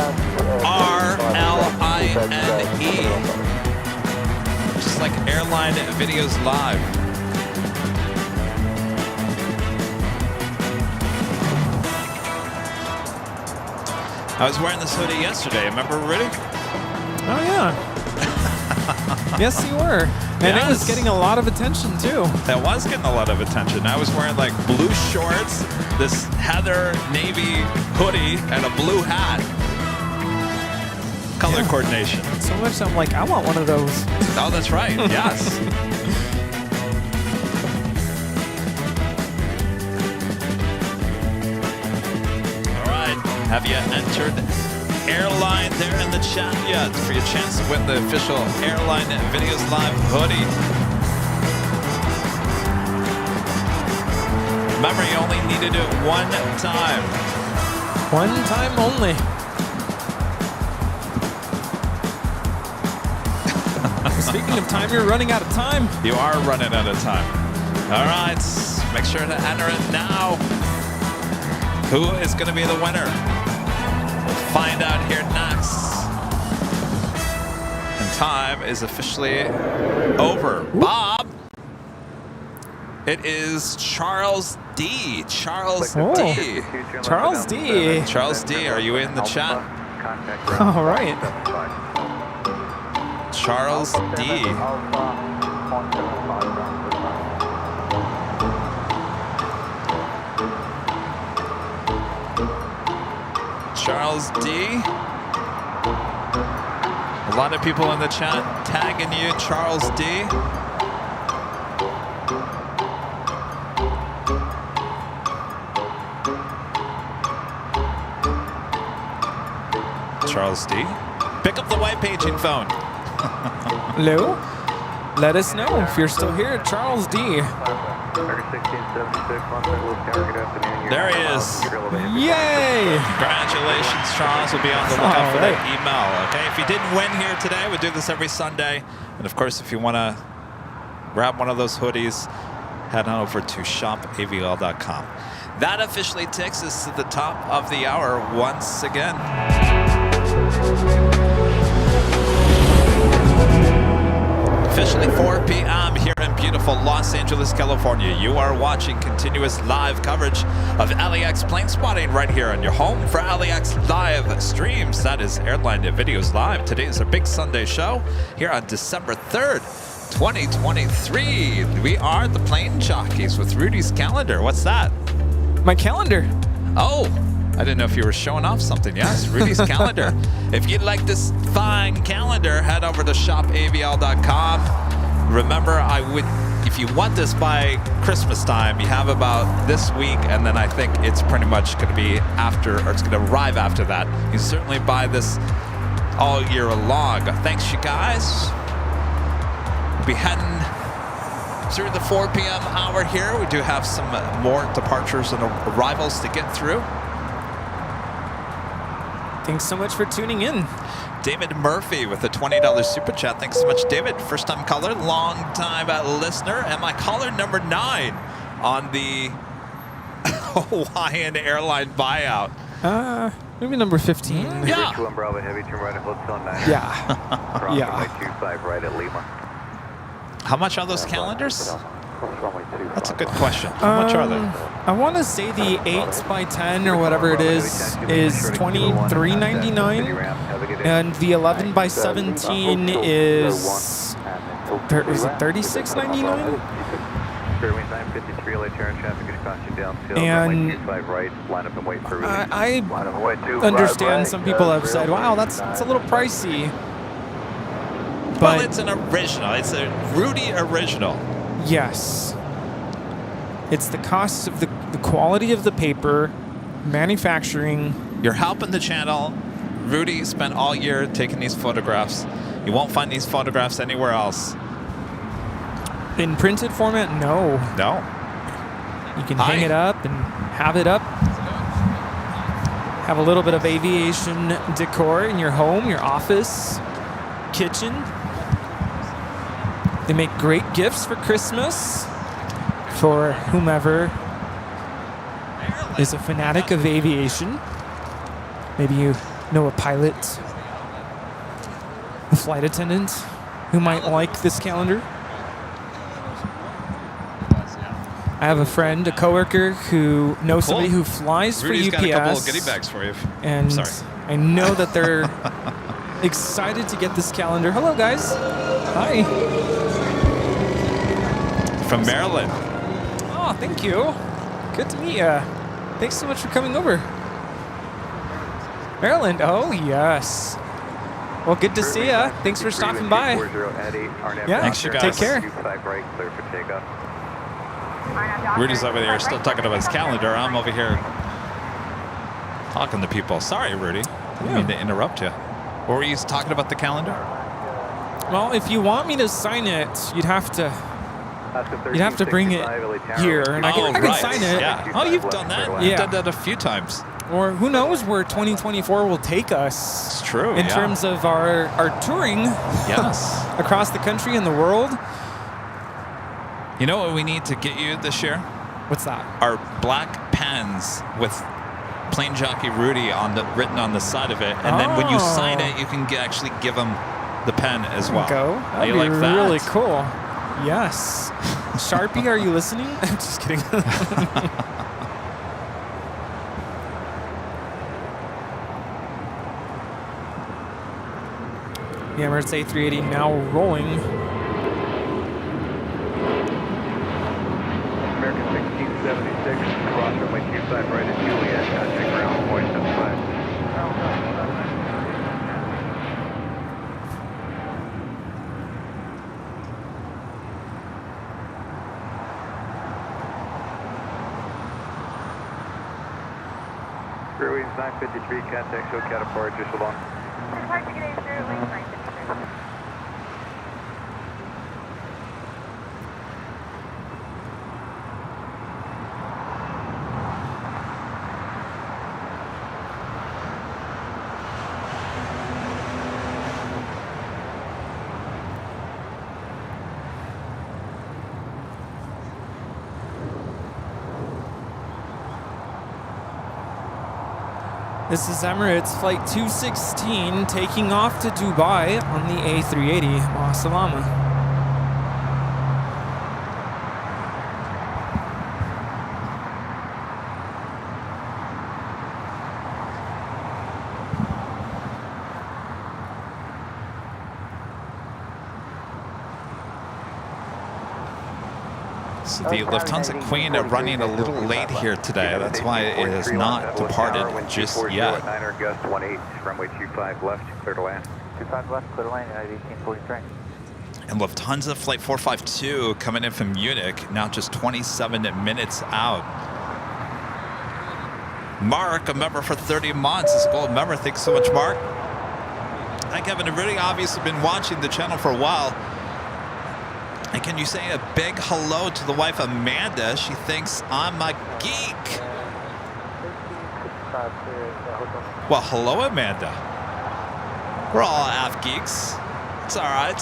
Speaker 3: Just like Airline Videos Live. I was wearing this hoodie yesterday. Remember, Rudy?
Speaker 9: Oh, yeah. Yes, you were. And it was
Speaker 3: Yes.
Speaker 9: getting a lot of attention, too.
Speaker 3: That was getting a lot of attention. I was wearing like blue shorts, this heather navy hoodie, and a blue hat. Color coordination.
Speaker 9: So much I'm like, I want one of those.
Speaker 3: Oh, that's right. Yes. All right. Have you entered Airline there in the chat yet for your chance to win the official Airline Videos Live hoodie? Remember, you only need to do it one time.
Speaker 9: One time only. Speaking of time, you're running out of time.
Speaker 3: You are running out of time. All right, make sure to enter it now. Who is going to be the winner? We'll find out here next. And time is officially over. Bob, it is Charles D. Charles D.
Speaker 9: Charles D.
Speaker 3: Charles D, are you in the chat?
Speaker 9: All right.
Speaker 3: Charles D. Charles D. A lot of people in the chat tagging you, Charles D. Charles D. Pick up the white paging phone.
Speaker 9: Hello? Let us know if you're still here, Charles D.
Speaker 3: There he is.
Speaker 9: Yay!
Speaker 3: Congratulations, Charles. We'll be on the lookout for that email. Okay, if you didn't win here today, we do this every Sunday. And of course, if you want to grab one of those hoodies, head on over to shopavl.com. That officially takes us to the top of the hour once again. Officially 4 p.m. here in beautiful Los Angeles, California. You are watching continuous live coverage of LAX plane spotting right here on your home for LAX live streams. That is Airline Videos Live. Today is our big Sunday show here on December 3rd, 2023. We are the Plane Jockeys with Rudy's calendar. What's that?
Speaker 9: My calendar.
Speaker 3: Oh, I didn't know if you were showing off something. Yes, Rudy's calendar. If you'd like this fine calendar, head over to shopavl.com. Remember, if you want this by Christmas time, you have about this week, and then I think it's pretty much going to be after, or it's going to arrive after that. You can certainly buy this all year long. Thanks, you guys. We'll be heading through the 4 p.m. hour here. We do have some more departures and arrivals to get through.
Speaker 9: Thanks so much for tuning in.
Speaker 3: David Murphy with a $20 super chat. Thanks so much, David. First time caller, long time listener, and my caller number 9 on the Hawaiian Airline buyout.
Speaker 9: Maybe number 15.
Speaker 3: Yeah.
Speaker 2: Bravo, heavy, turn right at Hotel 9.
Speaker 9: Yeah.
Speaker 2: Yeah. 25 right at Lima.
Speaker 3: How much are those calendars? That's a good question. How much are they?
Speaker 9: I want to say the 8x10 or whatever it is $23.99, and the 11x17 is $36.99. And I understand some people have said, "Wow, that's a little pricey." But
Speaker 3: Well, it's an original. It's a Rudy original.
Speaker 9: yes, it's the cost of the quality of the paper, manufacturing.
Speaker 3: You're helping the channel. Rudy spent all year taking these photographs. You won't find these photographs anywhere else.
Speaker 9: In printed format, no.
Speaker 3: No.
Speaker 9: You can hang it up and have it up. Have a little bit of aviation decor in your home, your office, kitchen. They make great gifts for Christmas for whomever is a fanatic of aviation. Maybe you know a pilot, a flight attendant who might like this calendar. I have a friend, a coworker who knows somebody who flies
Speaker 3: Rudy's
Speaker 9: for UPS.
Speaker 3: got a couple of goodie bags for you.
Speaker 9: And
Speaker 3: Sorry.
Speaker 9: I know that they're excited to get this calendar. Hello, guys. Hi.
Speaker 3: From Maryland.
Speaker 9: Oh, thank you. Good to meet you. Thanks so much for coming over. Maryland. Oh, yes. Well, good to see you. Thanks for stopping by. Yeah,
Speaker 3: Thanks, you guys.
Speaker 9: take care.
Speaker 3: Rudy's over there still talking about his calendar. I'm over here talking to people. Sorry, Rudy. I didn't mean to interrupt you. What were you talking about the calendar?
Speaker 9: Well, if you want me to sign it, you'd have to bring it here, and I can sign it.
Speaker 3: Yeah. Oh, you've done that. You've done that a few times.
Speaker 9: Or who knows where 2024 will take us.
Speaker 3: It's true.
Speaker 9: In terms of our touring.
Speaker 3: Yes.
Speaker 9: Across the country and the world.
Speaker 3: You know what we need to get you this year?
Speaker 9: What's that?
Speaker 3: Our black pens with Plane Jockey Rudy written on the side of it, and then when you sign it, you can actually give him the pen as well.
Speaker 9: That'd
Speaker 3: you
Speaker 9: be
Speaker 3: like that?
Speaker 9: really cool. Yes. Sharpie, are you listening? I'm just kidding. The Emirates A380 now rolling.
Speaker 2: American 1676, cross runway 25 right at Juliet, contact ground point 75. Airways 953, contact SoCal departure, so long.
Speaker 9: This is Emirates Flight 216 taking off to Dubai on the A380. Ma salama.
Speaker 3: So the Lufthansa Queen are running a little late here today. That's why it has not departed just yet.
Speaker 2: Niner gust 18, runway 25 left, clear to land.
Speaker 4: 25 left, clear to land, United 1843.
Speaker 3: And Lufthansa Flight 452 coming in from Munich, now just 27 minutes out. Mark, a member for 30 months, is a gold member. Thanks so much, Mark. Hi, Kevin. I've really obviously been watching the channel for a while. And can you say a big hello to the wife, Amanda? She thinks I'm a geek. Well, hello, Amanda. We're all half geeks. It's all right.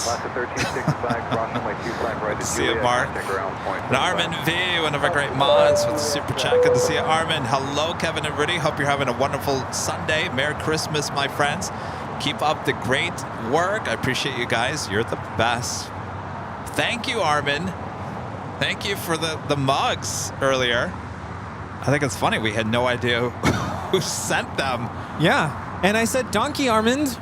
Speaker 3: Good to see you, Mark. And Armin V, one of our great mods with the super chat. Good to see you, Armin. Hello, Kevin and Rudy. Hope you're having a wonderful Sunday. Merry Christmas, my friends. Keep up the great work. I appreciate you guys. You're the best. Thank you, Armin. Thank you for the mugs earlier. I think it's funny. We had no idea who sent them.
Speaker 9: Yeah. And I said Donkey Armand.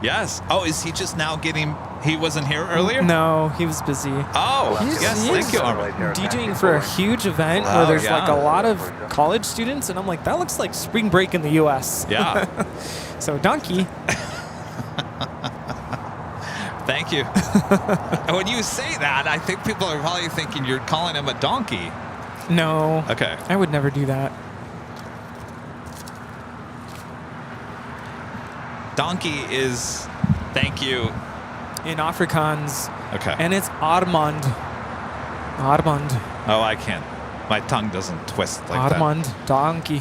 Speaker 3: Yes. Oh, is he just now getting... He wasn't here earlier?
Speaker 9: No, he was busy.
Speaker 3: Oh, yes. Thank you, Armand.
Speaker 9: DJing for a huge event where there's like a lot of college students. And I'm like, that looks like spring break in the U.S.
Speaker 3: Yeah.
Speaker 9: So Donkey.
Speaker 3: Thank you. When you say that, I think people are probably thinking you're calling him a donkey.
Speaker 9: No.
Speaker 3: Okay.
Speaker 9: I would never do that.
Speaker 3: Donkey is thank you.
Speaker 9: In Afrikaans.
Speaker 3: Okay.
Speaker 9: And it's Armand. Armand.
Speaker 3: Oh, I can't. My tongue doesn't twist like
Speaker 9: Armand, donkey.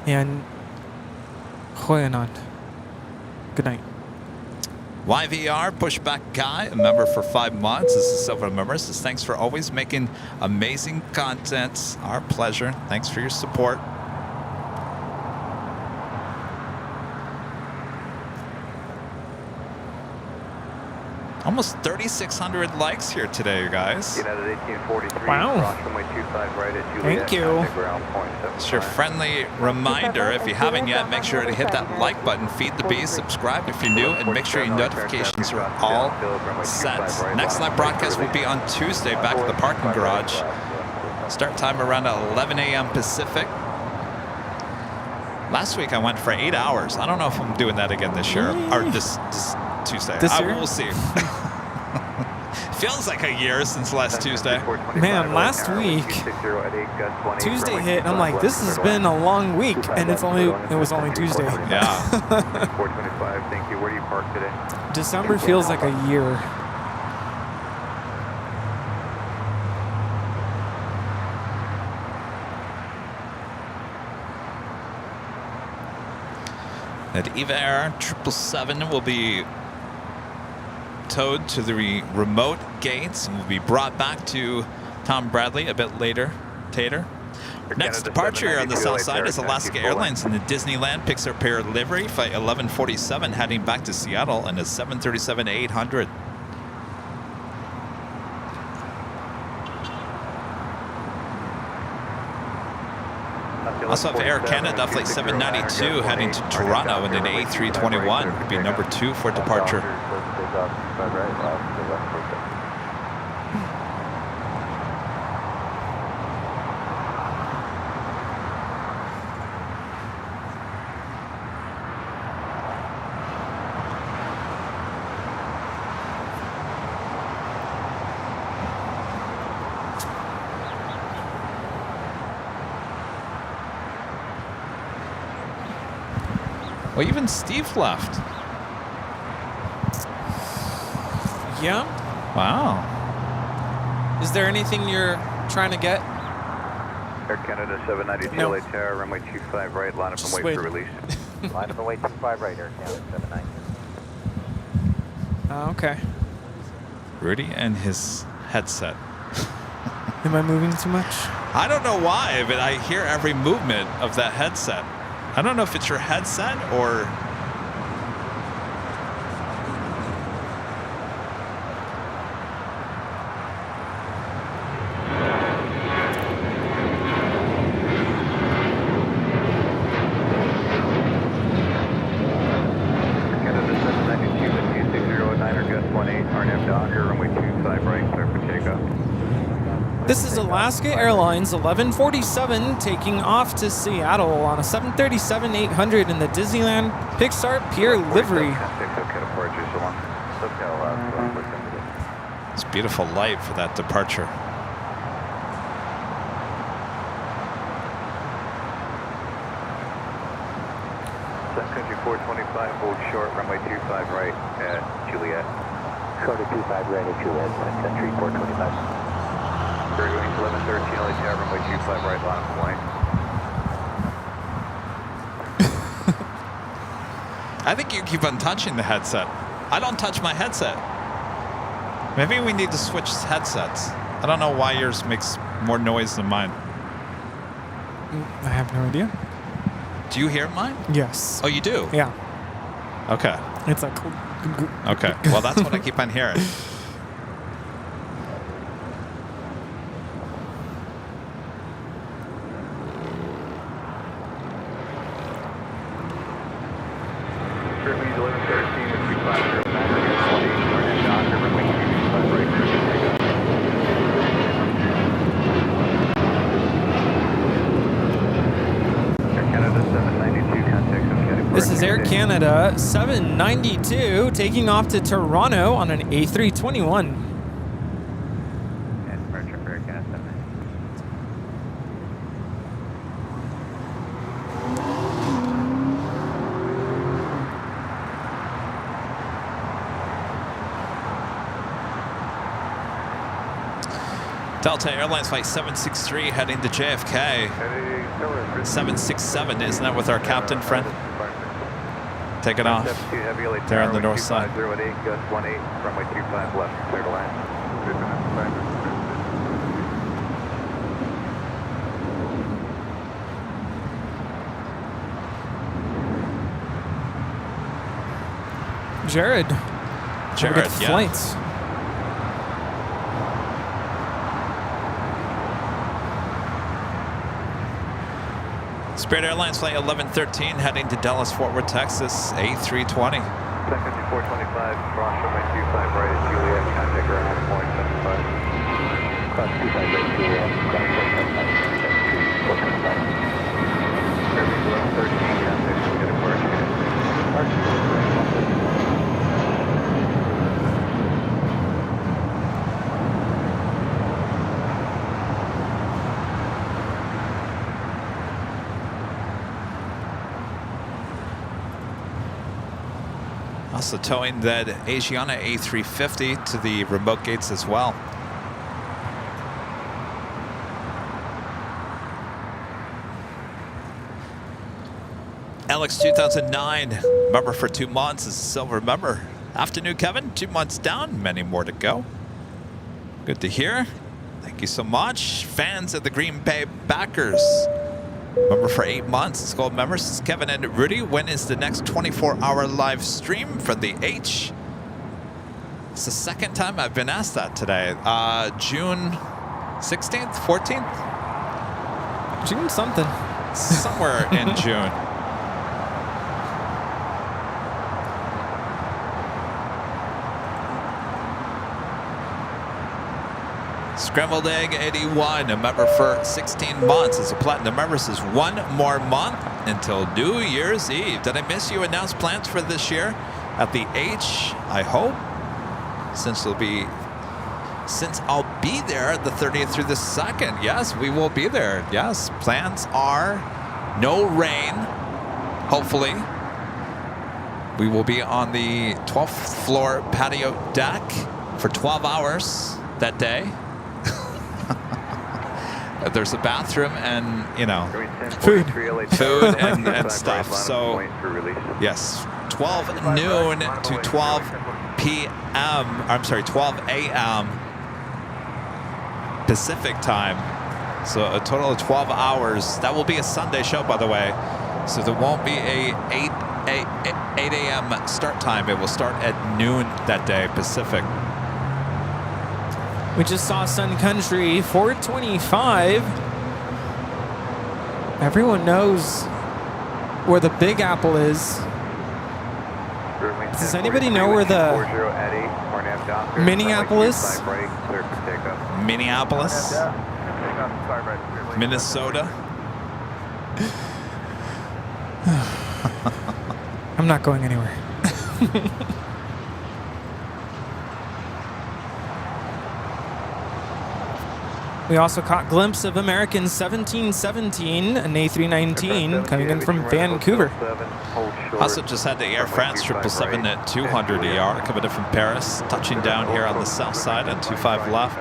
Speaker 9: And Goeienaand. Good night.
Speaker 3: YVR, Pushback Guy, a member for 5 months. This is Silver member. Says, thanks for always making amazing content. Our pleasure. Thanks for your support. Almost 3,600 likes here today, you guys.
Speaker 4: United 1843.
Speaker 9: Wow.
Speaker 4: Runway 25 right at Juliet.
Speaker 9: Thank you.
Speaker 3: It's your friendly reminder. If you haven't yet, make sure to hit that like button, feed the bees, subscribe if you're new, and make sure your notifications are all set. Next live broadcast will be on Tuesday back at the parking garage. Start time around 11 a.m. Pacific. Last week I went for 8 hours. I don't know if I'm doing that again this year or this Tuesday.
Speaker 9: This year?
Speaker 3: We'll see. Feels like a year since last Tuesday.
Speaker 9: Man, last week Tuesday hit. I'm like, this has been a long week, and it was only Tuesday.
Speaker 3: Yeah.
Speaker 4: 425. Thank you. Where do you park today?
Speaker 9: December feels like a year.
Speaker 3: That EVA Air 777 will be towed to the remote gates and will be brought back to Tom Bradley a bit later. Tater. Next departure on the south side is Alaska Airlines in the Disneyland Pixar Pier livery, flight 1147 heading back to Seattle and a 737-800. Also have Air Canada flight 792 heading to Toronto in an A321. Would be number 2 for departure. Well, even Steve left.
Speaker 9: Yeah.
Speaker 3: Wow.
Speaker 9: Is there anything you're trying to get?
Speaker 4: Air Canada 792
Speaker 9: No.
Speaker 4: LA Tower, runway 25 right, line up and wait for release. Line up and wait 25 right, Air Canada 792.
Speaker 9: Okay.
Speaker 3: Rudy and his headset.
Speaker 9: Am I moving too much?
Speaker 3: I don't know why, but I hear every movement of that headset. I don't know if it's your headset or...
Speaker 4: Canada 792 at 2609 or gust 18, RNF Docker, runway 25 right, clear for takeoff.
Speaker 9: This is Alaska Airlines 1147 taking off to Seattle on a 737-800 in the Disneyland Pixar Pier livery.
Speaker 3: It's beautiful light for that departure.
Speaker 4: Sun Country 425, hold short, runway 25 right at Juliet. Short at 25 right at Juliet, Sun Country 425. We're going to 1113 LA Tower, runway 25 right, line of point.
Speaker 3: I think you keep on touching the headset. I don't touch my headset. Maybe we need to switch headsets. I don't know why yours makes more noise than mine.
Speaker 9: I have no idea.
Speaker 3: Do you hear mine?
Speaker 9: Yes.
Speaker 3: Oh, you do?
Speaker 9: Yeah.
Speaker 3: Okay.
Speaker 9: It's like...
Speaker 3: Okay. Well, that's what I keep on hearing.
Speaker 9: Canada 792 taking off to Toronto on an A321.
Speaker 10: And departure for Air Canada 7.
Speaker 3: Delta Airlines flight 763 heading to JFK. 767, isn't that with our captain friend? Taking off there on the north side.
Speaker 2: Runway 25 left, clear to land.
Speaker 9: Jared.
Speaker 3: Jared,
Speaker 9: Good
Speaker 3: yeah.
Speaker 9: flights.
Speaker 3: Spirit Airlines flight 1113 heading to Dallas Fort Worth, Texas, A320.
Speaker 2: Second 425, cross runway 25 right at Juliet, contact ground 175. Cross 25 right at Juliet, ground 175, 425. Airbus 1113, contact Juliet, departure.
Speaker 3: Also towing that Asiana A380 to the remote gates as well. LAX 2009, member for 2 months, is a silver member. Afternoon, Kevin, 2 months down, many more to go. Good to hear. Thank you so much. Fans of the Green Bay Packers. Member for 8 months. It's called members. It's Kevin and Rudy. When is the next 24-hour live stream from the H? It's the second time I've been asked that today. June 16th, 14th?
Speaker 9: June something.
Speaker 3: Somewhere in June. Scrambled Egg 81, a member for 16 months. As a platinum member, says 1 more month until New Year's Eve. Did I miss you? Announce plans for this year at the H? I hope, since I'll be there the 30th through the 2nd. Yes, we will be there. Yes, plans are no rain. Hopefully, we will be on the 12th floor patio deck for 12 hours that day. There's a bathroom and, you know, food and stuff. So, yes, 12 noon to 12 p.m. I'm sorry, 12 a.m. Pacific time. So a total of 12 hours. That will be a Sunday show, by the way. So there won't be a 8 a.m. start time. It will start at noon that day, Pacific.
Speaker 9: We just saw Sun Country 425. Everyone knows where the Big Apple is. Does anybody know where the Minneapolis?
Speaker 3: Minneapolis? Minnesota?
Speaker 9: I'm not going anywhere. We also caught a glimpse of American 1717, an A319 coming in from Vancouver.
Speaker 3: Also just had the Air France 777 at 200 ER coming in from Paris, touching down here on the south side at 25 left.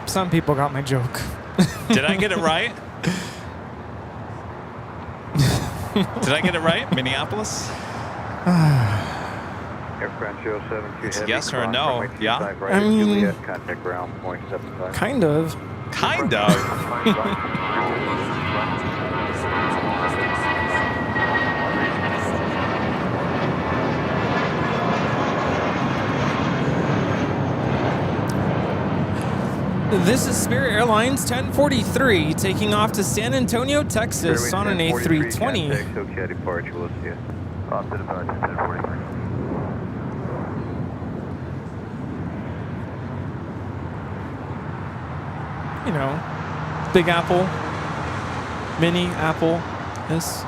Speaker 9: Some people got my joke.
Speaker 3: Did I get it right? Did I get it right? Minneapolis? It's a yes or a no. Yeah?
Speaker 9: I mean, kind of.
Speaker 3: Kind of.
Speaker 9: This is Spirit Airlines 1043 taking off to San Antonio, Texas on an A320.
Speaker 2: Okay, departure, we'll see you. Off to departure, 1043.
Speaker 9: You know, Big Apple, Mini Apple, this.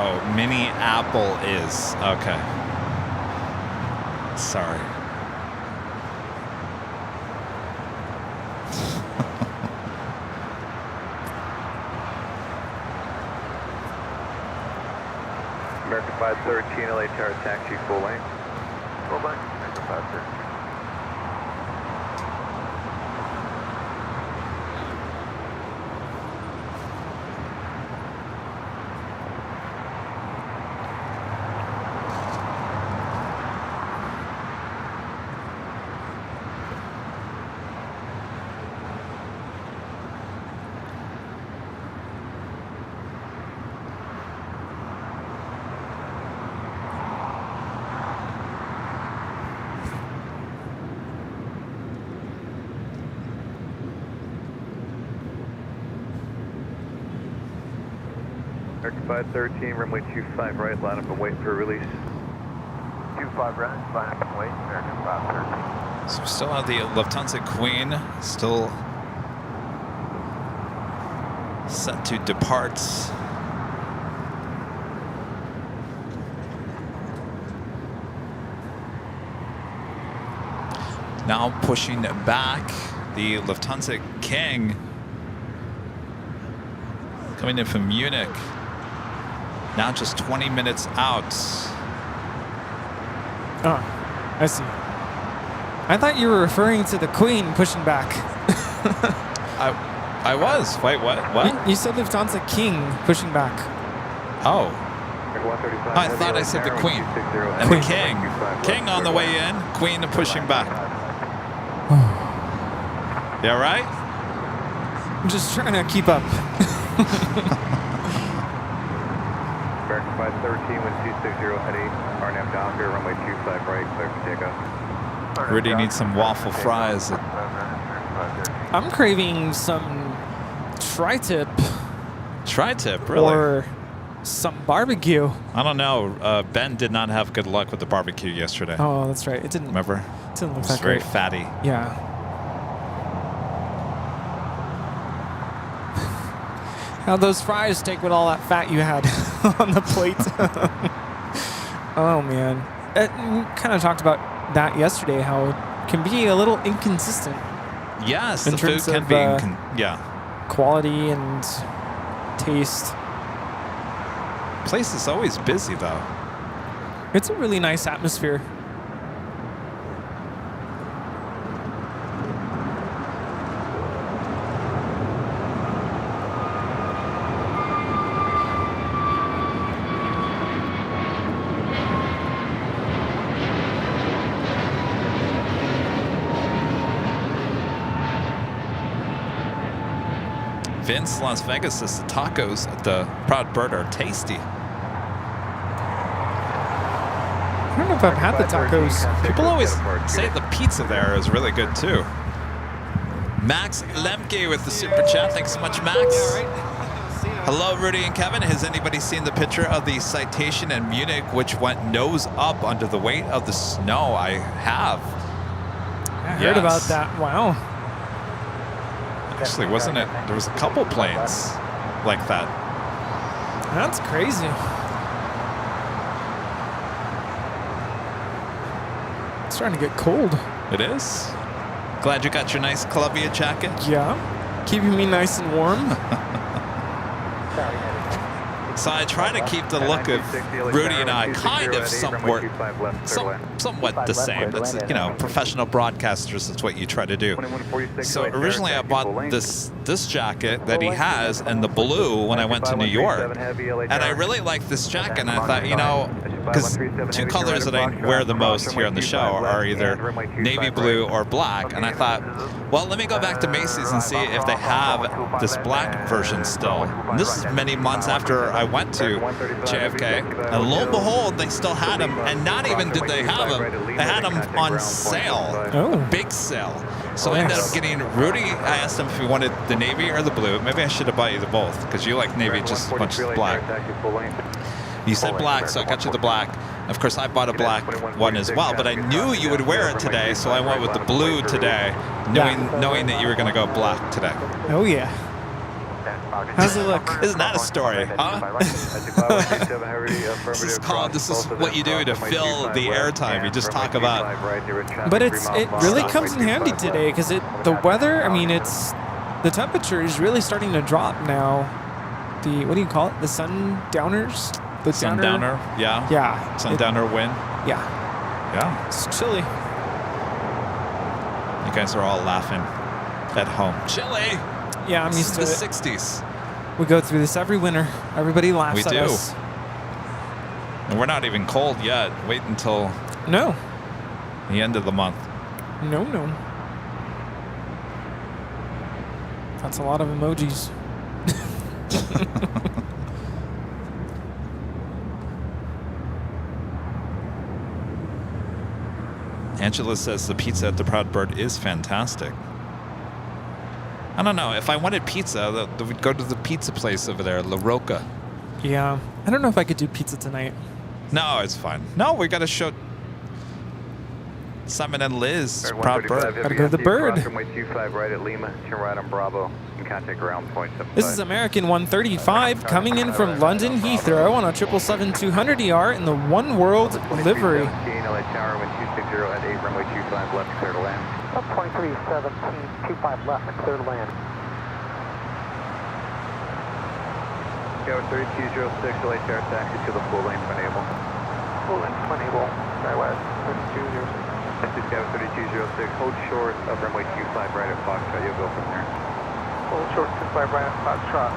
Speaker 3: Oh, Mini Apple is. Okay. Sorry.
Speaker 2: American 513, LA Tower, taxi full lane. Full lane, American 513. American 513, runway 25 right, line up and wait for release. 25 right, line up and wait, American 513.
Speaker 3: So we still have the Lufthansa Queen, still set to depart. Now pushing back, the Lufthansa King coming in from Munich. Now just 20 minutes out.
Speaker 9: Oh, I see. I thought you were referring to the Queen pushing back.
Speaker 3: I was. Wait, what? What?
Speaker 9: You said Lufthansa King pushing back.
Speaker 3: Oh. I thought I said the Queen. And the King. King on the way in, Queen pushing back. You all right?
Speaker 9: I'm just trying to keep up.
Speaker 2: American 513 with 260 at 8, RNAV Docker, runway 25 right, clear for takeoff.
Speaker 3: Rudy needs some waffle fries.
Speaker 9: I'm craving some tri-tip.
Speaker 3: Tri-tip, really?
Speaker 9: Or some barbecue.
Speaker 3: I don't know. Ben did not have good luck with the barbecue yesterday.
Speaker 9: Oh, that's right. It didn't.
Speaker 3: Remember?
Speaker 9: It didn't look
Speaker 3: It was
Speaker 9: that
Speaker 3: very
Speaker 9: great.
Speaker 3: fatty.
Speaker 9: Yeah. Now those fries take with all that fat you had on the plate. Oh man, we kind of talked about that yesterday. How it can be a little inconsistent.
Speaker 3: Yes,
Speaker 9: in
Speaker 3: the food
Speaker 9: terms
Speaker 3: can
Speaker 9: of,
Speaker 3: be.
Speaker 9: yeah. Quality and taste.
Speaker 3: Place is always busy though.
Speaker 9: It's a really nice atmosphere.
Speaker 3: Vince, Las Vegas says the tacos at the Proud Bird are tasty.
Speaker 9: I don't know if I've had the tacos.
Speaker 3: People always say the pizza there is really good too. Max Lemke with the super chat. Thanks so much, Max. Hello, Rudy and Kevin. Has anybody seen the picture of the Citation in Munich, which went nose up under the weight of the snow? I have.
Speaker 9: I heard about that. Wow.
Speaker 3: Actually, wasn't it? There was a couple planes like that.
Speaker 9: That's crazy. It's starting to get cold.
Speaker 3: It is. Glad you got your nice Columbia jacket.
Speaker 9: Yeah. Keeping me nice and warm.
Speaker 3: So I try to keep the look of Rudy and I kind of somewhat the same. It's, you know, professional broadcasters, that's what you try to do. So originally I bought this jacket that he has and the blue when I went to New York. And I really liked this jacket and I thought, you know, because two colors that I wear the most here on the show are either navy blue or black, and I thought, well, let me go back to Macy's and see if they have this black version still. And this is many months after I went to JFK, and lo and behold, they still had them, and not even did they have them, they had them on sale, a big sale. So I ended up getting Rudy. I asked him if he wanted the navy or the blue. Maybe I should have bought you the both, because you like navy just as much as black. You said black, so I got you the black. Of course, I bought a black one as well, but I knew you would wear it today, so I went with the blue today, knowing that you were going to go black today.
Speaker 9: Oh, yeah. How's it look?
Speaker 3: Isn't that a story, huh? This is what you do to fill the airtime. You just talk about.
Speaker 9: But it really comes in handy today, because the weather, I mean, the temperature is really starting to drop now. What do you call it? The sundowners? The
Speaker 3: sundowner, yeah.
Speaker 9: Yeah.
Speaker 3: Sundowner wind.
Speaker 9: Yeah.
Speaker 3: Yeah.
Speaker 9: It's chilly.
Speaker 3: You guys are all laughing at home. Chilly.
Speaker 9: Yeah, I'm used to it.
Speaker 3: The 60s.
Speaker 9: We go through this every winter. Everybody laughs at us.
Speaker 3: And we're not even cold yet. Wait until
Speaker 9: the
Speaker 3: end of the month.
Speaker 9: No. That's a lot of emojis.
Speaker 3: Angela says the pizza at the Proud Bird is fantastic. I don't know. If I wanted pizza, we'd go to the pizza place over there, La Rocca.
Speaker 9: Yeah. I don't know if I could do pizza tonight.
Speaker 3: No, it's fine. No, we got to show Simon and Liz. Proud Bird.
Speaker 9: Gotta go to the Bird.
Speaker 2: Runway 25 right at Lima. Turn right on Bravo. And contact ground point 75.
Speaker 9: This is American 135 coming in from London Heathrow on a 777-200ER in the One World livery.
Speaker 2: LA Tower, wind 260 at 8, runway 25 left, clear to land.
Speaker 4: Up 2317, 25 left, clear to land.
Speaker 2: Tower 3206, LA Tower taxi to the full lane for enable.
Speaker 4: Full lane for enable, SkyWest 3206.
Speaker 2: This is Tower 3206, hold short of runway 25 right at Foxtrot, you'll go from there.
Speaker 4: Hold short 25 right at Foxtrot,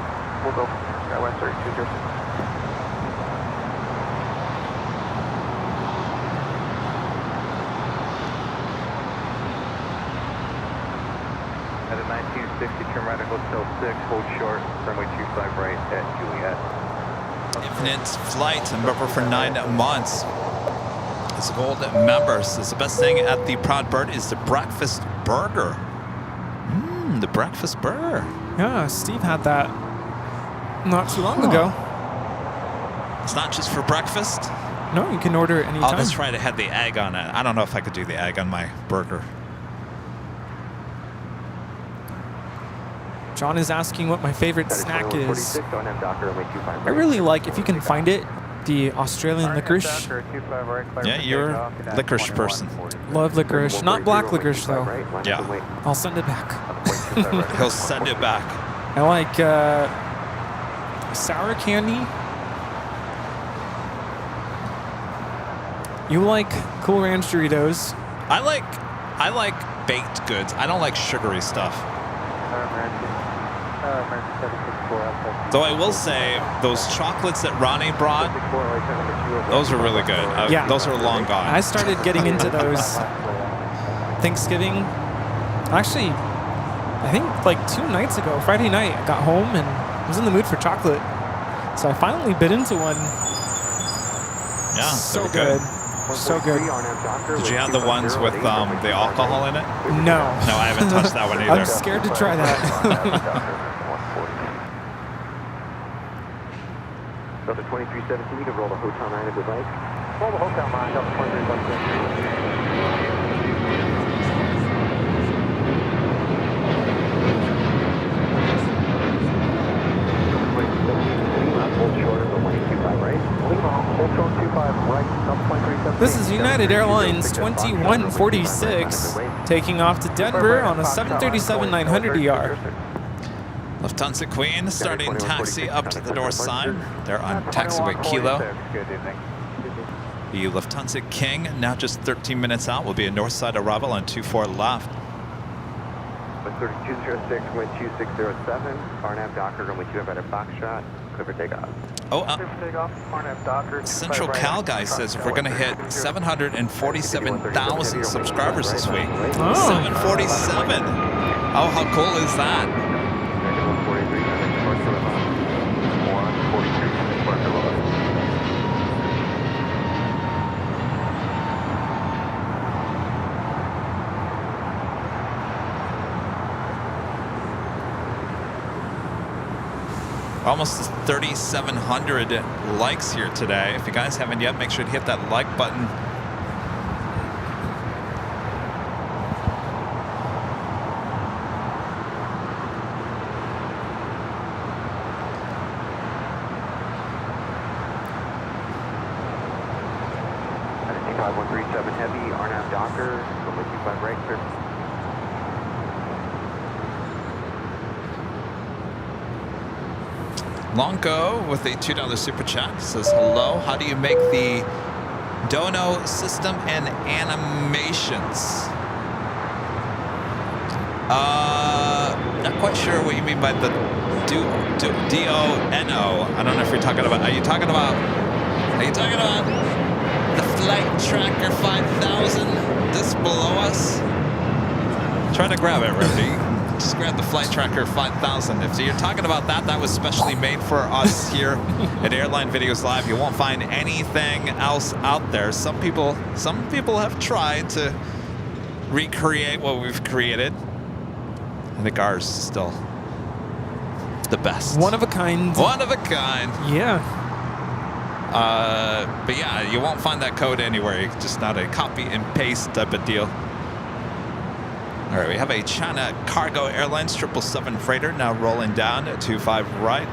Speaker 4: we'll go from there, SkyWest 3206.
Speaker 2: At a 1960, turn right at Hotel 6, hold short, runway 25 right at Juliet.
Speaker 3: Infinite flight, member for 9 months. As a gold member says the best thing at the Proud Bird is the breakfast burger. The breakfast burger.
Speaker 9: Yeah, Steve had that not too long ago.
Speaker 3: It's not just for breakfast?
Speaker 9: No, you can order it anytime.
Speaker 3: Oh, that's right. It had the egg on it. I don't know if I could do the egg on my burger.
Speaker 9: John is asking what my favorite snack is. I really like, if you can find it, the Australian licorice.
Speaker 3: Yeah, you're a licorice person.
Speaker 9: Love licorice. Not black licorice, though.
Speaker 3: Yeah.
Speaker 9: I'll send it back.
Speaker 3: He'll send it back.
Speaker 9: I like sour candy. You like Cool Ranch Doritos.
Speaker 3: I like baked goods. I don't like sugary stuff. Though I will say, those chocolates that Ronnie brought, those are really good.
Speaker 9: Yeah.
Speaker 3: Those are long gone.
Speaker 9: I started getting into those Thanksgiving. Actually, I think like 2 nights ago, Friday night, I got home and was in the mood for chocolate. So I finally bit into one.
Speaker 3: Yeah,
Speaker 9: so good. So good.
Speaker 3: Did you have the ones with the alcohol in it?
Speaker 9: No.
Speaker 3: No, I haven't touched that one either.
Speaker 9: I'm scared to try that.
Speaker 2: Delta 2317, you can roll the Hotel 9 if you'd like.
Speaker 4: Roll the Hotel 9, Delta 2317.
Speaker 9: This is United Airlines 2146 taking off to Denver on a 737-900ER.
Speaker 3: Lufthansa Queen starting taxi up to the north side. They're on taxiway Kilo. The Lufthansa King, now just 13 minutes out, will be a north side arrival on 24 left.
Speaker 2: 3206, wind 2607, RNAV Docker, runway 25 at Foxtrot, clear for takeoff.
Speaker 3: Oh,
Speaker 4: Clear for takeoff. RNAV Docker.
Speaker 3: Central Cal guy says if we're going to hit 747,000 subscribers this week. 747. Oh, how cool is that? Almost 3,700 likes here today. If you guys haven't yet, make sure to hit that like button.
Speaker 10: Identity 5137 Heavy, RNAV Docker, runway 25 right, clear.
Speaker 3: Longo with a $2 super chat says, hello, how do you make the dono system and animations? Not quite sure what you mean by the D-O-N-O. I don't know if you're talking about, are you talking about the Flight Tracker 5000 just below us? Try to grab it, Rudy. Just grab the Flight Tracker 5000. If you're talking about that, that was specially made for us here at Airline Videos Live. You won't find anything else out there. Some people have tried to recreate what we've created. I think ours is still the best.
Speaker 9: One of a kind.
Speaker 3: One of a kind.
Speaker 9: Yeah.
Speaker 3: But yeah, you won't find that code anywhere. It's just not a copy and paste type of deal. All right, we have a China Cargo Airlines 777 freighter now rolling down at 25 right.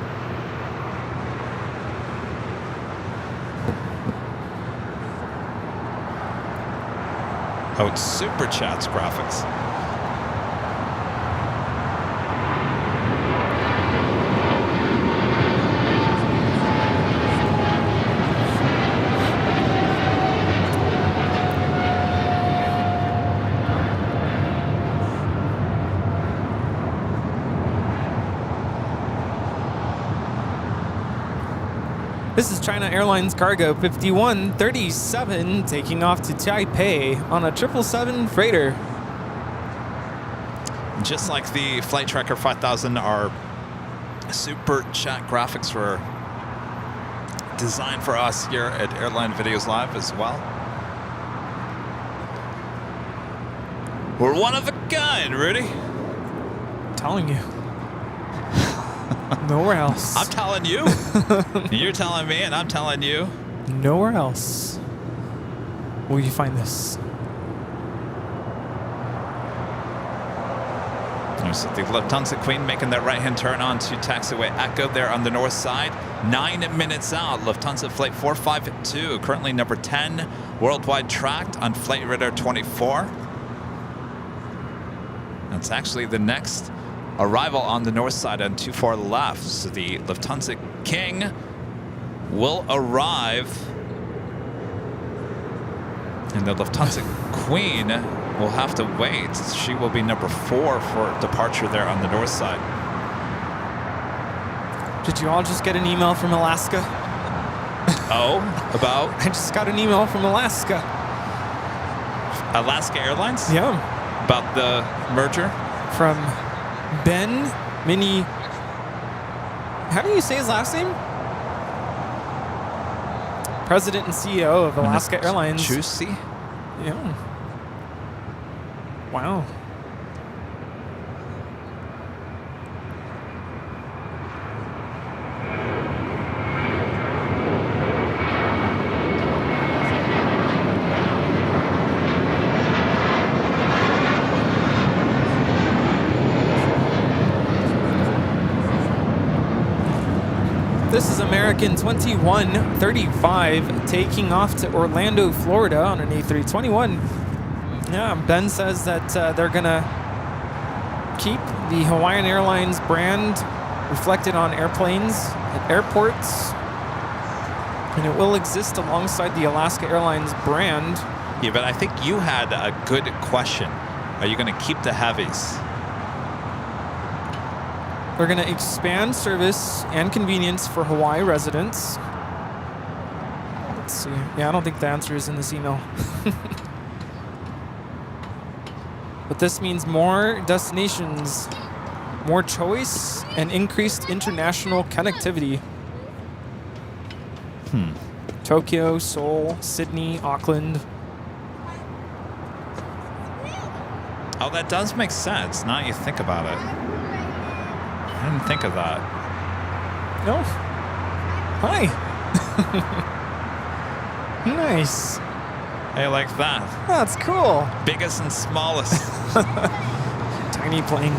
Speaker 3: Oh, it's Super Chat's graphics.
Speaker 9: This is China Airlines Cargo 5137 taking off to Taipei on a 777 freighter.
Speaker 3: Just like the Flight Tracker 5000, our Super Chat graphics were designed for us here at Airline Videos Live as well. We're one of a kind, Rudy.
Speaker 9: I'm telling you. Nowhere else.
Speaker 3: I'm telling you. You're telling me, and I'm telling you.
Speaker 9: Nowhere else will you find this.
Speaker 3: There's the Lufthansa Queen making that right-hand turn onto taxiway Echo there on the north side. 9 minutes out. Lufthansa Flight 452, currently number 10 worldwide tracked on Flight Radar 24. That's actually the next arrival on the north side on 24 left. So the Lufthansa King will arrive. And the Lufthansa Queen will have to wait. She will be number 4 for departure there on the north side.
Speaker 9: Did you all just get an email from Alaska?
Speaker 3: Oh, about?
Speaker 9: I just got an email from Alaska.
Speaker 3: Alaska Airlines?
Speaker 9: Yeah.
Speaker 3: About the merger?
Speaker 9: From Ben Mini. How do you say his last name? President and CEO of Alaska Airlines.
Speaker 3: Juicy?
Speaker 9: Yeah. Wow. This is American 2135 taking off to Orlando, Florida on an A321. Yeah, Ben says that they're going to keep the Hawaiian Airlines brand reflected on airplanes at airports, and it will exist alongside the Alaska Airlines brand.
Speaker 3: Yeah, but I think you had a good question. Are you going to keep the heavies?
Speaker 9: We're going to expand service and convenience for Hawaii residents. Let's see. Yeah, I don't think the answer is in this email. But this means more destinations, more choice, and increased international connectivity. Tokyo, Seoul, Sydney, Auckland.
Speaker 3: Oh, that does make sense. Now you think about it. I didn't think of that.
Speaker 9: No. Hi. Nice.
Speaker 3: Hey, like that.
Speaker 9: That's cool.
Speaker 3: Biggest and smallest.
Speaker 9: Tiny plane.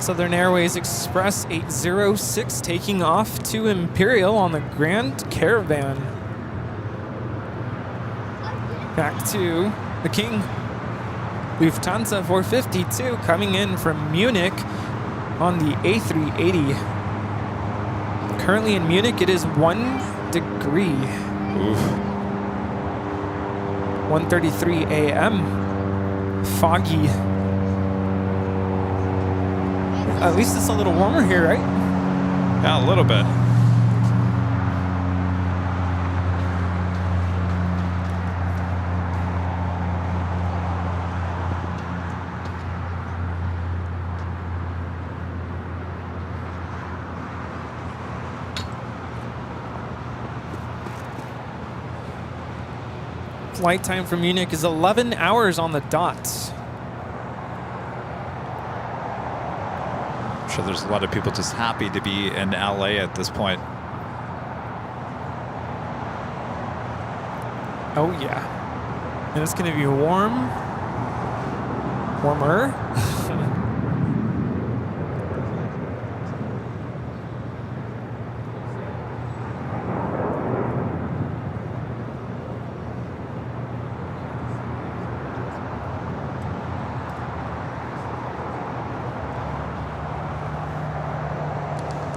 Speaker 9: Southern Airways Express 806 taking off to Imperial on the Grand Caravan. Back to the King. Lufthansa 452 coming in from Munich on the A380. Currently in Munich, it is 1 degree.
Speaker 3: Oof.
Speaker 9: 1:33 a.m. Foggy. At least it's a little warmer here, right?
Speaker 3: Yeah, a little bit.
Speaker 9: Flight time from Munich is 11 hours on the dot.
Speaker 3: I'm sure there's a lot of people just happy to be in LA at this point.
Speaker 9: Oh yeah. And it's gonna be warmer.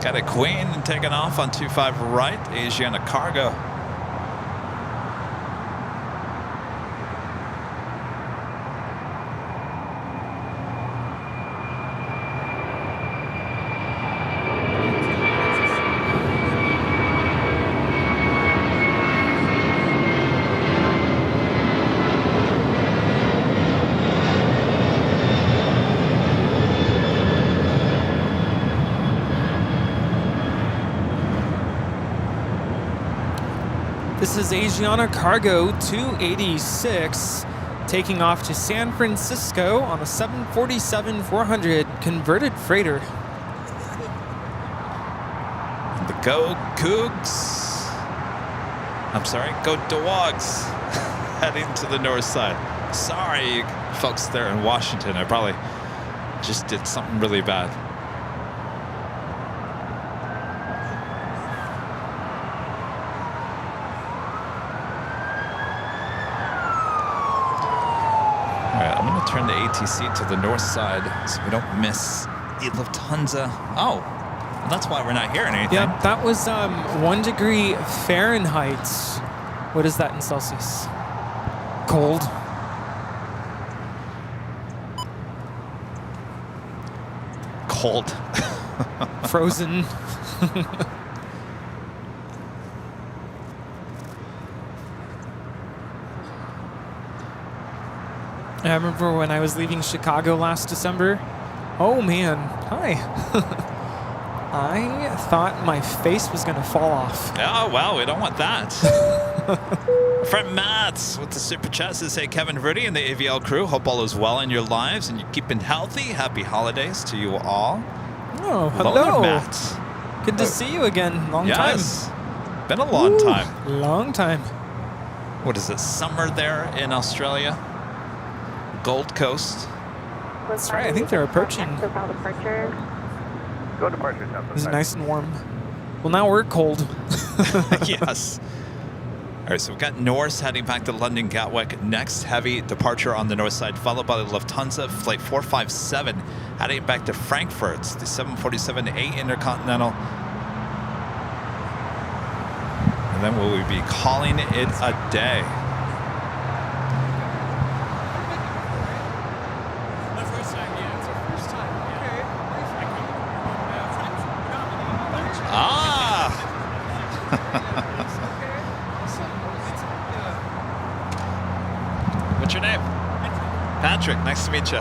Speaker 3: Got a Queen taking off on 25 right, Asiana Cargo.
Speaker 9: This is Asiana Cargo 286 taking off to San Francisco on a 747-400 converted freighter.
Speaker 3: The Go Cougs. I'm sorry, Go Dogs. Heading to the north side. Sorry, folks there in Washington. I probably just did something really bad. Turn the ATC to the north side so we don't miss the Lufthansa. Oh, well, that's why we're not hearing anything.
Speaker 9: Yeah, that was 1 degree Fahrenheit. What is that in Celsius? Cold.
Speaker 3: Cold.
Speaker 9: Frozen. I remember when I was leaving Chicago last December. Oh man, hi. I thought my face was gonna fall off.
Speaker 3: Oh, well, we don't want that. Friend Mats with the super chat says, hey, Kevin Rudy and the AVL crew, hope all is well in your lives and you're keeping healthy. Happy holidays to you all.
Speaker 9: Oh, hello.
Speaker 3: Matt.
Speaker 9: Good to see you again. Long time.
Speaker 3: Been a long time.
Speaker 9: Long time.
Speaker 3: What is it, summer there in Australia? Gold Coast.
Speaker 9: That's right, I think they're approaching.
Speaker 2: Go departure.
Speaker 9: It's nice and warm. Well, now we're cold.
Speaker 3: Yes. All right, so we've got Norse heading back to London Gatwick. Next, heavy departure on the north side, followed by the Lufthansa Flight 457 heading back to Frankfurt. The 747-8 Intercontinental. And then will we be calling it a day? Patrick, nice to meet you.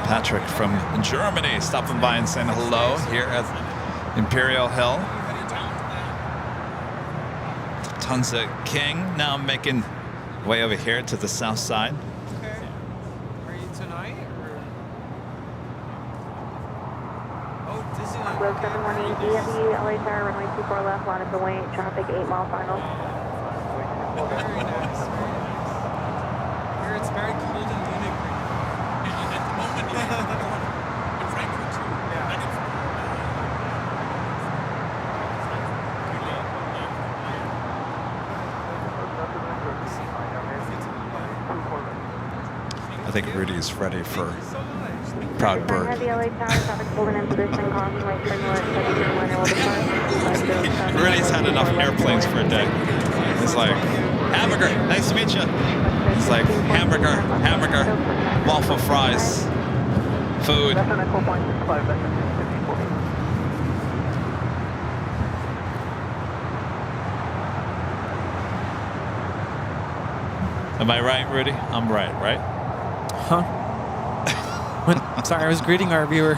Speaker 3: Patrick from Germany stopping by and saying hello here at Imperial Hill. Tunza King now making way over here to the south side.
Speaker 9: Okay. Are you tonight? Or... Oh, Disneyland.
Speaker 7: Road 718 DW, LA Tower, runway 24 left, line up the way, traffic 8 mile final.
Speaker 9: Very nice. Here it's very cold in Munich.
Speaker 11: At the moment, in Frankfurt too.
Speaker 9: Yeah.
Speaker 3: I think Rudy's ready for Proud Bird.
Speaker 7: Heavy LA Tower, traffic holding in position, crossing right signal at 17 will depart.
Speaker 3: Rudy's had enough airplanes for a day. He's like, hamburger, nice to meet you. It's like hamburger, waffle fries, food. Am I right, Rudy? I'm right?
Speaker 9: Huh? Sorry, I was greeting our viewer.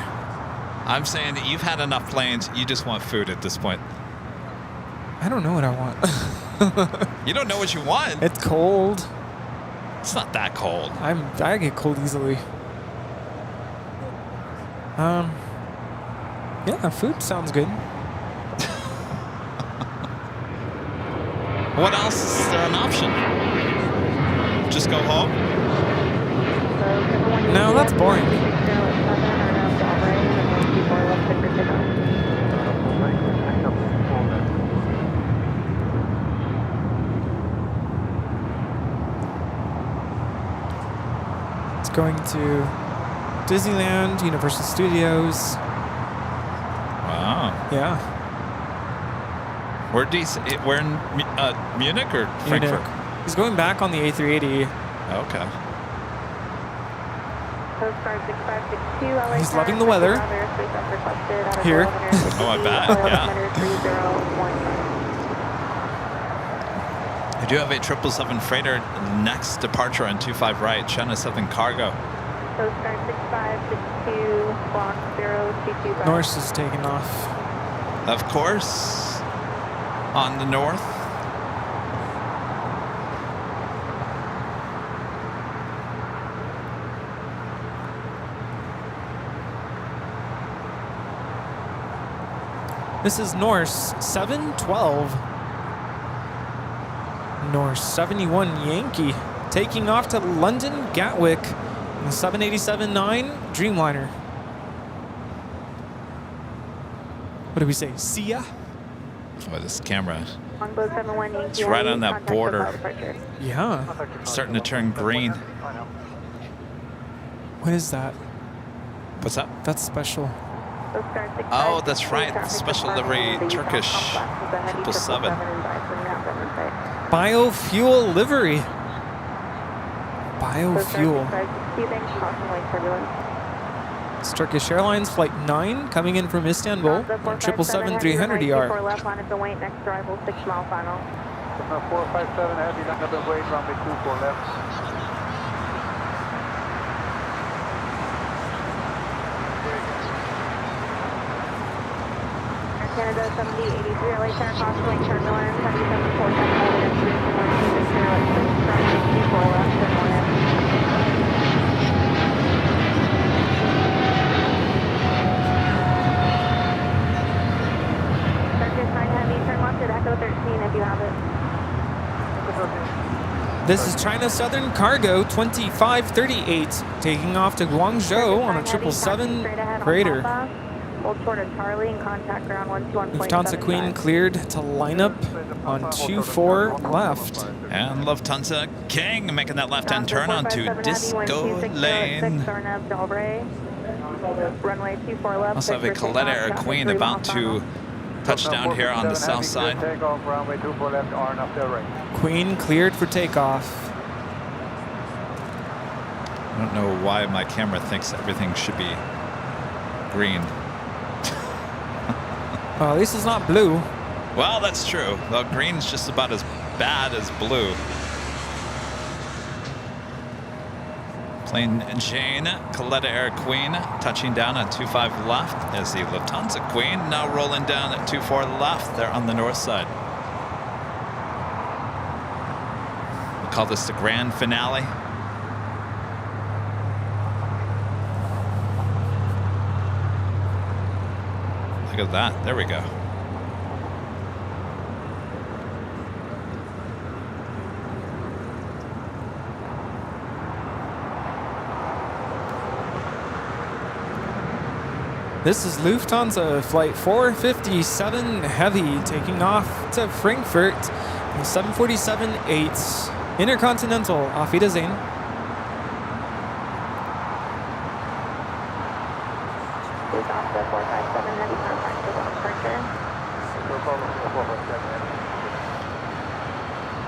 Speaker 3: I'm saying that you've had enough planes. You just want food at this point.
Speaker 9: I don't know what I want.
Speaker 3: You don't know what you want?
Speaker 9: It's cold.
Speaker 3: It's not that cold.
Speaker 9: I get cold easily. Yeah, food sounds good.
Speaker 3: What else is there an option? Just go home?
Speaker 9: No, that's boring. It's going to Disneyland, Universal Studios.
Speaker 3: Wow.
Speaker 9: Yeah.
Speaker 3: We're in Munich or Frankfurt?
Speaker 9: Munich. He's going back on the A380.
Speaker 3: Okay.
Speaker 9: He's loving the weather. Here.
Speaker 3: Oh, I bet, yeah. I do have a 777 freighter next departure on 25 right, China 7 cargo.
Speaker 9: Norse is taking off.
Speaker 3: Of course, on the north.
Speaker 9: This is Norse 712. Norse 71 Yankee taking off to London Gatwick in the 787-9 Dreamliner. What did we say? See ya?
Speaker 3: Oh, this camera. It's right on that border.
Speaker 9: Yeah.
Speaker 3: Starting to turn green.
Speaker 9: What is that?
Speaker 3: What's that?
Speaker 9: That's special.
Speaker 3: Oh, that's right. Special livery Turkish 777.
Speaker 9: Biofuel livery. Biofuel. It's Turkish Airlines Flight 9 coming in from Istanbul on 777-300ER.
Speaker 1: 457 heavy, line up and wait, runway 24 left.
Speaker 7: Canada 7083 LA Tower, crossing turbulence, 7747 left and 1 in. Turkish 9 heavy, turn left at Echo 13 if you have it.
Speaker 9: This is China Southern Cargo 2538 taking off to Guangzhou on a 777 freighter.
Speaker 7: Hold short of Charlie and contact ground 121.75.
Speaker 9: Lufthansa Queen cleared to line up on 24 left.
Speaker 3: And Lufthansa King making that left-hand turn onto Disco Lane.
Speaker 7: Runway 24 left.
Speaker 3: Also have a Colette Air Queen about to touch down here on the south side.
Speaker 9: Queen cleared for takeoff.
Speaker 3: I don't know why my camera thinks everything should be green.
Speaker 9: Well, at least it's not blue.
Speaker 3: Well, that's true. Well, green's just about as bad as blue. Plane Jane, Coletta Air Queen, touching down at 25 left is the Lufthansa Queen, now rolling down at 24 left. They're on the north side. We'll call this the grand finale. Look at that. There we go.
Speaker 9: This is Lufthansa Flight 457 Heavy taking off to Frankfurt. 747-8 Intercontinental. Auf Wiedersehen.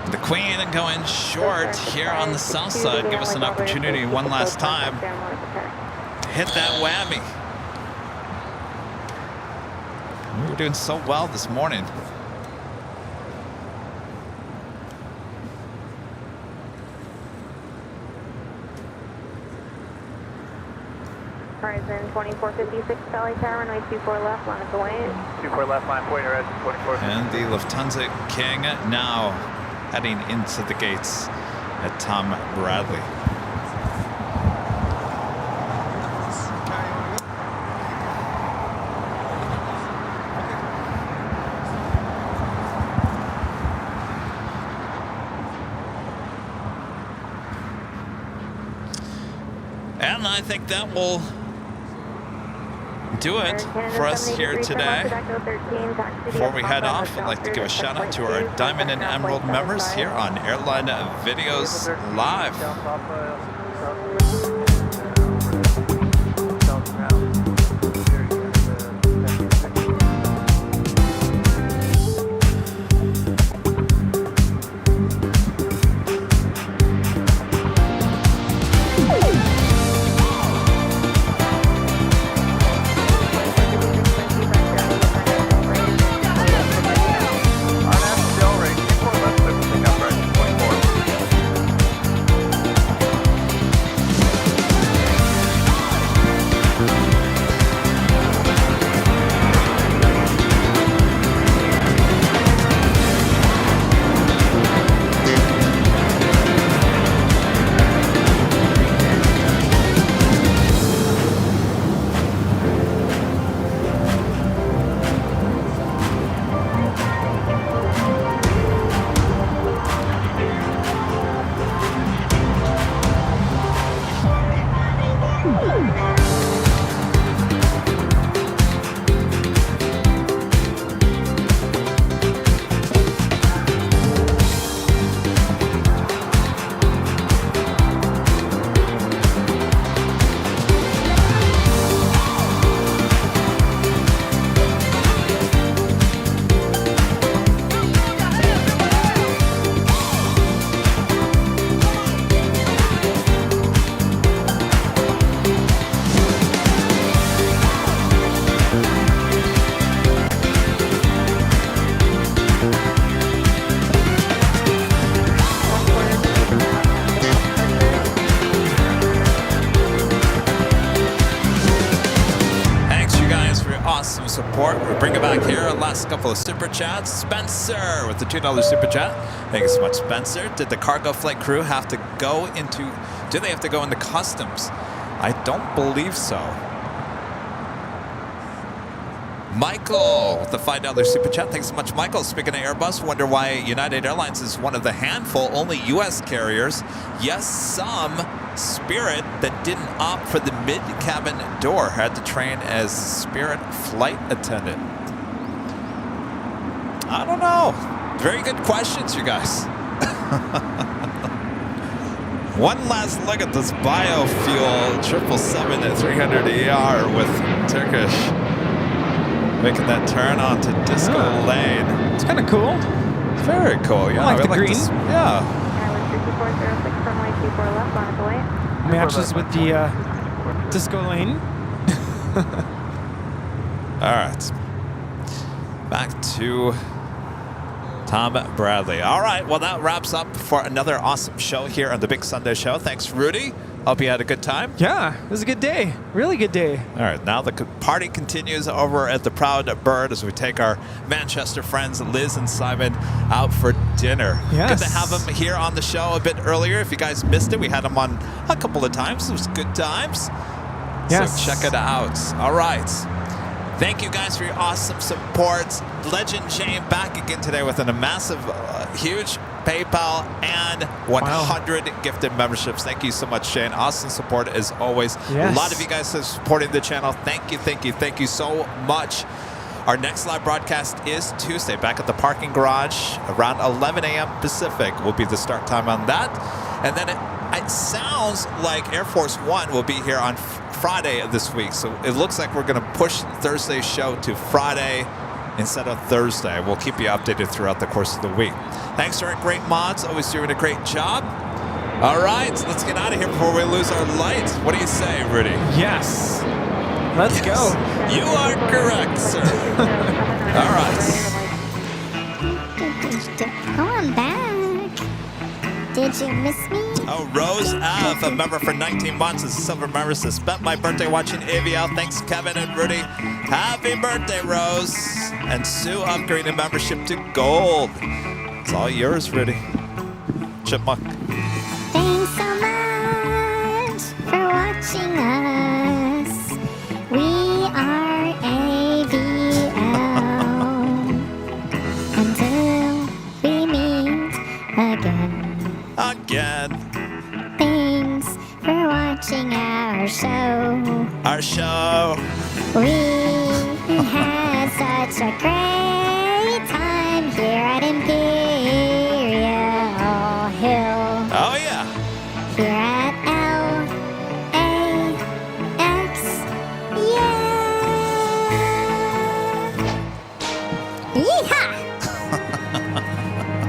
Speaker 3: The Queen going short here on the south side. Give us an opportunity one last time to hit that whammy. We were doing so well this morning.
Speaker 7: Horizon 2456, Valley Tower, runway 24 left, line of away.
Speaker 4: 24 left, line point, horizon 24.
Speaker 3: And the Lufthansa King now heading into the gates at Tom Bradley. And I think that will do it for us here today. Before we head off, I'd like to give a shout out to our Diamond and Emerald members here on Airline Videos Live. Support. We bring it back here. Last couple of super chats. Spencer with the $2 super chat. Thank you so much, Spencer. Did the cargo flight crew have to go into? Do they have to go into customs? I don't believe so. Michael with the $5 super chat. Thanks so much, Michael. Speaking of Airbus, wonder why United Airlines is one of the handful only U.S. carriers. Yes, some Spirit that didn't opt for the mid-cabin door had to train as Spirit flight attendant. I don't know. Very good questions, you guys. One last look at this biofuel 777-300ER with Turkish making that turn onto Disco Lane.
Speaker 9: It's kind of cool.
Speaker 3: Very cool. Yeah,
Speaker 9: I like the green.
Speaker 3: Yeah.
Speaker 9: Matches with the Disco Lane.
Speaker 3: All right. Back to Tom Bradley. All right, well, that wraps up for another awesome show here on the Big Sunday Show. Thanks, Rudy. Hope you had a good time.
Speaker 9: Yeah, it was a good day. Really good day.
Speaker 3: All right, now the party continues over at the Proud Bird as we take our Manchester friends, Liz and Simon, out for dinner.
Speaker 9: Yes.
Speaker 3: Good to have them here on the show a bit earlier. If you guys missed it, we had them on a couple of times. It was good times.
Speaker 9: Yes.
Speaker 3: So check it out. All right. Thank you guys for your awesome support. Legend Shane back again today with a massive, huge PayPal and 100 gifted memberships. Thank you so much, Shane. Awesome support as always.
Speaker 9: Yes.
Speaker 3: A lot of you guys are supporting the channel. Thank you, thank you, thank you so much. Our next live broadcast is Tuesday back at the parking garage around 11 a.m. Pacific will be the start time on that. And then it sounds like Air Force One will be here on Friday of this week. So it looks like we're going to push Thursday's show to Friday instead of Thursday. We'll keep you updated throughout the course of the week. Thanks to our great mods, always doing a great job. All right, let's get out of here before we lose our light. What do you say, Rudy?
Speaker 9: Yes. Let's go.
Speaker 3: You are correct, sir. All right.
Speaker 12: Oh, I'm back. Did you miss me?
Speaker 3: Oh, Rose F, a member for 19 months, is a silver member, says, spent my birthday watching AVL. Thanks, Kevin and Rudy. Happy birthday, Rose. And Sue upgraded membership to gold. It's all yours, Rudy. Chipmunk.
Speaker 12: Thanks so much for watching us. We are AVL. Until we meet again.
Speaker 3: Again.
Speaker 12: Thanks for watching our show.
Speaker 3: Our show.
Speaker 12: We had such a great time here at Imperial Hill.
Speaker 3: Oh, yeah.
Speaker 12: Here at LAX. Yeah! Yeehaw!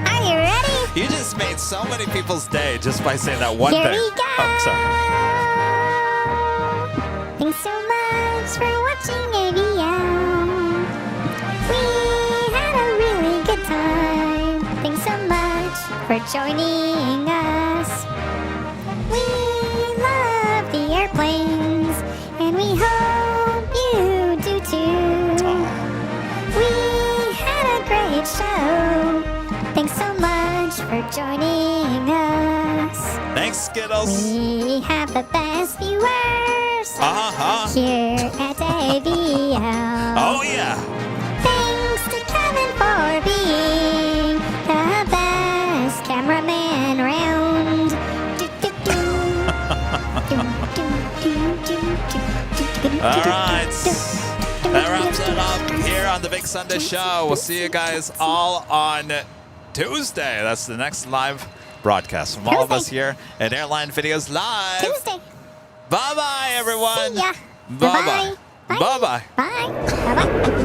Speaker 12: Are you ready?
Speaker 3: You just made so many people's day just by saying that one
Speaker 12: Here
Speaker 3: thing.
Speaker 12: we go.
Speaker 3: Oh, sorry.
Speaker 12: Thanks so much for watching AVL. We had a really good time. Thanks so much for joining us. We love the airplanes, and we hope you do too. We had a great show. Thanks so much for joining us.
Speaker 3: Thanks, Skittles.
Speaker 12: We have the best viewers here at AVL.
Speaker 3: Oh, yeah.
Speaker 12: Thanks to Kevin for being the best cameraman around.
Speaker 3: All right. That wraps it up here on the Big Sunday Show. We'll see you guys all on Tuesday. That's the next live broadcast from all of us here at Airline Videos Live.
Speaker 12: Tuesday.
Speaker 3: Bye-bye, everyone.
Speaker 12: See ya.
Speaker 3: Bye-bye.
Speaker 12: Bye-bye.
Speaker 3: Bye-bye.
Speaker 12: Bye. Bye-bye.